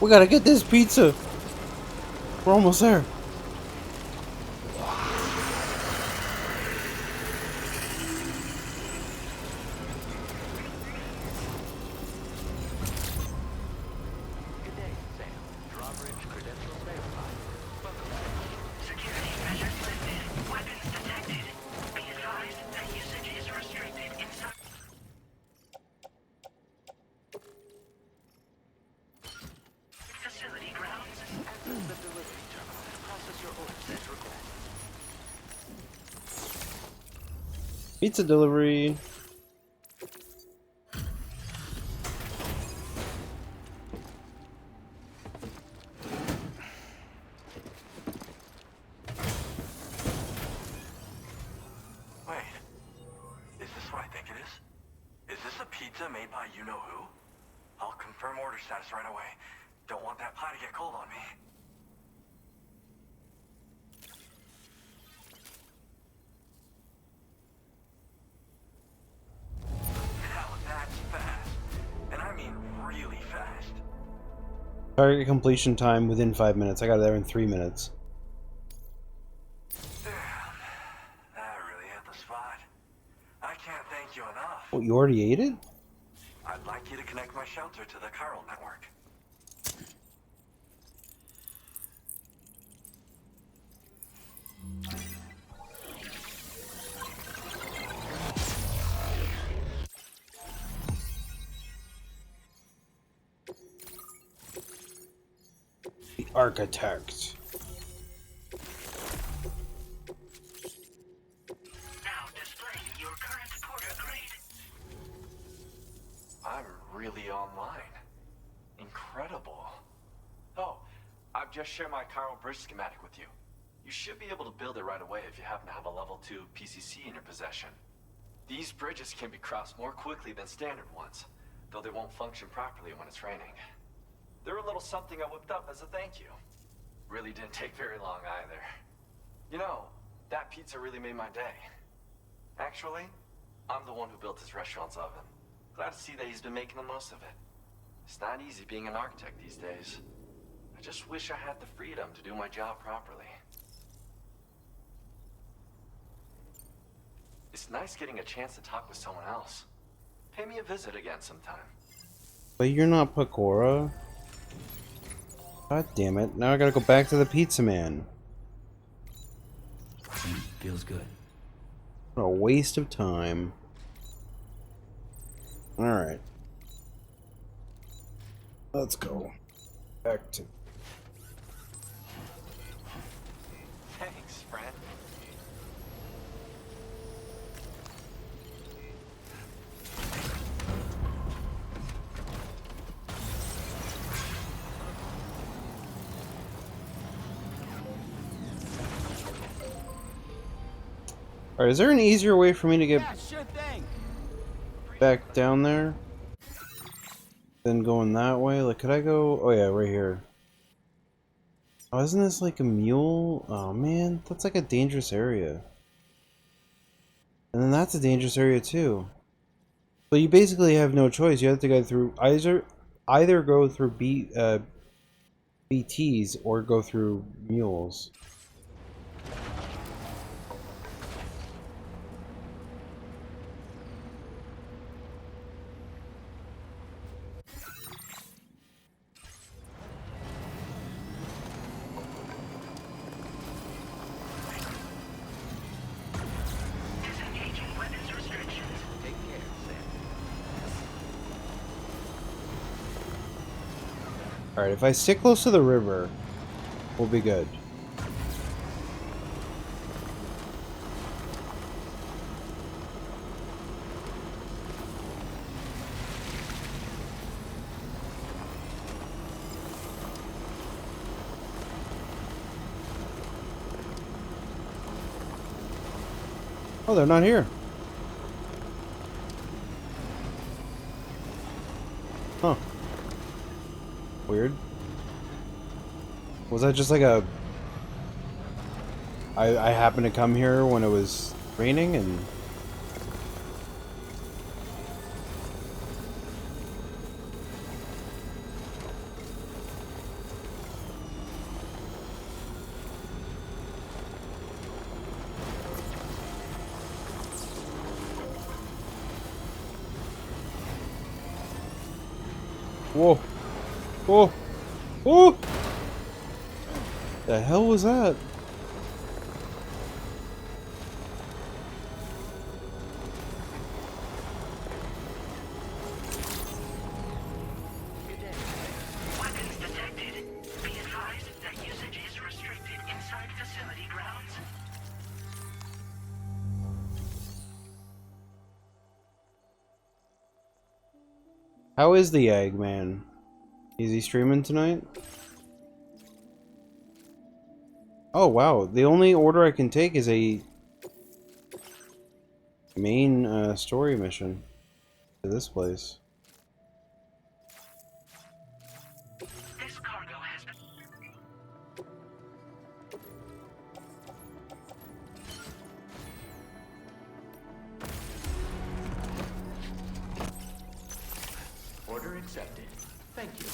[SPEAKER 1] We gotta get this pizza. We're almost there. Pizza delivery.
[SPEAKER 9] Wait. Is this what I think it is? Is this a pizza made by you-know-who? I'll confirm order status right away. Don't want that pie to get cold on me. Now that's fast. And I mean really fast.
[SPEAKER 1] Target completion time within 5 minutes. I got there in 3 minutes.
[SPEAKER 9] That really hit the spot. I can't thank you enough.
[SPEAKER 1] Oh, you already ate it?
[SPEAKER 9] I'd like you to connect my shelter to the chiral network.
[SPEAKER 1] The architect.
[SPEAKER 9] Now displaying your current porter grade. I'm really online. Incredible. Oh, I've just shared my chiral bridge schematic with you. You should be able to build it right away if you happen to have a level 2 PCC in your possession. These bridges can be crossed more quickly than standard ones, though they won't function properly when it's raining. They're a little something I whipped up as a thank you. Really didn't take very long either. You know, that pizza really made my day. Actually, I'm the one who built his restaurant's oven. Glad to see that he's been making the most of it. It's not easy being an architect these days. I just wish I had the freedom to do my job properly. It's nice getting a chance to talk with someone else. Pay me a visit again sometime.
[SPEAKER 1] But you're not Pecora. God damn it. Now I gotta go back to the pizza man.
[SPEAKER 7] Feels good.
[SPEAKER 1] What a waste of time. Alright. Let's go. Back to...
[SPEAKER 9] Thanks, friend.
[SPEAKER 1] Alright, is there an easier way for me to get back down there than going that way? Like, could I go... Oh yeah, right here. Oh, isn't this like a mule? Oh man, that's like a dangerous area. And then that's a dangerous area too. So you basically have no choice. You have to go through either go through BTs or go through mules. Alright, if I stick close to the river, we'll be good. Oh, they're not here. Huh. Weird. Was that just like a... I happened to come here when it was raining and... Whoa. Whoa. Whoa. The hell was that?
[SPEAKER 9] Weapons detected. Be advised that usage is restricted inside facility grounds.
[SPEAKER 1] How is the Eggman? Is he streaming tonight? Oh wow, the only order I can take is a main story mission to this place.
[SPEAKER 9] This cargo has been...
[SPEAKER 13] Order accepted. Thank you.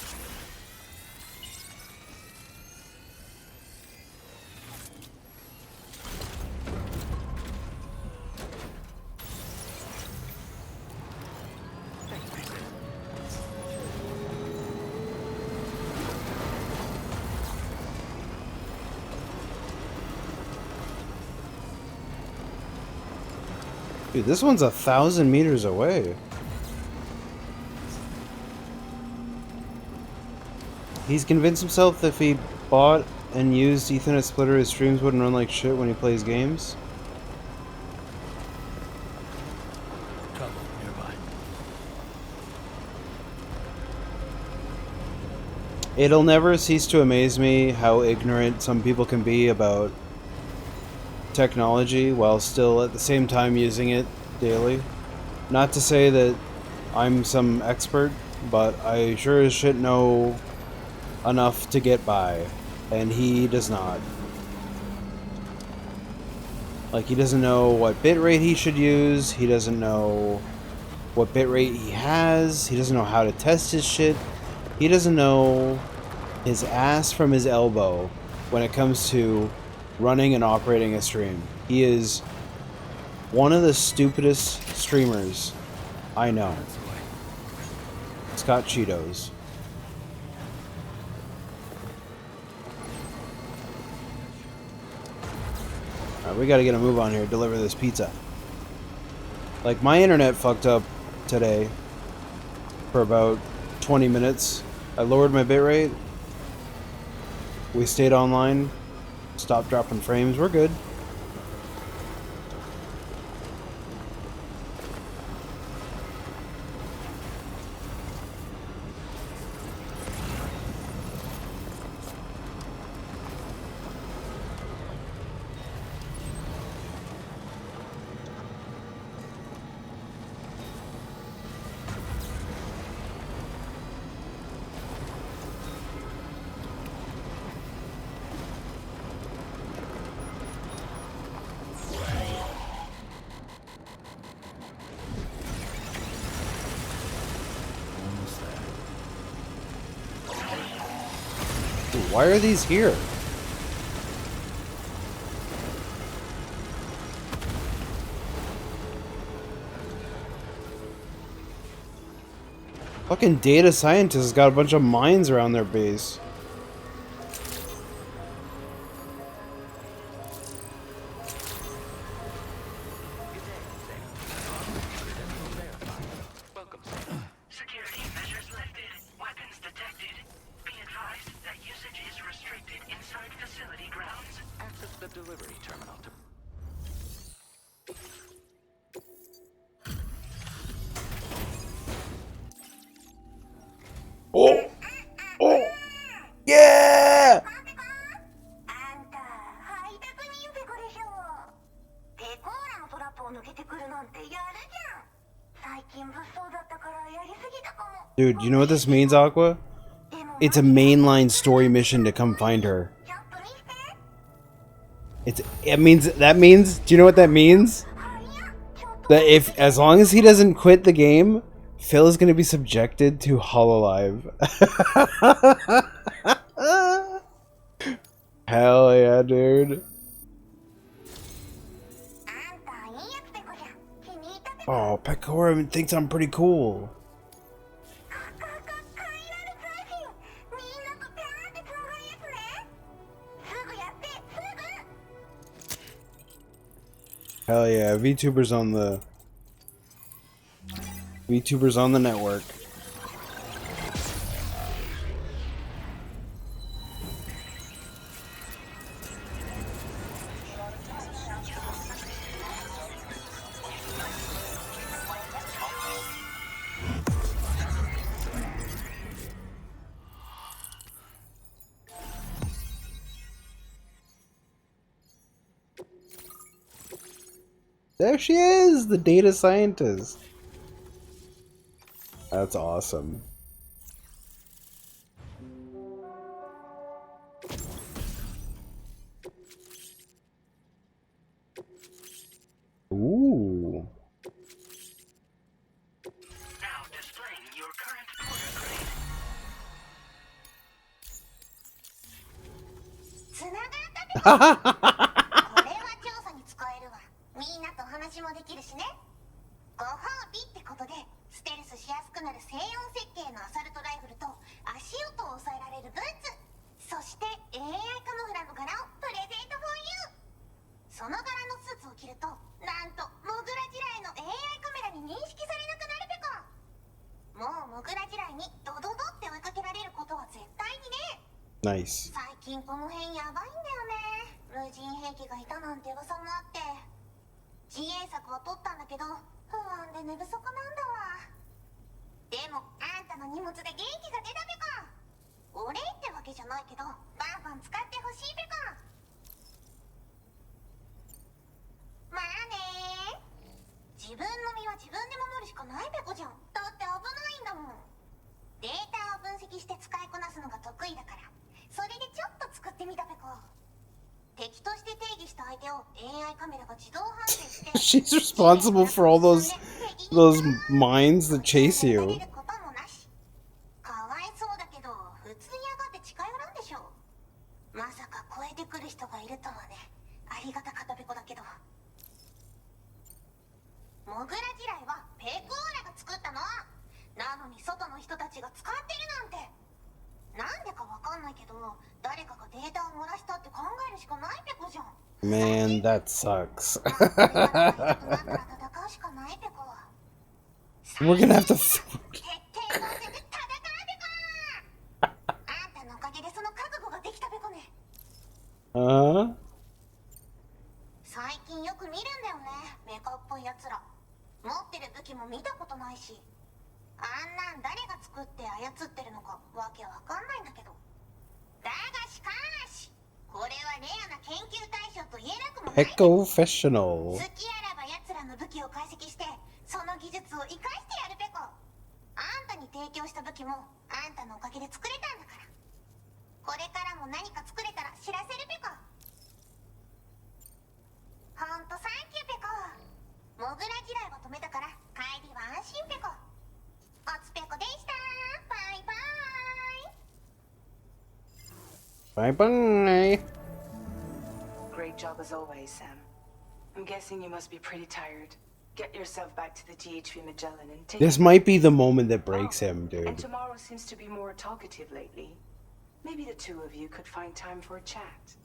[SPEAKER 1] Dude, this one's 1,000 meters away. He's convinced himself that if he bought and used Ethernet splitter, his streams wouldn't run like shit when he plays games.
[SPEAKER 7] Trouble nearby.
[SPEAKER 1] It'll never cease to amaze me how ignorant some people can be about technology while still at the same time using it daily. Not to say that I'm some expert, but I sure as shit know enough to get by, and he does not. Like, he doesn't know what bitrate he should use, he doesn't know what bitrate he has, he doesn't know how to test his shit, he doesn't know his ass from his elbow when it comes to running and operating a stream. He is one of the stupidest streamers I know. Scott Cheetos. Alright, we gotta get a move on here, deliver this pizza. Like, my internet fucked up today for about 20 minutes. I lowered my bitrate. We stayed online. Stopped dropping frames. We're good. Why are these here? Fucking data scientists got a bunch of mines around their base.
[SPEAKER 15] Security measures lifted. Weapons detected. Be advised that usage is restricted inside facility grounds.
[SPEAKER 2] Access the delivery terminal to...
[SPEAKER 1] Oh! Oh! Yeah!
[SPEAKER 20] トラップを抜けてくるなんてやるじゃん。最近物騒だったからやりすぎたかも。
[SPEAKER 1] Dude, you know what this means, Aqua? It's a mainline story mission to come find her. It means, do you know what that means? That if, as long as he doesn't quit the game, Phil is going to be subjected to Hololive. Hell yeah, dude. Oh, Pecora thinks I'm pretty cool. Hell yeah, VTubers on the network. There she is, the data scientist. That's awesome. Ooh.
[SPEAKER 15] Now displaying your current porter grade.
[SPEAKER 20] つながったでこれは調査に使えるわ。みんなと話もできるしね。ご褒美ってことでステルスしやすくなる静音設計のアサルトライフルと足音を抑えられるブーツ、そして AI カモフラの柄をプレゼント for you。 その柄のスーツを着るとなんとモグラ地雷の
[SPEAKER 1] Nice.
[SPEAKER 19] 最近この辺やばいんだよね。無人兵器がいたなんて噂もあって。自衛策は取ったんだけど、不安で寝不足なんだわ。でも、あんたの荷物で元気が出たべか。お礼ってわけじゃないけど、バンバン使ってほしいべか。まあねー。自分の身は自分で守るしかないべこじゃん。だって危ないんだもん。データを分析して使いこなすのが得意だから、それでちょっと作ってみたべこ。敵として定義した相手を AI カメラが自動判定して
[SPEAKER 1] She's responsible for all those mines that chase you.
[SPEAKER 19] かわいそうだけど、普通に上がって近寄らんでしょ。まさか超えてくる人がいるとはね。ありがたかったべこだけど。モグラ地雷はペクオーラが作ったの。なのに外の人たちが使ってるなんて。なんでかわかんないけど、誰かがデータを漏らしたって考えるしかないペコじゃん。
[SPEAKER 1] Man, that sucks. We're gonna have to.
[SPEAKER 19] あんたのおかげでその覚悟ができたペコね。最近よく見るんだよね、メカっぽいやつら。持ってる武器も見たことないし。あんなん誰が作って操ってるのかわけわかんないんだけど。だがしかし、これはレアな研究対象と言えなくもない。
[SPEAKER 1] Professional.
[SPEAKER 19] 好きあらば奴らの武器を解析して、その技術を生かしてやるペコ。あんたに提供した武器もあんたのおかげで作れたんだから。これからも何か作れたら知らせるペコ。ほんとサンキューペコ。モグラ地雷は止めたから帰りは安心ペコ。おつぺこでした。バイバイ。
[SPEAKER 1] Bye bye.
[SPEAKER 21] Great job as always, Sam. I'm guessing you must be pretty tired. Get yourself back to the GHV Magellan and take.
[SPEAKER 1] This might be the moment that breaks him,
[SPEAKER 21] And
[SPEAKER 1] dude.
[SPEAKER 21] tomorrow seems to be more talkative lately. Maybe the two of you could find time for a chat.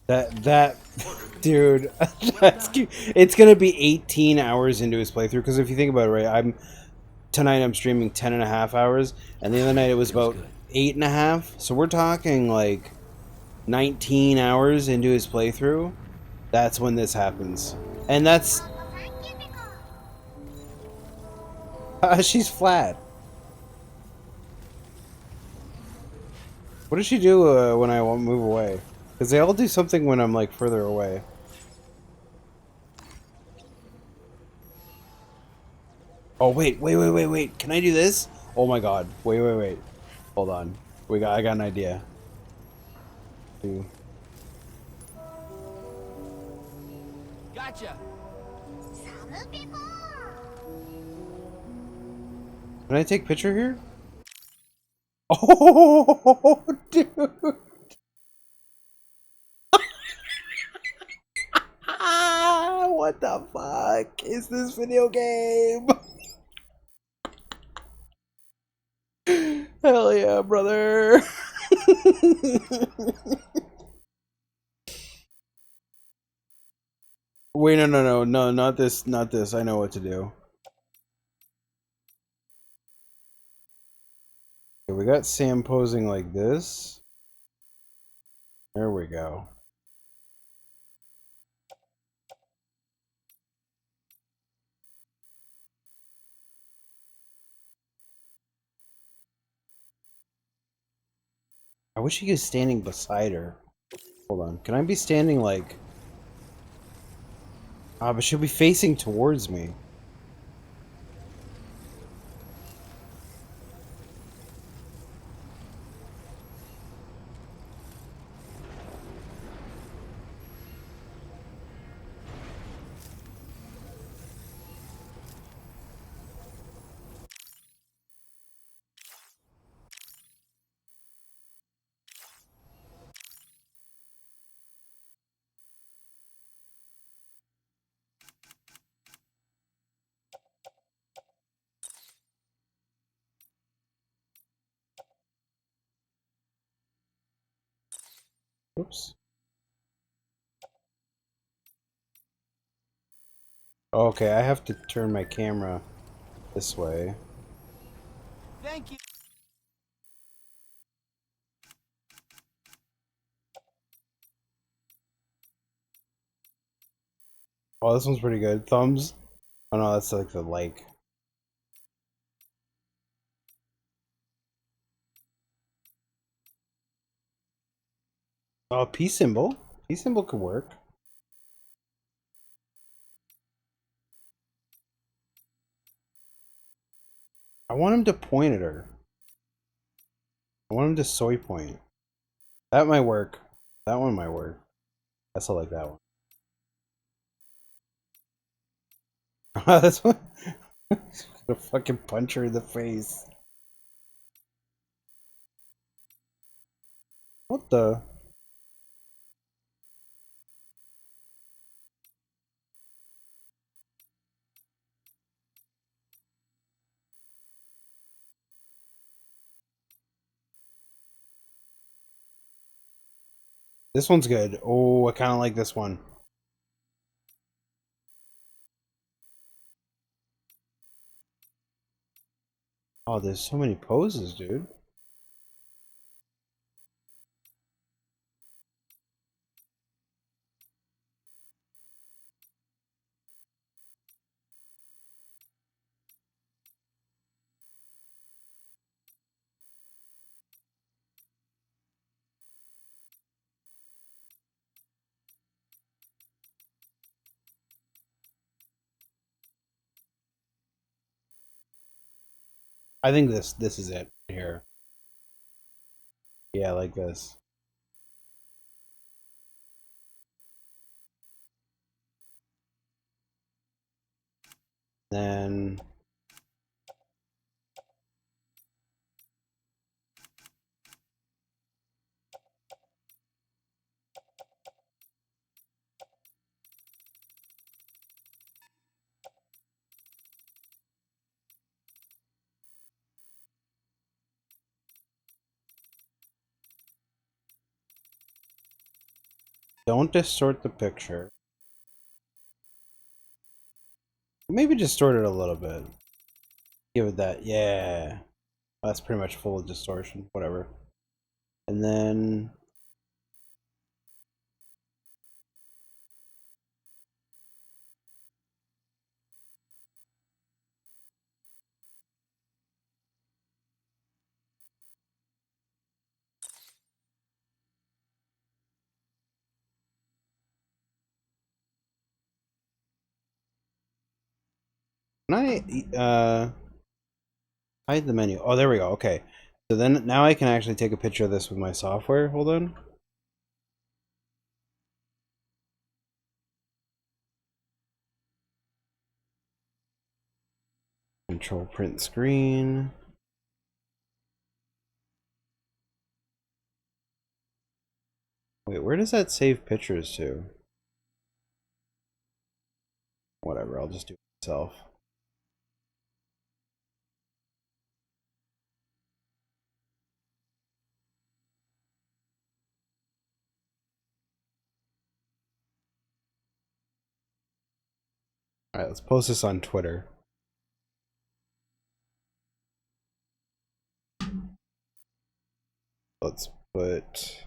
[SPEAKER 1] That dude, that's cute. It's gonna be 18 hours into his playthrough, because if you think about it, right, tonight I'm streaming 10.5 hours, and the other night it was about 8.5. So we're talking like 19 hours into his playthrough. That's when this happens, and that's she's flat. What does she do when I won't move away? Because they all do something when I'm like further away. Oh wait. Can I do this? Oh my god. Wait. Hold on. I got an idea.
[SPEAKER 12] Gotcha.
[SPEAKER 1] Can I take a picture here? Oh, dude. What the fuck is this video game? Hell yeah, brother. Wait, no, not this, I know what to do. Okay, we got Sam posing like this. There we go. I wish he was standing beside her. Hold on. Can I be standing like... Ah, but she'll be facing towards me. Oops. Okay, I have to turn my camera this way.
[SPEAKER 12] Thank you.
[SPEAKER 1] Oh, this one's pretty good. Thumbs. Oh no, that's like the like. Oh, peace symbol. Peace symbol could work. I want him to point at her. I want him to soy point. That might work. That one might work. I still like that one. This one. Gonna fucking punch her in the face. What the? This one's good. Oh, I kind of like this one. Oh, there's so many poses, dude. I think this is it here. Yeah, like this. Then don't distort the picture. Maybe distort it a little bit. Give it that. Yeah. That's pretty much full of distortion. Whatever. And then can I hide the menu? Oh, there we go. Okay. So then now I can actually take a picture of this with my software. Hold on. Control print screen. Wait, where does that save pictures to? Whatever, I'll just do it myself. Alright, let's post this on Twitter. Let's put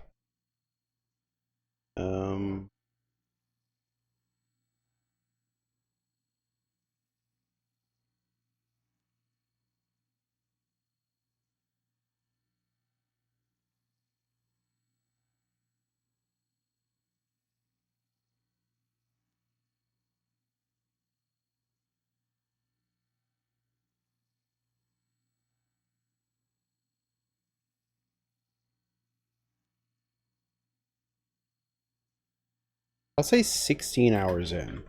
[SPEAKER 1] I'll say 16 hours in.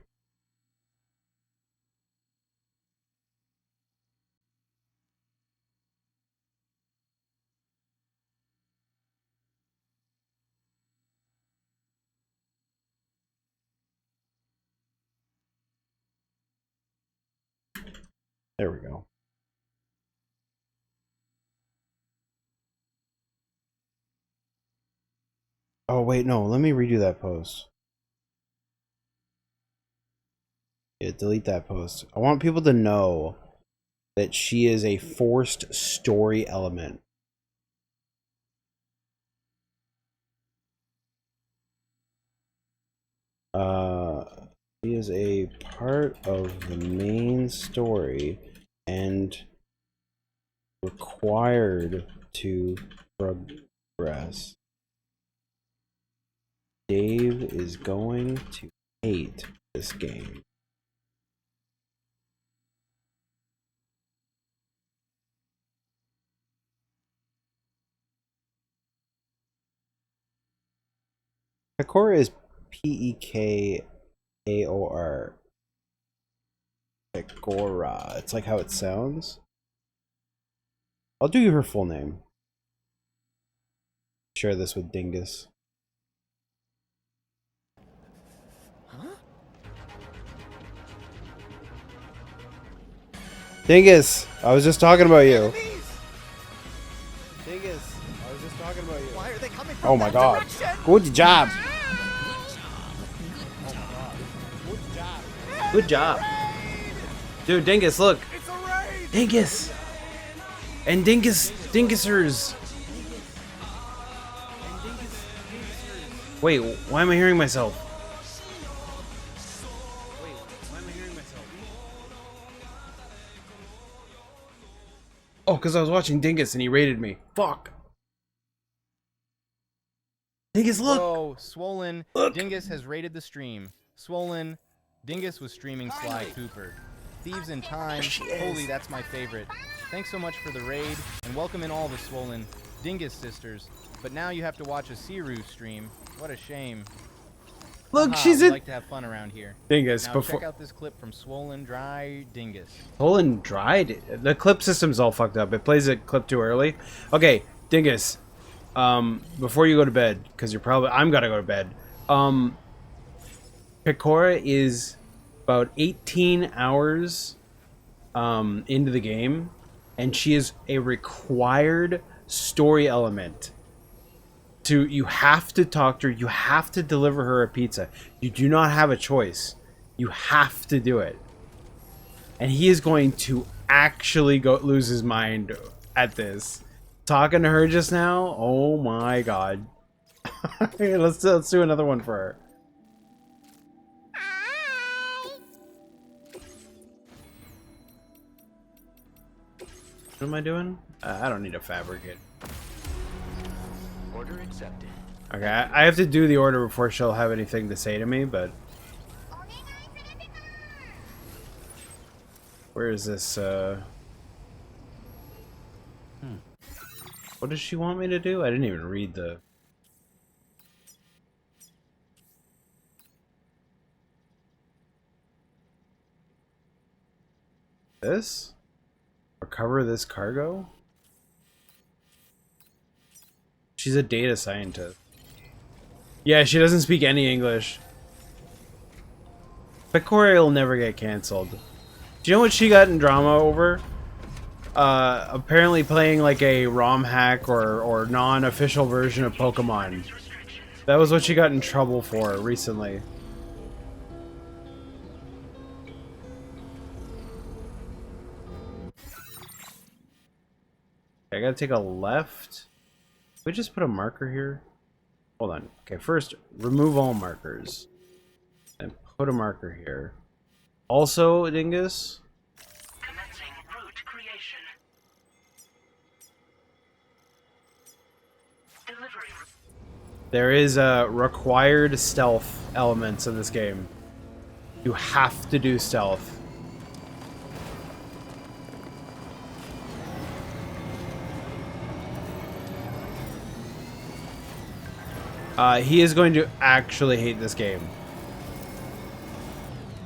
[SPEAKER 1] There we go. Oh wait, no, let me redo that post. Yeah, delete that post. I want people to know that she is a forced story element. She is a part of the main story and required to progress. Dave is going to hate this game. Pekora is Pekaor. Pekora. It's like how it sounds. I'll do her full name. Share this with Dingus. Dingus, I was just talking about you. Dingus, I was just talking about you.
[SPEAKER 8] Why are they coming from
[SPEAKER 1] Oh my
[SPEAKER 8] that
[SPEAKER 1] god.
[SPEAKER 8] direction?
[SPEAKER 1] Good job. Good job. Dude, Dingus, look.
[SPEAKER 8] It's a raid.
[SPEAKER 1] Dingus. And Dingusers. Wait, why am I hearing myself? Wait, why am I hearing myself? Oh, because I was watching Dingus and he raided me. Fuck. Dingus, look.
[SPEAKER 17] Whoa, Swollen.
[SPEAKER 1] Look.
[SPEAKER 17] Dingus has raided the stream. Swollen. Dingus was streaming Sly Cooper. Thieves in Time. Holy, that's my favorite. Thanks so much for the raid, and welcome in all the Swollen Dingus sisters. But now you have to watch a Siru stream. What a shame.
[SPEAKER 1] Look,
[SPEAKER 17] Haha,
[SPEAKER 1] she's
[SPEAKER 17] we
[SPEAKER 1] in.
[SPEAKER 17] like to have fun around here.
[SPEAKER 1] Dingus,
[SPEAKER 17] now
[SPEAKER 1] before.
[SPEAKER 17] check out this clip from Swollen Dry Dingus.
[SPEAKER 1] Swollen dried. The clip system's all fucked up. It plays a clip too early. Okay, Dingus. Before you go to bed, because you're probably. I'm gonna go to bed. Pekora is about 18 hours into the game, and she is a required story element. You have to talk to her, you have to deliver her a pizza. You do not have a choice. You have to do it. And he is going to actually lose his mind at this. Talking to her just now, oh my god. let's do another one for her. What am I doing? I don't need to fabricate.
[SPEAKER 2] Order accepted.
[SPEAKER 1] Okay, I have to do the order before she'll have anything to say to me, but... Where is this, What does she want me to do? I didn't even read the... This? Recover this cargo? She's a data scientist. Yeah, she doesn't speak any English. Pekora will never get cancelled. Do you know what she got in drama over? Apparently playing like a ROM hack or non-official version of Pokemon. That was what she got in trouble for recently. I gotta take a left. We just put a marker here. Hold on. Okay, first remove all markers. And put a marker here. Also, Dingus.
[SPEAKER 15] Commencing route creation. Delivery.
[SPEAKER 1] There is required stealth elements in this game. You have to do stealth. He is going to actually hate this game.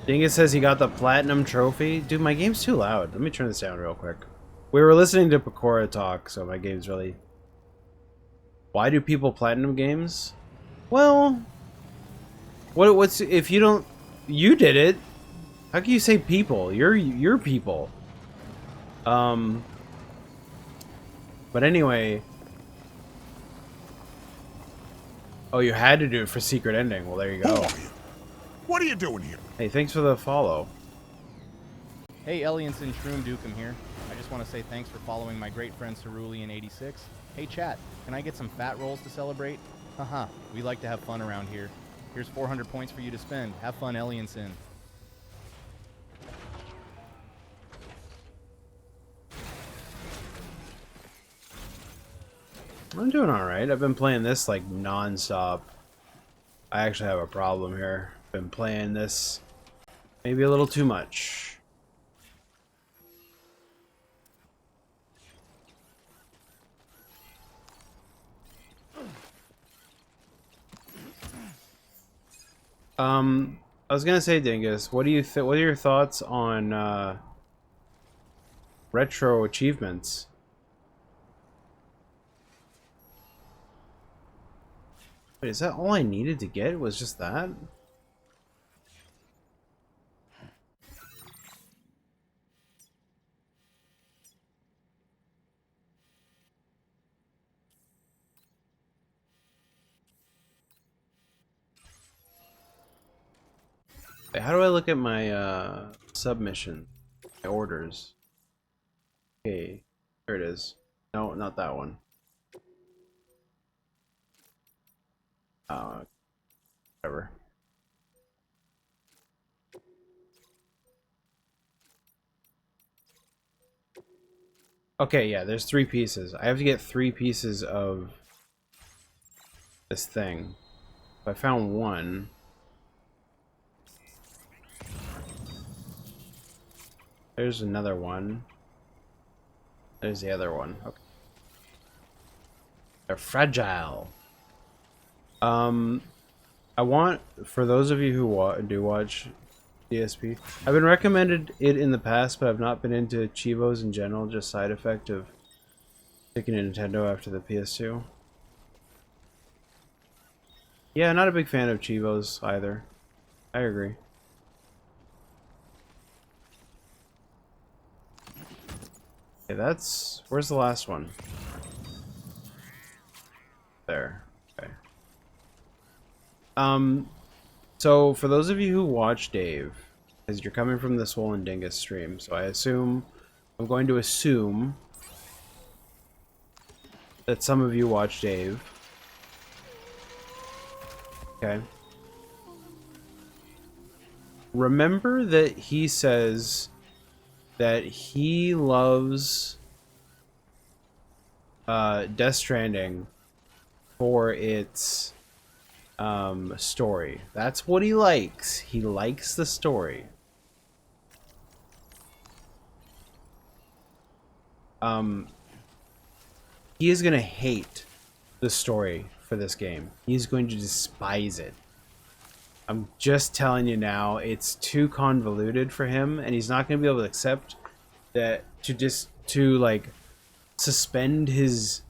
[SPEAKER 1] Dingus says he got the platinum trophy. Dude, my game's too loud. Let me turn this down real quick. We were listening to Pekora talk, so my game's really... Why do people platinum games? Well... What's... If you don't... You did it. How can you say people? You're people. But anyway... Oh, you had to do it for secret ending. Well, there you go.
[SPEAKER 4] What are you doing here?
[SPEAKER 1] Hey, thanks for the follow.
[SPEAKER 17] Hey, Elianson Shroom Dukem here. I just want to say thanks for following my great friend Cerulean86. Hey chat, can I get some fat rolls to celebrate? Haha, we like to have fun around here. Here's 400 points for you to spend. Have fun, Ellie and Sin.
[SPEAKER 1] I'm doing alright. I've been playing this like non-stop. I actually have a problem here. Been playing this maybe a little too much. I was gonna say, Dingus, what are your thoughts on retro achievements? Wait, is that all I needed to get? Was just that? Wait, how do I look at my submission? My orders. Okay, there it is. No, not that one. Whatever. Okay, yeah, there's 3 pieces. I have to get 3 pieces of this thing. If I found one. There's another one. There's the other one. Okay. They're fragile. I want, for those of you who do watch DSP, I've been recommended it in the past, but I've not been into Chivos in general, just side effect of sticking to Nintendo after the PS2. Yeah, not a big fan of Chivos either. I agree. Okay, that's... Where's the last one? There. Okay. So for those of you who watch Dave, as you're coming from the Swollen Dingus stream, so I'm going to assume that some of you watch Dave. Okay. Remember that he says that he loves Death Stranding for its story. That's what he likes. He likes the story. He is gonna hate the story for this game. He's going to despise it. I'm just telling you now, it's too convoluted for him, and he's not gonna be able to accept that to like suspend his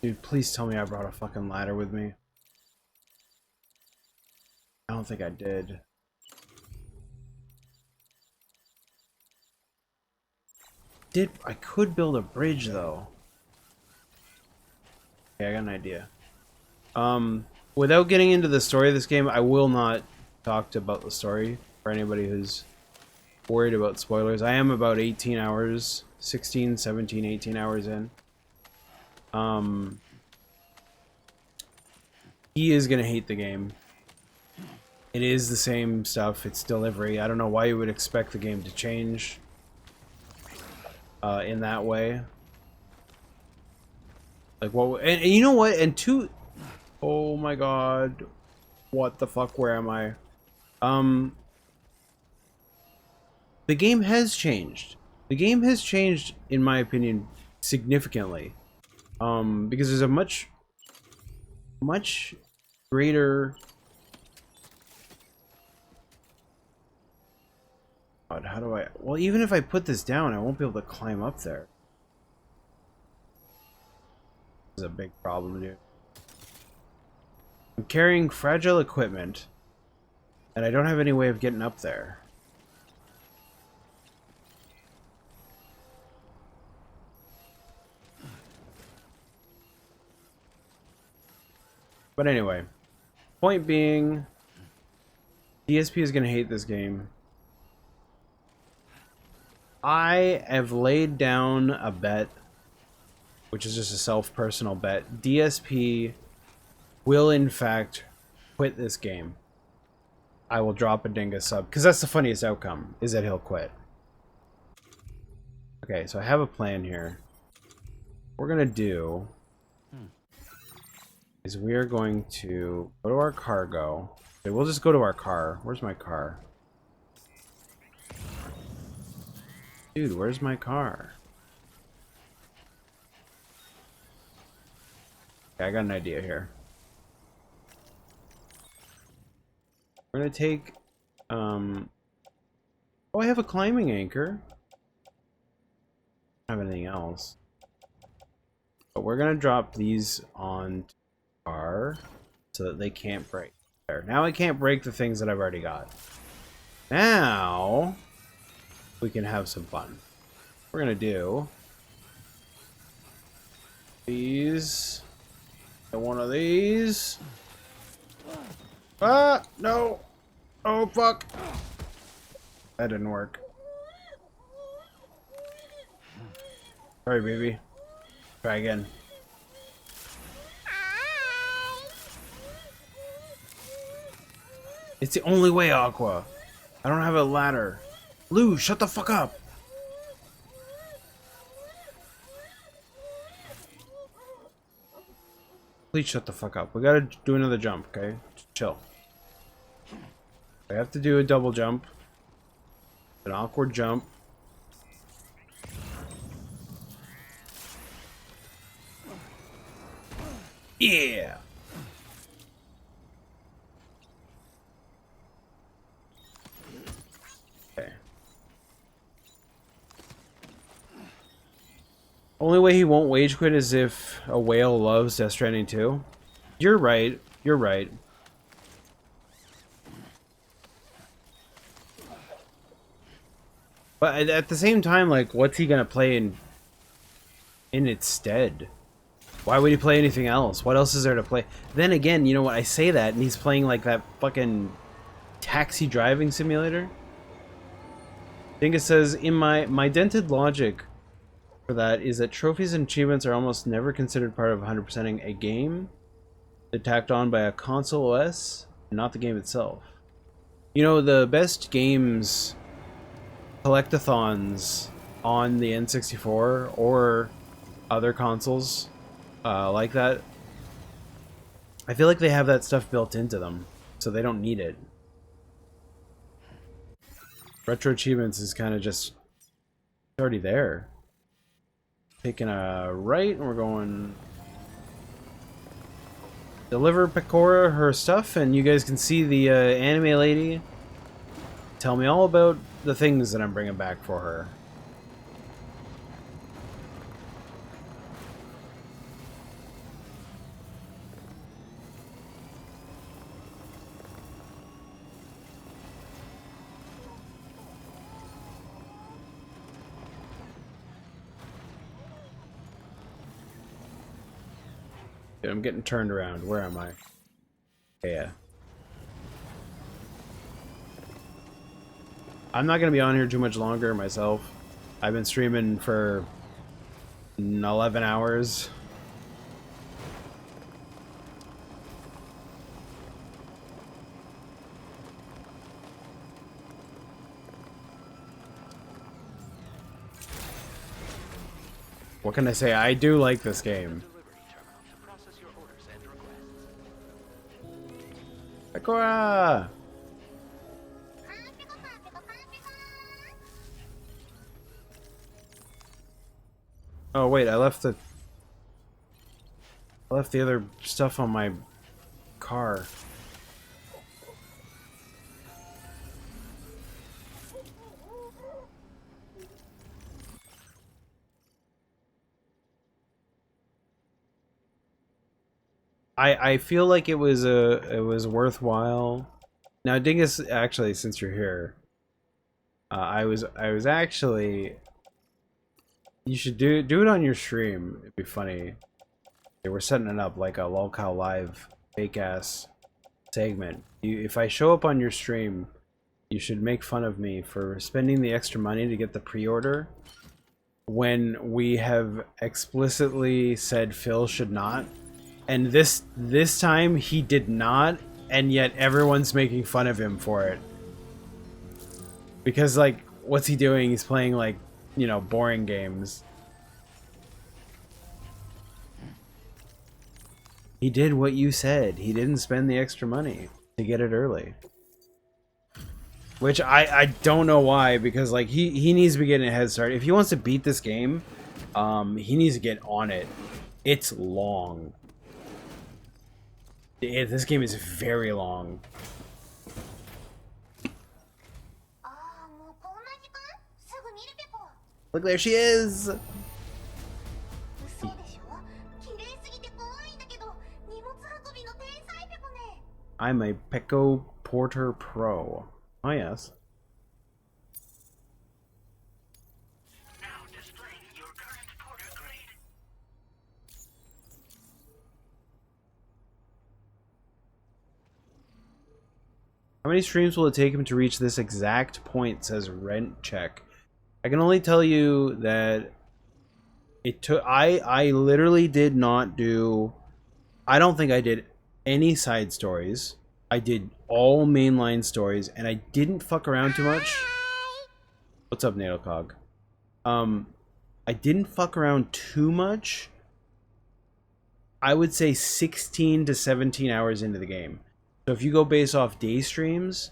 [SPEAKER 1] Dude, please tell me I brought a fucking ladder with me. I don't think I did. I could build a bridge though. Okay, I got an idea. Without getting into the story of this game, I will not talk about the story for anybody who's worried about spoilers. I am about 18 hours, 16, 17, 18 hours in. He is gonna hate the game. It is the same stuff. It's delivery. I don't know why you would expect the game to change in that way. Like what? And you know what? And two. Oh my god! What the fuck? Where am I? The game has changed. The game has changed, in my opinion, significantly. Because there's a much greater... God, how do I... Well, even if I put this down, I won't be able to climb up there. This is a big problem, dude. I'm carrying fragile equipment, and I don't have any way of getting up there. But anyway, point being, DSP is going to hate this game. I have laid down a bet which is just a self-personal bet, DSP will in fact quit this game. I will drop a Dingus sub, because that's the funniest outcome, is that he'll quit. Okay, so I have a plan here. What we're gonna do is we are going to go to our cargo. Okay, we'll just go to our car. Where's my car? Dude, where's my car? Okay, I got an idea here. We're gonna take, oh, I have a climbing anchor. I don't have anything else. But we're gonna drop these on our so that they can't break. There. Now I can't break the things that I've already got. Now we can have some fun. We're gonna do these. One of these. Ah, no. Oh, fuck. That didn't work. Sorry, baby. Try again. It's the only way, Aqua. I don't have a ladder. Lou, shut the fuck up. Please shut the fuck up. We gotta do another jump, okay? Chill. I have to do a double jump. An awkward jump. Yeah! Okay. Only way he won't wage quit is if a whale loves Death Stranding 2. You're right. You're right. But at the same time, like, what's he gonna play in its stead? Why would he play anything else? What else is there to play? Then again, you know what? I say that, and he's playing like that fucking taxi driving simulator. Dingus says, in my dented logic for that is that trophies and achievements are almost never considered part of 100%ing a game. They're tacked on by a console OS, and not the game itself. You know, the best games, collectathons on the N64 or other consoles like that, I feel like they have that stuff built into them, so they don't need it. Retro achievements is kind of just already there. Taking a right, and we're going deliver Pecora her stuff, and you guys can see the anime lady tell me all about the things that I'm bringing back for her. Dude, I'm getting turned around. Where am I? Yeah. I'm not going to be on here too much longer myself. I've been streaming for 11 hours. What can I say? I do like this game. Pecora! Oh wait, I left the other stuff on my car. I feel like it was worthwhile. Now, Dingus, actually, since you're here, I was actually. You should do it on your stream. It'd be funny. Yeah, we're setting it up like a lolcow live fake ass segment. If I show up on your stream, you should make fun of me for spending the extra money to get the pre-order, when we have explicitly said Phil should not. And this time he did not, and yet everyone's making fun of him for it. Because, like, what's he doing? He's playing, like, you know, boring games. He did what you said. He didn't spend the extra money to get it early. Which I don't know why, because, like, he needs to be getting a head start. If he wants to beat this game, he needs to get on it. It's long. This game is very long. Look, there she is! I'm a Pecco Porter Pro. Oh, yes. How many streams will it take him to reach this exact point, says Rent Check. I can only tell you that it took... I literally did not do... I don't think I did any side stories. I did all mainline stories, and I didn't fuck around too much. What's up, Nadocog? I didn't fuck around too much. I would say 16 to 17 hours into the game. So if you go based off day streams,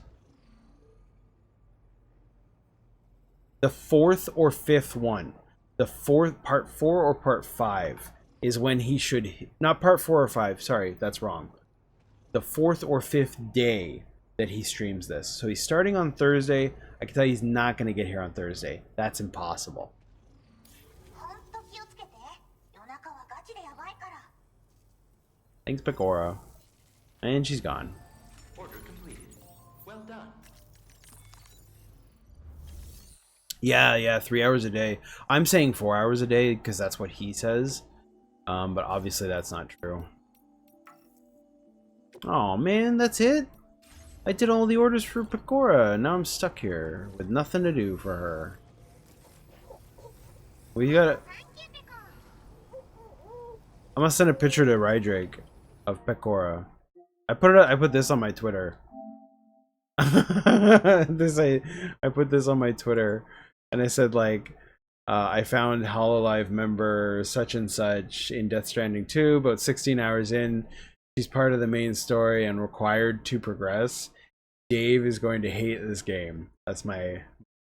[SPEAKER 1] the fourth or fifth one, the fourth, part 4 or part 5 is when he should, not part 4 or 5, sorry, that's wrong. The fourth or fifth day that he streams this. So he's starting on Thursday. I can tell you he's not going to get here on Thursday. That's impossible. Thanks, Pecora. And she's gone.
[SPEAKER 13] Order completed. Well done.
[SPEAKER 1] Yeah, 3 hours a day. I'm saying 4 hours a day because that's what he says. But obviously that's not true. Oh man, that's it? I did all the orders for Pecora. Now I'm stuck here with nothing to do for her. We gotta... I'm gonna send a picture to Rydrake of Pecora. I put this on my Twitter. I put this on my Twitter, and I said, like, I found Hololive member such and such in Death Stranding 2, about 16 hours in. She's part of the main story and required to progress. Dave is going to hate this game. That's my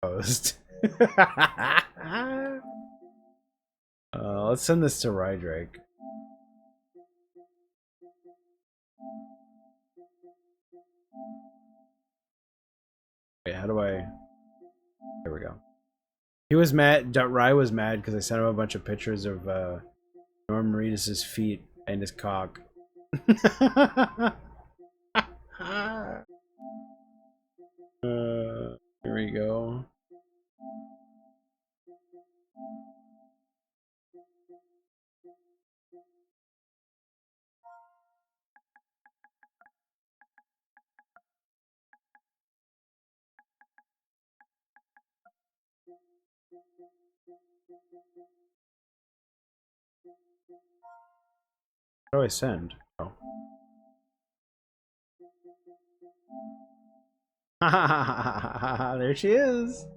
[SPEAKER 1] post. Let's send this to Rydrake. Wait, how do I... There we go. He was mad. Rye was mad because I sent him a bunch of pictures of Norman Reedus' feet and his cock. Here we go. How do I send? Oh. There she is.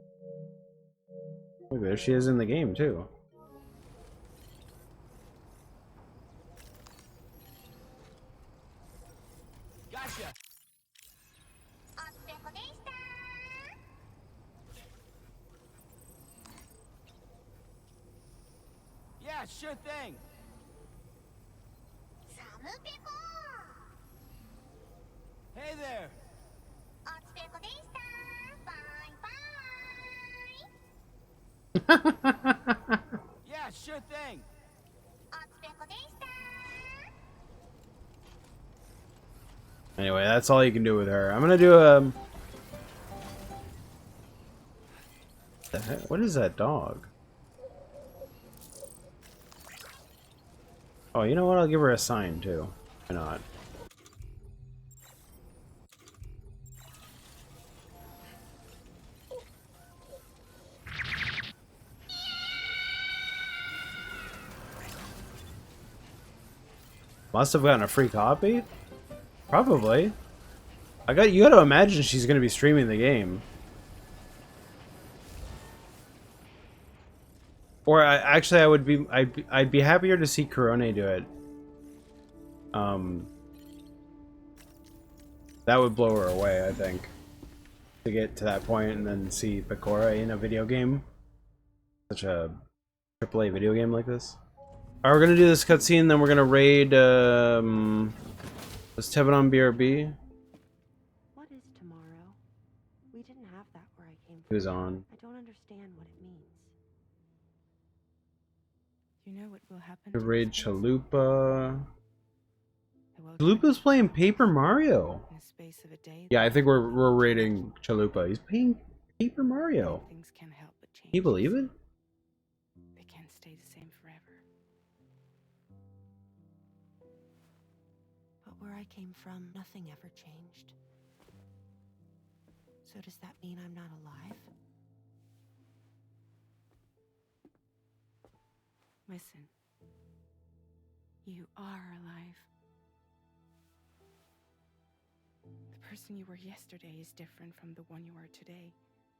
[SPEAKER 1] Look, there she is in the game too.
[SPEAKER 12] Gotcha. Yeah, sure thing. Hey there. Yeah, sure thing.
[SPEAKER 1] Anyway, that's all you can do with her. I'm gonna do the heck? What is that dog? Oh, you know what? I'll give her a sign too. Why not? Must have gotten a free copy? Probably. You gotta imagine she's gonna be streaming the game. Or actually, I'd be happier to see Corone do it. That would blow her away, I think. To get to that point and then see Pecora in a video game. Such a AAA video game like this. Alright, we're gonna do this cutscene, then we're gonna raid, let's Tevin on BRB.
[SPEAKER 11] What is tomorrow? We didn't have that where I came from.
[SPEAKER 1] Who's on?
[SPEAKER 11] I don't understand what it means.
[SPEAKER 21] You know what will happen?
[SPEAKER 1] To raid Chalupa. Chalupa's playing Paper Mario.
[SPEAKER 21] In the space of a day,
[SPEAKER 1] Yeah, I think we're raiding Chalupa. He's playing Paper Mario.
[SPEAKER 21] things can't help but change.
[SPEAKER 1] Can you believe it?
[SPEAKER 21] They can't stay the same forever.
[SPEAKER 11] But where I came from, nothing ever changed. So does that mean I'm not alive?
[SPEAKER 21] Listen. You are alive. The person you were yesterday is different from the one you are today,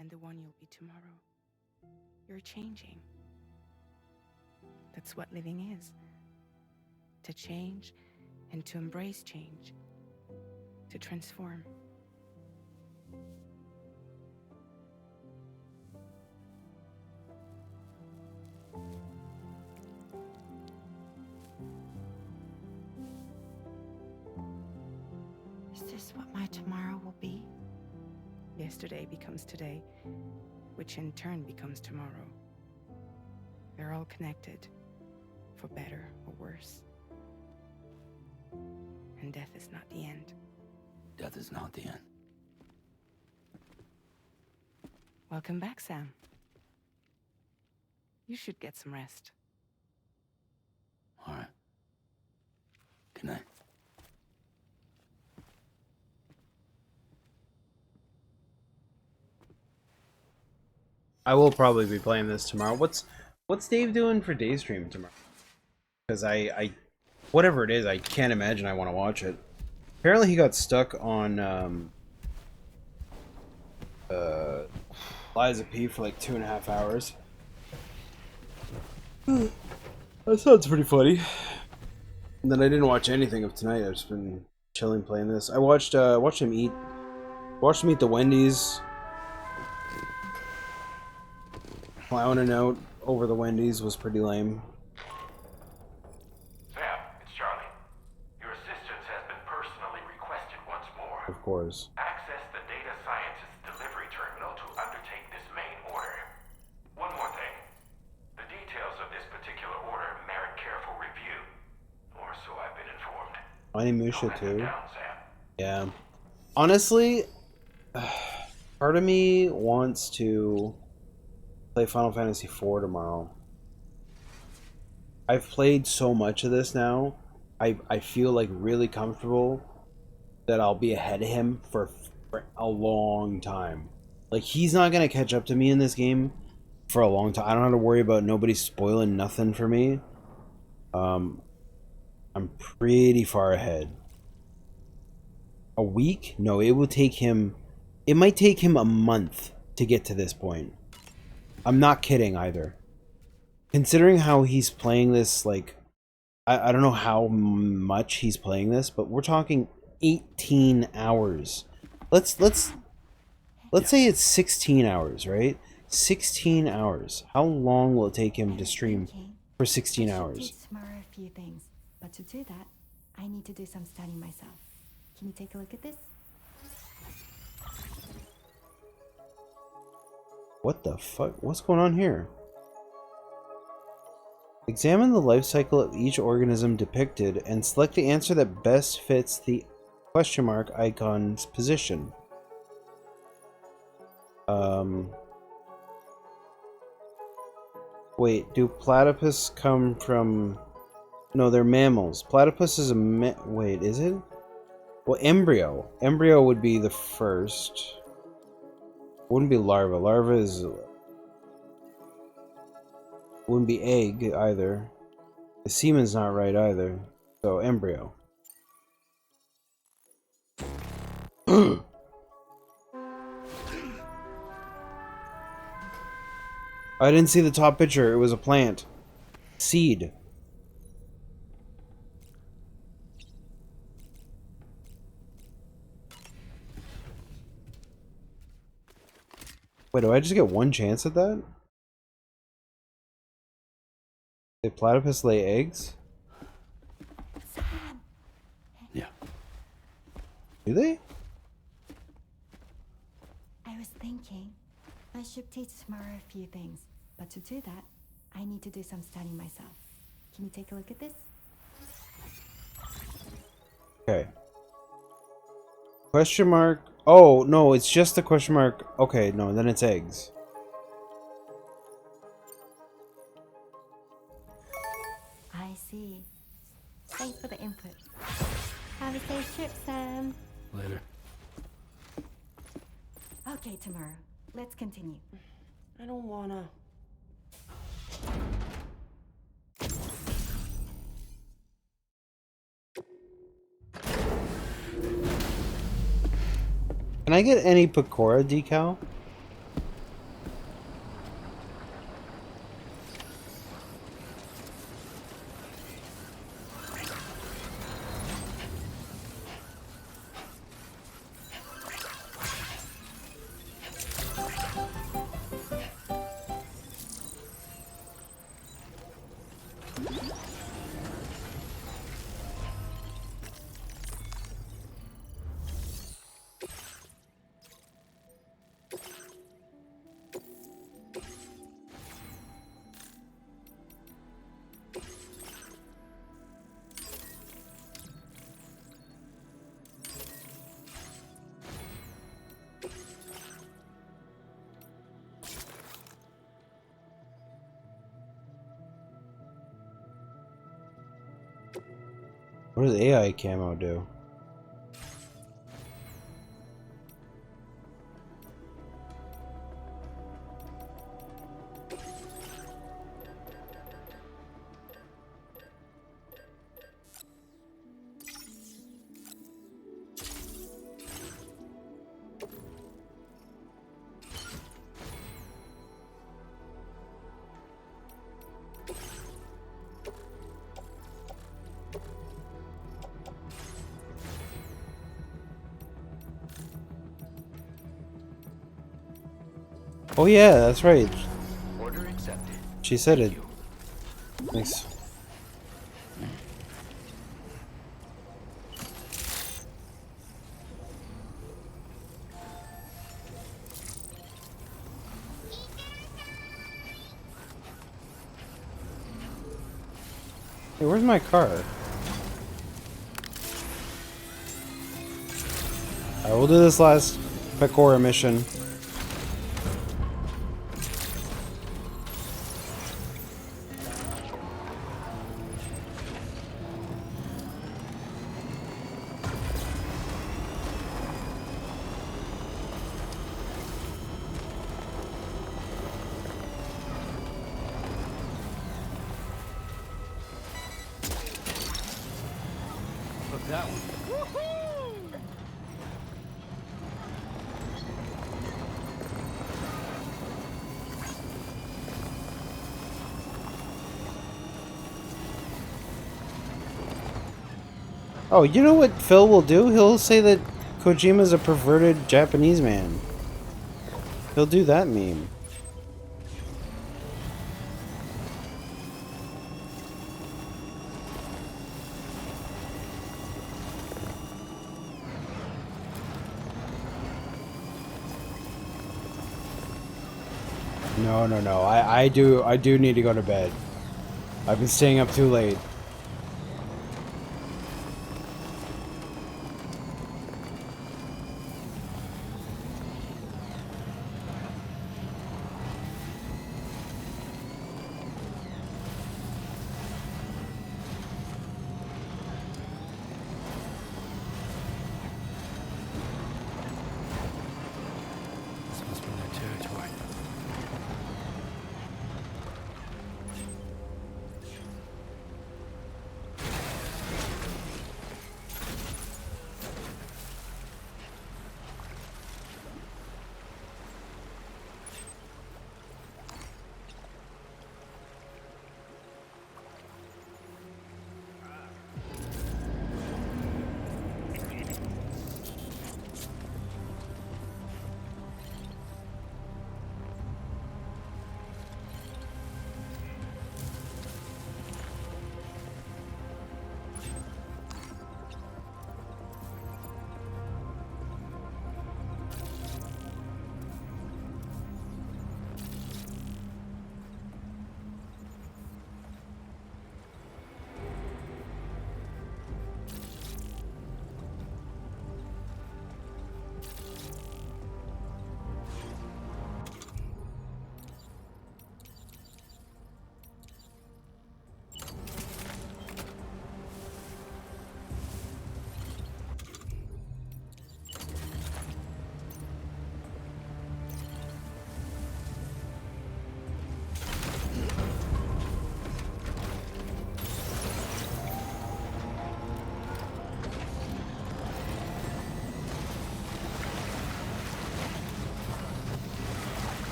[SPEAKER 21] and the one you'll be tomorrow. You're changing. That's what living is. To change and to embrace change. To transform.
[SPEAKER 11] Is this what my tomorrow will be?
[SPEAKER 21] Yesterday becomes today, which in turn becomes tomorrow. They're all connected, for better or worse. And death is not the end.
[SPEAKER 7] Death is not the end.
[SPEAKER 21] Welcome back, Sam. You should get some rest.
[SPEAKER 7] All right. Good night.
[SPEAKER 1] I will probably be playing this tomorrow. What's Dave doing for day stream tomorrow? Because I whatever it is, I can't imagine I want to watch it. Apparently he got stuck on Liza P for like 2.5 hours. That sounds pretty funny. And then I didn't watch anything of tonight. I've just been chilling playing this. I watched him eat the Wendy's. Clowning out over the Wendy's was pretty lame.
[SPEAKER 13] Sam, it's Charlie. Your assistance has been personally requested once more.
[SPEAKER 1] Of course.
[SPEAKER 13] Access the data scientist delivery terminal to undertake this main order. One more thing. The details of this particular order merit careful review. Or so I've been informed.
[SPEAKER 1] Onimusha too. Yeah. Honestly, part of me wants to play Final Fantasy IV tomorrow. I've played so much of this now. I feel like really comfortable that I'll be ahead of him for a long time. Like, he's not gonna catch up to me in this game for a long time. I don't have to worry about nobody spoiling nothing for me. I'm pretty far ahead. A week? No, it will take him... It might take him a month to get to this point. I'm not kidding either. Considering how he's playing this, like... I don't know how much he's playing this, but we're talking 18 hours. Let's say it's 16 hours, right? 16 hours. How long will it take him to stream for 16 hours?
[SPEAKER 20] Tomorrow a few things, but to do that, I need to do some studying myself. Can you take a look at this?
[SPEAKER 1] What the fuck? What's going on here? Examine the life cycle of each organism depicted and select the answer that best fits the question mark icon's position. Wait, do platypus come from... No, they're mammals. Platypus is a wait, is it? Well, embryo. Embryo would be the first. Wouldn't be larva. Larva is... Wouldn't be egg either. The semen's not right either. So, embryo. I didn't see the top picture. It was a plant. Seed. Wait, do I just get one chance at that? Did platypus lay eggs?
[SPEAKER 7] Yeah.
[SPEAKER 1] Do they?
[SPEAKER 20] I was thinking I should teach Mara a few things, but to do that, I need to do some studying myself. Can you take a look at this?
[SPEAKER 1] Okay. Question mark. Oh, no, it's just the question mark. Okay, no, then it's eggs.
[SPEAKER 20] I see. Thanks for the input. Have a safe trip, Sam.
[SPEAKER 7] Later.
[SPEAKER 20] Okay, tomorrow. Let's continue.
[SPEAKER 11] I don't wanna.
[SPEAKER 1] Can I get any Pecora decal? What does AI camo do? Oh yeah, that's right.
[SPEAKER 2] Order accepted.
[SPEAKER 1] She said it. Thanks. Hey, where's my car? Alright, we'll do this last Pecora mission.
[SPEAKER 12] Look that one.
[SPEAKER 1] Oh, you know what Phil will do? He'll say that Kojima's a perverted Japanese man. He'll do that meme. No. I do need to go to bed. I've been staying up too late.
[SPEAKER 7] This must be their territory.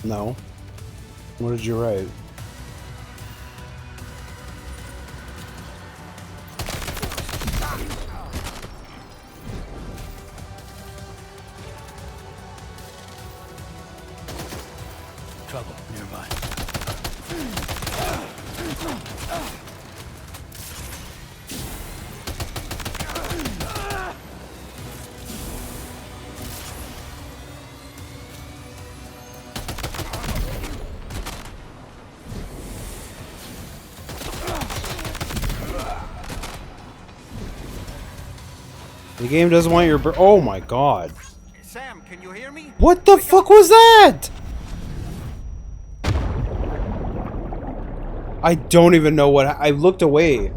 [SPEAKER 1] No. What did you write?
[SPEAKER 7] Trouble nearby.
[SPEAKER 1] The game doesn't want your oh my god.
[SPEAKER 2] Sam, can you hear me?
[SPEAKER 1] What the fuck was that? I don't even know what I looked away.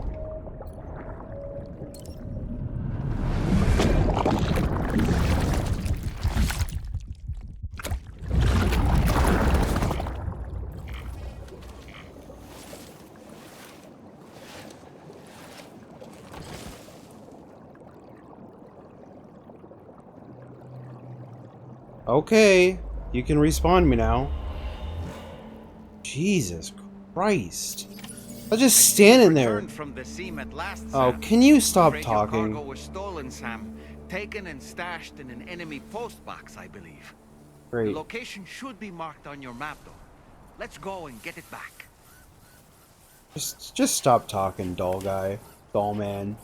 [SPEAKER 1] Okay, you can respawn me now. Jesus Christ. I was just standing there.
[SPEAKER 2] From the seam at last,
[SPEAKER 1] Oh,
[SPEAKER 2] Sam.
[SPEAKER 1] can you stop
[SPEAKER 2] Afraid your cargo
[SPEAKER 1] talking?
[SPEAKER 2] was stolen, Sam. Taken and stashed in an enemy post box, I believe. The
[SPEAKER 1] Great.
[SPEAKER 2] location should be marked on your map, though. Let's go and get it back.
[SPEAKER 1] Just stop talking, doll guy. Doll man.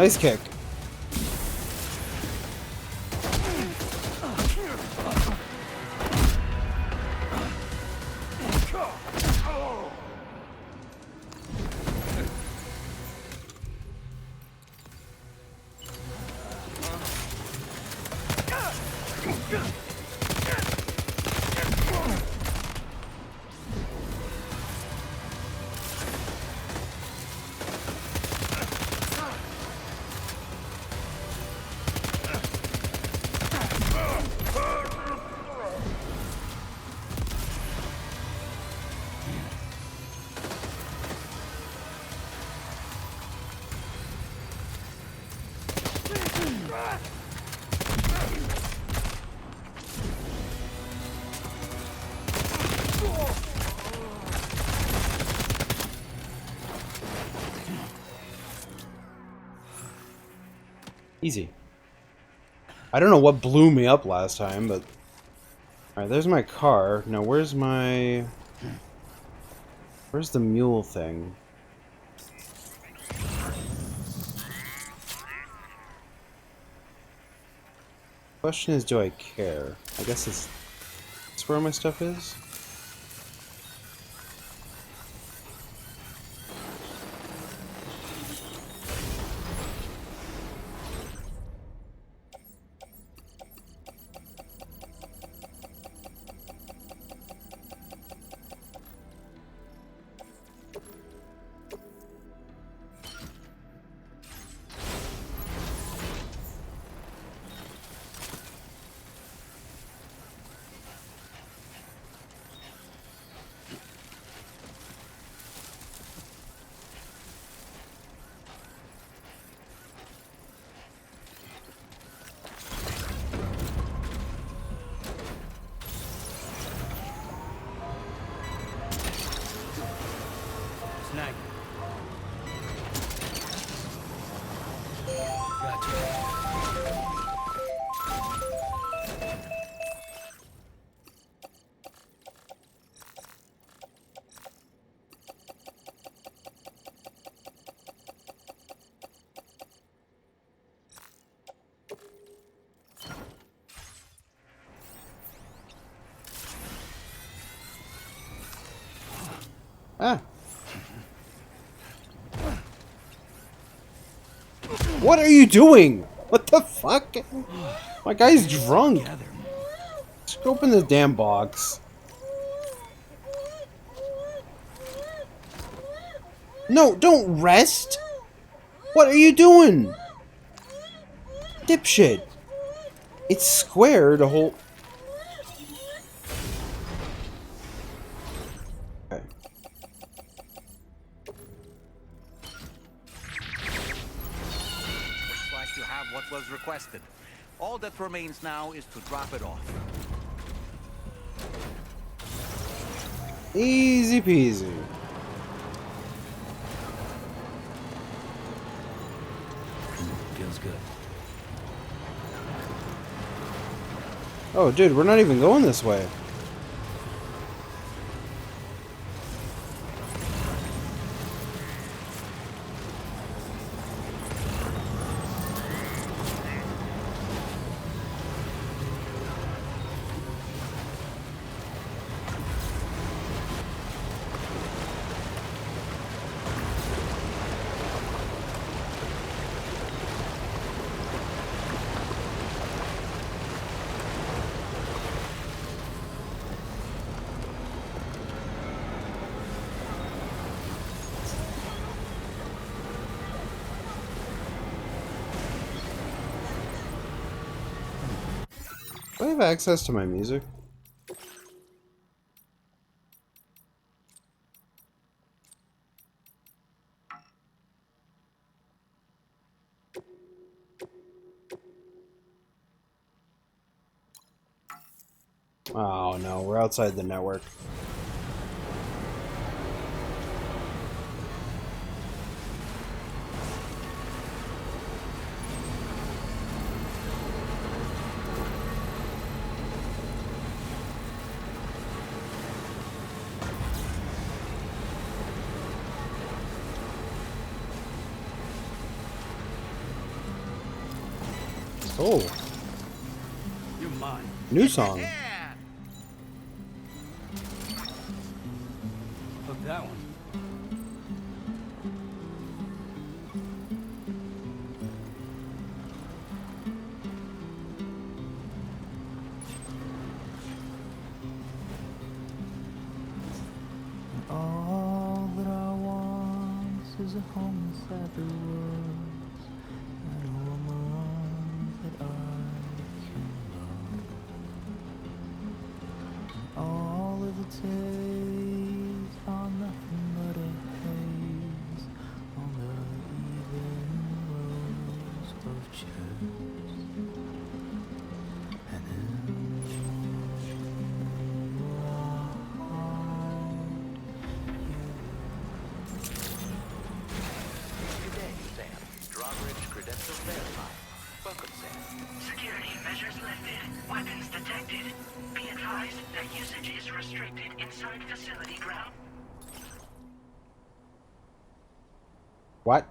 [SPEAKER 1] Nice kick. Easy. I don't know what blew me up last time, but... Alright, there's my car. Now, where's my... Where's the mule thing? Question is, do I care? I guess it's... That's where my stuff is?
[SPEAKER 7] Snag. Gotcha.
[SPEAKER 1] Ah. What are you doing? What the fuck? My guy's drunk. Just open the damn box. No, don't rest. What are you doing? Dipshit. It's square to hold. Okay.
[SPEAKER 2] Looks like you have what was requested. All that remains now is to drop it off.
[SPEAKER 1] Easy peasy.
[SPEAKER 7] Feels good.
[SPEAKER 1] Oh, dude, we're not even going this way. Do I have access to my music? Oh no, we're outside the network. Oh.
[SPEAKER 2] You're mine.
[SPEAKER 1] New song.
[SPEAKER 7] Hook that one.
[SPEAKER 5] All that I want is a home inside the woods, and a woman that I can love. And all of the days are nothing but a haze on the even rows of chairs. And in
[SPEAKER 2] Good day, Sam. Drawbridge credentials verified. Welcome, Sam.
[SPEAKER 15] Security measures lifted. Weapons detected. Be advised that usage is restricted inside facility ground.
[SPEAKER 1] What?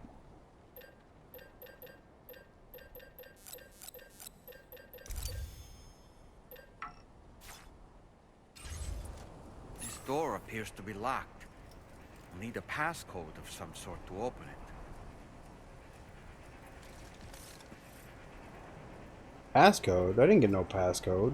[SPEAKER 2] This door appears to be locked. We'll need a passcode of some sort to open it.
[SPEAKER 1] Passcode? I didn't get no passcode.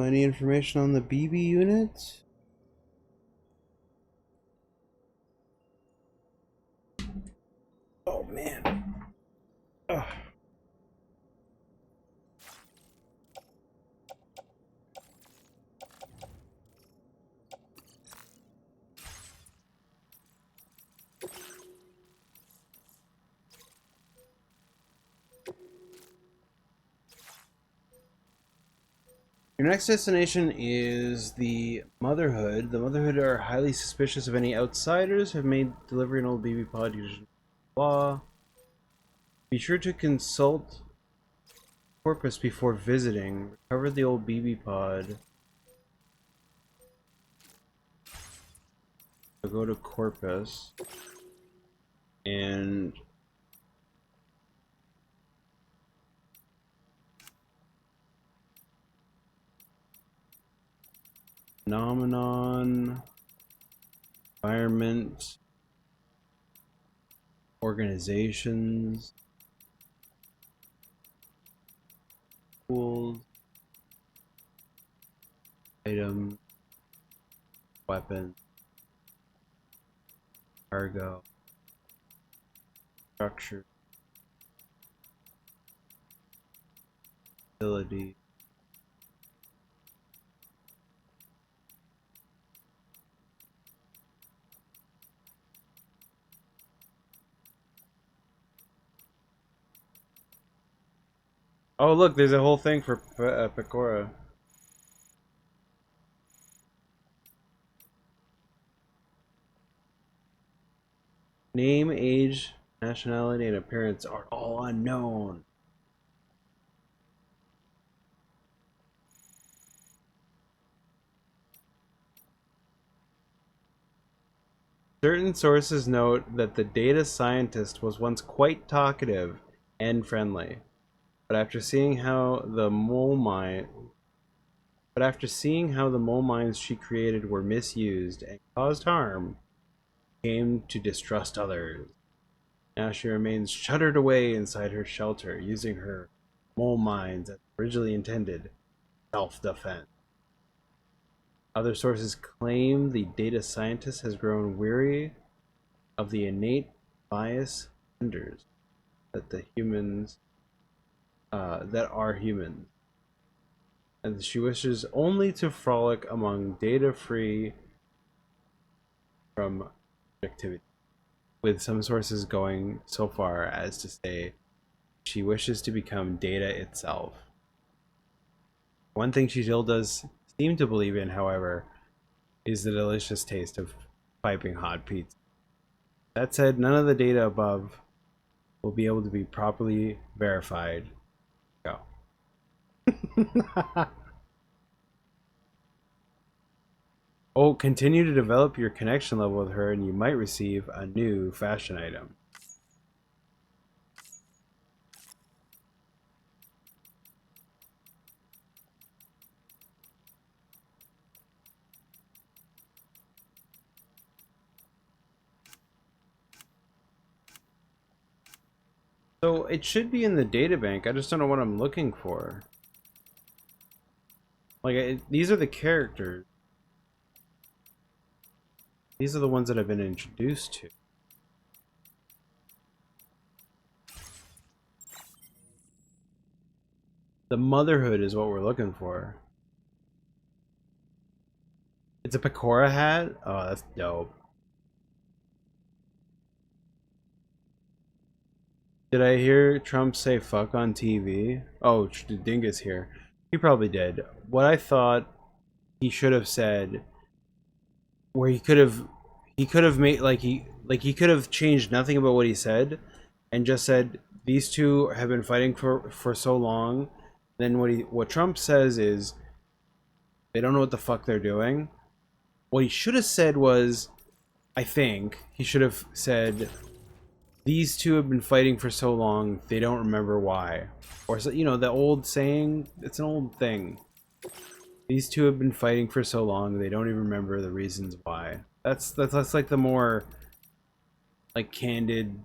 [SPEAKER 1] Any information on the BB unit? Oh man. Ugh. Your next destination is the Motherhood. The Motherhood are highly suspicious of any outsiders, have made delivery an old BB pod using law. Be sure to consult Corpus before visiting. Recover the old BB pod. So go to Corpus. And Phenomenon, environment, organizations, tools, items, weapons, cargo, structure, facility. Oh, look, there's a whole thing for Pecora. Name, age, nationality, and appearance are all unknown. Certain sources note that the data scientist was once quite talkative and friendly, but after seeing how the mole mines she created were misused and caused harm, came to distrust others. Now she remains shuttered away inside her shelter, using her mole mines as originally intended, self-defense. Other sources claim the data scientist has grown weary of the innate bias hinders that the humans that are humans, and she wishes only to frolic among data free from objectivity, with some sources going so far as to say she wishes to become data itself. One thing she still does seem to believe in, however, is the delicious taste of piping hot pizza. That said, none of the data above will be able to be properly verified. Go. Oh, continue to develop your connection level with her and you might receive a new fashion item. So it should be in the databank. I just don't know what I'm looking for. Like, these are the characters. These are the ones that I've been introduced to. The motherhood is what we're looking for. It's a Pecora hat? Oh, that's dope. Did I hear Trump say fuck on TV? Oh, Dingus here. He probably did. What I thought he should have said, where he could have made he could have changed nothing about what he said and just said these two have been fighting for so long. Then what Trump says is they don't know what the fuck they're doing. What he should have said was, I think he should have said, these two have been fighting for so long they don't remember why, or you know, the old saying. It's an old thing. These two have been fighting for so long they don't even remember the reasons why. That's like the more like candid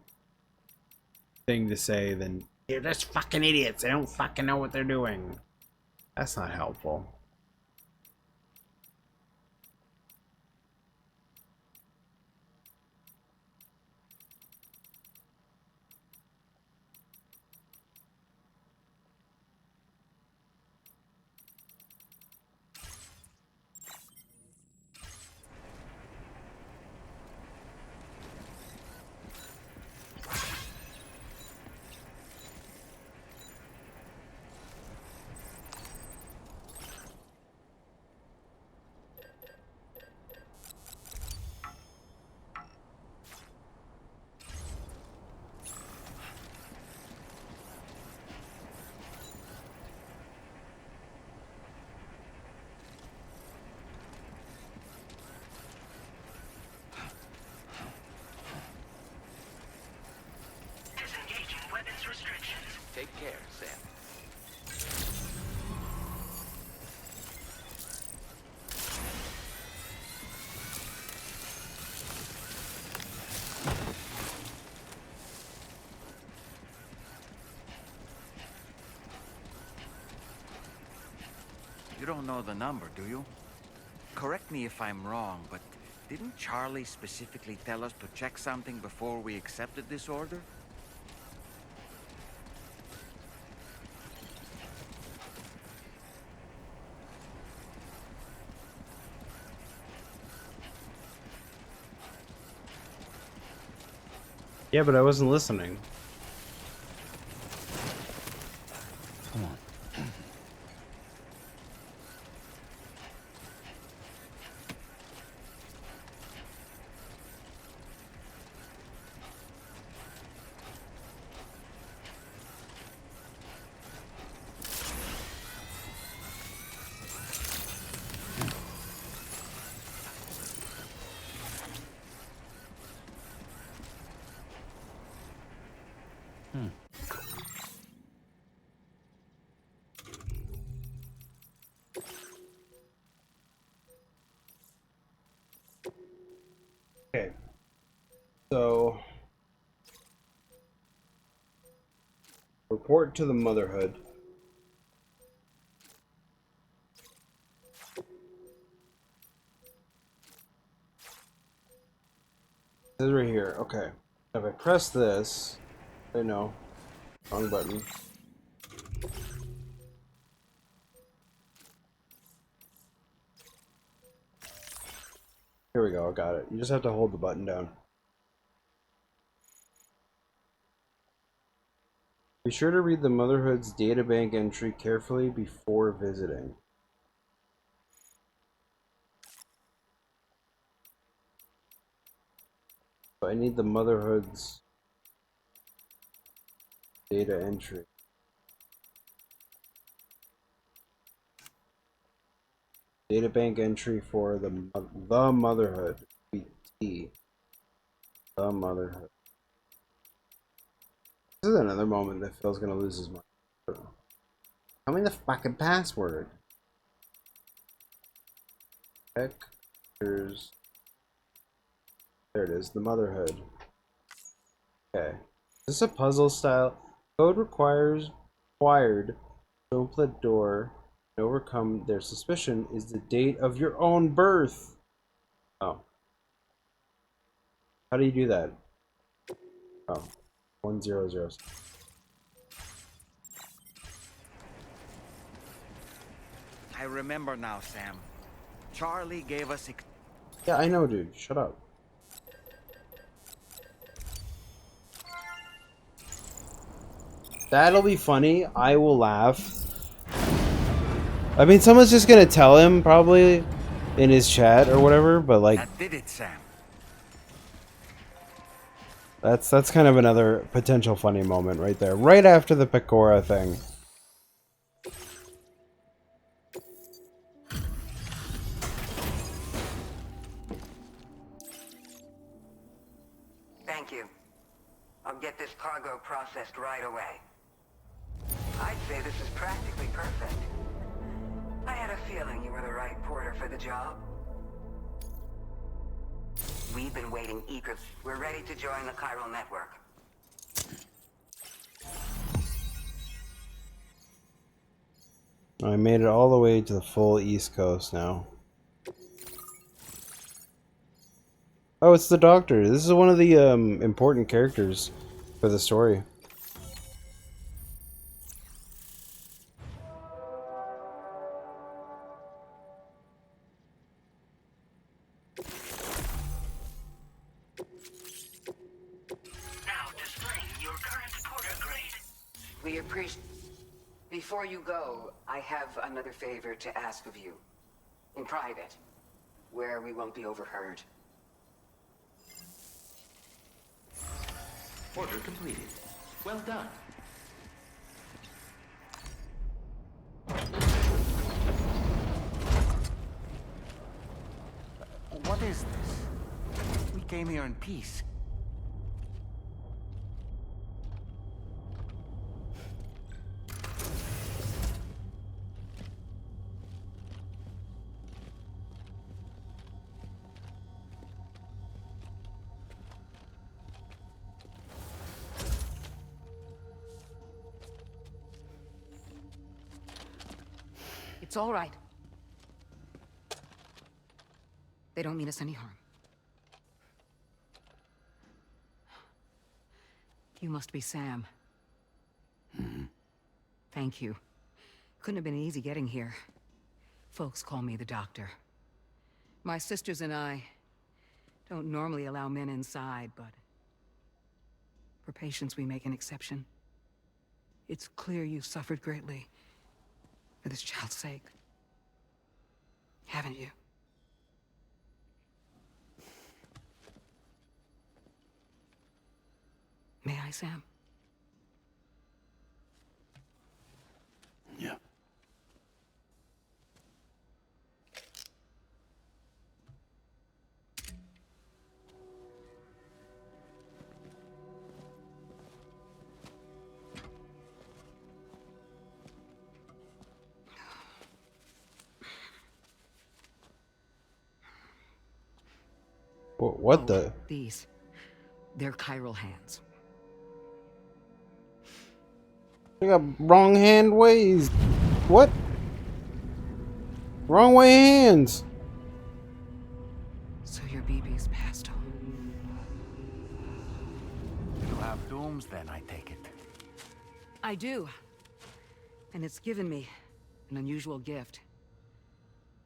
[SPEAKER 1] thing to say than they're just fucking idiots. They don't fucking know what they're doing. That's not helpful.
[SPEAKER 2] You don't know the number, do you? Correct me if I'm wrong, but didn't Charlie specifically tell us to check something before we accepted this order?
[SPEAKER 1] Yeah, but I wasn't listening.
[SPEAKER 7] Come on.
[SPEAKER 1] Okay. So report to the Motherhood. This is right here. Okay. If I press this, I know. Wrong button. Here we go, I got it. You just have to hold the button down. Be sure to read the Motherhood's databank entry carefully before visiting. So I need the Motherhood's data entry. Databank entry for the Motherhood. BT. The Motherhood. This is another moment that Phil's gonna lose his mind. Tell me the fucking password. There's. There it is, the Motherhood. Okay. Is this a puzzle style? Code required to open the door and overcome their suspicion is the date of your own birth. Oh. How do you do that? Oh. 100.
[SPEAKER 2] I remember now, Sam. Charlie gave us...
[SPEAKER 1] Yeah, I know, dude. Shut up. That'll be funny. I will laugh. I mean, someone's just gonna tell him, probably, in his chat or whatever, but like...
[SPEAKER 2] That did it, Sam.
[SPEAKER 1] That's kind of another potential funny moment right there. Right after the Pecora thing.
[SPEAKER 14] Thank you. I'll get this cargo processed right away. I'd say this is practically perfect. I had a feeling you were the right porter for the job. We've been waiting eagerly. We're ready to join the chiral network.
[SPEAKER 1] I made it all the way to the full East Coast now. Oh, it's the Doctor. This is one of the important characters for the story.
[SPEAKER 14] Now displaying your current porter grade. We appreciate... Before you go, I have another favor to ask of you. In private, where we won't be overheard.
[SPEAKER 22] Order completed. Well done.
[SPEAKER 2] What is this? We came here in peace.
[SPEAKER 23] It's all right.
[SPEAKER 14] They don't mean us any harm. You must be Sam. Thank you. Couldn't have been easy getting here. Folks call me the doctor. My sisters and I don't normally allow men inside, but for patients we make an exception. It's clear you've suffered greatly for this child's sake. Haven't you? May I, Sam?
[SPEAKER 7] Yeah.
[SPEAKER 1] What the?
[SPEAKER 14] These. They're chiral hands.
[SPEAKER 1] I got wrong hand ways. What? Wrong way hands.
[SPEAKER 14] So your BB's passed on.
[SPEAKER 2] You have dooms then, I take it.
[SPEAKER 14] I do. And it's given me an unusual gift.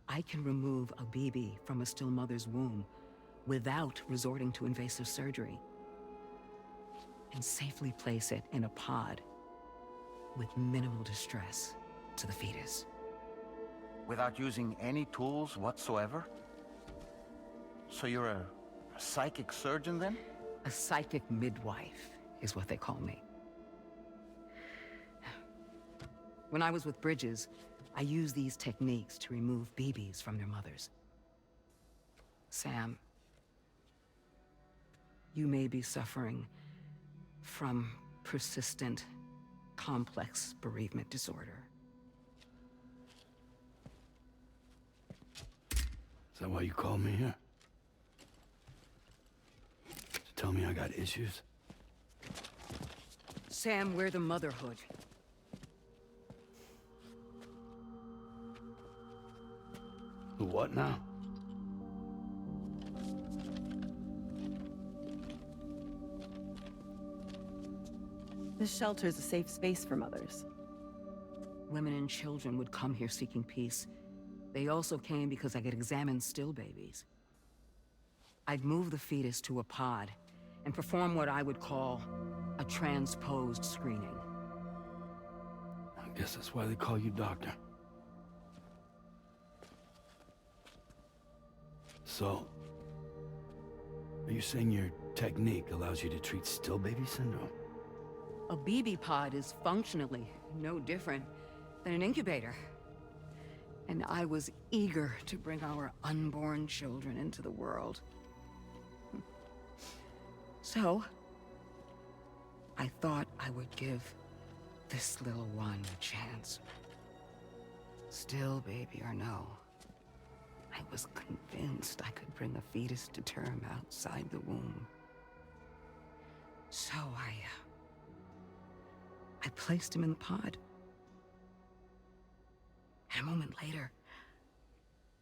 [SPEAKER 14] I can remove a BB from a still mother's womb without resorting to invasive surgery, and safely place it in a pod with minimal distress to the fetus.
[SPEAKER 2] Without using any tools whatsoever? So you're a psychic surgeon then?
[SPEAKER 14] A psychic midwife is what they call me. When I was with Bridges, I used these techniques to remove BBs from their mothers. Sam, you may be suffering from persistent, complex bereavement disorder.
[SPEAKER 7] Is that why you called me here? To tell me I got issues?
[SPEAKER 14] Sam, we're the motherhood.
[SPEAKER 7] The what now?
[SPEAKER 6] This shelter is a safe space for mothers.
[SPEAKER 14] Women and children would come here seeking peace. They also came because I could examine still babies. I'd move the fetus to a pod and perform what I would call a transposed screening.
[SPEAKER 7] I guess that's why they call you doctor. So, are you saying your technique allows you to treat still baby syndrome?
[SPEAKER 14] A BB pod is functionally no different than an incubator. And I was eager to bring our unborn children into the world. So, I thought I would give this little one a chance. Still baby or no, I was convinced I could bring a fetus to term outside the womb. So I placed him in the pod. And a moment later,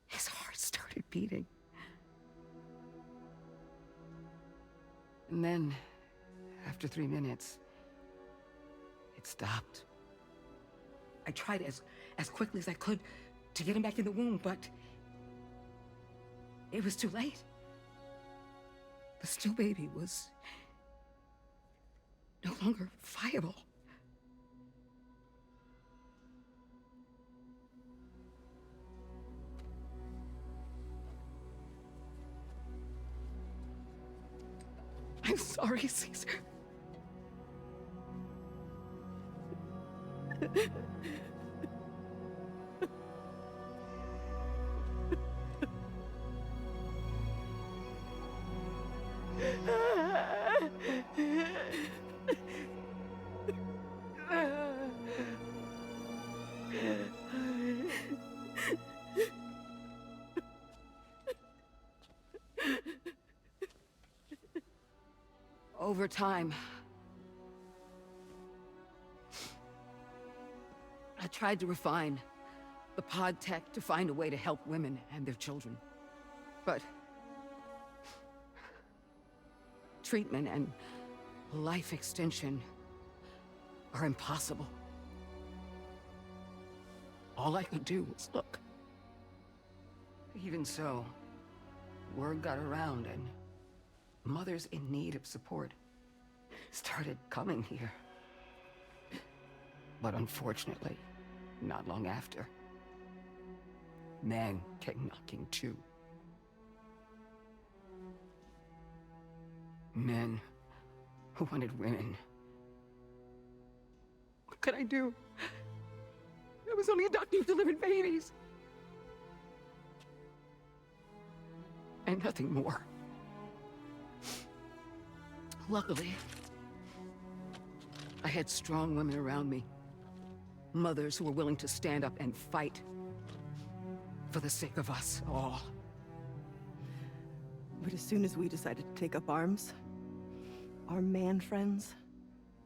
[SPEAKER 14] his heart started beating. And then, after 3 minutes, it stopped. I tried as quickly as I could to get him back in the womb, but it was too late. The still baby was no longer viable. I'm sorry, Caesar. Over time, I tried to refine the pod tech to find a way to help women and their children. But treatment and life extension are impossible. All I could do was look. Even so, word got around and mothers in need of support started coming here. But unfortunately, not long after, men came knocking too. Men who wanted women. What could I do? I was only a doctor who delivered babies. And nothing more. Luckily, I had strong women around me. Mothers who were willing to stand up and fight for the sake of us all.
[SPEAKER 6] But as soon as we decided to take up arms, our man friends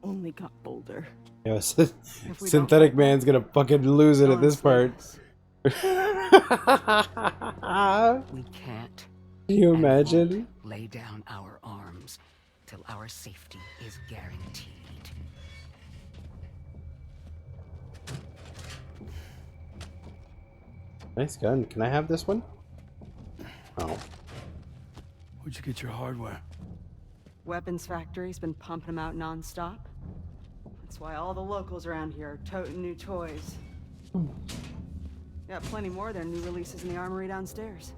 [SPEAKER 6] only got bolder.
[SPEAKER 1] Yeah, synthetic man's gonna fucking lose it at this part.
[SPEAKER 14] We can't.
[SPEAKER 1] Can you
[SPEAKER 14] and
[SPEAKER 1] imagine?
[SPEAKER 14] won't lay down our arms till our safety is guaranteed.
[SPEAKER 1] Nice gun. Can I have this one? Oh.
[SPEAKER 16] Where'd you get your hardware?
[SPEAKER 6] Weapons factory's been pumping them out non-stop. That's why all the locals around here are toting new toys. Got plenty more of their new releases in the armory downstairs.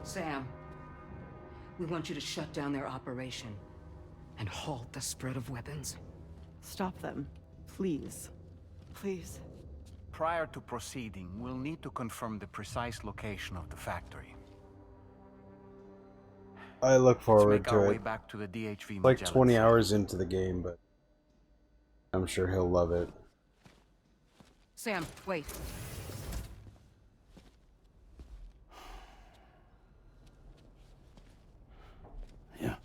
[SPEAKER 14] Sam, we want you to shut down their operation and halt the spread of weapons.
[SPEAKER 6] Stop them, please. Please.
[SPEAKER 2] Prior to proceeding, we'll need to confirm the precise location of the factory.
[SPEAKER 1] I look
[SPEAKER 2] Let's
[SPEAKER 1] forward
[SPEAKER 2] make our
[SPEAKER 1] to
[SPEAKER 2] way
[SPEAKER 1] it.
[SPEAKER 2] back to the DHV
[SPEAKER 1] It's like
[SPEAKER 2] Magellan
[SPEAKER 1] 20
[SPEAKER 2] site.
[SPEAKER 1] hours into the game, but I'm sure he'll love it.
[SPEAKER 14] Sam, wait.
[SPEAKER 16] Yeah.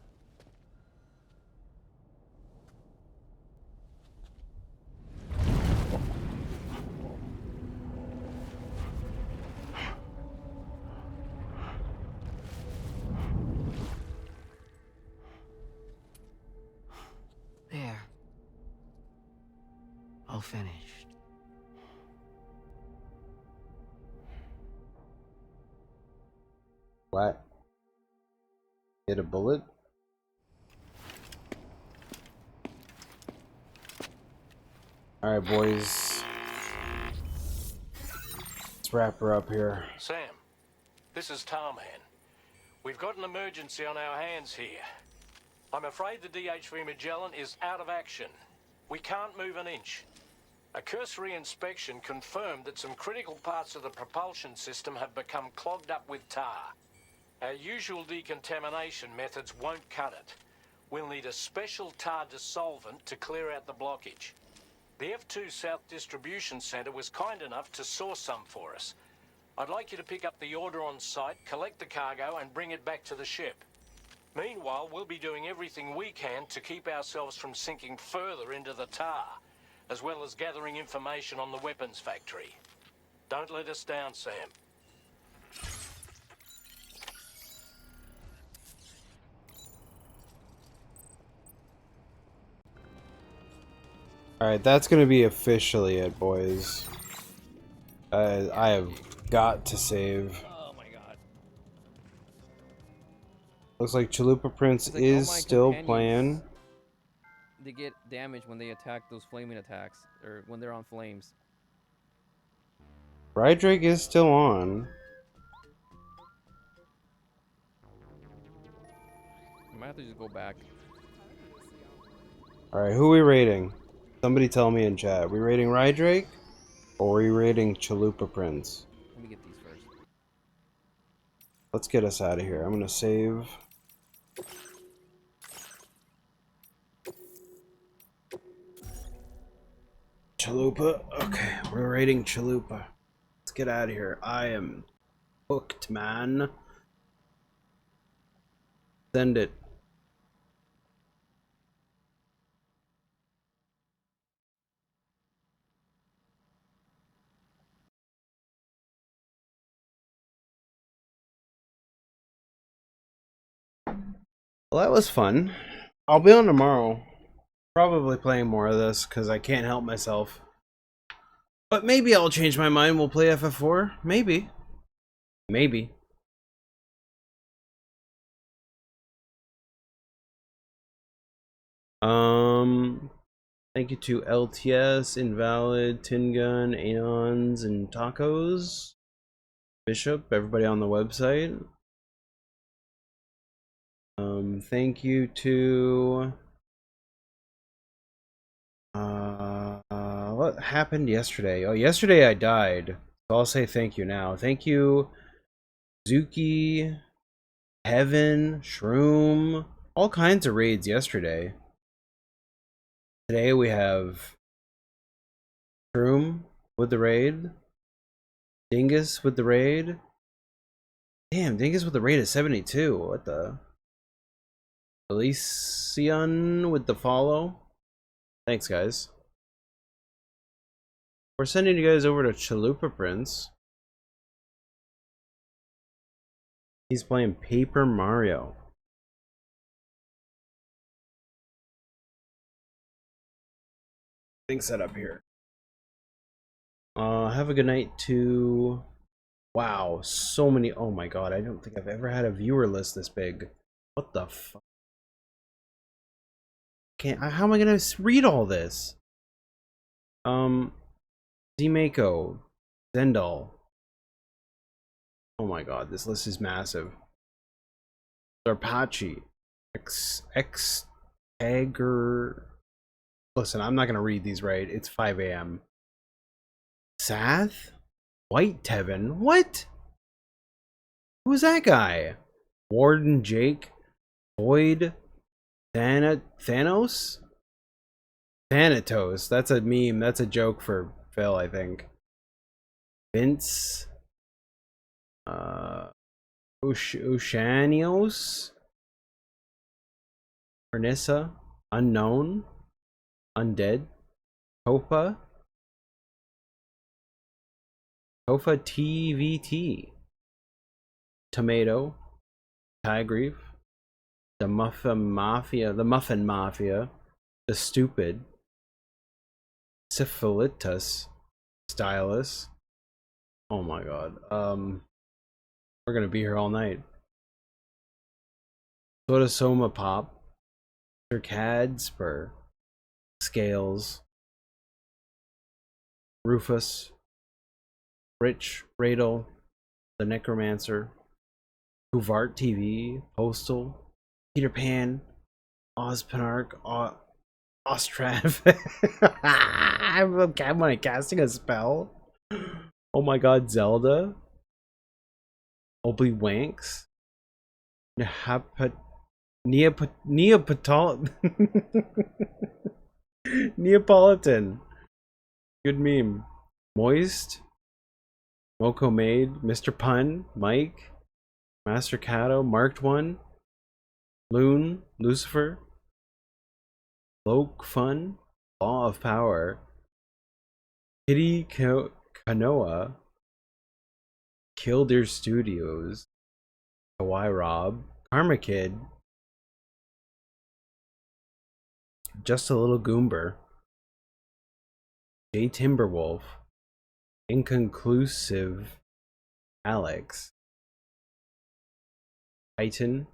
[SPEAKER 14] There. All finished.
[SPEAKER 1] What? Hit a bullet? Alright, boys. Let's wrap her up here.
[SPEAKER 18] Sam, this is Tarman. We've got an emergency on our hands here. I'm afraid the DHV Magellan is out of action. We can't move an inch. A cursory inspection confirmed that some critical parts of the propulsion system have become clogged up with tar. Our usual decontamination methods won't cut it. We'll need a special tar dissolvent to clear out the blockage. The F2 South Distribution Center was kind enough to source some for us. I'd like you to pick up the order on site, collect the cargo, and bring it back to the ship. Meanwhile, we'll be doing everything we can to keep ourselves from sinking further into the tar, as well as gathering information on the weapons factory. Don't let us down, Sam.
[SPEAKER 1] Alright, that's gonna be officially it, boys. I have got to save.
[SPEAKER 23] Oh my god.
[SPEAKER 1] Looks like Chalupa Prince
[SPEAKER 23] It's like
[SPEAKER 1] is
[SPEAKER 23] all my
[SPEAKER 1] still
[SPEAKER 23] companions,
[SPEAKER 1] playing.
[SPEAKER 23] They get damaged when they attack those flaming attacks, or when they're on flames.
[SPEAKER 1] Rydrake is still on.
[SPEAKER 23] I might have to just go back.
[SPEAKER 1] Alright, who are we rating? Somebody tell me in chat. Are we rating Rydrake? Or are we rating Chalupa Prince?
[SPEAKER 23] Let me get these first.
[SPEAKER 1] Let's get us out of here. I'm gonna save. Chalupa. Okay, we're rating Chalupa. Let's get out of here. I am hooked, man. Send it. Well, that was fun. I'll be on tomorrow. Probably playing more of this because I can't help myself. But maybe I'll change my mind. We'll play FF4. Maybe. Maybe. Thank you to LTS, Invalid, Tin Gun, Aeons, and Tacos. Bishop, everybody on the website. Thank you to what happened yesterday? Oh, yesterday I died. So I'll say thank you now. Thank you, Zuki, Heaven, Shroom, all kinds of raids yesterday. Today we have Shroom with the raid, Dingus with the raid. Damn, Dingus with the raid is 72. What the? Elysion with the follow. Thanks, guys. We're sending you guys over to Chalupa Prince. He's playing Paper Mario. Things set up here. Have a good night to... Wow, so many... Oh my god, I don't think I've ever had a viewer list this big. What the fuck? How am I gonna read all this? Zmako, Zendal. Oh my god, this list is massive. Zarpachi, Tagger. Listen, I'm not gonna read these right. It's 5 a.m. Sath? White Tevin? What? Who's that guy? Warden Jake? Void? Thanos? Thanatos. That's a meme. That's a joke for Phil, I think. Vince? Oceanios? Ernissa? Unknown? Undead? Topa? Tofa TVT? Tomato? Tigreef? The Muffin Mafia? The Stupid? Syphilitus? Stylus? Oh my god. We're gonna be here all night. Soda Soma Pop? Circad Spur? Scales? Rufus? Rich, Radel, The Necromancer, Huvart TV, Postal, Peter Pan, Ozpanarch, Ostrav. Am I casting a spell? Oh my god, Zelda, Obi-Wanks, Neapolitan. Good meme. Moist. Moko Maid, Mr. Pun, Mike, Master Cato, Marked One, Loon, Lucifer, Loke Fun, Law of Power, Kitty Kanoa, Killdeer Studios, Kawaii Rob, Karma Kid, Just a Little Goomber, J Timberwolf, Inconclusive, Alex, Titan,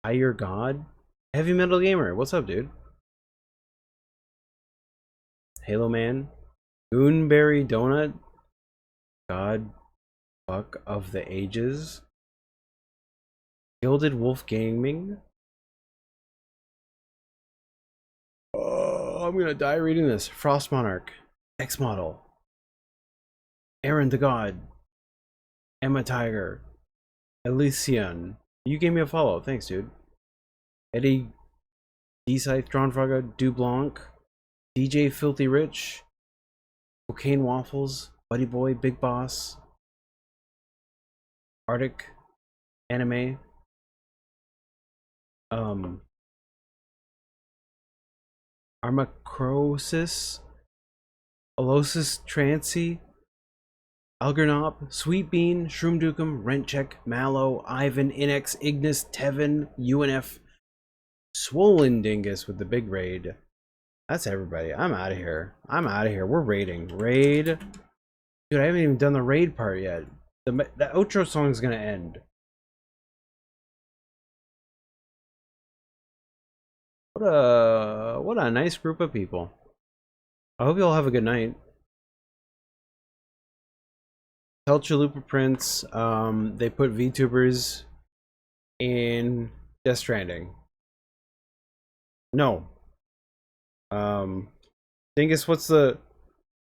[SPEAKER 1] Higher God, Heavy Metal Gamer, what's up, dude? Halo Man, Goonberry Donut, God Fuck of the Ages, Gilded Wolf Gaming. Oh, I'm gonna die reading this. Frost Monarch, X Model, Aaron the God, Emma Tiger, Elysian. You gave me a follow. Thanks, dude. Eddie, D-Scythe, Drawnfrogga, Dublanc, DJ Filthy Rich, Cocaine Waffles, Buddy Boy, Big Boss, Arctic, Anime, Armacrosis, Alosis Trancy, Algernop, Sweet Bean, Shroomdukum, Rentcheck, Mallow, Ivan, Inex, Ignis, Tevin, UNF, Swollen Dingus with the big raid. That's everybody. I'm out of here. I'm out of here. We're raiding. Raid. Dude, I haven't even done the raid part yet. The outro song is gonna end. What a nice group of people. I hope you all have a good night. Tell Chalupa Prince, they put VTubers in Death Stranding. No. Dingus, what's the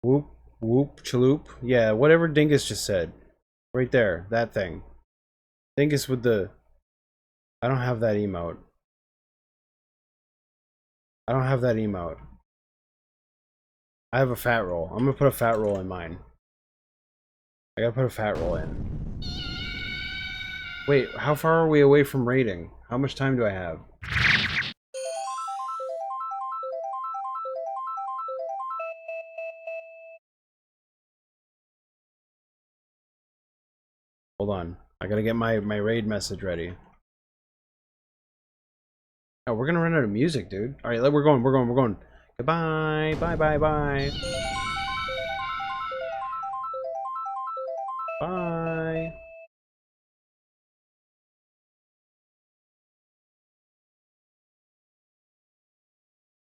[SPEAKER 1] whoop chaloop? Yeah, whatever Dingus just said. Right there, that thing. Dingus with the I don't have that emote. I don't have that emote. I have a fat roll. I'm gonna put a fat roll in mine. I gotta put a fat roll in. Wait, how far are we away from raiding? How much time do I have? Hold on. I gotta get my raid message ready. Oh, we're gonna run out of music, dude. Alright, we're going. Goodbye. Bye.